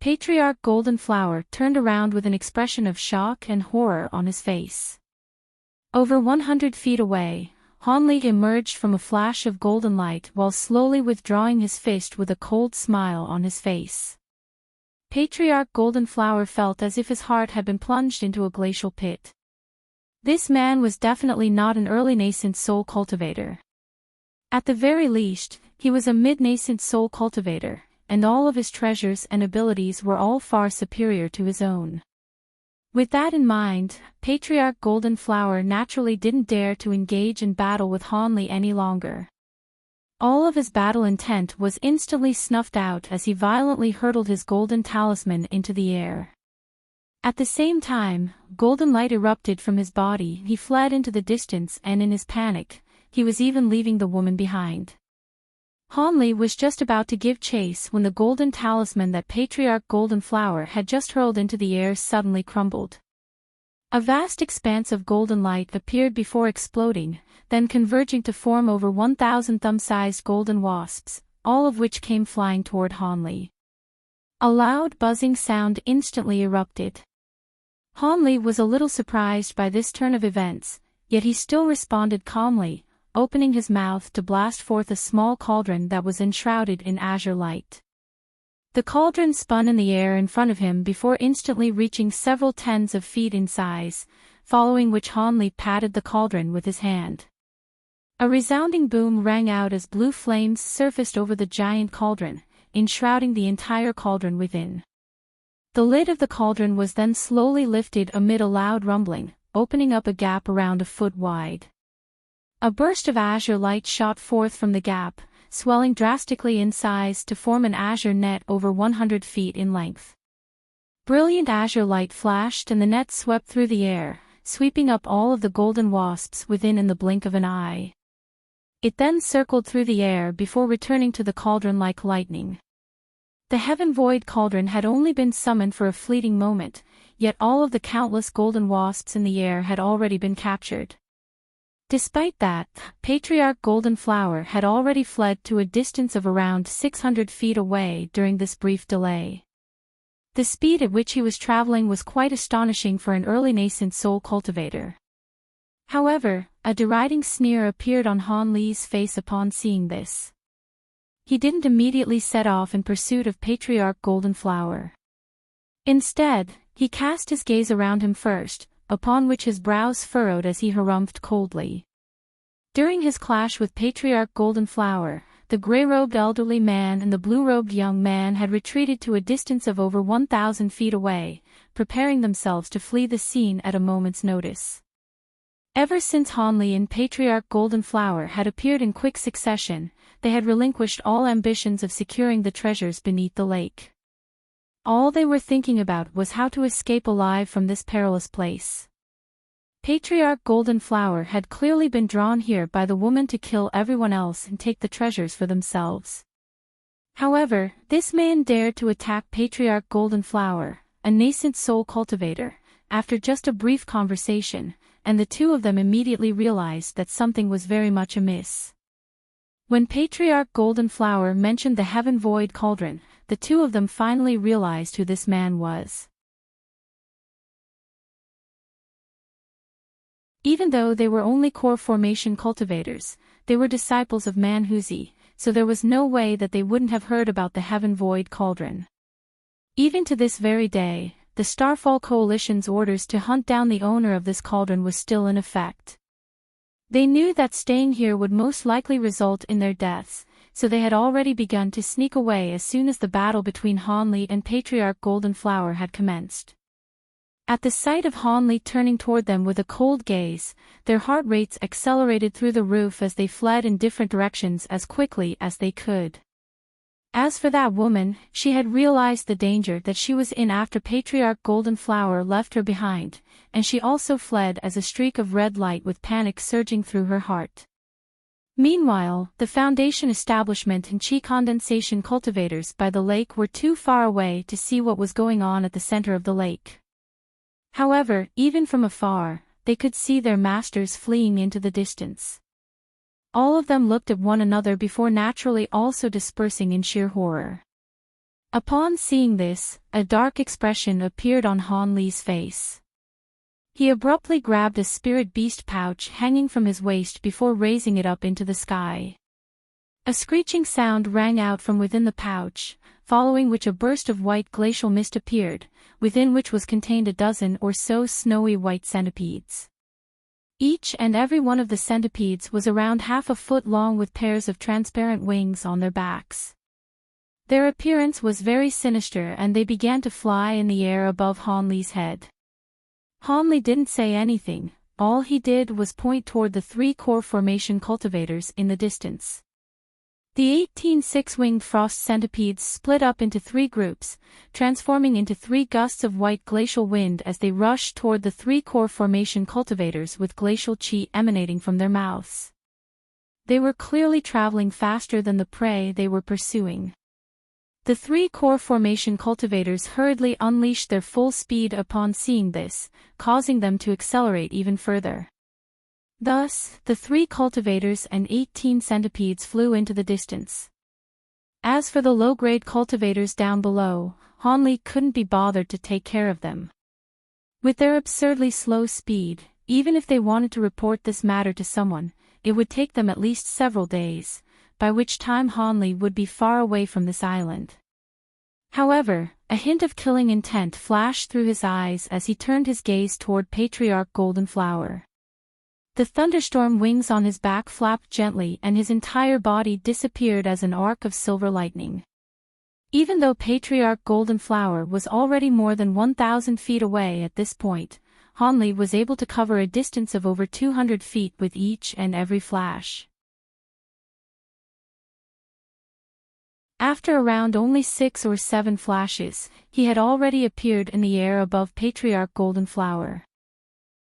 Patriarch Golden Flower turned around with an expression of shock and horror on his face. Over 100 feet away, Han Li emerged from a flash of golden light while slowly withdrawing his fist with a cold smile on his face. Patriarch Golden Flower felt as if his heart had been plunged into a glacial pit. This man was definitely not an early nascent soul cultivator. At the very least, he was a mid-nascent soul cultivator, and all of his treasures and abilities were all far superior to his own. With that in mind, Patriarch Golden Flower naturally didn't dare to engage in battle with Han Li any longer. All of his battle intent was instantly snuffed out as he violently hurled his golden talisman into the air. At the same time, golden light erupted from his body. He fled into the distance and in his panic, he was even leaving the woman behind. Han Li was just about to give chase when the golden talisman that Patriarch Golden Flower had just hurled into the air suddenly crumbled. A vast expanse of golden light appeared before exploding, then converging to form over 1,000 thumb-sized golden wasps, all of which came flying toward Han Li. A loud buzzing sound instantly erupted. Han Li was a little surprised by this turn of events, yet he still responded calmly, opening his mouth to blast forth a small cauldron that was enshrouded in azure light. The cauldron spun in the air in front of him before instantly reaching several tens of feet in size, following which Han Li patted the cauldron with his hand. A resounding boom rang out as blue flames surfaced over the giant cauldron, enshrouding the entire cauldron within. The lid of the cauldron was then slowly lifted amid a loud rumbling, opening up a gap around a foot wide. A burst of azure light shot forth from the gap, swelling drastically in size to form an azure net over 100 feet in length. Brilliant azure light flashed and the net swept through the air, sweeping up all of the golden wasps within in the blink of an eye. It then circled through the air before returning to the cauldron like lightning. The Heaven Void Cauldron had only been summoned for a fleeting moment, yet all of the countless golden wasps in the air had already been captured. Despite that, Patriarch Golden Flower had already fled to a distance of around 600 feet away during this brief delay. The speed at which he was traveling was quite astonishing for an early nascent soul cultivator. However, a deriding sneer appeared on Han Li's face upon seeing this. He didn't immediately set off in pursuit of Patriarch Golden Flower. Instead, he cast his gaze around him first, upon which his brows furrowed as he harumphed coldly. During his clash with Patriarch Golden Flower, the gray-robed elderly man and the blue-robed young man had retreated to a distance of over 1,000 feet away, preparing themselves to flee the scene at a moment's notice. Ever since Han Li and Patriarch Golden Flower had appeared in quick succession, they had relinquished all ambitions of securing the treasures beneath the lake. All they were thinking about was how to escape alive from this perilous place. Patriarch Golden Flower had clearly been drawn here by the woman to kill everyone else and take the treasures for themselves. However, this man dared to attack Patriarch Golden Flower, a nascent soul cultivator, after just a brief conversation, and the two of them immediately realized that something was very much amiss. When Patriarch Golden Flower mentioned the Heaven Void Cauldron, the two of them finally realized who this man was. Even though they were only core formation cultivators, they were disciples of Manhuzi, so there was no way that they wouldn't have heard about the Heaven Void Cauldron. Even to this very day, the Starfall Coalition's orders to hunt down the owner of this cauldron was still in effect. They knew that staying here would most likely result in their deaths, so they had already begun to sneak away as soon as the battle between Han Li and Patriarch Golden Flower had commenced. At the sight of Han Li turning toward them with a cold gaze, their heart rates accelerated through the roof as they fled in different directions as quickly as they could. As for that woman, she had realized the danger that she was in after Patriarch Golden Flower left her behind, and she also fled as a streak of red light with panic surging through her heart. Meanwhile, the Foundation establishment and Qi condensation cultivators by the lake were too far away to see what was going on at the center of the lake. However, even from afar, they could see their masters fleeing into the distance. All of them looked at one another before naturally also dispersing in sheer horror. Upon seeing this, a dark expression appeared on Han Li's face. He abruptly grabbed a spirit beast pouch hanging from his waist before raising it up into the sky. A screeching sound rang out from within the pouch, following which a burst of white glacial mist appeared, within which was contained a dozen or so snowy white centipedes. Each and every one of the centipedes was around half a foot long with pairs of transparent wings on their backs. Their appearance was very sinister and they began to fly in the air above Han Li's head. Han Li didn't say anything, all he did was point toward the three core formation cultivators in the distance. The 18 six-winged frost centipedes split up into three groups, transforming into three gusts of white glacial wind as they rushed toward the three core formation cultivators with glacial qi emanating from their mouths. They were clearly traveling faster than the prey they were pursuing. The three core formation cultivators hurriedly unleashed their full speed upon seeing this, causing them to accelerate even further. Thus, the three cultivators and 18 centipedes flew into the distance. As for the low-grade cultivators down below, Han Li couldn't be bothered to take care of them. With their absurdly slow speed, even if they wanted to report this matter to someone, it would take them at least several days, by which time Hanli would be far away from this island. However, a hint of killing intent flashed through his eyes as he turned his gaze toward Patriarch Goldenflower. The thunderstorm wings on his back flapped gently and his entire body disappeared as an arc of silver lightning. Even though Patriarch Goldenflower was already more than 1,000 feet away at this point, Hanli was able to cover a distance of over 200 feet with each and every flash. After around only 6 or 7 flashes, he had already appeared in the air above Patriarch Goldenflower.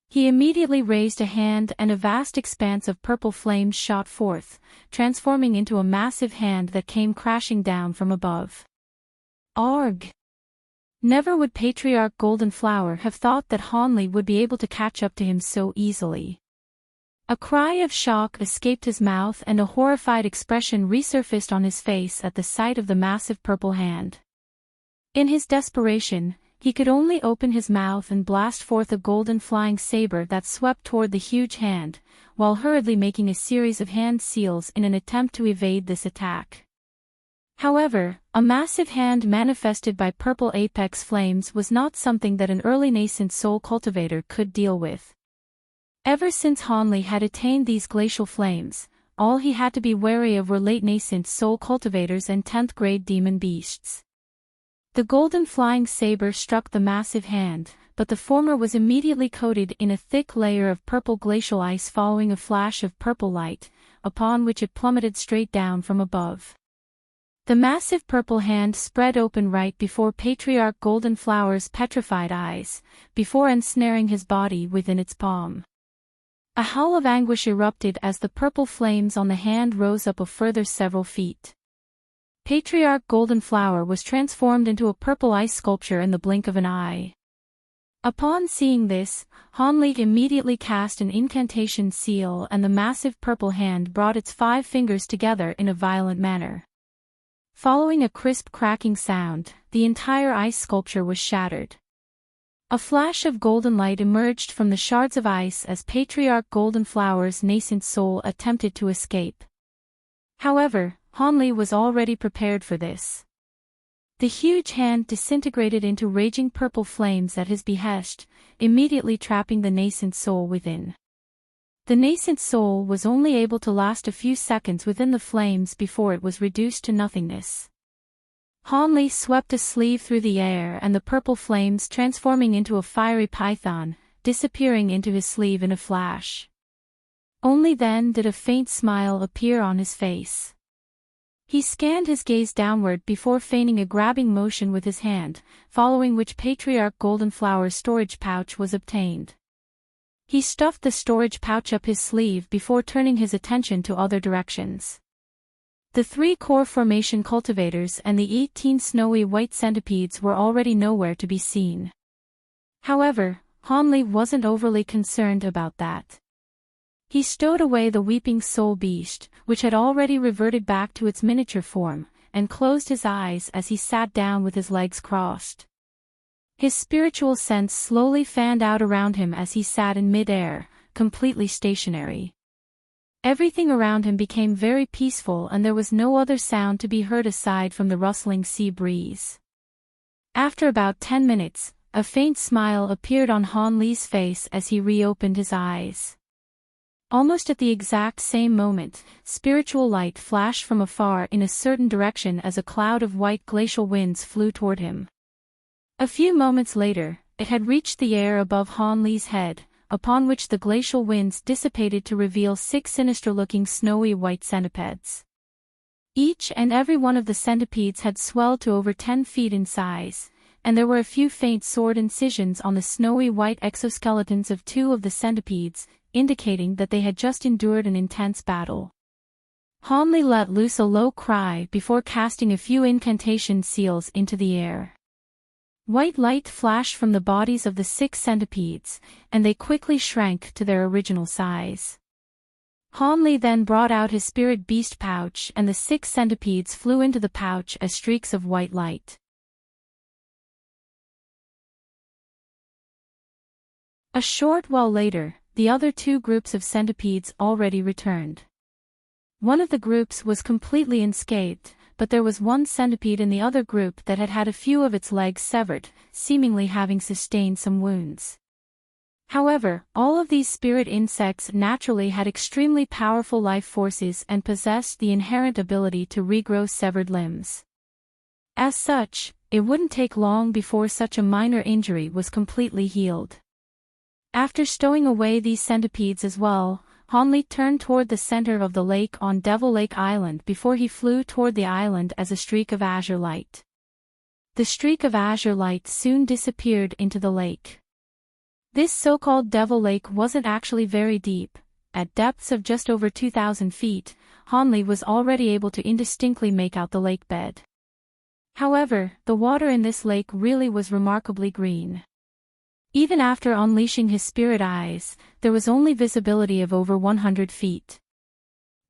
He immediately raised a hand and a vast expanse of purple flames shot forth, transforming into a massive hand that came crashing down from above. Arg! Never would Patriarch Goldenflower have thought that Hanli would be able to catch up to him so easily. A cry of shock escaped his mouth and a horrified expression resurfaced on his face at the sight of the massive purple hand. In his desperation, he could only open his mouth and blast forth a golden flying saber that swept toward the huge hand, while hurriedly making a series of hand seals in an attempt to evade this attack. However, a massive hand manifested by purple apex flames was not something that an early nascent soul cultivator could deal with. Ever since Hanli had attained these glacial flames, all he had to be wary of were late nascent soul cultivators and 10th grade demon beasts. The golden flying saber struck the massive hand, but the former was immediately coated in a thick layer of purple glacial ice following a flash of purple light, upon which it plummeted straight down from above. The massive purple hand spread open right before Patriarch Goldenflower's petrified eyes, before ensnaring his body within its palm. A howl of anguish erupted as the purple flames on the hand rose up a further several feet. Patriarch Goldenflower was transformed into a purple ice sculpture in the blink of an eye. Upon seeing this, Hanli immediately cast an incantation seal and the massive purple hand brought its 5 fingers together in a violent manner. Following a crisp cracking sound, the entire ice sculpture was shattered. A flash of golden light emerged from the shards of ice as Patriarch Goldenflower's nascent soul attempted to escape. However, Hanli was already prepared for this. The huge hand disintegrated into raging purple flames at his behest, immediately trapping the nascent soul within. The nascent soul was only able to last a few seconds within the flames before it was reduced to nothingness. Hanli swept a sleeve through the air and the purple flames transforming into a fiery python, disappearing into his sleeve in a flash. Only then did a faint smile appear on his face. He scanned his gaze downward before feigning a grabbing motion with his hand, following which Patriarch Goldenflower's storage pouch was obtained. He stuffed the storage pouch up his sleeve before turning his attention to other directions. The 3 core formation cultivators and the 18 snowy white centipedes were already nowhere to be seen. However, Hanli wasn't overly concerned about that. He stowed away the weeping soul beast, which had already reverted back to its miniature form, and closed his eyes as he sat down with his legs crossed. His spiritual sense slowly fanned out around him as he sat in mid-air, completely stationary. Everything around him became very peaceful and there was no other sound to be heard aside from the rustling sea breeze. After about 10 minutes, a faint smile appeared on Hanli's face as he reopened his eyes. Almost at the exact same moment, spiritual light flashed from afar in a certain direction as a cloud of white glacial winds flew toward him. A few moments later, it had reached the air above Hanli's head, upon which the glacial winds dissipated to reveal 6 sinister-looking snowy white centipedes. Each and every one of the centipedes had swelled to over 10 feet in size, and there were a few faint sword incisions on the snowy white exoskeletons of 2 of the centipedes, indicating that they had just endured an intense battle. Hanli let loose a low cry before casting a few incantation seals into the air. White light flashed from the bodies of the 6 centipedes, and they quickly shrank to their original size. Hanli then brought out his spirit beast pouch and the 6 centipedes flew into the pouch as streaks of white light. A short while later, the other two groups of centipedes already returned. One of the groups was completely unscathed, but there was one centipede in the other group that had had a few of its legs severed, seemingly having sustained some wounds. However, all of these spirit insects naturally had extremely powerful life forces and possessed the inherent ability to regrow severed limbs. As such, it wouldn't take long before such a minor injury was completely healed. After stowing away these centipedes as well, Hanli turned toward the center of the lake on Devil Lake Island before he flew toward the island as a streak of azure light. The streak of azure light soon disappeared into the lake. This so-called Devil Lake wasn't actually very deep. At depths of just over 2,000 feet, Hanli was already able to indistinctly make out the lake bed. However, the water in this lake really was remarkably green. Even after unleashing his spirit eyes, there was only visibility of over 100 feet.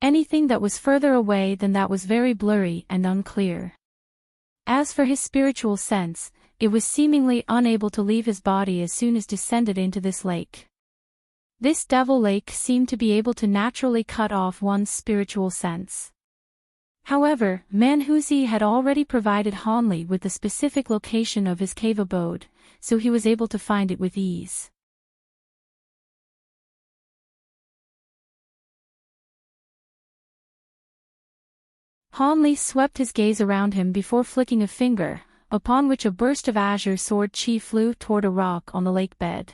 Anything that was further away than that was very blurry and unclear. As for his spiritual sense, it was seemingly unable to leave his body as soon as descended into this lake. This Devil Lake seemed to be able to naturally cut off one's spiritual sense. However, Manhuzi had already provided Hanli with the specific location of his cave abode, so he was able to find it with ease. Hanli swept his gaze around him before flicking a finger, upon which a burst of azure sword chi flew toward a rock on the lake bed.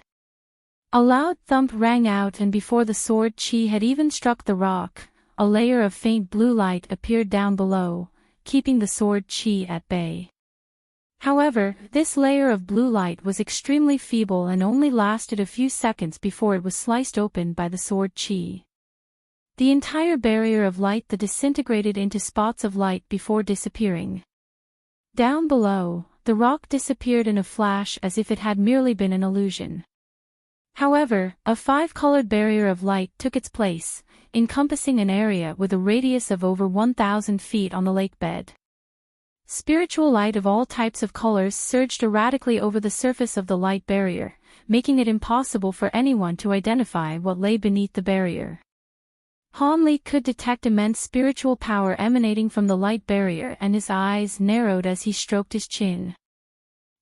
A loud thump rang out, and before the sword chi had even struck the rock, a layer of faint blue light appeared down below, keeping the sword chi at bay. However, this layer of blue light was extremely feeble and only lasted a few seconds before it was sliced open by the sword chi. The entire barrier of light that disintegrated into spots of light before disappearing. Down below, the rock disappeared in a flash as if it had merely been an illusion. However, a five-colored barrier of light took its place, encompassing an area with a radius of over 1,000 feet on the lake bed. Spiritual light of all types of colors surged erratically over the surface of the light barrier, making it impossible for anyone to identify what lay beneath the barrier. Hanli could detect immense spiritual power emanating from the light barrier, and his eyes narrowed as he stroked his chin.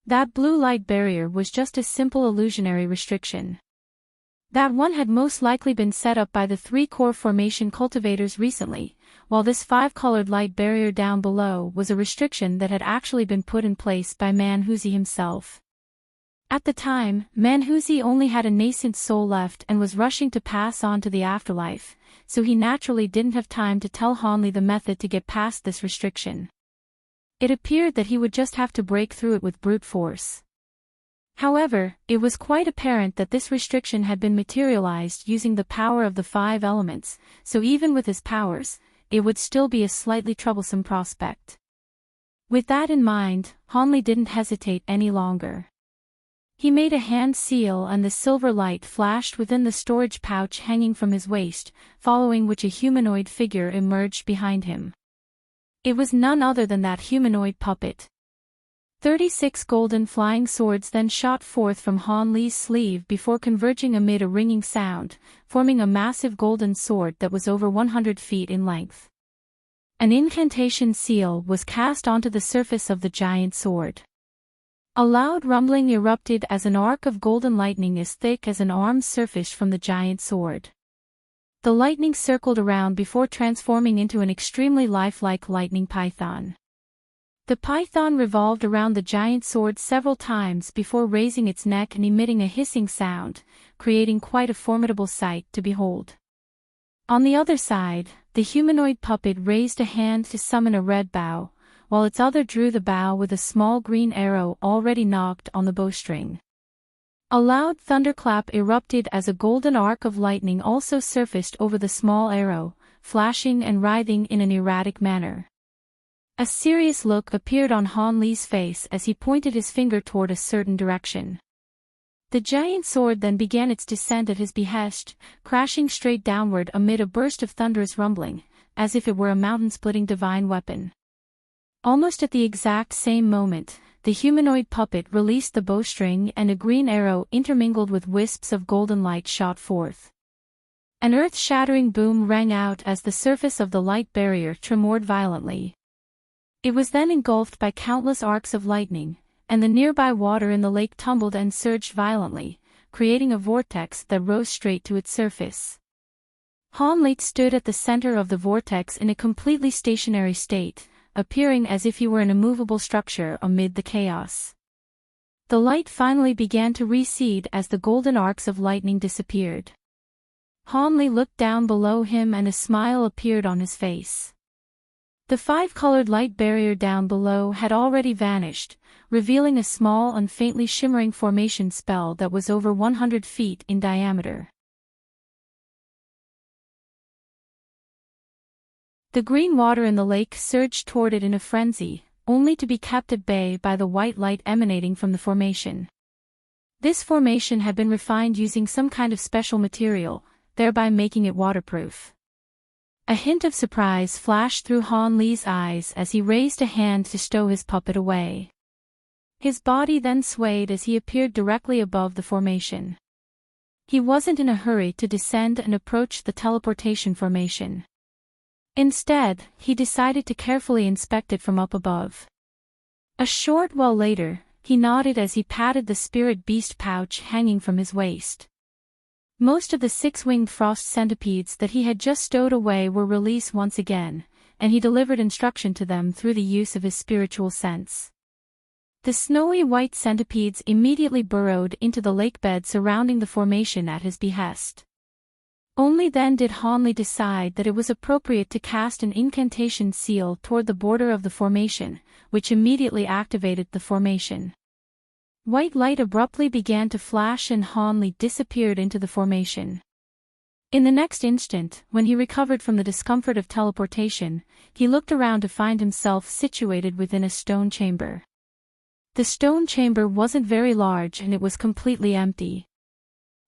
That blue light barrier was just a simple illusionary restriction. That one had most likely been set up by the three-core formation cultivators recently, while this five-colored light barrier down below was a restriction that had actually been put in place by Manhuzi himself. At the time, Manhuzi only had a nascent soul left and was rushing to pass on to the afterlife, so he naturally didn't have time to tell Hanli the method to get past this restriction. It appeared that he would just have to break through it with brute force. However, it was quite apparent that this restriction had been materialized using the power of the five elements, so even with his powers, it would still be a slightly troublesome prospect. With that in mind, Hanli didn't hesitate any longer. He made a hand seal and the silver light flashed within the storage pouch hanging from his waist, following which a humanoid figure emerged behind him. It was none other than that humanoid puppet. 36 golden flying swords then shot forth from Hanli's sleeve before converging amid a ringing sound, forming a massive golden sword that was over 100 feet in length. An incantation seal was cast onto the surface of the giant sword. A loud rumbling erupted as an arc of golden lightning as thick as an arm surfaced from the giant sword. The lightning circled around before transforming into an extremely lifelike lightning python. The python revolved around the giant sword several times before raising its neck and emitting a hissing sound, creating quite a formidable sight to behold. On the other side, the humanoid puppet raised a hand to summon a red bow, while its other drew the bow with a small green arrow already nocked on the bowstring. A loud thunderclap erupted as a golden arc of lightning also surfaced over the small arrow, flashing and writhing in an erratic manner. A serious look appeared on Hanli's face as he pointed his finger toward a certain direction. The giant sword then began its descent at his behest, crashing straight downward amid a burst of thunderous rumbling, as if it were a mountain-splitting divine weapon. Almost at the exact same moment, the humanoid puppet released the bowstring and a green arrow intermingled with wisps of golden light shot forth. An earth-shattering boom rang out as the surface of the light barrier tremored violently. It was then engulfed by countless arcs of lightning, and the nearby water in the lake tumbled and surged violently, creating a vortex that rose straight to its surface. Han Li stood at the center of the vortex in a completely stationary state, appearing as if he were an immovable structure amid the chaos. The light finally began to recede as the golden arcs of lightning disappeared. Han Li looked down below him and a smile appeared on his face. The five-colored light barrier down below had already vanished, revealing a small and faintly shimmering formation spell that was over 100 feet in diameter. The green water in the lake surged toward it in a frenzy, only to be kept at bay by the white light emanating from the formation. This formation had been refined using some kind of special material, thereby making it waterproof. A hint of surprise flashed through Han Li's eyes as he raised a hand to stow his puppet away. His body then swayed as he appeared directly above the formation. He wasn't in a hurry to descend and approach the teleportation formation. Instead, he decided to carefully inspect it from up above. A short while later, he nodded as he patted the spirit beast pouch hanging from his waist. Most of the six-winged frost centipedes that he had just stowed away were released once again, and he delivered instruction to them through the use of his spiritual sense. The snowy white centipedes immediately burrowed into the lake bed surrounding the formation at his behest. Only then did Han Li decide that it was appropriate to cast an incantation seal toward the border of the formation, which immediately activated the formation. White light abruptly began to flash and Han Li disappeared into the formation. In the next instant, when he recovered from the discomfort of teleportation, he looked around to find himself situated within a stone chamber. The stone chamber wasn't very large and it was completely empty.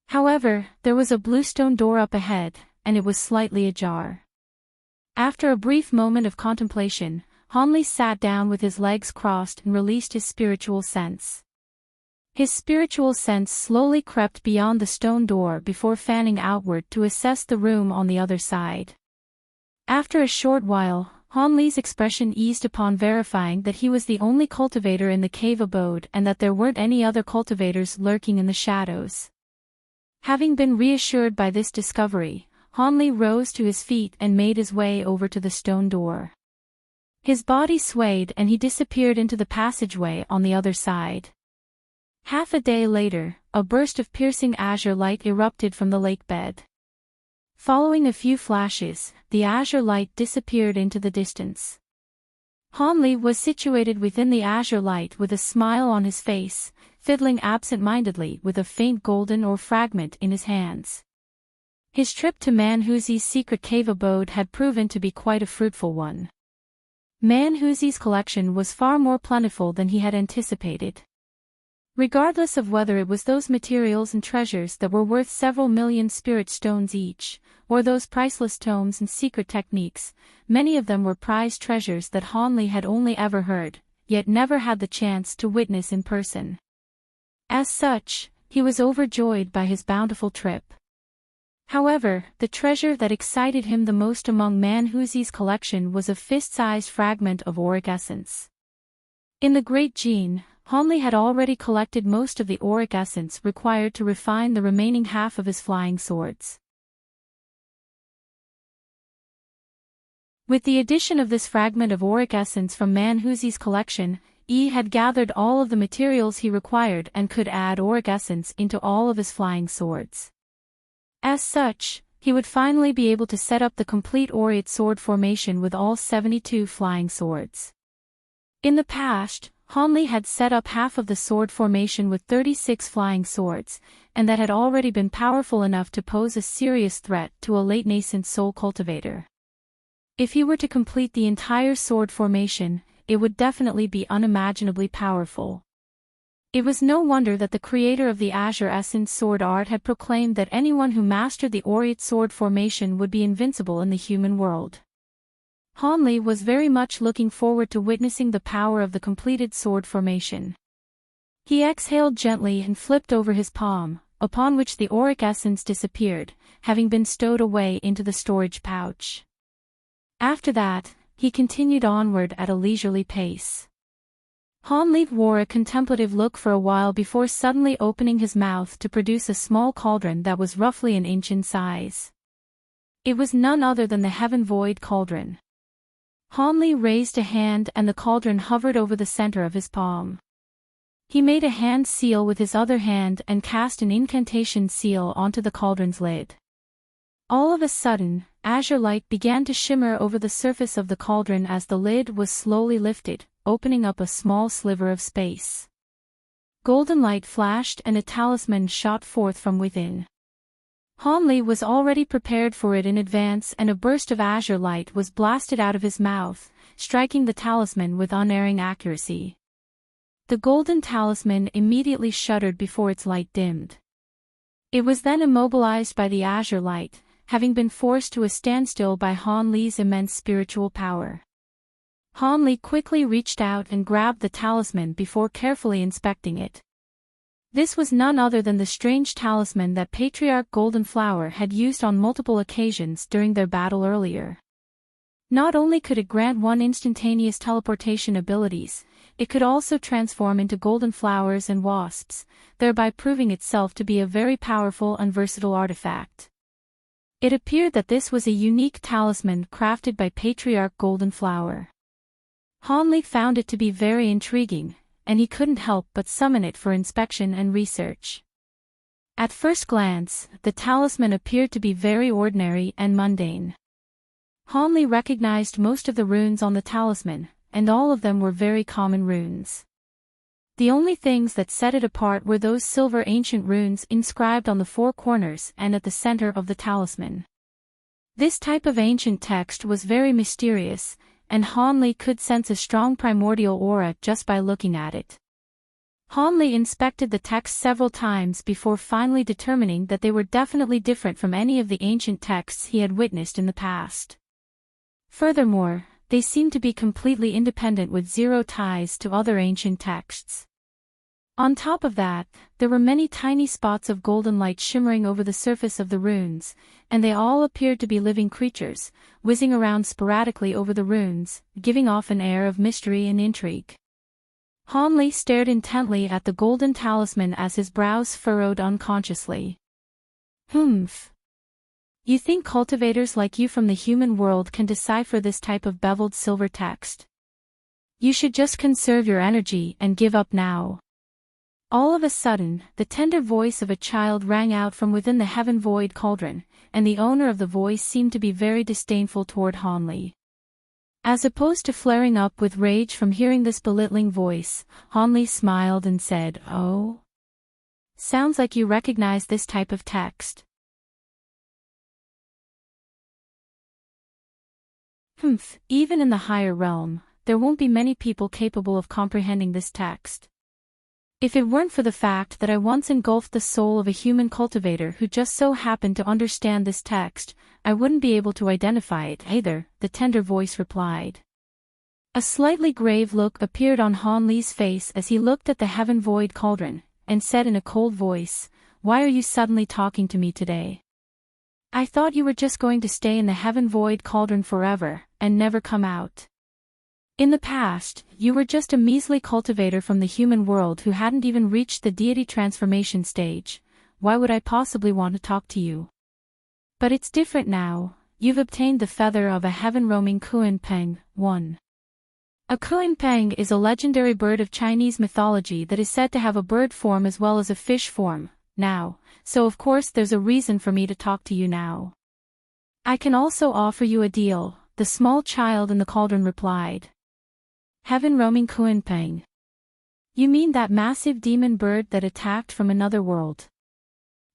However, there was a bluestone door up ahead, and it was slightly ajar. After a brief moment of contemplation, Han Li sat down with his legs crossed and released his spiritual sense. His spiritual sense slowly crept beyond the stone door before fanning outward to assess the room on the other side. After a short while, Han Li's expression eased upon verifying that he was the only cultivator in the cave abode and that there weren't any other cultivators lurking in the shadows. Having been reassured by this discovery, Han Li rose to his feet and made his way over to the stone door. His body swayed and he disappeared into the passageway on the other side. Half a day later, a burst of piercing azure light erupted from the lake bed. Following a few flashes, the azure light disappeared into the distance. Han Li was situated within the azure light with a smile on his face, fiddling absent-mindedly with a faint golden ore fragment in his hands. His trip to Manhuzi's secret cave abode had proven to be quite a fruitful one. Manhuzi's collection was far more plentiful than he had anticipated. Regardless of whether it was those materials and treasures that were worth several million spirit stones each, or those priceless tomes and secret techniques, many of them were prized treasures that Han Li had only ever heard, yet never had the chance to witness in person. As such, he was overjoyed by his bountiful trip. However, the treasure that excited him the most among Manhuzi's collection was a fist-sized fragment of auric essence. In the Great Gene, Han Li had already collected most of the auric essence required to refine the remaining half of his flying swords. With the addition of this fragment of auric essence from Manhuzi's collection, Yi had gathered all of the materials he required and could add auric essence into all of his flying swords. As such, he would finally be able to set up the complete aureate sword formation with all 72 flying swords. In the past, Han Li had set up half of the sword formation with 36 flying swords, and that had already been powerful enough to pose a serious threat to a late-nascent soul cultivator. If he were to complete the entire sword formation, it would definitely be unimaginably powerful. It was no wonder that the creator of the Azure Essence sword art had proclaimed that anyone who mastered the aureate sword formation would be invincible in the human world. Han Li was very much looking forward to witnessing the power of the completed sword formation. He exhaled gently and flipped over his palm, upon which the auric essence disappeared, having been stowed away into the storage pouch. After that, he continued onward at a leisurely pace. Han Li wore a contemplative look for a while before suddenly opening his mouth to produce a small cauldron that was roughly an inch in size. It was none other than the Heaven Void Cauldron. Han Li raised a hand and the cauldron hovered over the center of his palm. He made a hand seal with his other hand and cast an incantation seal onto the cauldron's lid. All of a sudden, azure light began to shimmer over the surface of the cauldron as the lid was slowly lifted, opening up a small sliver of space. Golden light flashed and a talisman shot forth from within. Han Li was already prepared for it in advance, and a burst of azure light was blasted out of his mouth, striking the talisman with unerring accuracy. The golden talisman immediately shuddered before its light dimmed. It was then immobilized by the azure light, having been forced to a standstill by Han Li's immense spiritual power. Han Li quickly reached out and grabbed the talisman before carefully inspecting it. This was none other than the strange talisman that Patriarch Golden Flower had used on multiple occasions during their battle earlier. Not only could it grant one instantaneous teleportation abilities, it could also transform into golden flowers and wasps, thereby proving itself to be a very powerful and versatile artifact. It appeared that this was a unique talisman crafted by Patriarch Golden Flower. Han Li found it to be very intriguing, and he couldn't help but summon it for inspection and research. At first glance, the talisman appeared to be very ordinary and mundane. Han Li recognized most of the runes on the talisman, and all of them were very common runes. The only things that set it apart were those silver ancient runes inscribed on the four corners and at the center of the talisman. This type of ancient text was very mysterious, and Han Li could sense a strong primordial aura just by looking at it. Han Li inspected the text several times before finally determining that they were definitely different from any of the ancient texts he had witnessed in the past. Furthermore, they seemed to be completely independent with zero ties to other ancient texts. On top of that, there were many tiny spots of golden light shimmering over the surface of the runes, and they all appeared to be living creatures, whizzing around sporadically over the runes, giving off an air of mystery and intrigue. Han Li stared intently at the golden talisman as his brows furrowed unconsciously. Humph. You think cultivators like you from the human world can decipher this type of beveled silver text? You should just conserve your energy and give up now. All of a sudden, the tender voice of a child rang out from within the Heaven Void Cauldron, and the owner of the voice seemed to be very disdainful toward Han Li. As opposed to flaring up with rage from hearing this belittling voice, Han Li smiled and said, "Oh? Sounds like you recognize this type of text." Humph, even in the higher realm, there won't be many people capable of comprehending this text. If it weren't for the fact that I once engulfed the soul of a human cultivator who just so happened to understand this text, I wouldn't be able to identify it either, the tender voice replied. A slightly grave look appeared on Han Li's face as he looked at the Heaven Void Cauldron, and said in a cold voice, "Why are you suddenly talking to me today? I thought you were just going to stay in the Heaven Void Cauldron forever, and never come out. In the past, you were just a measly cultivator from the human world who hadn't even reached the deity transformation stage. Why would I possibly want to talk to you? But it's different now. You've obtained the feather of a heaven-roaming Kuan-Peng. 1. A Kuan-Peng is a legendary bird of Chinese mythology that is said to have a bird form as well as a fish form, now, so of course there's a reason for me to talk to you now. I can also offer you a deal, the small child in the cauldron replied. Heaven-roaming Kuan-Peng. You mean that massive demon bird that attacked from another world?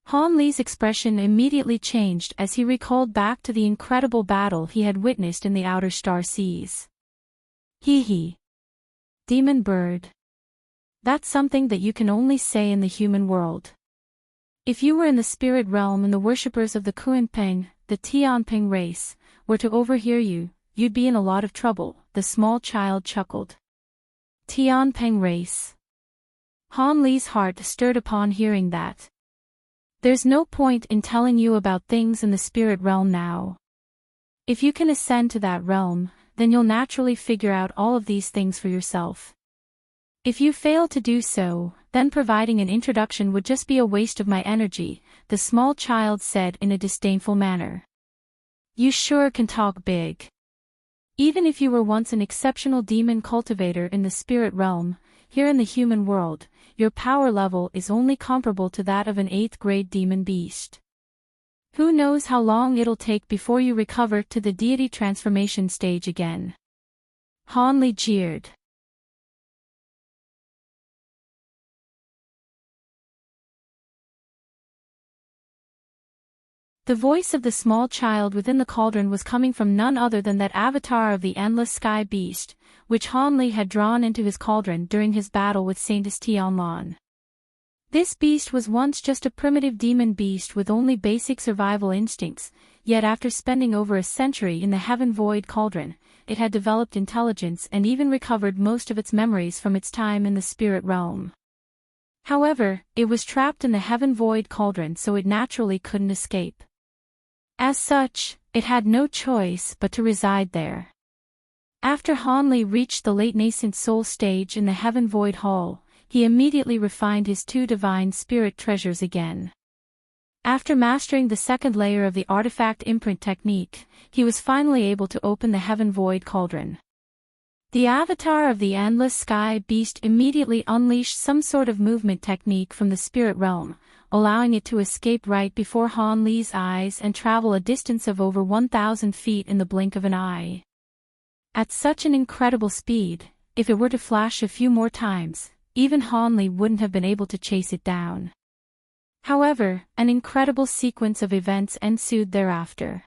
Han Li's expression immediately changed as he recalled back to the incredible battle he had witnessed in the outer star seas. Hee. Demon bird. That's something that you can only say in the human world. If you were in the spirit realm and the worshippers of the Kuan-Peng, the Tianping race, were to overhear you, you'd be in a lot of trouble, the small child chuckled. Tianpeng race. Han Li's heart stirred upon hearing that. There's no point in telling you about things in the spirit realm now. If you can ascend to that realm, then you'll naturally figure out all of these things for yourself. If you fail to do so, then providing an introduction would just be a waste of my energy, the small child said in a disdainful manner. You sure can talk big. Even if you were once an exceptional demon cultivator in the spirit realm, here in the human world, your power level is only comparable to that of an 8th grade demon beast. Who knows how long it'll take before you recover to the deity transformation stage again. Han Li jeered. The voice of the small child within the cauldron was coming from none other than that avatar of the endless sky beast, which Han Li had drawn into his cauldron during his battle with Saintess Tianlan. This beast was once just a primitive demon beast with only basic survival instincts, yet after spending over a century in the Heaven Void Cauldron, it had developed intelligence and even recovered most of its memories from its time in the spirit realm. However, it was trapped in the Heaven Void Cauldron, so it naturally couldn't escape. As such, it had no choice but to reside there. After Han Li reached the late nascent soul stage in the Heaven Void Hall, he immediately refined his 2 divine spirit treasures again. After mastering the 2nd layer of the artifact imprint technique, he was finally able to open the Heaven Void Cauldron. The avatar of the endless sky beast immediately unleashed some sort of movement technique from the spirit realm, allowing it to escape right before Han Li's eyes and travel a distance of over 1,000 feet in the blink of an eye. At such an incredible speed, if it were to flash a few more times, even Han Li wouldn't have been able to chase it down. However, an incredible sequence of events ensued thereafter.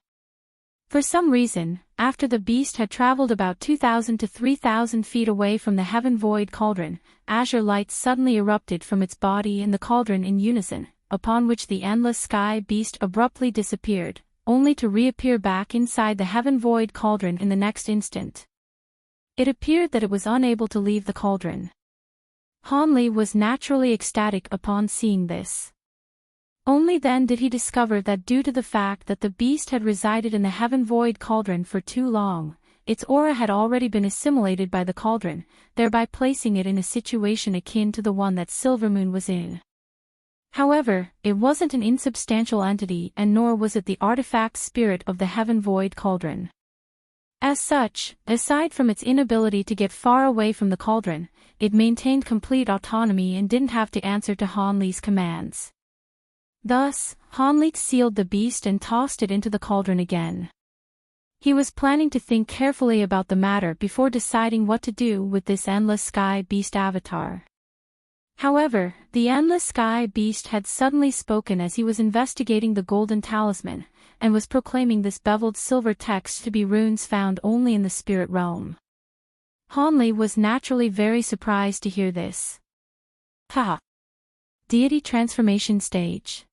For some reason, after the beast had traveled about 2,000 to 3,000 feet away from the Heaven Void Cauldron, azure light suddenly erupted from its body and the cauldron in unison, upon which the endless sky beast abruptly disappeared, only to reappear back inside the Heaven Void Cauldron in the next instant. It appeared that it was unable to leave the cauldron. Han Li was naturally ecstatic upon seeing this. Only then did he discover that due to the fact that the beast had resided in the Heaven Void Cauldron for too long, its aura had already been assimilated by the cauldron, thereby placing it in a situation akin to the one that Silvermoon was in. However, it wasn't an insubstantial entity and nor was it the artifact spirit of the Heaven Void Cauldron. As such, aside from its inability to get far away from the cauldron, it maintained complete autonomy and didn't have to answer to Han Li's commands. Thus, Han Li sealed the beast and tossed it into the cauldron again. He was planning to think carefully about the matter before deciding what to do with this endless sky beast avatar. However, the endless sky beast had suddenly spoken as he was investigating the golden talisman, and was proclaiming this beveled silver text to be runes found only in the spirit realm. Han Li was naturally very surprised to hear this. Haha! Deity transformation stage.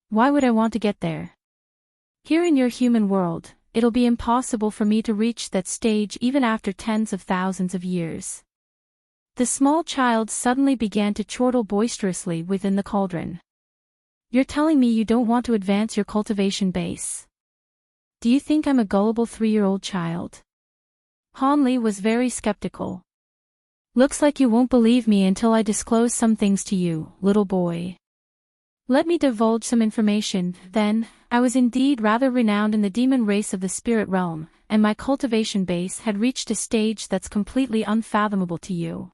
Why would I want to get there? Here in your human world, it'll be impossible for me to reach that stage even after tens of thousands of years. The small child suddenly began to chortle boisterously within the cauldron. You're telling me you don't want to advance your cultivation base? Do you think I'm a gullible 3-year-old child? Han Li was very skeptical. Looks like you won't believe me until I disclose some things to you, little boy. Let me divulge some information, then. I was indeed rather renowned in the demon race of the spirit realm, and my cultivation base had reached a stage that's completely unfathomable to you.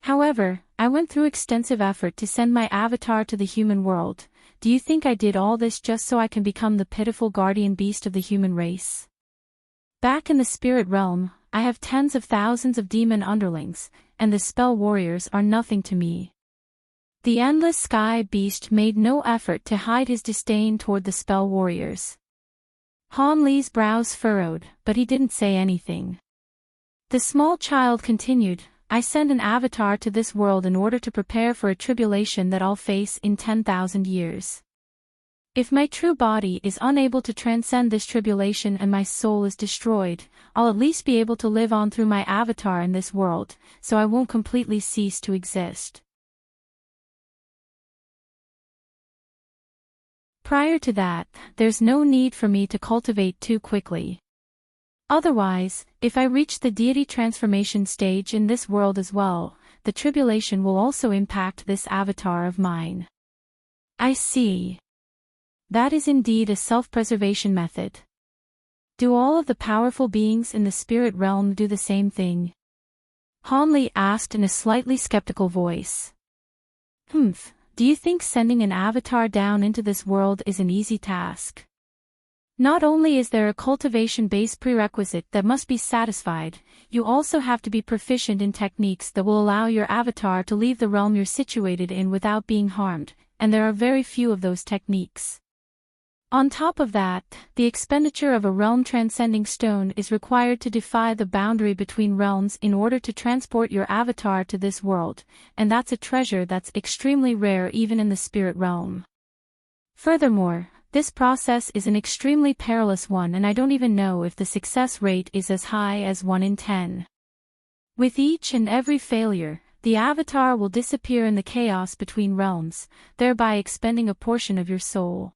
However, I went through extensive effort to send my avatar to the human world. Do you think I did all this just so I can become the pitiful guardian beast of the human race? Back in the spirit realm, I have tens of thousands of demon underlings, and the spell warriors are nothing to me. The endless sky beast made no effort to hide his disdain toward the spell warriors. Han Li's brows furrowed, but he didn't say anything. The small child continued, I send an avatar to this world in order to prepare for a tribulation that I'll face in 10,000 years. If my true body is unable to transcend this tribulation and my soul is destroyed, I'll at least be able to live on through my avatar in this world, so I won't completely cease to exist. Prior to that, there's no need for me to cultivate too quickly. Otherwise, if I reach the deity transformation stage in this world as well, the tribulation will also impact this avatar of mine. I see. That is indeed a self-preservation method. Do all of the powerful beings in the spirit realm do the same thing? Han Li asked in a slightly skeptical voice. Do you think sending an avatar down into this world is an easy task? Not only is there a cultivation-based prerequisite that must be satisfied, you also have to be proficient in techniques that will allow your avatar to leave the realm you're situated in without being harmed, and there are very few of those techniques. On top of that, the expenditure of a realm-transcending stone is required to defy the boundary between realms in order to transport your avatar to this world, and that's a treasure that's extremely rare even in the spirit realm. Furthermore, this process is an extremely perilous one, and I don't even know if the success rate is as high as 1 in 10. With each and every failure, the avatar will disappear in the chaos between realms, thereby expending a portion of your soul.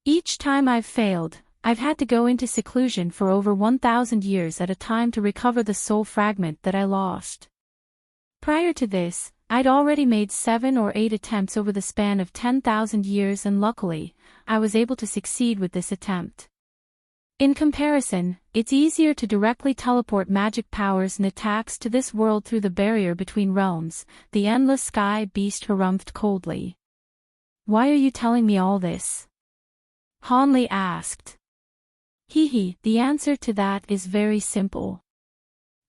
Each time I've failed, I've had to go into seclusion for over 1,000 years at a time to recover the soul fragment that I lost. Prior to this, I'd already made 7 or 8 attempts over the span of 10,000 years, and luckily, I was able to succeed with this attempt. In comparison, it's easier to directly teleport magic powers and attacks to this world through the barrier between realms, the endless sky beast harumphed coldly. Why are you telling me all this? Han Li asked. The answer to that is very simple.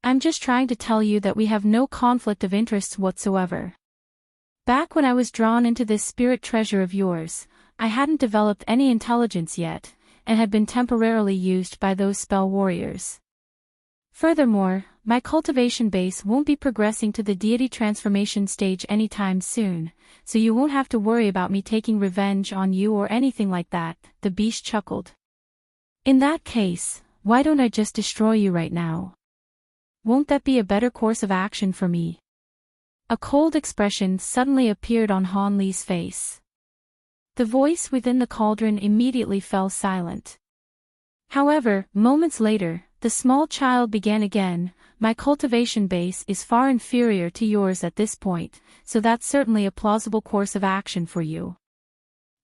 I'm just trying to tell you that we have no conflict of interests whatsoever. Back when I was drawn into this spirit treasure of yours, I hadn't developed any intelligence yet, and had been temporarily used by those spell warriors. Furthermore, my cultivation base won't be progressing to the deity transformation stage anytime soon, so you won't have to worry about me taking revenge on you or anything like that, the beast chuckled. In that case, why don't I just destroy you right now? Won't that be a better course of action for me? A cold expression suddenly appeared on Han Li's face. The voice within the cauldron immediately fell silent. However, moments later, the small child began again. My cultivation base is far inferior to yours at this point, so that's certainly a plausible course of action for you.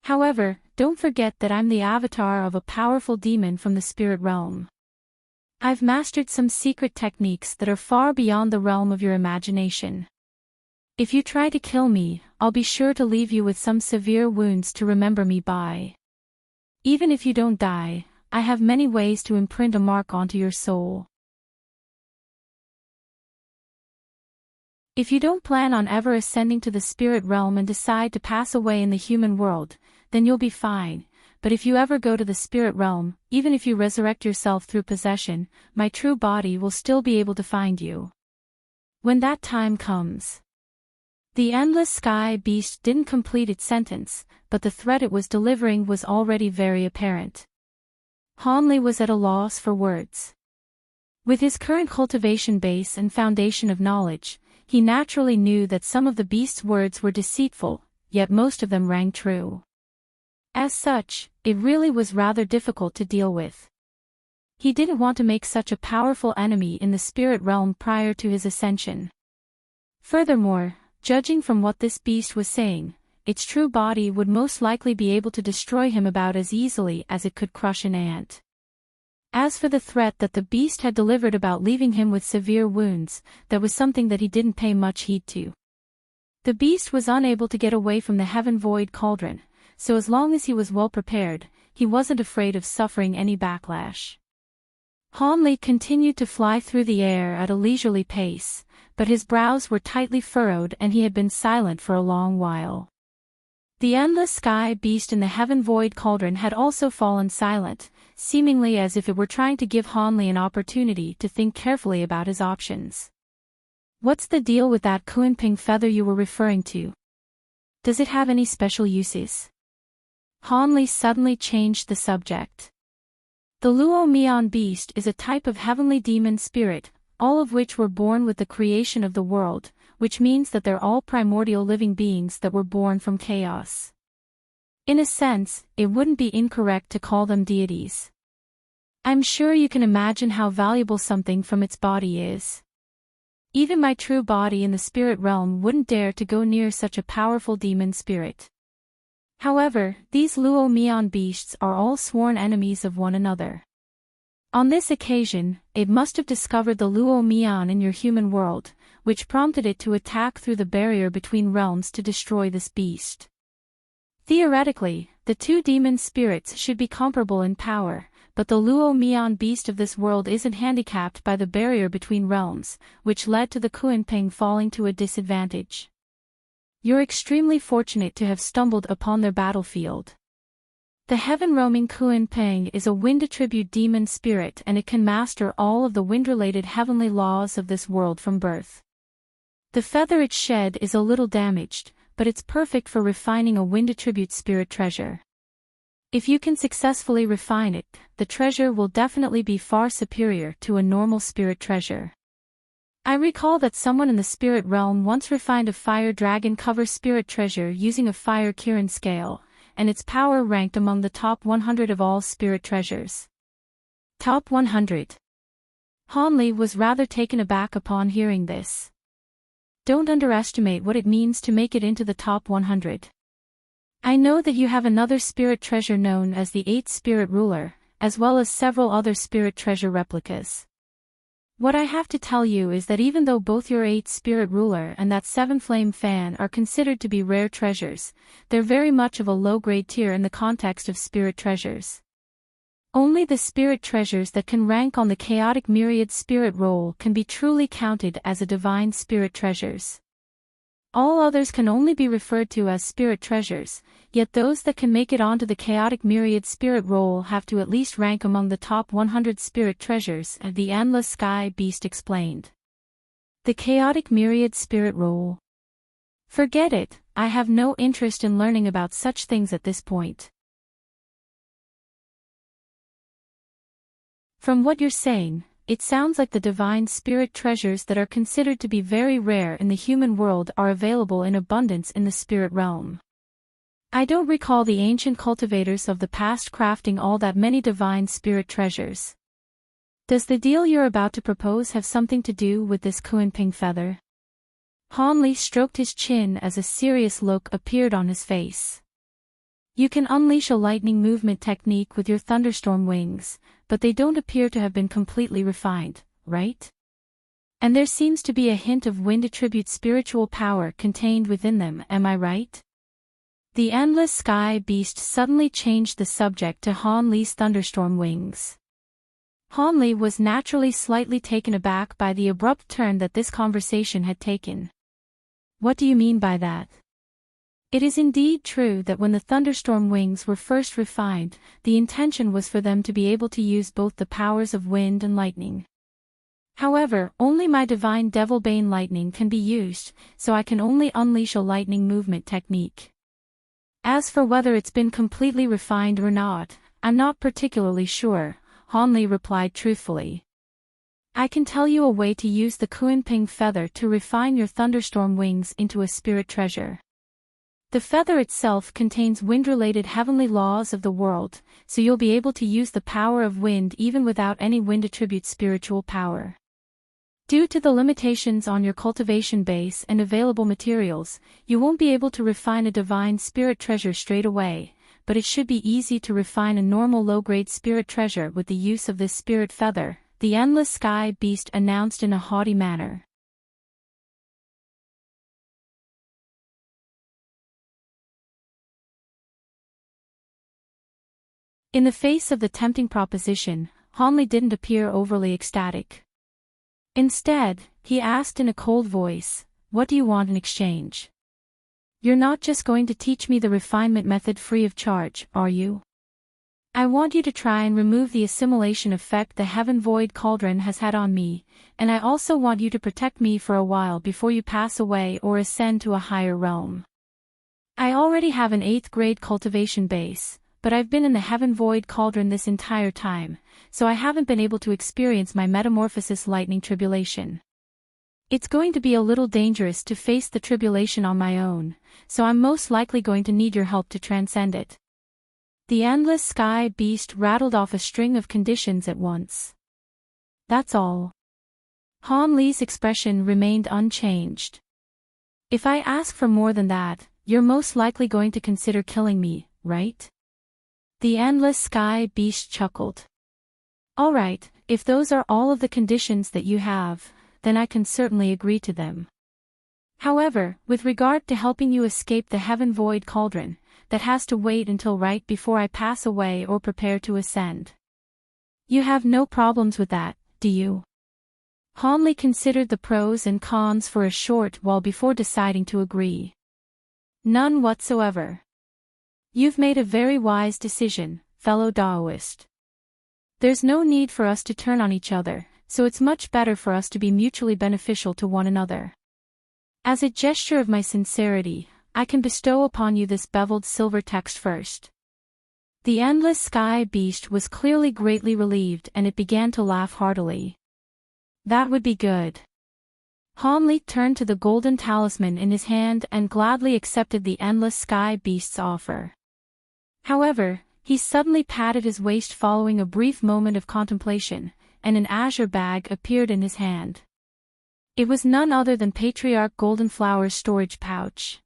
However, don't forget that I'm the avatar of a powerful demon from the spirit realm. I've mastered some secret techniques that are far beyond the realm of your imagination. If you try to kill me, I'll be sure to leave you with some severe wounds to remember me by. Even if you don't die, I have many ways to imprint a mark onto your soul. If you don't plan on ever ascending to the spirit realm and decide to pass away in the human world, then you'll be fine. But if you ever go to the spirit realm, even if you resurrect yourself through possession, my true body will still be able to find you. When that time comes. The endless sky beast didn't complete its sentence, but the threat it was delivering was already very apparent. Han Li was at a loss for words. With his current cultivation base and foundation of knowledge, he naturally knew that some of the beast's words were deceitful, yet most of them rang true. As such, it really was rather difficult to deal with. He didn't want to make such a powerful enemy in the spirit realm prior to his ascension. Furthermore, judging from what this beast was saying, its true body would most likely be able to destroy him about as easily as it could crush an ant. As for the threat that the beast had delivered about leaving him with severe wounds, that was something that he didn't pay much heed to. The beast was unable to get away from the heaven void cauldron, so as long as he was well prepared, he wasn't afraid of suffering any backlash. Han Li continued to fly through the air at a leisurely pace, but his brows were tightly furrowed and he had been silent for a long while. The endless sky beast in the heaven void cauldron had also fallen silent, seemingly as if it were trying to give Han Li an opportunity to think carefully about his options. What's the deal with that Kunping feather you were referring to? Does it have any special uses? Han Li suddenly changed the subject. The Luo Mian beast is a type of heavenly demon spirit, all of which were born with the creation of the world, which means that they're all primordial living beings that were born from chaos. In a sense, it wouldn't be incorrect to call them deities. I'm sure you can imagine how valuable something from its body is. Even my true body in the spirit realm wouldn't dare to go near such a powerful demon spirit. However, these Luo Mian beasts are all sworn enemies of one another. On this occasion, it must have discovered the Luo Mian in your human world, which prompted it to attack through the barrier between realms to destroy this beast. Theoretically, the two demon spirits should be comparable in power, but the Luo Mian beast of this world isn't handicapped by the barrier between realms, which led to the Kunping falling to a disadvantage. You're extremely fortunate to have stumbled upon their battlefield. The heaven-roaming Kunping is a wind-attribute demon spirit, and it can master all of the wind-related heavenly laws of this world from birth. The feather it shed is a little damaged, but it's perfect for refining a wind-attribute spirit treasure. If you can successfully refine it, the treasure will definitely be far superior to a normal spirit treasure. I recall that someone in the spirit realm once refined a fire dragon cover spirit treasure using a fire Kirin scale, and its power ranked among the top 100 of all spirit treasures. Top 100. Han Li was rather taken aback upon hearing this. Don't underestimate what it means to make it into the top 100. I know that you have another spirit treasure known as the 8th Spirit Ruler, as well as several other spirit treasure replicas. What I have to tell you is that even though both your 8th Spirit Ruler and that 7 Flame Fan are considered to be rare treasures, they're very much of a low-grade tier in the context of spirit treasures. Only the spirit treasures that can rank on the chaotic myriad spirit roll can be truly counted as a divine spirit treasures. All others can only be referred to as spirit treasures, yet those that can make it onto the chaotic myriad spirit roll have to at least rank among the top 100 spirit treasures, the Endless Sky Beast explained. The chaotic myriad spirit roll. Forget it, I have no interest in learning about such things at this point. From what you're saying, it sounds like the divine spirit treasures that are considered to be very rare in the human world are available in abundance in the spirit realm. I don't recall the ancient cultivators of the past crafting all that many divine spirit treasures. Does the deal you're about to propose have something to do with this Kunping feather? Han Li stroked his chin as a serious look appeared on his face. You can unleash a lightning movement technique with your thunderstorm wings, but they don't appear to have been completely refined, right? And there seems to be a hint of wind attribute spiritual power contained within them, am I right? The Endless Sky Beast suddenly changed the subject to Han Li's thunderstorm wings. Han Li was naturally slightly taken aback by the abrupt turn that this conversation had taken. What do you mean by that? It is indeed true that when the thunderstorm wings were first refined, the intention was for them to be able to use both the powers of wind and lightning. However, only my divine Devilbane lightning can be used, so I can only unleash a lightning movement technique. As for whether it's been completely refined or not, I'm not particularly sure, Han Li replied truthfully. I can tell you a way to use the Kunping feather to refine your thunderstorm wings into a spirit treasure. The feather itself contains wind-related heavenly laws of the world, so you'll be able to use the power of wind even without any wind attribute spiritual power. Due to the limitations on your cultivation base and available materials, you won't be able to refine a divine spirit treasure straight away, but it should be easy to refine a normal low-grade spirit treasure with the use of this spirit feather, the Endless Sky Beast announced in a haughty manner. In the face of the tempting proposition, Han Li didn't appear overly ecstatic. Instead, he asked in a cold voice, "What do you want in exchange? You're not just going to teach me the refinement method free of charge, are you? I want you to try and remove the assimilation effect the Heaven Void Cauldron has had on me, and I also want you to protect me for a while before you pass away or ascend to a higher realm." I already have an 8th grade cultivation base, but I've been in the Heaven Void Cauldron this entire time, so I haven't been able to experience my metamorphosis lightning tribulation. It's going to be a little dangerous to face the tribulation on my own, so I'm most likely going to need your help to transcend it. The endless sky beast rattled off a string of conditions at once. That's all. Han Li's expression remained unchanged. If I ask for more than that, you're most likely going to consider killing me, right? The endless sky beast chuckled. All right, if those are all of the conditions that you have, then I can certainly agree to them. However, with regard to helping you escape the Heaven Void Cauldron, that has to wait until right before I pass away or prepare to ascend. You have no problems with that, do you? Han Li considered the pros and cons for a short while before deciding to agree. None whatsoever. You've made a very wise decision, fellow Daoist. There's no need for us to turn on each other, so it's much better for us to be mutually beneficial to one another. As a gesture of my sincerity, I can bestow upon you this beveled silver text first. The endless sky beast was clearly greatly relieved and it began to laugh heartily. That would be good. Han Li turned to the golden talisman in his hand and gladly accepted the endless sky beast's offer. However, he suddenly patted his waist following a brief moment of contemplation, and an azure bag appeared in his hand. It was none other than Patriarch Golden Flower's storage pouch.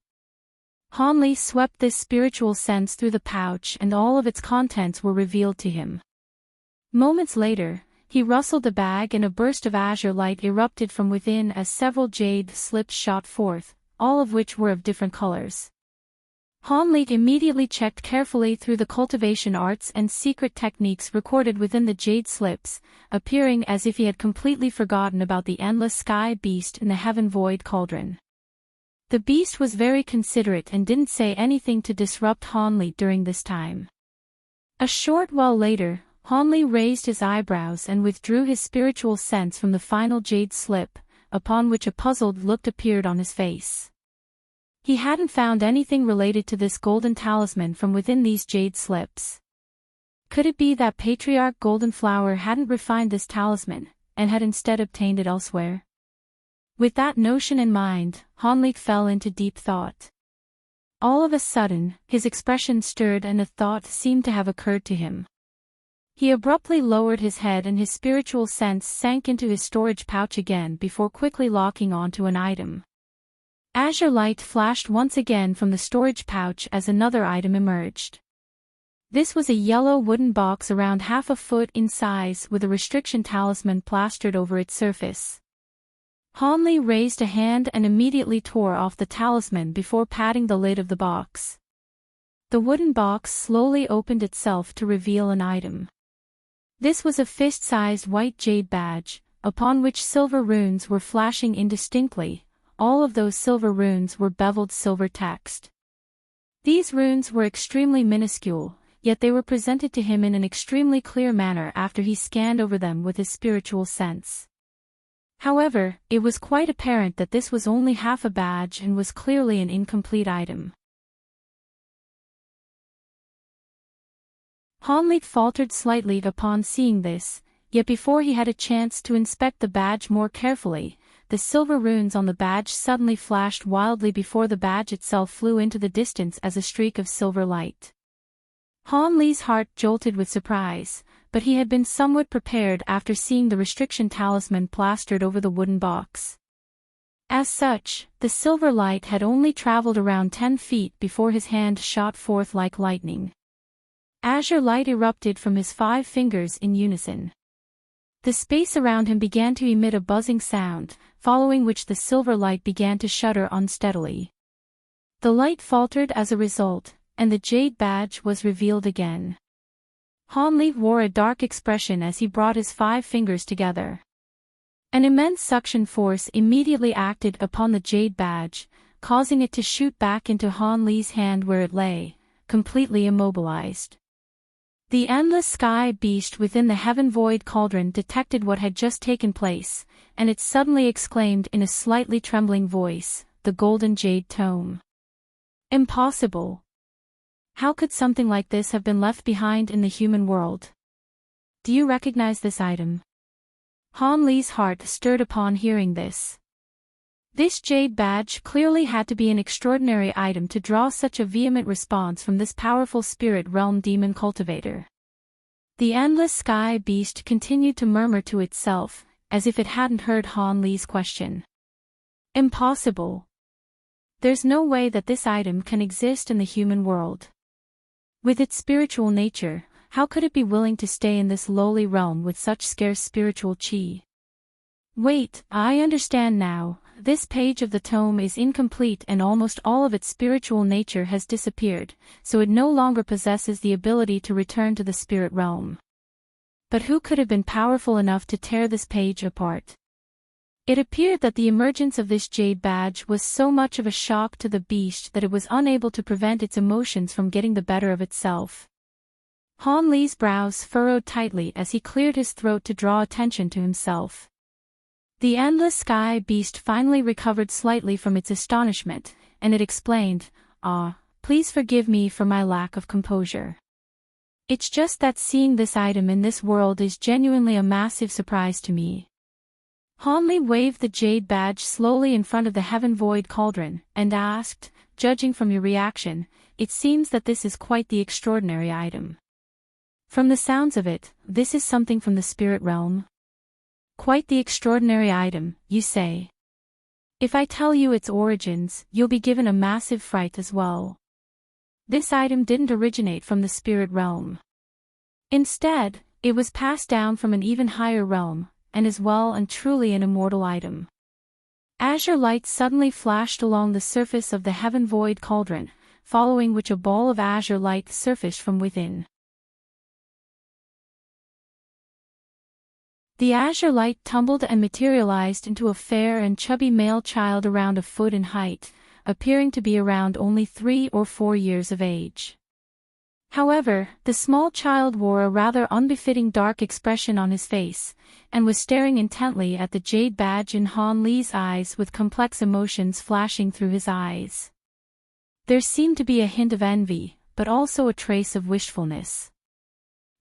Han Li swept this spiritual sense through the pouch and all of its contents were revealed to him. Moments later, he rustled the bag and a burst of azure light erupted from within as several jade slips shot forth, all of which were of different colors. Han Li immediately checked carefully through the cultivation arts and secret techniques recorded within the jade slips, appearing as if he had completely forgotten about the endless sky beast in the Heaven Void Cauldron. The beast was very considerate and didn't say anything to disrupt Han Li during this time. A short while later, Han Li raised his eyebrows and withdrew his spiritual sense from the final jade slip, upon which a puzzled look appeared on his face. He hadn't found anything related to this golden talisman from within these jade slips. Could it be that Patriarch Golden Flower hadn't refined this talisman, and had instead obtained it elsewhere? With that notion in mind, Han Li fell into deep thought. All of a sudden, his expression stirred and a thought seemed to have occurred to him. He abruptly lowered his head and his spiritual sense sank into his storage pouch again before quickly locking onto an item. Azure light flashed once again from the storage pouch as another item emerged. This was a yellow wooden box around half a foot in size with a restriction talisman plastered over its surface. Han Li raised a hand and immediately tore off the talisman before patting the lid of the box. The wooden box slowly opened itself to reveal an item. This was a fist-sized white jade badge, upon which silver runes were flashing indistinctly. All of those silver runes were beveled silver text. These runes were extremely minuscule, yet they were presented to him in an extremely clear manner after he scanned over them with his spiritual sense. However, it was quite apparent that this was only half a badge and was clearly an incomplete item. Han Li faltered slightly upon seeing this, yet before he had a chance to inspect the badge more carefully, the silver runes on the badge suddenly flashed wildly before the badge itself flew into the distance as a streak of silver light. Han Li's heart jolted with surprise, but he had been somewhat prepared after seeing the restriction talisman plastered over the wooden box. As such, the silver light had only traveled around 10 feet before his hand shot forth like lightning. Azure light erupted from his 5 fingers in unison. The space around him began to emit a buzzing sound, following which the silver light began to shudder unsteadily. The light faltered as a result, and the jade badge was revealed again. Han Li wore a dark expression as he brought his 5 fingers together. An immense suction force immediately acted upon the jade badge, causing it to shoot back into Han Li's hand where it lay, completely immobilized. The endless sky beast within the Heaven Void Cauldron detected what had just taken place, and it suddenly exclaimed in a slightly trembling voice, "The Golden Jade Tome." Impossible. How could something like this have been left behind in the human world? Do you recognize this item? Han Li's heart stirred upon hearing this. This jade badge clearly had to be an extraordinary item to draw such a vehement response from this powerful spirit realm demon cultivator. The endless sky beast continued to murmur to itself, as if it hadn't heard Han Li's question. Impossible. There's no way that this item can exist in the human world. With its spiritual nature, how could it be willing to stay in this lowly realm with such scarce spiritual chi? Wait, I understand now. This page of the tome is incomplete and almost all of its spiritual nature has disappeared, so it no longer possesses the ability to return to the spirit realm. But who could have been powerful enough to tear this page apart? It appeared that the emergence of this jade badge was so much of a shock to the beast that it was unable to prevent its emotions from getting the better of itself. Han Li's brows furrowed tightly as he cleared his throat to draw attention to himself. The endless sky beast finally recovered slightly from its astonishment, and it explained, please forgive me for my lack of composure. It's just that seeing this item in this world is genuinely a massive surprise to me. Han Li waved the jade badge slowly in front of the heaven void cauldron, and asked, judging from your reaction, it seems that this is quite the extraordinary item. From the sounds of it, this is something from the spirit realm. Quite the extraordinary item, you say. If I tell you its origins, you'll be given a massive fright as well. This item didn't originate from the spirit realm. Instead, it was passed down from an even higher realm, and is well and truly an immortal item. Azure light suddenly flashed along the surface of the heaven void cauldron, following which a ball of azure light surfaced from within. The azure light tumbled and materialized into a fair and chubby male child around a foot in height, appearing to be around only 3 or 4 years of age. However, the small child wore a rather unbefitting dark expression on his face, and was staring intently at the jade badge in Han Li's eyes with complex emotions flashing through his eyes. There seemed to be a hint of envy, but also a trace of wishfulness.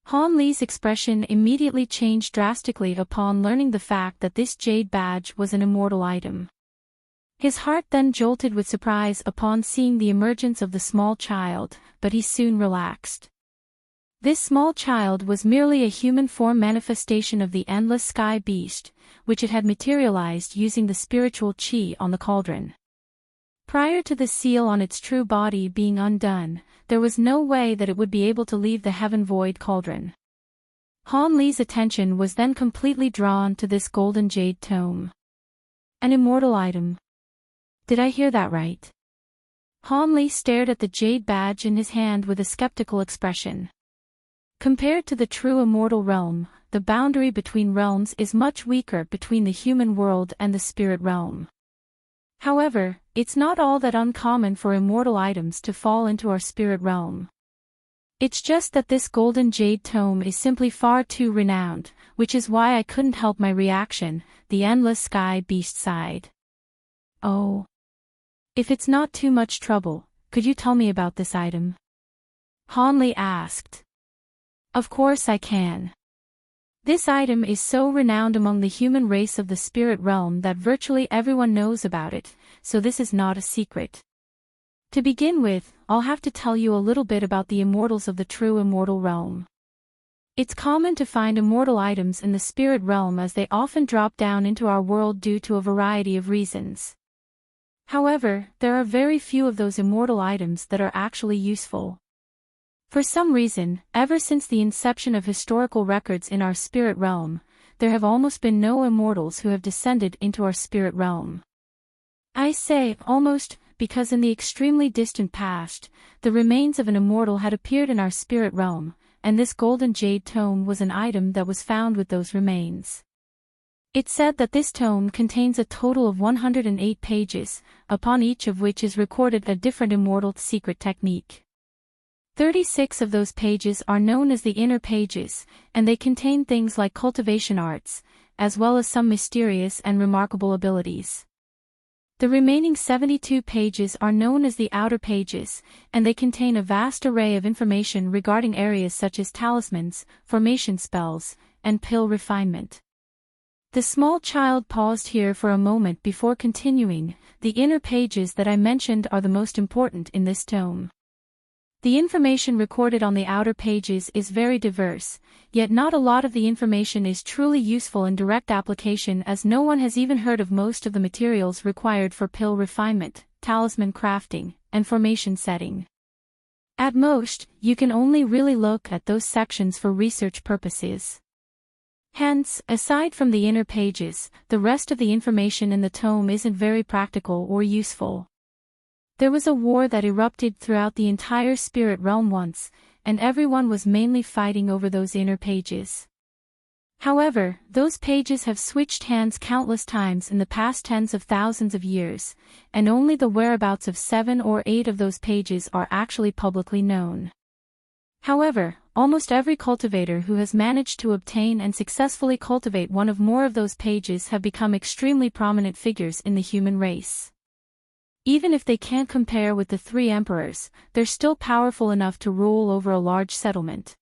Han Li's expression immediately changed drastically upon learning the fact that this jade badge was an immortal item. His heart then jolted with surprise upon seeing the emergence of the small child, but he soon relaxed. This small child was merely a human form manifestation of the endless sky beast, which it had materialized using the spiritual chi on the cauldron. Prior to the seal on its true body being undone, there was no way that it would be able to leave the heaven void cauldron. Han Li's attention was then completely drawn to this golden jade tome. An immortal item. Did I hear that right? Han Li stared at the jade badge in his hand with a skeptical expression. Compared to the true immortal realm, the boundary between realms is much weaker between the human world and the spirit realm. However, it's not all that uncommon for immortal items to fall into our spirit realm. It's just that this golden jade tome is simply far too renowned, which is why I couldn't help my reaction, the endless sky beast sighed. Oh. If it's not too much trouble, could you tell me about this item? Han Li asked. Of course I can. This item is so renowned among the human race of the spirit realm that virtually everyone knows about it, so this is not a secret. To begin with, I'll have to tell you a little bit about the immortals of the true immortal realm. It's common to find immortal items in the spirit realm as they often drop down into our world due to a variety of reasons. However, there are very few of those immortal items that are actually useful. For some reason, ever since the inception of historical records in our spirit realm, there have almost been no immortals who have descended into our spirit realm. I say almost, because in the extremely distant past, the remains of an immortal had appeared in our spirit realm, and this golden jade tome was an item that was found with those remains. It's said that this tome contains a total of 108 pages, upon each of which is recorded a different immortal secret technique. 36 of those pages are known as the inner pages, and they contain things like cultivation arts, as well as some mysterious and remarkable abilities. The remaining 72 pages are known as the outer pages, and they contain a vast array of information regarding areas such as talismans, formation spells, and pill refinement. The small child paused here for a moment before continuing. The inner pages that I mentioned are the most important in this tome. The information recorded on the outer pages is very diverse, yet not a lot of the information is truly useful in direct application, as no one has even heard of most of the materials required for pill refinement, talisman crafting, and formation setting. At most, you can only really look at those sections for research purposes. Hence, aside from the inner pages, the rest of the information in the tome isn't very practical or useful. There was a war that erupted throughout the entire spirit realm once, and everyone was mainly fighting over those inner pages. However, those pages have switched hands countless times in the past tens of thousands of years, and only the whereabouts of 7 or 8 of those pages are actually publicly known. However, almost every cultivator who has managed to obtain and successfully cultivate one or more of those pages have become extremely prominent figures in the human race. Even if they can't compare with the 3 emperors, they're still powerful enough to rule over a large settlement.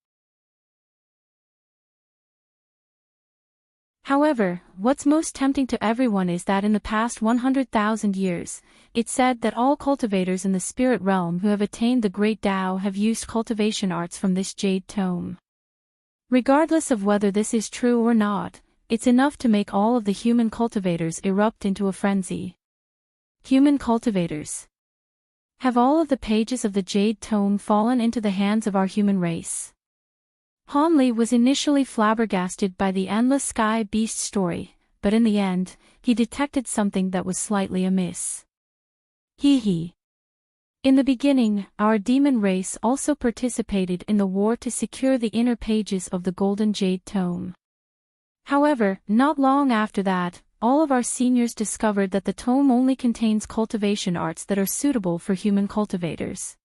However, what's most tempting to everyone is that in the past 100,000 years, it's said that all cultivators in the spirit realm who have attained the Great Tao have used cultivation arts from this jade tome. Regardless of whether this is true or not, it's enough to make all of the human cultivators erupt into a frenzy. Human cultivators. Have all of the pages of the jade tome fallen into the hands of our human race? Han Li was initially flabbergasted by the endless sky beast story, but in the end, he detected something that was slightly amiss. He. In the beginning, our demon race also participated in the war to secure the inner pages of the Golden Jade Tome. However, not long after that, all of our seniors discovered that the tome only contains cultivation arts that are suitable for human cultivators.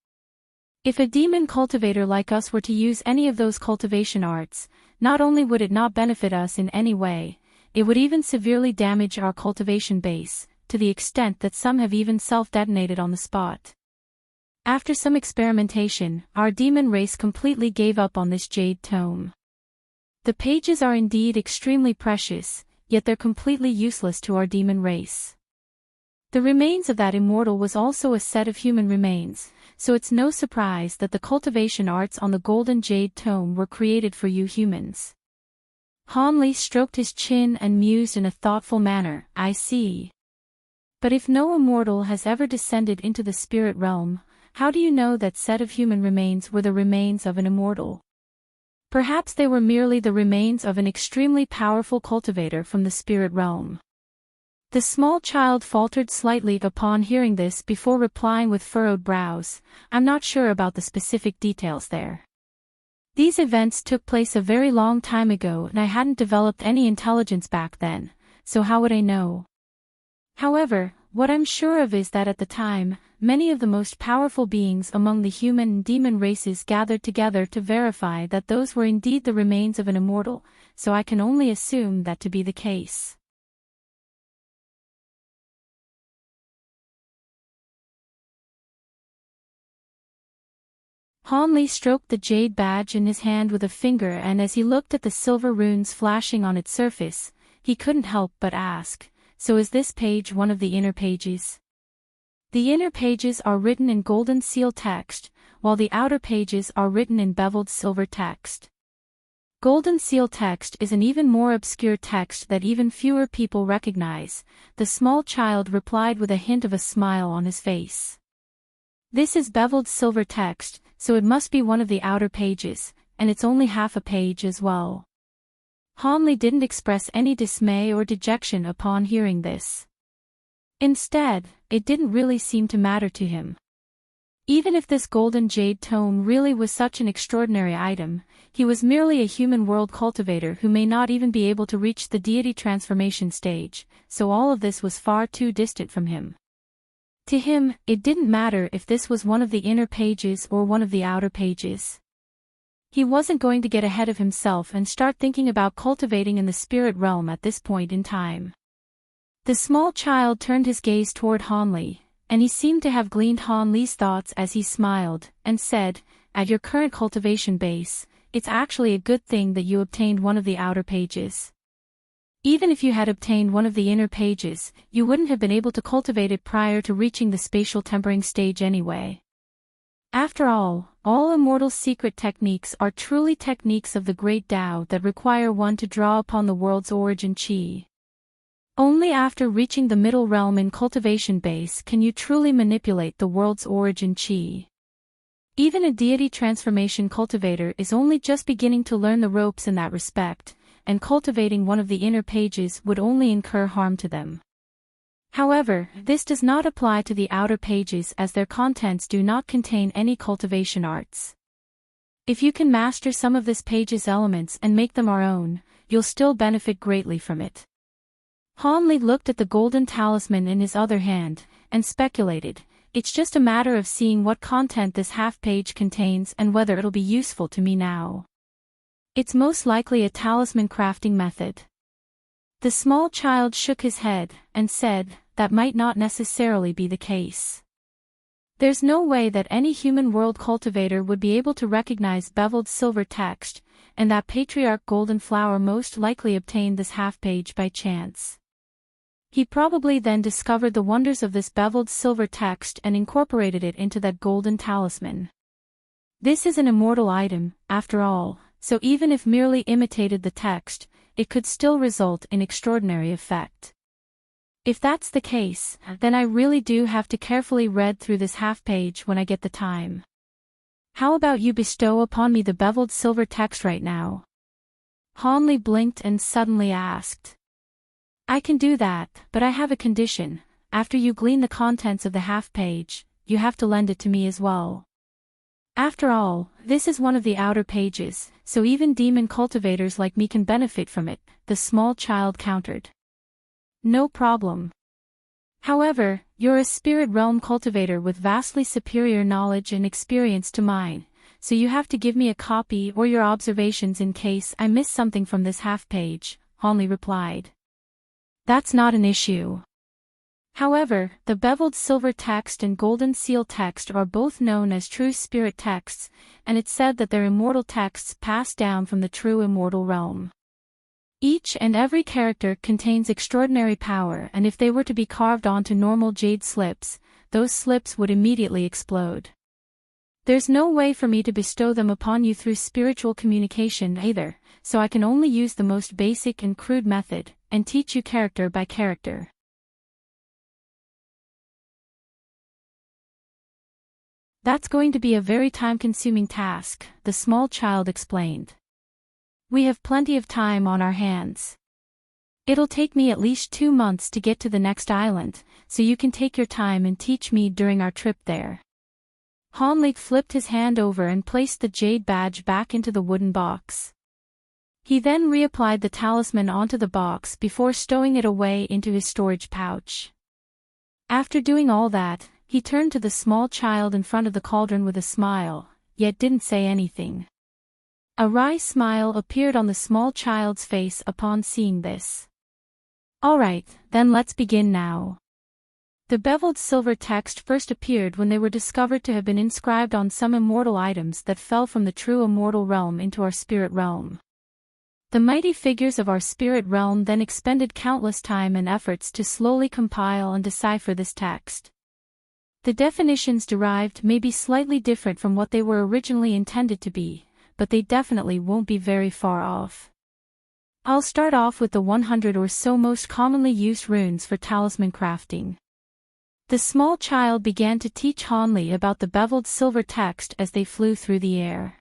If a demon cultivator like us were to use any of those cultivation arts, not only would it not benefit us in any way, it would even severely damage our cultivation base, to the extent that some have even self-detonated on the spot. After some experimentation, our demon race completely gave up on this jade tome. The pages are indeed extremely precious, yet they're completely useless to our demon race. The remains of that immortal was also a set of human remains, so it's no surprise that the cultivation arts on the Golden Jade Tome were created for you humans. Han Li stroked his chin and mused in a thoughtful manner. I see. But if no immortal has ever descended into the spirit realm, how do you know that set of human remains were the remains of an immortal? Perhaps they were merely the remains of an extremely powerful cultivator from the spirit realm. The small child faltered slightly upon hearing this before replying with furrowed brows. I'm not sure about the specific details there. These events took place a very long time ago and I hadn't developed any intelligence back then, so how would I know? However, what I'm sure of is that at the time, many of the most powerful beings among the human and demon races gathered together to verify that those were indeed the remains of an immortal, so I can only assume that to be the case. Han Li stroked the jade badge in his hand with a finger, and as he looked at the silver runes flashing on its surface, he couldn't help but ask, so is this page one of the inner pages? The inner pages are written in golden seal text, while the outer pages are written in beveled silver text. Golden seal text is an even more obscure text that even fewer people recognize, the small child replied with a hint of a smile on his face. This is beveled silver text, so it must be one of the outer pages, and it's only half a page as well. Han Li didn't express any dismay or dejection upon hearing this. Instead, it didn't really seem to matter to him. Even if this golden jade tome really was such an extraordinary item, he was merely a human world cultivator who may not even be able to reach the deity transformation stage, so all of this was far too distant from him. To him, it didn't matter if this was one of the inner pages or one of the outer pages. He wasn't going to get ahead of himself and start thinking about cultivating in the spirit realm at this point in time. The small child turned his gaze toward Hanli, and he seemed to have gleaned Hanli's thoughts as he smiled, and said, "At your current cultivation base, it's actually a good thing that you obtained one of the outer pages. Even if you had obtained one of the inner pages, you wouldn't have been able to cultivate it prior to reaching the spatial tempering stage anyway. After all immortal secret techniques are truly techniques of the great Tao that require one to draw upon the world's origin chi. Only after reaching the middle realm in cultivation base can you truly manipulate the world's origin chi. Even a deity transformation cultivator is only just beginning to learn the ropes in that respect, and cultivating one of the inner pages would only incur harm to them. However, this does not apply to the outer pages as their contents do not contain any cultivation arts. If you can master some of this page's elements and make them our own, you'll still benefit greatly from it." Hanli looked at the golden talisman in his other hand, and speculated, "It's just a matter of seeing what content this half-page contains and whether it'll be useful to me now. It's most likely a talisman crafting method." The small child shook his head, and said, "That might not necessarily be the case. There's no way that any human world cultivator would be able to recognize beveled silver text, and that Patriarch Golden Flower most likely obtained this half-page by chance. He probably then discovered the wonders of this beveled silver text and incorporated it into that golden talisman. This is an immortal item, after all, so even if merely imitated the text, it could still result in extraordinary effect. If that's the case, then I really do have to carefully read through this half-page when I get the time. How about you bestow upon me the beveled silver text right now?" Hanli blinked and suddenly asked. "I can do that, but I have a condition. After you glean the contents of the half-page, you have to lend it to me as well. After all, this is one of the outer pages, so even demon cultivators like me can benefit from it," the small child countered. "No problem. However, you're a spirit realm cultivator with vastly superior knowledge and experience to mine, so you have to give me a copy or your observations in case I miss something from this half-page," Hanli replied. "That's not an issue. However, the beveled silver text and golden seal text are both known as true spirit texts, and it's said that they're immortal texts passed down from the true immortal realm. Each and every character contains extraordinary power, and if they were to be carved onto normal jade slips, those slips would immediately explode. There's no way for me to bestow them upon you through spiritual communication either, so I can only use the most basic and crude method, and teach you character by character." "That's going to be a very time-consuming task," the small child explained. "We have plenty of time on our hands. It'll take me at least 2 months to get to the next island, so you can take your time and teach me during our trip there." Hanli flipped his hand over and placed the jade badge back into the wooden box. He then reapplied the talisman onto the box before stowing it away into his storage pouch. After doing all that, he turned to the small child in front of the cauldron with a smile, yet didn't say anything. A wry smile appeared on the small child's face upon seeing this. "All right, then let's begin now." The beveled silver text first appeared when they were discovered to have been inscribed on some immortal items that fell from the true immortal realm into our spirit realm. The mighty figures of our spirit realm then expended countless time and efforts to slowly compile and decipher this text. The definitions derived may be slightly different from what they were originally intended to be, but they definitely won't be very far off. I'll start off with the 100 or so most commonly used runes for talisman crafting. The small child began to teach Hanli about the beveled silver text as they flew through the air.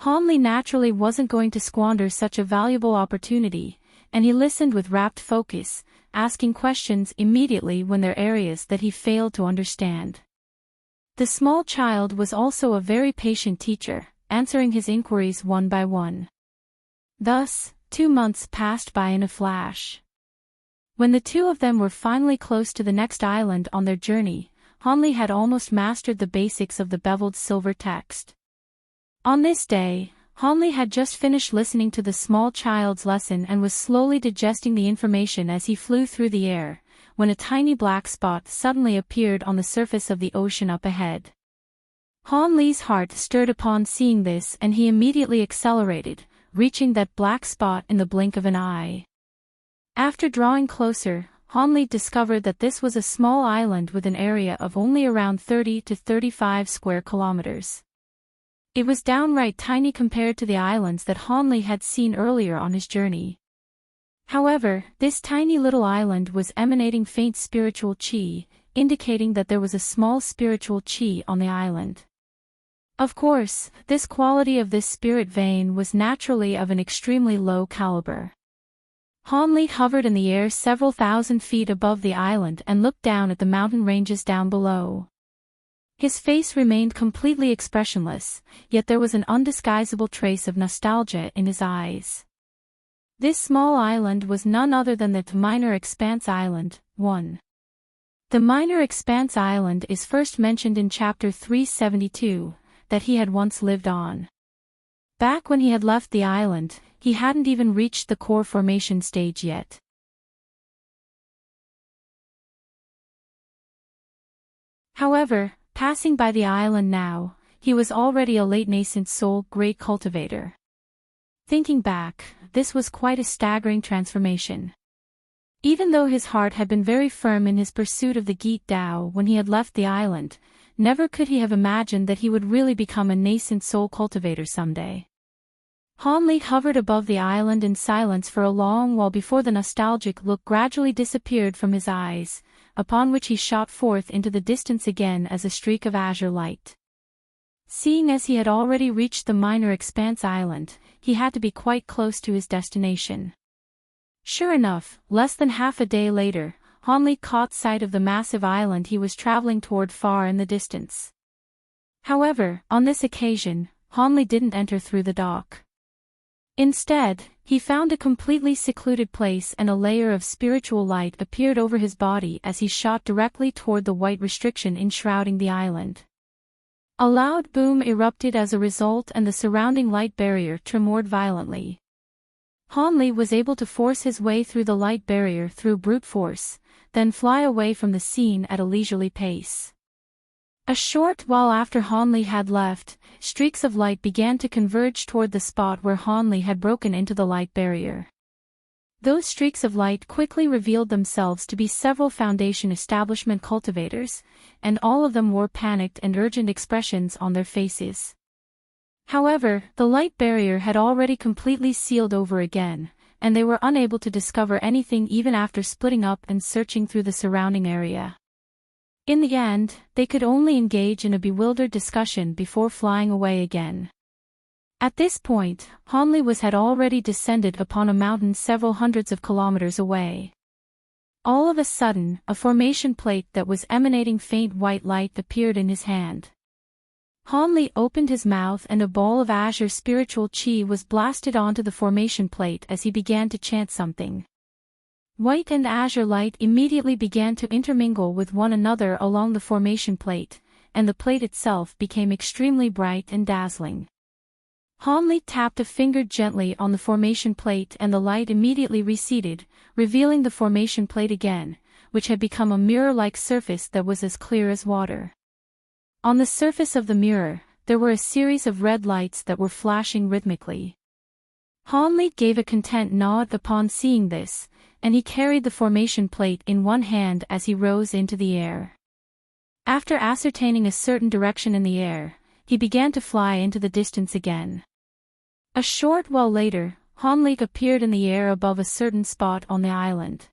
Hanli naturally wasn't going to squander such a valuable opportunity, and he listened with rapt focus, asking questions immediately when there were areas that he failed to understand. The small child was also a very patient teacher, answering his inquiries one by one. Thus, 2 months passed by in a flash. When the two of them were finally close to the next island on their journey, Hanli had almost mastered the basics of the beveled silver text. On this day, Hanli had just finished listening to the small child's lesson and was slowly digesting the information as he flew through the air, when a tiny black spot suddenly appeared on the surface of the ocean up ahead. Hanli's heart stirred upon seeing this and he immediately accelerated, reaching that black spot in the blink of an eye. After drawing closer, Hanli discovered that this was a small island with an area of only around 30 to 35 square kilometers. It was downright tiny compared to the islands that Hanli had seen earlier on his journey. However, this tiny little island was emanating faint spiritual chi, indicating that there was a small spiritual chi on the island. Of course, this quality of this spirit vein was naturally of an extremely low caliber. Hanli hovered in the air several thousand feet above the island and looked down at the mountain ranges down below. His face remained completely expressionless, yet there was an undisguisable trace of nostalgia in his eyes. This small island was none other than the Minor Expanse Island, 1. The Minor Expanse Island is first mentioned in Chapter 372, that he had once lived on. Back when he had left the island, he hadn't even reached the core formation stage yet. However, passing by the island now, he was already a late nascent soul great cultivator. Thinking back, this was quite a staggering transformation. Even though his heart had been very firm in his pursuit of the Geet Dao when he had left the island, never could he have imagined that he would really become a nascent soul cultivator someday. Hanli hovered above the island in silence for a long while before the nostalgic look gradually disappeared from his eyes, upon which he shot forth into the distance again as a streak of azure light. Seeing as he had already reached the Minor Expanse Island, he had to be quite close to his destination. Sure enough, less than half a day later, Hanli caught sight of the massive island he was traveling toward far in the distance. However, on this occasion, Hanli didn't enter through the dock. Instead, he found a completely secluded place and a layer of spiritual light appeared over his body as he shot directly toward the white restriction enshrouding the island. A loud boom erupted as a result and the surrounding light barrier tremored violently. Hanli was able to force his way through the light barrier through brute force, then fly away from the scene at a leisurely pace. A short while after Hanli had left, streaks of light began to converge toward the spot where Hanli had broken into the light barrier. Those streaks of light quickly revealed themselves to be several Foundation establishment cultivators, and all of them wore panicked and urgent expressions on their faces. However, the light barrier had already completely sealed over again, and they were unable to discover anything even after splitting up and searching through the surrounding area. In the end, they could only engage in a bewildered discussion before flying away again. At this point, Hanli had already descended upon a mountain several hundreds of kilometers away. All of a sudden, a formation plate that was emanating faint white light appeared in his hand. Hanli opened his mouth and a ball of azure spiritual chi was blasted onto the formation plate as he began to chant something. White and azure light immediately began to intermingle with one another along the formation plate, and the plate itself became extremely bright and dazzling. Hanli tapped a finger gently on the formation plate and the light immediately receded, revealing the formation plate again, which had become a mirror-like surface that was as clear as water. On the surface of the mirror, there were a series of red lights that were flashing rhythmically. Hanli gave a content nod upon seeing this, and he carried the formation plate in one hand as he rose into the air. After ascertaining a certain direction in the air, he began to fly into the distance again. A short while later, Hanli appeared in the air above a certain spot on the island.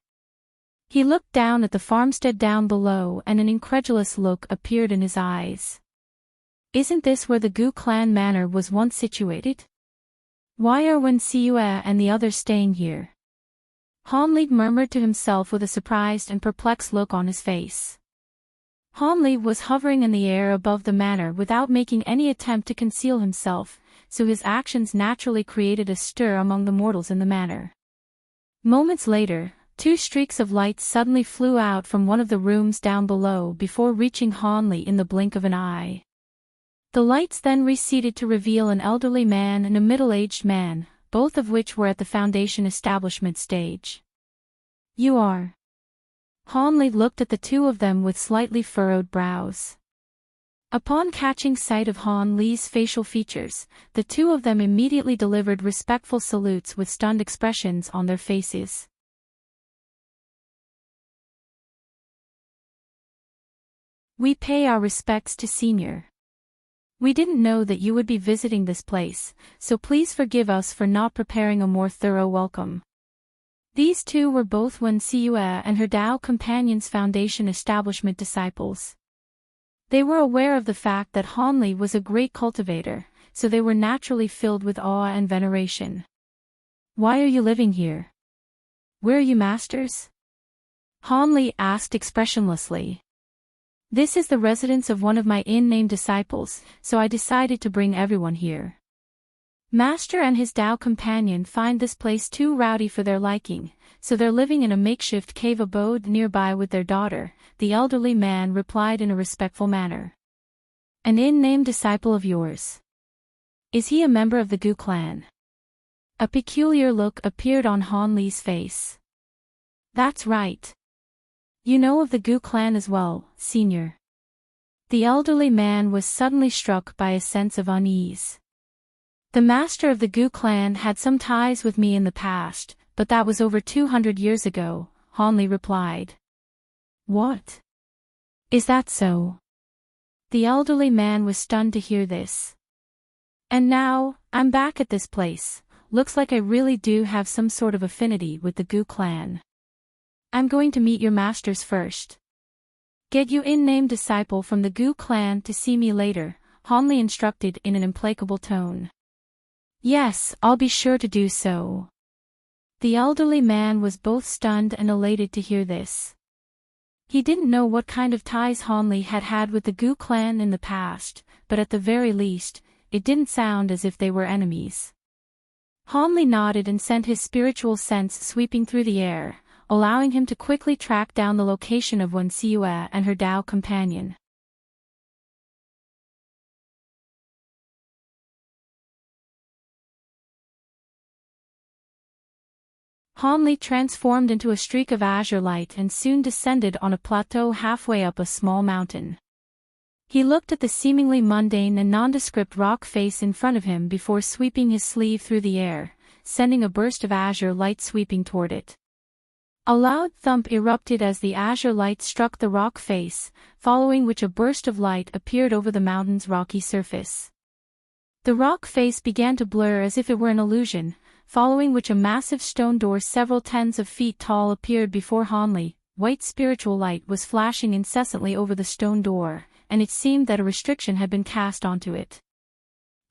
He looked down at the farmstead down below and an incredulous look appeared in his eyes. Isn't this where the Gu clan manor was once situated? Why are Wen Siue and the others staying here? Hanli murmured to himself with a surprised and perplexed look on his face. Hanli was hovering in the air above the manor without making any attempt to conceal himself, so his actions naturally created a stir among the mortals in the manor. Moments later, two streaks of light suddenly flew out from one of the rooms down below before reaching Hanli in the blink of an eye. The lights then receded to reveal an elderly man and a middle-aged man, both of which were at the foundation establishment stage. "You are." Hanley looked at the two of them with slightly furrowed brows. Upon catching sight of Han Li's facial features, the two of them immediately delivered respectful salutes with stunned expressions on their faces. "We pay our respects to Senior. We didn't know that you would be visiting this place, so please forgive us for not preparing a more thorough welcome." These two were both Wen Siyue and her Dao Companions Foundation establishment disciples. They were aware of the fact that Hanley was a great cultivator, so they were naturally filled with awe and veneration. "Why are you living here? Where are you masters?" Hanley asked expressionlessly. "This is the residence of one of my in-name disciples, so I decided to bring everyone here. Master and his Dao companion find this place too rowdy for their liking, so they're living in a makeshift cave abode nearby with their daughter," the elderly man replied in a respectful manner. "An in-name disciple of yours? Is he a member of the Gu clan?" A peculiar look appeared on Han Li's face. "That's right. You know of the Gu clan as well, Senior." The elderly man was suddenly struck by a sense of unease. "The master of the Gu clan had some ties with me in the past, but that was over 200 years ago," Hanley replied. "What? Is that so?" The elderly man was stunned to hear this. "And now, I'm back at this place. Looks like I really do have some sort of affinity with the Gu clan. I'm going to meet your masters first. Get you in-name disciple from the Gu clan to see me later," Hanley instructed in an implacable tone. "Yes, I'll be sure to do so." The elderly man was both stunned and elated to hear this. He didn't know what kind of ties Hanley had had with the Gu clan in the past, but at the very least, it didn't sound as if they were enemies. Hanley nodded and sent his spiritual sense sweeping through the air, allowing him to quickly track down the location of Wen Siyue and her Dao companion. Hanley transformed into a streak of azure light and soon descended on a plateau halfway up a small mountain. He looked at the seemingly mundane and nondescript rock face in front of him before sweeping his sleeve through the air, sending a burst of azure light sweeping toward it. A loud thump erupted as the azure light struck the rock face, following which a burst of light appeared over the mountain's rocky surface. The rock face began to blur as if it were an illusion, following which a massive stone door several tens of feet tall appeared before Hanley. White spiritual light was flashing incessantly over the stone door, and it seemed that a restriction had been cast onto it.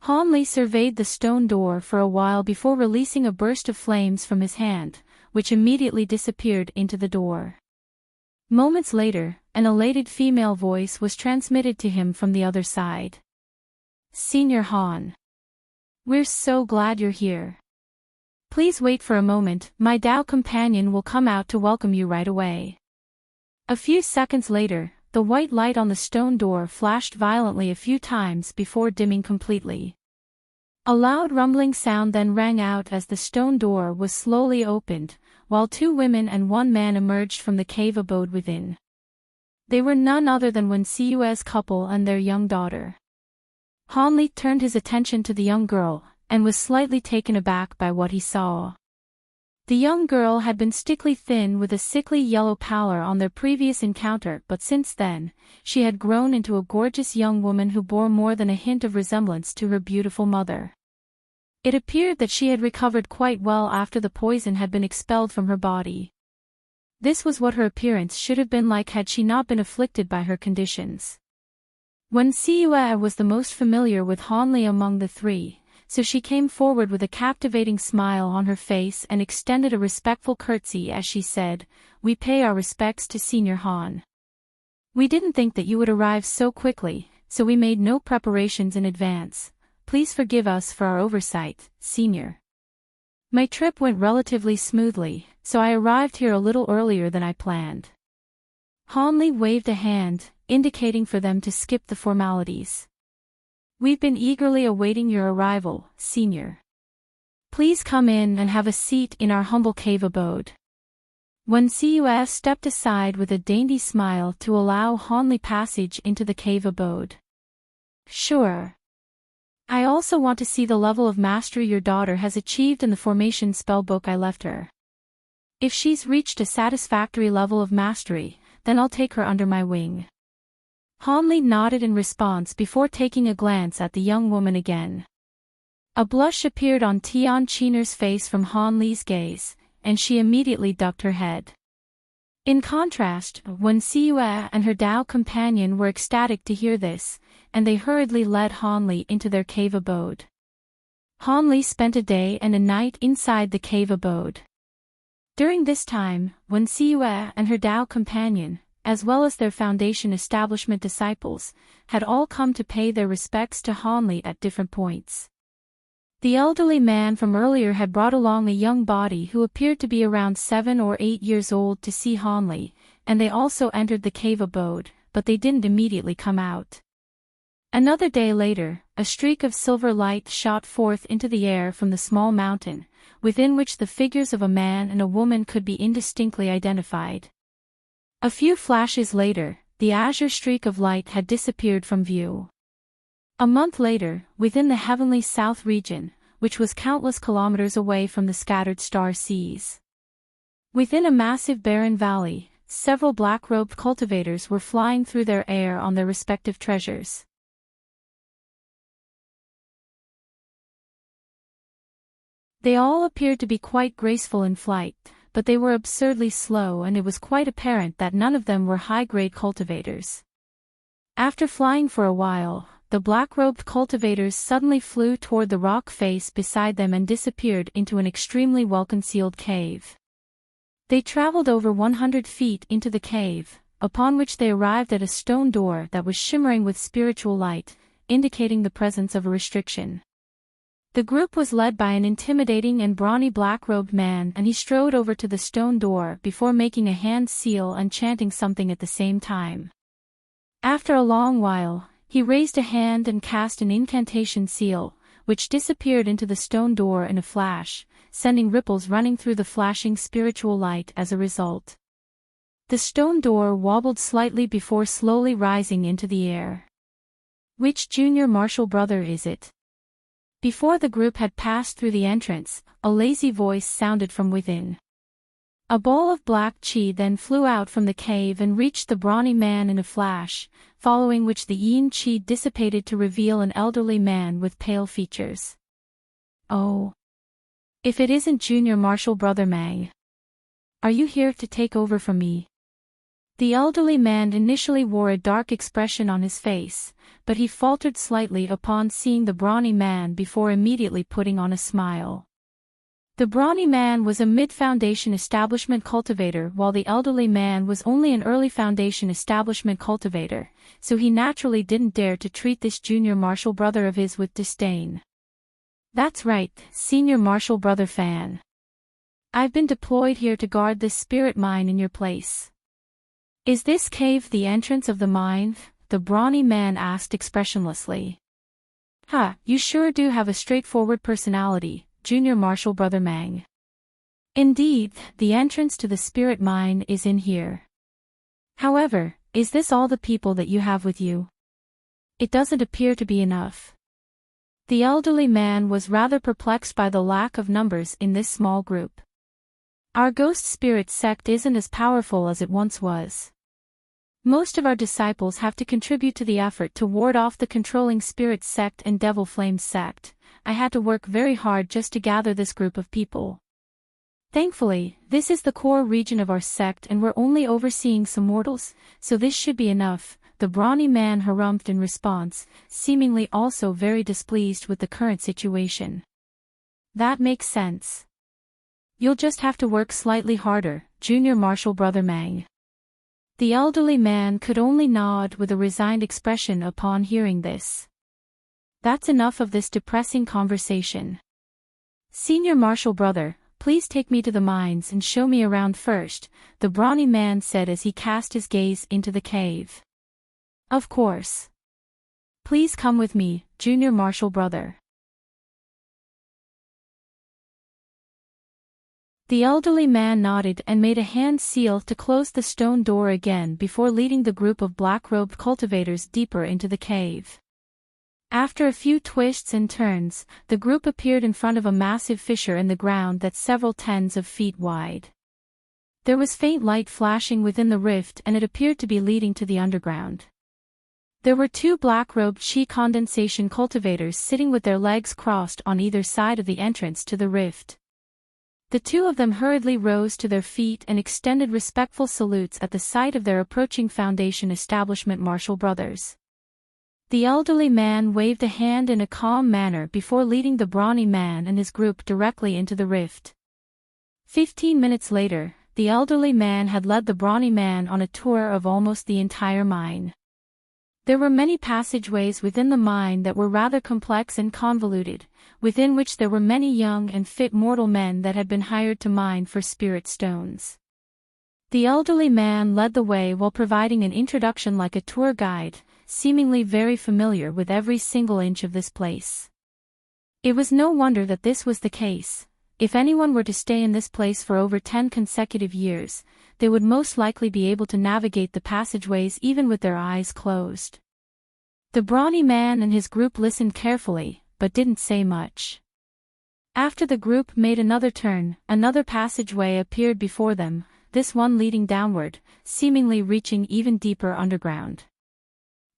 Hanley surveyed the stone door for a while before releasing a burst of flames from his hand, which immediately disappeared into the door. Moments later, an elated female voice was transmitted to him from the other side. "Senior Han. We're so glad you're here. Please wait for a moment, my Dao companion will come out to welcome you right away." A few seconds later, the white light on the stone door flashed violently a few times before dimming completely. A loud rumbling sound then rang out as the stone door was slowly opened, while two women and one man emerged from the cave abode within. They were none other than Wen Siyue's couple and their young daughter. Hanley turned his attention to the young girl, and was slightly taken aback by what he saw. The young girl had been stickly thin with a sickly yellow pallor on their previous encounter, but since then, she had grown into a gorgeous young woman who bore more than a hint of resemblance to her beautiful mother. It appeared that she had recovered quite well after the poison had been expelled from her body. This was what her appearance should have been like had she not been afflicted by her conditions. Wen Siyue was the most familiar with Hanley among the three, so she came forward with a captivating smile on her face and extended a respectful curtsy as she said, "We pay our respects to Senior Han. We didn't think that you would arrive so quickly, so we made no preparations in advance. Please forgive us for our oversight, Senior. My trip went relatively smoothly, so I arrived here a little earlier than I planned." Hanley waved a hand, indicating for them to skip the formalities. We've been eagerly awaiting your arrival, Senior. Please come in and have a seat in our humble cave abode. Wen Cui stepped aside with a dainty smile to allow Hanli passage into the cave abode. Sure. I also want to see the level of mastery your daughter has achieved in the formation spellbook I left her. If she's reached a satisfactory level of mastery, then I'll take her under my wing. Hanli nodded in response before taking a glance at the young woman again. A blush appeared on Tian Qiner's face from Hanli's gaze, and she immediately ducked her head. In contrast, Wen Cui and her Dao companion were ecstatic to hear this, and they hurriedly led Hanli into their cave abode. Hanli spent a day and a night inside the cave abode. During this time, Wen Cui and her Dao companion, as well as their Foundation establishment disciples, had all come to pay their respects to Hanli at different points. The elderly man from earlier had brought along a young body who appeared to be around 7 or 8 years old to see Hanli, and they also entered the cave abode, but they didn't immediately come out. Another day later, a streak of silver light shot forth into the air from the small mountain, within which the figures of a man and a woman could be indistinctly identified. A few flashes later, the azure streak of light had disappeared from view. A month later, within the heavenly south region, which was countless kilometers away from the scattered star seas. Within a massive barren valley, several black-robed cultivators were flying through their air on their respective treasures. They all appeared to be quite graceful in flight, but they were absurdly slow, and it was quite apparent that none of them were high-grade cultivators. After flying for a while, the black-robed cultivators suddenly flew toward the rock face beside them and disappeared into an extremely well-concealed cave. They traveled over 100 feet into the cave, upon which they arrived at a stone door that was shimmering with spiritual light, indicating the presence of a restriction. The group was led by an intimidating and brawny black-robed man, and he strode over to the stone door before making a hand seal and chanting something at the same time. After a long while, he raised a hand and cast an incantation seal, which disappeared into the stone door in a flash, sending ripples running through the flashing spiritual light as a result. The stone door wobbled slightly before slowly rising into the air. Which junior martial brother is it? Before the group had passed through the entrance, a lazy voice sounded from within. A ball of black qi then flew out from the cave and reached the brawny man in a flash, following which the yin qi dissipated to reveal an elderly man with pale features. Oh. If it isn't junior martial brother Mang. Are you here to take over from me? The elderly man initially wore a dark expression on his face, but he faltered slightly upon seeing the brawny man before immediately putting on a smile. The brawny man was a mid-foundation establishment cultivator, while the elderly man was only an early foundation establishment cultivator, so he naturally didn't dare to treat this junior martial brother of his with disdain. That's right, senior martial brother Fan. I've been deployed here to guard this spirit mine in your place. Is this cave the entrance of the mine? The brawny man asked expressionlessly. You sure do have a straightforward personality, junior martial brother Mang. Indeed, the entrance to the spirit mine is in here. However, is this all the people that you have with you? It doesn't appear to be enough. The elderly man was rather perplexed by the lack of numbers in this small group. Our ghost spirit sect isn't as powerful as it once was. Most of our disciples have to contribute to the effort to ward off the controlling spirit sect and devil flame sect. I had to work very hard just to gather this group of people. Thankfully, this is the core region of our sect and we're only overseeing some mortals, so this should be enough, the brawny man harumphed in response, seemingly also very displeased with the current situation. That makes sense. You'll just have to work slightly harder, junior martial brother Mang. The elderly man could only nod with a resigned expression upon hearing this. That's enough of this depressing conversation. Senior martial brother, please take me to the mines and show me around first, the brawny man said as he cast his gaze into the cave. Of course. Please come with me, Junior Marshall brother. The elderly man nodded and made a hand seal to close the stone door again before leading the group of black-robed cultivators deeper into the cave. After a few twists and turns, the group appeared in front of a massive fissure in the ground that's several tens of feet wide. There was faint light flashing within the rift and it appeared to be leading to the underground. There were two black-robed Chi condensation cultivators sitting with their legs crossed on either side of the entrance to the rift. The two of them hurriedly rose to their feet and extended respectful salutes at the sight of their approaching Foundation establishment Marshall brothers. The elderly man waved a hand in a calm manner before leading the brawny man and his group directly into the rift. 15 minutes later, the elderly man had led the brawny man on a tour of almost the entire mine. There were many passageways within the mine that were rather complex and convoluted, within which there were many young and fit mortal men that had been hired to mine for spirit stones. The elderly man led the way while providing an introduction like a tour guide, seemingly very familiar with every single inch of this place. It was no wonder that this was the case. If anyone were to stay in this place for over 10 consecutive years, they would most likely be able to navigate the passageways even with their eyes closed. The brawny man and his group listened carefully, but didn't say much. After the group made another turn, another passageway appeared before them, this one leading downward, seemingly reaching even deeper underground.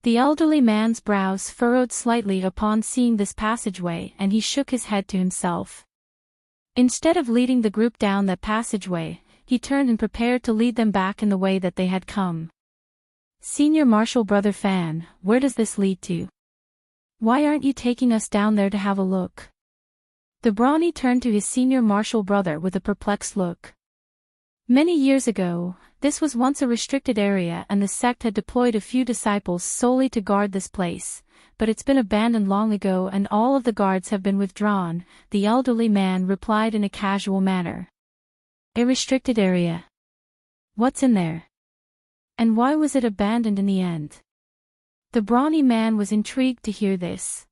The elderly man's brows furrowed slightly upon seeing this passageway and he shook his head to himself. Instead of leading the group down that passageway, he turned and prepared to lead them back in the way that they had come. Senior Marshall brother Fan, where does this lead to? Why aren't you taking us down there to have a look? The brawny turned to his senior Marshall brother with a perplexed look. Many years ago, this was once a restricted area and the sect had deployed a few disciples solely to guard this place, but it's been abandoned long ago and all of the guards have been withdrawn, the elderly man replied in a casual manner. A restricted area. What's in there? And why was it abandoned in the end? The brawny man was intrigued to hear this.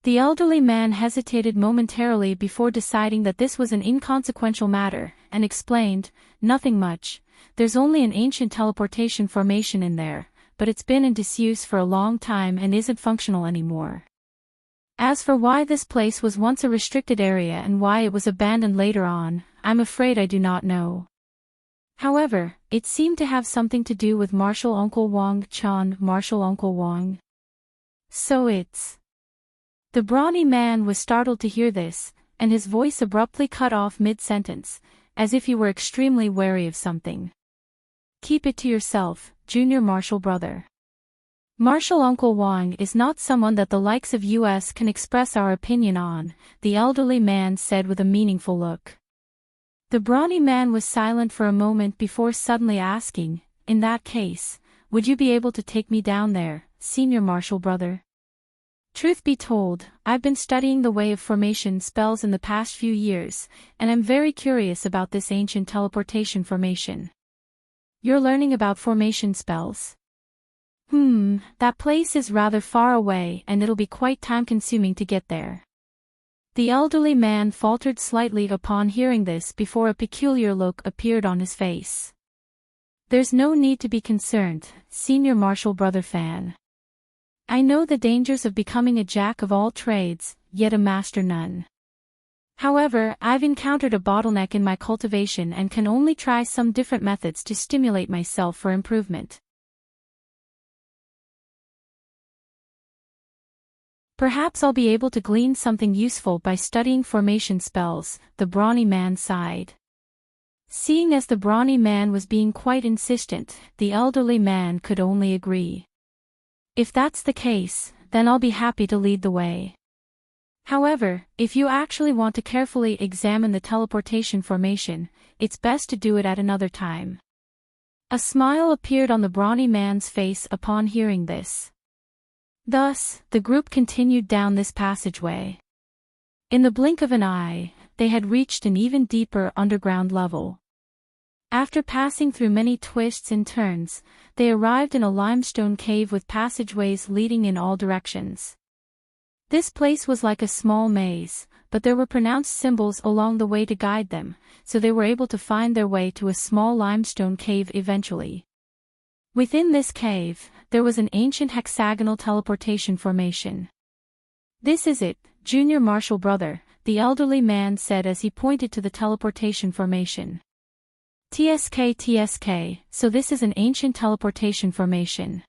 The elderly man hesitated momentarily before deciding that this was an inconsequential matter, and explained, nothing much, there's only an ancient teleportation formation in there, but it's been in disuse for a long time and isn't functional anymore. As for why this place was once a restricted area and why it was abandoned later on, I'm afraid I do not know. However, it seemed to have something to do with Marshall Uncle Wang Chan, Marshall Uncle Wang. So it's... The brawny man was startled to hear this, and his voice abruptly cut off mid-sentence, as if he were extremely wary of something. Keep it to yourself, Junior Marshall brother. Marshall Uncle Wang is not someone that the likes of us can express our opinion on, the elderly man said with a meaningful look. The brawny man was silent for a moment before suddenly asking, in that case, would you be able to take me down there, Senior Marshall brother? Truth be told, I've been studying the way of formation spells in the past few years, and I'm very curious about this ancient teleportation formation. You're learning about formation spells? That place is rather far away and it'll be quite time-consuming to get there. The elderly man faltered slightly upon hearing this before a peculiar look appeared on his face. There's no need to be concerned, Senior Marshall brother Fan. I know the dangers of becoming a jack of all trades, yet a master none. However, I've encountered a bottleneck in my cultivation and can only try some different methods to stimulate myself for improvement. Perhaps I'll be able to glean something useful by studying formation spells, the brawny man sighed. Seeing as the brawny man was being quite insistent, the elderly man could only agree. If that's the case, then I'll be happy to lead the way. However, if you actually want to carefully examine the teleportation formation, it's best to do it at another time. A smile appeared on the brawny man's face upon hearing this. Thus, the group continued down this passageway. In the blink of an eye, they had reached an even deeper underground level. After passing through many twists and turns, they arrived in a limestone cave with passageways leading in all directions. This place was like a small maze, but there were pronounced symbols along the way to guide them, so they were able to find their way to a small limestone cave eventually. Within this cave, there was an ancient hexagonal teleportation formation. "This is it, Junior Marshall brother," the elderly man said as he pointed to the teleportation formation. TSK, so this is an ancient teleportation formation.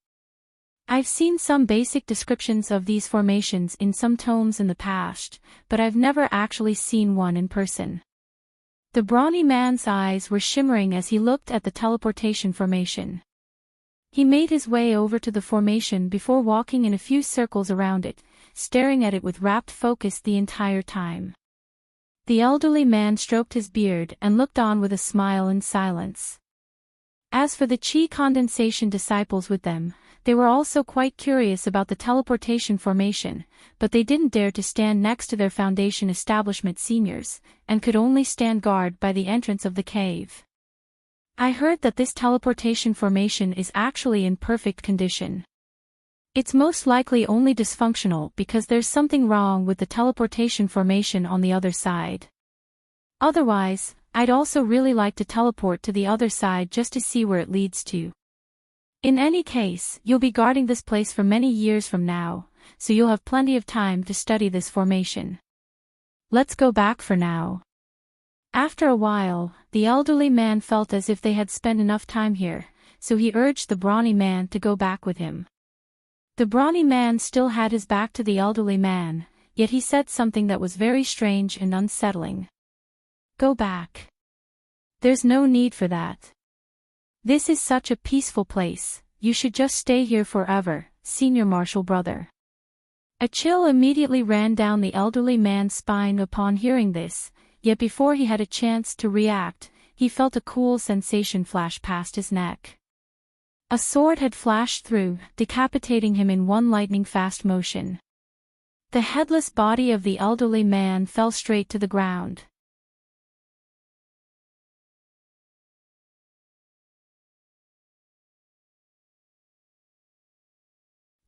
I've seen some basic descriptions of these formations in some tomes in the past, but I've never actually seen one in person. The brawny man's eyes were shimmering as he looked at the teleportation formation. He made his way over to the formation before walking in a few circles around it, staring at it with rapt focus the entire time. The elderly man stroked his beard and looked on with a smile in silence. As for the chi condensation disciples with them, they were also quite curious about the teleportation formation, but they didn't dare to stand next to their Foundation establishment seniors, and could only stand guard by the entrance of the cave. "I heard that this teleportation formation is actually in perfect condition. It's most likely only dysfunctional because there's something wrong with the teleportation formation on the other side. Otherwise, I'd also really like to teleport to the other side just to see where it leads to. In any case, you'll be guarding this place for many years from now, so you'll have plenty of time to study this formation. Let's go back for now." After a while, the elderly man felt as if they had spent enough time here, so he urged the brawny man to go back with him. The brawny man still had his back to the elderly man, yet he said something that was very strange and unsettling. "Go back. There's no need for that. This is such a peaceful place, you should just stay here forever, Senior Marshall brother." A chill immediately ran down the elderly man's spine upon hearing this, yet before he had a chance to react, he felt a cool sensation flash past his neck. A sword had flashed through, decapitating him in one lightning-fast motion. The headless body of the elderly man fell straight to the ground.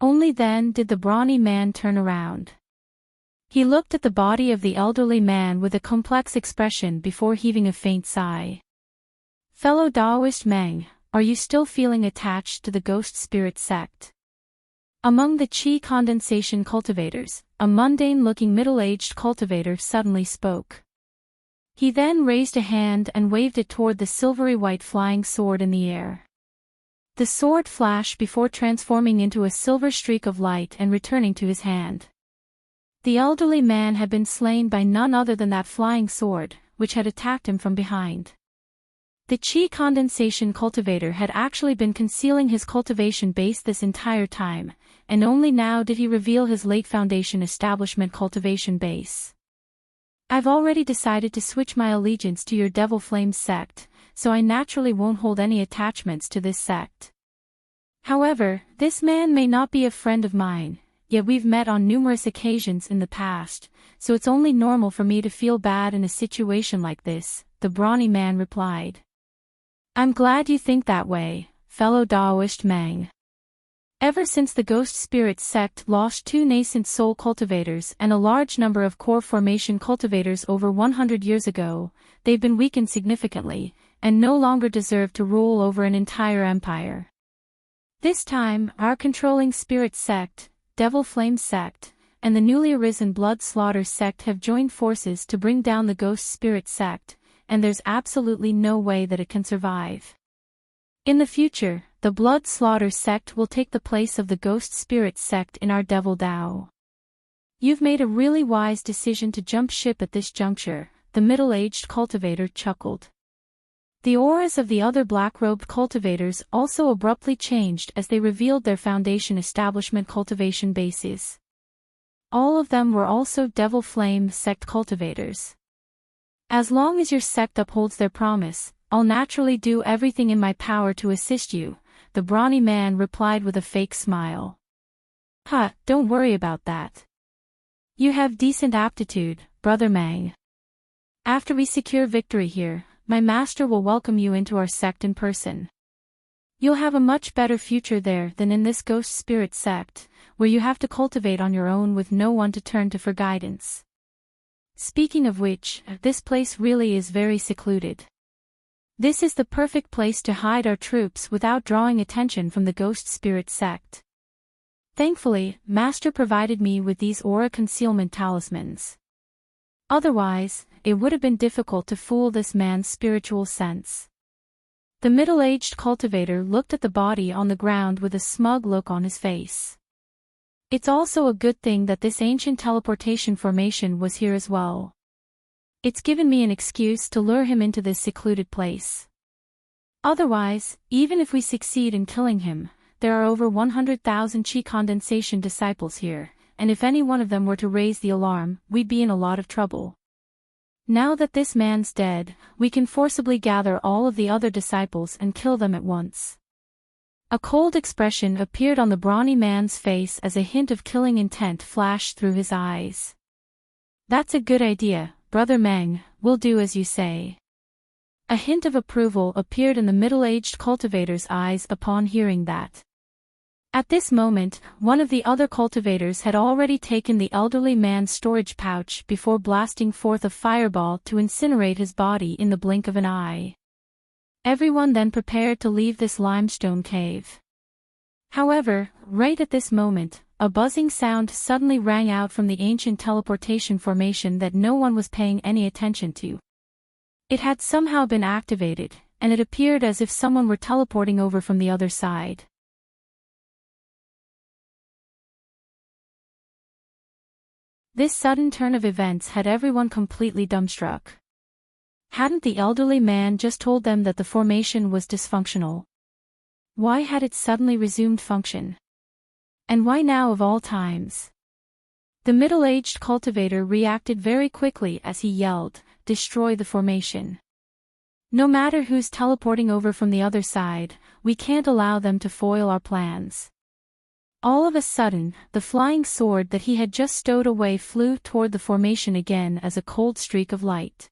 Only then did the brawny man turn around. He looked at the body of the elderly man with a complex expression before heaving a faint sigh. "Fellow Taoist Meng, are you still feeling attached to the ghost spirit sect?" Among the chi condensation cultivators, a mundane-looking middle-aged cultivator suddenly spoke. He then raised a hand and waved it toward the silvery white flying sword in the air. The sword flashed before transforming into a silver streak of light and returning to his hand. The elderly man had been slain by none other than that flying sword, which had attacked him from behind. The chi condensation cultivator had actually been concealing his cultivation base this entire time, and only now did he reveal his late Foundation establishment cultivation base. "I've already decided to switch my allegiance to your Devil Flames sect, so I naturally won't hold any attachments to this sect. However, this man may not be a friend of mine, yet we've met on numerous occasions in the past, so it's only normal for me to feel bad in a situation like this," the brawny man replied. "I'm glad you think that way, fellow Taoist Meng. Ever since the Ghost Spirit sect lost 2 nascent soul cultivators and a large number of core formation cultivators over 100 years ago, they've been weakened significantly, and no longer deserve to rule over an entire empire. This time, our controlling spirit sect, Devil Flame sect, and the newly arisen Blood Slaughter sect have joined forces to bring down the Ghost Spirit sect, and there's absolutely no way that it can survive. In the future, the Blood Slaughter sect will take the place of the Ghost Spirit sect in our Devil Dao. You've made a really wise decision to jump ship at this juncture," the middle-aged cultivator chuckled. The auras of the other black-robed cultivators also abruptly changed as they revealed their Foundation establishment cultivation bases. All of them were also Devil Flame sect cultivators. "As long as your sect upholds their promise, I'll naturally do everything in my power to assist you," the brawny man replied with a fake smile. Don't worry about that. You have decent aptitude, Brother Mang. After we secure victory here, my master will welcome you into our sect in person. You'll have a much better future there than in this ghost spirit sect, where you have to cultivate on your own with no one to turn to for guidance. Speaking of which, this place really is very secluded. This is the perfect place to hide our troops without drawing attention from the ghost spirit sect. Thankfully, Master provided me with these aura concealment talismans. Otherwise, it would have been difficult to fool this man's spiritual sense. The middle-aged cultivator looked at the body on the ground with a smug look on his face. It's also a good thing that this ancient teleportation formation was here as well. It's given me an excuse to lure him into this secluded place. Otherwise, even if we succeed in killing him, there are over 100,000 chi condensation disciples here, and if any one of them were to raise the alarm, we'd be in a lot of trouble. Now that this man's dead, we can forcibly gather all of the other disciples and kill them at once. A cold expression appeared on the brawny man's face as a hint of killing intent flashed through his eyes. That's a good idea, Brother Meng, we'll do as you say. A hint of approval appeared in the middle-aged cultivator's eyes upon hearing that. At this moment, one of the other cultivators had already taken the elderly man's storage pouch before blasting forth a fireball to incinerate his body in the blink of an eye. Everyone then prepared to leave this limestone cave. However, right at this moment, a buzzing sound suddenly rang out from the ancient teleportation formation that no one was paying any attention to. It had somehow been activated, and it appeared as if someone were teleporting over from the other side. This sudden turn of events had everyone completely dumbstruck. Hadn't the elderly man just told them that the formation was dysfunctional? Why had it suddenly resumed function? And why now of all times? The middle-aged cultivator reacted very quickly as he yelled, "Destroy the formation. No matter who's teleporting over from the other side, we can't allow them to foil our plans." All of a sudden, the flying sword that he had just stowed away flew toward the formation again as a cold streak of light.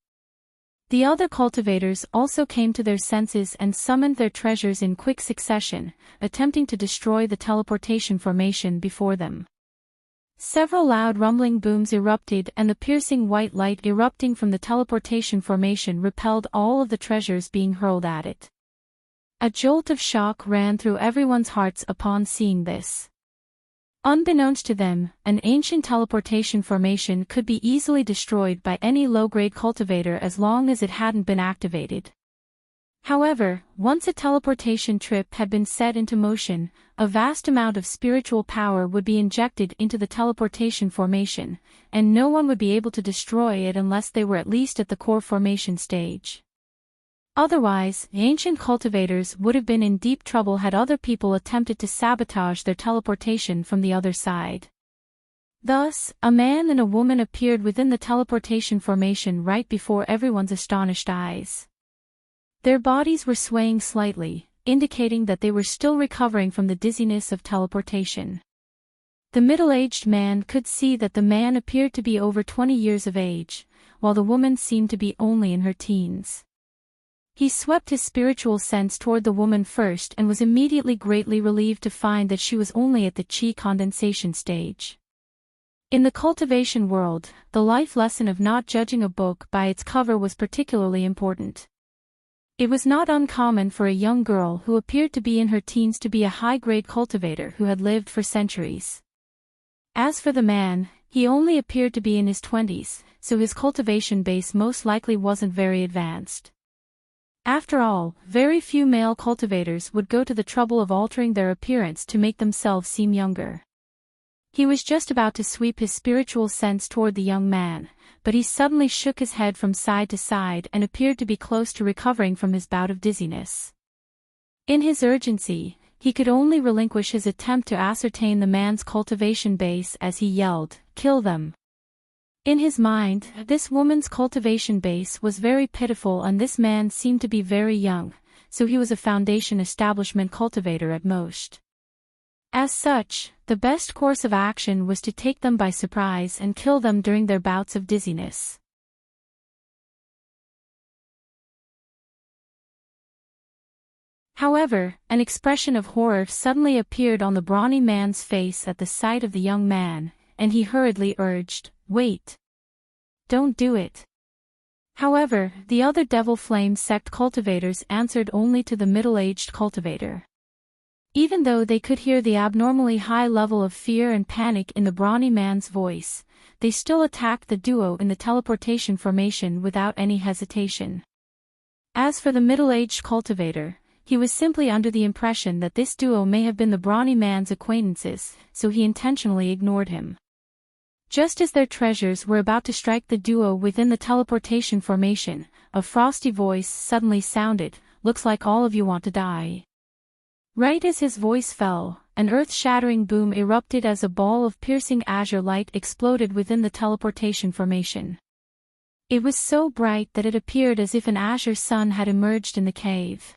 The other cultivators also came to their senses and summoned their treasures in quick succession, attempting to destroy the teleportation formation before them. Several loud rumbling booms erupted and the piercing white light erupting from the teleportation formation repelled all of the treasures being hurled at it. A jolt of shock ran through everyone's hearts upon seeing this. Unbeknownst to them, an ancient teleportation formation could be easily destroyed by any low-grade cultivator as long as it hadn't been activated. However, once a teleportation trip had been set into motion, a vast amount of spiritual power would be injected into the teleportation formation, and no one would be able to destroy it unless they were at least at the core formation stage. Otherwise, ancient cultivators would have been in deep trouble had other people attempted to sabotage their teleportation from the other side. Thus, a man and a woman appeared within the teleportation formation right before everyone's astonished eyes. Their bodies were swaying slightly, indicating that they were still recovering from the dizziness of teleportation. The middle-aged man could see that the man appeared to be over 20 years of age, while the woman seemed to be only in her teens. He swept his spiritual sense toward the woman first and was immediately greatly relieved to find that she was only at the chi condensation stage. In the cultivation world, the life lesson of not judging a book by its cover was particularly important. It was not uncommon for a young girl who appeared to be in her teens to be a high-grade cultivator who had lived for centuries. As for the man, he only appeared to be in his 20s, so his cultivation base most likely wasn't very advanced. After all, very few male cultivators would go to the trouble of altering their appearance to make themselves seem younger. He was just about to sweep his spiritual sense toward the young man, but he suddenly shook his head from side to side and appeared to be close to recovering from his bout of dizziness. In his urgency, he could only relinquish his attempt to ascertain the man's cultivation base as he yelled, "Kill them!" In his mind, this woman's cultivation base was very pitiful and this man seemed to be very young, so he was a foundation establishment cultivator at most. As such, the best course of action was to take them by surprise and kill them during their bouts of dizziness. However, an expression of horror suddenly appeared on the brawny man's face at the sight of the young man, and he hurriedly urged, "Wait. Don't do it." However, the other Devil Flame sect cultivators answered only to the middle-aged cultivator. Even though they could hear the abnormally high level of fear and panic in the brawny man's voice, they still attacked the duo in the teleportation formation without any hesitation. As for the middle-aged cultivator, he was simply under the impression that this duo may have been the brawny man's acquaintances, so he intentionally ignored him. Just as their treasures were about to strike the duo within the teleportation formation, a frosty voice suddenly sounded, "Looks like all of you want to die." Right as his voice fell, an earth-shattering boom erupted as a ball of piercing azure light exploded within the teleportation formation. It was so bright that it appeared as if an azure sun had emerged in the cave.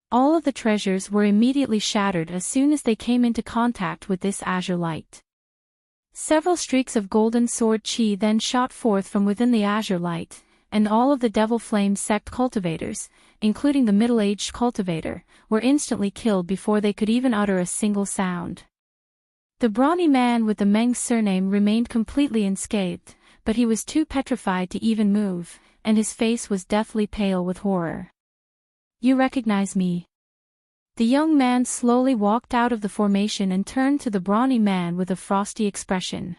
All of the treasures were immediately shattered as soon as they came into contact with this azure light. Several streaks of golden sword chi then shot forth from within the azure light, and all of the Devil Flame sect cultivators, including the middle-aged cultivator, were instantly killed before they could even utter a single sound. The brawny man with the Meng surname remained completely unscathed, but he was too petrified to even move, and his face was deathly pale with horror. "You recognize me?" The young man slowly walked out of the formation and turned to the brawny man with a frosty expression.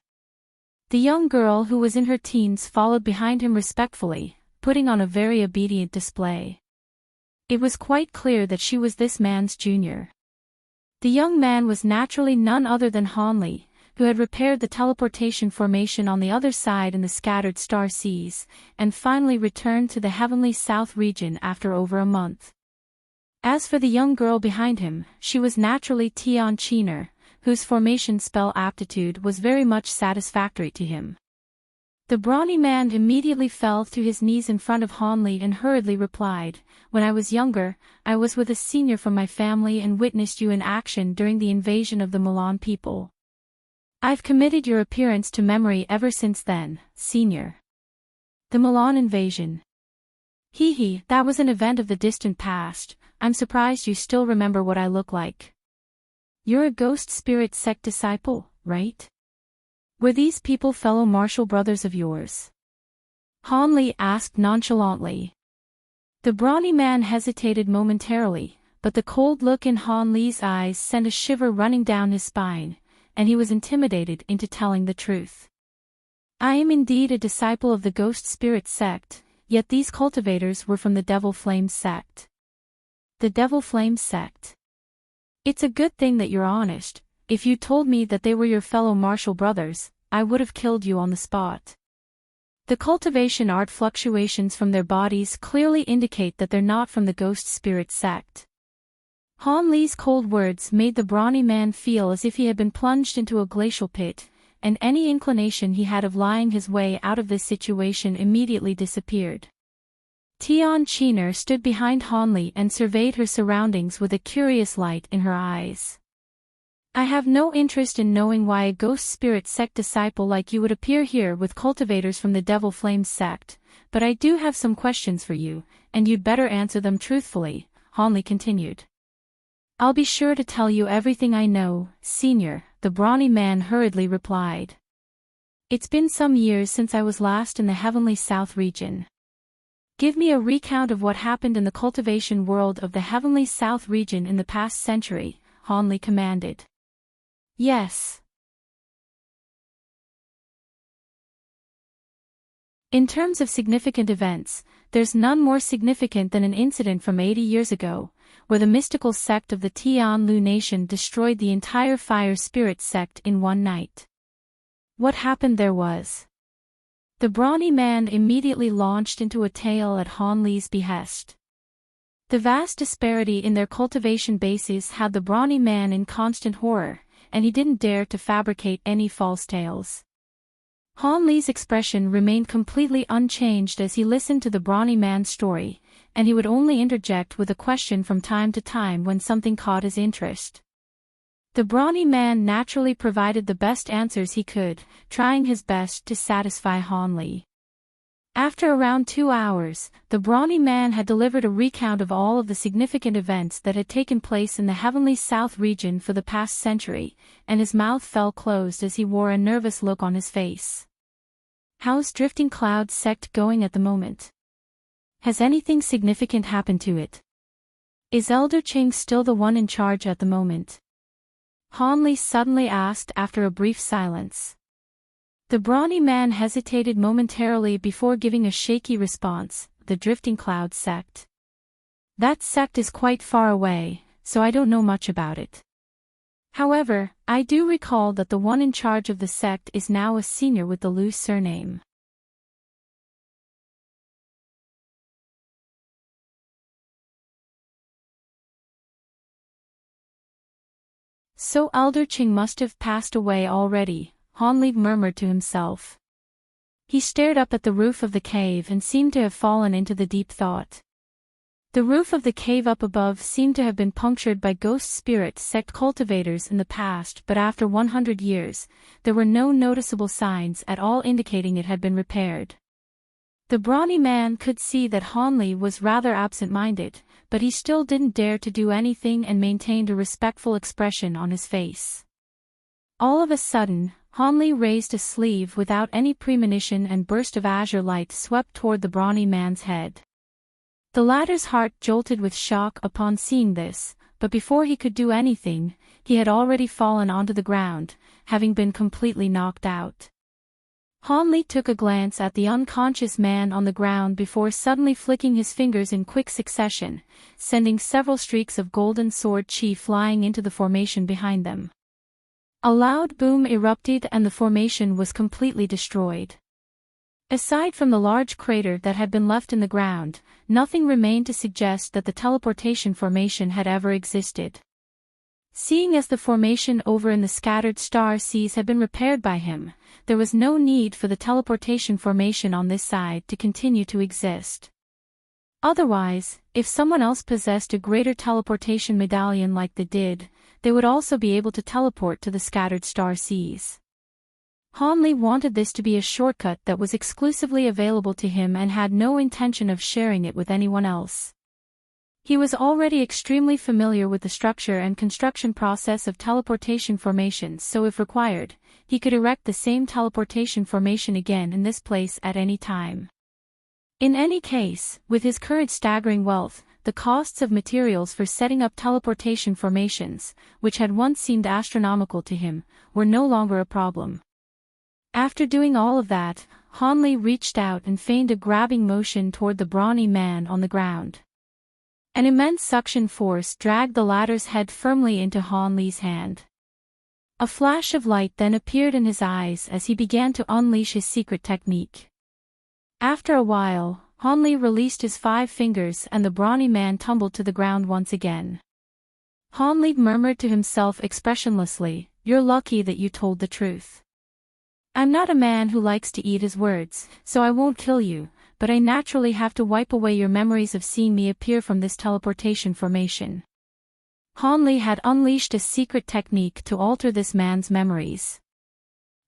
The young girl who was in her teens followed behind him respectfully, putting on a very obedient display. It was quite clear that she was this man's junior. The young man was naturally none other than Han Li, who had repaired the teleportation formation on the other side in the scattered star seas, and finally returned to the heavenly south region after over a month. As for the young girl behind him, she was naturally Tian Qiner, whose formation spell aptitude was very much satisfactory to him. The brawny man immediately fell to his knees in front of Han Li and hurriedly replied, "When I was younger, I was with a senior from my family and witnessed you in action during the invasion of the Milan people. I've committed your appearance to memory ever since then, senior." The Milan invasion. Hee, that was an event of the distant past. I'm surprised you still remember what I look like. You're a ghost spirit sect disciple, right? Were these people fellow martial brothers of yours? Han Li asked nonchalantly. The brawny man hesitated momentarily, but the cold look in Han Li's eyes sent a shiver running down his spine, and he was intimidated into telling the truth. "I am indeed a disciple of the ghost spirit sect, yet these cultivators were from the Devil Flame sect." The Devil Flame sect. It's a good thing that you're honest. If you told me that they were your fellow martial brothers, I would have killed you on the spot. The cultivation art fluctuations from their bodies clearly indicate that they're not from the ghost spirit sect. Han Li's cold words made the brawny man feel as if he had been plunged into a glacial pit, and any inclination he had of lying his way out of this situation immediately disappeared. Tian Qiner stood behind Han Li and surveyed her surroundings with a curious light in her eyes. "I have no interest in knowing why a ghost spirit sect disciple like you would appear here with cultivators from the Devil Flame sect, but I do have some questions for you, and you'd better answer them truthfully," Han Li continued. "I'll be sure to tell you everything I know, senior," the brawny man hurriedly replied. "It's been some years since I was last in the heavenly south region. Give me a recount of what happened in the cultivation world of the heavenly south region in the past century," Han Li commanded. "Yes." In terms of significant events, there's none more significant than an incident from 80 years ago, where the mystical sect of the Tian Lu nation destroyed the entire fire spirit sect in one night. What happened there was. The brawny man immediately launched into a tale at Han Li's behest. The vast disparity in their cultivation bases had the brawny man in constant horror, and he didn't dare to fabricate any false tales. Han Li's expression remained completely unchanged as he listened to the brawny man's story, and he would only interject with a question from time to time when something caught his interest. The brawny man naturally provided the best answers he could, trying his best to satisfy Han Li. After around 2 hours, the brawny man had delivered a recount of all of the significant events that had taken place in the heavenly south region for the past century, and his mouth fell closed as he wore a nervous look on his face. How's Drifting Cloud sect going at the moment? Has anything significant happened to it? Is Elder Ching still the one in charge at the moment? Han Li suddenly asked after a brief silence. The brawny man hesitated momentarily before giving a shaky response, the Drifting Cloud sect. That sect is quite far away, so I don't know much about it. However, I do recall that the one in charge of the sect is now a senior with the Lu surname. So Elder Ching must have passed away already, Han Li murmured to himself. He stared up at the roof of the cave and seemed to have fallen into the deep thought. The roof of the cave up above seemed to have been punctured by ghost spirit sect cultivators in the past, but after 100 years, there were no noticeable signs at all indicating it had been repaired. The brawny man could see that Han Li was rather absent-minded, but he still didn't dare to do anything and maintained a respectful expression on his face. All of a sudden, Han Li raised a sleeve without any premonition and burst of azure light swept toward the brawny man's head. The latter's heart jolted with shock upon seeing this, but before he could do anything, he had already fallen onto the ground, having been completely knocked out. Han Li took a glance at the unconscious man on the ground before suddenly flicking his fingers in quick succession, sending several streaks of golden sword chi flying into the formation behind them. A loud boom erupted and the formation was completely destroyed. Aside from the large crater that had been left in the ground, nothing remained to suggest that the teleportation formation had ever existed. Seeing as the formation over in the scattered star seas had been repaired by him, there was no need for the teleportation formation on this side to continue to exist. Otherwise, if someone else possessed a greater teleportation medallion like they did, they would also be able to teleport to the scattered star seas. Han Li wanted this to be a shortcut that was exclusively available to him and had no intention of sharing it with anyone else. He was already extremely familiar with the structure and construction process of teleportation formations, so if required, he could erect the same teleportation formation again in this place at any time. In any case, with his current staggering wealth, the costs of materials for setting up teleportation formations, which had once seemed astronomical to him, were no longer a problem. After doing all of that, Han Li reached out and feigned a grabbing motion toward the brawny man on the ground. An immense suction force dragged the latter's head firmly into Han Li's hand. A flash of light then appeared in his eyes as he began to unleash his secret technique. After a while, Han Li released his 5 fingers and the brawny man tumbled to the ground once again. Han Li murmured to himself expressionlessly, "You're lucky that you told the truth. I'm not a man who likes to eat his words, so I won't kill you, but I naturally have to wipe away your memories of seeing me appear from this teleportation formation." Han Li had unleashed a secret technique to alter this man's memories.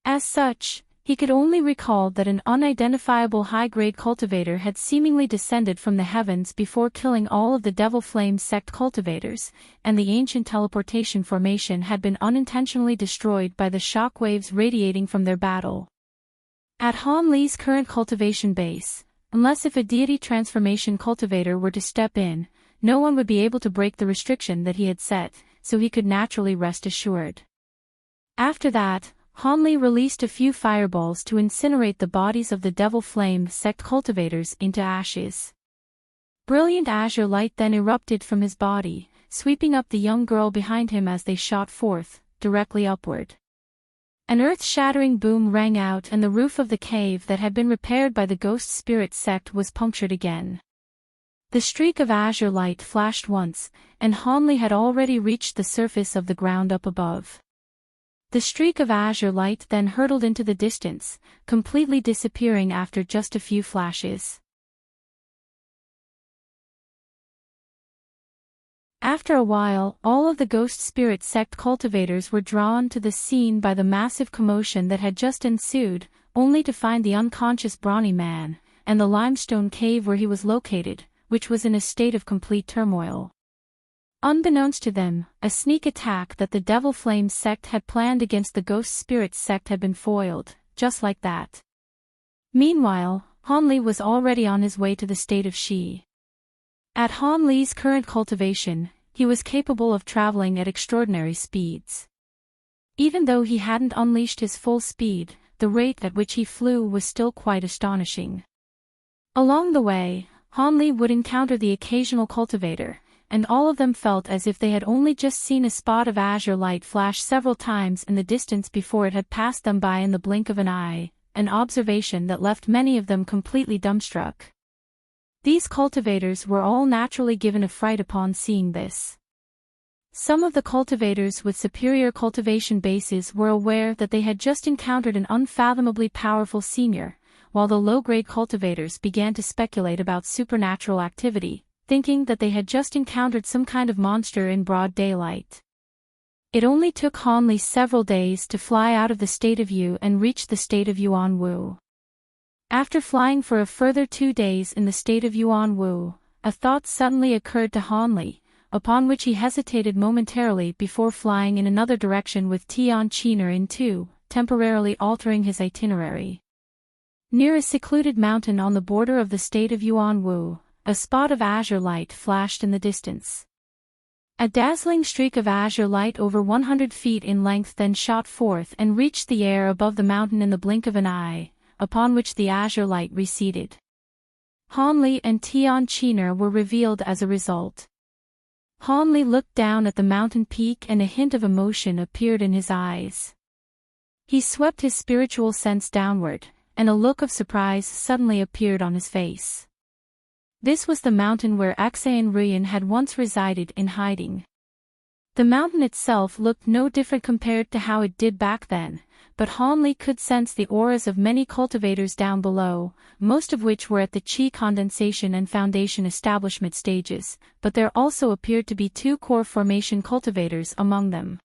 As such, he could only recall that an unidentifiable high-grade cultivator had seemingly descended from the heavens before killing all of the Devil Flame sect cultivators, and the ancient teleportation formation had been unintentionally destroyed by the shockwaves radiating from their battle. At Han Li's current cultivation base, unless if a deity transformation cultivator were to step in, no one would be able to break the restriction that he had set, so he could naturally rest assured. After that, Han Li released a few fireballs to incinerate the bodies of the Devil Flame sect cultivators into ashes. Brilliant azure light then erupted from his body, sweeping up the young girl behind him as they shot forth, directly upward. An earth-shattering boom rang out and the roof of the cave that had been repaired by the Ghost Spirit sect was punctured again. The streak of azure light flashed once, and Han Li had already reached the surface of the ground up above. The streak of azure light then hurtled into the distance, completely disappearing after just a few flashes. After a while, all of the Ghost Spirit sect cultivators were drawn to the scene by the massive commotion that had just ensued, only to find the unconscious brawny man, and the limestone cave where he was located, which was in a state of complete turmoil. Unbeknownst to them, a sneak attack that the Devil Flames sect had planned against the Ghost Spirits sect had been foiled, just like that. Meanwhile, Han Li was already on his way to the state of Shi. At Han Li's current cultivation, he was capable of traveling at extraordinary speeds. Even though he hadn't unleashed his full speed, the rate at which he flew was still quite astonishing. Along the way, Han Li would encounter the occasional cultivator, and all of them felt as if they had only just seen a spot of azure light flash several times in the distance before it had passed them by in the blink of an eye, an observation that left many of them completely dumbstruck. These cultivators were all naturally given a fright upon seeing this. Some of the cultivators with superior cultivation bases were aware that they had just encountered an unfathomably powerful senior, while the low-grade cultivators began to speculate about supernatural activity, thinking that they had just encountered some kind of monster in broad daylight. It only took Han Li several days to fly out of the state of Yu and reach the state of Yuanwu. After flying for a further 2 days in the state of Yuanwu, a thought suddenly occurred to Han Li, upon which he hesitated momentarily before flying in another direction with Tian Qiner in tow, temporarily altering his itinerary. Near a secluded mountain on the border of the state of Yuanwu, a spot of azure light flashed in the distance. A dazzling streak of azure light over 100 feet in length then shot forth and reached the air above the mountain in the blink of an eye, upon which the azure light receded. Han Li and Tian Qiner were revealed as a result. Han Li looked down at the mountain peak and a hint of emotion appeared in his eyes. He swept his spiritual sense downward, and a look of surprise suddenly appeared on his face. This was the mountain where Aksane Ruyin had once resided in hiding. The mountain itself looked no different compared to how it did back then, but Han Li could sense the auras of many cultivators down below, most of which were at the Qi condensation and foundation establishment stages, but there also appeared to be 2 core formation cultivators among them.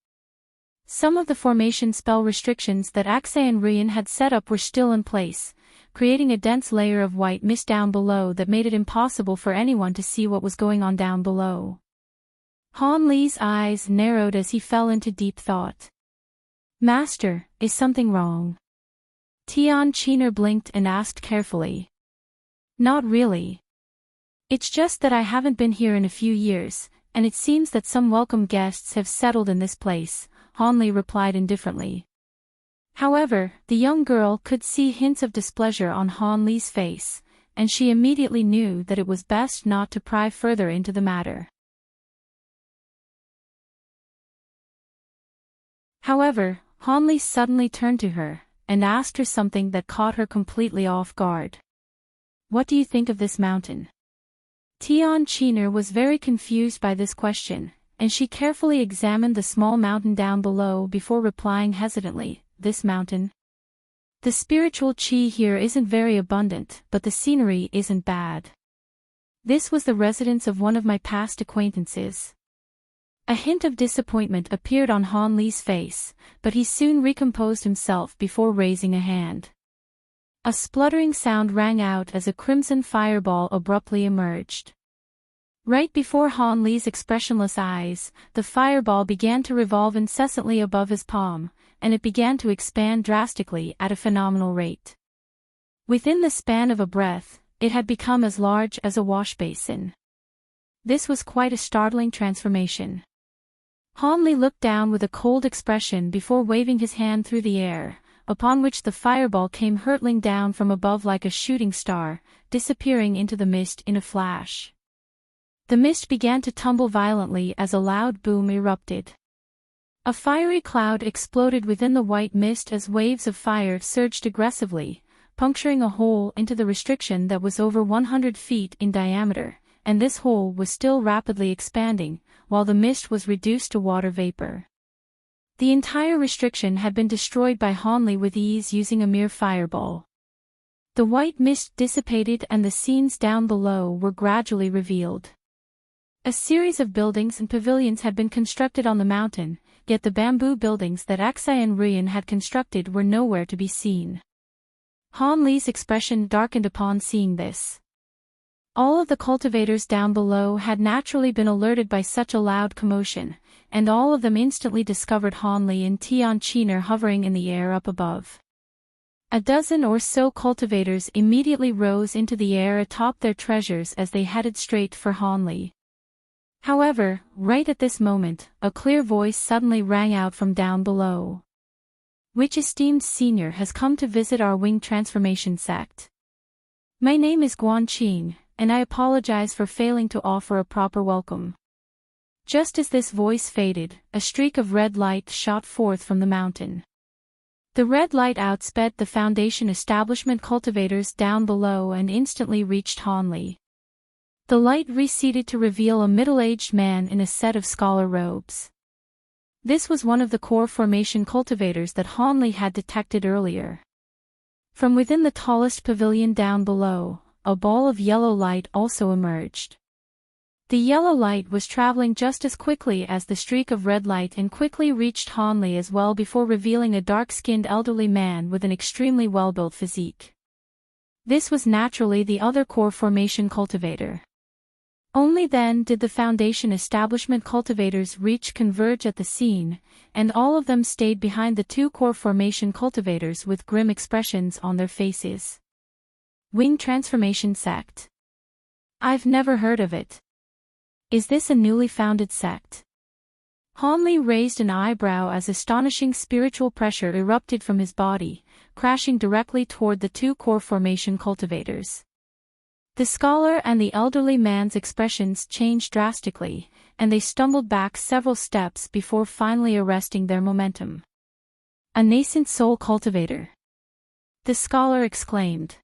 Some of the formation spell restrictions that Aksane Ruyin had set up were still in place, creating a dense layer of white mist down below that made it impossible for anyone to see what was going on down below. Han Li's eyes narrowed as he fell into deep thought. "Master, is something wrong?" Tian Qiner blinked and asked carefully. "Not really. It's just that I haven't been here in a few years, and it seems that some welcome guests have settled in this place," Han Li replied indifferently. However, the young girl could see hints of displeasure on Han Li's face, and she immediately knew that it was best not to pry further into the matter. However, Han Li suddenly turned to her, and asked her something that caught her completely off guard. "What do you think of this mountain?" Tian Qiner was very confused by this question, and she carefully examined the small mountain down below before replying hesitantly, "This mountain? The spiritual qi here isn't very abundant, but the scenery isn't bad. This was the residence of one of my past acquaintances." A hint of disappointment appeared on Han Li's face, but he soon recomposed himself before raising a hand. A spluttering sound rang out as a crimson fireball abruptly emerged. Right before Han Li's expressionless eyes, the fireball began to revolve incessantly above his palm, and it began to expand drastically at a phenomenal rate. Within the span of a breath, it had become as large as a wash basin. This was quite a startling transformation. Han Li looked down with a cold expression before waving his hand through the air, upon which the fireball came hurtling down from above like a shooting star, disappearing into the mist in a flash. The mist began to tumble violently as a loud boom erupted. A fiery cloud exploded within the white mist as waves of fire surged aggressively, puncturing a hole into the restriction that was over 100 feet in diameter, and this hole was still rapidly expanding, while the mist was reduced to water vapor. The entire restriction had been destroyed by Han Li with ease using a mere fireball. The white mist dissipated and the scenes down below were gradually revealed. A series of buildings and pavilions had been constructed on the mountain, yet the bamboo buildings that Aksane Ruyin had constructed were nowhere to be seen. Han Li's expression darkened upon seeing this. All of the cultivators down below had naturally been alerted by such a loud commotion, and all of them instantly discovered Han Li and Tian Qiner hovering in the air up above. A dozen or so cultivators immediately rose into the air atop their treasures as they headed straight for Han Li. However, right at this moment, a clear voice suddenly rang out from down below. Which esteemed senior has come to visit our wing transformation sect? My name is Guan Qing, and I apologize for failing to offer a proper welcome. Just as this voice faded, a streak of red light shot forth from the mountain. The red light outsped the Foundation establishment cultivators down below and instantly reached Han Li. The light receded to reveal a middle-aged man in a set of scholar robes. This was one of the core formation cultivators that Han Li had detected earlier. From within the tallest pavilion down below, a ball of yellow light also emerged. The yellow light was traveling just as quickly as the streak of red light and quickly reached Han Li as well before revealing a dark-skinned elderly man with an extremely well-built physique. This was naturally the other core formation cultivator. Only then did the Foundation establishment cultivators converge at the scene, and all of them stayed behind the two core formation cultivators with grim expressions on their faces. Wing Transformation Sect. I've never heard of it. Is this a newly founded sect? Han Li raised an eyebrow as astonishing spiritual pressure erupted from his body, crashing directly toward the two core formation cultivators. The scholar and the elderly man's expressions changed drastically, and they stumbled back several steps before finally arresting their momentum. A nascent soul cultivator. The scholar exclaimed.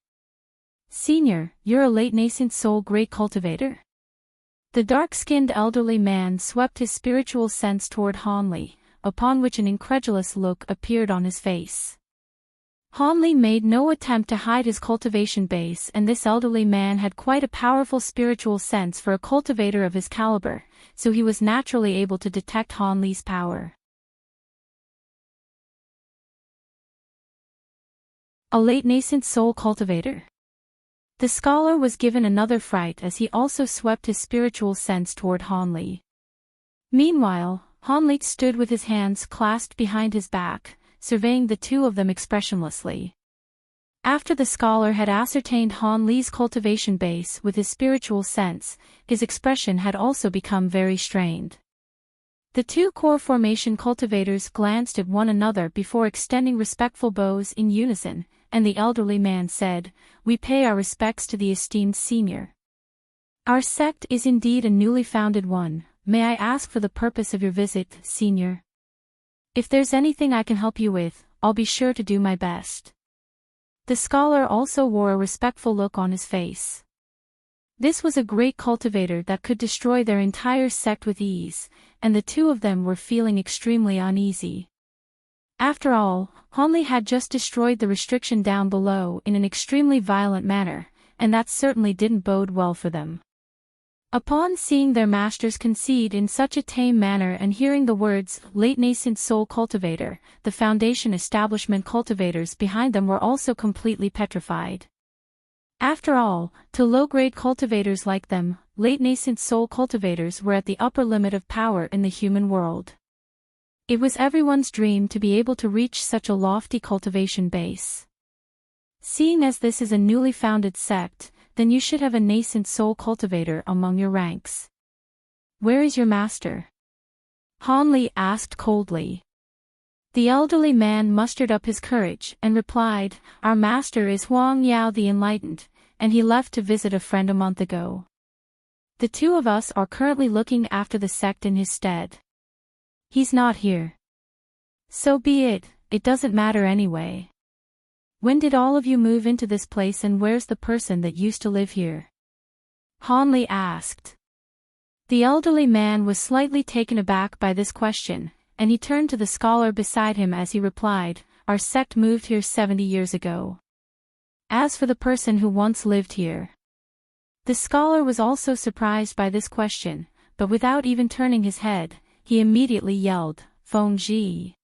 Senior, you're a late nascent soul great cultivator? The dark-skinned elderly man swept his spiritual sense toward Han Li, upon which an incredulous look appeared on his face. Han Li made no attempt to hide his cultivation base, and this elderly man had quite a powerful spiritual sense for a cultivator of his caliber, so he was naturally able to detect Han Li's power. A late nascent soul cultivator. The scholar was given another fright as he also swept his spiritual sense toward Han Li. Meanwhile, Han Li stood with his hands clasped behind his back, surveying the two of them expressionlessly. After the scholar had ascertained Han Li's cultivation base with his spiritual sense, his expression had also become very strained. The two core formation cultivators glanced at one another before extending respectful bows in unison, and the elderly man said, "We pay our respects to the esteemed senior. Our sect is indeed a newly founded one. May I ask for the purpose of your visit, senior? If there's anything I can help you with, I'll be sure to do my best." The scholar also wore a respectful look on his face. This was a great cultivator that could destroy their entire sect with ease, and the two of them were feeling extremely uneasy. After all, Han Li had just destroyed the restriction down below in an extremely violent manner, and that certainly didn't bode well for them. Upon seeing their masters concede in such a tame manner and hearing the words, late nascent soul cultivator, the Foundation establishment cultivators behind them were also completely petrified. After all, to low-grade cultivators like them, late nascent soul cultivators were at the upper limit of power in the human world. It was everyone's dream to be able to reach such a lofty cultivation base. Seeing as this is a newly founded sect, then you should have a nascent soul cultivator among your ranks. Where is your master? Han Li asked coldly. The elderly man mustered up his courage and replied, "Our master is Huang Yao the Enlightened, and he left to visit a friend a month ago. The two of us are currently looking after the sect in his stead. He's not here. So be it, it doesn't matter anyway. When did all of you move into this place and where's the person that used to live here?" Han Li asked. The elderly man was slightly taken aback by this question, and he turned to the scholar beside him as he replied, "Our sect moved here 70 years ago. As for the person who once lived here..." The scholar was also surprised by this question, but without even turning his head, he immediately yelled, "Feng Ji!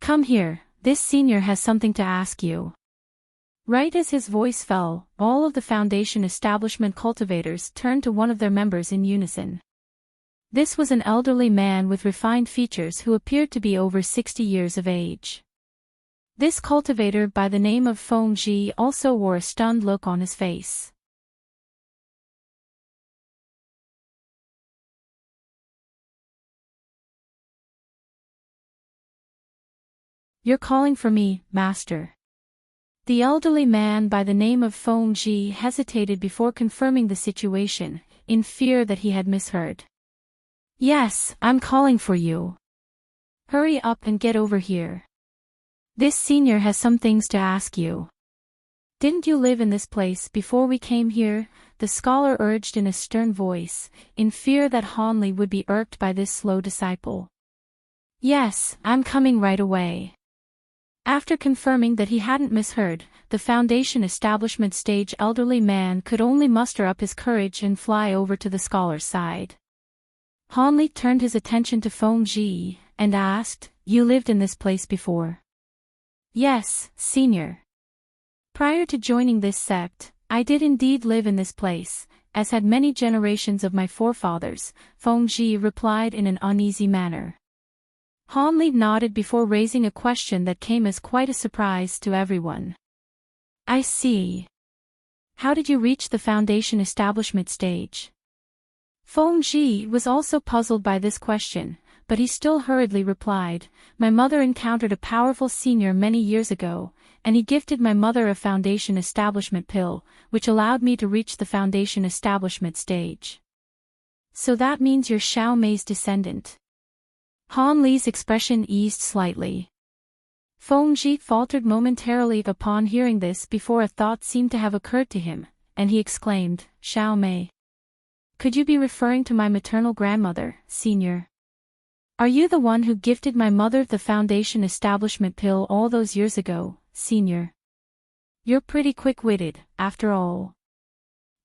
Come here, this senior has something to ask you." Right as his voice fell, all of the Foundation establishment cultivators turned to one of their members in unison. This was an elderly man with refined features who appeared to be over 60 years of age. This cultivator by the name of Feng Ji also wore a stunned look on his face. "You're calling for me, master." The elderly man by the name of Feng Ji hesitated before confirming the situation, in fear that he had misheard. "Yes, I'm calling for you. Hurry up and get over here. This senior has some things to ask you." "Didn't you live in this place before we came here?" the scholar urged in a stern voice, in fear that Hanli would be irked by this slow disciple. "Yes, I'm coming right away." After confirming that he hadn't misheard, the Foundation establishment stage elderly man could only muster up his courage and fly over to the scholar's side. Hanli turned his attention to Feng Ji, and asked, "You lived in this place before?" "Yes, senior. Prior to joining this sect, I did indeed live in this place, as had many generations of my forefathers," Feng Ji replied in an uneasy manner. Hanli nodded before raising a question that came as quite a surprise to everyone. "I see. How did you reach the Foundation establishment stage?" Feng Ji was also puzzled by this question, but he still hurriedly replied, "My mother encountered a powerful senior many years ago, and he gifted my mother a Foundation establishment pill, which allowed me to reach the Foundation establishment stage." "So that means you're Xiao Mei's descendant." Han Li's expression eased slightly. Feng Ji faltered momentarily upon hearing this before a thought seemed to have occurred to him, and he exclaimed, "Xiao Mei. Could you be referring to my maternal grandmother, senior? Are you the one who gifted my mother the Foundation establishment pill all those years ago, senior? You're pretty quick-witted, after all."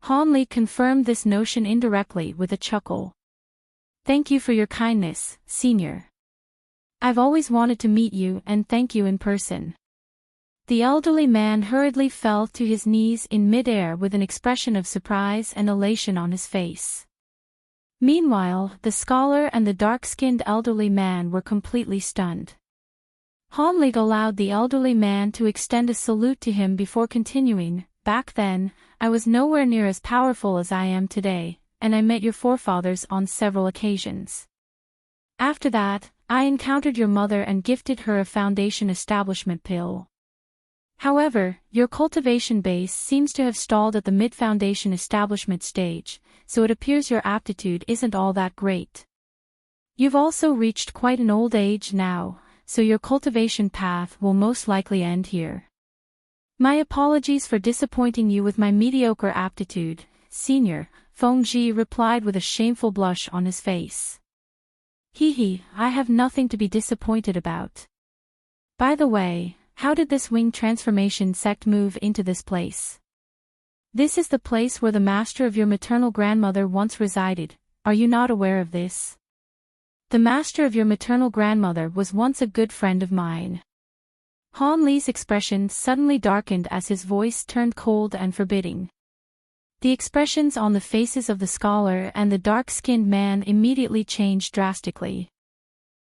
Han Li confirmed this notion indirectly with a chuckle. "Thank you for your kindness, senior. I've always wanted to meet you and thank you in person." The elderly man hurriedly fell to his knees in mid-air with an expression of surprise and elation on his face. Meanwhile, the scholar and the dark-skinned elderly man were completely stunned. Han Li allowed the elderly man to extend a salute to him before continuing, "Back then, I was nowhere near as powerful as I am today, and I met your forefathers on several occasions. After that, I encountered your mother and gifted her a Foundation establishment pill. However, your cultivation base seems to have stalled at the mid-Foundation establishment stage, so it appears your aptitude isn't all that great. You've also reached quite an old age now, so your cultivation path will most likely end here. My apologies for disappointing you with my mediocre aptitude, senior," Feng Ji replied with a shameful blush on his face. "Hee, I have nothing to be disappointed about. By the way, how did this wing transformation sect move into this place? This is the place where the master of your maternal grandmother once resided, are you not aware of this? The master of your maternal grandmother was once a good friend of mine." Han Li's expression suddenly darkened as his voice turned cold and forbidding. The expressions on the faces of the scholar and the dark-skinned man immediately changed drastically.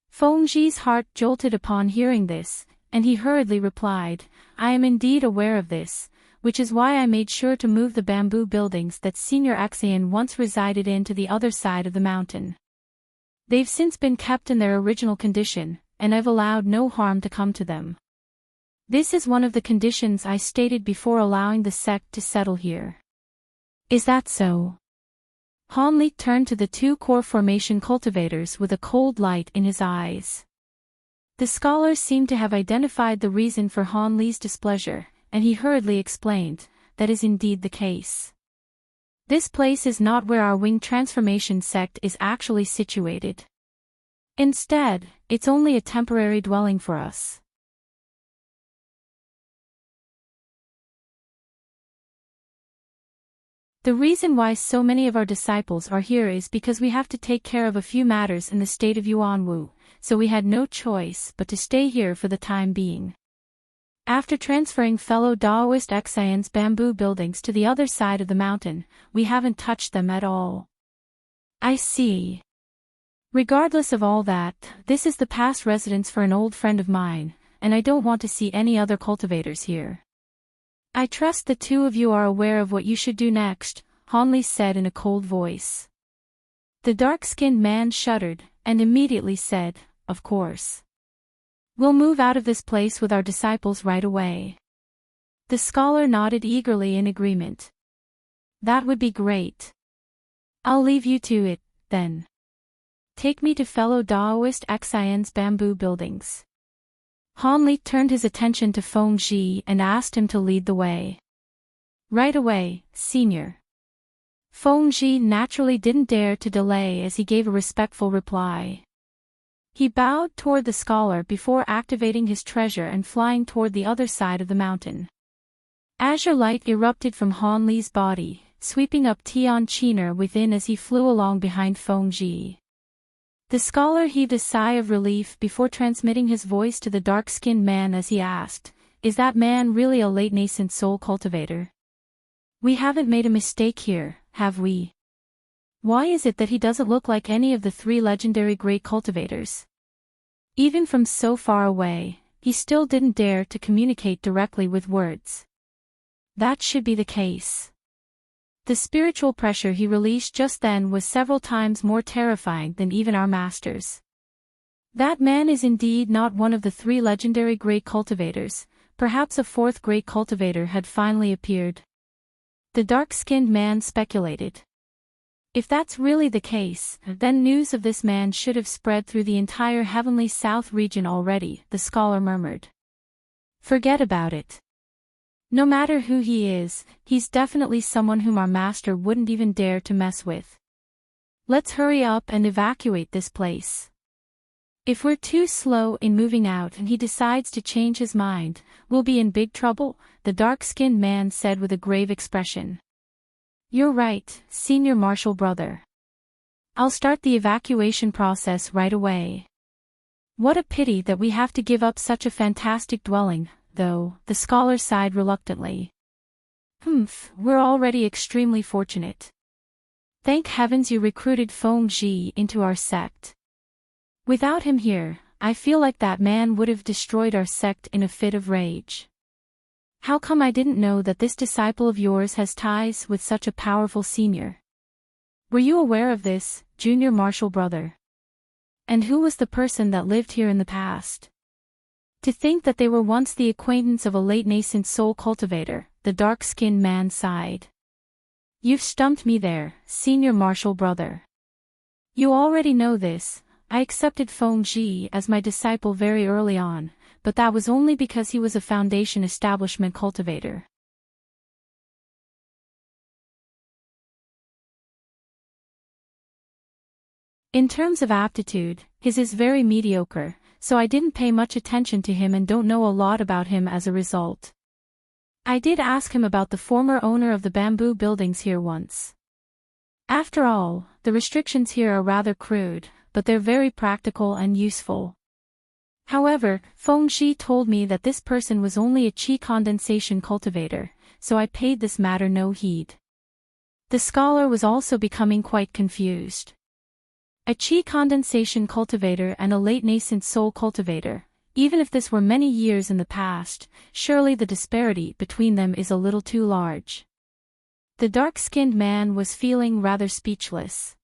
Feng Ji's heart jolted upon hearing this, and he hurriedly replied, "I am indeed aware of this, which is why I made sure to move the bamboo buildings that Senior Axian once resided in to the other side of the mountain. They've since been kept in their original condition, and I've allowed no harm to come to them. This is one of the conditions I stated before allowing the sect to settle here." "Is that so?" Han Li turned to the two core formation cultivators with a cold light in his eyes. The scholar seemed to have identified the reason for Han Li's displeasure, and he hurriedly explained, "That is indeed the case. This place is not where our wing transformation sect is actually situated. Instead, it's only a temporary dwelling for us." The reason why so many of our disciples are here is because we have to take care of a few matters in the state of Yuanwu, so we had no choice but to stay here for the time being. After transferring fellow Daoist Xian's bamboo buildings to the other side of the mountain, we haven't touched them at all. I see. Regardless of all that, this is the past residence for an old friend of mine, and I don't want to see any other cultivators here. I trust the two of you are aware of what you should do next, Hanli said in a cold voice. The dark-skinned man shuddered, and immediately said, "Of course. We'll move out of this place with our disciples right away." The scholar nodded eagerly in agreement. "That would be great. I'll leave you to it, then. Take me to fellow Daoist Xian's bamboo buildings." Hanli turned his attention to Feng Ji and asked him to lead the way. "Right away, senior." Feng Ji naturally didn't dare to delay as he gave a respectful reply. He bowed toward the scholar before activating his treasure and flying toward the other side of the mountain. Azure light erupted from Han Li's body, sweeping up Tian Qiner within as he flew along behind Feng Ji. The scholar heaved a sigh of relief before transmitting his voice to the dark-skinned man as he asked, "Is that man really a late nascent soul cultivator? We haven't made a mistake here, have we? Why is it that he doesn't look like any of the three legendary great cultivators?" Even from so far away, he still didn't dare to communicate directly with words. That should be the case. The spiritual pressure he released just then was several times more terrifying than even our masters. That man is indeed not one of the three legendary great cultivators, perhaps a fourth great cultivator had finally appeared. The dark-skinned man speculated. If that's really the case, then news of this man should have spread through the entire Heavenly South region already, the scholar murmured. Forget about it. No matter who he is, he's definitely someone whom our master wouldn't even dare to mess with. Let's hurry up and evacuate this place. If we're too slow in moving out and he decides to change his mind, we'll be in big trouble, the dark-skinned man said with a grave expression. You're right, senior marshal brother. I'll start the evacuation process right away. What a pity that we have to give up such a fantastic dwelling, though, the scholar sighed reluctantly. We're already extremely fortunate. Thank heavens you recruited Feng Ji into our sect. Without him here, I feel like that man would have destroyed our sect in a fit of rage. How come I didn't know that this disciple of yours has ties with such a powerful senior? Were you aware of this, junior marshal brother? And who was the person that lived here in the past? To think that they were once the acquaintance of a late nascent soul cultivator, the dark-skinned man sighed. You've stumped me there, senior marshal brother. You already know this. I accepted Feng Ji as my disciple very early on, but that was only because he was a foundation establishment cultivator. In terms of aptitude, his is very mediocre, so I didn't pay much attention to him and don't know a lot about him as a result. I did ask him about the former owner of the bamboo buildings here once. After all, the restrictions here are rather crude, but they're very practical and useful. However, Feng Ji told me that this person was only a qi condensation cultivator, so I paid this matter no heed. The scholar was also becoming quite confused. A qi condensation cultivator and a late nascent soul cultivator, even if this were many years in the past, surely the disparity between them is a little too large. The dark-skinned man was feeling rather speechless.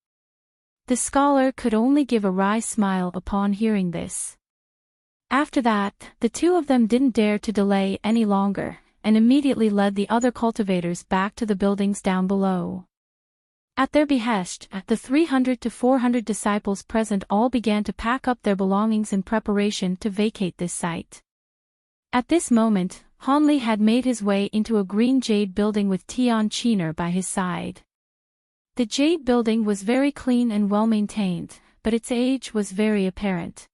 The scholar could only give a wry smile upon hearing this. After that, the two of them didn't dare to delay any longer, and immediately led the other cultivators back to the buildings down below. At their behest, the 300 to 400 disciples present all began to pack up their belongings in preparation to vacate this site. At this moment, Hanli had made his way into a green jade building with Tian Qiner by his side. The jade building was very clean and well-maintained, but its age was very apparent.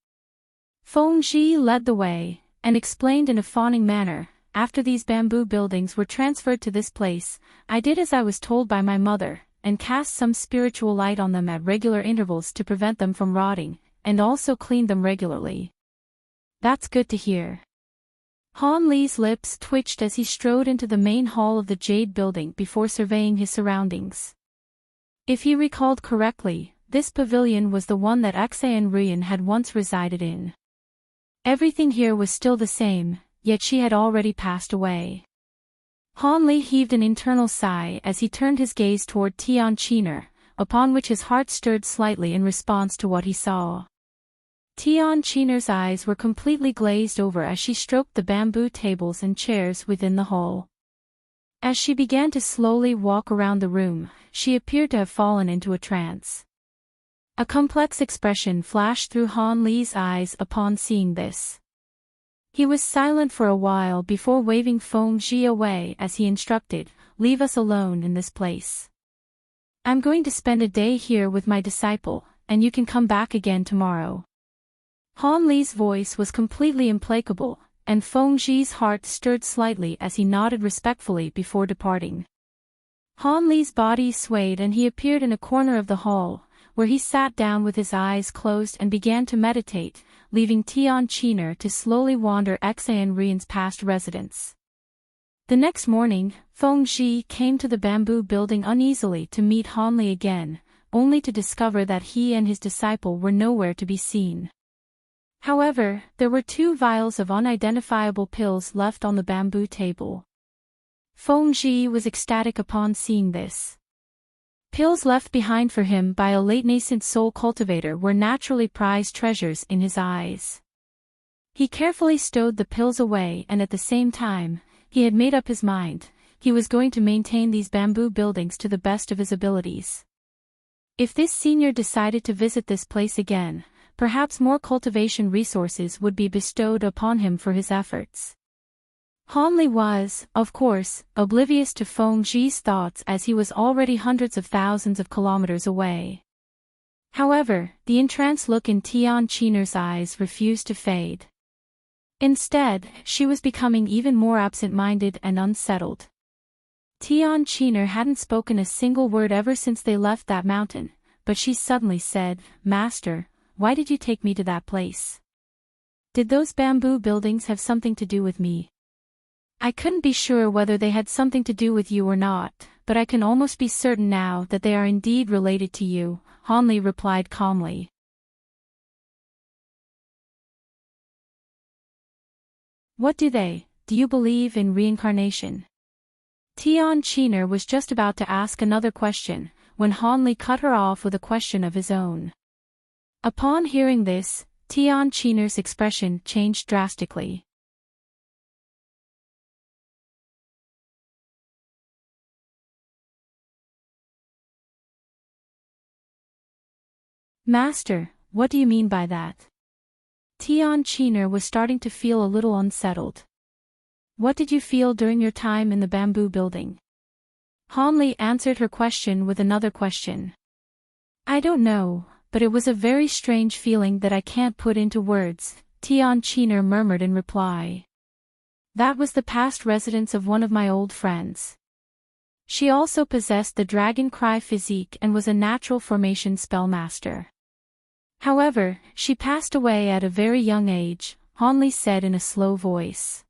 Feng Ji led the way, and explained in a fawning manner, after these bamboo buildings were transferred to this place, I did as I was told by my mother, and cast some spiritual light on them at regular intervals to prevent them from rotting, and also cleaned them regularly. That's good to hear. Han Li's lips twitched as he strode into the main hall of the Jade Building before surveying his surroundings. If he recalled correctly, this pavilion was the one that Axayan Ruyan had once resided in. Everything here was still the same, yet she had already passed away. Han Li heaved an internal sigh as he turned his gaze toward Tian Qiner, upon which his heart stirred slightly in response to what he saw. Tian Qiner's eyes were completely glazed over as she stroked the bamboo tables and chairs within the hall. As she began to slowly walk around the room, she appeared to have fallen into a trance. A complex expression flashed through Han Li's eyes upon seeing this. He was silent for a while before waving Feng Zhi away as he instructed, "Leave us alone in this place. I'm going to spend a day here with my disciple, and you can come back again tomorrow." Han Li's voice was completely implacable, and Feng Zhi's heart stirred slightly as he nodded respectfully before departing. Han Li's body swayed and he appeared in a corner of the hall, where he sat down with his eyes closed and began to meditate, leaving Tian Qiner to slowly wander Axayan Ruyan's past residence. The next morning, Feng Zhi came to the bamboo building uneasily to meet Han Li again, only to discover that he and his disciple were nowhere to be seen. However, there were 2 vials of unidentifiable pills left on the bamboo table. Feng Zhi was ecstatic upon seeing this. Pills left behind for him by a late-nascent soul cultivator were naturally prized treasures in his eyes. He carefully stowed the pills away and at the same time, he had made up his mind, he was going to maintain these bamboo buildings to the best of his abilities. If this senior decided to visit this place again, perhaps more cultivation resources would be bestowed upon him for his efforts. Han Li was, of course, oblivious to Feng Zhi's thoughts as he was already hundreds of thousands of kilometers away. However, the entranced look in Tian Qiner's eyes refused to fade. Instead, she was becoming even more absent-minded and unsettled. Tian Qiner hadn't spoken a single word ever since they left that mountain, but she suddenly said, "Master, why did you take me to that place? Did those bamboo buildings have something to do with me?" "I couldn't be sure whether they had something to do with you or not, but I can almost be certain now that they are indeed related to you," Han Li replied calmly. "What do you believe in reincarnation?" Tian Qiner was just about to ask another question, when Han Li cut her off with a question of his own. Upon hearing this, Tian Qiner's expression changed drastically. "Master, what do you mean by that?" Tian Qiner was starting to feel a little unsettled. "What did you feel during your time in the bamboo building?" Han Li answered her question with another question. "I don't know, but it was a very strange feeling that I can't put into words," Tian Qiner murmured in reply. "That was the past residence of one of my old friends. She also possessed the Dragon Cry physique and was a natural formation spellmaster. However, she passed away at a very young age," Han Li said in a slow voice.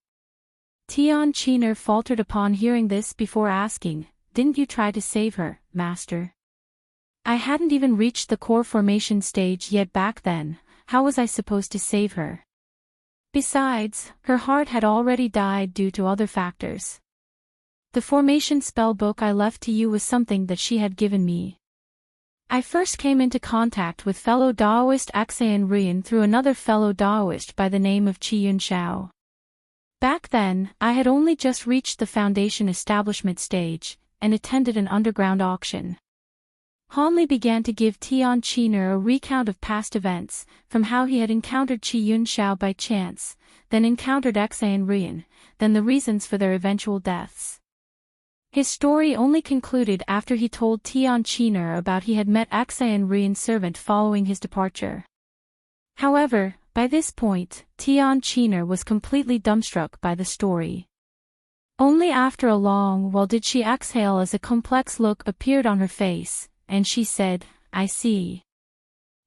Tian Qiner faltered upon hearing this before asking, "Didn't you try to save her, Master?" "I hadn't even reached the core formation stage yet back then, how was I supposed to save her? Besides, her heart had already died due to other factors. The formation spell book I left to you was something that she had given me. I first came into contact with fellow Daoist Axayan Ruyan through another fellow Daoist by the name of Qiyun Xiao. Back then, I had only just reached the foundation establishment stage, and attended an underground auction." Han Li began to give Tian Qiner a recount of past events, from how he had encountered Qiyun Xiao by chance, then encountered Axayan Ruyan, then the reasons for their eventual deaths. His story only concluded after he told Tian Qiner about he had met Axayan Ruyan's servant following his departure. However, by this point, Tian Qiner was completely dumbstruck by the story. Only after a long while did she exhale as a complex look appeared on her face, and she said, "I see.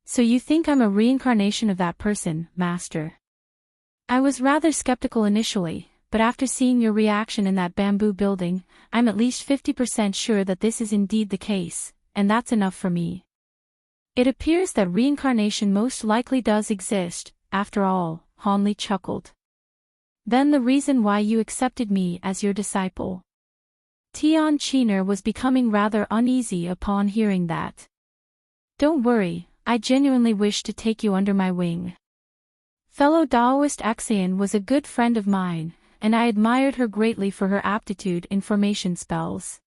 So you think I'm a reincarnation of that person, Master?" "I was rather skeptical initially, but after seeing your reaction in that bamboo building, I'm at least 50% sure that this is indeed the case, and that's enough for me. It appears that reincarnation most likely does exist, after all, Han Li chuckled. Then the reason why you accepted me as your disciple. Tian Qiner was becoming rather uneasy upon hearing that. Don't worry, I genuinely wish to take you under my wing. Fellow Taoist Axian was a good friend of mine, and I admired her greatly for her aptitude in formation spells.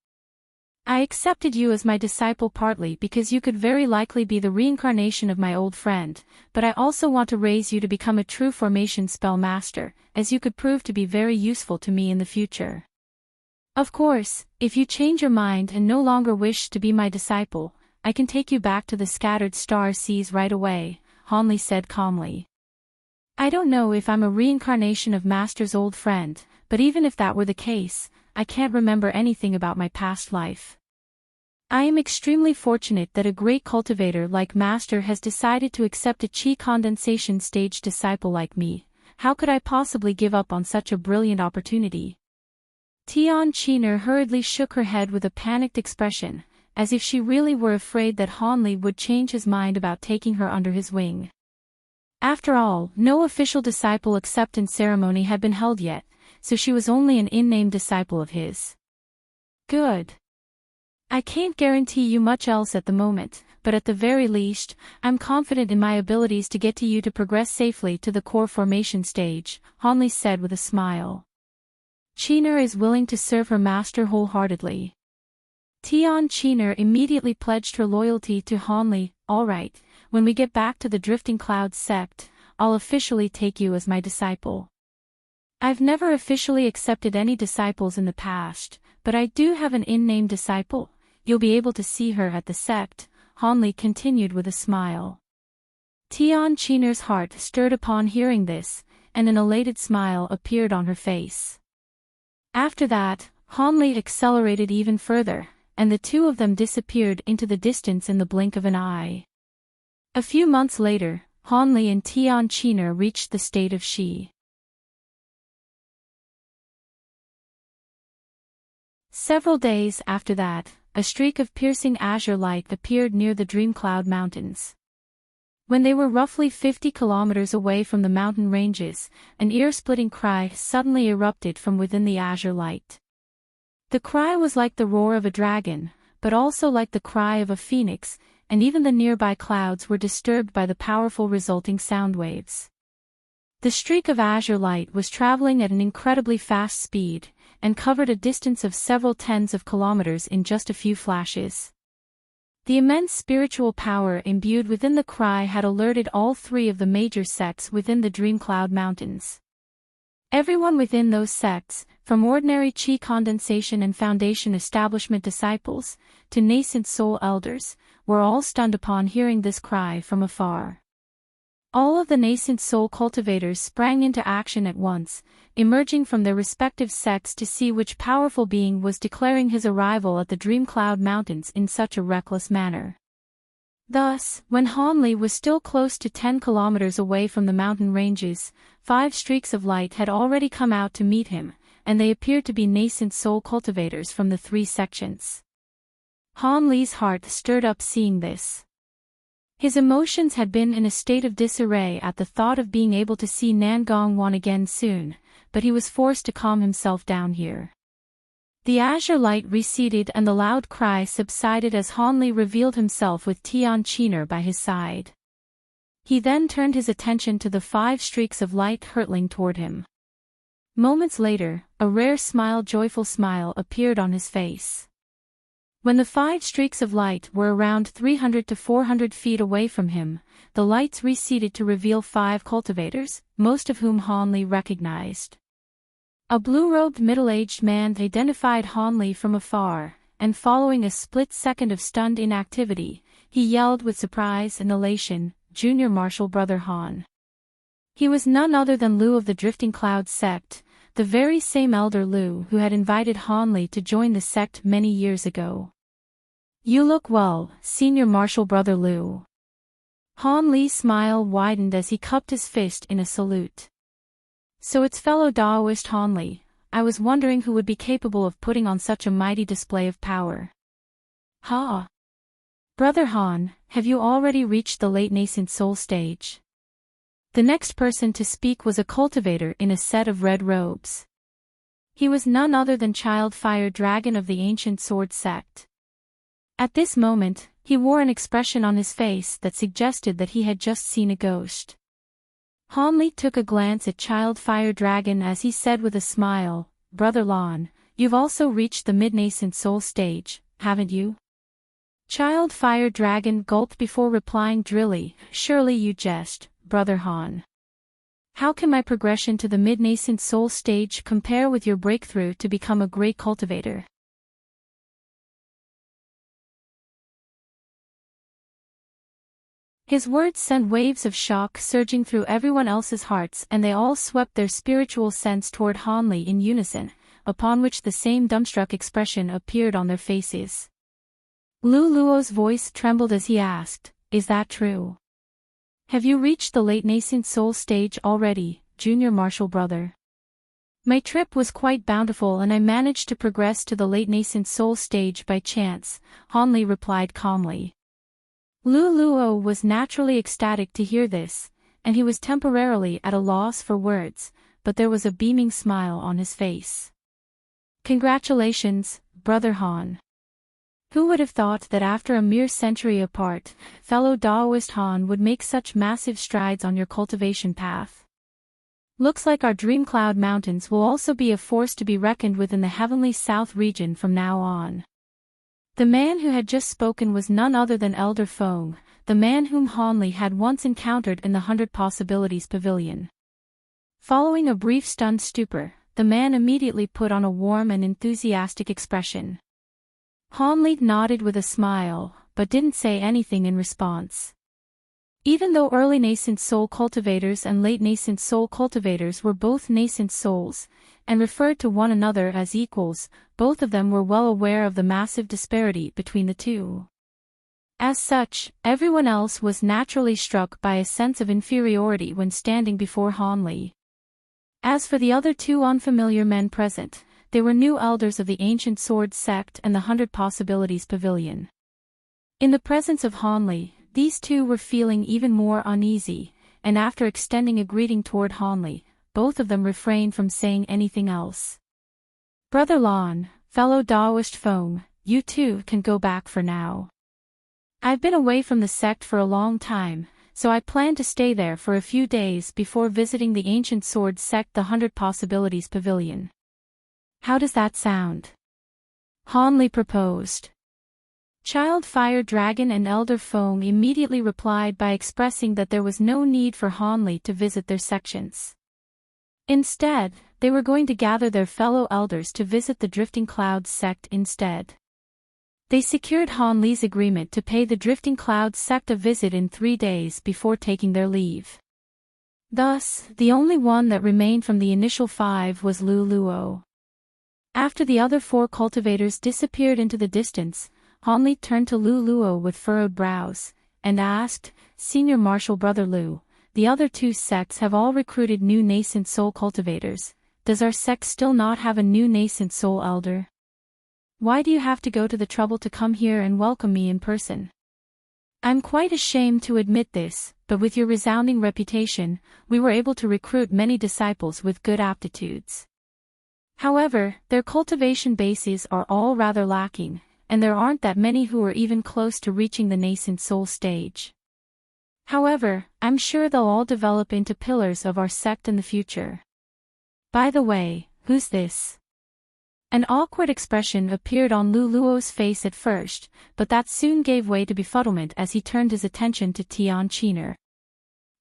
I accepted you as my disciple partly because you could very likely be the reincarnation of my old friend, but I also want to raise you to become a true formation spell master, as you could prove to be very useful to me in the future. Of course, if you change your mind and no longer wish to be my disciple, I can take you back to the scattered star seas right away, Han Li said calmly. I don't know if I'm a reincarnation of Master's old friend, but even if that were the case, I can't remember anything about my past life. I am extremely fortunate that a great cultivator like Master has decided to accept a Qi condensation stage disciple like me. How could I possibly give up on such a brilliant opportunity? Tian Qiner hurriedly shook her head with a panicked expression, as if she really were afraid that Han Li would change his mind about taking her under his wing. After all, no official disciple acceptance ceremony had been held yet, so she was only an in-name disciple of his. Good. I can't guarantee you much else at the moment, but at the very least, I'm confident in my abilities to get you to progress safely to the core formation stage, Han Li said with a smile. Qiner is willing to serve her master wholeheartedly. Tian Qiner immediately pledged her loyalty to Han Li. All right, when we get back to the Drifting Clouds sect, I'll officially take you as my disciple. I've never officially accepted any disciples in the past, but I do have an in-name disciple. You'll be able to see her at the sect, Han Li continued with a smile. Tian Qiner's heart stirred upon hearing this, and an elated smile appeared on her face. After that, Han Li accelerated even further, and the two of them disappeared into the distance in the blink of an eye. A few months later, Han Li and Tian Qiner reached the state of Shi. Several days after that, a streak of piercing azure light appeared near the Dream Cloud Mountains. When they were roughly 50 kilometers away from the mountain ranges, an ear-splitting cry suddenly erupted from within the azure light. The cry was like the roar of a dragon, but also like the cry of a phoenix, and even the nearby clouds were disturbed by the powerful resulting sound waves. The streak of azure light was traveling at an incredibly fast speed, and covered a distance of several tens of kilometers in just a few flashes. The immense spiritual power imbued within the cry had alerted all three of the major sects within the Dream Cloud Mountains. Everyone within those sects, from ordinary Qi condensation and foundation establishment disciples, to nascent soul elders, were all stunned upon hearing this cry from afar. All of the nascent soul cultivators sprang into action at once, emerging from their respective sects to see which powerful being was declaring his arrival at the Dream Cloud Mountains in such a reckless manner. Thus, when Han Li was still close to 10 kilometers away from the mountain ranges, 5 streaks of light had already come out to meet him, and they appeared to be nascent soul cultivators from the 3 sections. Han Li's heart stirred up seeing this. His emotions had been in a state of disarray at the thought of being able to see Nangong again soon, but he was forced to calm himself down here. The azure light receded and the loud cry subsided as Han Li revealed himself with Tian Qiner by his side. He then turned his attention to the 5 streaks of light hurtling toward him. Moments later, a rare joyful smile appeared on his face. When the 5 streaks of light were around 300 to 400 feet away from him, the lights receded to reveal 5 cultivators, most of whom Han Li recognized. A blue-robed middle-aged man identified Han Li from afar, and following a split second of stunned inactivity, he yelled with surprise and elation, "Junior Marshal Brother Han." He was none other than Liu of the Drifting Cloud sect, the very same elder Liu who had invited Han Li to join the sect many years ago. "You look well, Senior Marshal Brother Liu." Han Li's smile widened as he cupped his fist in a salute. So it's fellow Daoist Han Li. I was wondering who would be capable of putting on such a mighty display of power. Ha! Brother Han, have you already reached the late nascent soul stage? The next person to speak was a cultivator in a set of red robes. He was none other than Child Fire Dragon of the Ancient Sword Sect. At this moment, he wore an expression on his face that suggested that he had just seen a ghost. Han Li took a glance at Child Fire Dragon as he said with a smile, "Brother Lan, you've also reached the mid-nascent soul stage, haven't you?" Child Fire Dragon gulped before replying drily, "Surely you jest, Brother Han. How can my progression to the mid-nascent soul stage compare with your breakthrough to become a great cultivator?" His words sent waves of shock surging through everyone else's hearts, and they all swept their spiritual sense toward Han Li in unison, upon which the same dumbstruck expression appeared on their faces. Lu Luo's voice trembled as he asked, "Is that true? Have you reached the late nascent soul stage already, junior martial brother?" "My trip was quite bountiful and I managed to progress to the late nascent soul stage by chance," Han Li replied calmly. Lu Luo was naturally ecstatic to hear this, and he was temporarily at a loss for words, but there was a beaming smile on his face. "Congratulations, Brother Han. Who would have thought that after a mere century apart, fellow Daoist Han would make such massive strides on your cultivation path? Looks like our Dream Cloud Mountains will also be a force to be reckoned with in the Heavenly South region from now on." The man who had just spoken was none other than Elder Feng, the man whom Han Li had once encountered in the 100 Possibilities Pavilion. Following a brief stunned stupor, the man immediately put on a warm and enthusiastic expression. Han Li nodded with a smile, but didn't say anything in response. Even though early nascent soul cultivators and late nascent soul cultivators were both nascent souls, and referred to one another as equals, both of them were well aware of the massive disparity between the two. As such, everyone else was naturally struck by a sense of inferiority when standing before Han Li. As for the other two unfamiliar men present, they were new elders of the Ancient Sword Sect and the 100 Possibilities Pavilion. In the presence of Han Li, these two were feeling even more uneasy, and after extending a greeting toward Han Li, both of them refrained from saying anything else. "Brother Lan, fellow Daoist Feng, you too can go back for now. I've been away from the sect for a long time, so I plan to stay there for a few days before visiting the Ancient Sword Sect, the 100 Possibilities Pavilion. How does that sound?" Han Li proposed. Child Fire Dragon and Elder Feng immediately replied by expressing that there was no need for Han Li to visit their sections. Instead, they were going to gather their fellow elders to visit the Drifting Clouds sect instead. They secured Han Li's agreement to pay the Drifting Clouds sect a visit in 3 days before taking their leave. Thus, the only one that remained from the initial 5 was Lu Luo. After the other 4 cultivators disappeared into the distance, Han Li turned to Lu Luo with furrowed brows, and asked, "Senior Martial Brother Lu, the other 2 sects have all recruited new nascent soul cultivators. Does our sect still not have a new nascent soul elder? Why do you have to go to the trouble to come here and welcome me in person? I'm quite ashamed to admit this, but with your resounding reputation, we were able to recruit many disciples with good aptitudes. However, their cultivation bases are all rather lacking, and there aren't that many who are even close to reaching the nascent soul stage. However, I'm sure they'll all develop into pillars of our sect in the future. By the way, who's this?" An awkward expression appeared on Lu Luo's face at first, but that soon gave way to befuddlement as he turned his attention to Tian Qiner.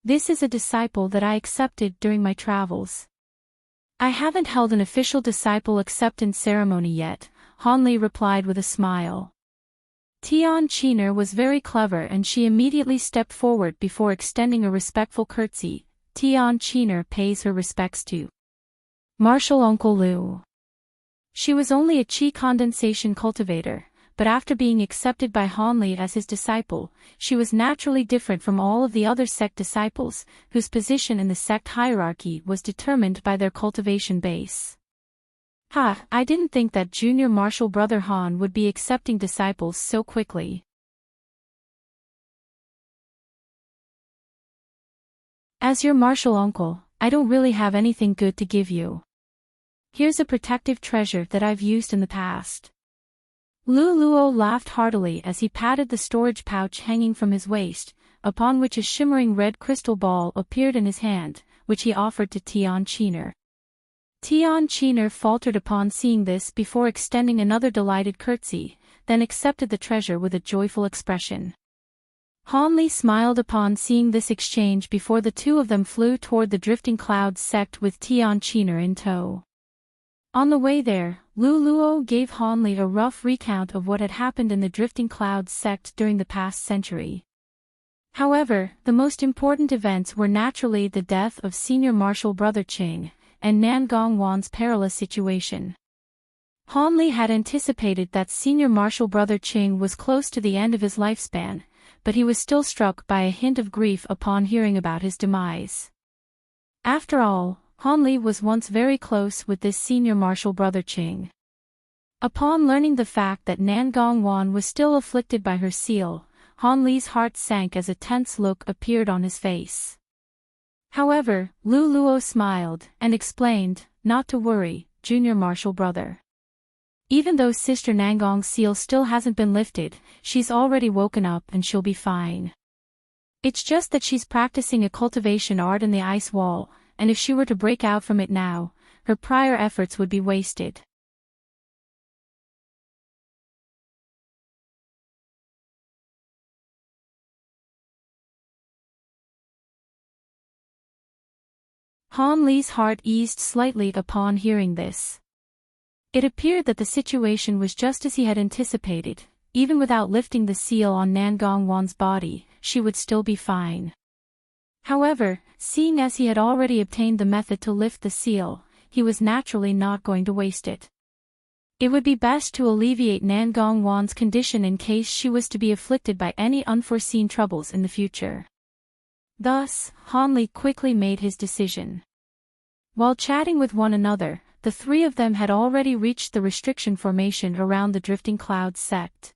"This is a disciple that I accepted during my travels. I haven't held an official disciple acceptance ceremony yet," Han Li replied with a smile. Tian Qiner was very clever and she immediately stepped forward before extending a respectful curtsy. Tian Qiner pays her respects to Martial Uncle Lu. She was only a Qi condensation cultivator, but after being accepted by Hanli as his disciple, she was naturally different from all of the other sect disciples, whose position in the sect hierarchy was determined by their cultivation base. I didn't think that junior martial brother Han would be accepting disciples so quickly. As your martial uncle, I don't really have anything good to give you. Here's a protective treasure that I've used in the past. Lu Luo laughed heartily as he patted the storage pouch hanging from his waist, upon which a shimmering red crystal ball appeared in his hand, which he offered to Tian Qiner. Tian Qiner faltered upon seeing this before extending another delighted curtsy, then accepted the treasure with a joyful expression. Hanli smiled upon seeing this exchange before the two of them flew toward the Drifting Clouds sect with Tian Qiner in tow. On the way there, Lu Luo gave Hanli a rough recount of what had happened in the Drifting Clouds sect during the past century. However, the most important events were naturally the death of senior martial brother Qing, and Nan Gongwan's perilous situation. Hanli had anticipated that senior martial brother Qing was close to the end of his lifespan, but he was still struck by a hint of grief upon hearing about his demise. After all, Hanli was once very close with this senior martial brother Qing. Upon learning the fact that Nan Gongwan was still afflicted by her seal, Hanli's heart sank as a tense look appeared on his face. However, Lu Luo smiled and explained, "Not to worry, junior martial brother. Even though Sister Nangong's seal still hasn't been lifted, she's already woken up and she'll be fine. It's just that she's practicing a cultivation art in the ice wall, and if she were to break out from it now, her prior efforts would be wasted." Hanli's heart eased slightly upon hearing this. It appeared that the situation was just as he had anticipated. Even without lifting the seal on Nan Gongwan's body, she would still be fine. However, seeing as he had already obtained the method to lift the seal, he was naturally not going to waste it. It would be best to alleviate Nan Gongwan's condition in case she was to be afflicted by any unforeseen troubles in the future. Thus, Hanli quickly made his decision. While chatting with one another, the three of them had already reached the restriction formation around the Drifting Clouds sect.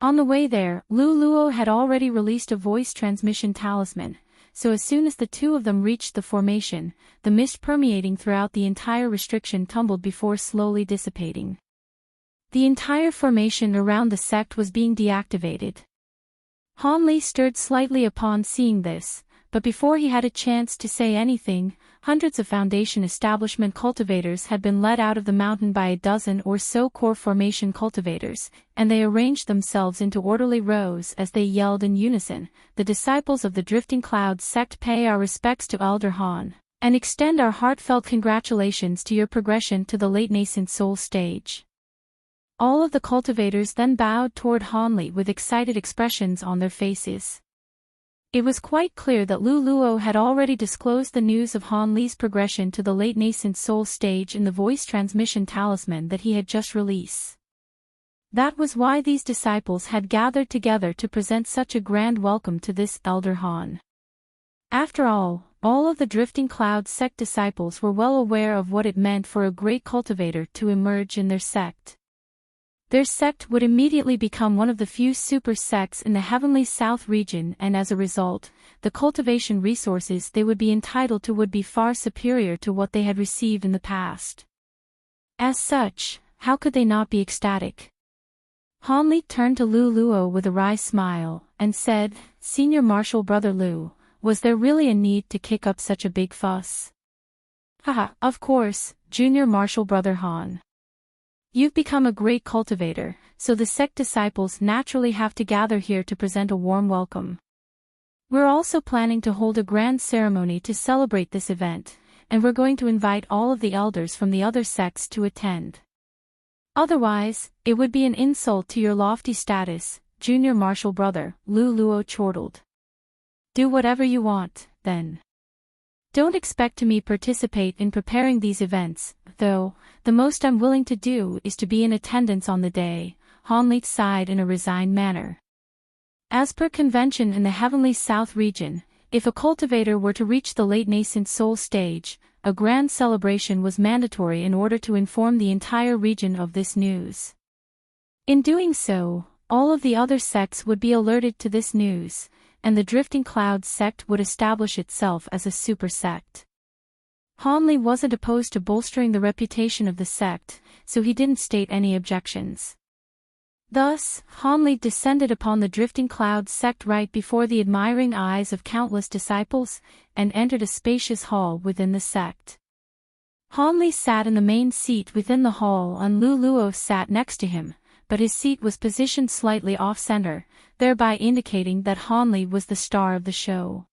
On the way there, Lu Luo had already released a voice transmission talisman, so as soon as the two of them reached the formation, the mist permeating throughout the entire restriction tumbled before slowly dissipating. The entire formation around the sect was being deactivated. Hanli stirred slightly upon seeing this, but before he had a chance to say anything, hundreds of Foundation establishment cultivators had been led out of the mountain by a dozen or so core formation cultivators, and they arranged themselves into orderly rows as they yelled in unison, "The disciples of the Drifting Clouds sect pay our respects to Elder Han, and extend our heartfelt congratulations to your progression to the late nascent soul stage." All of the cultivators then bowed toward Hanli with excited expressions on their faces. It was quite clear that Lu Luo had already disclosed the news of Hanli's progression to the late nascent soul stage in the voice transmission talisman that he had just released. That was why these disciples had gathered together to present such a grand welcome to this Elder Han. After all of the Drifting Clouds sect disciples were well aware of what it meant for a great cultivator to emerge in their sect. Their sect would immediately become one of the few super sects in the Heavenly South region, and as a result, the cultivation resources they would be entitled to would be far superior to what they had received in the past. As such, how could they not be ecstatic? Hanli turned to Lu Luo with a wry smile, and said, "Senior Martial Brother Lu, was there really a need to kick up such a big fuss?" "Haha, of course, Junior Martial Brother Han. You've become a great cultivator, so the sect disciples naturally have to gather here to present a warm welcome. We're also planning to hold a grand ceremony to celebrate this event, and we're going to invite all of the elders from the other sects to attend. Otherwise, it would be an insult to your lofty status, Junior Martial Brother," Lu Luo chortled. "Do whatever you want, then. Don't expect me to participate in preparing these events, though. The most I'm willing to do is to be in attendance on the day," Han Li sighed in a resigned manner. As per convention in the Heavenly South region, if a cultivator were to reach the late nascent soul stage, a grand celebration was mandatory in order to inform the entire region of this news. In doing so, all of the other sects would be alerted to this news, and the Drifting Clouds sect would establish itself as a super sect. Han Li wasn't opposed to bolstering the reputation of the sect, so he didn't state any objections. Thus, Han Li descended upon the Drifting Clouds sect right before the admiring eyes of countless disciples, and entered a spacious hall within the sect. Han Li sat in the main seat within the hall and Lu Luo sat next to him, but his seat was positioned slightly off-center, thereby indicating that Han Li was the star of the show.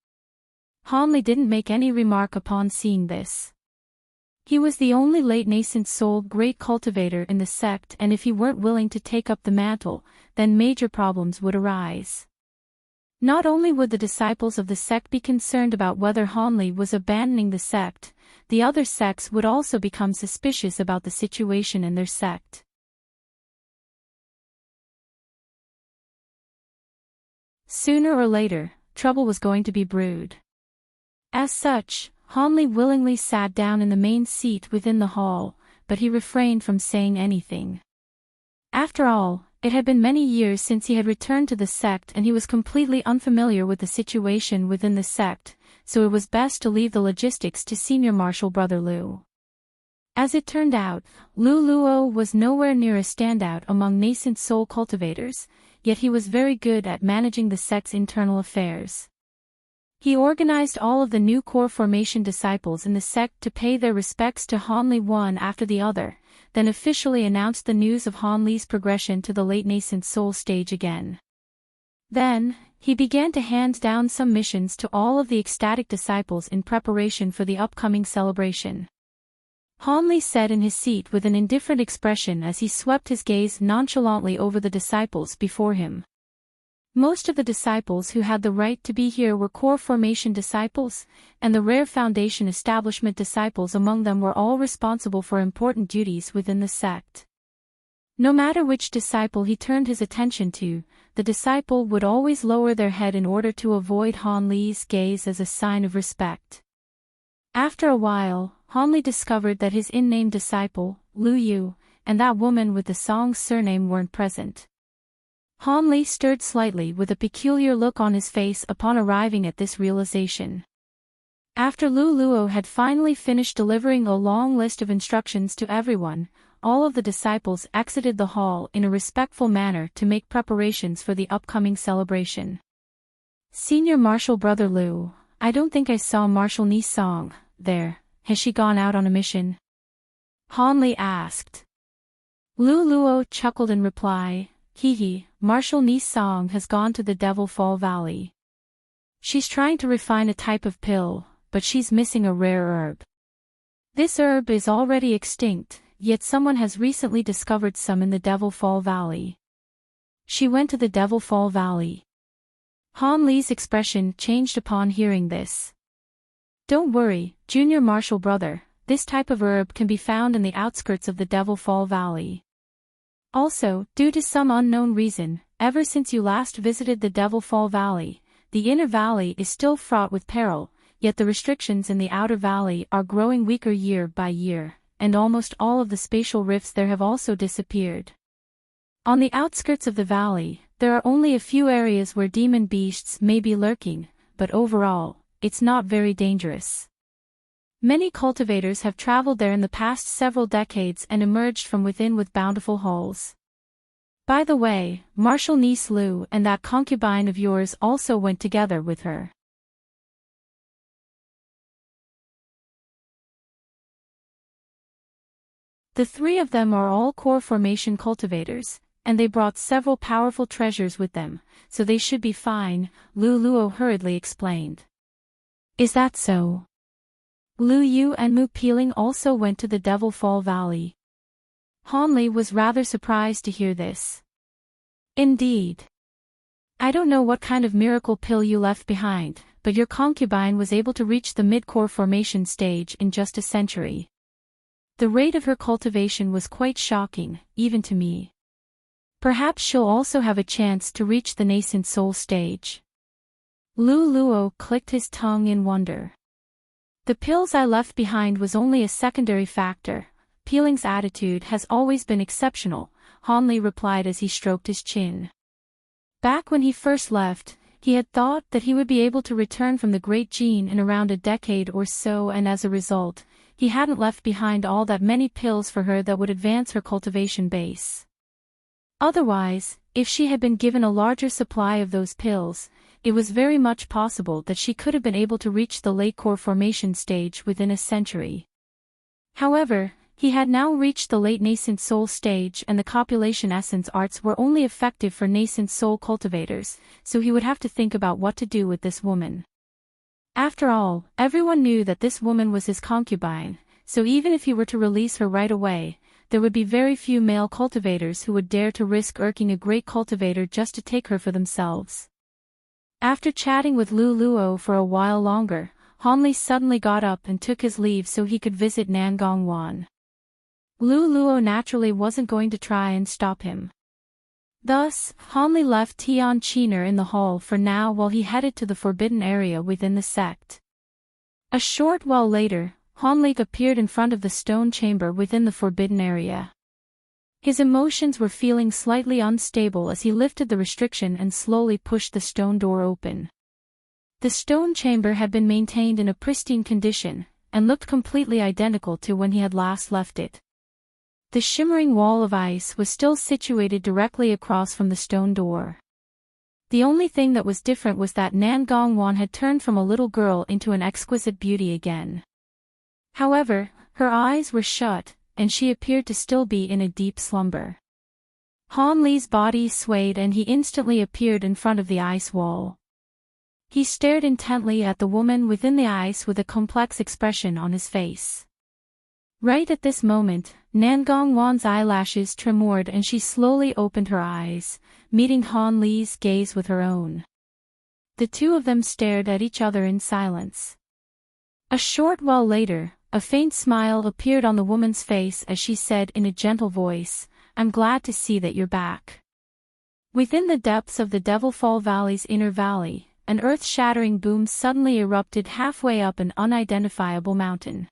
Han Li didn't make any remark upon seeing this. He was the only late nascent soul great cultivator in the sect, and if he weren't willing to take up the mantle, then major problems would arise. Not only would the disciples of the sect be concerned about whether Han Li was abandoning the sect, the other sects would also become suspicious about the situation in their sect. Sooner or later, trouble was going to be brewed. As such, Han Li willingly sat down in the main seat within the hall, but he refrained from saying anything. After all, it had been many years since he had returned to the sect and he was completely unfamiliar with the situation within the sect, so it was best to leave the logistics to Senior Marshal Brother Lu. As it turned out, Lu Luo was nowhere near a standout among nascent soul cultivators, yet he was very good at managing the sect's internal affairs. He organized all of the new core formation disciples in the sect to pay their respects to Han Li one after the other, then officially announced the news of Han Li's progression to the late nascent soul stage again. Then, he began to hand down some missions to all of the ecstatic disciples in preparation for the upcoming celebration. Han Li sat in his seat with an indifferent expression as he swept his gaze nonchalantly over the disciples before him. Most of the disciples who had the right to be here were core formation disciples, and the rare foundation establishment disciples among them were all responsible for important duties within the sect. No matter which disciple he turned his attention to, the disciple would always lower their head in order to avoid Han Li's gaze as a sign of respect. After a while, Han Li discovered that his in-name disciple, Lu Yu, and that woman with the Song's surname weren't present. Han Li stirred slightly with a peculiar look on his face upon arriving at this realization. After Lu Luo had finally finished delivering a long list of instructions to everyone, all of the disciples exited the hall in a respectful manner to make preparations for the upcoming celebration. Senior Marshal Brother Lu, I don't think I saw Marshal Ni Song there. Has she gone out on a mission? Han Li asked. Lu Luo chuckled in reply, Hee, Marshal Ni Song has gone to the Devil Fall Valley. She's trying to refine a type of pill, but she's missing a rare herb. This herb is already extinct, yet someone has recently discovered some in the Devil Fall Valley. She went to the Devil Fall Valley. Han Li's expression changed upon hearing this. Don't worry, Junior Marshal Brother, this type of herb can be found in the outskirts of the Devil Fall Valley. Also, due to some unknown reason, ever since you last visited the Devil Fall Valley, the inner valley is still fraught with peril, yet the restrictions in the outer valley are growing weaker year by year, and almost all of the spatial rifts there have also disappeared. On the outskirts of the valley, there are only a few areas where demon beasts may be lurking, but overall, it's not very dangerous. Many cultivators have traveled there in the past several decades and emerged from within with bountiful hauls. By the way, Marshal Niece Lu and that concubine of yours also went together with her. The three of them are all core formation cultivators, and they brought several powerful treasures with them, so they should be fine, Lu Luo hurriedly explained. Is that so? Lu Yu and Mu Peeling also went to the Devil Fall Valley. Han Li was rather surprised to hear this. Indeed. I don't know what kind of miracle pill you left behind, but your concubine was able to reach the mid-core formation stage in just a century. The rate of her cultivation was quite shocking, even to me. Perhaps she'll also have a chance to reach the nascent soul stage. Lu Luo clicked his tongue in wonder. The pills I left behind was only a secondary factor. Peeling's attitude has always been exceptional, Han Li replied as he stroked his chin. Back when he first left, he had thought that he would be able to return from the Great Gene in around a decade or so, and as a result, he hadn't left behind all that many pills for her that would advance her cultivation base. Otherwise, if she had been given a larger supply of those pills, it was very much possible that she could have been able to reach the late core formation stage within a century. However, he had now reached the late nascent soul stage, and the copulation essence arts were only effective for nascent soul cultivators, so he would have to think about what to do with this woman. After all, everyone knew that this woman was his concubine, so even if he were to release her right away, there would be very few male cultivators who would dare to risk irking a great cultivator just to take her for themselves. After chatting with Lu Luo for a while longer, Han Li suddenly got up and took his leave so he could visit Nangong Wan. Lu Luo naturally wasn't going to try and stop him. Thus, Han Li left Tian Qiner in the hall for now while he headed to the forbidden area within the sect. A short while later, Han Li appeared in front of the stone chamber within the forbidden area. His emotions were feeling slightly unstable as he lifted the restriction and slowly pushed the stone door open. The stone chamber had been maintained in a pristine condition, and looked completely identical to when he had last left it. The shimmering wall of ice was still situated directly across from the stone door. The only thing that was different was that Nangong Wan had turned from a little girl into an exquisite beauty again. However, her eyes were shut, and she appeared to still be in a deep slumber. Han Li's body swayed and he instantly appeared in front of the ice wall. He stared intently at the woman within the ice with a complex expression on his face. Right at this moment, Nangong Wan's eyelashes tremored and she slowly opened her eyes, meeting Han Li's gaze with her own. The two of them stared at each other in silence. A short while later, a faint smile appeared on the woman's face as she said in a gentle voice, "I'm glad to see that you're back." Within the depths of the Devil Fall Valley's inner valley, an earth-shattering boom suddenly erupted halfway up an unidentifiable mountain.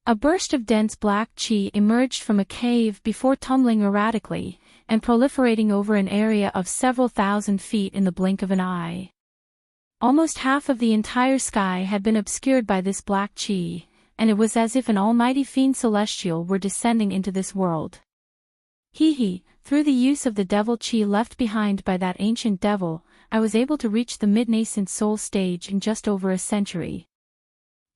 A burst of dense black chi emerged from a cave before tumbling erratically, and proliferating over an area of several thousand feet in the blink of an eye. Almost half of the entire sky had been obscured by this black chi, and it was as if an almighty fiend celestial were descending into this world. Through the use of the devil chi left behind by that ancient devil, I was able to reach the mid-nascent soul stage in just over a century.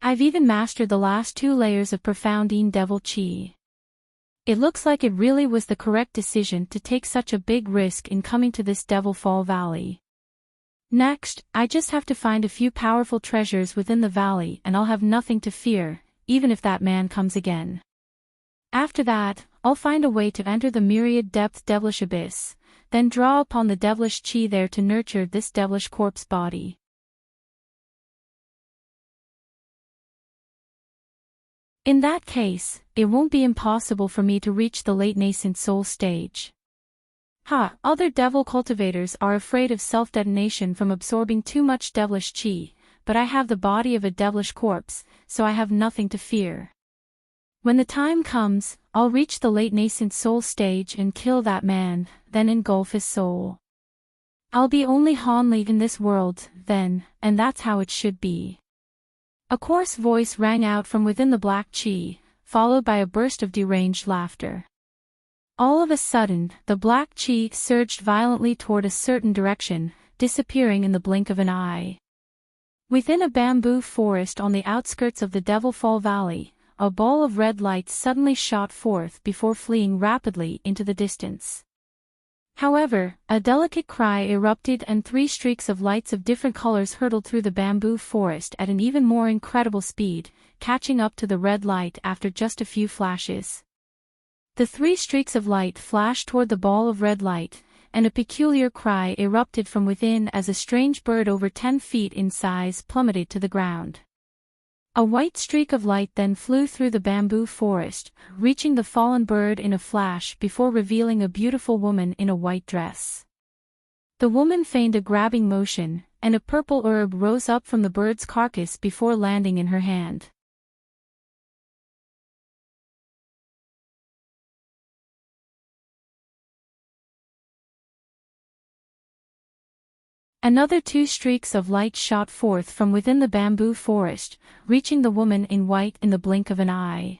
I've even mastered the last 2 layers of profound devil chi. It looks like it really was the correct decision to take such a big risk in coming to this Devil Fall Valley. Next, I just have to find a few powerful treasures within the valley and I'll have nothing to fear, even if that man comes again. After that, I'll find a way to enter the myriad depth devilish abyss, then draw upon the devilish chi there to nurture this devilish corpse body. In that case, it won't be impossible for me to reach the late nascent soul stage. Other devil cultivators are afraid of self-detonation from absorbing too much devilish chi, but I have the body of a devilish corpse, so I have nothing to fear. When the time comes, I'll reach the late nascent soul stage and kill that man, then engulf his soul. I'll be only Han Li in this world, then, and that's how it should be. A coarse voice rang out from within the black chi, followed by a burst of deranged laughter. All of a sudden, the black chi surged violently toward a certain direction, disappearing in the blink of an eye. Within a bamboo forest on the outskirts of the Devil Fall Valley, a ball of red light suddenly shot forth before fleeing rapidly into the distance. However, a delicate cry erupted and 3 streaks of lights of different colors hurtled through the bamboo forest at an even more incredible speed, catching up to the red light after just a few flashes. The 3 streaks of light flashed toward the ball of red light, and a peculiar cry erupted from within as a strange bird over 10 feet in size plummeted to the ground. A white streak of light then flew through the bamboo forest, reaching the fallen bird in a flash before revealing a beautiful woman in a white dress. The woman feigned a grabbing motion, and a purple herb rose up from the bird's carcass before landing in her hand. Another 2 streaks of light shot forth from within the bamboo forest, reaching the woman in white in the blink of an eye.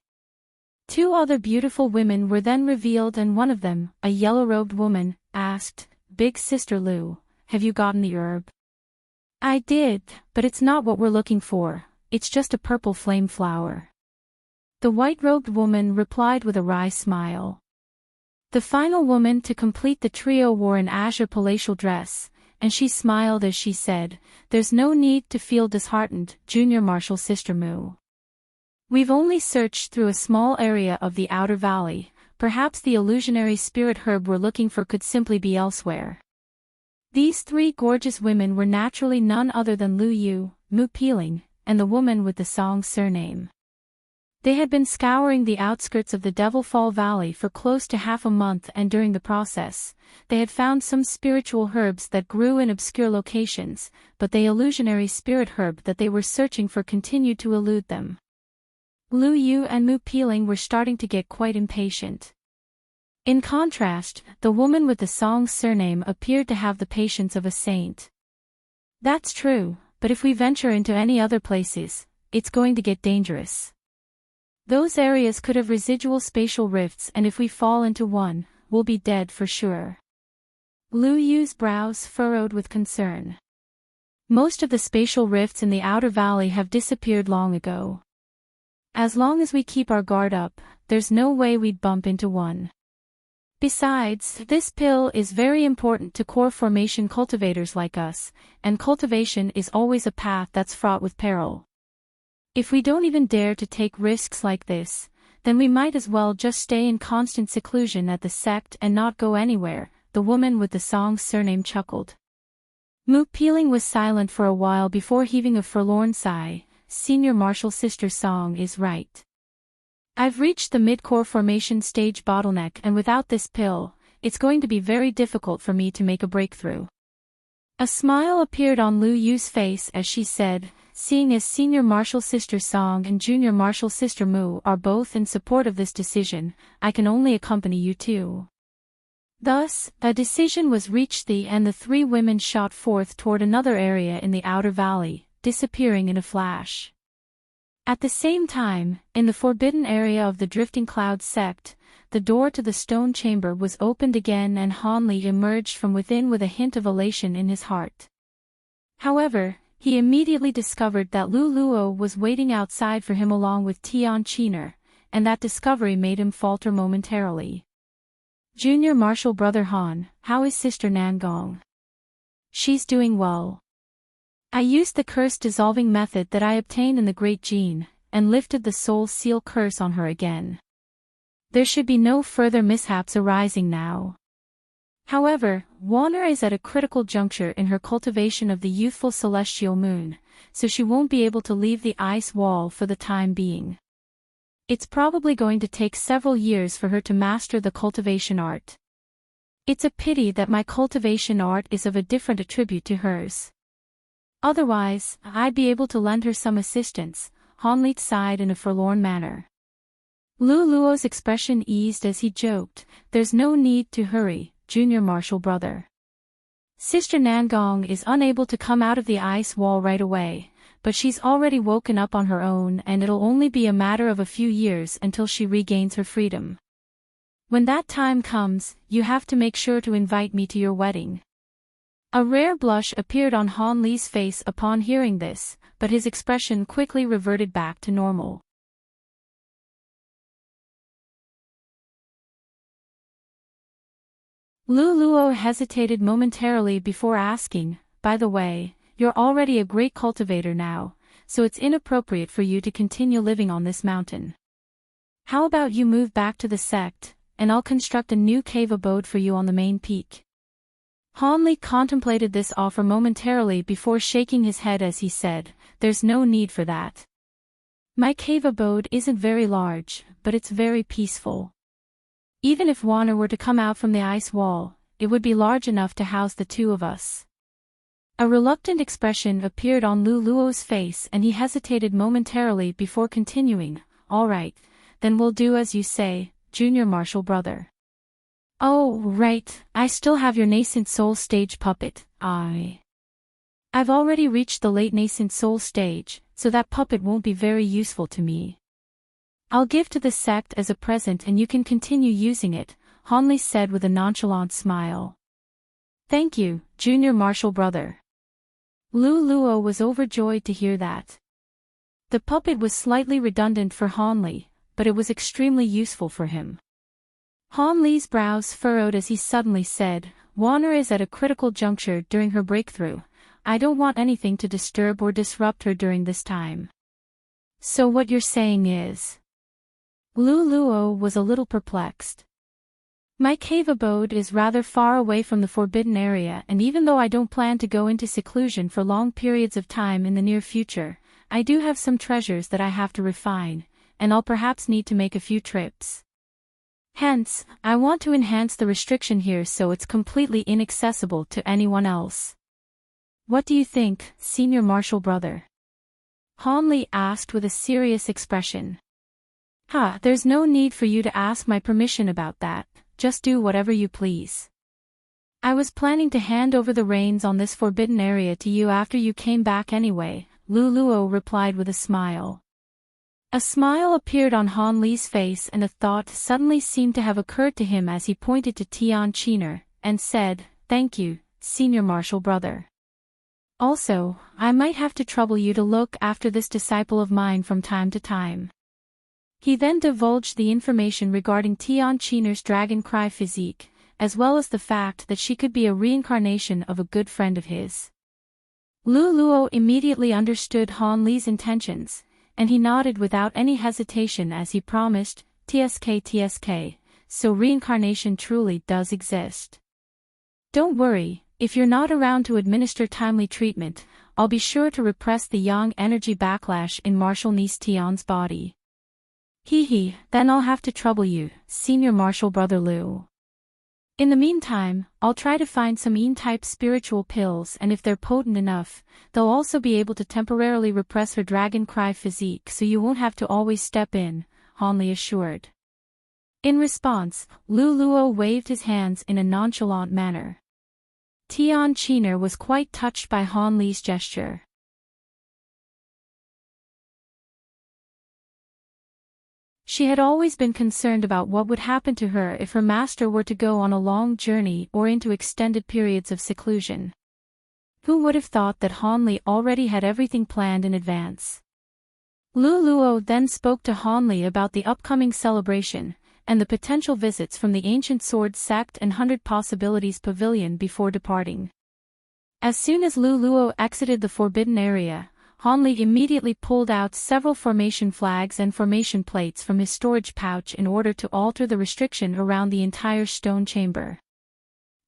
2 other beautiful women were then revealed, and one of them, a yellow-robed woman, asked, "Big Sister Lu, have you gotten the herb?" "I did, but it's not what we're looking for, it's just a purple flame flower." The white-robed woman replied with a wry smile. The final woman to complete the trio wore an azure palatial dress, and she smiled as she said, "There's no need to feel disheartened, Junior Marshal Sister Moo. We've only searched through a small area of the outer valley, perhaps the illusionary spirit herb we're looking for could simply be elsewhere." These 3 gorgeous women were naturally none other than Lu Yu, Mu Peeling, and the woman with the Song surname. They had been scouring the outskirts of the Devil Fall Valley for close to half a month, and during the process, they had found some spiritual herbs that grew in obscure locations, but the illusionary spirit herb that they were searching for continued to elude them. Lu Yu and Mu Peeling were starting to get quite impatient. In contrast, the woman with the Song surname appeared to have the patience of a saint. "That's true, but if we venture into any other places, it's going to get dangerous. Those areas could have residual spatial rifts, and if we fall into one, we'll be dead for sure." Lu Yu's brows furrowed with concern. "Most of the spatial rifts in the outer valley have disappeared long ago. As long as we keep our guard up, there's no way we'd bump into one. Besides, this pill is very important to core formation cultivators like us, and cultivation is always a path that's fraught with peril. If we don't even dare to take risks like this, then we might as well just stay in constant seclusion at the sect and not go anywhere," the woman with the Song surname chuckled. Mu Peeling was silent for a while before heaving a forlorn sigh. "Senior Marshal Sister Song is right. I've reached the mid-core formation stage bottleneck, and without this pill, it's going to be very difficult for me to make a breakthrough." A smile appeared on Lu Yu's face as she said, "Seeing as Senior Marshal Sister Song and Junior Marshal Sister Mu are both in support of this decision, I can only accompany you too." Thus, a decision was reached, and the 3 women shot forth toward another area in the outer valley, disappearing in a flash. At the same time, in the forbidden area of the Drifting Cloud sect, the door to the stone chamber was opened again, and Han Li emerged from within with a hint of elation in his heart. However, he immediately discovered that Lu Luo was waiting outside for him along with Tian Qiner, and that discovery made him falter momentarily. "Junior Marshal Brother Han, how is Sister Nangong?" "She's doing well. I used the curse-dissolving method that I obtained in the Great Gene, and lifted the soul seal curse on her again. There should be no further mishaps arising now. However, Warner is at a critical juncture in her cultivation of the youthful celestial moon, so she won't be able to leave the ice wall for the time being. It's probably going to take several years for her to master the cultivation art. It's a pity that my cultivation art is of a different attribute to hers. Otherwise, I'd be able to lend her some assistance," Han Li sighed in a forlorn manner. Lu Luo's expression eased as he joked, "There's no need to hurry, Junior Marshal Brother. Sister Nangong is unable to come out of the ice wall right away, but she's already woken up on her own, and it'll only be a matter of a few years until she regains her freedom. When that time comes, you have to make sure to invite me to your wedding." A rare blush appeared on Han Li's face upon hearing this, but his expression quickly reverted back to normal. Lu Luo hesitated momentarily before asking, "By the way, you're already a great cultivator now, so it's inappropriate for you to continue living on this mountain. How about you move back to the sect, and I'll construct a new cave abode for you on the main peak?" Han Li contemplated this offer momentarily before shaking his head as he said, "There's no need for that. My cave abode isn't very large, but it's very peaceful. Even if water were to come out from the ice wall, it would be large enough to house the two of us. A reluctant expression appeared on Lu Luo's face and he hesitated momentarily before continuing, "All right, then we'll do as you say, Junior Marshall brother." "Oh, right, I still have your nascent soul stage puppet, I've already reached the late nascent soul stage, so that puppet won't be very useful to me. I'll give to the sect as a present and you can continue using it," Hanli said with a nonchalant smile. "Thank you, Junior Marshall brother." Lu Luo was overjoyed to hear that. The puppet was slightly redundant for Hanli, but it was extremely useful for him. Hanli's brows furrowed as he suddenly said, "Wana is at a critical juncture during her breakthrough. I don't want anything to disturb or disrupt her during this time." "So what you're saying is?" Lu Luo was a little perplexed. "My cave abode is rather far away from the forbidden area, and even though I don't plan to go into seclusion for long periods of time in the near future, I do have some treasures that I have to refine, and I'll perhaps need to make a few trips. Hence, I want to enhance the restriction here so it's completely inaccessible to anyone else. What do you think, Senior Marshall brother?" Hanli asked with a serious expression. There's no need for you to ask my permission about that, just do whatever you please. I was planning to hand over the reins on this forbidden area to you after you came back anyway, Lu Luo replied with a smile. A smile appeared on Hanli's face and a thought suddenly seemed to have occurred to him as he pointed to Tian Qiner, and said, "Thank you, Senior Marshall brother. Also, I might have to trouble you to look after this disciple of mine from time to time." He then divulged the information regarding Tian Qiner's dragon cry physique, as well as the fact that she could be a reincarnation of a good friend of his. Lu Luo immediately understood Hanli's intentions, and he nodded without any hesitation as he promised, TSK, so reincarnation truly does exist. Don't worry, if you're not around to administer timely treatment, I'll be sure to repress the yang energy backlash in Marshal Niece Tian's body. Then I'll have to trouble you, Senior Marshal Brother Lu. In the meantime, I'll try to find some Yin-type spiritual pills and if they're potent enough, they'll also be able to temporarily repress her dragon cry physique so you won't have to always step in, Hanli assured. In response, Lu Luo waved his hands in a nonchalant manner. Tian Qiner was quite touched by Hanli's gesture. She had always been concerned about what would happen to her if her master were to go on a long journey or into extended periods of seclusion. Who would have thought that Hanli already had everything planned in advance? Lu Luo then spoke to Hanli about the upcoming celebration, and the potential visits from the Ancient Sword Sect and 100 Possibilities Pavilion before departing. As soon as Lu Luo exited the forbidden area, Hanli immediately pulled out several formation flags and formation plates from his storage pouch in order to alter the restriction around the entire stone chamber.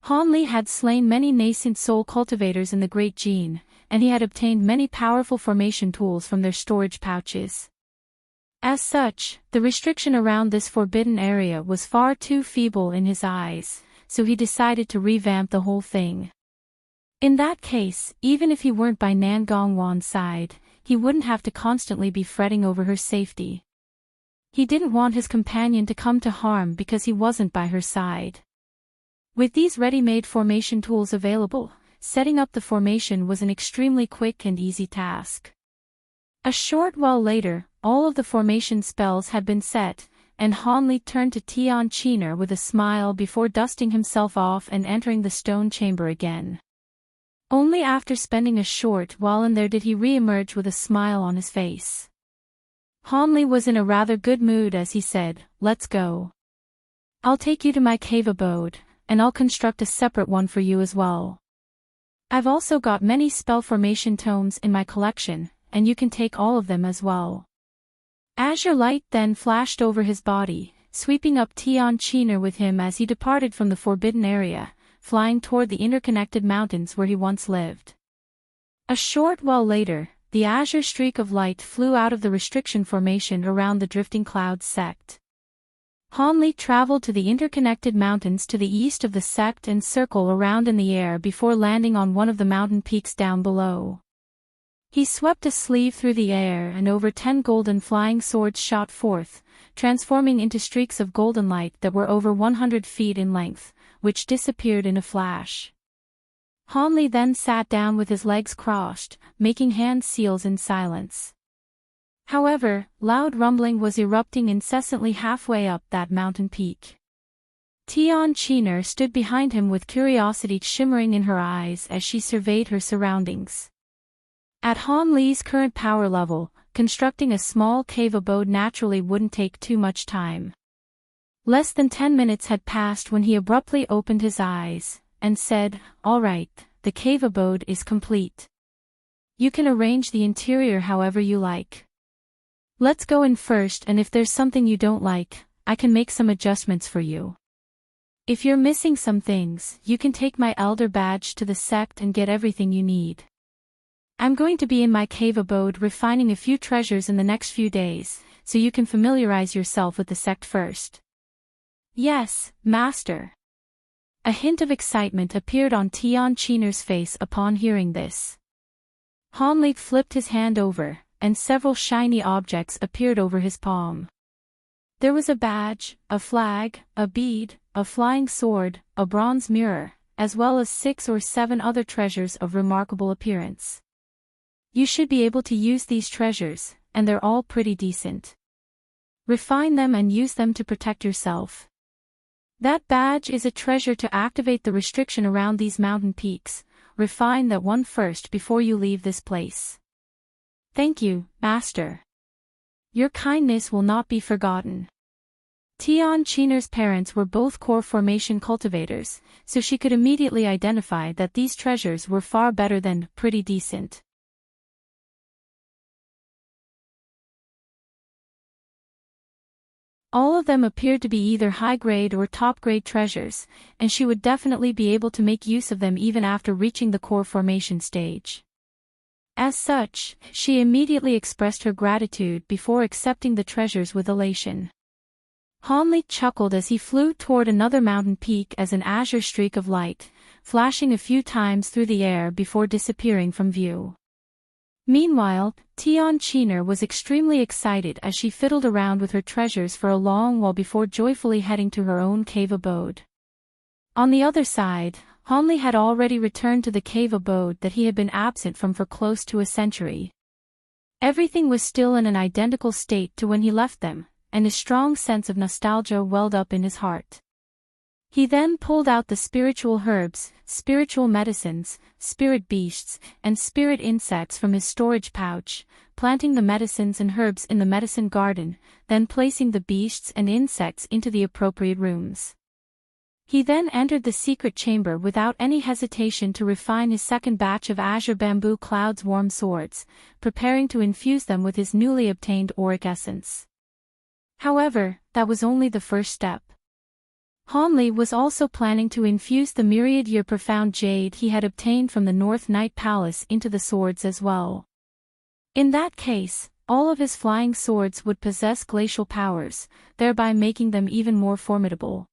Hanli had slain many nascent soul cultivators in the Great Gene, and he had obtained many powerful formation tools from their storage pouches. As such, the restriction around this forbidden area was far too feeble in his eyes, so he decided to revamp the whole thing. In that case, even if he weren't by Nan Gongwan's side, he wouldn't have to constantly be fretting over her safety. He didn't want his companion to come to harm because he wasn't by her side. With these ready-made formation tools available, setting up the formation was an extremely quick and easy task. A short while later, all of the formation spells had been set, and Hanli turned to Tian Qiner with a smile before dusting himself off and entering the stone chamber again. Only after spending a short while in there did he re-emerge with a smile on his face. Hanli was in a rather good mood as he said, "Let's go. I'll take you to my cave abode, and I'll construct a separate one for you as well. I've also got many spell formation tomes in my collection, and you can take all of them as well." Azure light then flashed over his body, sweeping up Tian Qiner with him as he departed from the forbidden area, flying toward the interconnected mountains where he once lived. A short while later, the azure streak of light flew out of the restriction formation around the drifting clouds sect. Hanli traveled to the interconnected mountains to the east of the sect and circled around in the air before landing on one of the mountain peaks down below. He swept a sleeve through the air and over 10 golden flying swords shot forth, transforming into streaks of golden light that were over 100 feet in length, which disappeared in a flash. Hanli then sat down with his legs crossed, making hand seals in silence. However, loud rumbling was erupting incessantly halfway up that mountain peak. Tian Qiner stood behind him with curiosity shimmering in her eyes as she surveyed her surroundings. At Hanli's current power level, constructing a small cave abode naturally wouldn't take too much time. Less than 10 minutes had passed when he abruptly opened his eyes, and said, "All right, the cave abode is complete. You can arrange the interior however you like. Let's go in first, and if there's something you don't like, I can make some adjustments for you. If you're missing some things, you can take my elder badge to the sect and get everything you need. I'm going to be in my cave abode refining a few treasures in the next few days, so you can familiarize yourself with the sect first." "Yes, Master." A hint of excitement appeared on Tian Qiner's face upon hearing this. Hanli flipped his hand over, and several shiny objects appeared over his palm. There was a badge, a flag, a bead, a flying sword, a bronze mirror, as well as 6 or 7 other treasures of remarkable appearance. You should be able to use these treasures, and they're all pretty decent. Refine them and use them to protect yourself. That badge is a treasure to activate the restriction around these mountain peaks. Refine that one first before you leave this place. Thank you, Master. Your kindness will not be forgotten. Tian Qiner's parents were both core formation cultivators, so she could immediately identify that these treasures were far better than pretty decent. All of them appeared to be either high-grade or top-grade treasures, and she would definitely be able to make use of them even after reaching the core formation stage. As such, she immediately expressed her gratitude before accepting the treasures with elation. Hanli chuckled as he flew toward another mountain peak as an azure streak of light, flashing a few times through the air before disappearing from view. Meanwhile, Tian Qiner was extremely excited as she fiddled around with her treasures for a long while before joyfully heading to her own cave abode. On the other side, Hanli had already returned to the cave abode that he had been absent from for close to a century. Everything was still in an identical state to when he left them, and a strong sense of nostalgia welled up in his heart. He then pulled out the spiritual herbs, spiritual medicines, spirit beasts, and spirit insects from his storage pouch, planting the medicines and herbs in the medicine garden, then placing the beasts and insects into the appropriate rooms. He then entered the secret chamber without any hesitation to refine his second batch of azure bamboo clouds warm swords, preparing to infuse them with his newly obtained auric essence. However, that was only the first step. Hanli was also planning to infuse the myriad-year profound jade he had obtained from the North Night Palace into the swords as well. In that case, all of his flying swords would possess glacial powers, thereby making them even more formidable.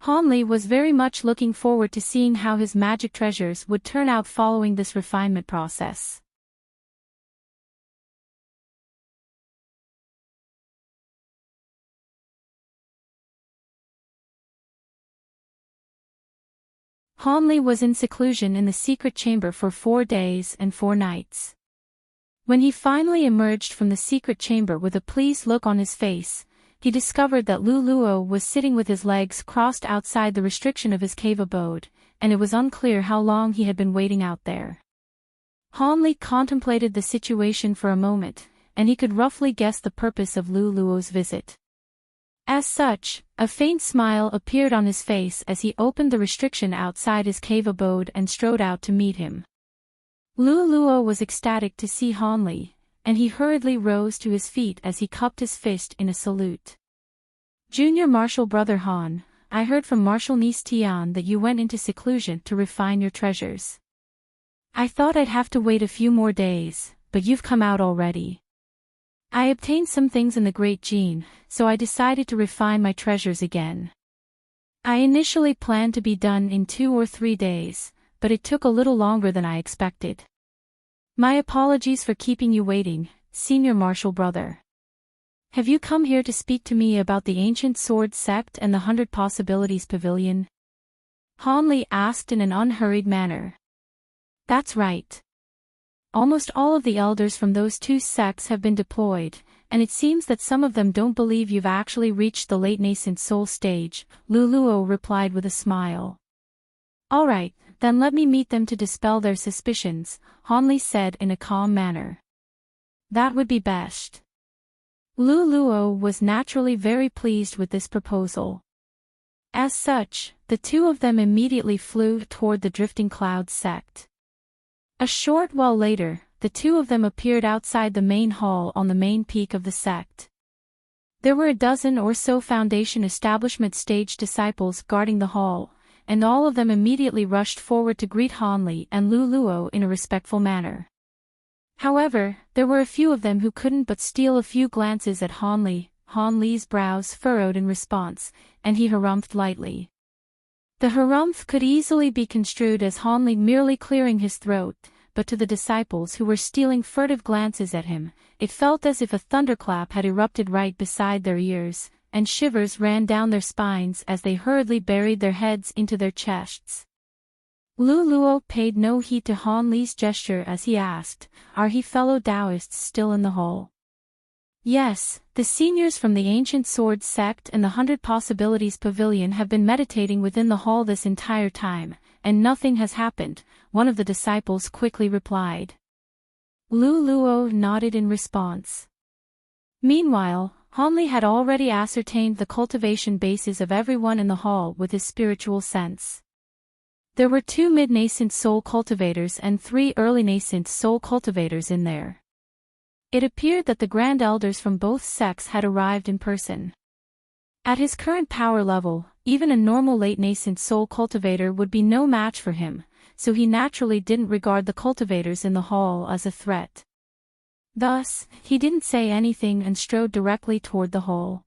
Hanli was very much looking forward to seeing how his magic treasures would turn out following this refinement process. Hanli was in seclusion in the secret chamber for 4 days and 4 nights. When he finally emerged from the secret chamber with a pleased look on his face, he discovered that Lu Luo was sitting with his legs crossed outside the restriction of his cave abode, and it was unclear how long he had been waiting out there. Hanli contemplated the situation for a moment, and he could roughly guess the purpose of Lu Luo's visit. As such, a faint smile appeared on his face as he opened the restriction outside his cave abode and strode out to meet him. Lu Luo was ecstatic to see Hanli, and he hurriedly rose to his feet as he cupped his fist in a salute. "Junior Marshal Brother Han, I heard from Marshal Niece Tian that you went into seclusion to refine your treasures. I thought I'd have to wait a few more days, but you've come out already. I obtained some things in the Great Gene, so I decided to refine my treasures again. I initially planned to be done in 2 or 3 days, but it took a little longer than I expected. My apologies for keeping you waiting, Senior Marshal Brother. Have you come here to speak to me about the Ancient Sword Sect and the 100 Possibilities Pavilion? Han Li asked in an unhurried manner. That's right. Almost all of the elders from those 2 sects have been deployed, and it seems that some of them don't believe you've actually reached the late nascent soul stage, Lu Luo replied with a smile. Alright, then let me meet them to dispel their suspicions, Han Li said in a calm manner. That would be best. Lu Luo was naturally very pleased with this proposal. As such, the 2 of them immediately flew toward the Drifting Cloud sect. A short while later, the 2 of them appeared outside the main hall on the main peak of the sect. There were a dozen or so Foundation Establishment stage disciples guarding the hall, and all of them immediately rushed forward to greet Han Li and Lu Luo in a respectful manner. However, there were a few of them who couldn't but steal a few glances at Han Li. Han Li's brows furrowed in response, and he harumphed lightly. The harumph could easily be construed as Han Li merely clearing his throat, but to the disciples who were stealing furtive glances at him, it felt as if a thunderclap had erupted right beside their ears, and shivers ran down their spines as they hurriedly buried their heads into their chests. Lu Luo paid no heed to Han Li's gesture as he asked, "Are he fellow Taoists still in the hall?" Yes, the seniors from the Ancient Sword Sect and the 100 Possibilities Pavilion have been meditating within the hall this entire time, and nothing has happened, one of the disciples quickly replied. Lu Luo nodded in response. Meanwhile, Han Li had already ascertained the cultivation bases of everyone in the hall with his spiritual sense. There were 2 mid-nascent soul cultivators and 3 early nascent soul cultivators in there. It appeared that the Grand Elders from both sects had arrived in person. At his current power level, even a normal late nascent soul cultivator would be no match for him, so he naturally didn't regard the cultivators in the hall as a threat. Thus, he didn't say anything and strode directly toward the hall.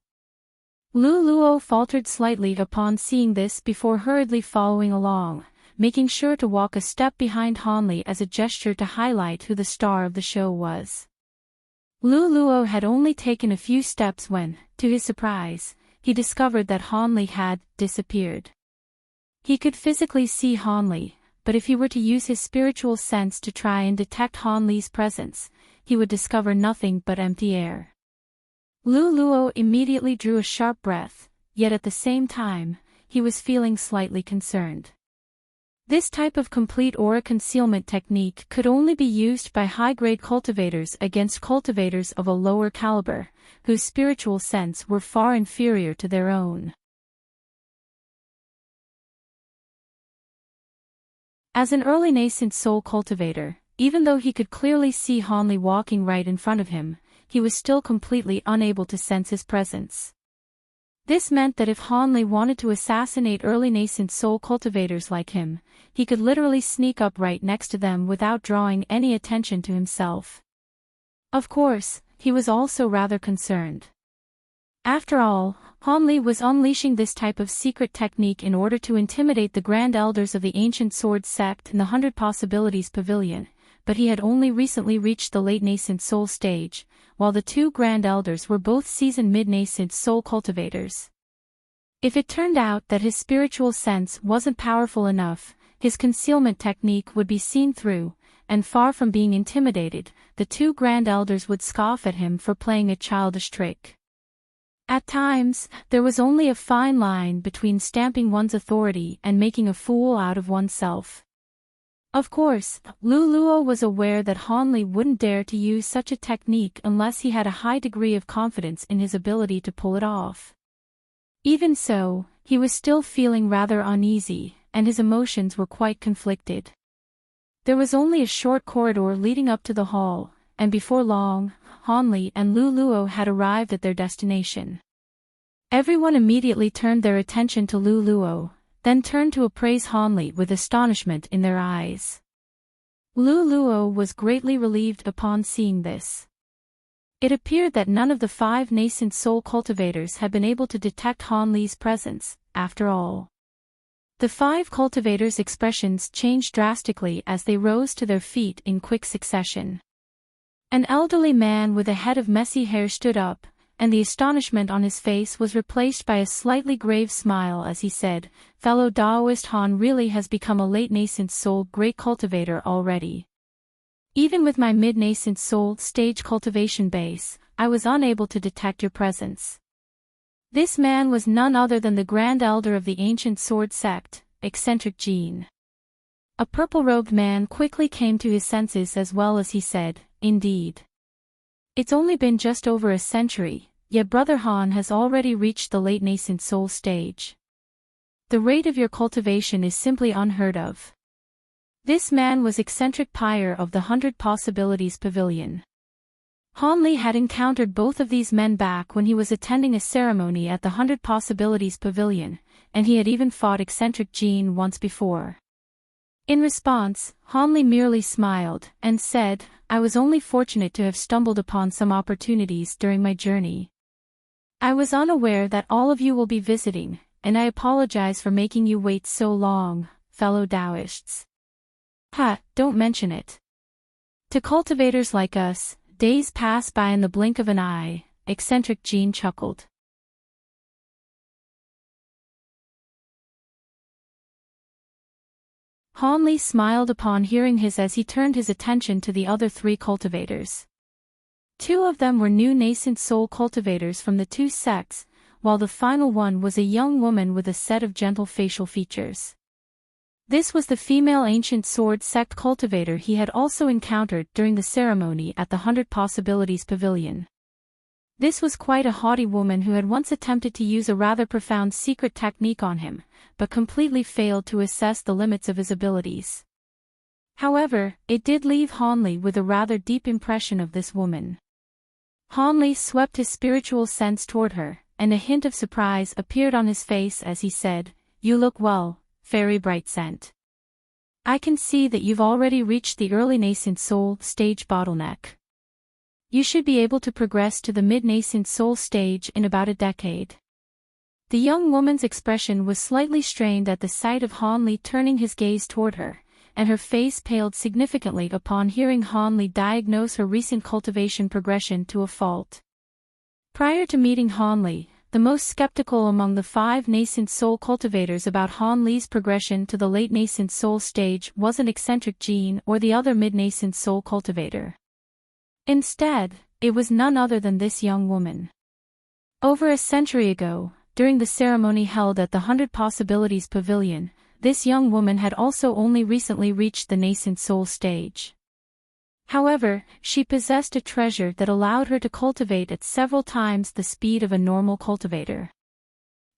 Lu Luo faltered slightly upon seeing this before hurriedly following along, making sure to walk a step behind Han Li as a gesture to highlight who the star of the show was. Lu Luo had only taken a few steps when, to his surprise, he discovered that Han Li had disappeared. He could physically see Han Li, but if he were to use his spiritual sense to try and detect Han Li's presence, he would discover nothing but empty air. Lu Luo immediately drew a sharp breath, yet at the same time, he was feeling slightly concerned. This type of complete aura concealment technique could only be used by high-grade cultivators against cultivators of a lower caliber, whose spiritual sense were far inferior to their own. As an early nascent soul cultivator, even though he could clearly see Han Li walking right in front of him, he was still completely unable to sense his presence. This meant that if Han Li wanted to assassinate early nascent soul cultivators like him, he could literally sneak up right next to them without drawing any attention to himself. Of course, he was also rather concerned. After all, Han Li was unleashing this type of secret technique in order to intimidate the Grand Elders of the Ancient Sword Sect in the 100 Possibilities Pavilion, but he had only recently reached the late nascent soul stage, while the 2 Grand Elders were both seasoned mid-nascent soul cultivators. If it turned out that his spiritual sense wasn't powerful enough, his concealment technique would be seen through, and far from being intimidated, the 2 Grand Elders would scoff at him for playing a childish trick. At times, there was only a fine line between stamping one's authority and making a fool out of oneself. Of course, Lu Luo was aware that Han Li wouldn't dare to use such a technique unless he had a high degree of confidence in his ability to pull it off. Even so, he was still feeling rather uneasy, and his emotions were quite conflicted. There was only a short corridor leading up to the hall, and before long, Han Li and Lu Luo had arrived at their destination. Everyone immediately turned their attention to Lu Luo, then turned to appraise Han Li with astonishment in their eyes. Luo was greatly relieved upon seeing this. It appeared that none of the 5 nascent soul cultivators had been able to detect Han Li's presence, after all. The 5 cultivators' expressions changed drastically as they rose to their feet in quick succession. An elderly man with a head of messy hair stood up, and the astonishment on his face was replaced by a slightly grave smile as he said, "Fellow Daoist, Han really has become a late nascent soul great cultivator already. Even with my mid-nascent soul stage cultivation base, I was unable to detect your presence." This man was none other than the Grand Elder of the ancient sword sect, eccentric Jean. A purple-robed man quickly came to his senses as well as he said, "Indeed. It's only been just over a century, yet Brother Han has already reached the late nascent soul stage. The rate of your cultivation is simply unheard of." This man was eccentric Pyre of the 100 Possibilities Pavilion. Han Li had encountered both of these men back when he was attending a ceremony at the 100 Possibilities Pavilion, and he had even fought eccentric Jean once before. In response, Han Li merely smiled, and said, "I was only fortunate to have stumbled upon some opportunities during my journey. I was unaware that all of you will be visiting, and I apologize for making you wait so long, fellow Taoists." "Ha, don't mention it. To cultivators like us, days pass by in the blink of an eye," eccentric Jean chuckled. Han Li smiled upon hearing his as he turned his attention to the other 3 cultivators. 2 of them were new nascent soul cultivators from the 2 sects, while the final one was a young woman with a set of gentle facial features. This was the female ancient sword sect cultivator he had also encountered during the ceremony at the 100 Possibilities Pavilion. This was quite a haughty woman who had once attempted to use a rather profound secret technique on him, but completely failed to assess the limits of his abilities. However, it did leave Han Li with a rather deep impression of this woman. Han Li swept his spiritual sense toward her, and a hint of surprise appeared on his face as he said, "You look well, Fairy Bright Scent. I can see that you've already reached the early nascent soul stage bottleneck. You should be able to progress to the mid-nascent soul stage in about a decade." The young woman's expression was slightly strained at the sight of Han Li turning his gaze toward her, and her face paled significantly upon hearing Han Li diagnose her recent cultivation progression to a fault. Prior to meeting Han Li, the most skeptical among the 5 nascent soul cultivators about Han Li's progression to the late nascent soul stage wasn't eccentric Jean or the other mid-nascent soul cultivator. Instead, it was none other than this young woman. Over a century ago, during the ceremony held at the 100 Possibilities Pavilion, this young woman had also only recently reached the nascent soul stage. However, she possessed a treasure that allowed her to cultivate at several times the speed of a normal cultivator.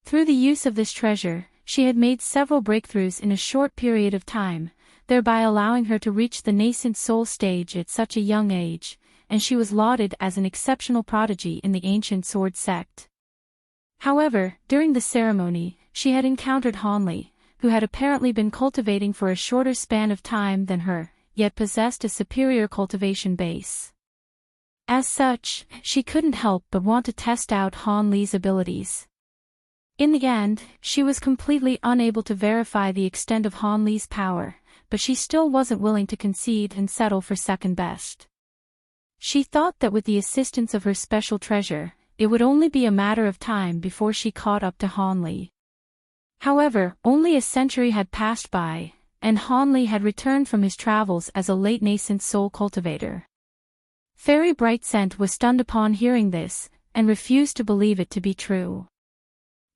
Through the use of this treasure, she had made several breakthroughs in a short period of time, thereby allowing her to reach the nascent soul stage at such a young age, and she was lauded as an exceptional prodigy in the ancient sword sect. However, during the ceremony, she had encountered Han Li, who had apparently been cultivating for a shorter span of time than her, yet possessed a superior cultivation base. As such, she couldn't help but want to test out Han Li's abilities. In the end, she was completely unable to verify the extent of Han Li's power, but she still wasn't willing to concede and settle for second best. She thought that with the assistance of her special treasure, it would only be a matter of time before she caught up to Han Li. However, only a century had passed by, and Han Li had returned from his travels as a late nascent soul cultivator. Fairy Bright Scent was stunned upon hearing this, and refused to believe it to be true.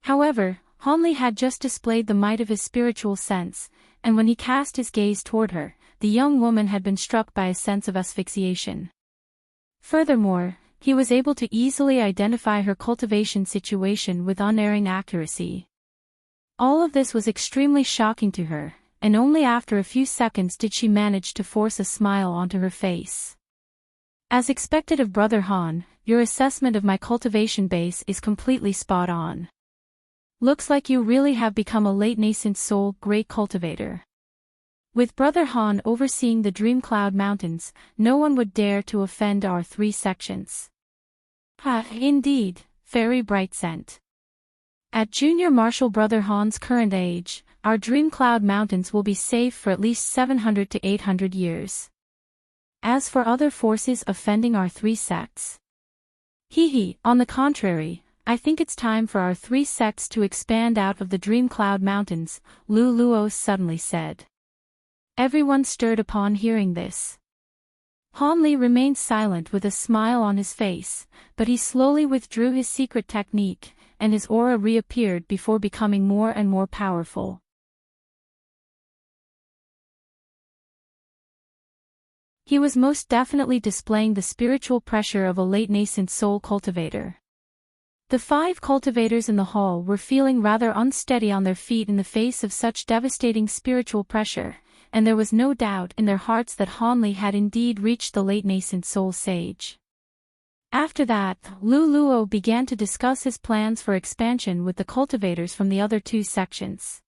However, Han Li had just displayed the might of his spiritual sense, and when he cast his gaze toward her, the young woman had been struck by a sense of asphyxiation. Furthermore, he was able to easily identify her cultivation situation with unerring accuracy. All of this was extremely shocking to her, and only after a few seconds did she manage to force a smile onto her face. "As expected of Brother Han, your assessment of my cultivation base is completely spot on. Looks like you really have become a late nascent soul great cultivator. With Brother Han overseeing the Dream Cloud Mountains, no one would dare to offend our 3 sections. Ah, indeed, Fairy Brightscent. At Junior Marshal Brother Han's current age, our Dream Cloud Mountains will be safe for at least 700 to 800 years. As for other forces offending our 3 sects, on the contrary, I think it's time for our 3 sects to expand out of the Dream Cloud Mountains, Lu Luo suddenly said. Everyone stirred upon hearing this. Han Li remained silent with a smile on his face, but he slowly withdrew his secret technique, and his aura reappeared before becoming more and more powerful. He was most definitely displaying the spiritual pressure of a late nascent soul cultivator. The 5 cultivators in the hall were feeling rather unsteady on their feet in the face of such devastating spiritual pressure, and there was no doubt in their hearts that Han Li had indeed reached the late nascent soul sage. After that, Lu Luo began to discuss his plans for expansion with the cultivators from the other 2 sections.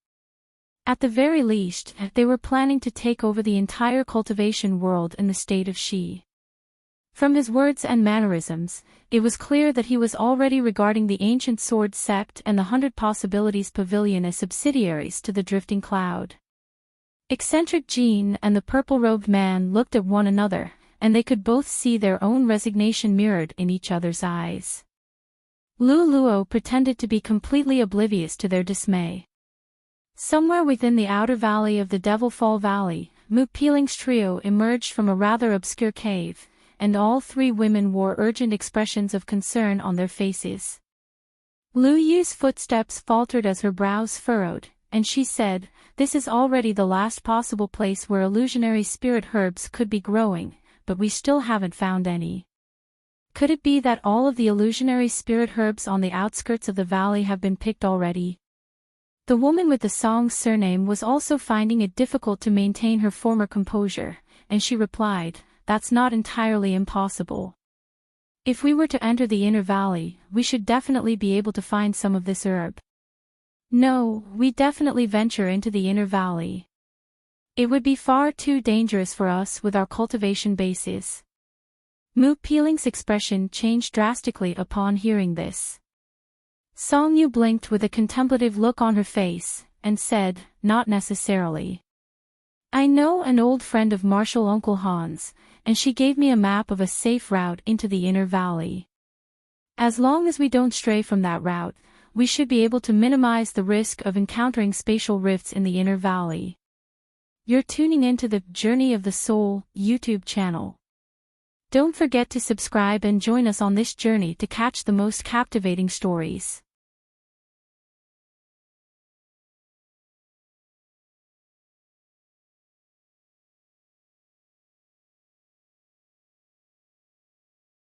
At the very least, they were planning to take over the entire cultivation world in the state of Xi. From his words and mannerisms, it was clear that he was already regarding the Ancient Sword Sect and the 100 Possibilities Pavilion as subsidiaries to the Drifting Cloud. Eccentric Jean and the purple-robed man looked at one another, and they could both see their own resignation mirrored in each other's eyes. Lu Luo pretended to be completely oblivious to their dismay. Somewhere within the outer valley of the Devil Fall Valley, Mu Peeling's trio emerged from a rather obscure cave, and all 3 women wore urgent expressions of concern on their faces. Lu Yu's footsteps faltered as her brows furrowed, and she said, "This is already the last possible place where illusionary spirit herbs could be growing, but we still haven't found any. Could it be that all of the illusionary spirit herbs on the outskirts of the valley have been picked already?" The woman with the Song surname was also finding it difficult to maintain her former composure, and she replied, "That's not entirely impossible. If we were to enter the inner valley, we should definitely be able to find some of this herb." "No, we definitely venture into the inner valley. It would be far too dangerous for us with our cultivation bases." Mu Peeling's expression changed drastically upon hearing this. Song Yu blinked with a contemplative look on her face, and said, "Not necessarily. I know an old friend of Marshal Uncle Han's, and she gave me a map of a safe route into the inner valley. As long as we don't stray from that route, we should be able to minimize the risk of encountering spatial rifts in the inner valley." You're tuning into the Journey of the Soul YouTube channel. Don't forget to subscribe and join us on this journey to catch the most captivating stories.